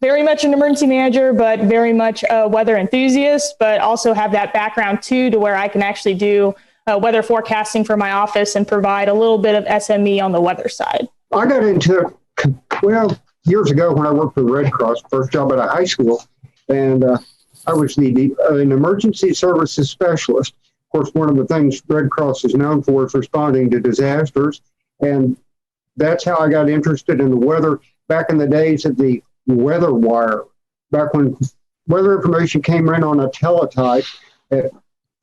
very much an emergency manager, but very much a weather enthusiast, but also have that background too, to where I can actually do weather forecasting for my office and provide a little bit of SME on the weather side. I got into it, years ago when I worked for the Red Cross, first job at a high school, and I was an emergency services specialist. Of course, one of the things Red Cross is known for is responding to disasters, and that's how I got interested in the weather back in the days of the weather wire, back when weather information came in on a teletype at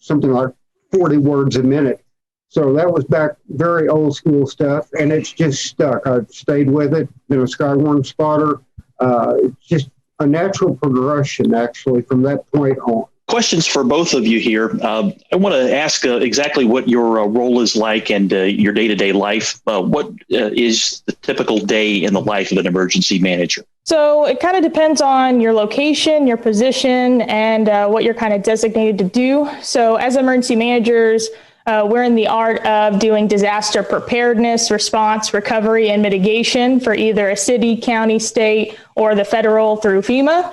something like 40 words a minute. So that was back very old school stuff, and it's just stuck. I've stayed with it, been a Skywarn spotter. It's just a natural progression, actually, from that point on. Questions for both of you here. I want to ask exactly what your role is like and your day-to-day life. What is the typical day in the life of an emergency manager? So it kind of depends on your location, your position, and what you're kind of designated to do. So as emergency managers, we're in the art of doing disaster preparedness, response, recovery, and mitigation for either a city, county, state, or the federal through FEMA.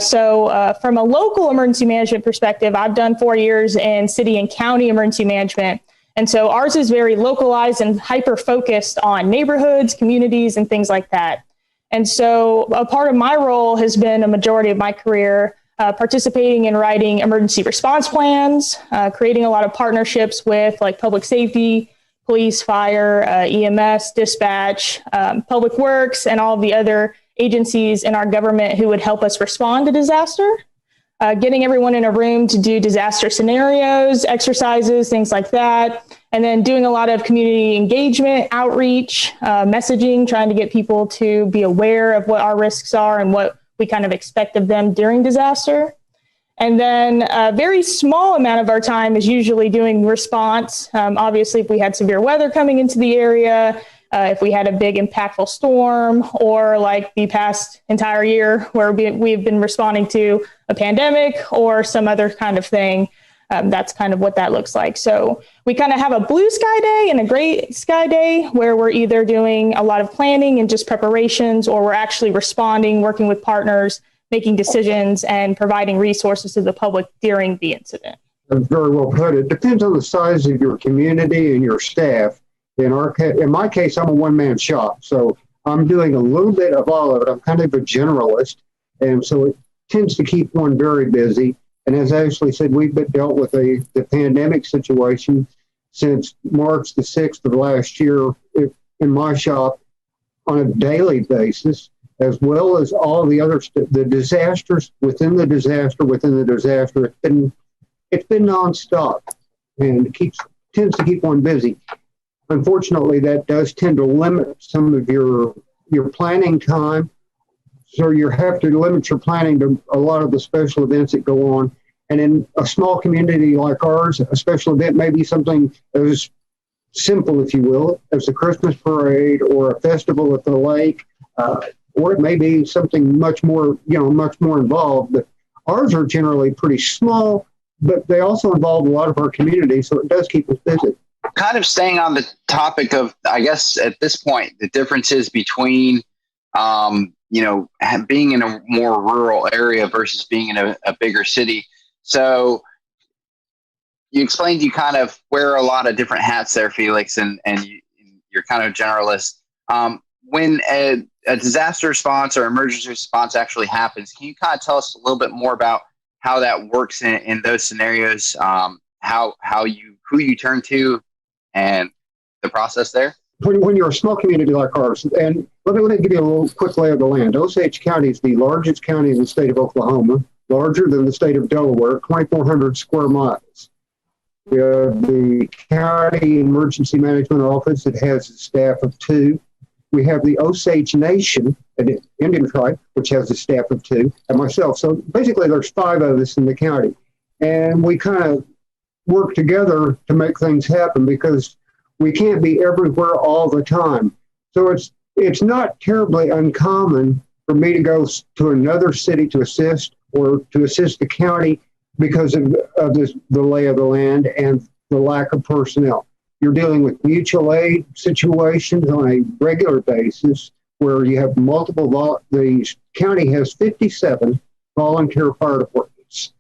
So from a local emergency management perspective, I've done 4 years in city and county emergency management. And so ours is very localized and hyper-focused on neighborhoods, communities, and things like that. And so a part of my role has been a majority of my career participating in writing emergency response plans, creating a lot of partnerships with like public safety, police, fire, EMS, dispatch, public works, and all of the other agencies in our government who would help us respond to disaster, getting everyone in a room to do disaster scenarios, exercises, things like that. And then doing a lot of community engagement, outreach, messaging, trying to get people to be aware of what our risks are and what we kind of expect of them during disaster. And then a very small amount of our time is usually doing response. Obviously, if we had severe weather coming into the area, if we had a big impactful storm, or like the past entire year where we've been responding to a pandemic or some other kind of thing. That's kind of what that looks like. So we kind of have a blue sky day and a gray sky day where we're either doing a lot of planning and just preparations, or we're actually responding, working with partners, making decisions, and providing resources to the public during the incident. That's very well put. It depends on the size of your community and your staff. In my case, I'm a one-man shop, so I'm doing a little bit of all of it. I'm kind of a generalist, and so it tends to keep one very busy. And as Ashley said, we've been dealt with the pandemic situation since March the 6th of last year in my shop on a daily basis, as well as all the other the disasters within the disaster. It's been nonstop, and it tends to keep one busy. Unfortunately, that does tend to limit some of your planning time. So you have to limit your planning to a lot of the special events that go on. And in a small community like ours, a special event may be something as simple, if you will, as a Christmas parade or a festival at the lake, or it may be something much more involved. But ours are generally pretty small, but they also involve a lot of our community, so it does keep us busy. Kind of staying on the topic of, I guess at this point, the differences between, being in a more rural area versus being in a bigger city. So you explained you kind of wear a lot of different hats there, Felix, and you're kind of generalist. When a disaster response or emergency response actually happens, can you kind of tell us a little bit more about how that works in those scenarios, who you turn to, and the process there? When you're a small community like ours, and let me give you a little quick lay of the land. Osage County is the largest county in the state of Oklahoma, larger than the state of Delaware, 2,400 square miles. We have the County Emergency Management Office that has a staff of 2. We have the Osage Nation, an Indian tribe, which has a staff of 2, and myself. So basically there's 5 of us in the county. And we kind of work together to make things happen because we can't be everywhere all the time. So it's not terribly uncommon for me to go to another city to assist or to assist the county because of the lay of the land and the lack of personnel. You're dealing with mutual aid situations on a regular basis where you have multiple, the county has 57 volunteer fire departments.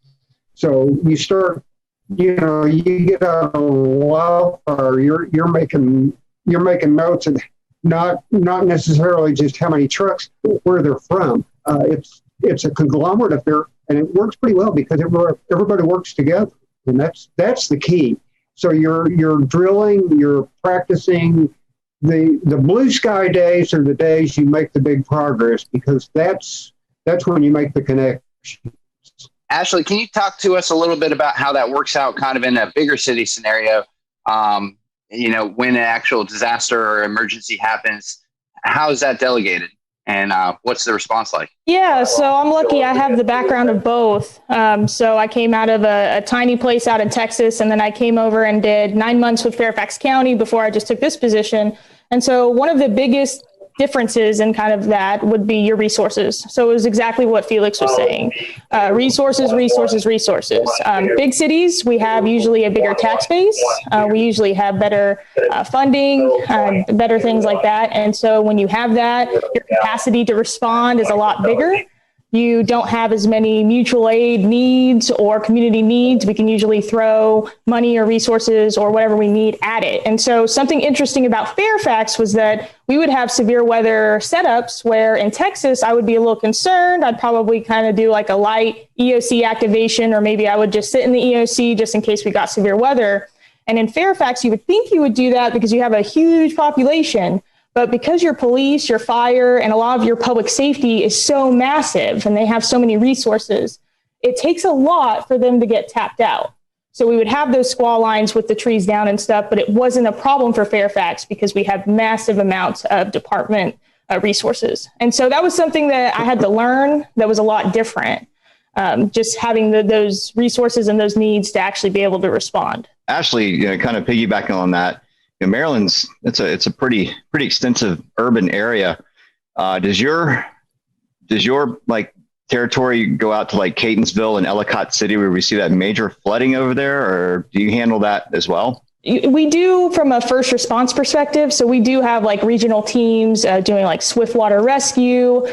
So you start, you get out of a wildfire, you're making notes and not necessarily just how many trucks, where they're from. It's a conglomerate affair, and it works pretty well because everybody works together, and that's the key. So you're drilling, you're practicing. The blue sky days are the days you make the big progress because that's when you make the connection. Ashley, can you talk to us a little bit about how that works out kind of in a bigger city scenario? When an actual disaster or emergency happens, how is that delegated? And what's the response like? Yeah, so I'm lucky I have the background of both. So I came out of a tiny place out in Texas, and then I came over and did 9 months with Fairfax County before I just took this position. And so one of the biggest differences in kind of that would be your resources. So it was exactly what Felix was saying. Resources. Big cities, we have usually a bigger tax base. We usually have better funding, better things like that. And so when you have that, your capacity to respond is a lot bigger. You don't have as many mutual aid needs or community needs. We can usually throw money or resources or whatever we need at it. And so something interesting about Fairfax was that we would have severe weather setups where in Texas, I would be a little concerned. I'd probably kind of do like a light EOC activation, or maybe I would just sit in the EOC just in case we got severe weather. And in Fairfax, you would think you would do that because you have a huge population. But because your police, your fire, and a lot of your public safety is so massive and they have so many resources, it takes a lot for them to get tapped out. So we would have those squall lines with the trees down and stuff, but it wasn't a problem for Fairfax because we have massive amounts of department resources. And so that was something that I had to learn that was a lot different, just having those resources and those needs to actually be able to respond. Ashley, kind of piggybacking on that, Maryland's it's a pretty extensive urban area. Does your like territory go out to like Catonsville and Ellicott City where we see that major flooding over there, or do you handle that as well? We do from a first response perspective. So we do have like regional teams doing like swift water rescue,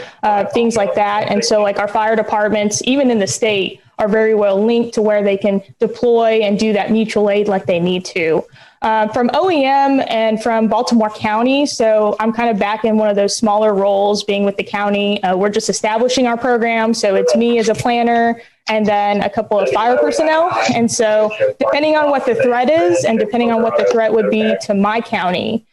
things like that. And so like our fire departments, even in the state, are very well linked to where they can deploy and do that mutual aid like they need to. From OEM and from Baltimore County, so I'm kind of back in one of those smaller roles being with the county. We're just establishing our program. So it's me as a planner and then a couple of fire personnel. And so depending on what the threat is and depending on what the threat would be to my county,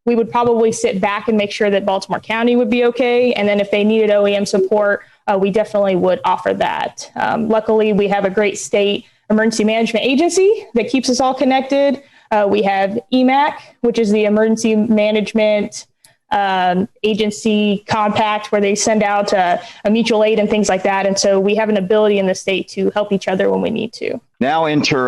we would probably sit back and make sure that Baltimore County would be okay. And then if they needed OEM support, we definitely would offer that. Luckily, we have a great state emergency management agency that keeps us all connected. We have EMAC, which is the emergency management agency compact, where they send out a mutual aid and things like that. And so we have an ability in the state to help each other when we need to. Now enter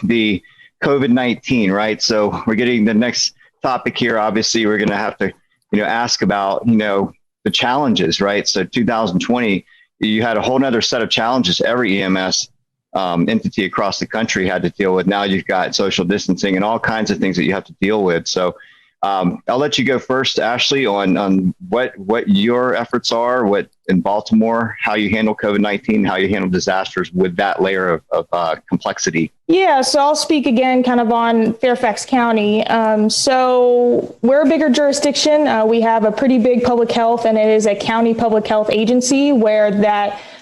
the COVID-19, right? So we're getting the next topic here. Obviously, we're going to have to, ask about, the challenges, right? So 2020, you had a whole nother set of challenges every EMS entity across the country had to deal with. Now you've got social distancing and all kinds of things that you have to deal with. So I'll let you go first, Ashley, on what your efforts are, what in Baltimore, how you handle COVID-19, how you handle disasters with that layer of complexity. Yeah, so I'll speak again kind of on Fairfax County. So we're a bigger jurisdiction. We have a pretty big public health, and it is a county public health agency where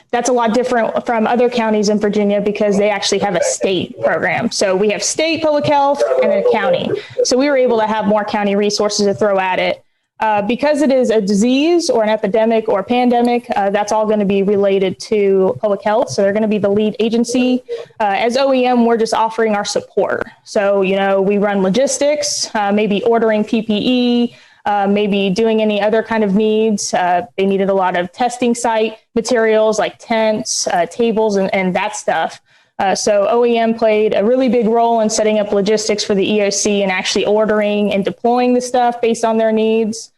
that's a lot different from other counties in Virginia because they actually have a state program. So we have state public health and then a county. So we were able to have more county resources to throw at it. Because it is a disease or an epidemic or a pandemic, that's all going to be related to public health. So they're going to be the lead agency. As OEM, we're just offering our support. So, we run logistics, maybe ordering PPE, maybe doing any other kind of needs. They needed a lot of testing site materials like tents, tables, and that stuff. So OEM played a really big role in setting up logistics for the EOC and actually ordering and deploying the stuff based on their needs.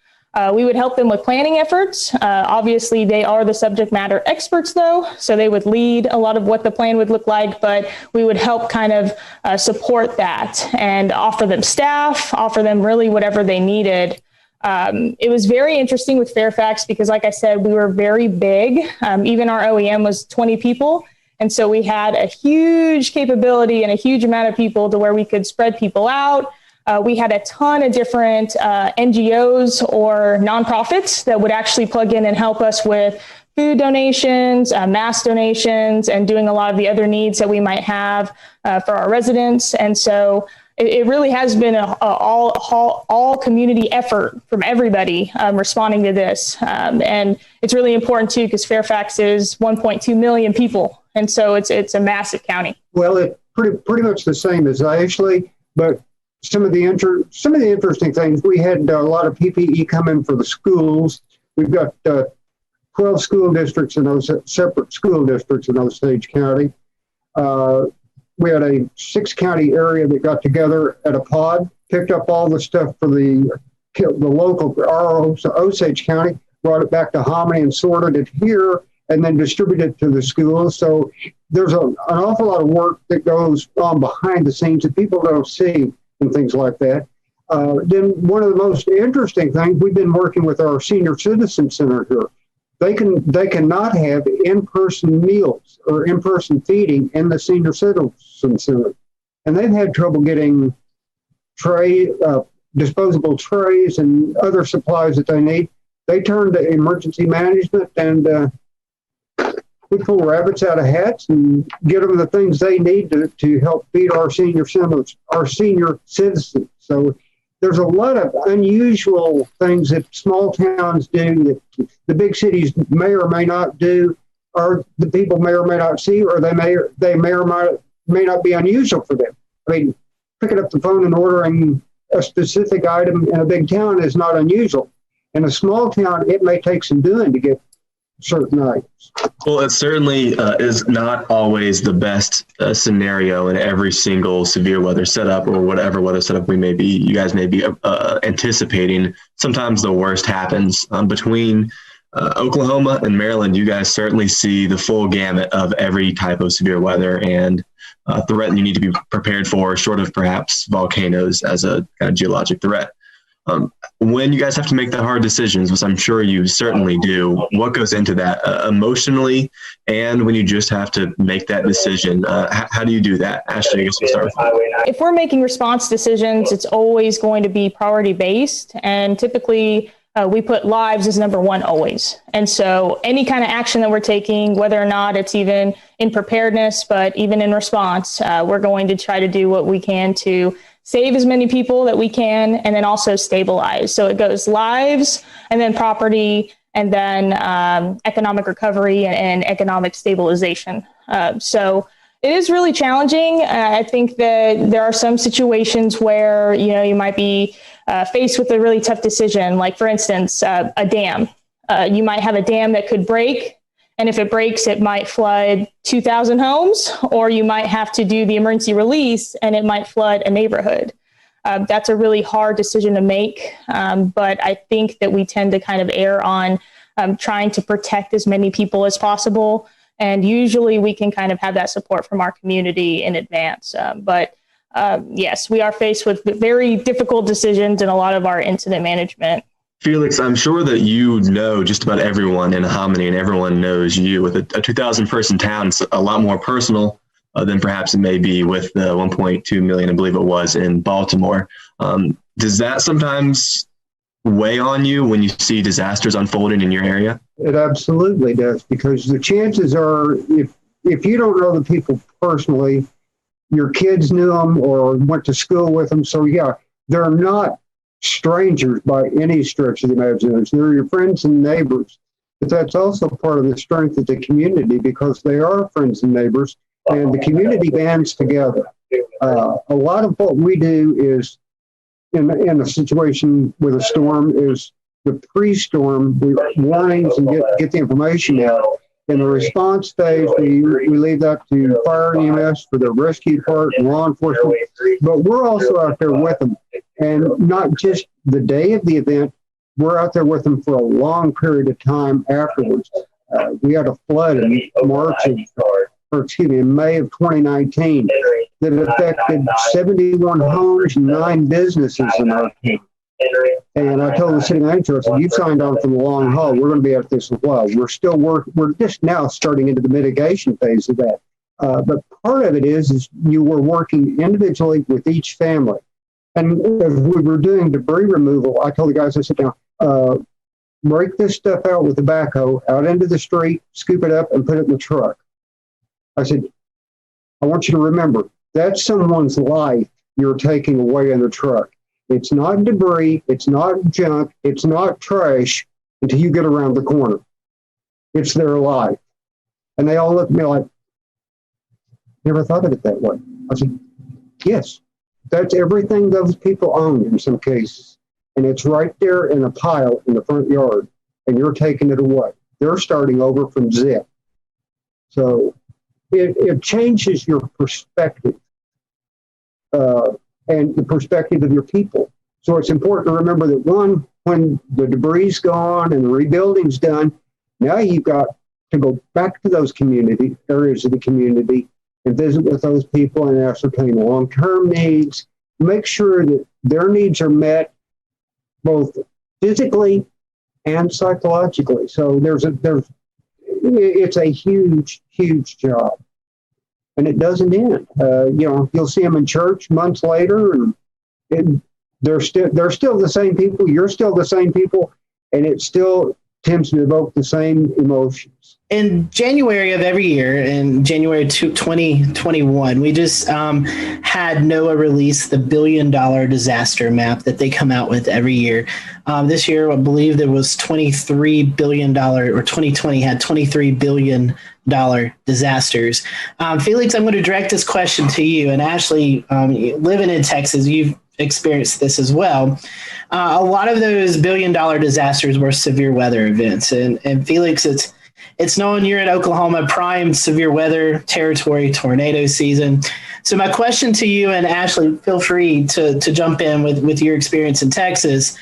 We would help them with planning efforts. Obviously, they are the subject matter experts, though, so they would lead a lot of what the plan would look like, but we would help kind of support that and offer them staff, offer them really whatever they needed. It was very interesting with Fairfax because, like I said, we were very big. Even our OEM was 20 people. And so we had a huge capability and a huge amount of people to where we could spread people out. We had a ton of different NGOs or nonprofits that would actually plug in and help us with food donations, mask donations, and doing a lot of the other needs that we might have for our residents. And so it really has been an all community effort from everybody responding to this. And it's really important, too, because Fairfax is 1.2 million people. And so it's a massive county. Well, it's pretty much the same as Ashley, but some of the interesting things, we had a lot of PPE come in for the schools. We've got 12 school districts in those separate school districts in Osage County. We had a 6-county area that got together at a pod, picked up all the stuff for the local Osage County, brought it back to Hominy and sorted it here, and then distributed it to the schools. So there's an awful lot of work that goes on behind the scenes that people don't see and things like that. Then one of the most interesting things, we've been working with our senior citizen center here. They cannot have in-person meals or in-person feeding in the senior citizen center. And they've had trouble getting disposable trays and other supplies that they need. They turn to emergency management, and we pull rabbits out of hats and get them the things they need to help feed our senior citizens. So there's a lot of unusual things that small towns do that the big cities may or may not do, or the people may or may not see, or they may or may not be unusual for them. I mean, picking up the phone and ordering a specific item in a big town is not unusual. In a small town, it may take some doing to get certain items. Well, it certainly is not always the best scenario in every single severe weather setup or whatever weather setup you guys may be anticipating. Sometimes the worst happens. Between Oklahoma and Maryland, you guys certainly see the full gamut of every type of severe weather and threat you need to be prepared for, short of perhaps volcanoes as a kind of geologic threat. When you guys have to make the hard decisions, which I'm sure you certainly do, what goes into that emotionally, and when you just have to make that decision, how do you do that? Ashley, I guess we'll start with that. If we're making response decisions, it's always going to be priority based, and typically we put lives as number one always. And so any kind of action that we're taking, whether or not it's even in preparedness, but even in response, we're going to try to do what we can to save as many people that we can, and then also stabilize. So it goes lives, and then property, and then economic recovery and economic stabilization. So It is really challenging. I think that there are some situations where, you might be faced with a really tough decision. Like, for instance, a dam. You might have a dam that could break. And if it breaks, it might flood 2,000 homes, or you might have to do the emergency release and it might flood a neighborhood. That's a really hard decision to make. But I think that we tend to kind of err on trying to protect as many people as possible. And usually we can kind of have that support from our community in advance. But yes, we are faced with very difficult decisions in a lot of our incident management. Felix, I'm sure that you know just about everyone in Hominy, and everyone knows you. With a 2,000 person town, it's a lot more personal than perhaps it may be with the 1.2 million, I believe it was, in Baltimore. Does that sometimes weigh on you when you see disasters unfolding in your area? It absolutely does, because the chances are, if you don't know the people personally, your kids knew them or went to school with them. So yeah, they're not strangers by any stretch of the imagination. They're your friends and neighbors. But that's also part of the strength of the community, because they are friends and neighbors, and the community bands together. A lot of what we do is, in a situation with a storm, is the pre-storm warnings and get the information out. In the response phase, we leave that to fire and EMS for the rescue part and law enforcement. But we're also out there with them, and not just the day of the event. We're out there with them for a long period of time afterwards. We had a flood in May of 2019 that affected 71 homes and 9 businesses in our county. And I told the city manager, I said, "You've signed on for the long haul. We're going to be at this as well." We're still working. We're just now starting into the mitigation phase of that. But part of it is you were working individually with each family. And as we were doing debris removal, I told the guys, I said, "Now, break this stuff out with the backhoe out into the street, scoop it up, and put it in the truck." I said, "I want you to remember, that's someone's life you're taking away in the truck. It's not debris, it's not junk, it's not trash until you get around the corner. It's their life." And they all looked at me like, "Never thought of it that way." I said, "Yes, that's everything those people own in some cases. And it's right there in a pile in the front yard, and you're taking it away. They're starting over from zip." So it changes your perspective. And the perspective of your people. So it's important to remember that, one, when the debris is gone and the rebuilding's done, now you've got to go back to those community areas of the community and visit with those people and ascertain long-term needs, make sure that their needs are met both physically and psychologically. So it's a huge, huge job. And it doesn't end. You'll see them in church months later, and they're still the same people. You're still the same people, and it still tends to evoke the same emotions. In January of every year, in January 2021, we just had NOAA release the $1 billion disaster map that they come out with every year. This year, I believe there was $23 billion, or 2020 had $23 billion disasters. Felix, I'm going to direct this question to you. And Ashley, living in Texas, you've experienced this as well. A lot of those $1 billion disasters were severe weather events. And Felix, it's known you're in Oklahoma, prime severe weather territory, tornado season. So my question to you, and Ashley, feel free to jump in with your experience in Texas.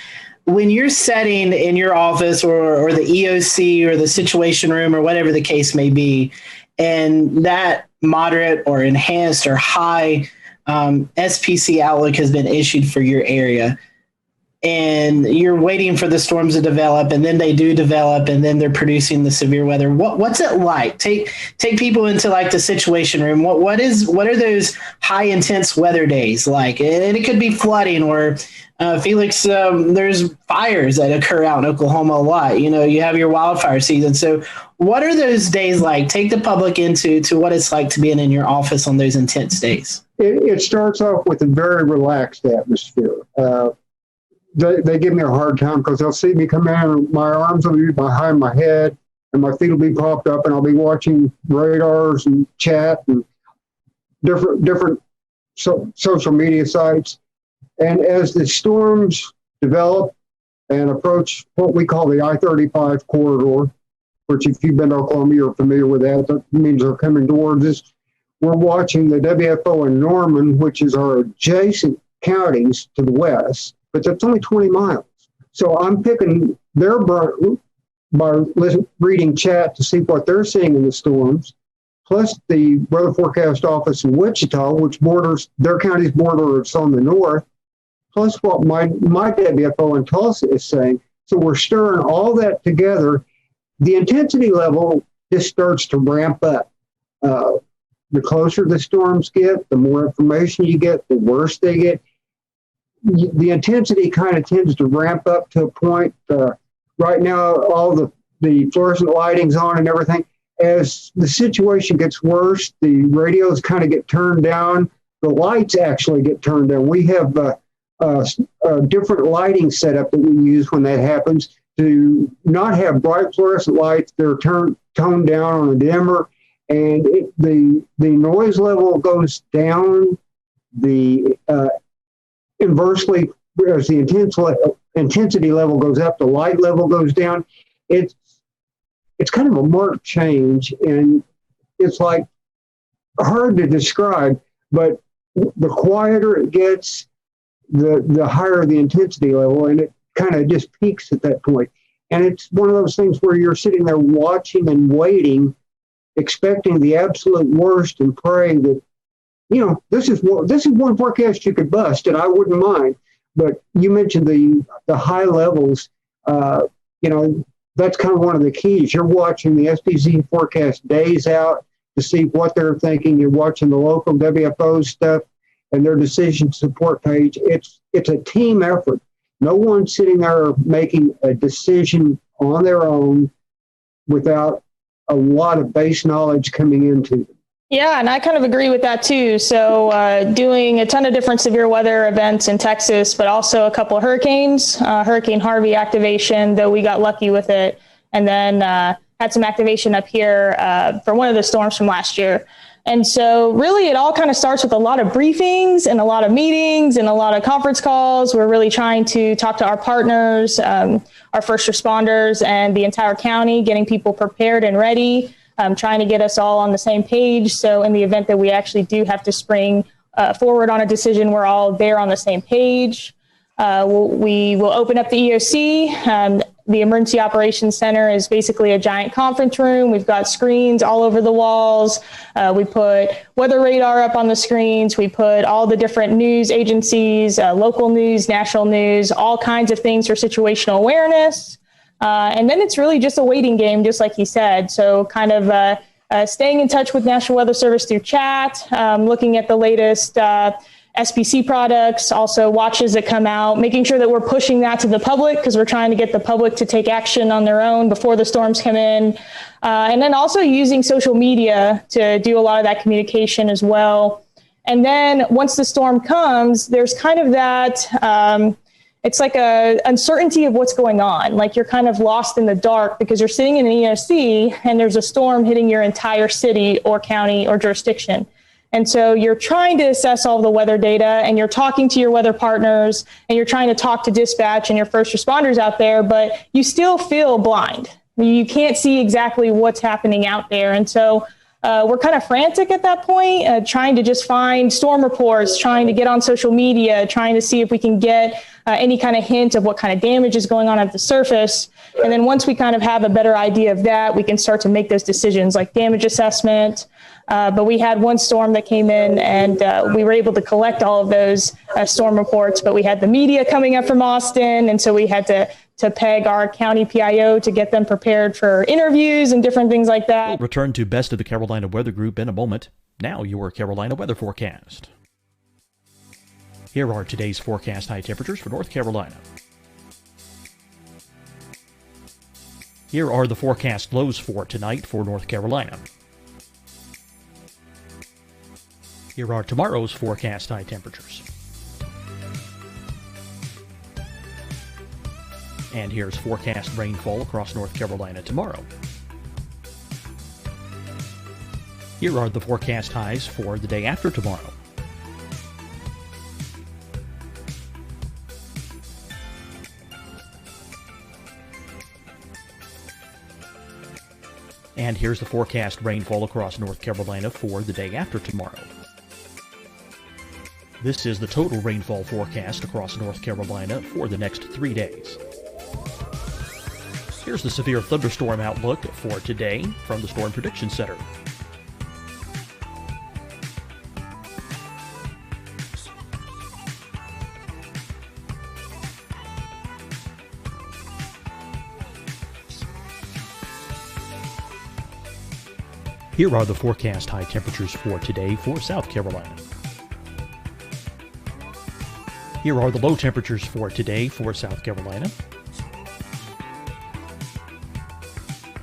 When you're setting in your office or the EOC or the situation room or whatever the case may be, and that moderate or enhanced or high SPC outlook has been issued for your area, and you're waiting for the storms to develop, and then they do develop, and then they're producing the severe weather. What's it like? Take people into like the situation room. What are those high intense weather days like? And it could be flooding or Felix, there's fires that occur out in Oklahoma a lot. You have your wildfire season. So what are those days like? Take the public into what it's like to be in your office on those intense days. It starts off with a very relaxed atmosphere. They give me a hard time because they'll see me come in and my arms will be behind my head and my feet will be propped up and I'll be watching radars and chat. And different social media sites. And as the storms develop and approach what we call the I-35 corridor, which if you've been to Oklahoma, you're familiar with that. That means they're coming towards us. We're watching the WFO in Norman, which is our adjacent counties to the west, but that's only 20 miles. So I'm picking their brain by reading chat to see what they're seeing in the storms, plus the weather forecast office in Wichita, which borders their county's border is on the north, plus what my WFO in Tulsa is saying. So we're stirring all that together. The intensity level just starts to ramp up. The closer the storms get, the more information you get, the worse they get. The intensity kind of tends to ramp up to a point. Right now, all the fluorescent lighting's on and everything. As the situation gets worse, the radios kind of get turned down. The lights actually get turned down. We have a different lighting setup that we use when that happens to not have bright fluorescent lights. They're toned down on a dimmer, and the noise level goes down. The inversely, as the intensity level goes up, the light level goes down. It's kind of a marked change, and it's like hard to describe, but the quieter it gets, the higher the intensity level, and it kind of just peaks at that point. And it's one of those things where you're sitting there watching and waiting, expecting the absolute worst and praying that, this is one forecast you could bust, and I wouldn't mind. But you mentioned the high levels. That's kind of one of the keys. You're watching the SPC forecast days out to see what they're thinking. You're watching the local WFO stuff and their decision support page. It's a team effort. No one's sitting there making a decision on their own without a lot of base knowledge coming into them. Yeah, and I kind of agree with that too. So doing a ton of different severe weather events in Texas, but also a couple of hurricanes, Hurricane Harvey activation, though we got lucky with it. And then had some activation up here for one of the storms from last year. And so really it all kind of starts with a lot of briefings and a lot of meetings and a lot of conference calls. We're really trying to talk to our partners, our first responders and the entire county, getting people prepared and ready. Trying to get us all on the same page. So in the event that we actually do have to spring forward on a decision, we're all there on the same page. We will open up the EOC. The Emergency Operations Center is basically a giant conference room. We've got screens all over the walls. We put weather radar up on the screens. We put all the different news agencies, local news, national news, all kinds of things for situational awareness. And then it's really just a waiting game, just like he said. So kind of staying in touch with National Weather Service through chat, looking at the latest SPC products, also watches that come out, making sure that we're pushing that to the public because we're trying to get the public to take action on their own before the storms come in. And then also using social media to do a lot of that communication as well. And then once the storm comes, there's kind of that... it's like a uncertainty of what's going on. Like you're kind of lost in the dark because you're sitting in an EOC and there's a storm hitting your entire city or county or jurisdiction. And so you're trying to assess all the weather data and you're talking to your weather partners and you're trying to talk to dispatch and your first responders out there, but you still feel blind. You can't see exactly what's happening out there. And so we're kind of frantic at that point, trying to just find storm reports, trying to get on social media, trying to see if we can get any kind of hint of what kind of damage is going on at the surface. And then once we kind of have a better idea of that, we can start to make those decisions like damage assessment. But we had one storm that came in and we were able to collect all of those storm reports, but we had the media coming up from Austin. And so we had to peg our county PIO to get them prepared for interviews and different things like that. We'll return to Best of the Carolina Weather Group in a moment. Now your Carolina weather forecast. Here are today's forecast high temperatures for North Carolina. Here are the forecast lows for tonight for North Carolina. Here are tomorrow's forecast high temperatures. And here's forecast rainfall across North Carolina tomorrow. Here are the forecast highs for the day after tomorrow. And here's the forecast rainfall across North Carolina for the day after tomorrow. This is the total rainfall forecast across North Carolina for the next 3 days. Here's the severe thunderstorm outlook for today from the Storm Prediction Center. Here are the forecast high temperatures for today for South Carolina. Here are the low temperatures for today for South Carolina.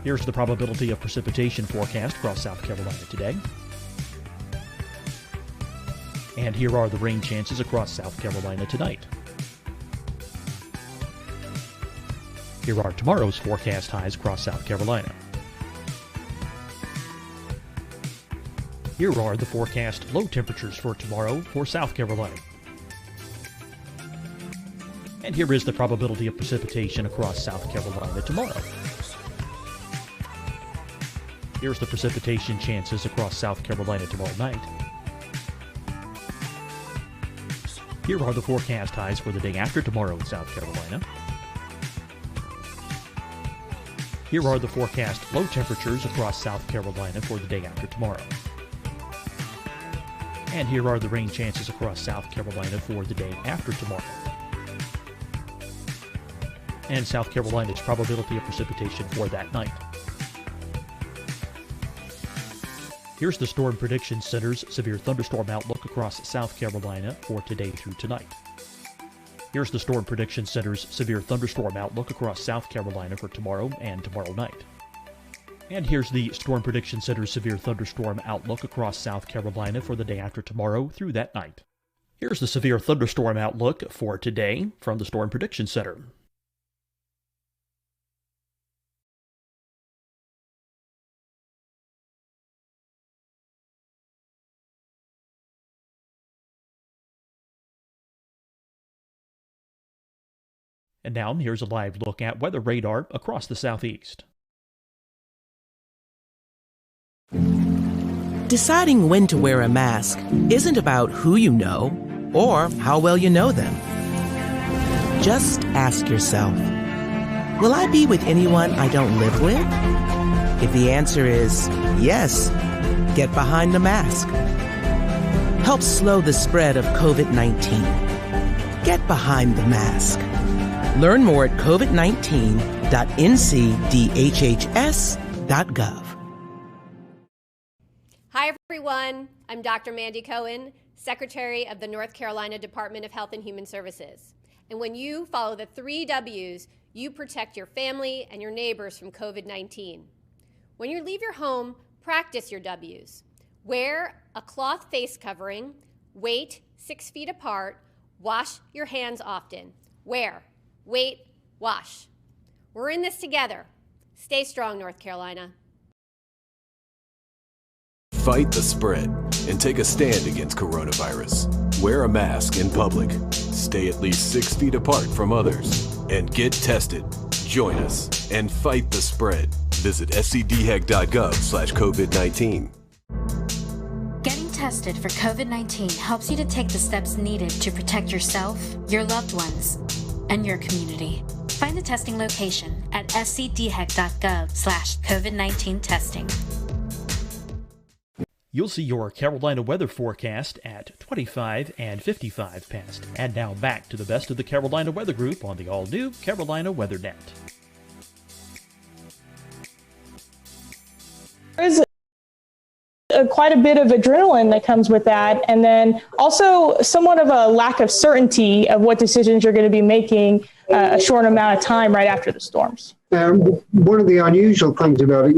Here's the probability of precipitation forecast across South Carolina today. And here are the rain chances across South Carolina tonight. Here are tomorrow's forecast highs across South Carolina. Here are the forecast low temperatures for tomorrow for South Carolina. And here is the probability of precipitation across South Carolina tomorrow. Here's the precipitation chances across South Carolina tomorrow night. Here are the forecast highs for the day after tomorrow in South Carolina. Here are the forecast low temperatures across South Carolina for the day after tomorrow. And here are the rain chances across South Carolina for the day after tomorrow. And South Carolina's probability of precipitation for that night. Here's the Storm Prediction Center's severe thunderstorm outlook across South Carolina for today through tonight. Here's the Storm Prediction Center's severe thunderstorm outlook across South Carolina for tomorrow and tomorrow night. And here's the Storm Prediction Center's severe thunderstorm outlook across South Carolina for the day after tomorrow through that night. Here's the severe thunderstorm outlook for today from the Storm Prediction Center. And now here's a live look at weather radar across the southeast. Deciding when to wear a mask isn't about who you know or how well you know them. Just ask yourself, will I be with anyone I don't live with? If the answer is yes, get behind the mask. Help slow the spread of COVID-19. Get behind the mask. Learn more at covid19.ncdhhs.gov. Hi, everyone. I'm Dr. Mandy Cohen, Secretary of the North Carolina Department of Health and Human Services. And when you follow the 3 W's, you protect your family and your neighbors from COVID-19. When you leave your home, practice your W's. Wear a cloth face covering, wait 6 feet apart, wash your hands often. Wear, wait, wash. We're in this together. Stay strong, North Carolina. Fight the spread and take a stand against coronavirus. Wear a mask in public. Stay at least 6 feet apart from others. And get tested. Join us and fight the spread. Visit scdhec.gov/COVID-19. Getting tested for COVID-19 helps you to take the steps needed to protect yourself, your loved ones, and your community. Find the testing location at scdhec.gov/COVID-19 testing. You'll see your Carolina weather forecast at 25 and 55 past. And now back to the best of the Carolina Weather Group on the all-new Carolina Weather Net. There's quite a bit of adrenaline that comes with that, and then also somewhat of a lack of certainty of what decisions you're going to be making a short amount of time right after the storms. One of the unusual things about it,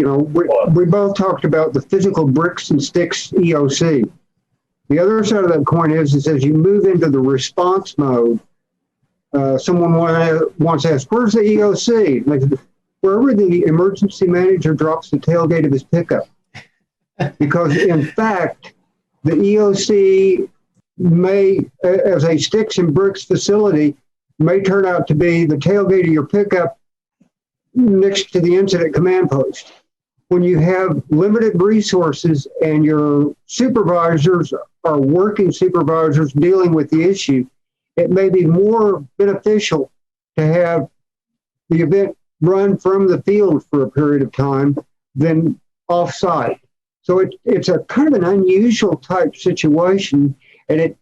we both talked about the physical bricks and sticks EOC. The other side of that coin is as you move into the response mode, someone wants to ask, where's the EOC? Like, wherever the emergency manager drops the tailgate of his pickup. because in fact, the EOC may, as a sticks and bricks facility, may turn out to be the tailgate of your pickup next to the incident command post. When you have limited resources and your supervisors are working supervisors dealing with the issue, it may be more beneficial to have the event run from the field for a period of time than off-site. So it's a kind of an unusual type situation, and it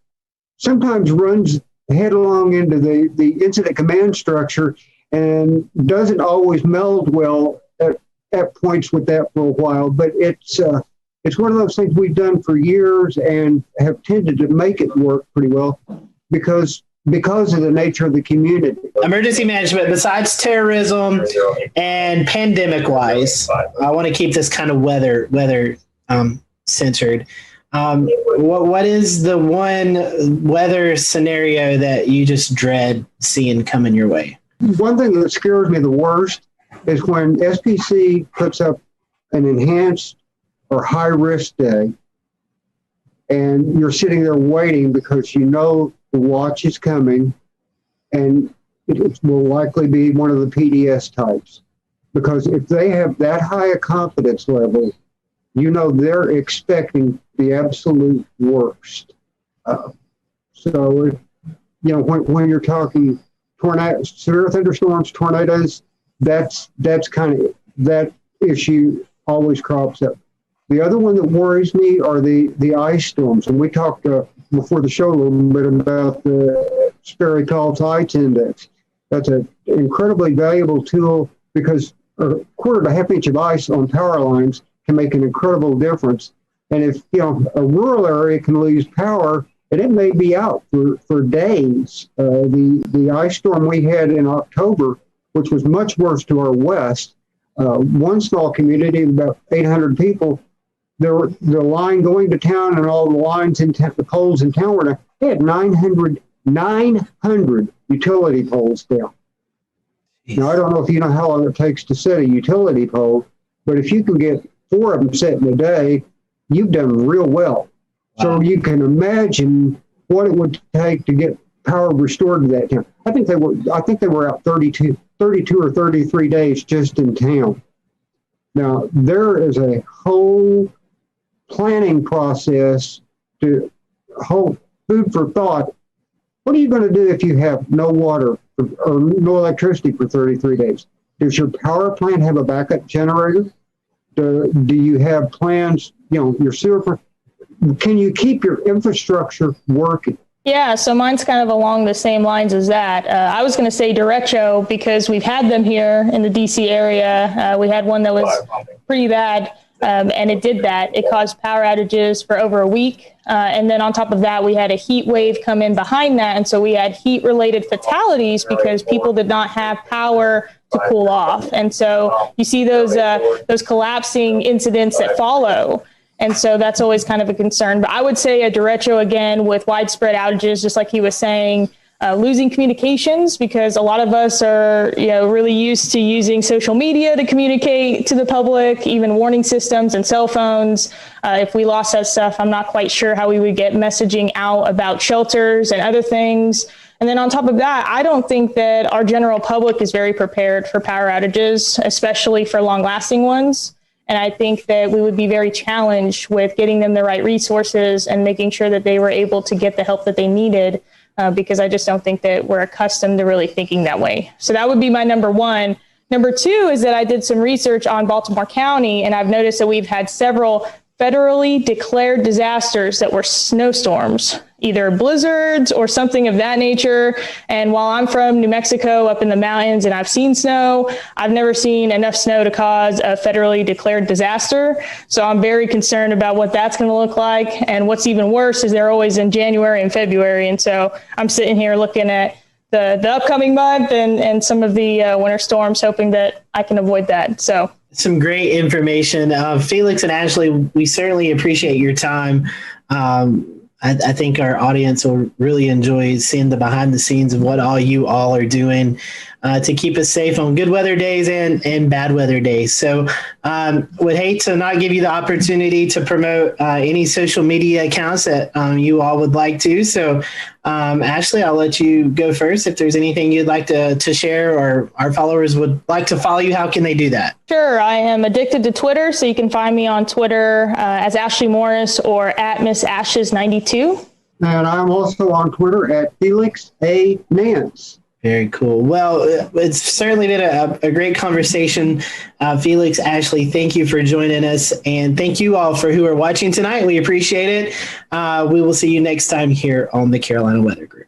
sometimes runs headlong into the incident command structure and doesn't always meld well at points with that for a while. But it's one of those things we've done for years and have tended to make it work pretty well because of the nature of the community. Emergency management, besides terrorism and pandemic-wise, I want to keep this kind of weather centered. What is the one weather scenario that you just dread seeing coming your way? One thing that scares me the worst is when SPC puts up an enhanced or high-risk day, and you're sitting there waiting because you know the watch is coming, and it will likely be one of the PDS types. Because if they have that high a confidence level, you know they're expecting the absolute worst. So, when you're talking tornadoes, severe thunderstorms, tornadoes, that's kind of, that issue always crops up. The other one that worries me are the ice storms. And we talked before the show a little bit about the Sperry-Taltz Ice Index. That's an incredibly valuable tool because a quarter to a half inch of ice on power lines can make an incredible difference. And if a rural area can lose power, and it may be out for days. The ice storm we had in October, which was much worse to our west, one small community of about 800 people, the line going to town and all the lines in the poles in town were down. They had 900 utility poles down. Now, I don't know if you know how long it takes to set a utility pole, but if you can get 4 of them set in a day, you've done real well. Wow. So you can imagine what it would take to get power restored to that town. I think they were out 32 or 33 days just in town. Now, there is a whole planning process to hold food for thought. What are you going to do if you have no water or no electricity for 33 days? Does your power plant have a backup generator? Do you have plans, your sewer? Can you keep your infrastructure working? Yeah, so mine's kind of along the same lines as that. I was going to say derecho because we've had them here in the DC area. We had one that was pretty bad, and it did that. It caused power outages for over a week. And then on top of that, we had a heat wave come in behind that. And so we had heat-related fatalities because people did not have power to cool off. And so you see those collapsing incidents that follow. And so that's always kind of a concern. But I would say a derecho, again, with widespread outages, just like he was saying, losing communications, because a lot of us are really used to using social media to communicate to the public, even warning systems and cell phones. If we lost that stuff, I'm not quite sure how we would get messaging out about shelters and other things. And then on top of that, I don't think that our general public is very prepared for power outages, especially for long-lasting ones. And I think that we would be very challenged with getting them the right resources and making sure that they were able to get the help that they needed, because I just don't think that we're accustomed to really thinking that way. So that would be my number one. Number two is that I did some research on Baltimore County, and I've noticed that we've had several federally declared disasters that were snowstorms, either blizzards or something of that nature. And while I'm from New Mexico up in the mountains and I've seen snow, I've never seen enough snow to cause a federally declared disaster. So I'm very concerned about what that's going to look like. And what's even worse is they're always in January and February. And so I'm sitting here looking at the upcoming month and some of the winter storms, hoping that I can avoid that. So some great information. Felix and Ashley, we certainly appreciate your time. I think our audience will really enjoy seeing the behind the scenes of what all you all are doing to keep us safe on good weather days and bad weather days. So would hate to not give you the opportunity to promote any social media accounts that you all would like to. So Ashley, I'll let you go first. If there's anything you'd like to share or our followers would like to follow you, how can they do that? Sure. I am addicted to Twitter, so you can find me on Twitter as Ashley Morris or at Miss Ashes 92. And I'm also on Twitter at Felix A. Nance. Very cool. Well, it's certainly been a great conversation. Felix, Ashley, thank you for joining us. And thank you all for who are watching tonight. We appreciate it. We will see you next time here on the Carolina Weather Group.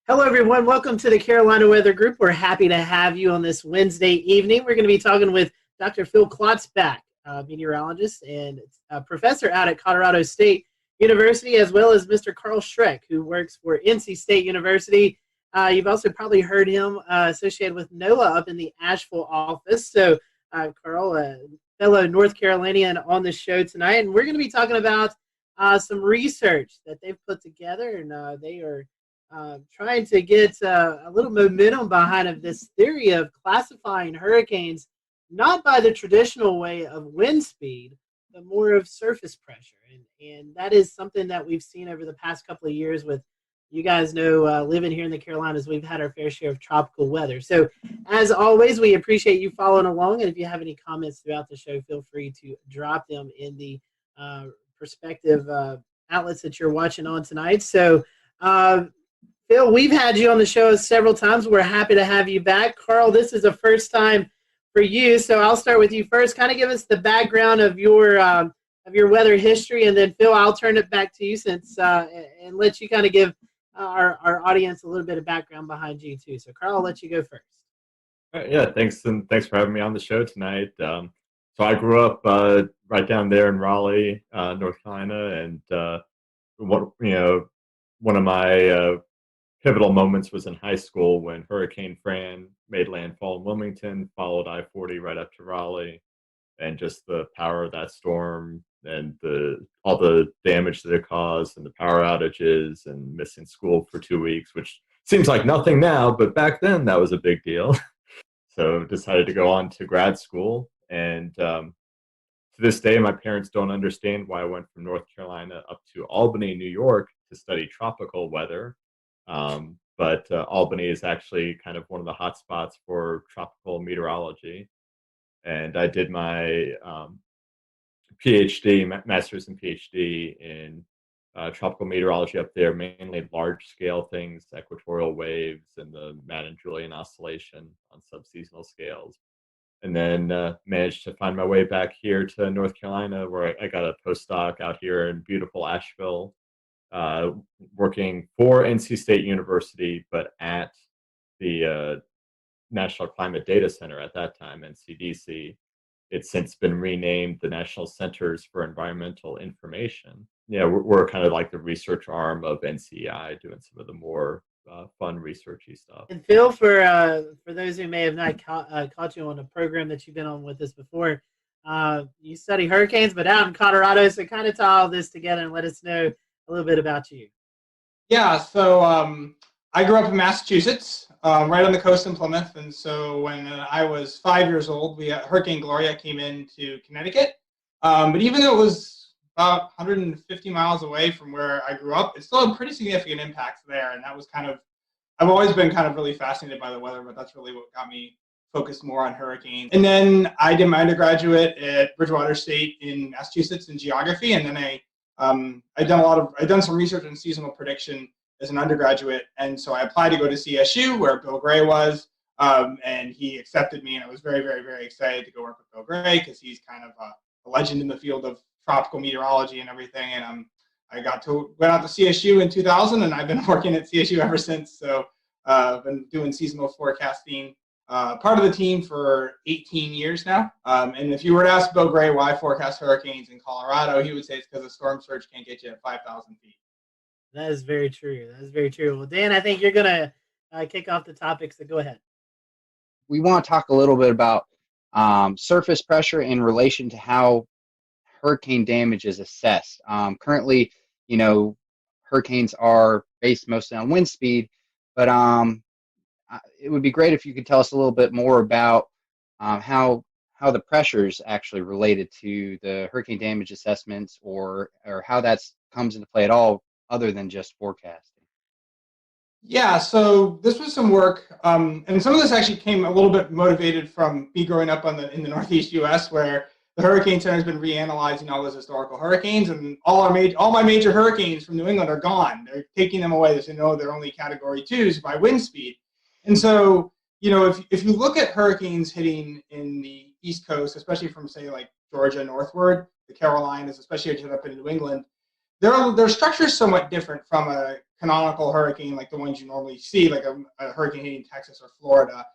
Hello, everyone. Welcome to the Carolina Weather Group. We're happy to have you on this Wednesday evening. We're going to be talking with Dr. Phil Klotzbach, meteorologist and professor out at Colorado State University, as well as Mr. Carl Schreck, who works for NC State University. You've also probably heard him associated with NOAA up in the Asheville office. So, Carl, a fellow North Carolinian on the show tonight, and we're going to be talking about some research that they've put together, and they are trying to get a little momentum behind of this theory of classifying hurricanes not by the traditional way of wind speed, but more of surface pressure. And that is something that we've seen over the past couple of years with, you guys know, living here in the Carolinas, we've had our fair share of tropical weather. So as always, we appreciate you following along. And if you have any comments throughout the show, feel free to drop them in the respective outlets that you're watching on tonight. So, Phil, we've had you on the show several times. We're happy to have you back. Carl, this is the first time for you, so I'll start with you first. Kind of give us the background of your weather history, and then Phil, I'll turn it back to you since and let you kind of give our audience a little bit of background behind you too. So, Carl, I'll let you go first. Yeah, thanks, and thanks for having me on the show tonight. So I grew up right down there in Raleigh, North Carolina, and one of my pivotal moments was in high school when Hurricane Fran made landfall in Wilmington, followed I-40 right up to Raleigh, and just the power of that storm and all the damage that it caused and the power outages and missing school for 2 weeks, which seems like nothing now, but back then that was a big deal. So decided to go on to grad school, and to this day my parents don't understand why I went from North Carolina up to Albany, New York to study tropical weather. But Albany is actually kind of one of the hot spots for tropical meteorology. And I did my PhD, master's and PhD in tropical meteorology up there, mainly large scale things, equatorial waves and the Madden-Julian oscillation on subseasonal scales. And then managed to find my way back here to North Carolina, where I got a postdoc out here in beautiful Asheville, working for NC State University, but at the National Climate Data Center at that time, NCDC. It's since been renamed the National Centers for Environmental Information. Yeah, we're kind of like the research arm of NCEI, doing some of the more fun researchy stuff. And Phil, for those who may have not caught you on a program that you've been on with us before, you study hurricanes, but out in Colorado, so kind of tie all this together and let us know a little bit about you. Yeah, so I grew up in Massachusetts, right on the coast in Plymouth, and so when I was 5 years old, Hurricane Gloria came into Connecticut. But even though it was about 150 miles away from where I grew up, it still had pretty significant impacts there, and that was I've always been kind of really fascinated by the weather, but that's really what got me focused more on hurricanes. And then I did my undergraduate at Bridgewater State in Massachusetts in geography, and then I've done some research on seasonal prediction as an undergraduate. And so I applied to go to CSU, where Bill Gray was, and he accepted me. And I was very, very, very excited to go work with Bill Gray because he's kind of a legend in the field of tropical meteorology and everything. And I went out to CSU in 2000, and I've been working at CSU ever since. So I've been doing seasonal forecasting, part of the team for 18 years now. And if you were to ask Bill Gray why forecast hurricanes in Colorado, he would say it's because a storm surge can't get you at 5,000 feet. That is very true. That is very true. Well, Dan, I think you're going to kick off the topic, so go ahead. We want to talk a little bit about surface pressure in relation to how hurricane damage is assessed. Currently, hurricanes are based mostly on wind speed, but it would be great if you could tell us a little bit more about how the pressure is actually related to the hurricane damage assessments, or how that comes into play at all, other than just forecasting. Yeah, so this was some work, and some of this actually came a little bit motivated from me growing up in the Northeast U.S., where the Hurricane Center has been reanalyzing all those historical hurricanes, and all my major hurricanes from New England are gone. They're taking them away. They know they're only Category 2s by wind speed. And so, if you look at hurricanes hitting in the East Coast, especially from, say, like Georgia northward, the Carolinas, especially up in New England, their structure is somewhat different from a canonical hurricane like the ones you normally see, like a hurricane hitting Texas or Florida.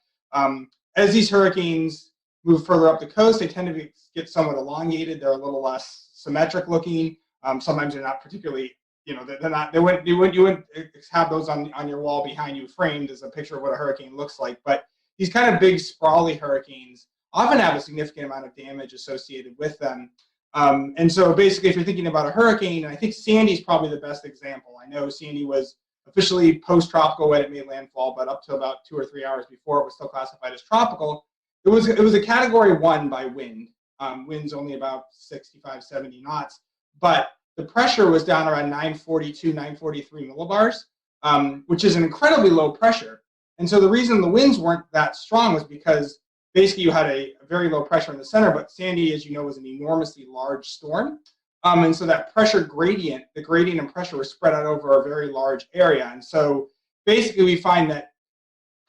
As these hurricanes move further up the coast, they tend to get somewhat elongated. They're a little less symmetric looking. Sometimes they're not particularly, they're not. You wouldn't have those on your wall behind you framed as a picture of what a hurricane looks like. But these kind of big sprawly hurricanes often have a significant amount of damage associated with them. And so basically, if you're thinking about a hurricane, and I think Sandy's probably the best example. I know Sandy was officially post-tropical when it made landfall, but up to about 2 or 3 hours before, it was still classified as tropical. It was a Category 1 by wind. Wind's only about 65, 70 knots, but the pressure was down around 942, 943 millibars, which is an incredibly low pressure. And so the reason the winds weren't that strong was because basically you had a very low pressure in the center, but Sandy, as you know, was an enormously large storm. And so that pressure gradient, the gradient in pressure was spread out over a very large area. And so basically we find that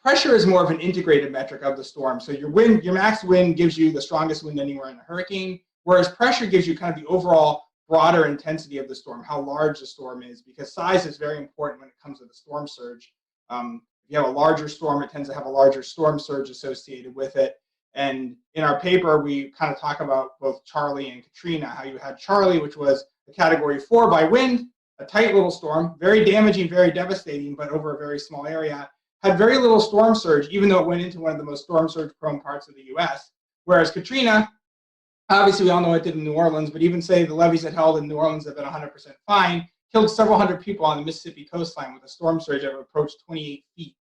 pressure is more of an integrated metric of the storm. So your max wind gives you the strongest wind anywhere in a hurricane, whereas pressure gives you kind of the overall broader intensity of the storm, how large the storm is, because size is very important when it comes to the storm surge. If you have a larger storm, it tends to have a larger storm surge associated with it. And in our paper, we kind of talk about both Charlie and Katrina, how you had Charlie, which was a Category 4 by wind, a tight little storm, very damaging, very devastating, but over a very small area, had very little storm surge, even though it went into one of the most storm surge prone parts of the US. Whereas Katrina, obviously we all know what it did in New Orleans, but even say the levees it held in New Orleans have been 100% fine, killed several hundred people on the Mississippi coastline with a storm surge that approached 28 feet.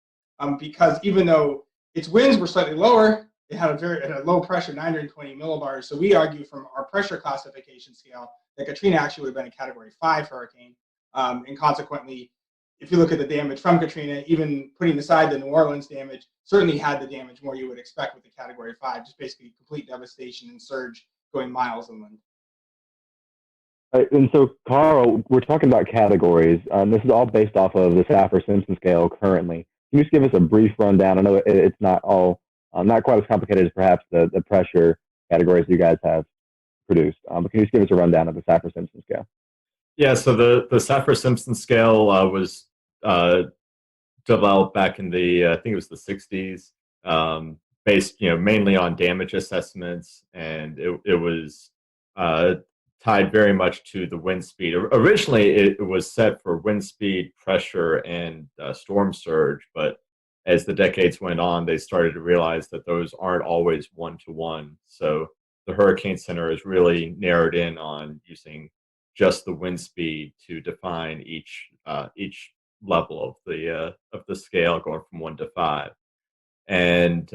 Because even though its winds were slightly lower, it had a low pressure, 920 millibars. So we argue from our pressure classification scale that Katrina actually would have been a Category 5 hurricane. And consequently, if you look at the damage from Katrina, even putting aside the New Orleans damage, certainly had the damage more you would expect with the Category 5, just basically complete devastation and surge going miles inland. And so, Carl, we're talking about categories. This is all based off of the Saffir-Simpson scale currently. Can you just give us a brief rundown? I know it's not all, not quite as complicated as perhaps the pressure categories you guys have produced. But can you just give us a rundown of the Saffir-Simpson scale? Yeah, so the Saffir-Simpson scale was developed back in the I think it was the 60s, based mainly on damage assessments, and it was tied very much to the wind speed. Originally, it was set for wind speed, pressure, and storm surge, but as the decades went on, they started to realize that those aren't always one-to-one. So the Hurricane Center is really narrowed in on using just the wind speed to define each level of the scale, going from 1 to 5. And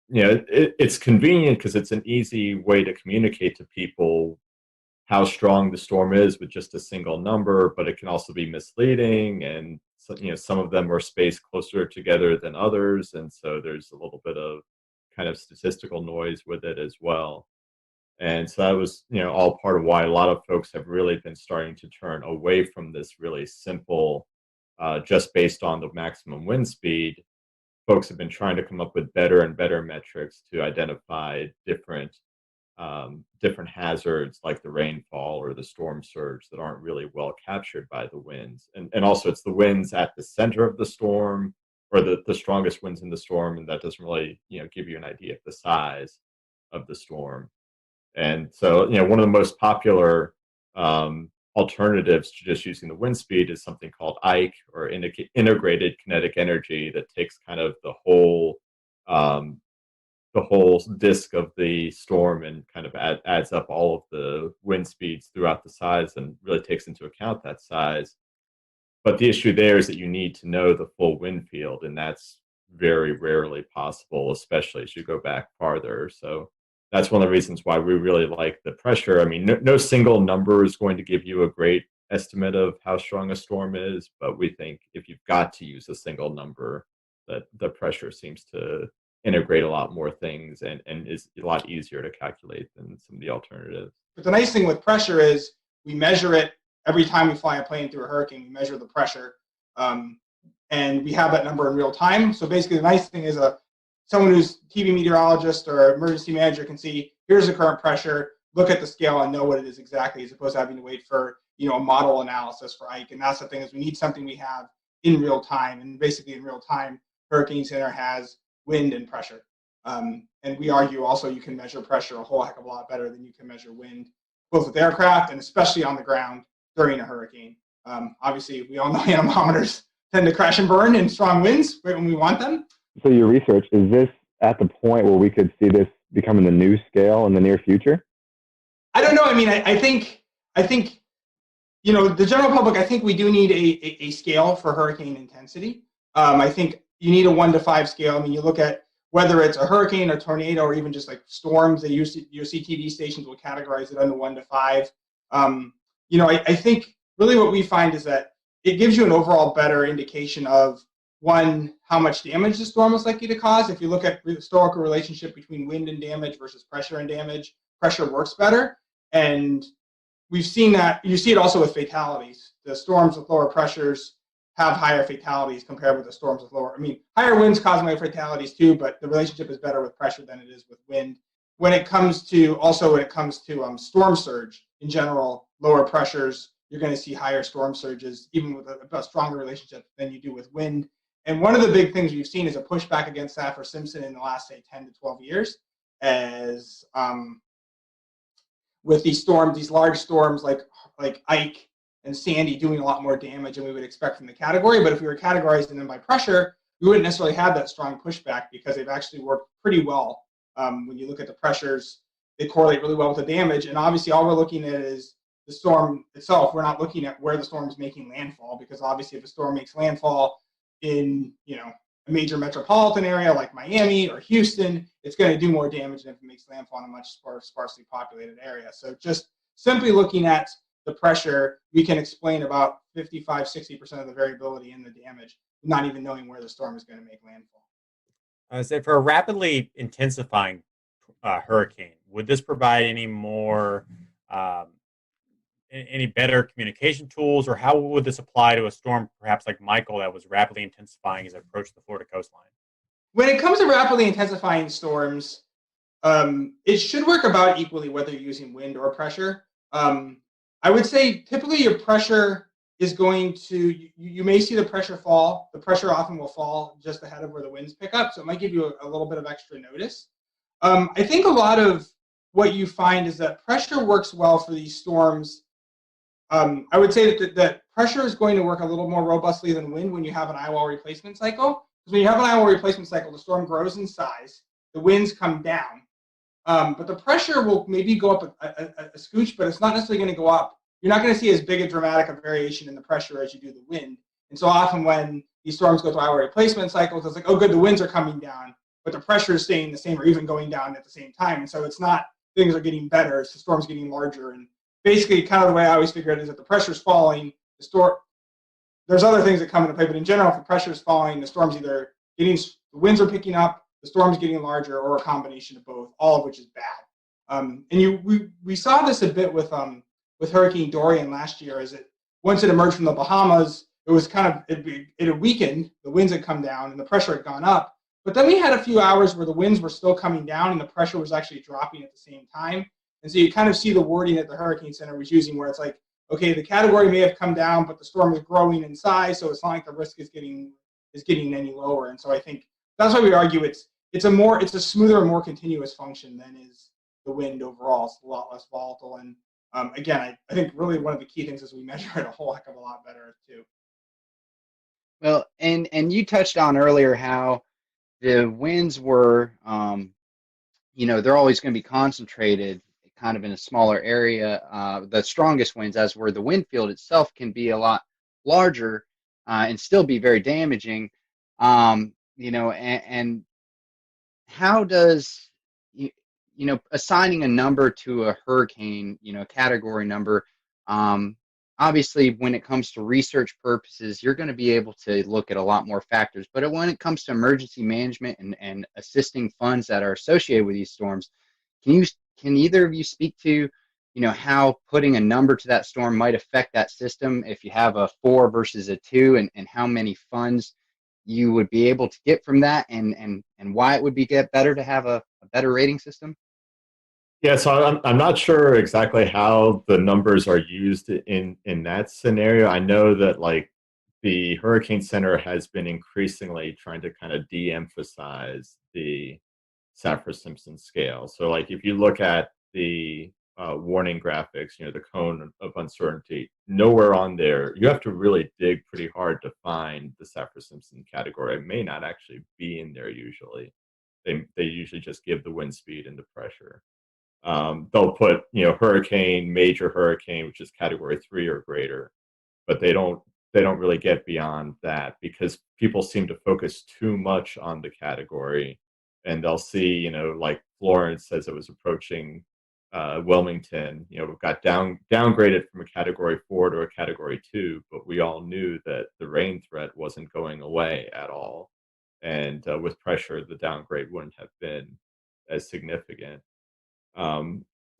it's convenient because it's an easy way to communicate to people how strong the storm is with just a single number, but it can also be misleading, and so, some of them are spaced closer together than others, and so there's a little bit of kind of statistical noise with it as well. And so that was all part of why a lot of folks have really been starting to turn away from this really simple just based on the maximum wind speed, folks have been trying to come up with better and better metrics to identify different hazards like the rainfall or the storm surge that aren't really well captured by the winds. And also it's the winds at the center of the storm, or the strongest winds in the storm, and that doesn't really, give you an idea of the size of the storm. And so, one of the most popular alternatives to just using the wind speed is something called IKE, or integrated kinetic energy, that takes kind of the whole disk of the storm and kind of adds up all of the wind speeds throughout the size and really takes into account that size. But the issue there is that you need to know the full wind field, and that's very rarely possible, especially as you go back farther. So that's one of the reasons why we really like the pressure. I mean, no single number is going to give you a great estimate of how strong a storm is, but we think if you've got to use a single number, that the pressure seems to integrate a lot more things and is a lot easier to calculate than some of the alternatives. But the nice thing with pressure is we measure it every time we fly a plane through a hurricane. We measure the pressure, and we have that number in real time. So basically, the nice thing is someone who's TV meteorologist or emergency manager can see, here's the current pressure, look at the scale and know what it is exactly, as opposed to having to wait for a model analysis for Ike. And that's the thing, is we need something we have in real time. And basically in real time, Hurricane Center has wind and pressure. And we argue also you can measure pressure a whole heck of a lot better than you can measure wind, both with aircraft and especially on the ground during a hurricane. Obviously, we all know anemometers tend to crash and burn in strong winds right when we want them. So your research, is this at the point where we could see this becoming the new scale in the near future? I don't know. I mean, I think the general public, I think we do need a scale for hurricane intensity. I think you need a 1 to 5 scale. I mean, you look at whether it's a hurricane, a tornado, or even just like storms, your CTV stations will categorize it under 1 to 5. I think really what we find is that it gives you an overall better indication of, one, how much damage the storm is likely to cause. If you look at the historical relationship between wind and damage versus pressure and damage, pressure works better. And we've seen that. You see it also with fatalities. The storms with lower pressures have higher fatalities compared with the storms with lower. I mean, higher winds cause higher fatalities too, but the relationship is better with pressure than it is with wind. When it comes to storm surge in general, lower pressures, you're going to see higher storm surges, even with a stronger relationship than you do with wind. And one of the big things we've seen is a pushback against Saffir-Simpson in the last, say, 10 to 12 years, as with these large storms like Ike and Sandy doing a lot more damage than we would expect from the category. But if we were categorizing them by pressure, we wouldn't necessarily have that strong pushback, because they've actually worked pretty well. When you look at the pressures, they correlate really well with the damage. And obviously, all we're looking at is the storm itself. We're not looking at where the storm is making landfall, because obviously if a storm makes landfall in a major metropolitan area like Miami or Houston, it's going to do more damage than if it makes landfall in a much sparsely populated area. So just simply looking at the pressure, we can explain about 55-60% of the variability in the damage, not even knowing where the storm is going to make landfall. So for a rapidly intensifying hurricane, would this provide any more any better communication tools, or how would this apply to a storm perhaps like Michael that was rapidly intensifying as it approached the Florida coastline? When it comes to rapidly intensifying storms, it should work about equally whether you're using wind or pressure. I would say typically your pressure is going to, you may see the pressure fall. The pressure often will fall just ahead of where the winds pick up, so it might give you a little bit of extra notice. I think a lot of what you find is that pressure works well for these storms. I would say that pressure is going to work a little more robustly than wind when you have an eyewall replacement cycle. Because when you have an eyewall replacement cycle, the storm grows in size, the winds come down, but the pressure will maybe go up a scooch, but it's not necessarily going to go up. You're not going to see as big a dramatic a variation in the pressure as you do the wind. And so often when these storms go through eyewall replacement cycles, it's like, oh good, the winds are coming down, but the pressure is staying the same or even going down at the same time. And so it's not, things are getting better, it's the storm's getting larger. And basically, kind of the way I always figure it is that the pressure's falling, there's other things that come into play, but in general, if the pressure's falling, the storm's either the winds are picking up, the storm's getting larger, or a combination of both, all of which is bad. We saw this a bit with Hurricane Dorian last year, is that once it emerged from the Bahamas, it was kind of, it had weakened, the winds had come down and the pressure had gone up. But then we had a few hours where the winds were still coming down and the pressure was actually dropping at the same time. And so you kind of see the wording that the Hurricane Center was using where it's like, okay, the category may have come down, but the storm is growing in size, so it's not like the risk is getting any lower. And so I think that's why we argue it's a smoother and more continuous function than is the wind overall. It's a lot less volatile. And again, I think really one of the key things is we measure it a whole heck of a lot better too. Well, and you touched on earlier how the winds were, they're always going to be concentrated kind of in a smaller area. The strongest winds, as were the wind field itself, can be a lot larger and still be very damaging. And how does, assigning a number to a hurricane, a category number, obviously when it comes to research purposes, you're going to be able to look at a lot more factors. But when it comes to emergency management and assisting funds that are associated with these storms, can either of you speak to, how putting a number to that storm might affect that system if you have a 4 versus a 2, and how many funds you would be able to get from that, and why it would get better to have a better rating system? Yeah, so I'm not sure exactly how the numbers are used in that scenario. I know that like the Hurricane Center has been increasingly trying to kind of de-emphasize the Saffir-Simpson scale. So like if you look at the warning graphics, the cone of uncertainty, nowhere on there, you have to really dig pretty hard to find the Saffir-Simpson category. It may not actually be in there usually. They usually just give the wind speed and the pressure. They'll put, hurricane, major hurricane, which is category 3 or greater, but they don't really get beyond that because people seem to focus too much on the category, and they'll see, like Florence as it was approaching Wilmington, we've got downgraded from a category 4 to a category 2, but we all knew that the rain threat wasn't going away at all. And with pressure, the downgrade wouldn't have been as significant.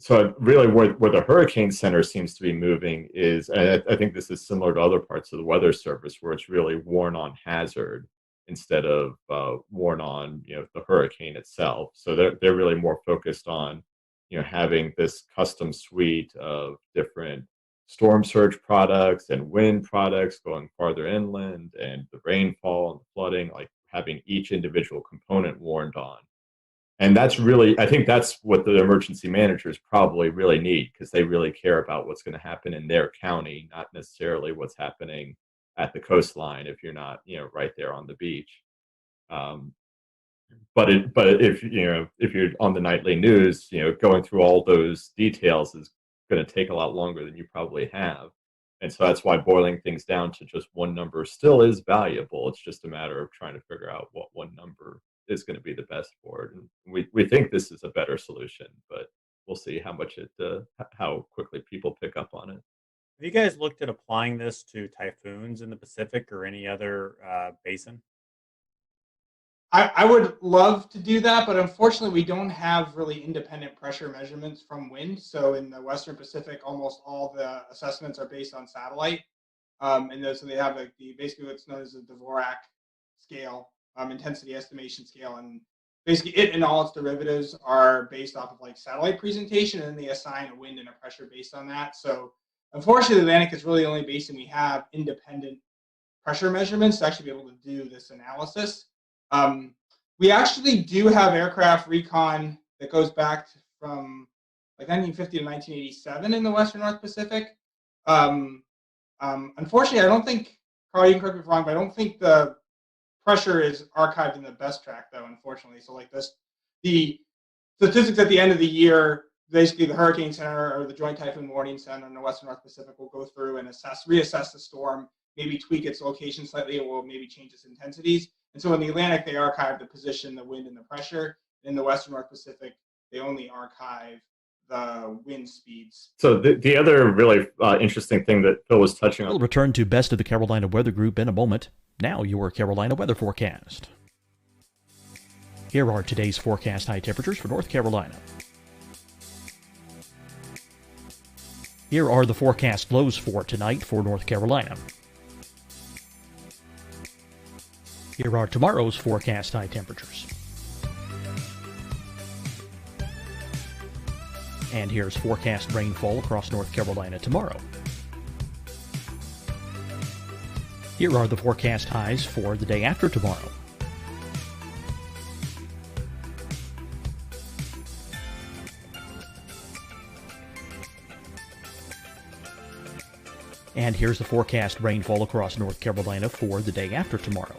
So really where the Hurricane Center seems to be moving is, and I think this is similar to other parts of the Weather Service, where it's really worn on hazard instead of worn on the hurricane itself. So they're really more focused on having this custom suite of different storm surge products and wind products going farther inland, and the rainfall and the flooding, like having each individual component warned on. And that's really, I think that's what the emergency managers probably really need, because they really care about what's going to happen in their county, not necessarily what's happening at the coastline if you're not, right there on the beach. But if you're on the nightly news, going through all those details is going to take a lot longer than you probably have. And so that's why boiling things down to just one number still is valuable. It's just a matter of trying to figure out what one number is going to be the best for it. And we think this is a better solution, but we'll see how quickly people pick up on it. Have you guys looked at applying this to typhoons in the Pacific or any other basin? I would love to do that, but unfortunately we don't have really independent pressure measurements from wind. So in the Western Pacific, almost all the assessments are based on satellite. So they have basically what's known as the Dvorak scale, intensity estimation scale. And basically it and all its derivatives are based off of like satellite presentation, and then they assign a wind and a pressure based on that. So unfortunately, the Atlantic is really the only basin we have independent pressure measurements to actually be able to do this analysis. We actually do have aircraft recon that goes back from like 1950 to 1987 in the Western North Pacific. Unfortunately, I don't think, Carl, you can correct me if I'm wrong, but I don't think the pressure is archived in the best track, though, unfortunately. So like this, the statistics at the end of the year, basically the Hurricane Center or the Joint Typhoon Warning Center in the Western North Pacific will go through and reassess the storm, maybe tweak its location slightly, or maybe change its intensities. And so in the Atlantic, they archive the position, the wind, and the pressure. In the Western North Pacific, they only archive the wind speeds. So the other really interesting thing that Phil was touching on. We'll return to Best of the Carolina Weather Group in a moment. Now your Carolina weather forecast. Here are today's forecast high temperatures for North Carolina. Here are the forecast lows for tonight for North Carolina. Here are tomorrow's forecast high temperatures. And here's forecast rainfall across North Carolina tomorrow. Here are the forecast highs for the day after tomorrow. And here's the forecast rainfall across North Carolina for the day after tomorrow.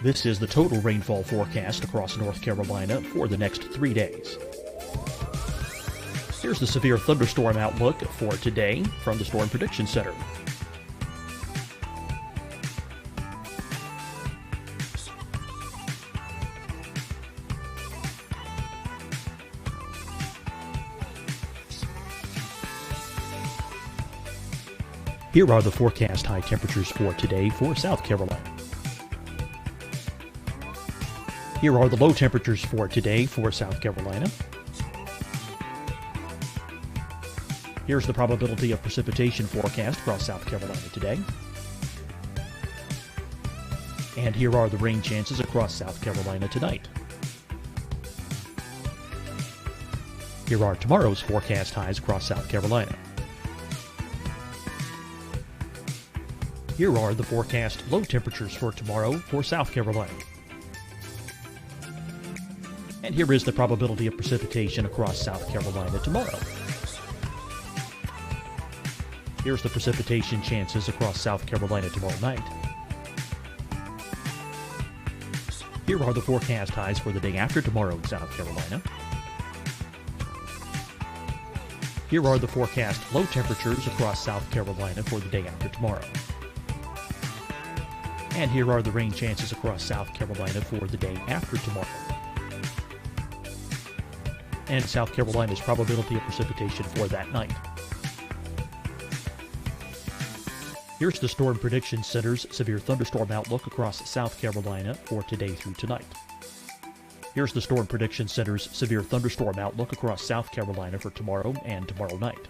This is the total rainfall forecast across North Carolina for the next 3 days. Here's the severe thunderstorm outlook for today from the Storm Prediction Center. Here are the forecast high temperatures for today for South Carolina. Here are the low temperatures for today for South Carolina. Here's the probability of precipitation forecast across South Carolina today. And here are the rain chances across South Carolina tonight. Here are tomorrow's forecast highs across South Carolina. Here are the forecast low temperatures for tomorrow for South Carolina. And here is the probability of precipitation across South Carolina tomorrow. Here's the precipitation chances across South Carolina tomorrow night. Here are the forecast highs for the day after tomorrow in South Carolina. Here are the forecast low temperatures across South Carolina for the day after tomorrow. And here are the rain chances across South Carolina for the day after tomorrow. And South Carolina's probability of precipitation for that night. Here's the Storm Prediction Center's severe thunderstorm outlook across South Carolina for today through tonight. Here's the Storm Prediction Center's severe thunderstorm outlook across South Carolina for tomorrow and tomorrow night.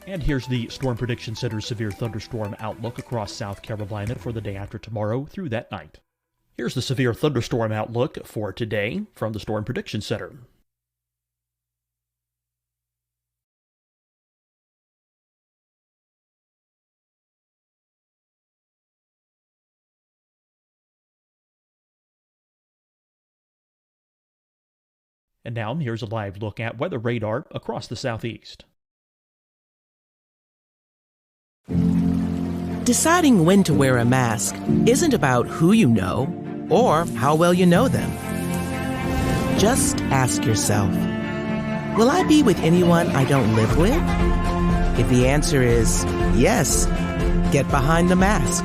And here's the Storm Prediction Center's severe thunderstorm outlook across South Carolina for the day after tomorrow through that night. Here's the severe thunderstorm outlook for today from the Storm Prediction Center. And now here's a live look at weather radar across the southeast. Deciding when to wear a mask isn't about who you know or how well you know them. Just ask yourself, will I be with anyone I don't live with? If the answer is yes, get behind the mask.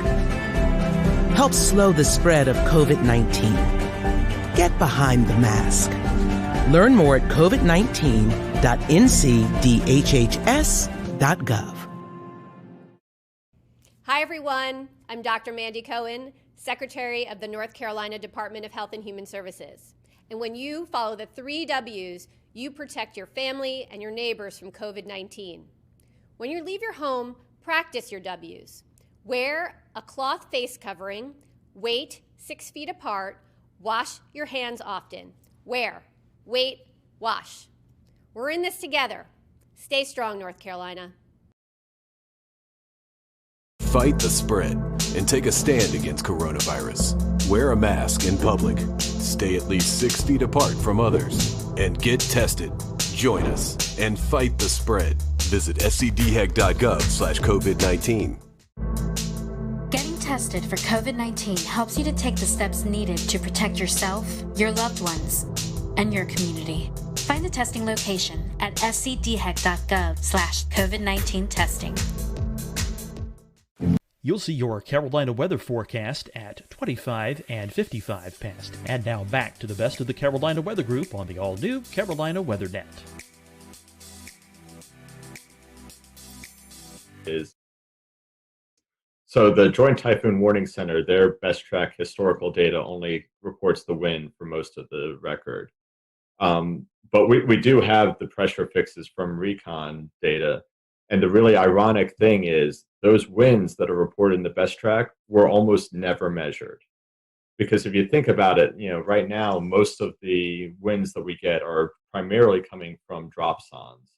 Help slow the spread of COVID-19. Get behind the mask. Learn more at covid19.ncdhhs.gov. Hi, everyone. I'm Dr. Mandy Cohen, Secretary of the North Carolina Department of Health and Human Services. And when you follow the 3 W's, you protect your family and your neighbors from COVID-19. When you leave your home, practice your W's. Wear a cloth face covering, wait 6 feet apart, wash your hands often. Wear, wait, wash. We're in this together. Stay strong, North Carolina. Fight the spread and take a stand against coronavirus. Wear a mask in public. Stay at least 6 feet apart from others. And get tested. Join us and fight the spread. Visit scdhec.gov/COVID-19. Getting tested for COVID-19 helps you to take the steps needed to protect yourself, your loved ones, and your community. Find the testing location at scdhec.gov/COVID-19 testing. You'll see your Carolina weather forecast at 25 and 55 past. And now back to the best of the Carolina Weather Group on the all-new Carolina WeatherNet. So the Joint Typhoon Warning Center, their best track historical data only reports the wind for most of the record. But we do have the pressure fixes from recon data. And the really ironic thing is those winds that are reported in the best track were almost never measured. Because if you think about it, right now, most of the winds that we get are primarily coming from dropsons.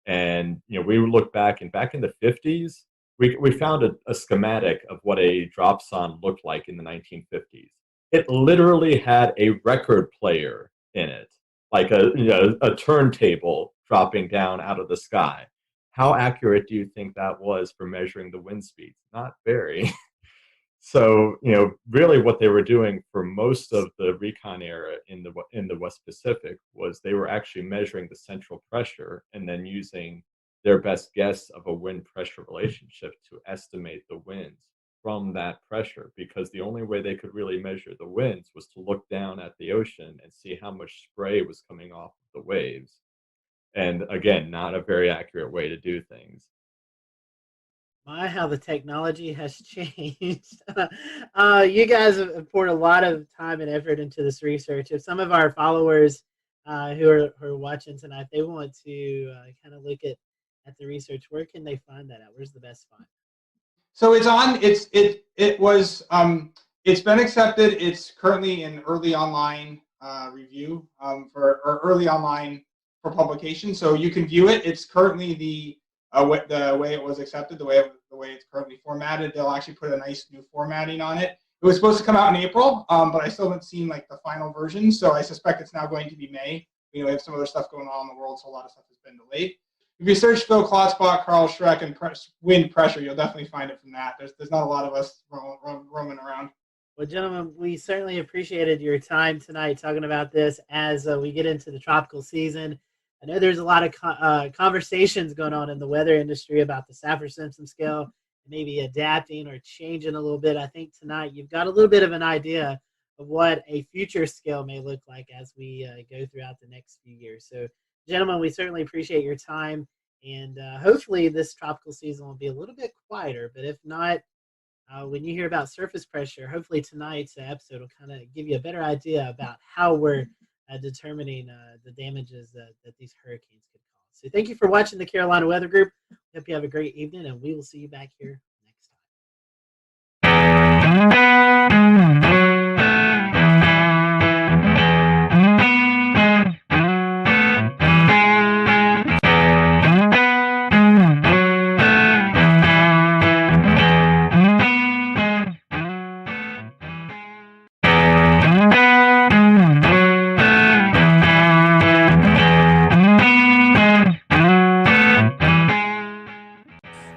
And, we would look back in the 50s, we found a schematic of what a dropson looked like in the 1950s. It literally had a record player in it, like a turntable dropping down out of the sky. How accurate do you think that was for measuring the wind speeds? Not very. So, really what they were doing for most of the recon era in the West Pacific was they were actually measuring the central pressure and then using their best guess of a wind pressure relationship to estimate the winds from that pressure, because the only way they could really measure the winds was to look down at the ocean and see how much spray was coming off of the waves. And again, not a very accurate way to do things. My, how the technology has changed. You guys have poured a lot of time and effort into this research. If some of our followers who are watching tonight, they want to kind of look at the research, where can they find that at? Where's the best spot? So it's on. It's been accepted. It's currently in early online review or early online for publication. So you can view it. It's currently the way it was accepted, the way it's currently formatted. They'll actually put a nice new formatting on it. It was supposed to come out in April, but I still haven't seen the final version. So I suspect it's now going to be May. We have some other stuff going on in the world, so a lot of stuff has been delayed. If you search Phil Klotspot, Carl Schreck, and wind pressure, you'll definitely find it from that. There's not a lot of us roaming around. Well, gentlemen, we certainly appreciated your time tonight talking about this as we get into the tropical season. I know there's a lot of conversations going on in the weather industry about the Saffir-Simpson scale, maybe adapting or changing a little bit. I think tonight you've got a little bit of an idea of what a future scale may look like as we go throughout the next few years. So, gentlemen, we certainly appreciate your time, and hopefully this tropical season will be a little bit quieter. But if not, when you hear about surface pressure, hopefully tonight's episode will kind of give you a better idea about how we're determining the damages that these hurricanes could cause. So thank you for watching the Carolina Weather Group. Hope you have a great evening, and we will see you back here next time.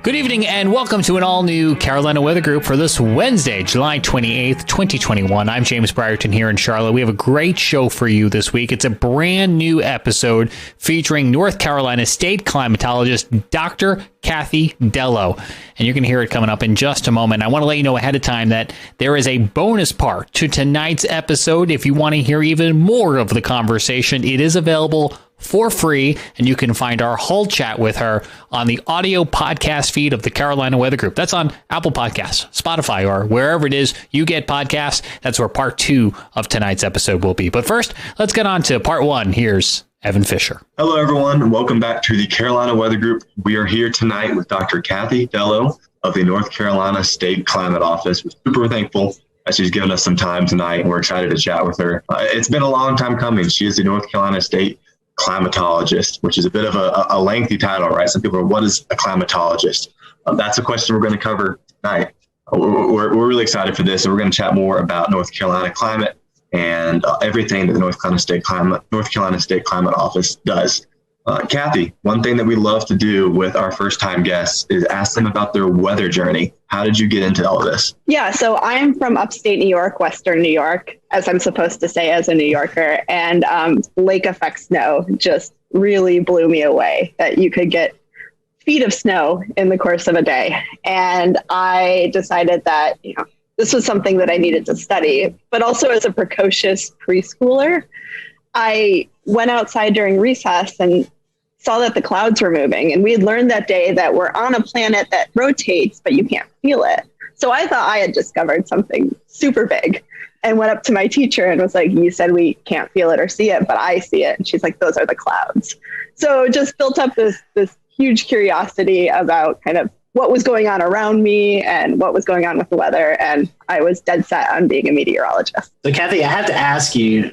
Good evening and welcome to an all-new Carolina Weather Group for this Wednesday, July 28th, 2021. I'm James Brierton here in Charlotte. We have a great show for you this week. It's a brand new episode featuring North Carolina state climatologist Dr. Kathy Dello. And you're going to hear it coming up in just a moment. I want to let you know ahead of time that there is a bonus part to tonight's episode. If you want to hear even more of the conversation, it is available for free, and you can find our whole chat with her on the audio podcast feed of the Carolina Weather Group. That's on Apple Podcasts, Spotify, or wherever it is you get podcasts. That's where part 2 of tonight's episode will be. But first, let's get on to part 1. Here's Evan Fisher. Hello, everyone. Welcome back to the Carolina Weather Group. We are here tonight with Dr. Kathy Dello of the North Carolina State Climate Office. We're super thankful that she's given us some time tonight, and we're excited to chat with her. It's been a long time coming. She is the North Carolina State climatologist, which is a bit of a lengthy title, right? Some people are, what is a climatologist? That's a question we're going to cover tonight. We're really excited for this, and we're going to chat more about North Carolina climate and everything that the North Carolina State Climate Office does. Kathy, one thing that we love to do with our first-time guests is ask them about their weather journey. How did you get into all this? Yeah, so I'm from upstate New York, Western New York, as I'm supposed to say as a New Yorker, and lake effect snow just really blew me away, that you could get feet of snow in the course of a day. And I decided that, this was something that I needed to study, but also as a precocious preschooler, I went outside during recess and saw that the clouds were moving. And we had learned that day that we're on a planet that rotates, but you can't feel it. So I thought I had discovered something super big and went up to my teacher and was like, you said we can't feel it or see it, but I see it. And she's like, those are the clouds. So just built up this huge curiosity about kind of what was going on around me and what was going on with the weather. And I was dead set on being a meteorologist. So, Kathy, I have to ask you,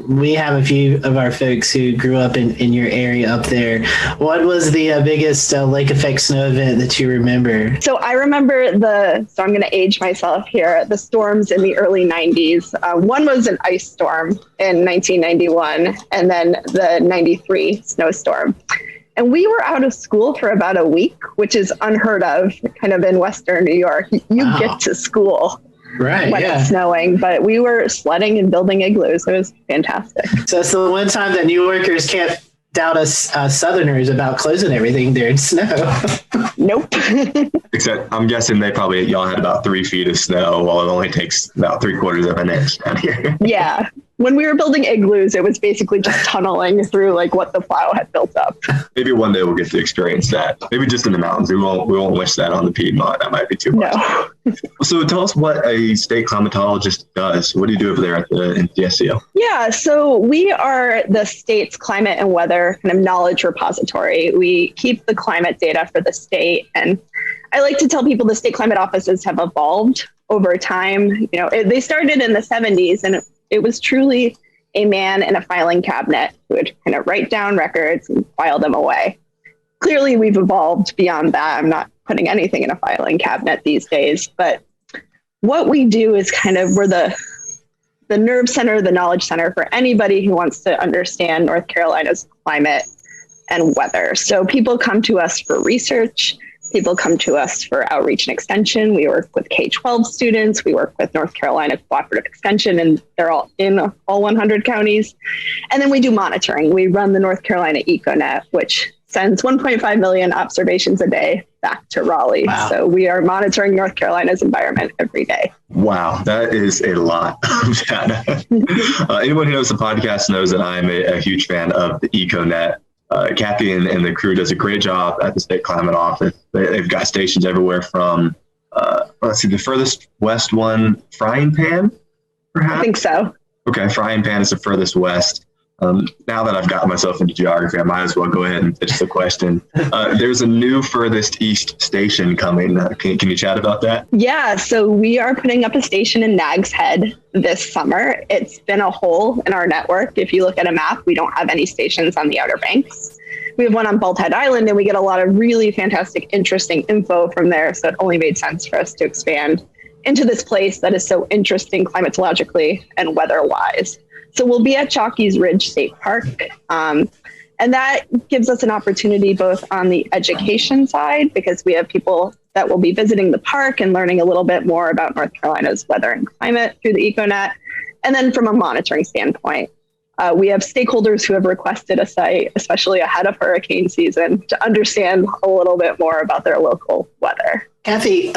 we have a few of our folks who grew up in your area up there. What was the biggest lake effect snow event that you remember? So I remember so I'm going to age myself here, the storms in the early 90s. One was an ice storm in 1991, and then the 93 snowstorm. And we were out of school for about a week, which is unheard of kind of in Western New York. You get to school when it's snowing, but we were sledding and building igloos. It was fantastic. So it's the one time that New Yorkers can't doubt us Southerners about closing everything during snow. Nope. Except I'm guessing y'all had about 3 feet of snow while it only takes about 3/4 of an inch down here. Yeah. When we were building igloos, it was basically just tunneling through like what the plow had built up. Maybe one day we'll get to experience that. Maybe just in the mountains. We won't wish that on the Piedmont. That might be too much. No. So tell us what a state climatologist does. What do you do over there in DSCO? Yeah, so we are the state's climate and weather kind of knowledge repository. We keep the climate data for the state. And I like to tell people the state climate offices have evolved over time. You know, they started in the 70s, and it was truly a man in a filing cabinet who would kind of write down records and file them away. Clearly, we've evolved beyond that. I'm not putting anything in a filing cabinet these days, but what we do is we're the nerve center, the knowledge center for anybody who wants to understand North Carolina's climate and weather. So people come to us for research. People come to us for outreach and extension. We work with K-12 students. We work with North Carolina Cooperative Extension, and they're all in all 100 counties. And then we do monitoring. We run the North Carolina EcoNet, which sends 1.5 million observations a day back to Raleigh. Wow. So we are monitoring North Carolina's environment every day. Wow, that is a lot of data. Anyone who knows the podcast knows that I'm a huge fan of the EcoNet. Kathy and the crew does a great job at the State Climate Office. They've got stations everywhere from, the furthest west one, Frying Pan, perhaps? I think so. Okay, Frying Pan is the furthest west. Now that I've gotten myself into geography, I might as well go ahead and pitch the question. There's a new furthest east station coming. Can you chat about that? Yeah, so we are putting up a station in Nags Head this summer. It's been a hole in our network. If you look at a map, we don't have any stations on the Outer Banks. We have one on Bald Head Island, and we get a lot of really fantastic, interesting info from there. So it only made sense for us to expand into this place that is so interesting climatologically and weather-wise. So we'll be at Chalky's Ridge State Park. And that gives us an opportunity both on the education side, because we have people that will be visiting the park and learning a little bit more about North Carolina's weather and climate through the EcoNet. And then from a monitoring standpoint, we have stakeholders who have requested a site, especially ahead of hurricane season, to understand a little bit more about their local weather. Kathy,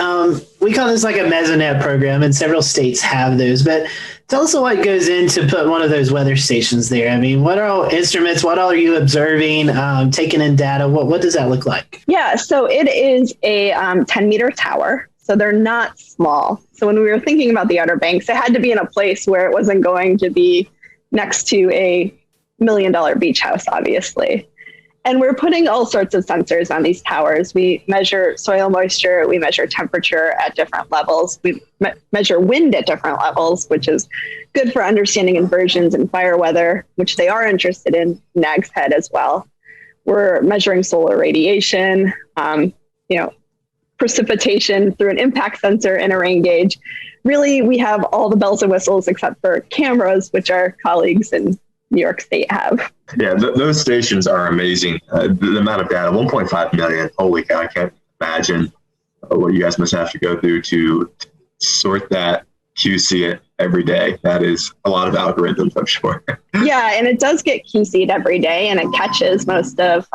we call this like a Mesonet program, and several states have those, but tell us what goes into put one of those weather stations there. I mean, what are all instruments? What all are you observing, taking in data? What does that look like? Yeah, so it is a 10-meter tower. So they're not small. So when we were thinking about the Outer Banks, it had to be in a place where it wasn't going to be next to a $1 million beach house, obviously. And we're putting all sorts of sensors on these towers. We measure soil moisture, we measure temperature at different levels, we measure wind at different levels, which is good for understanding inversions and fire weather, which they are interested in Nags Head as well. We're measuring solar radiation, precipitation through an impact sensor and a rain gauge. Really, we have all the bells and whistles except for cameras, which our colleagues in New York State have. Yeah, those stations are amazing. The amount of data, 1.5 million. Holy cow, I can't imagine what you guys must have to go through to sort that, QC it every day. That is a lot of algorithms, I'm sure. Yeah, and it does get QC'd every day, and it catches most of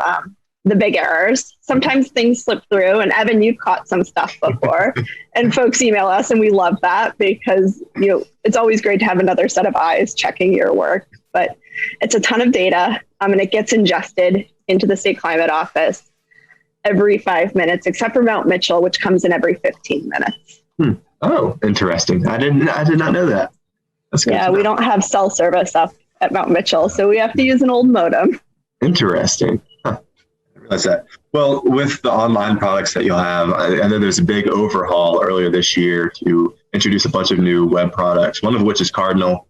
the big errors. Sometimes things slip through, and Evan, you've caught some stuff before, and folks email us, and we love that because it's always great to have another set of eyes checking your work. But it's a ton of data, and it gets ingested into the State Climate Office every 5 minutes, except for Mount Mitchell, which comes in every 15 minutes. Oh, interesting. I did not know that. That's good. Yeah, we don't have cell service up at Mount Mitchell, so we have to use an old modem. Interesting. realize that. Well, with the online products that you'll have, I know there's a big overhaul earlier this year to introduce a bunch of new web products, one of which is Cardinal.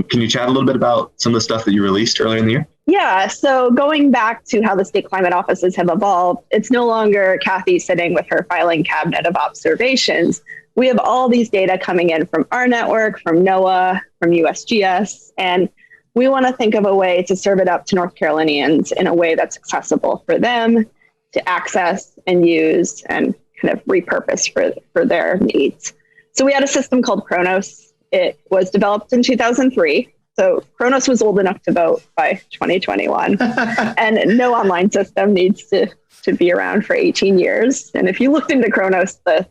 Can you chat a little bit about some of the stuff that you released earlier in the year? Yeah, so going back to how the state climate offices have evolved, it's no longer Kathy sitting with her filing cabinet of observations. We have all these data coming in from our network, from NOAA, from USGS, and we want to think of a way to serve it up to North Carolinians in a way that's accessible for them to access and use and kind of repurpose for their needs. So we had a system called Kronos. It was developed in 2003. So Kronos was old enough to vote by 2021. And no online system needs to be around for 18 years. And if you looked into Kronos, the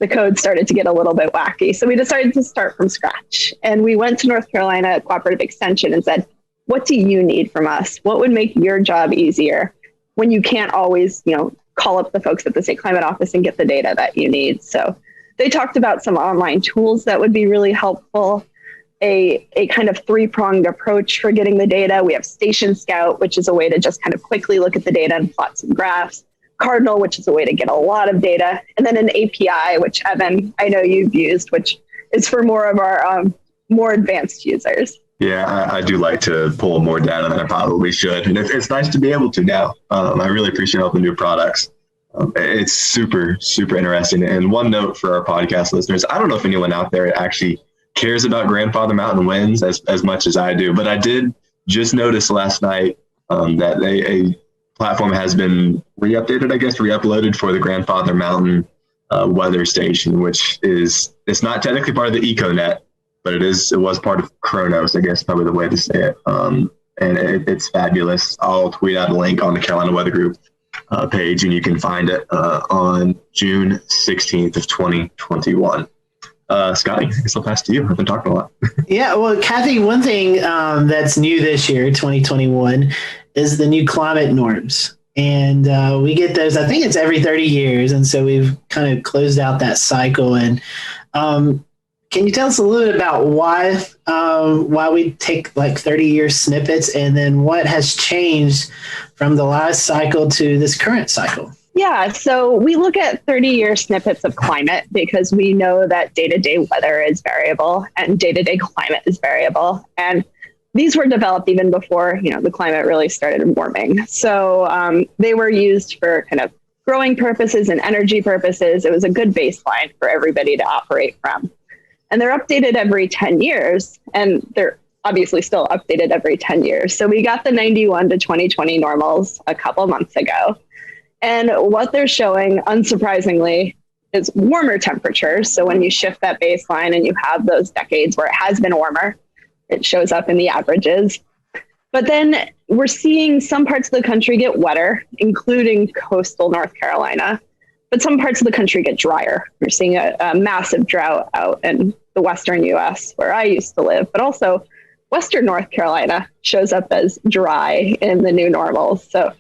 code started to get a little bit wacky. So we decided to start from scratch. And we went to North Carolina Cooperative Extension and said, what do you need from us? What would make your job easier when you can't always, call up the folks at the State Climate Office and get the data that you need? So they talked about some online tools that would be really helpful, a kind of three-pronged approach for getting the data. We have Station Scout, which is a way to just kind of quickly look at the data and plot some graphs. Cardinal, which is a way to get a lot of data. And then an API, which Evan, I know you've used, which is for more of our more advanced users. Yeah, I do like to pull more data than I probably should. And it's nice to be able to now. I really appreciate all the new products. It's super, super interesting. And one note for our podcast listeners, I don't know if anyone out there actually cares about grandfather mountain winds as much as I do, but I did just notice last night that a platform has been re-uploaded for the Grandfather Mountain weather station, which it's not technically part of the EcoNet, but it was part of Kronos, I guess, probably the way to say it. And it's fabulous. I'll tweet out a link on the Carolina Weather Group page, and you can find it on June 16th of 2021. Scotty, I guess I'll pass to you. I've been talking a lot. Yeah, well, Kathy, one thing that's new this year, 2021, is the new climate norms. And we get those, I think it's every 30 years. And so we've kind of closed out that cycle. And can you tell us a little bit about why we take like 30-year snippets, and then what has changed from the last cycle to this current cycle? Yeah, so we look at 30-year snippets of climate because we know that day-to-day weather is variable and day-to-day climate is variable. And these were developed even before, the climate really started warming. So they were used for kind of growing purposes and energy purposes. It was a good baseline for everybody to operate from. And they're updated every 10 years, and they're obviously still updated every 10 years. So we got the 91 to 2020 normals a couple months ago. And what they're showing, unsurprisingly, is warmer temperatures. So when you shift that baseline and you have those decades where it has been warmer, it shows up in the averages. But then we're seeing some parts of the country get wetter, including coastal North Carolina. But some parts of the country get drier. We're seeing a massive drought out in the western U.S. where I used to live, but also western North Carolina shows up as dry in the new normals. So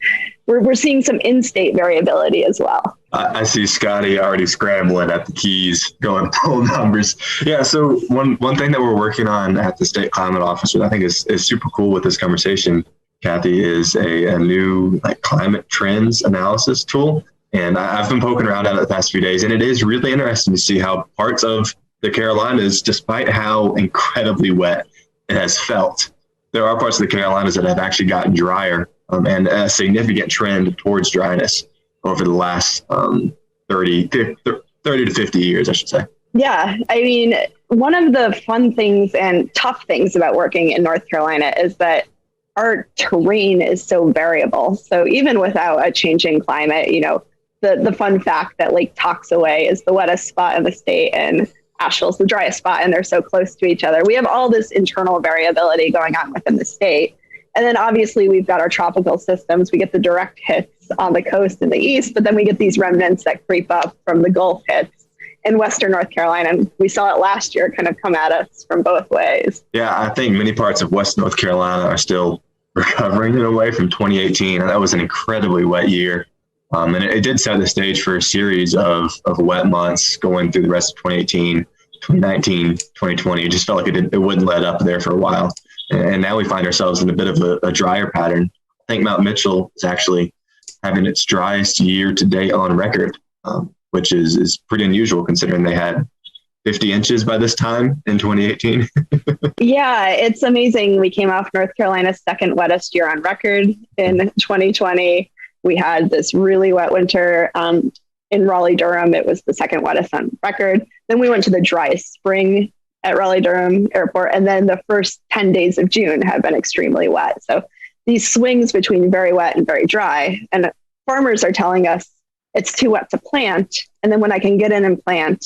we're seeing some in-state variability as well. I see Scotty already scrambling at the keys, going pull numbers. Yeah, so one thing that we're working on at the State Climate Office, which I think is super cool with this conversation, Kathy, is a new climate trends analysis tool. And I've been poking around at it the past few days, and it is really interesting to see how parts of the Carolinas, despite how incredibly wet it has felt, there are parts of the Carolinas that have actually gotten drier, and a significant trend towards dryness over the last 30 to 50 years, I should say. Yeah, I mean, one of the fun things and tough things about working in North Carolina is that our terrain is so variable. So even without a changing climate, the fun fact that Lake Toxaway is the wettest spot in the state and Asheville's the driest spot, and they're so close to each other. We have all this internal variability going on within the state. And then obviously we've got our tropical systems. We get the direct hits on the coast in the east, but then we get these remnants that creep up from the Gulf hits in Western North Carolina. And we saw it last year kind of come at us from both ways. Yeah, I think many parts of West North Carolina are still recovering in a way from 2018. And that was an incredibly wet year. And it did set the stage for a series of wet months going through the rest of 2018, 2019, 2020. It just felt like it wouldn't let up there for a while. And now we find ourselves in a bit of a drier pattern. I think Mount Mitchell is actually having its driest year to date on record, which is pretty unusual considering they had 50 inches by this time in 2018. Yeah, it's amazing. We came off North Carolina's second wettest year on record in 2020. We had this really wet winter. In Raleigh-Durham, it was the second wettest on record. Then we went to the driest spring at Raleigh-Durham Airport. And then the first 10 days of June have been extremely wet. So these swings between very wet and very dry, and farmers are telling us it's too wet to plant. And then when I can get in and plant,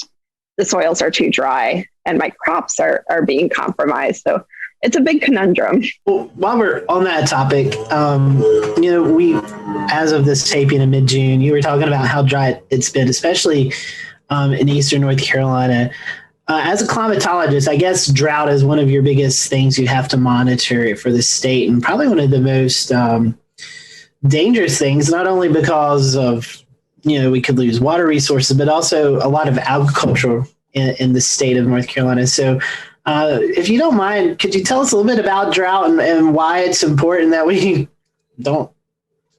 the soils are too dry and my crops are being compromised. So it's a big conundrum. Well, while we're on that topic, we, as of this taping in mid-June, you were talking about how dry it's been, especially in eastern North Carolina. As a climatologist, I guess drought is one of your biggest things you have to monitor for the state, and probably one of the most dangerous things, not only because of, we could lose water resources, but also a lot of agriculture in the state of North Carolina. So if you don't mind, could you tell us a little bit about drought and why it's important that we don't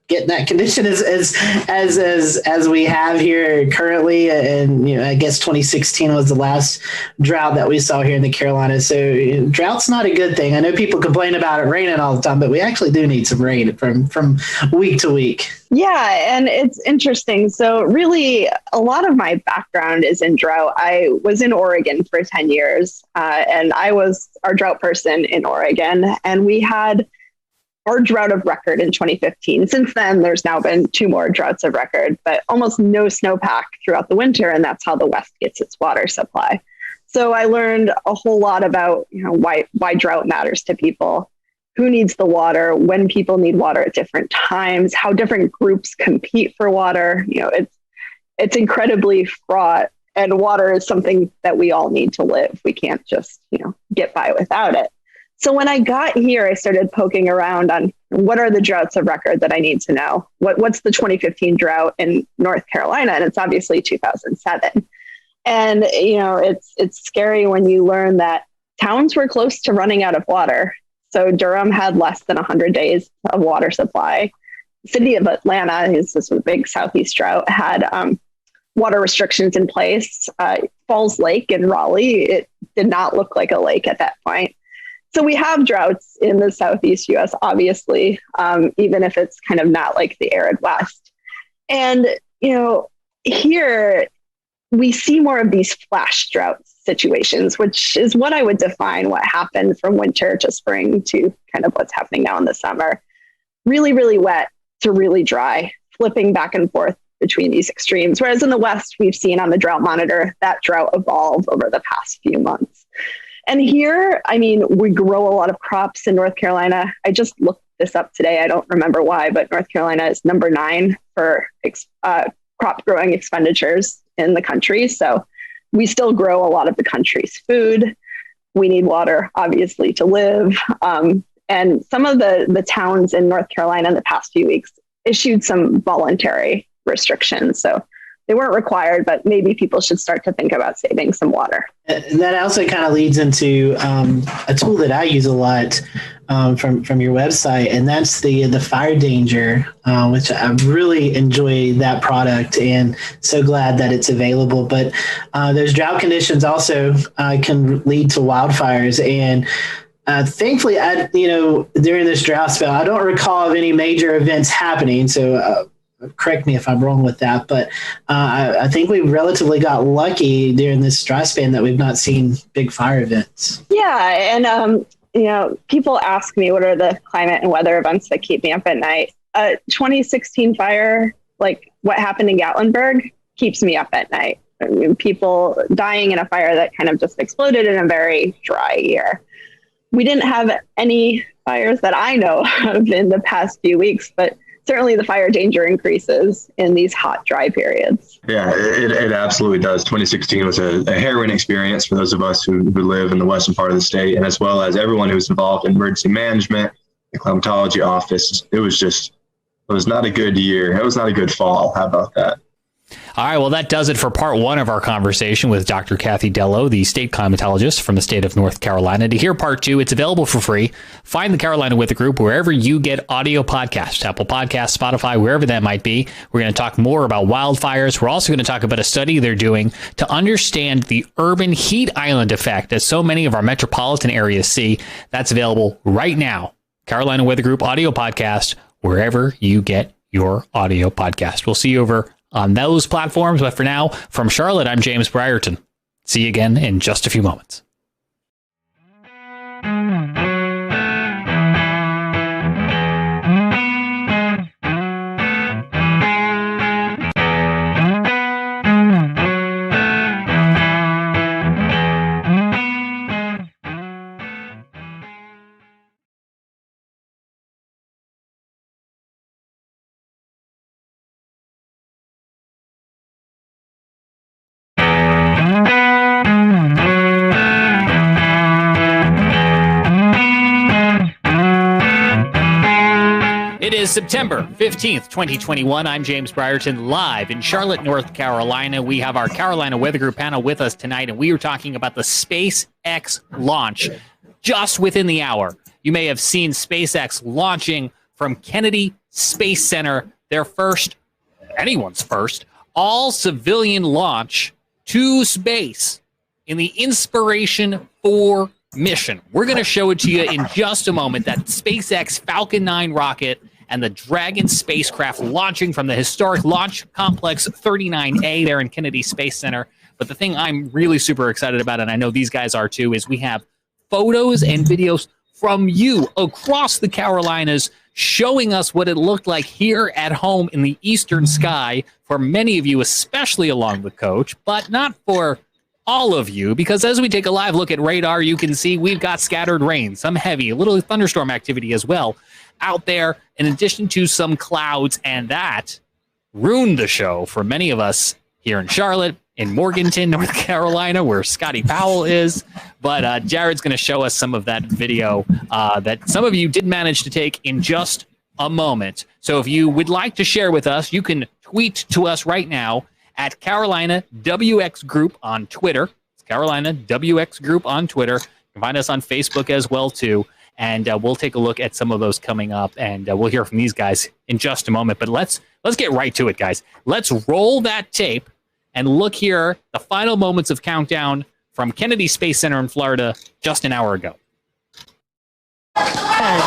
get in that condition as we have here currently? And I guess 2016 was the last drought that we saw here in the Carolinas. So drought's not a good thing. I know people complain about it raining all the time, but we actually do need some rain from week to week. Yeah, and it's interesting. So really, a lot of my background is in drought. I was in Oregon for 10 years, and I was our drought person in Oregon, and we had our drought of record in 2015. Since then, there's now been 2 more droughts of record, but almost no snowpack throughout the winter, and that's how the West gets its water supply. So I learned a whole lot about why drought matters to people, who needs the water, when people need water at different times, how different groups compete for water. It's incredibly fraught, and water is something that we all need to live. We can't just get by without it. So when I got here, I started poking around on what are the droughts of record that I need to know. What's the 2015 drought in North Carolina? And it's obviously 2007. And it's scary when you learn that towns were close to running out of water. So Durham had less than 100 days of water supply. The city of Atlanta, this was a big southeast drought, had water restrictions in place. Falls Lake in Raleigh, it did not look like a lake at that point. So we have droughts in the southeast U.S., obviously, even if it's kind of not like the arid West. And, here we see more of these flash drought situations, which is what I would define what happened from winter to spring to kind of what's happening now in the summer. Really, really wet to really dry, flipping back and forth between these extremes. Whereas in the West, we've seen on the drought monitor that drought evolve over the past few months. And here, we grow a lot of crops in North Carolina. I just looked this up today. I don't remember why, but North Carolina is number 9 for crop growing expenditures in the country. So we still grow a lot of the country's food. We need water, obviously, to live. And some of the towns in North Carolina in the past few weeks issued some voluntary restrictions. So they weren't required, but maybe people should start to think about saving some water. And that also kind of leads into a tool that I use a lot from your website, and that's the fire danger, which I really enjoy that product and so glad that it's available. But those drought conditions also can lead to wildfires. And thankfully, during this drought spell, I don't recall of any major events happening. So correct me if I'm wrong with that, but I think we relatively got lucky during this dry span that we've not seen big fire events. Yeah, and people ask me what are the climate and weather events that keep me up at night. 2016 fire, like what happened in Gatlinburg, keeps me up at night. People dying in a fire that kind of just exploded in a very dry year. We didn't have any fires that I know of in the past few weeks, but certainly the fire danger increases in these hot, dry periods. Yeah, it absolutely does. 2016 was a harrowing experience for those of us who live in the western part of the state, and as well as everyone who's involved in emergency management, the climatology office. It was not a good year. It was not a good fall. How about that? All right, well, that does it for part one of our conversation with Dr. Kathy Dello, the state climatologist from the state of North Carolina. To hear part two, it's available for free. Find the Carolina Weather Group wherever you get audio podcasts, Apple Podcasts, Spotify, wherever that might be. We're going to talk more about wildfires. We're also going to talk about a study they're doing to understand the urban heat island effect that so many of our metropolitan areas see. That's available right now. Carolina Weather Group audio podcast, wherever you get your audio podcast. We'll see you over on those platforms. But for now, from Charlotte, I'm James Brierton. See you again in just a few moments. It is September 15th, 2021. I'm James Brierton, live in Charlotte, North Carolina. We have our Carolina Weather Group panel with us tonight, and we are talking about the SpaceX launch just within the hour. You may have seen SpaceX launching from Kennedy Space Center, their first, anyone's first, all-civilian launch to space in the Inspiration 4 mission. We're going to show it to you in just a moment, that SpaceX Falcon 9 rocket and the Dragon spacecraft launching from the historic Launch Complex 39A there in Kennedy Space Center. But the thing I'm really super excited about, and I know these guys are too, is we have photos and videos from you across the Carolinas showing us what it looked like here at home in the eastern sky for many of you, especially along the coast, but not for all of you, because as we take a live look at radar, you can see we've got scattered rain, some heavy, a little thunderstorm activity as well out there, in addition to some clouds, and that ruined the show for many of us here in Charlotte, in Morganton, North Carolina, where Scotty Powell is. But Jared's going to show us some of that video that some of you did manage to take in just a moment. So if you would like to share with us, you can tweet to us right now at Carolina WX Group on Twitter. It's Carolina WX Group on Twitter. You can find us on Facebook as well, too. And we'll take a look at some of those coming up, and we'll hear from these guys in just a moment. But let's get right to it, guys. Let's roll that tape and look here, the final moments of countdown from Kennedy Space Center in Florida just an hour ago. 10, 9, 8,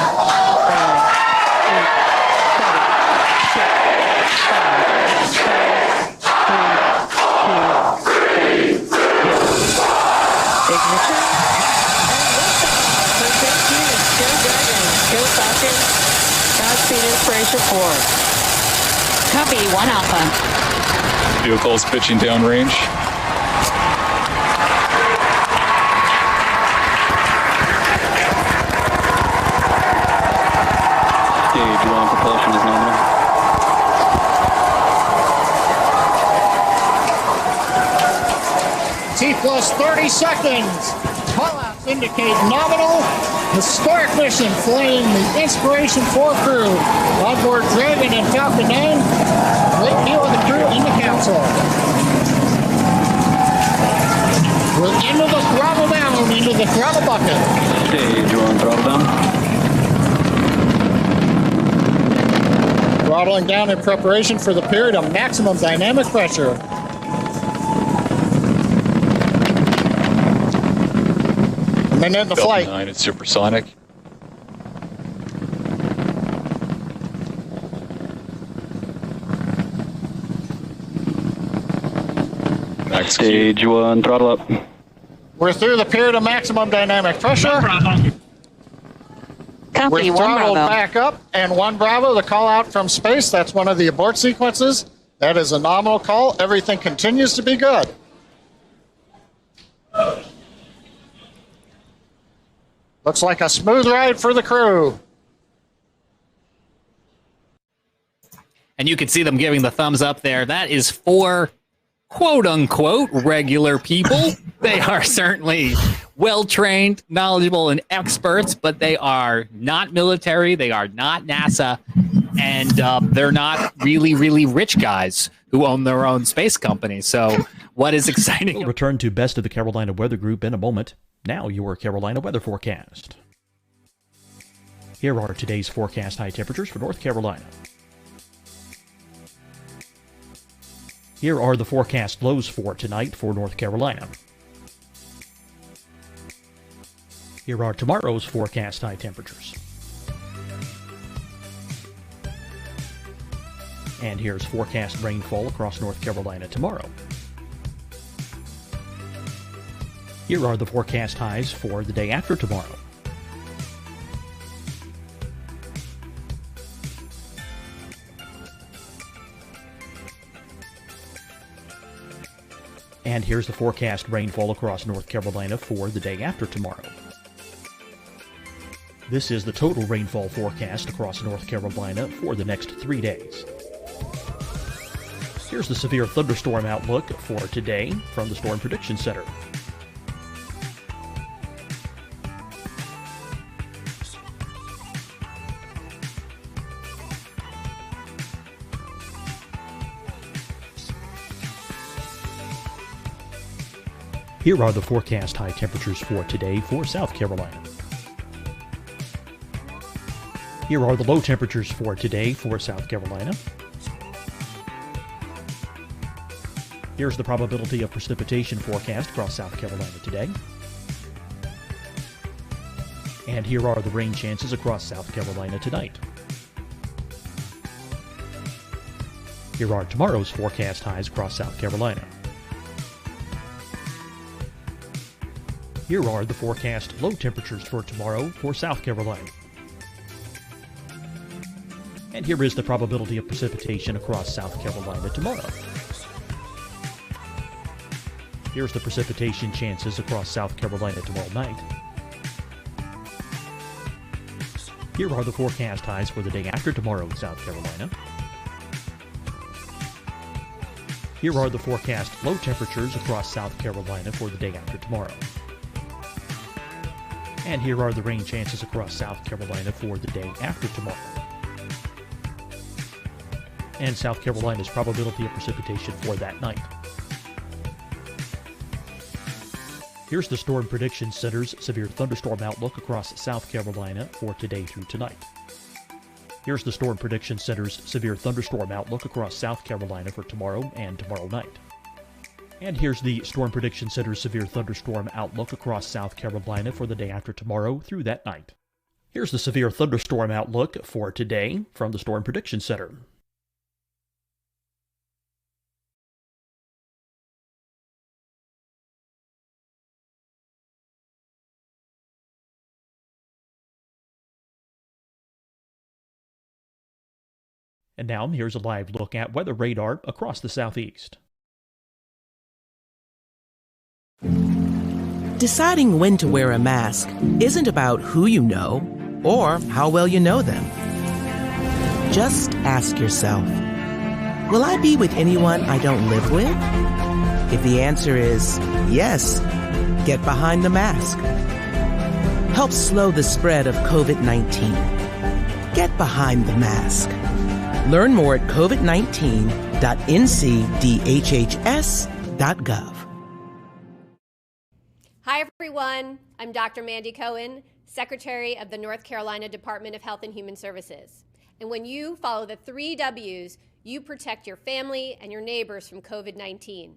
7, 6, 5, 4, 3, 2, 1. Ignition. Go Falcon. Godspeed Inspiration 4. Copy, 1 Alpha. Vehicles pitching downrange. Gauge 1 propulsion is nominal. T plus 30 seconds. Callouts indicate nominal. Historic mission flying the Inspiration 4 crew. Onboard Dragon and Falcon 9. Great deal of the crew in the council. We're into the throttle down, into the throttle bucket. Stage 1 throttle down. Throttling down in preparation for the period of maximum dynamic pressure. Minute in the flight. 9 is supersonic. Max Stage 1 throttle up. We're through the period of maximum dynamic pressure. Copy, We're 1 throttled Bravo. back up, and 1 Bravo, the call out from space. That's one of the abort sequences. That is a nominal call. Everything continues to be good. Looks like a smooth ride for the crew. And you can see them giving the thumbs up there. That is for quote-unquote regular people. They are certainly well-trained, knowledgeable, and experts, but they are not military. They are not NASA. And they're not really, really rich guys who own their own space company. So what is exciting? We'll return to Best of the Carolina Weather Group in a moment. Now your Carolina weather forecast. Here are today's forecast high temperatures for North Carolina. Here are the forecast lows for tonight for North Carolina. Here are tomorrow's forecast high temperatures. And here's forecast rainfall across North Carolina tomorrow. Here are the forecast highs for the day after tomorrow. And here's the forecast rainfall across North Carolina for the day after tomorrow. This is the total rainfall forecast across North Carolina for the next 3 days. Here's the severe thunderstorm outlook for today from the Storm Prediction Center. Here are the forecast high temperatures for today for South Carolina. Here are the low temperatures for today for South Carolina. Here's the probability of precipitation forecast across South Carolina today. And here are the rain chances across South Carolina tonight. Here are tomorrow's forecast highs across South Carolina. Here are the forecast low temperatures for tomorrow for South Carolina. And here is the probability of precipitation across South Carolina tomorrow. Here's the precipitation chances across South Carolina tomorrow night. Here are the forecast highs for the day after tomorrow in South Carolina. Here are the forecast low temperatures across South Carolina for the day after tomorrow. And here are the rain chances across South Carolina for the day after tomorrow. And South Carolina's probability of precipitation for that night. Here's the Storm Prediction Center's severe thunderstorm outlook across South Carolina for today through tonight. Here's the Storm Prediction Center's severe thunderstorm outlook across South Carolina for tomorrow and tomorrow night. And here's the Storm Prediction Center's severe thunderstorm outlook across South Carolina for the day after tomorrow through that night. Here's the severe thunderstorm outlook for today from the Storm Prediction Center. And now here's a live look at weather radar across the southeast. Deciding when to wear a mask isn't about who you know or how well you know them. Just ask yourself, will I be with anyone I don't live with? If the answer is yes, get behind the mask. Help slow the spread of COVID-19. Get behind the mask. Learn more at covid19.ncdhhs.gov. Hi, everyone. I'm Dr. Mandy Cohen, Secretary of the North Carolina Department of Health and Human Services. And when you follow the 3 W's, you protect your family and your neighbors from COVID-19.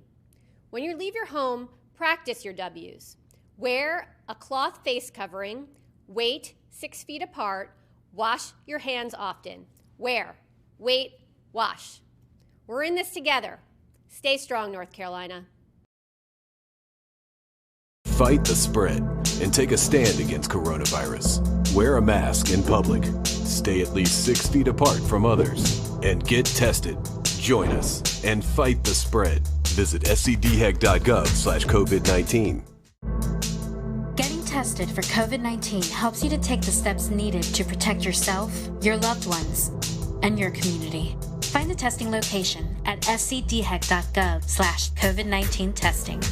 When you leave your home, practice your W's. Wear a cloth face covering, wait 6 feet apart, wash your hands often. Wear, wait, wash. We're in this together. Stay strong, North Carolina. Fight the spread and take a stand against coronavirus. Wear a mask in public. Stay at least 6 feet apart from others. And get tested. Join us and fight the spread. Visit scdhec.gov/COVID-19. Getting tested for COVID-19 helps you to take the steps needed to protect yourself, your loved ones, and your community. Find the testing location at scdhec.gov/COVID-19 testing.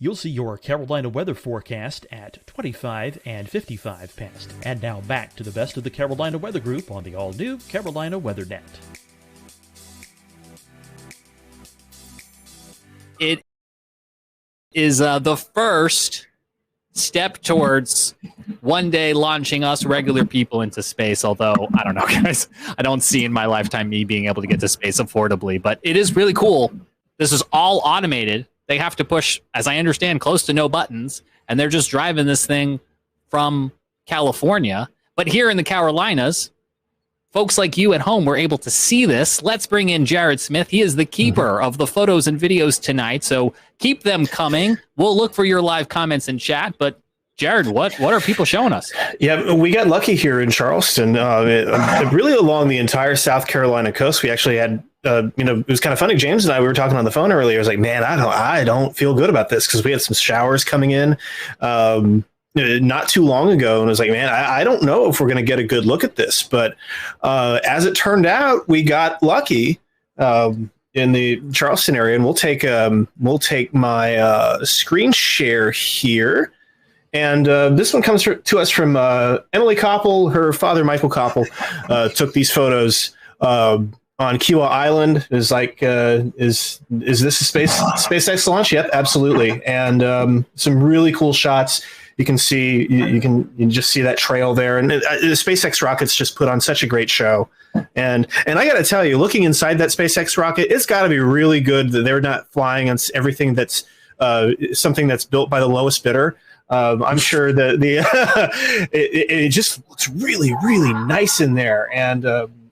You'll see your Carolina weather forecast at 25 and 55 past. And now back to the best of the Carolina Weather Group on the all-new Carolina WeatherNet. is the first step towards one day launching us regular people into space. Although, I don't know, guys. I don't see in my lifetime me being able to get to space affordably. But it is really cool. This is all automated. They have to push, as I understand, close to no buttons. And they're just driving this thing from California. But here in the Carolinas, folks like you at home were able to see this. Let's bring in Jared Smith. He is the keeper of the photos and videos tonight. So keep them coming. We'll look for your live comments in chat. But Jared, what are people showing us? Yeah, we got lucky here in Charleston. Really along the entire South Carolina coast, we actually had, it was kind of funny. James and I, we were talking on the phone earlier. I was like, man, I don't feel good about this because we had some showers coming in not too long ago. And I was like, man, I don't know if we're going to get a good look at this. But as it turned out, we got lucky in the Charleston area. And we'll take my screen share here. And this one comes to us from Emily Koppel. Her father, Michael Koppel, took these photos on Kiowa Island. Is like, is this a SpaceX launch? Yep, absolutely. And some really cool shots. You can see, you can just see that trail there. And the SpaceX rockets just put on such a great show. And I got to tell you, looking inside that SpaceX rocket, it's got to be really good that they're not flying on everything that's something that's built by the lowest bidder. I'm sure that it just looks really, really nice in there. And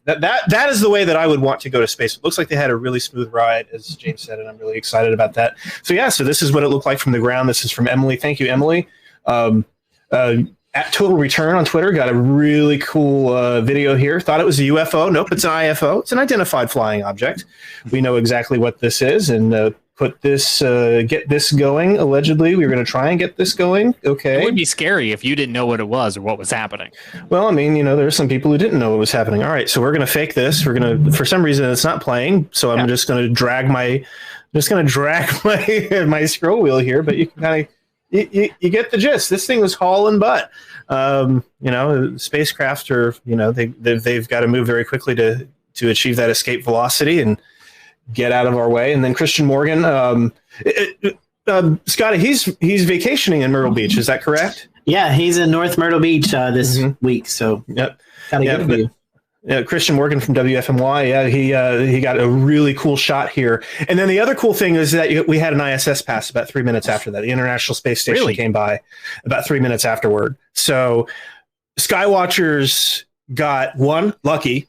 that is the way that I would want to go to space. It looks like they had a really smooth ride, as James said, and I'm really excited about that. So yeah, so this is what it looked like from the ground. This is from Emily. Thank you, Emily. At Total Return on Twitter got a really cool video here. Thought it was a UFO. Nope, it's an IFO. It's an identified flying object. We know exactly what this is, and get this going. Allegedly, we were going to try and get this going. Okay. It would be scary if you didn't know what it was or what was happening. Well, I mean, there's some people who didn't know what was happening. All right, so we're going to fake this. We're going to, for some reason, it's not playing. So I'm just going to drag my scroll wheel here. But you can kind of you get the gist. This thing was hauling butt. Spacecraft are they've got to move very quickly to achieve that escape velocity and get out of our way. And then Christian Morgan, Scotty, he's vacationing in Myrtle Beach. Is that correct? Yeah, he's in North Myrtle Beach this week. So yep. Christian Morgan from WFMY. Yeah, he got a really cool shot here. And then the other cool thing is that we had an ISS pass about 3 minutes after that. The International Space Station came by about 3 minutes afterward. So Skywatchers got one, lucky,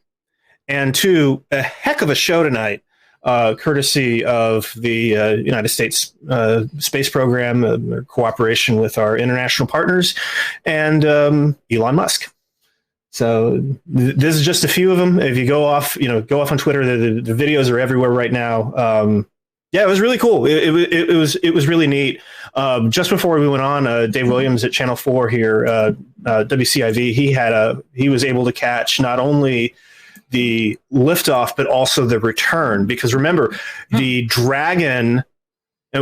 and two, a heck of a show tonight. Courtesy of the United States Space Program, cooperation with our international partners, and Elon Musk. So this is just a few of them. If you go off on Twitter, the videos are everywhere right now. It was really cool. It was really neat. Just before we went on, Dave Williams at Channel 4 here, WCIV, he was able to catch not only the liftoff, but also the return. Because remember, the Dragon,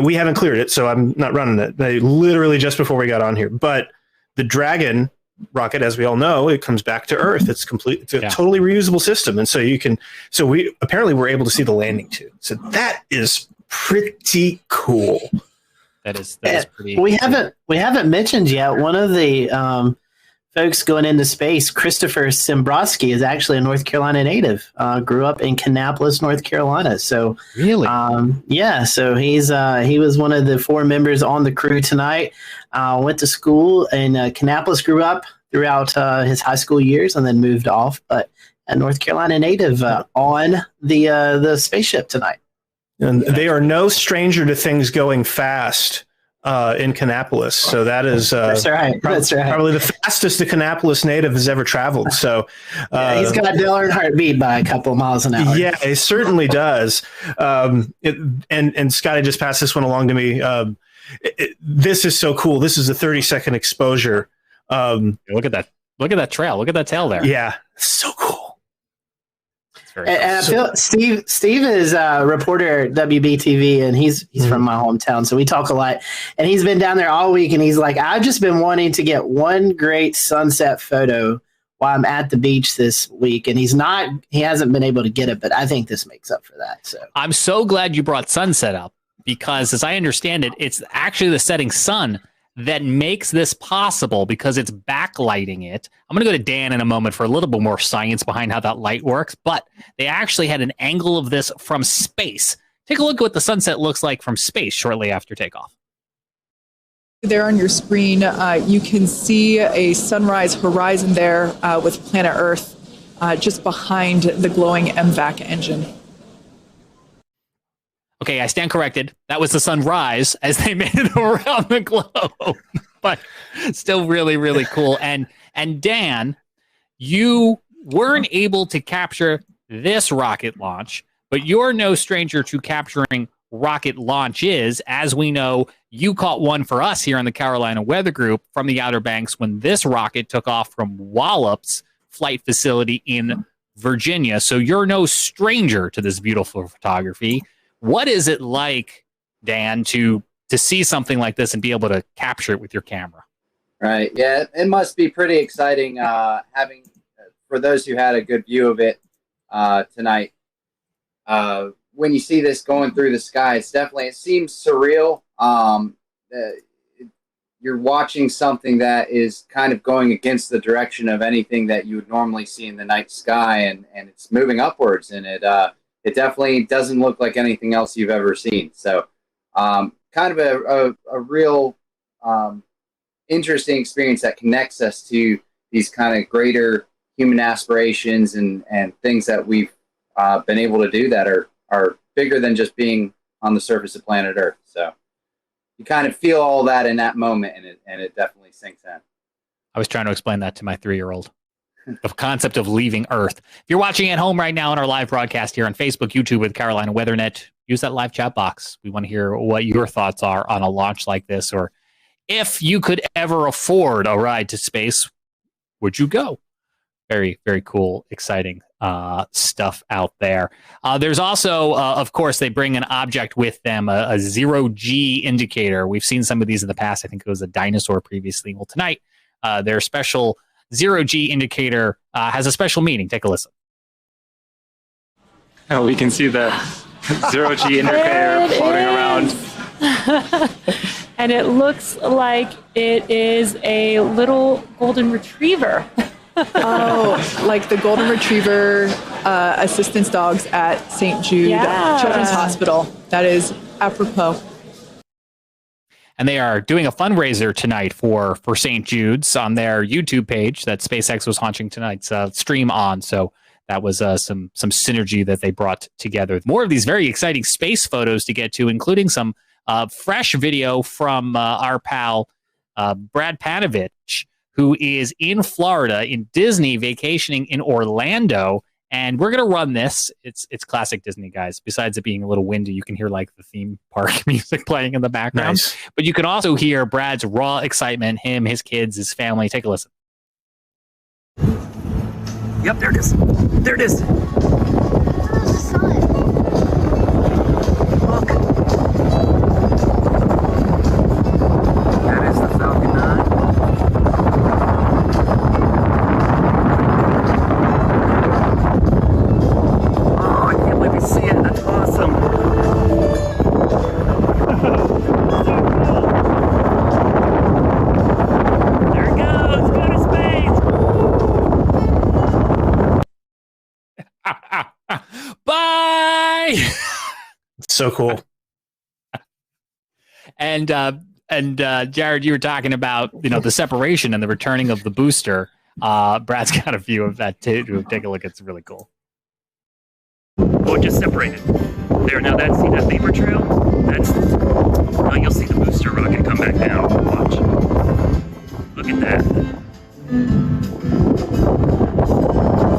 we haven't cleared it, so I'm not running it. They literally just before we got on here. But the Dragon rocket, as we all know, it comes back to Earth. It's complete. It's a totally reusable system, and so we apparently were able to see the landing too. So that is pretty cool. That is pretty. We haven't mentioned yet one of the folks going into space, Christopher Simbrowski, is actually a North Carolina native. Grew up in Kannapolis, North Carolina. So really, so he was one of the 4 members on the crew tonight. Went to school in Kannapolis, grew up throughout his high school years, and then moved off. But a North Carolina native on the spaceship tonight. And they are no stranger to things going fast. In Kannapolis, so that is that's right. Probably the fastest the Kannapolis native has ever traveled. So he's got Dale Earnhardt beat by a couple miles an hour. Yeah, he certainly does. And Scotty just passed this one along to me. This is so cool. This is a 30-second exposure. Look at that! Look at that trail! Look at that tail there! Yeah, so cool. And I feel Steve is a reporter at WBTV, and he's from my hometown, so we talk a lot. And he's been down there all week, and he's like, I've just been wanting to get one great sunset photo while I'm at the beach this week, and he hasn't been able to get it, but I think this makes up for that. So I'm so glad you brought sunset up, because, as I understand it, it's actually the setting sun that makes this possible because it's backlighting it. I'm going to go to Dan in a moment for a little bit more science behind how that light works, but they actually had an angle of this from space. Take a look at what the sunset looks like from space shortly after takeoff. There on your screen, you can see a sunrise horizon there with planet Earth just behind the glowing MVAC engine. Okay, I stand corrected. That was the sunrise as they made it around the globe, but still really, really cool. And Dan, you weren't able to capture this rocket launch, but you're no stranger to capturing rocket launches. As we know, you caught one for us here on the Carolina Weather Group from the Outer Banks when this rocket took off from Wallops Flight Facility in Virginia. So you're no stranger to this beautiful photography. What is it like, Dan, to see something like this and be able to capture it with your camera? Right. Yeah, it must be pretty exciting having, for those who had a good view of it tonight. When you see this going through the sky, it seems surreal. You're watching something that is kind of going against the direction of anything that you would normally see in the night sky, and it's moving upwards, and it definitely doesn't look like anything else you've ever seen. So kind of a real interesting experience that connects us to these kind of greater human aspirations and things that we've been able to do that are bigger than just being on the surface of planet Earth. So you kind of feel all that in that moment, and it definitely sinks in. I was trying to explain that to my 3-year-old. The concept of leaving Earth. If you're watching at home right now on our live broadcast here on Facebook, YouTube with Carolina WeatherNet, use that live chat box. We want to hear what your thoughts are on a launch like this, or if you could ever afford a ride to space, would you go? Very, very cool, exciting stuff out there. There's also, of course, they bring an object with them, a zero-G indicator. We've seen some of these in the past. I think it was a dinosaur previously. Well, tonight, their special zero-G indicator has a special meaning. Take a listen. Oh, we can see the zero-G indicator floating around. And it looks like it is a little golden retriever. Oh, like the golden retriever assistance dogs at St. Jude Children's Hospital. That is apropos. And they are doing a fundraiser tonight for St. Jude's on their YouTube page that SpaceX was launching tonight's stream on. So that was some synergy that they brought together. More of these very exciting space photos to get to, including some fresh video from our pal Brad Panovich, who is in Florida, in Disney, vacationing in Orlando. And we're going to run this. It's classic Disney, guys. Besides it being a little windy, you can hear like the theme park music playing in the background. Nice. But you can also hear Brad's raw excitement, him, his kids, his family. Take a listen. Yep, there it is. There it is. Look. That is the Falcon 9. Oh, I can't believe we see it. That's awesome. There it goes. Go to space. Bye. So cool. And Jared, you were talking about the separation and the returning of the booster. Brad's got a view of that too. Take a look. It's really cool. Oh, it just separated. There, now see that vapor trail? Now you'll see the booster rocket come back down. Watch. Look at that.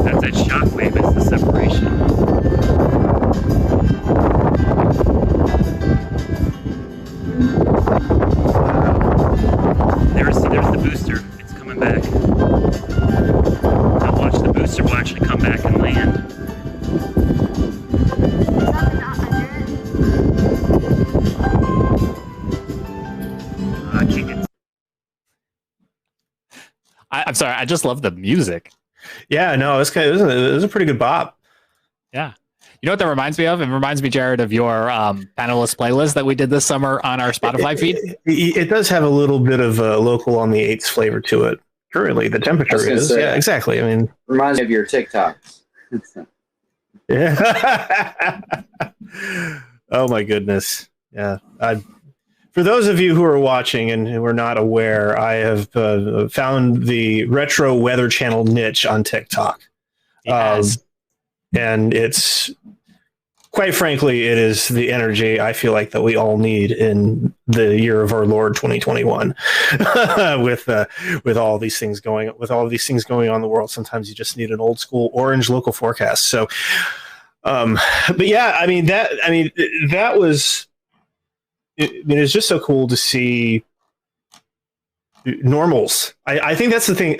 That's that shockwave. It's the separation. There's the booster. It's coming back. Now watch, the booster will actually come back and land. I can't get. I'm sorry. I just love the music. Yeah, no, it was a pretty good bop. Yeah. You know what that reminds me of? It reminds me, Jared, of your panelist playlist that we did this summer on our Spotify feed. It does have a little bit of a local on the 8s flavor to it. Currently, the temperature is. Yeah, exactly. I mean, reminds me of your TikToks. Yeah. Oh my goodness. Yeah. For those of you who are watching and who are not aware, I have found the retro weather channel niche on TikTok. Yes. And it's, quite frankly, it is the energy I feel like that we all need in the year of our Lord 2021. with all these things going on in the world. Sometimes you just need an old school orange local forecast. So, but yeah, I mean that was. It's just so cool to see normals. I think that's the thing.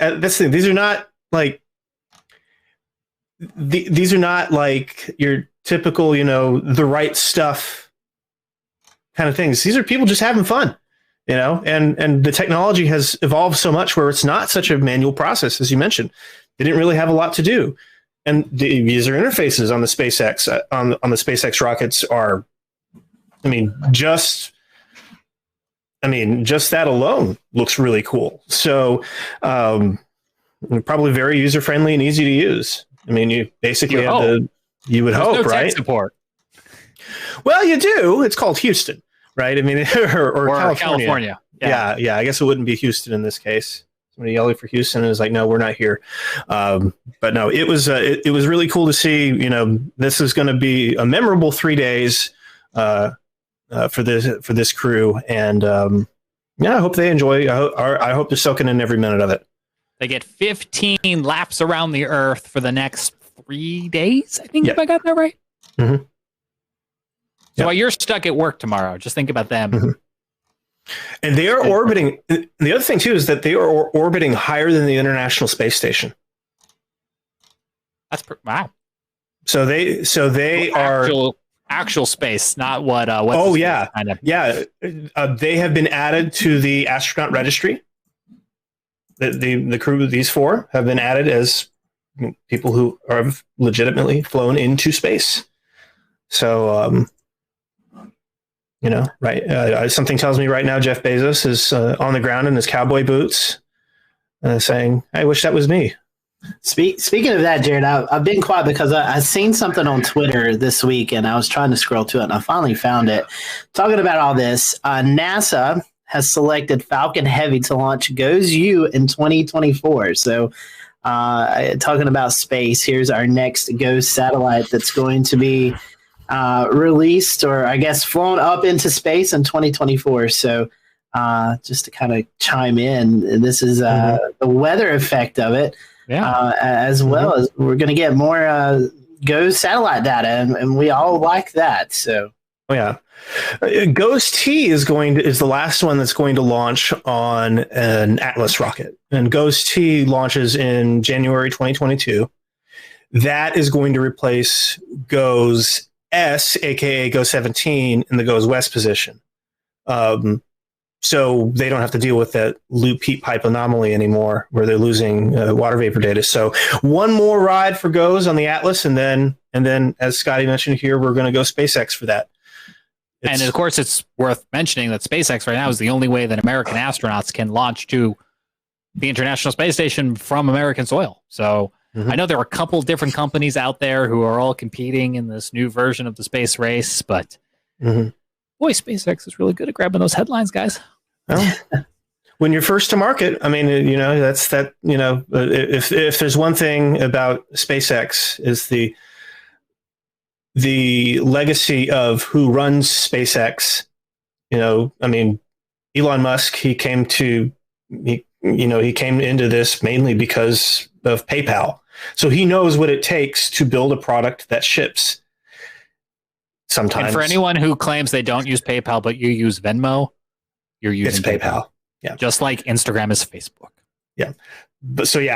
These are not like these are not like your typical, the right stuff kind of things. These are people just having fun, and the technology has evolved so much where it's not such a manual process, as you mentioned. They didn't really have a lot to do. And the user interfaces on the SpaceX on the SpaceX rockets are, just that alone looks really cool. So probably very user friendly and easy to use. You basically you would hope, no right? tech support. Well, you do. It's called Houston, right? Or California. Yeah. I guess it wouldn't be Houston in this case. Somebody yelling for Houston is like, no, we're not here. But no, it was really cool to see. This is going to be a memorable 3 days for this crew, and I hope they enjoy. I hope they're soaking in every minute of it. They get 15 laps around the Earth for the next 3 days. I think if I got that right. Mm-hmm. So while you're stuck at work tomorrow, just think about them. Mm-hmm. And they are orbiting. The other thing too is that they are orbiting higher than the International Space Station. That's wow. So they are actual space, not what. Oh yeah, kind of. Yeah. They have been added to the astronaut registry. The crew of these 4 have been added as people who are legitimately flown into space. So. Right. Something tells me right now Jeff Bezos is on the ground in his cowboy boots saying, I wish that was me. Speaking of that, Jared, I've been quiet because I seen something on Twitter this week and I was trying to scroll to it and I finally found it. Talking about all this, NASA has selected Falcon Heavy to launch GOES-U in 2024. So talking about space, here's our next GOES satellite that's going to be released, or I guess flown up into space in 2024. So just to kind of chime in, this is the weather effect of it, as well as we're going to get more GOES satellite data, and we all like that. So GOES-T is the last one that's going to launch on an Atlas rocket, and GOES-T launches in January 2022. That is going to replace GOES-S, aka GOES-17, in the GOES-West position. So they don't have to deal with that loop heat pipe anomaly anymore where they're losing water vapor data. So one more ride for GOES on the Atlas, and then as Scotty mentioned here, we're going to go SpaceX for that. And of course, it's worth mentioning that SpaceX right now is the only way that American astronauts can launch to the International Space Station from American soil. So I know there are a couple different companies out there who are all competing in this new version of the space race, but boy, SpaceX is really good at grabbing those headlines, guys. Well, when you're first to market, that's that. If there's one thing about SpaceX is the legacy of who runs SpaceX. Elon Musk, he came into this mainly because of PayPal. So he knows what it takes to build a product that ships. Sometimes. And for anyone who claims they don't use PayPal, but you use Venmo, you're using PayPal. Yeah. Just like Instagram is Facebook. Yeah. But so you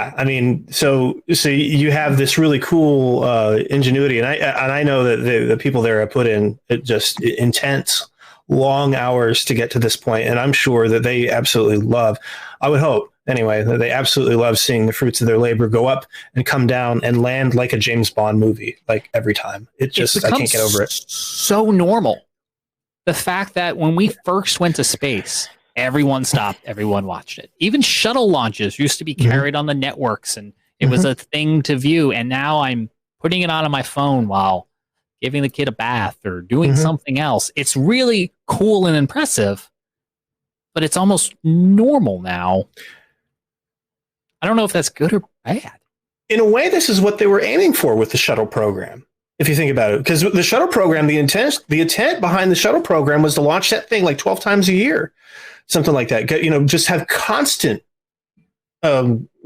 have this really cool ingenuity, and I know that the people there have put in just intense, long hours to get to this point, and I'm sure that they absolutely love. I would hope anyway, they absolutely love seeing the fruits of their labor go up and come down and land like a James Bond movie, like every time. I can't get over it. So normal. The fact that when we first went to space, everyone stopped, everyone watched it. Even shuttle launches used to be carried on the networks, and it was a thing to view. And now I'm putting it on my phone while giving the kid a bath or doing something else. It's really cool and impressive, but it's almost normal now. I don't know if that's good or bad. In a way, this is what they were aiming for with the shuttle program, if you think about it. Because the shuttle program, the intent behind the shuttle program was to launch that thing like 12 times a year, something like that. Just have constant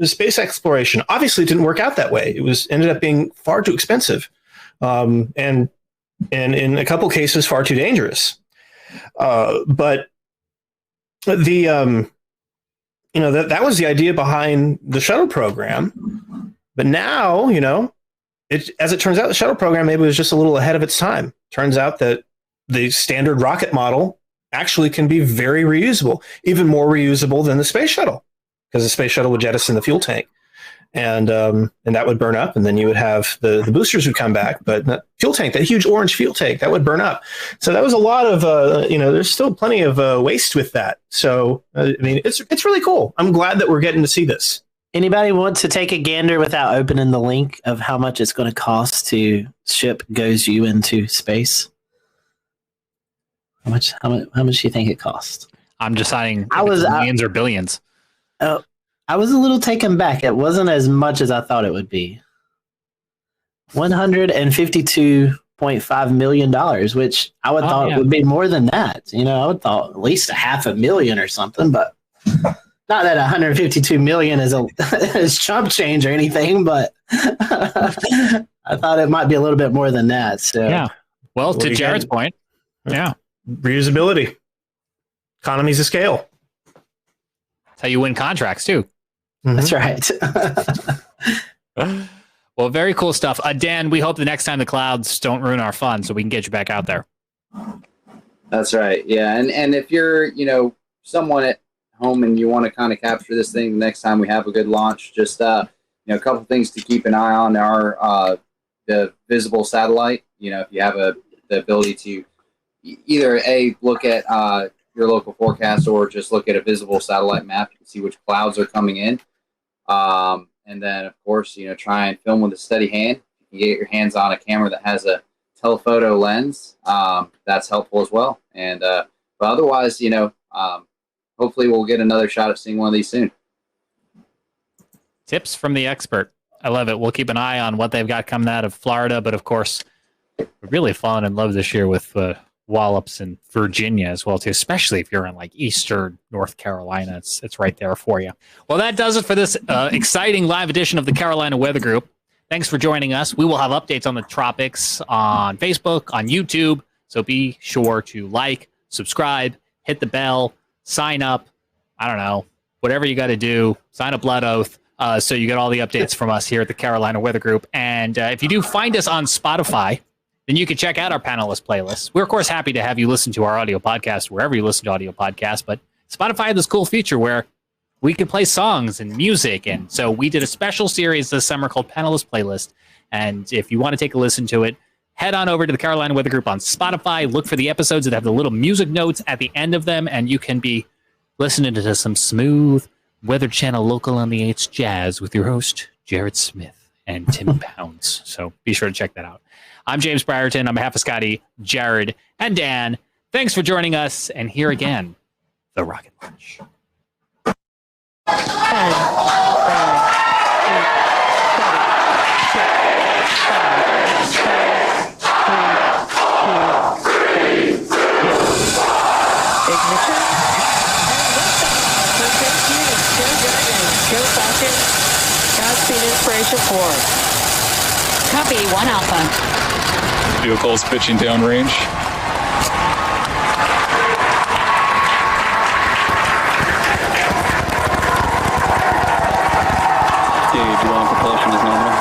space exploration. Obviously, it didn't work out that way. It ended up being far too expensive, and in a couple cases, far too dangerous. But the that was the idea behind the shuttle program. But now, as it turns out, the shuttle program maybe was just a little ahead of its time. Turns out that the standard rocket model actually can be very reusable, even more reusable than the space shuttle, because the space shuttle would jettison the fuel tank, and that would burn up, and then you would have the boosters would come back, but the fuel tank, that huge orange fuel tank, that would burn up. So that was a lot of there's still plenty of waste with that. So it's really cool. I'm glad that we're getting to see this. Anybody want to take a gander without opening the link of how much it's going to cost to ship GoesU into space? How much do you think it costs? I'm deciding if it's millions or billions. Oh, I was a little taken back. It wasn't as much as I thought it would be. $152.5 million, which I would thought would be more than that. I would thought at least $500,000 or something, but not that 152 million is chump change or anything, but I thought it might be a little bit more than that. So yeah. Well, to Jared's point, yeah, reusability, economies of scale. That's how you win contracts too. That's right. Well, very cool stuff. Dan, we hope the next time the clouds don't ruin our fun so we can get you back out there. That's right. Yeah. And if you're, someone at home and you want to kind of capture this thing the next time we have a good launch, just, a couple things to keep an eye on are the visible satellite. If you have the ability to either look at your local forecast or just look at a visible satellite map, you can see which clouds are coming in. And then, of course, try and film with a steady hand. You can get your hands on a camera that has a telephoto lens. That's helpful as well. And but otherwise, hopefully we'll get another shot at seeing one of these soon. Tips from the expert. I love it. We'll keep an eye on what they've got coming out of Florida. But, of course, we've really fallen in love this year with wallops in Virginia as well, too, especially if you're in like eastern North Carolina. It's right there for you. Well, that does it for this exciting live edition of the Carolina Weather Group. Thanks for joining us. We will have updates on the tropics on Facebook, on YouTube. So be sure to like, subscribe, hit the bell, sign up. I don't know, whatever you got to do. Sign a blood oath so you get all the updates from us here at the Carolina Weather Group. And if you do find us on Spotify, then you can check out our panelist playlist. We're, of course, happy to have you listen to our audio podcast wherever you listen to audio podcasts. But Spotify had this cool feature where we could play songs and music. And so we did a special series this summer called Panelist Playlist. And if you want to take a listen to it, head on over to the Carolina Weather Group on Spotify. Look for the episodes that have the little music notes at the end of them. And you can be listening to some smooth Weather Channel local on the 8's jazz with your host, Jared Smith and Tim Pounds. So be sure to check that out. I'm James Brierton. On behalf of Scotty, Jared, and Dan, thanks for joining us. And here again, the Rocket Launch. 10, 9, 8, 7, 6, 5, 4, 3, 2, 1. Ignition. First unit still driving. Go Falcon. Godspeed Inspiration 4. Copy, 1 Alpha. Vehicles pitching downrange. Gauge 1 propulsion is nominal.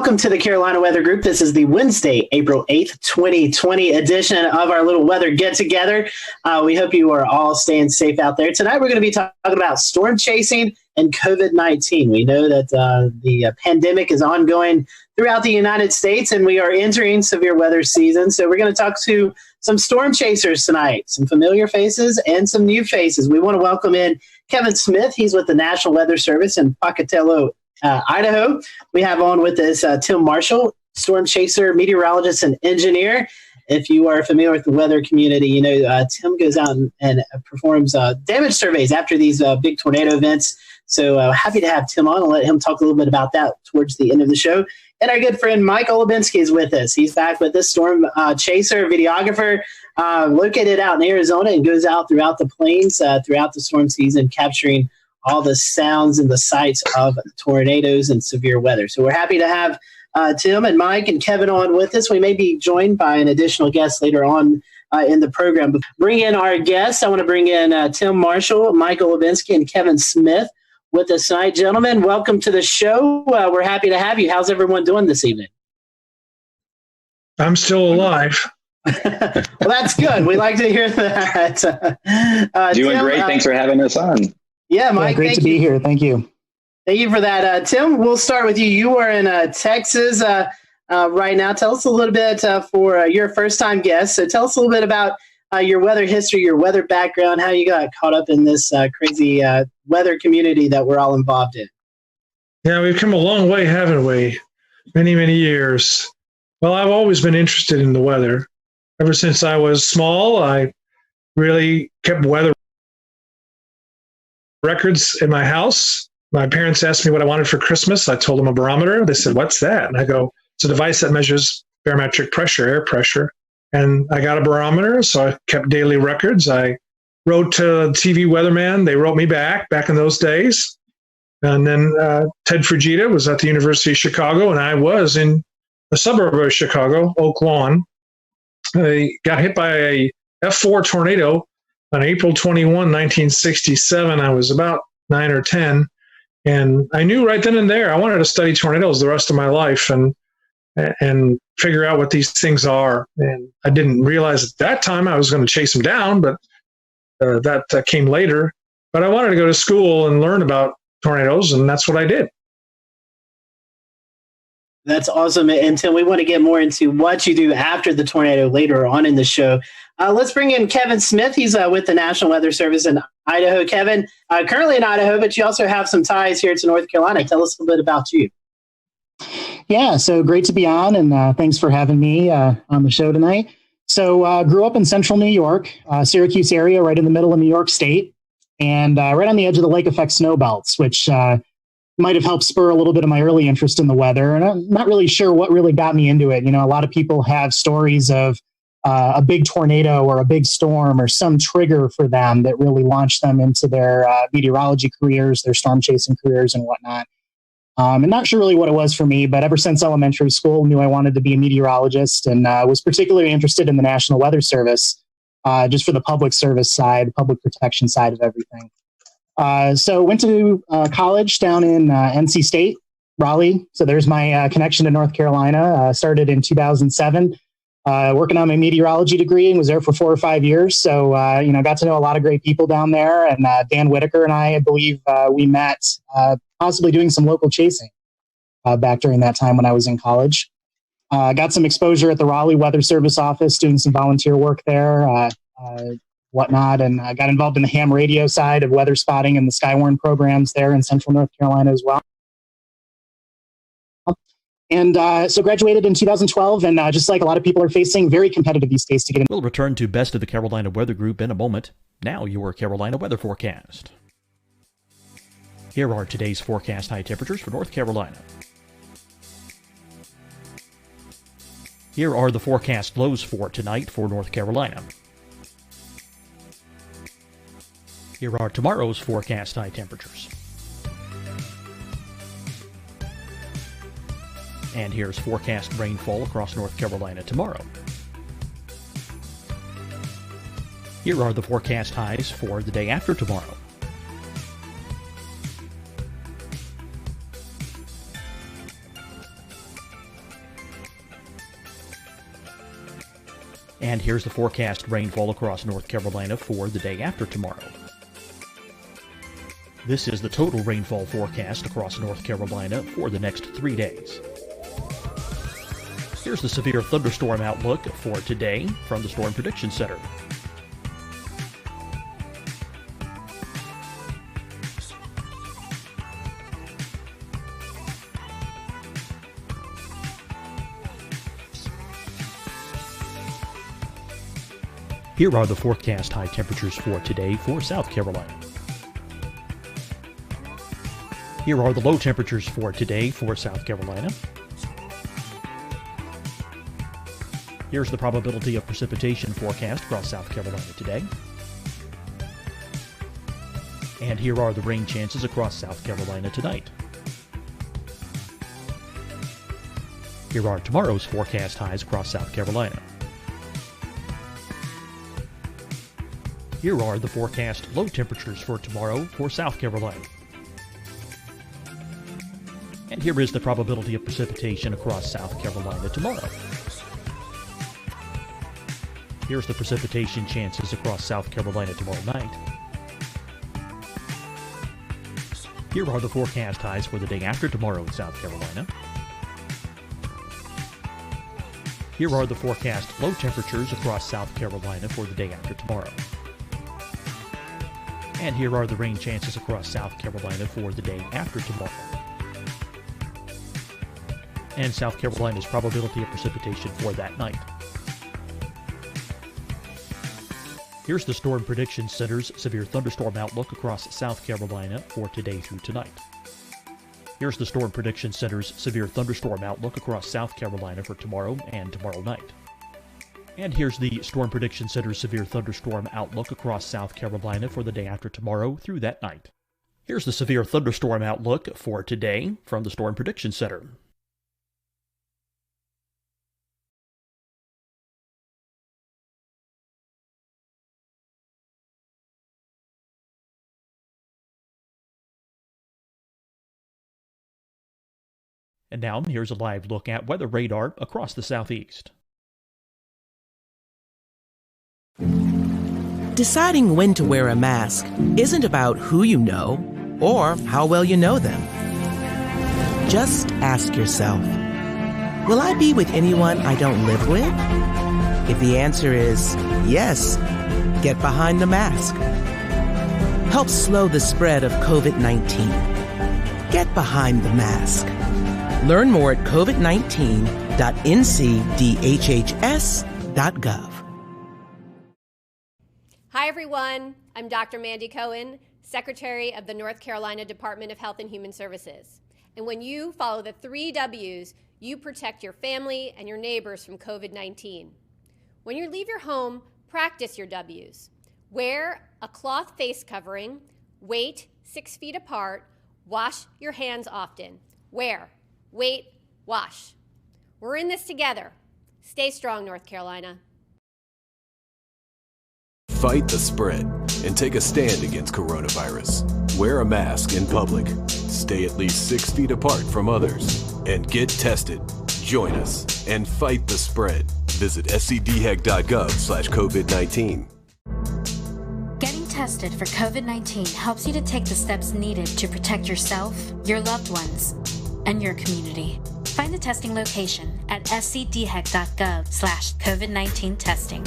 welcome to the Carolina Weather Group. This is the Wednesday, April 8th, 2020 edition of our little weather get-together. We hope you are all staying safe out there. Tonight, we're going to be talking about storm chasing and COVID-19. We know that the pandemic is ongoing throughout the United States, and we are entering severe weather season. So we're going to talk to some storm chasers tonight, some familiar faces and some new faces. We want to welcome in Kevin Smith. He's with the National Weather Service in Pocatello, Idaho. We have on with us Tim Marshall, storm chaser, meteorologist, and engineer. If you are familiar with the weather community, you know Tim goes out and performs damage surveys after these big tornado events. So happy to have Tim on and let him talk a little bit about that towards the end of the show. And our good friend Mike Olubinski is with us. He's back with us, storm chaser, videographer, located out in Arizona and goes out throughout the plains throughout the storm season, capturing all the sounds and the sights of tornadoes and severe weather. So we're happy to have Tim and Mike and Kevin on with us. We may be joined by an additional guest later on in the program. But bring in our guests. I want to bring in Tim Marshall, Mike Olubinski, and Kevin Smith with us tonight. Gentlemen, welcome to the show. We're happy to have you. How's everyone doing this evening? I'm still alive. Well, that's good. We like to hear that. Doing Tim, great. Thanks for having us on. Yeah, Mike. Great to be here. Thank you. Thank you for that. Tim, we'll start with you. You are in Texas right now. Tell us a little bit for your first-time guest. So tell us a little bit about your weather history, your weather background, how you got caught up in this crazy weather community that we're all involved in. Yeah, we've come a long way, haven't we? Many, many years. Well, I've always been interested in the weather. Ever since I was small, I really kept weather records in my house. My parents asked me what I wanted for Christmas. I told them a barometer. They said, "What's that?" And I go, "It's a device that measures barometric pressure, air pressure." And I got a barometer, so I kept daily records. I wrote to TV weatherman. They wrote me back in those days. And then Ted Fujita was at the University of Chicago, and I was in a suburb of Chicago, Oak Lawn. I got hit by a F4 tornado on April 21, 1967. I was about 9 or 10. And I knew right then and there I wanted to study tornadoes the rest of my life and figure out what these things are. And I didn't realize at that time I was going to chase them down, but that came later. But I wanted to go to school and learn about tornadoes, and that's what I did. That's awesome. And Tim, we want to get more into what you do after the tornado later on in the show. Let's bring in Kevin Smith. He's with the National Weather Service in Idaho. Kevin, currently in Idaho, but you also have some ties here to North Carolina. Tell us a little bit about you. Yeah, so great to be on, and thanks for having me on the show tonight. So grew up in central New York, Syracuse area, right in the middle of New York State, and right on the edge of the lake effect snow belts, which might have helped spur a little bit of my early interest in the weather. And I'm not really sure what really got me into it. You know, a lot of people have stories of a big tornado or a big storm or some trigger for them that really launched them into their meteorology careers, their storm chasing careers and whatnot. I'm not sure really what it was for me, but ever since elementary school, knew I wanted to be a meteorologist and was particularly interested in the National Weather Service, just for the public service side, public protection side of everything. So went to college down in NC State, Raleigh. So there's my connection to North Carolina. Started in 2007, working on my meteorology degree and was there for 4 or 5 years. So, got to know a lot of great people down there. And Dan Whitaker and I believe we met possibly doing some local chasing back during that time when I was in college. Got some exposure at the Raleigh Weather Service office, doing some volunteer work there. Whatnot, and I got involved in the ham radio side of weather spotting and the Skywarn programs there in central North Carolina as well. And so graduated in 2012, and just like a lot of people are facing, very competitive these days to get in. We'll return to Best of the Carolina Weather Group in a moment. Now your Carolina weather forecast. Here are today's forecast high temperatures for North Carolina. Here are the forecast lows for tonight for North Carolina. Here are tomorrow's forecast high temperatures. And here's forecast rainfall across North Carolina tomorrow. Here are the forecast highs for the day after tomorrow. And here's the forecast rainfall across North Carolina for the day after tomorrow. This is the total rainfall forecast across North Carolina for the next 3 days. Here's the severe thunderstorm outlook for today from the Storm Prediction Center. Here are the forecast high temperatures for today for South Carolina. Here are the low temperatures for today for South Carolina. Here's the probability of precipitation forecast across South Carolina today. And here are the rain chances across South Carolina tonight. Here are tomorrow's forecast highs across South Carolina. Here are the forecast low temperatures for tomorrow for South Carolina. And here is the probability of precipitation across South Carolina tomorrow. Here's the precipitation chances across South Carolina tomorrow night. Here are the forecast highs for the day after tomorrow in South Carolina. Here are the forecast low temperatures across South Carolina for the day after tomorrow. And here are the rain chances across South Carolina for the day after tomorrow. And South Carolina's probability of precipitation for that night. Here's the Storm Prediction Center's severe thunderstorm outlook across South Carolina for today through tonight. Here's the Storm Prediction Center's severe thunderstorm outlook across South Carolina for tomorrow and tomorrow night. And here's the Storm Prediction Center's severe thunderstorm outlook across South Carolina for the day after tomorrow through that night. Here's the severe thunderstorm outlook for today from the Storm Prediction Center. And now, here's a live look at weather radar across the southeast. Deciding when to wear a mask isn't about who you know or how well you know them. Just ask yourself, will I be with anyone I don't live with? If the answer is yes, get behind the mask. Help slow the spread of COVID-19. Get behind the mask. Learn more at covid19.ncdhhs.gov. Hi, everyone. I'm Dr. Mandy Cohen, Secretary of the North Carolina Department of Health and Human Services. And when you follow the 3 W's, you protect your family and your neighbors from COVID-19. When you leave your home, practice your W's. Wear a cloth face covering, wait 6 feet apart, wash your hands often. Wear, wait, wash. We're in this together. Stay strong, North Carolina. Fight the spread and take a stand against coronavirus. Wear a mask in public. Stay at least 6 feet apart from others. And get tested. Join us and fight the spread. Visit scdhec.gov/COVID-19. Getting tested for COVID-19 helps you to take the steps needed to protect yourself, your loved ones, and your community. Find the testing location at scdhec.gov/COVID-19 testing.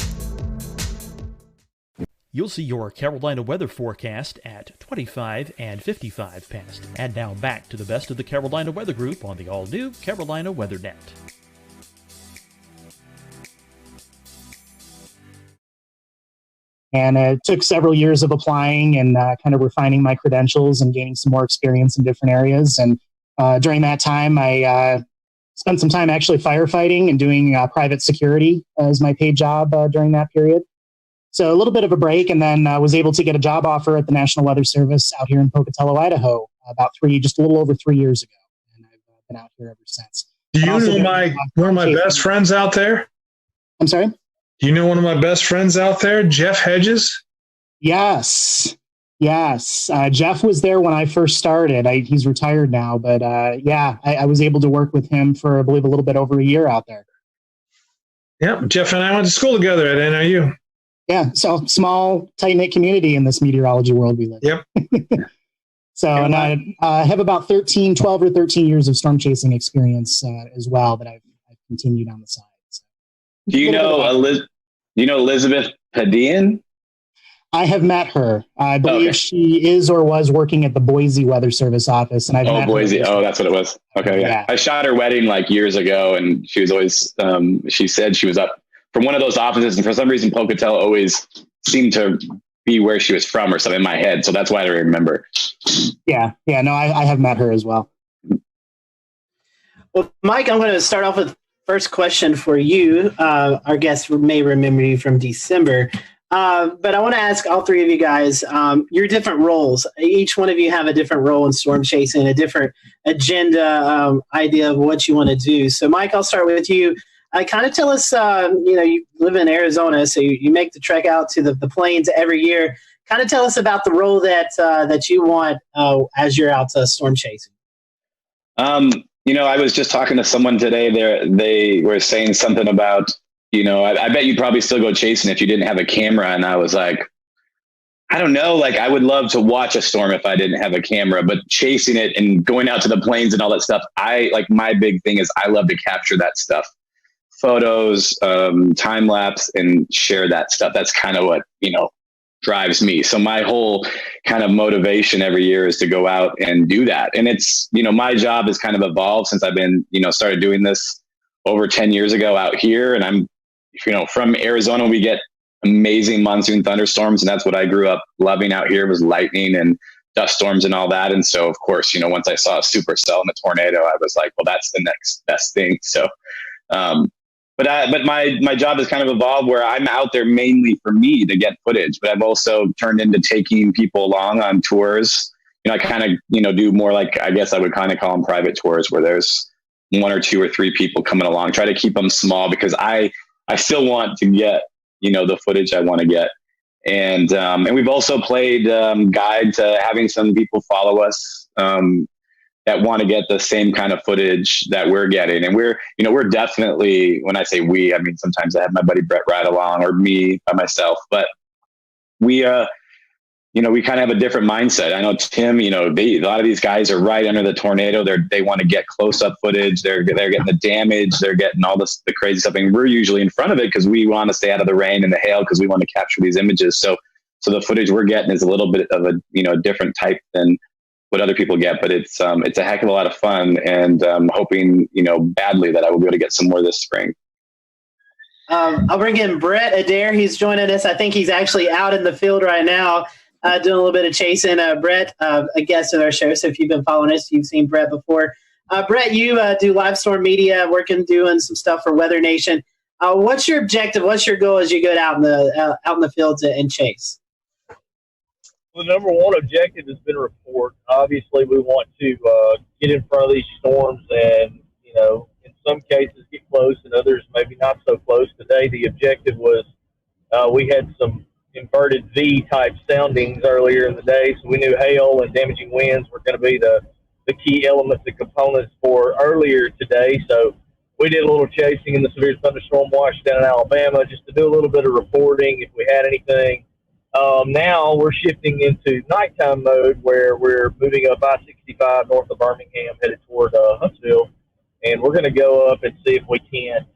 You'll see your Carolina weather forecast at 25 and 55 past. And now back to the best of the Carolina Weather Group on the all-new Carolina Weather Net. And it took several years of applying and kind of refining my credentials and gaining some more experience in different areas. And during that time, I spent some time actually firefighting and doing private security as my paid job during that period. So a little bit of a break, and then was able to get a job offer at the National Weather Service out here in Pocatello, Idaho, just a little over 3 years ago. And I've been out here ever since. Do you know one of my best friends out there? I'm sorry? Do you know one of my best friends out there, Jeff Hedges? Yes. Jeff was there when I first started. He's retired now, but I was able to work with him for, I believe, a little bit over a year out there. Yep, Jeff and I went to school together at NIU. Yeah, so small, tight-knit community in this meteorology world we live in. Yep. So, and I have about 12 or 13 years of storm chasing experience as well that I've continued on the side. So. Do you know Elizabeth Padian? I have met her. I believe she is or was working at the Boise Weather Service office, and I've met Boise. her. Oh, that's what it was. Okay, yeah. I shot her wedding like years ago, and she was always. She said she was up from one of those offices, and for some reason, Pocatello always seemed to be where she was from, or something in my head. So that's why I remember. Yeah. No, I have met her as well. Well, Mike, I'm going to start off with first question for you. Our guests may remember you from December. But I want to ask all three of you guys your different roles. Each one of you have a different role in storm chasing, a different agenda, idea of what you want to do. So, Mike, I'll start with you. Kind of tell us, you live in Arizona, so you make the trek out to the plains every year. Kind of tell us about the role that you want as you're out storm chasing. I was just talking to someone today. They were saying something about, I bet you'd probably still go chasing if you didn't have a camera. And I was like, I don't know. Like, I would love to watch a storm if I didn't have a camera, but chasing it and going out to the plains and all that stuff. My big thing is I love to capture that stuff, photos, time lapse, and share that stuff. That's kind of what, drives me. So my whole kind of motivation every year is to go out and do that. And it's, my job has kind of evolved since I've been, started doing this over 10 years ago out here. And I'm, from Arizona, we get amazing monsoon thunderstorms. And that's what I grew up loving out here, was lightning and dust storms and all that. And so, of course, once I saw a supercell and a tornado, I was like, well, that's the next best thing. So, but my job has kind of evolved where I'm out there mainly for me to get footage, but I've also turned into taking people along on tours. I kind of, do more like, I guess I would kind of call them private tours, where there's 1 or 2 or 3 people coming along, try to keep them small because I still want to get, the footage I want to get. And we've also played guide to having some people follow us that want to get the same kind of footage that we're getting. And we're definitely, when I say we, I mean, sometimes I have my buddy Brett ride along, or me by myself, but we, we kind of have a different mindset. I know Tim, a lot of these guys are right under the tornado. They want to get close up footage. They're getting the damage. They're getting all the crazy stuff. And we're usually in front of it because we want to stay out of the rain and the hail because we want to capture these images. So the footage we're getting is a little bit of a, different type than what other people get, but it's a heck of a lot of fun, and I'm hoping, badly that I will be able to get some more this spring. I'll bring in Brett Adair. He's joining us. I think he's actually out in the field right now, doing a little bit of chasing. Brett, a guest of our show, so if you've been following us, you've seen Brett before. Brett, you do live storm media, doing some stuff for Weather Nation. What's your objective? What's your goal as you go out in the fields and chase? Well, the number one objective has been report. Obviously, we want to get in front of these storms and, in some cases get close and others maybe not so close. Today, the objective was we had some inverted V-type soundings earlier in the day, so we knew hail and damaging winds were going to be the key elements and components for earlier today. So we did a little chasing in the severe thunderstorm watch down in Alabama just to do a little bit of reporting if we had anything. Now we're shifting into nighttime mode where we're moving up I-65 north of Birmingham, headed toward Huntsville, and we're going to go up and see if we can't,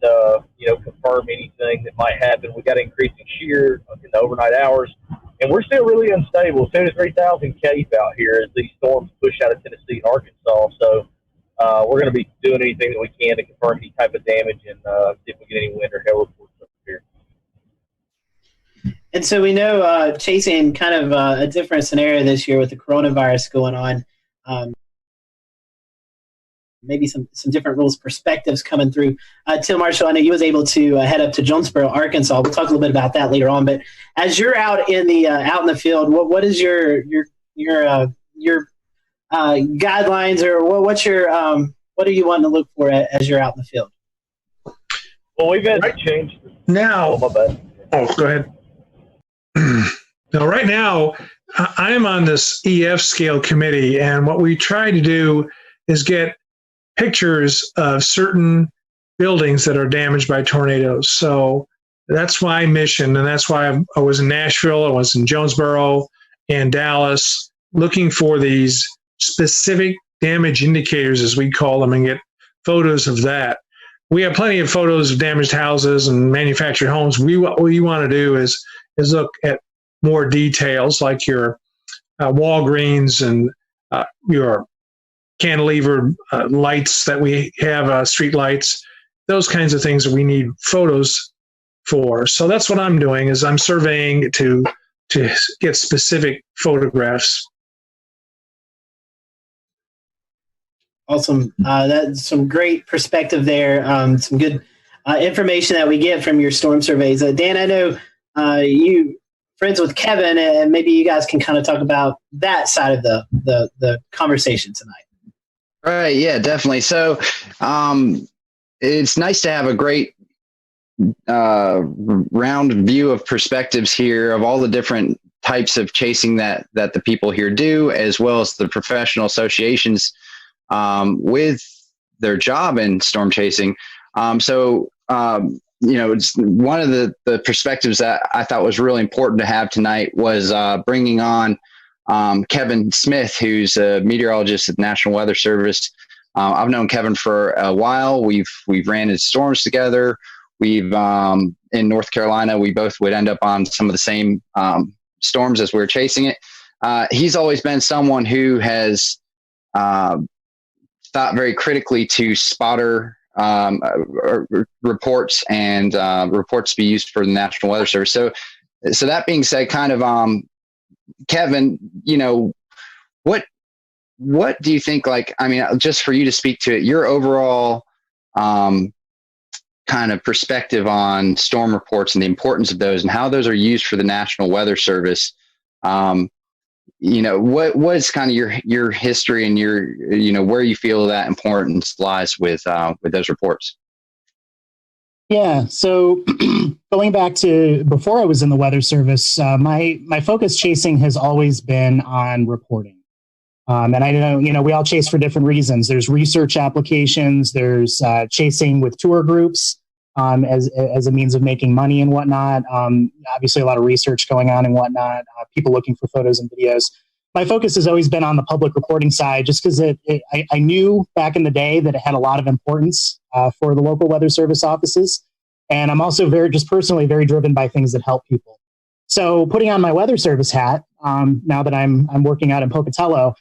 confirm anything that might happen. We got increasing shear in the overnight hours, and we're still really unstable. 2,000 to 3,000 CAPE out here as these storms push out of Tennessee and Arkansas. So we're going to be doing anything that we can to confirm any type of damage and see if we get any wind or hail reports up here. And so we know chasing kind of a different scenario this year with the coronavirus going on. Maybe some different rules, perspectives coming through. Tim Marshall, I know you was able to head up to Jonesboro, Arkansas. We'll talk a little bit about that later on. But as you're out in the field, what is your guidelines, or what are you wanting to look for as you're out in the field? Well, we've had to change now. Oh, my bad. Oh, go ahead. Now, right now, I'm on this EF scale committee, and what we try to do is get pictures of certain buildings that are damaged by tornadoes. So that's my mission, and that's why I was in Nashville, I was in Jonesboro and Dallas, looking for these specific damage indicators, as we call them, and get photos of that. We have plenty of photos of damaged houses and manufactured homes. What we want to do is look at more details, like your Walgreens and your cantilever lights that we have, street lights, those kinds of things that we need photos for. So that's what I'm doing, is I'm surveying to get specific photographs. Awesome. That's some great perspective there. Some good information that we get from your storm surveys. Dan, I know you friends with Kevin, and maybe you guys can kind of talk about that side of the conversation tonight. Right. Yeah, definitely. So it's nice to have a great round view of perspectives here of all the different types of chasing that the people here do, as well as the professional associations with their job in storm chasing. It's one of the perspectives that I thought was really important to have tonight was bringing on Kevin Smith, who's a meteorologist at the National Weather Service. I've known Kevin for a while. We've ran into storms together. We've in North Carolina, we both would end up on some of the same storms as we were chasing it. He's always been someone who has thought very critically to spotter reports and reports to be used for the National Weather Service. So that being said, kind of Kevin, what do you think? Just for you to speak to it, your overall kind of perspective on storm reports and the importance of those and how those are used for the National Weather Service. What's kind of your history and your, where you feel that importance lies with those reports? Yeah. So going back to before I was in the Weather Service, my focus chasing has always been on reporting. And I know, we all chase for different reasons. There's research applications, there's chasing with tour groups as a means of making money and whatnot. Obviously, a lot of research going on and whatnot, people looking for photos and videos. My focus has always been on the public reporting side, just because I knew back in the day that it had a lot of importance for the local Weather Service offices. And I'm also personally very driven by things that help people. So putting on my Weather Service hat, now that I'm working out in Pocatello,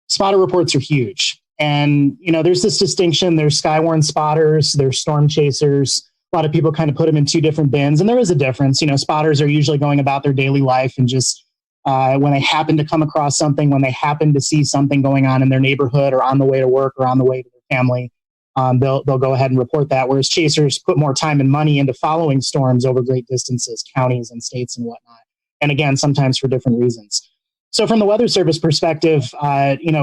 spotter reports are huge. And, there's this distinction. There's skywarn spotters, there's storm chasers. A lot of people kind of put them in two different bins. And there is a difference. Spotters are usually going about their daily life and just when they happen to come across something, when they happen to see something going on in their neighborhood or on the way to work or on the way to their family, they'll go ahead and report that. Whereas chasers put more time and money into following storms over great distances, counties and states and whatnot. And again, sometimes for different reasons. So from the Weather Service perspective,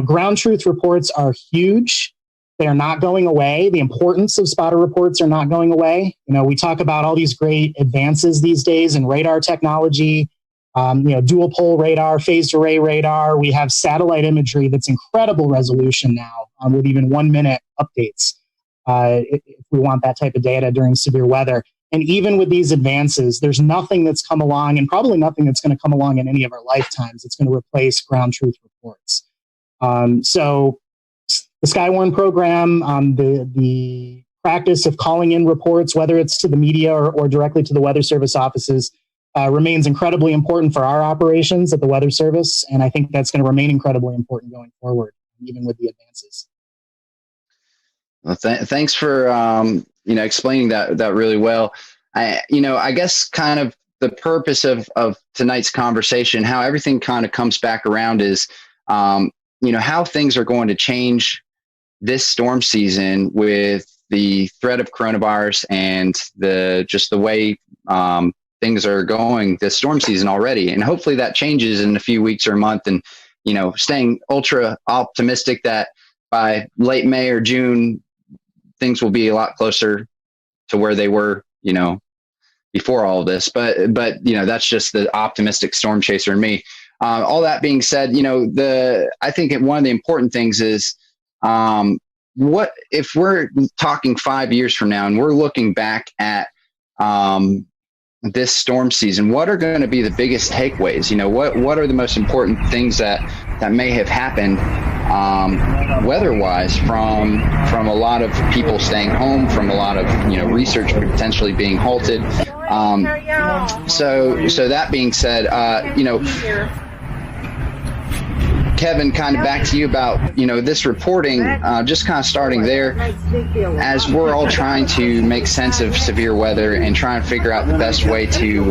ground truth reports are huge. They are not going away. The importance of spotter reports are not going away. We talk about all these great advances these days in radar technology, dual pole radar, phased array radar. We have satellite imagery that's incredible resolution now with even 1 minute updates if we want that type of data during severe weather. And even with these advances, there's nothing that's come along, and probably nothing that's going to come along in any of our lifetimes, that's going to replace ground truth reports. So the Skywarn program, the practice of calling in reports, whether it's to the media or directly to the Weather Service offices, remains incredibly important for our operations at the Weather Service. And I think that's going to remain incredibly important going forward, even with the advances. Well, thanks for explaining that really well. I guess kind of the purpose of tonight's conversation, how everything kind of comes back around is, how things are going to change this storm season with the threat of coronavirus and the way things are going this storm season already. And hopefully that changes in a few weeks or a month, and, staying ultra optimistic that by late May or June, things will be a lot closer to where they were, before all of this. But that's just the optimistic storm chaser in me. All that being said, I think one of the important things is, what if we're talking 5 years from now and we're looking back at this storm season? What are going to be the biggest takeaways? What are the most important things that may have happened weather-wise from a lot of people staying home, from a lot of research potentially being halted. So that being said, Kevin, kind of back to you about this reporting, just kind of starting there, as we're all trying to make sense of severe weather and trying to figure out the best way to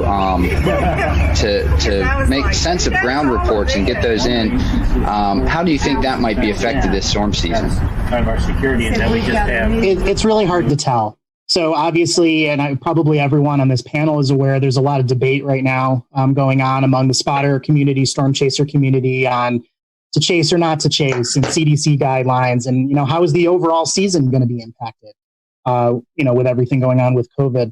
make sense of ground reports and get those in. How do you think that might be affected this storm season? Part of our security is that we just have. It's really hard to tell. So obviously, and probably everyone on this panel is aware, there's a lot of debate right now going on among the spotter community, storm chaser community on to chase or not to chase, and CDC guidelines, and how is the overall season going to be impacted? With everything going on with COVID.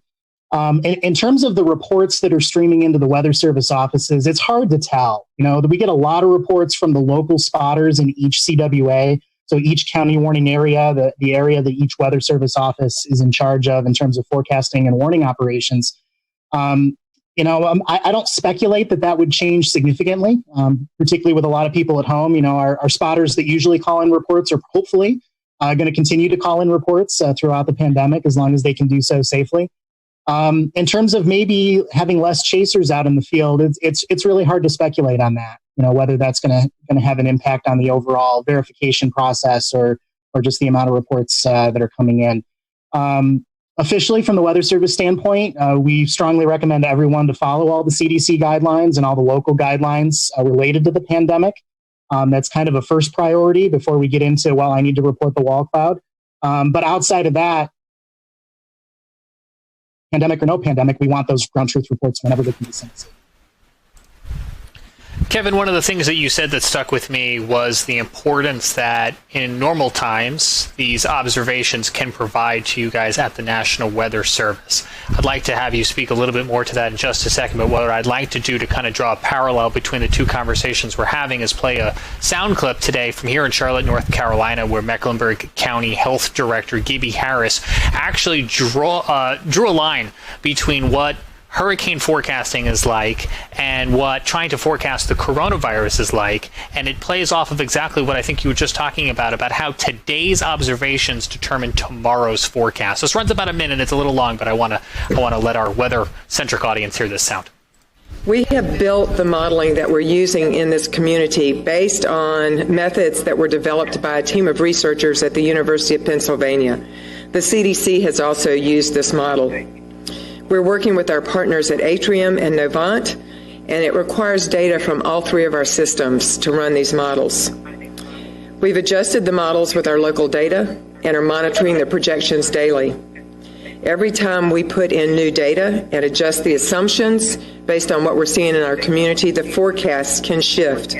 In terms of the reports that are streaming into the Weather Service offices, it's hard to tell. We get a lot of reports from the local spotters in each CWA, so each county warning area, the area that each Weather Service office is in charge of in terms of forecasting and warning operations. I don't speculate that would change significantly, particularly with a lot of people at home. Our spotters that usually call in reports are hopefully going to continue to call in reports throughout the pandemic as long as they can do so safely. In terms of maybe having less chasers out in the field, it's really hard to speculate on that. Whether that's going to have an impact on the overall verification process or just the amount of reports that are coming in. Officially, from the Weather Service standpoint, we strongly recommend everyone to follow all the CDC guidelines and all the local guidelines related to the pandemic. That's kind of a first priority before we get into, I need to report the wall cloud. But outside of that, pandemic or no pandemic, we want those ground truth reports whenever they can be sent. Kevin, one of the things that you said that stuck with me was the importance that in normal times, these observations can provide to you guys at the National Weather Service. I'd like to have you speak a little bit more to that in just a second, but what I'd like to do to kind of draw a parallel between the two conversations we're having is play a sound clip today from here in Charlotte, North Carolina, where Mecklenburg County Health Director Gibby Harris actually drew a line between what hurricane forecasting is like and what trying to forecast the coronavirus is like, and it plays off of exactly what I think you were just talking about how today's observations determine tomorrow's forecast. This runs about a minute. It's a little long, but I want to let our weather-centric audience hear this sound. We have built the modeling that we're using in this community based on methods that were developed by a team of researchers at the University of Pennsylvania. The CDC has also used this model. We're working with our partners at Atrium and Novant, and it requires data from all three of our systems to run these models. We've adjusted the models with our local data and are monitoring the projections daily. Every time we put in new data and adjust the assumptions based on what we're seeing in our community, the forecasts can shift.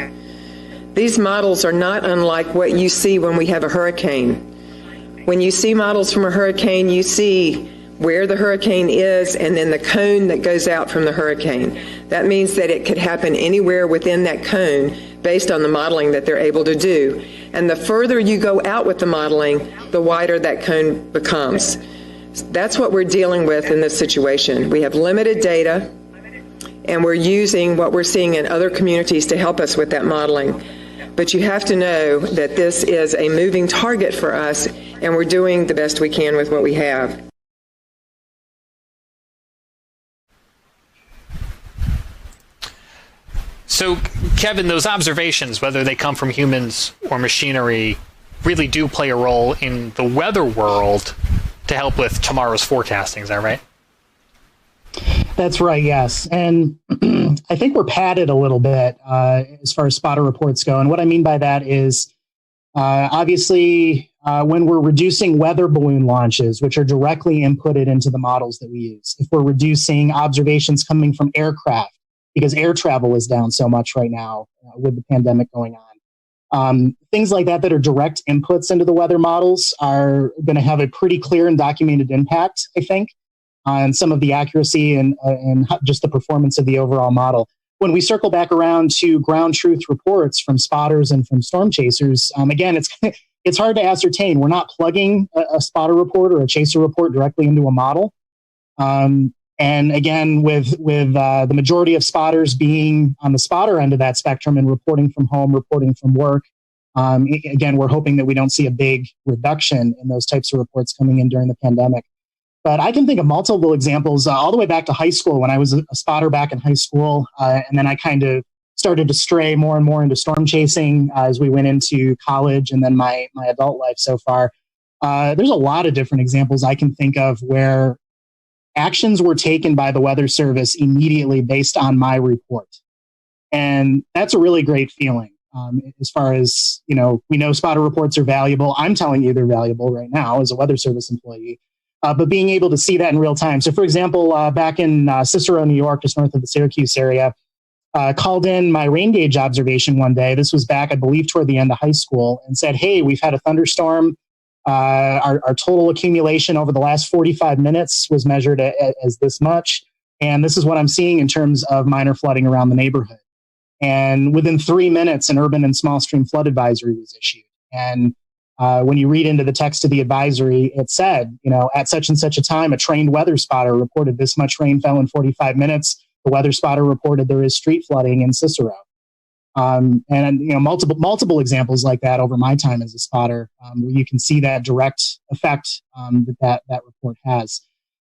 These models are not unlike what you see when we have a hurricane. When you see models from a hurricane, you see where the hurricane is and then the cone that goes out from the hurricane. That means that it could happen anywhere within that cone based on the modeling that they're able to do. And the further you go out with the modeling, the wider that cone becomes. That's what we're dealing with in this situation. We have limited data, and we're using what we're seeing in other communities to help us with that modeling. But you have to know that this is a moving target for us, and we're doing the best we can with what we have. So, Kevin, those observations, whether they come from humans or machinery, really do play a role in the weather world to help with tomorrow's forecasting. Is that right? That's right, yes. And I think we're padded a little bit as far as spotter reports go. And what I mean by that is, obviously, when we're reducing weather balloon launches, which are directly inputted into the models that we use, if we're reducing observations coming from aircraft, because air travel is down so much right now with the pandemic going on. Things like that are direct inputs into the weather models are going to have a pretty clear and documented impact, I think, on some of the accuracy and just the performance of the overall model. When we circle back around to ground truth reports from spotters and from storm chasers, again, it's hard to ascertain. We're not plugging a spotter report or a chaser report directly into a model. And again, with the majority of spotters being on the spotter end of that spectrum and reporting from home, reporting from work, again, we're hoping that we don't see a big reduction in those types of reports coming in during the pandemic. But I can think of multiple examples all the way back to high school when I was a spotter back in high school. And then I kind of started to stray more and more into storm chasing as we went into college and then my adult life so far. There's a lot of different examples I can think of where actions were taken by the Weather Service immediately based on my report. And that's a really great feeling. As far as, we know spotter reports are valuable. I'm telling you they're valuable right now as a Weather Service employee. But being able to see that in real time. So, for example, back in Cicero, New York, just north of the Syracuse area, called in my rain gauge observation one day. This was back, I believe, toward the end of high school, and said, hey, we've had a thunderstorm. Our total accumulation over the last 45 minutes was measured as this much. And this is what I'm seeing in terms of minor flooding around the neighborhood. And within 3 minutes, an urban and small stream flood advisory was issued. And when you read into the text of the advisory, it said, at such and such a time, a trained weather spotter reported this much rain fell in 45 minutes. The weather spotter reported there is street flooding in Cicero. And multiple examples like that over my time as a spotter, where you can see that direct effect that report has.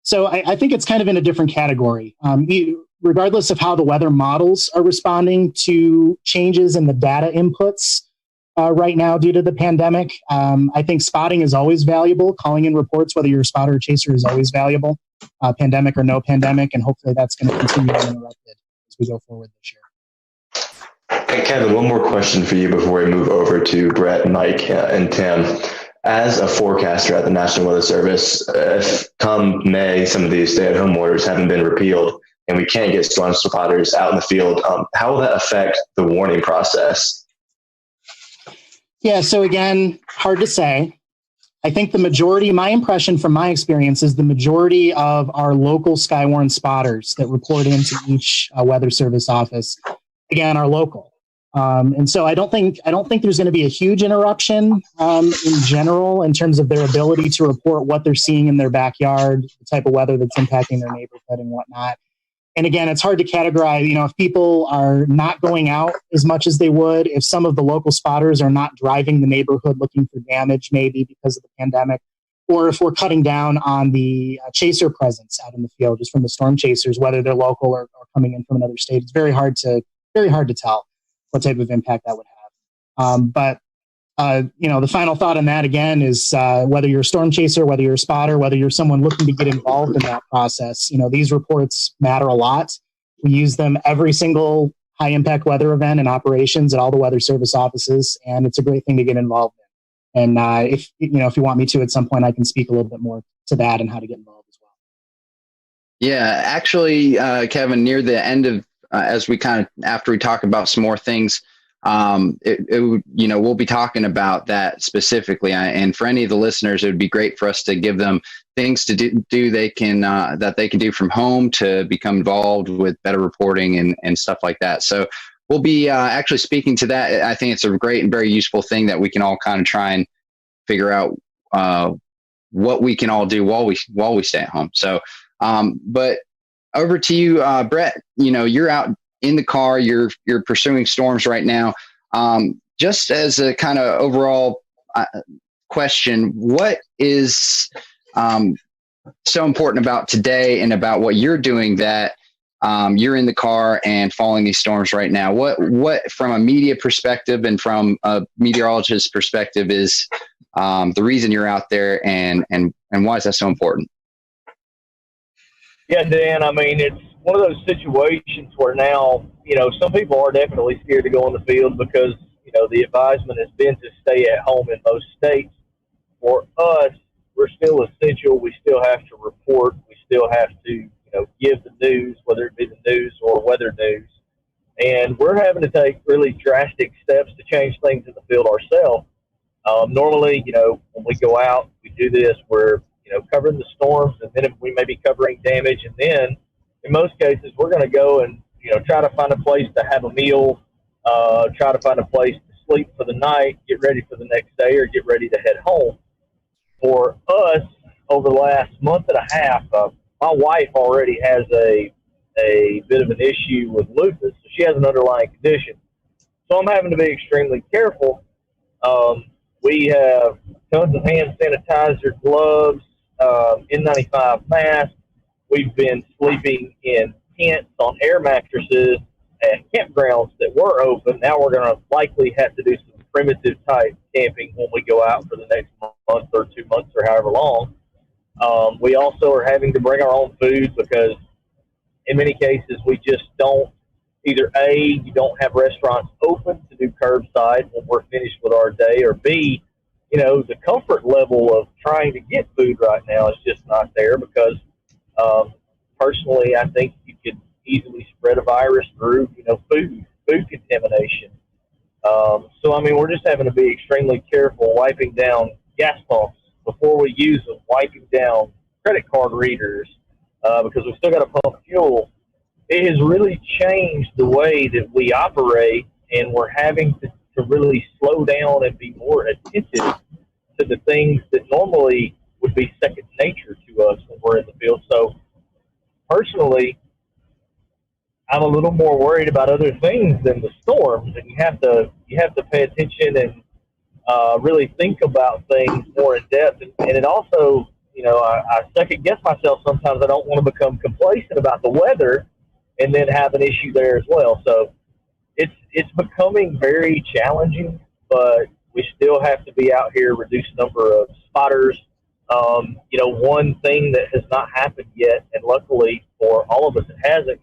So I think it's kind of in a different category. Regardless of how the weather models are responding to changes in the data inputs right now due to the pandemic, I think spotting is always valuable. Calling in reports, whether you're a spotter or chaser, is always valuable, pandemic or no pandemic, and hopefully that's going to continue uninterrupted as we go forward this year. Hey, Kevin, one more question for you before we move over to Brett, Mike, and Tim. As a forecaster at the National Weather Service, if come May, some of these stay-at-home orders haven't been repealed and we can't get storm spotters out in the field, how will that affect the warning process? Yeah, so again, hard to say. I think the majority, my impression from my experience is the majority of our local Skywarn spotters that report into each Weather Service office, again, are local. And so I don't think there's going to be a huge interruption in general in terms of their ability to report what they're seeing in their backyard, the type of weather that's impacting their neighborhood and whatnot. And again, it's hard to categorize, if people are not going out as much as they would, if some of the local spotters are not driving the neighborhood looking for damage, maybe because of the pandemic, or if we're cutting down on the chaser presence out in the field, just from the storm chasers, whether they're local or coming in from another state. It's very hard to tell what type of impact that would have. But the final thought on that, again, is whether you're a storm chaser, whether you're a spotter, whether you're someone looking to get involved in that process, these reports matter a lot. We use them every single high impact weather event and operations at all the Weather Service offices, and it's a great thing to get involved in. And if you want me to at some point, I can speak a little bit more to that and how to get involved as well. Yeah, actually, Kevin, near the end of after we talk about some more things, we'll be talking about that specifically. And for any of the listeners, it would be great for us to give them things to do that they can do from home to become involved with better reporting and stuff like that. So we'll be actually speaking to that. I think it's a great and very useful thing that we can all kind of try and figure out what we can all do while we stay at home. So, but over to you, Brett. You're out in the car. You're pursuing storms right now. Just as a kind of overall question, what is so important about today and about what you're doing that you're in the car and following these storms right now? What from a media perspective and from a meteorologist's perspective is the reason you're out there, and why is that so important? Yeah, Dan, it's one of those situations where now, some people are definitely scared to go on the field because, the advisement has been to stay at home in most states. For us, we're still essential. We still have to report. We still have to, give the news, whether it be the news or weather news. And we're having to take really drastic steps to change things in the field ourselves. Normally, when we go out, we do this, we're, covering the storms, and then we may be covering damage. And then in most cases, we're going to go and, try to find a place to have a meal, try to find a place to sleep for the night, get ready for the next day, or get ready to head home. For us, over the last month and a half, my wife already has a bit of an issue with lupus. So she has an underlying condition. So I'm having to be extremely careful. We have tons of hand sanitizer, gloves, N95 masks. We've been sleeping in tents on air mattresses at campgrounds that were open. Now we're going to likely have to do some primitive type camping when we go out for the next month or 2 months or however long. We also are having to bring our own food because in many cases we just don't, either A, you don't have restaurants open to do curbside when we're finished with our day, or B, the comfort level of trying to get food right now is just not there because personally I think you could easily spread a virus through, food contamination. So, I mean, we're just having to be extremely careful wiping down gas pumps before we use them, wiping down credit card readers because we've still got to pump fuel. It has really changed the way that we operate, and we're having to really slow down and be more attentive to the things that normally would be second nature to us when we're in the field. So, personally, I'm a little more worried about other things than the storms, and you have to pay attention and really think about things more in depth. And it also, I second guess myself sometimes. I don't want to become complacent about the weather and then have an issue there as well. So it's becoming very challenging, but we still have to be out here, reduce number of spotters. One thing that has not happened yet, and luckily for all of us it hasn't,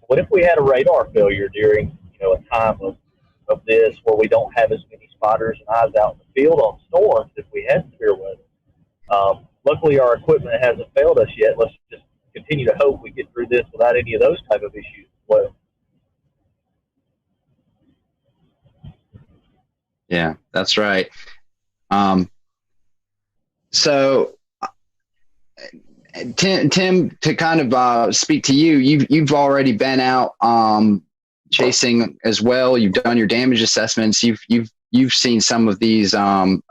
what if we had a radar failure during, a time of this where we don't have as many spotters and eyes out in the field on storms if we had severe weather? Luckily, our equipment hasn't failed us yet. Let's just continue to hope we get through this without any of those type of issues as well. Yeah, that's right. So, Tim, to kind of speak to you, you've already been out chasing as well. You've done your damage assessments. You've seen some of these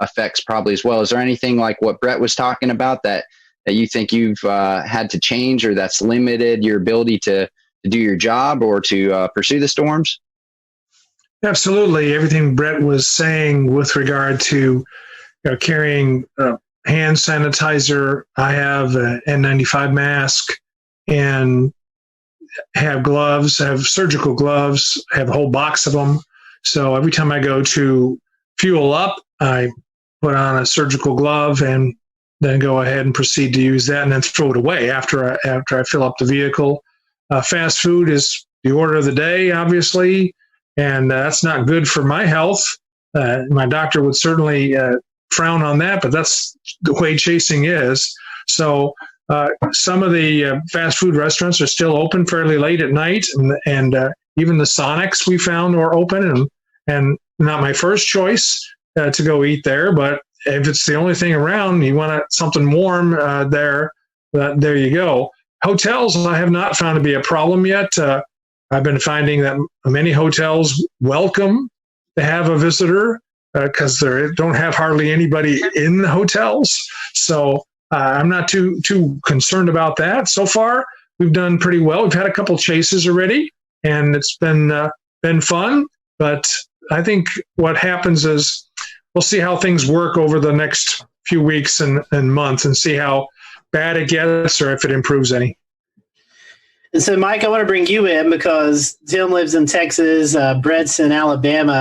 effects probably as well. Is there anything like what Brett was talking about that you think you've had to change, or that's limited your ability to do your job or to pursue the storms? Absolutely. Everything Brett was saying with regard to carrying hand sanitizer. I have an N95 mask and have gloves, have surgical gloves, have a whole box of them. So every time I go to fuel up, I put on a surgical glove and then go ahead and proceed to use that and then throw it away after I fill up the vehicle. Fast food is the order of the day, obviously, and that's not good for my health. My doctor would certainly frown on that, but that's the way chasing is. So some of the fast food restaurants are still open fairly late at night, and even the Sonics we found were open, and not my first choice to go eat there, but if it's the only thing around, you want something warm there you go. Hotels I have not found to be a problem yet. I've been finding that many hotels welcome to have a visitor because they don't have hardly anybody in the hotels. So I'm not too concerned about that. So far, we've done pretty well. We've had a couple chases already, and it's been fun. But I think what happens is we'll see how things work over the next few weeks and months, and see how bad it gets or if it improves any. And so, Mike, I want to bring you in because Tim lives in Texas, Brett's in Alabama.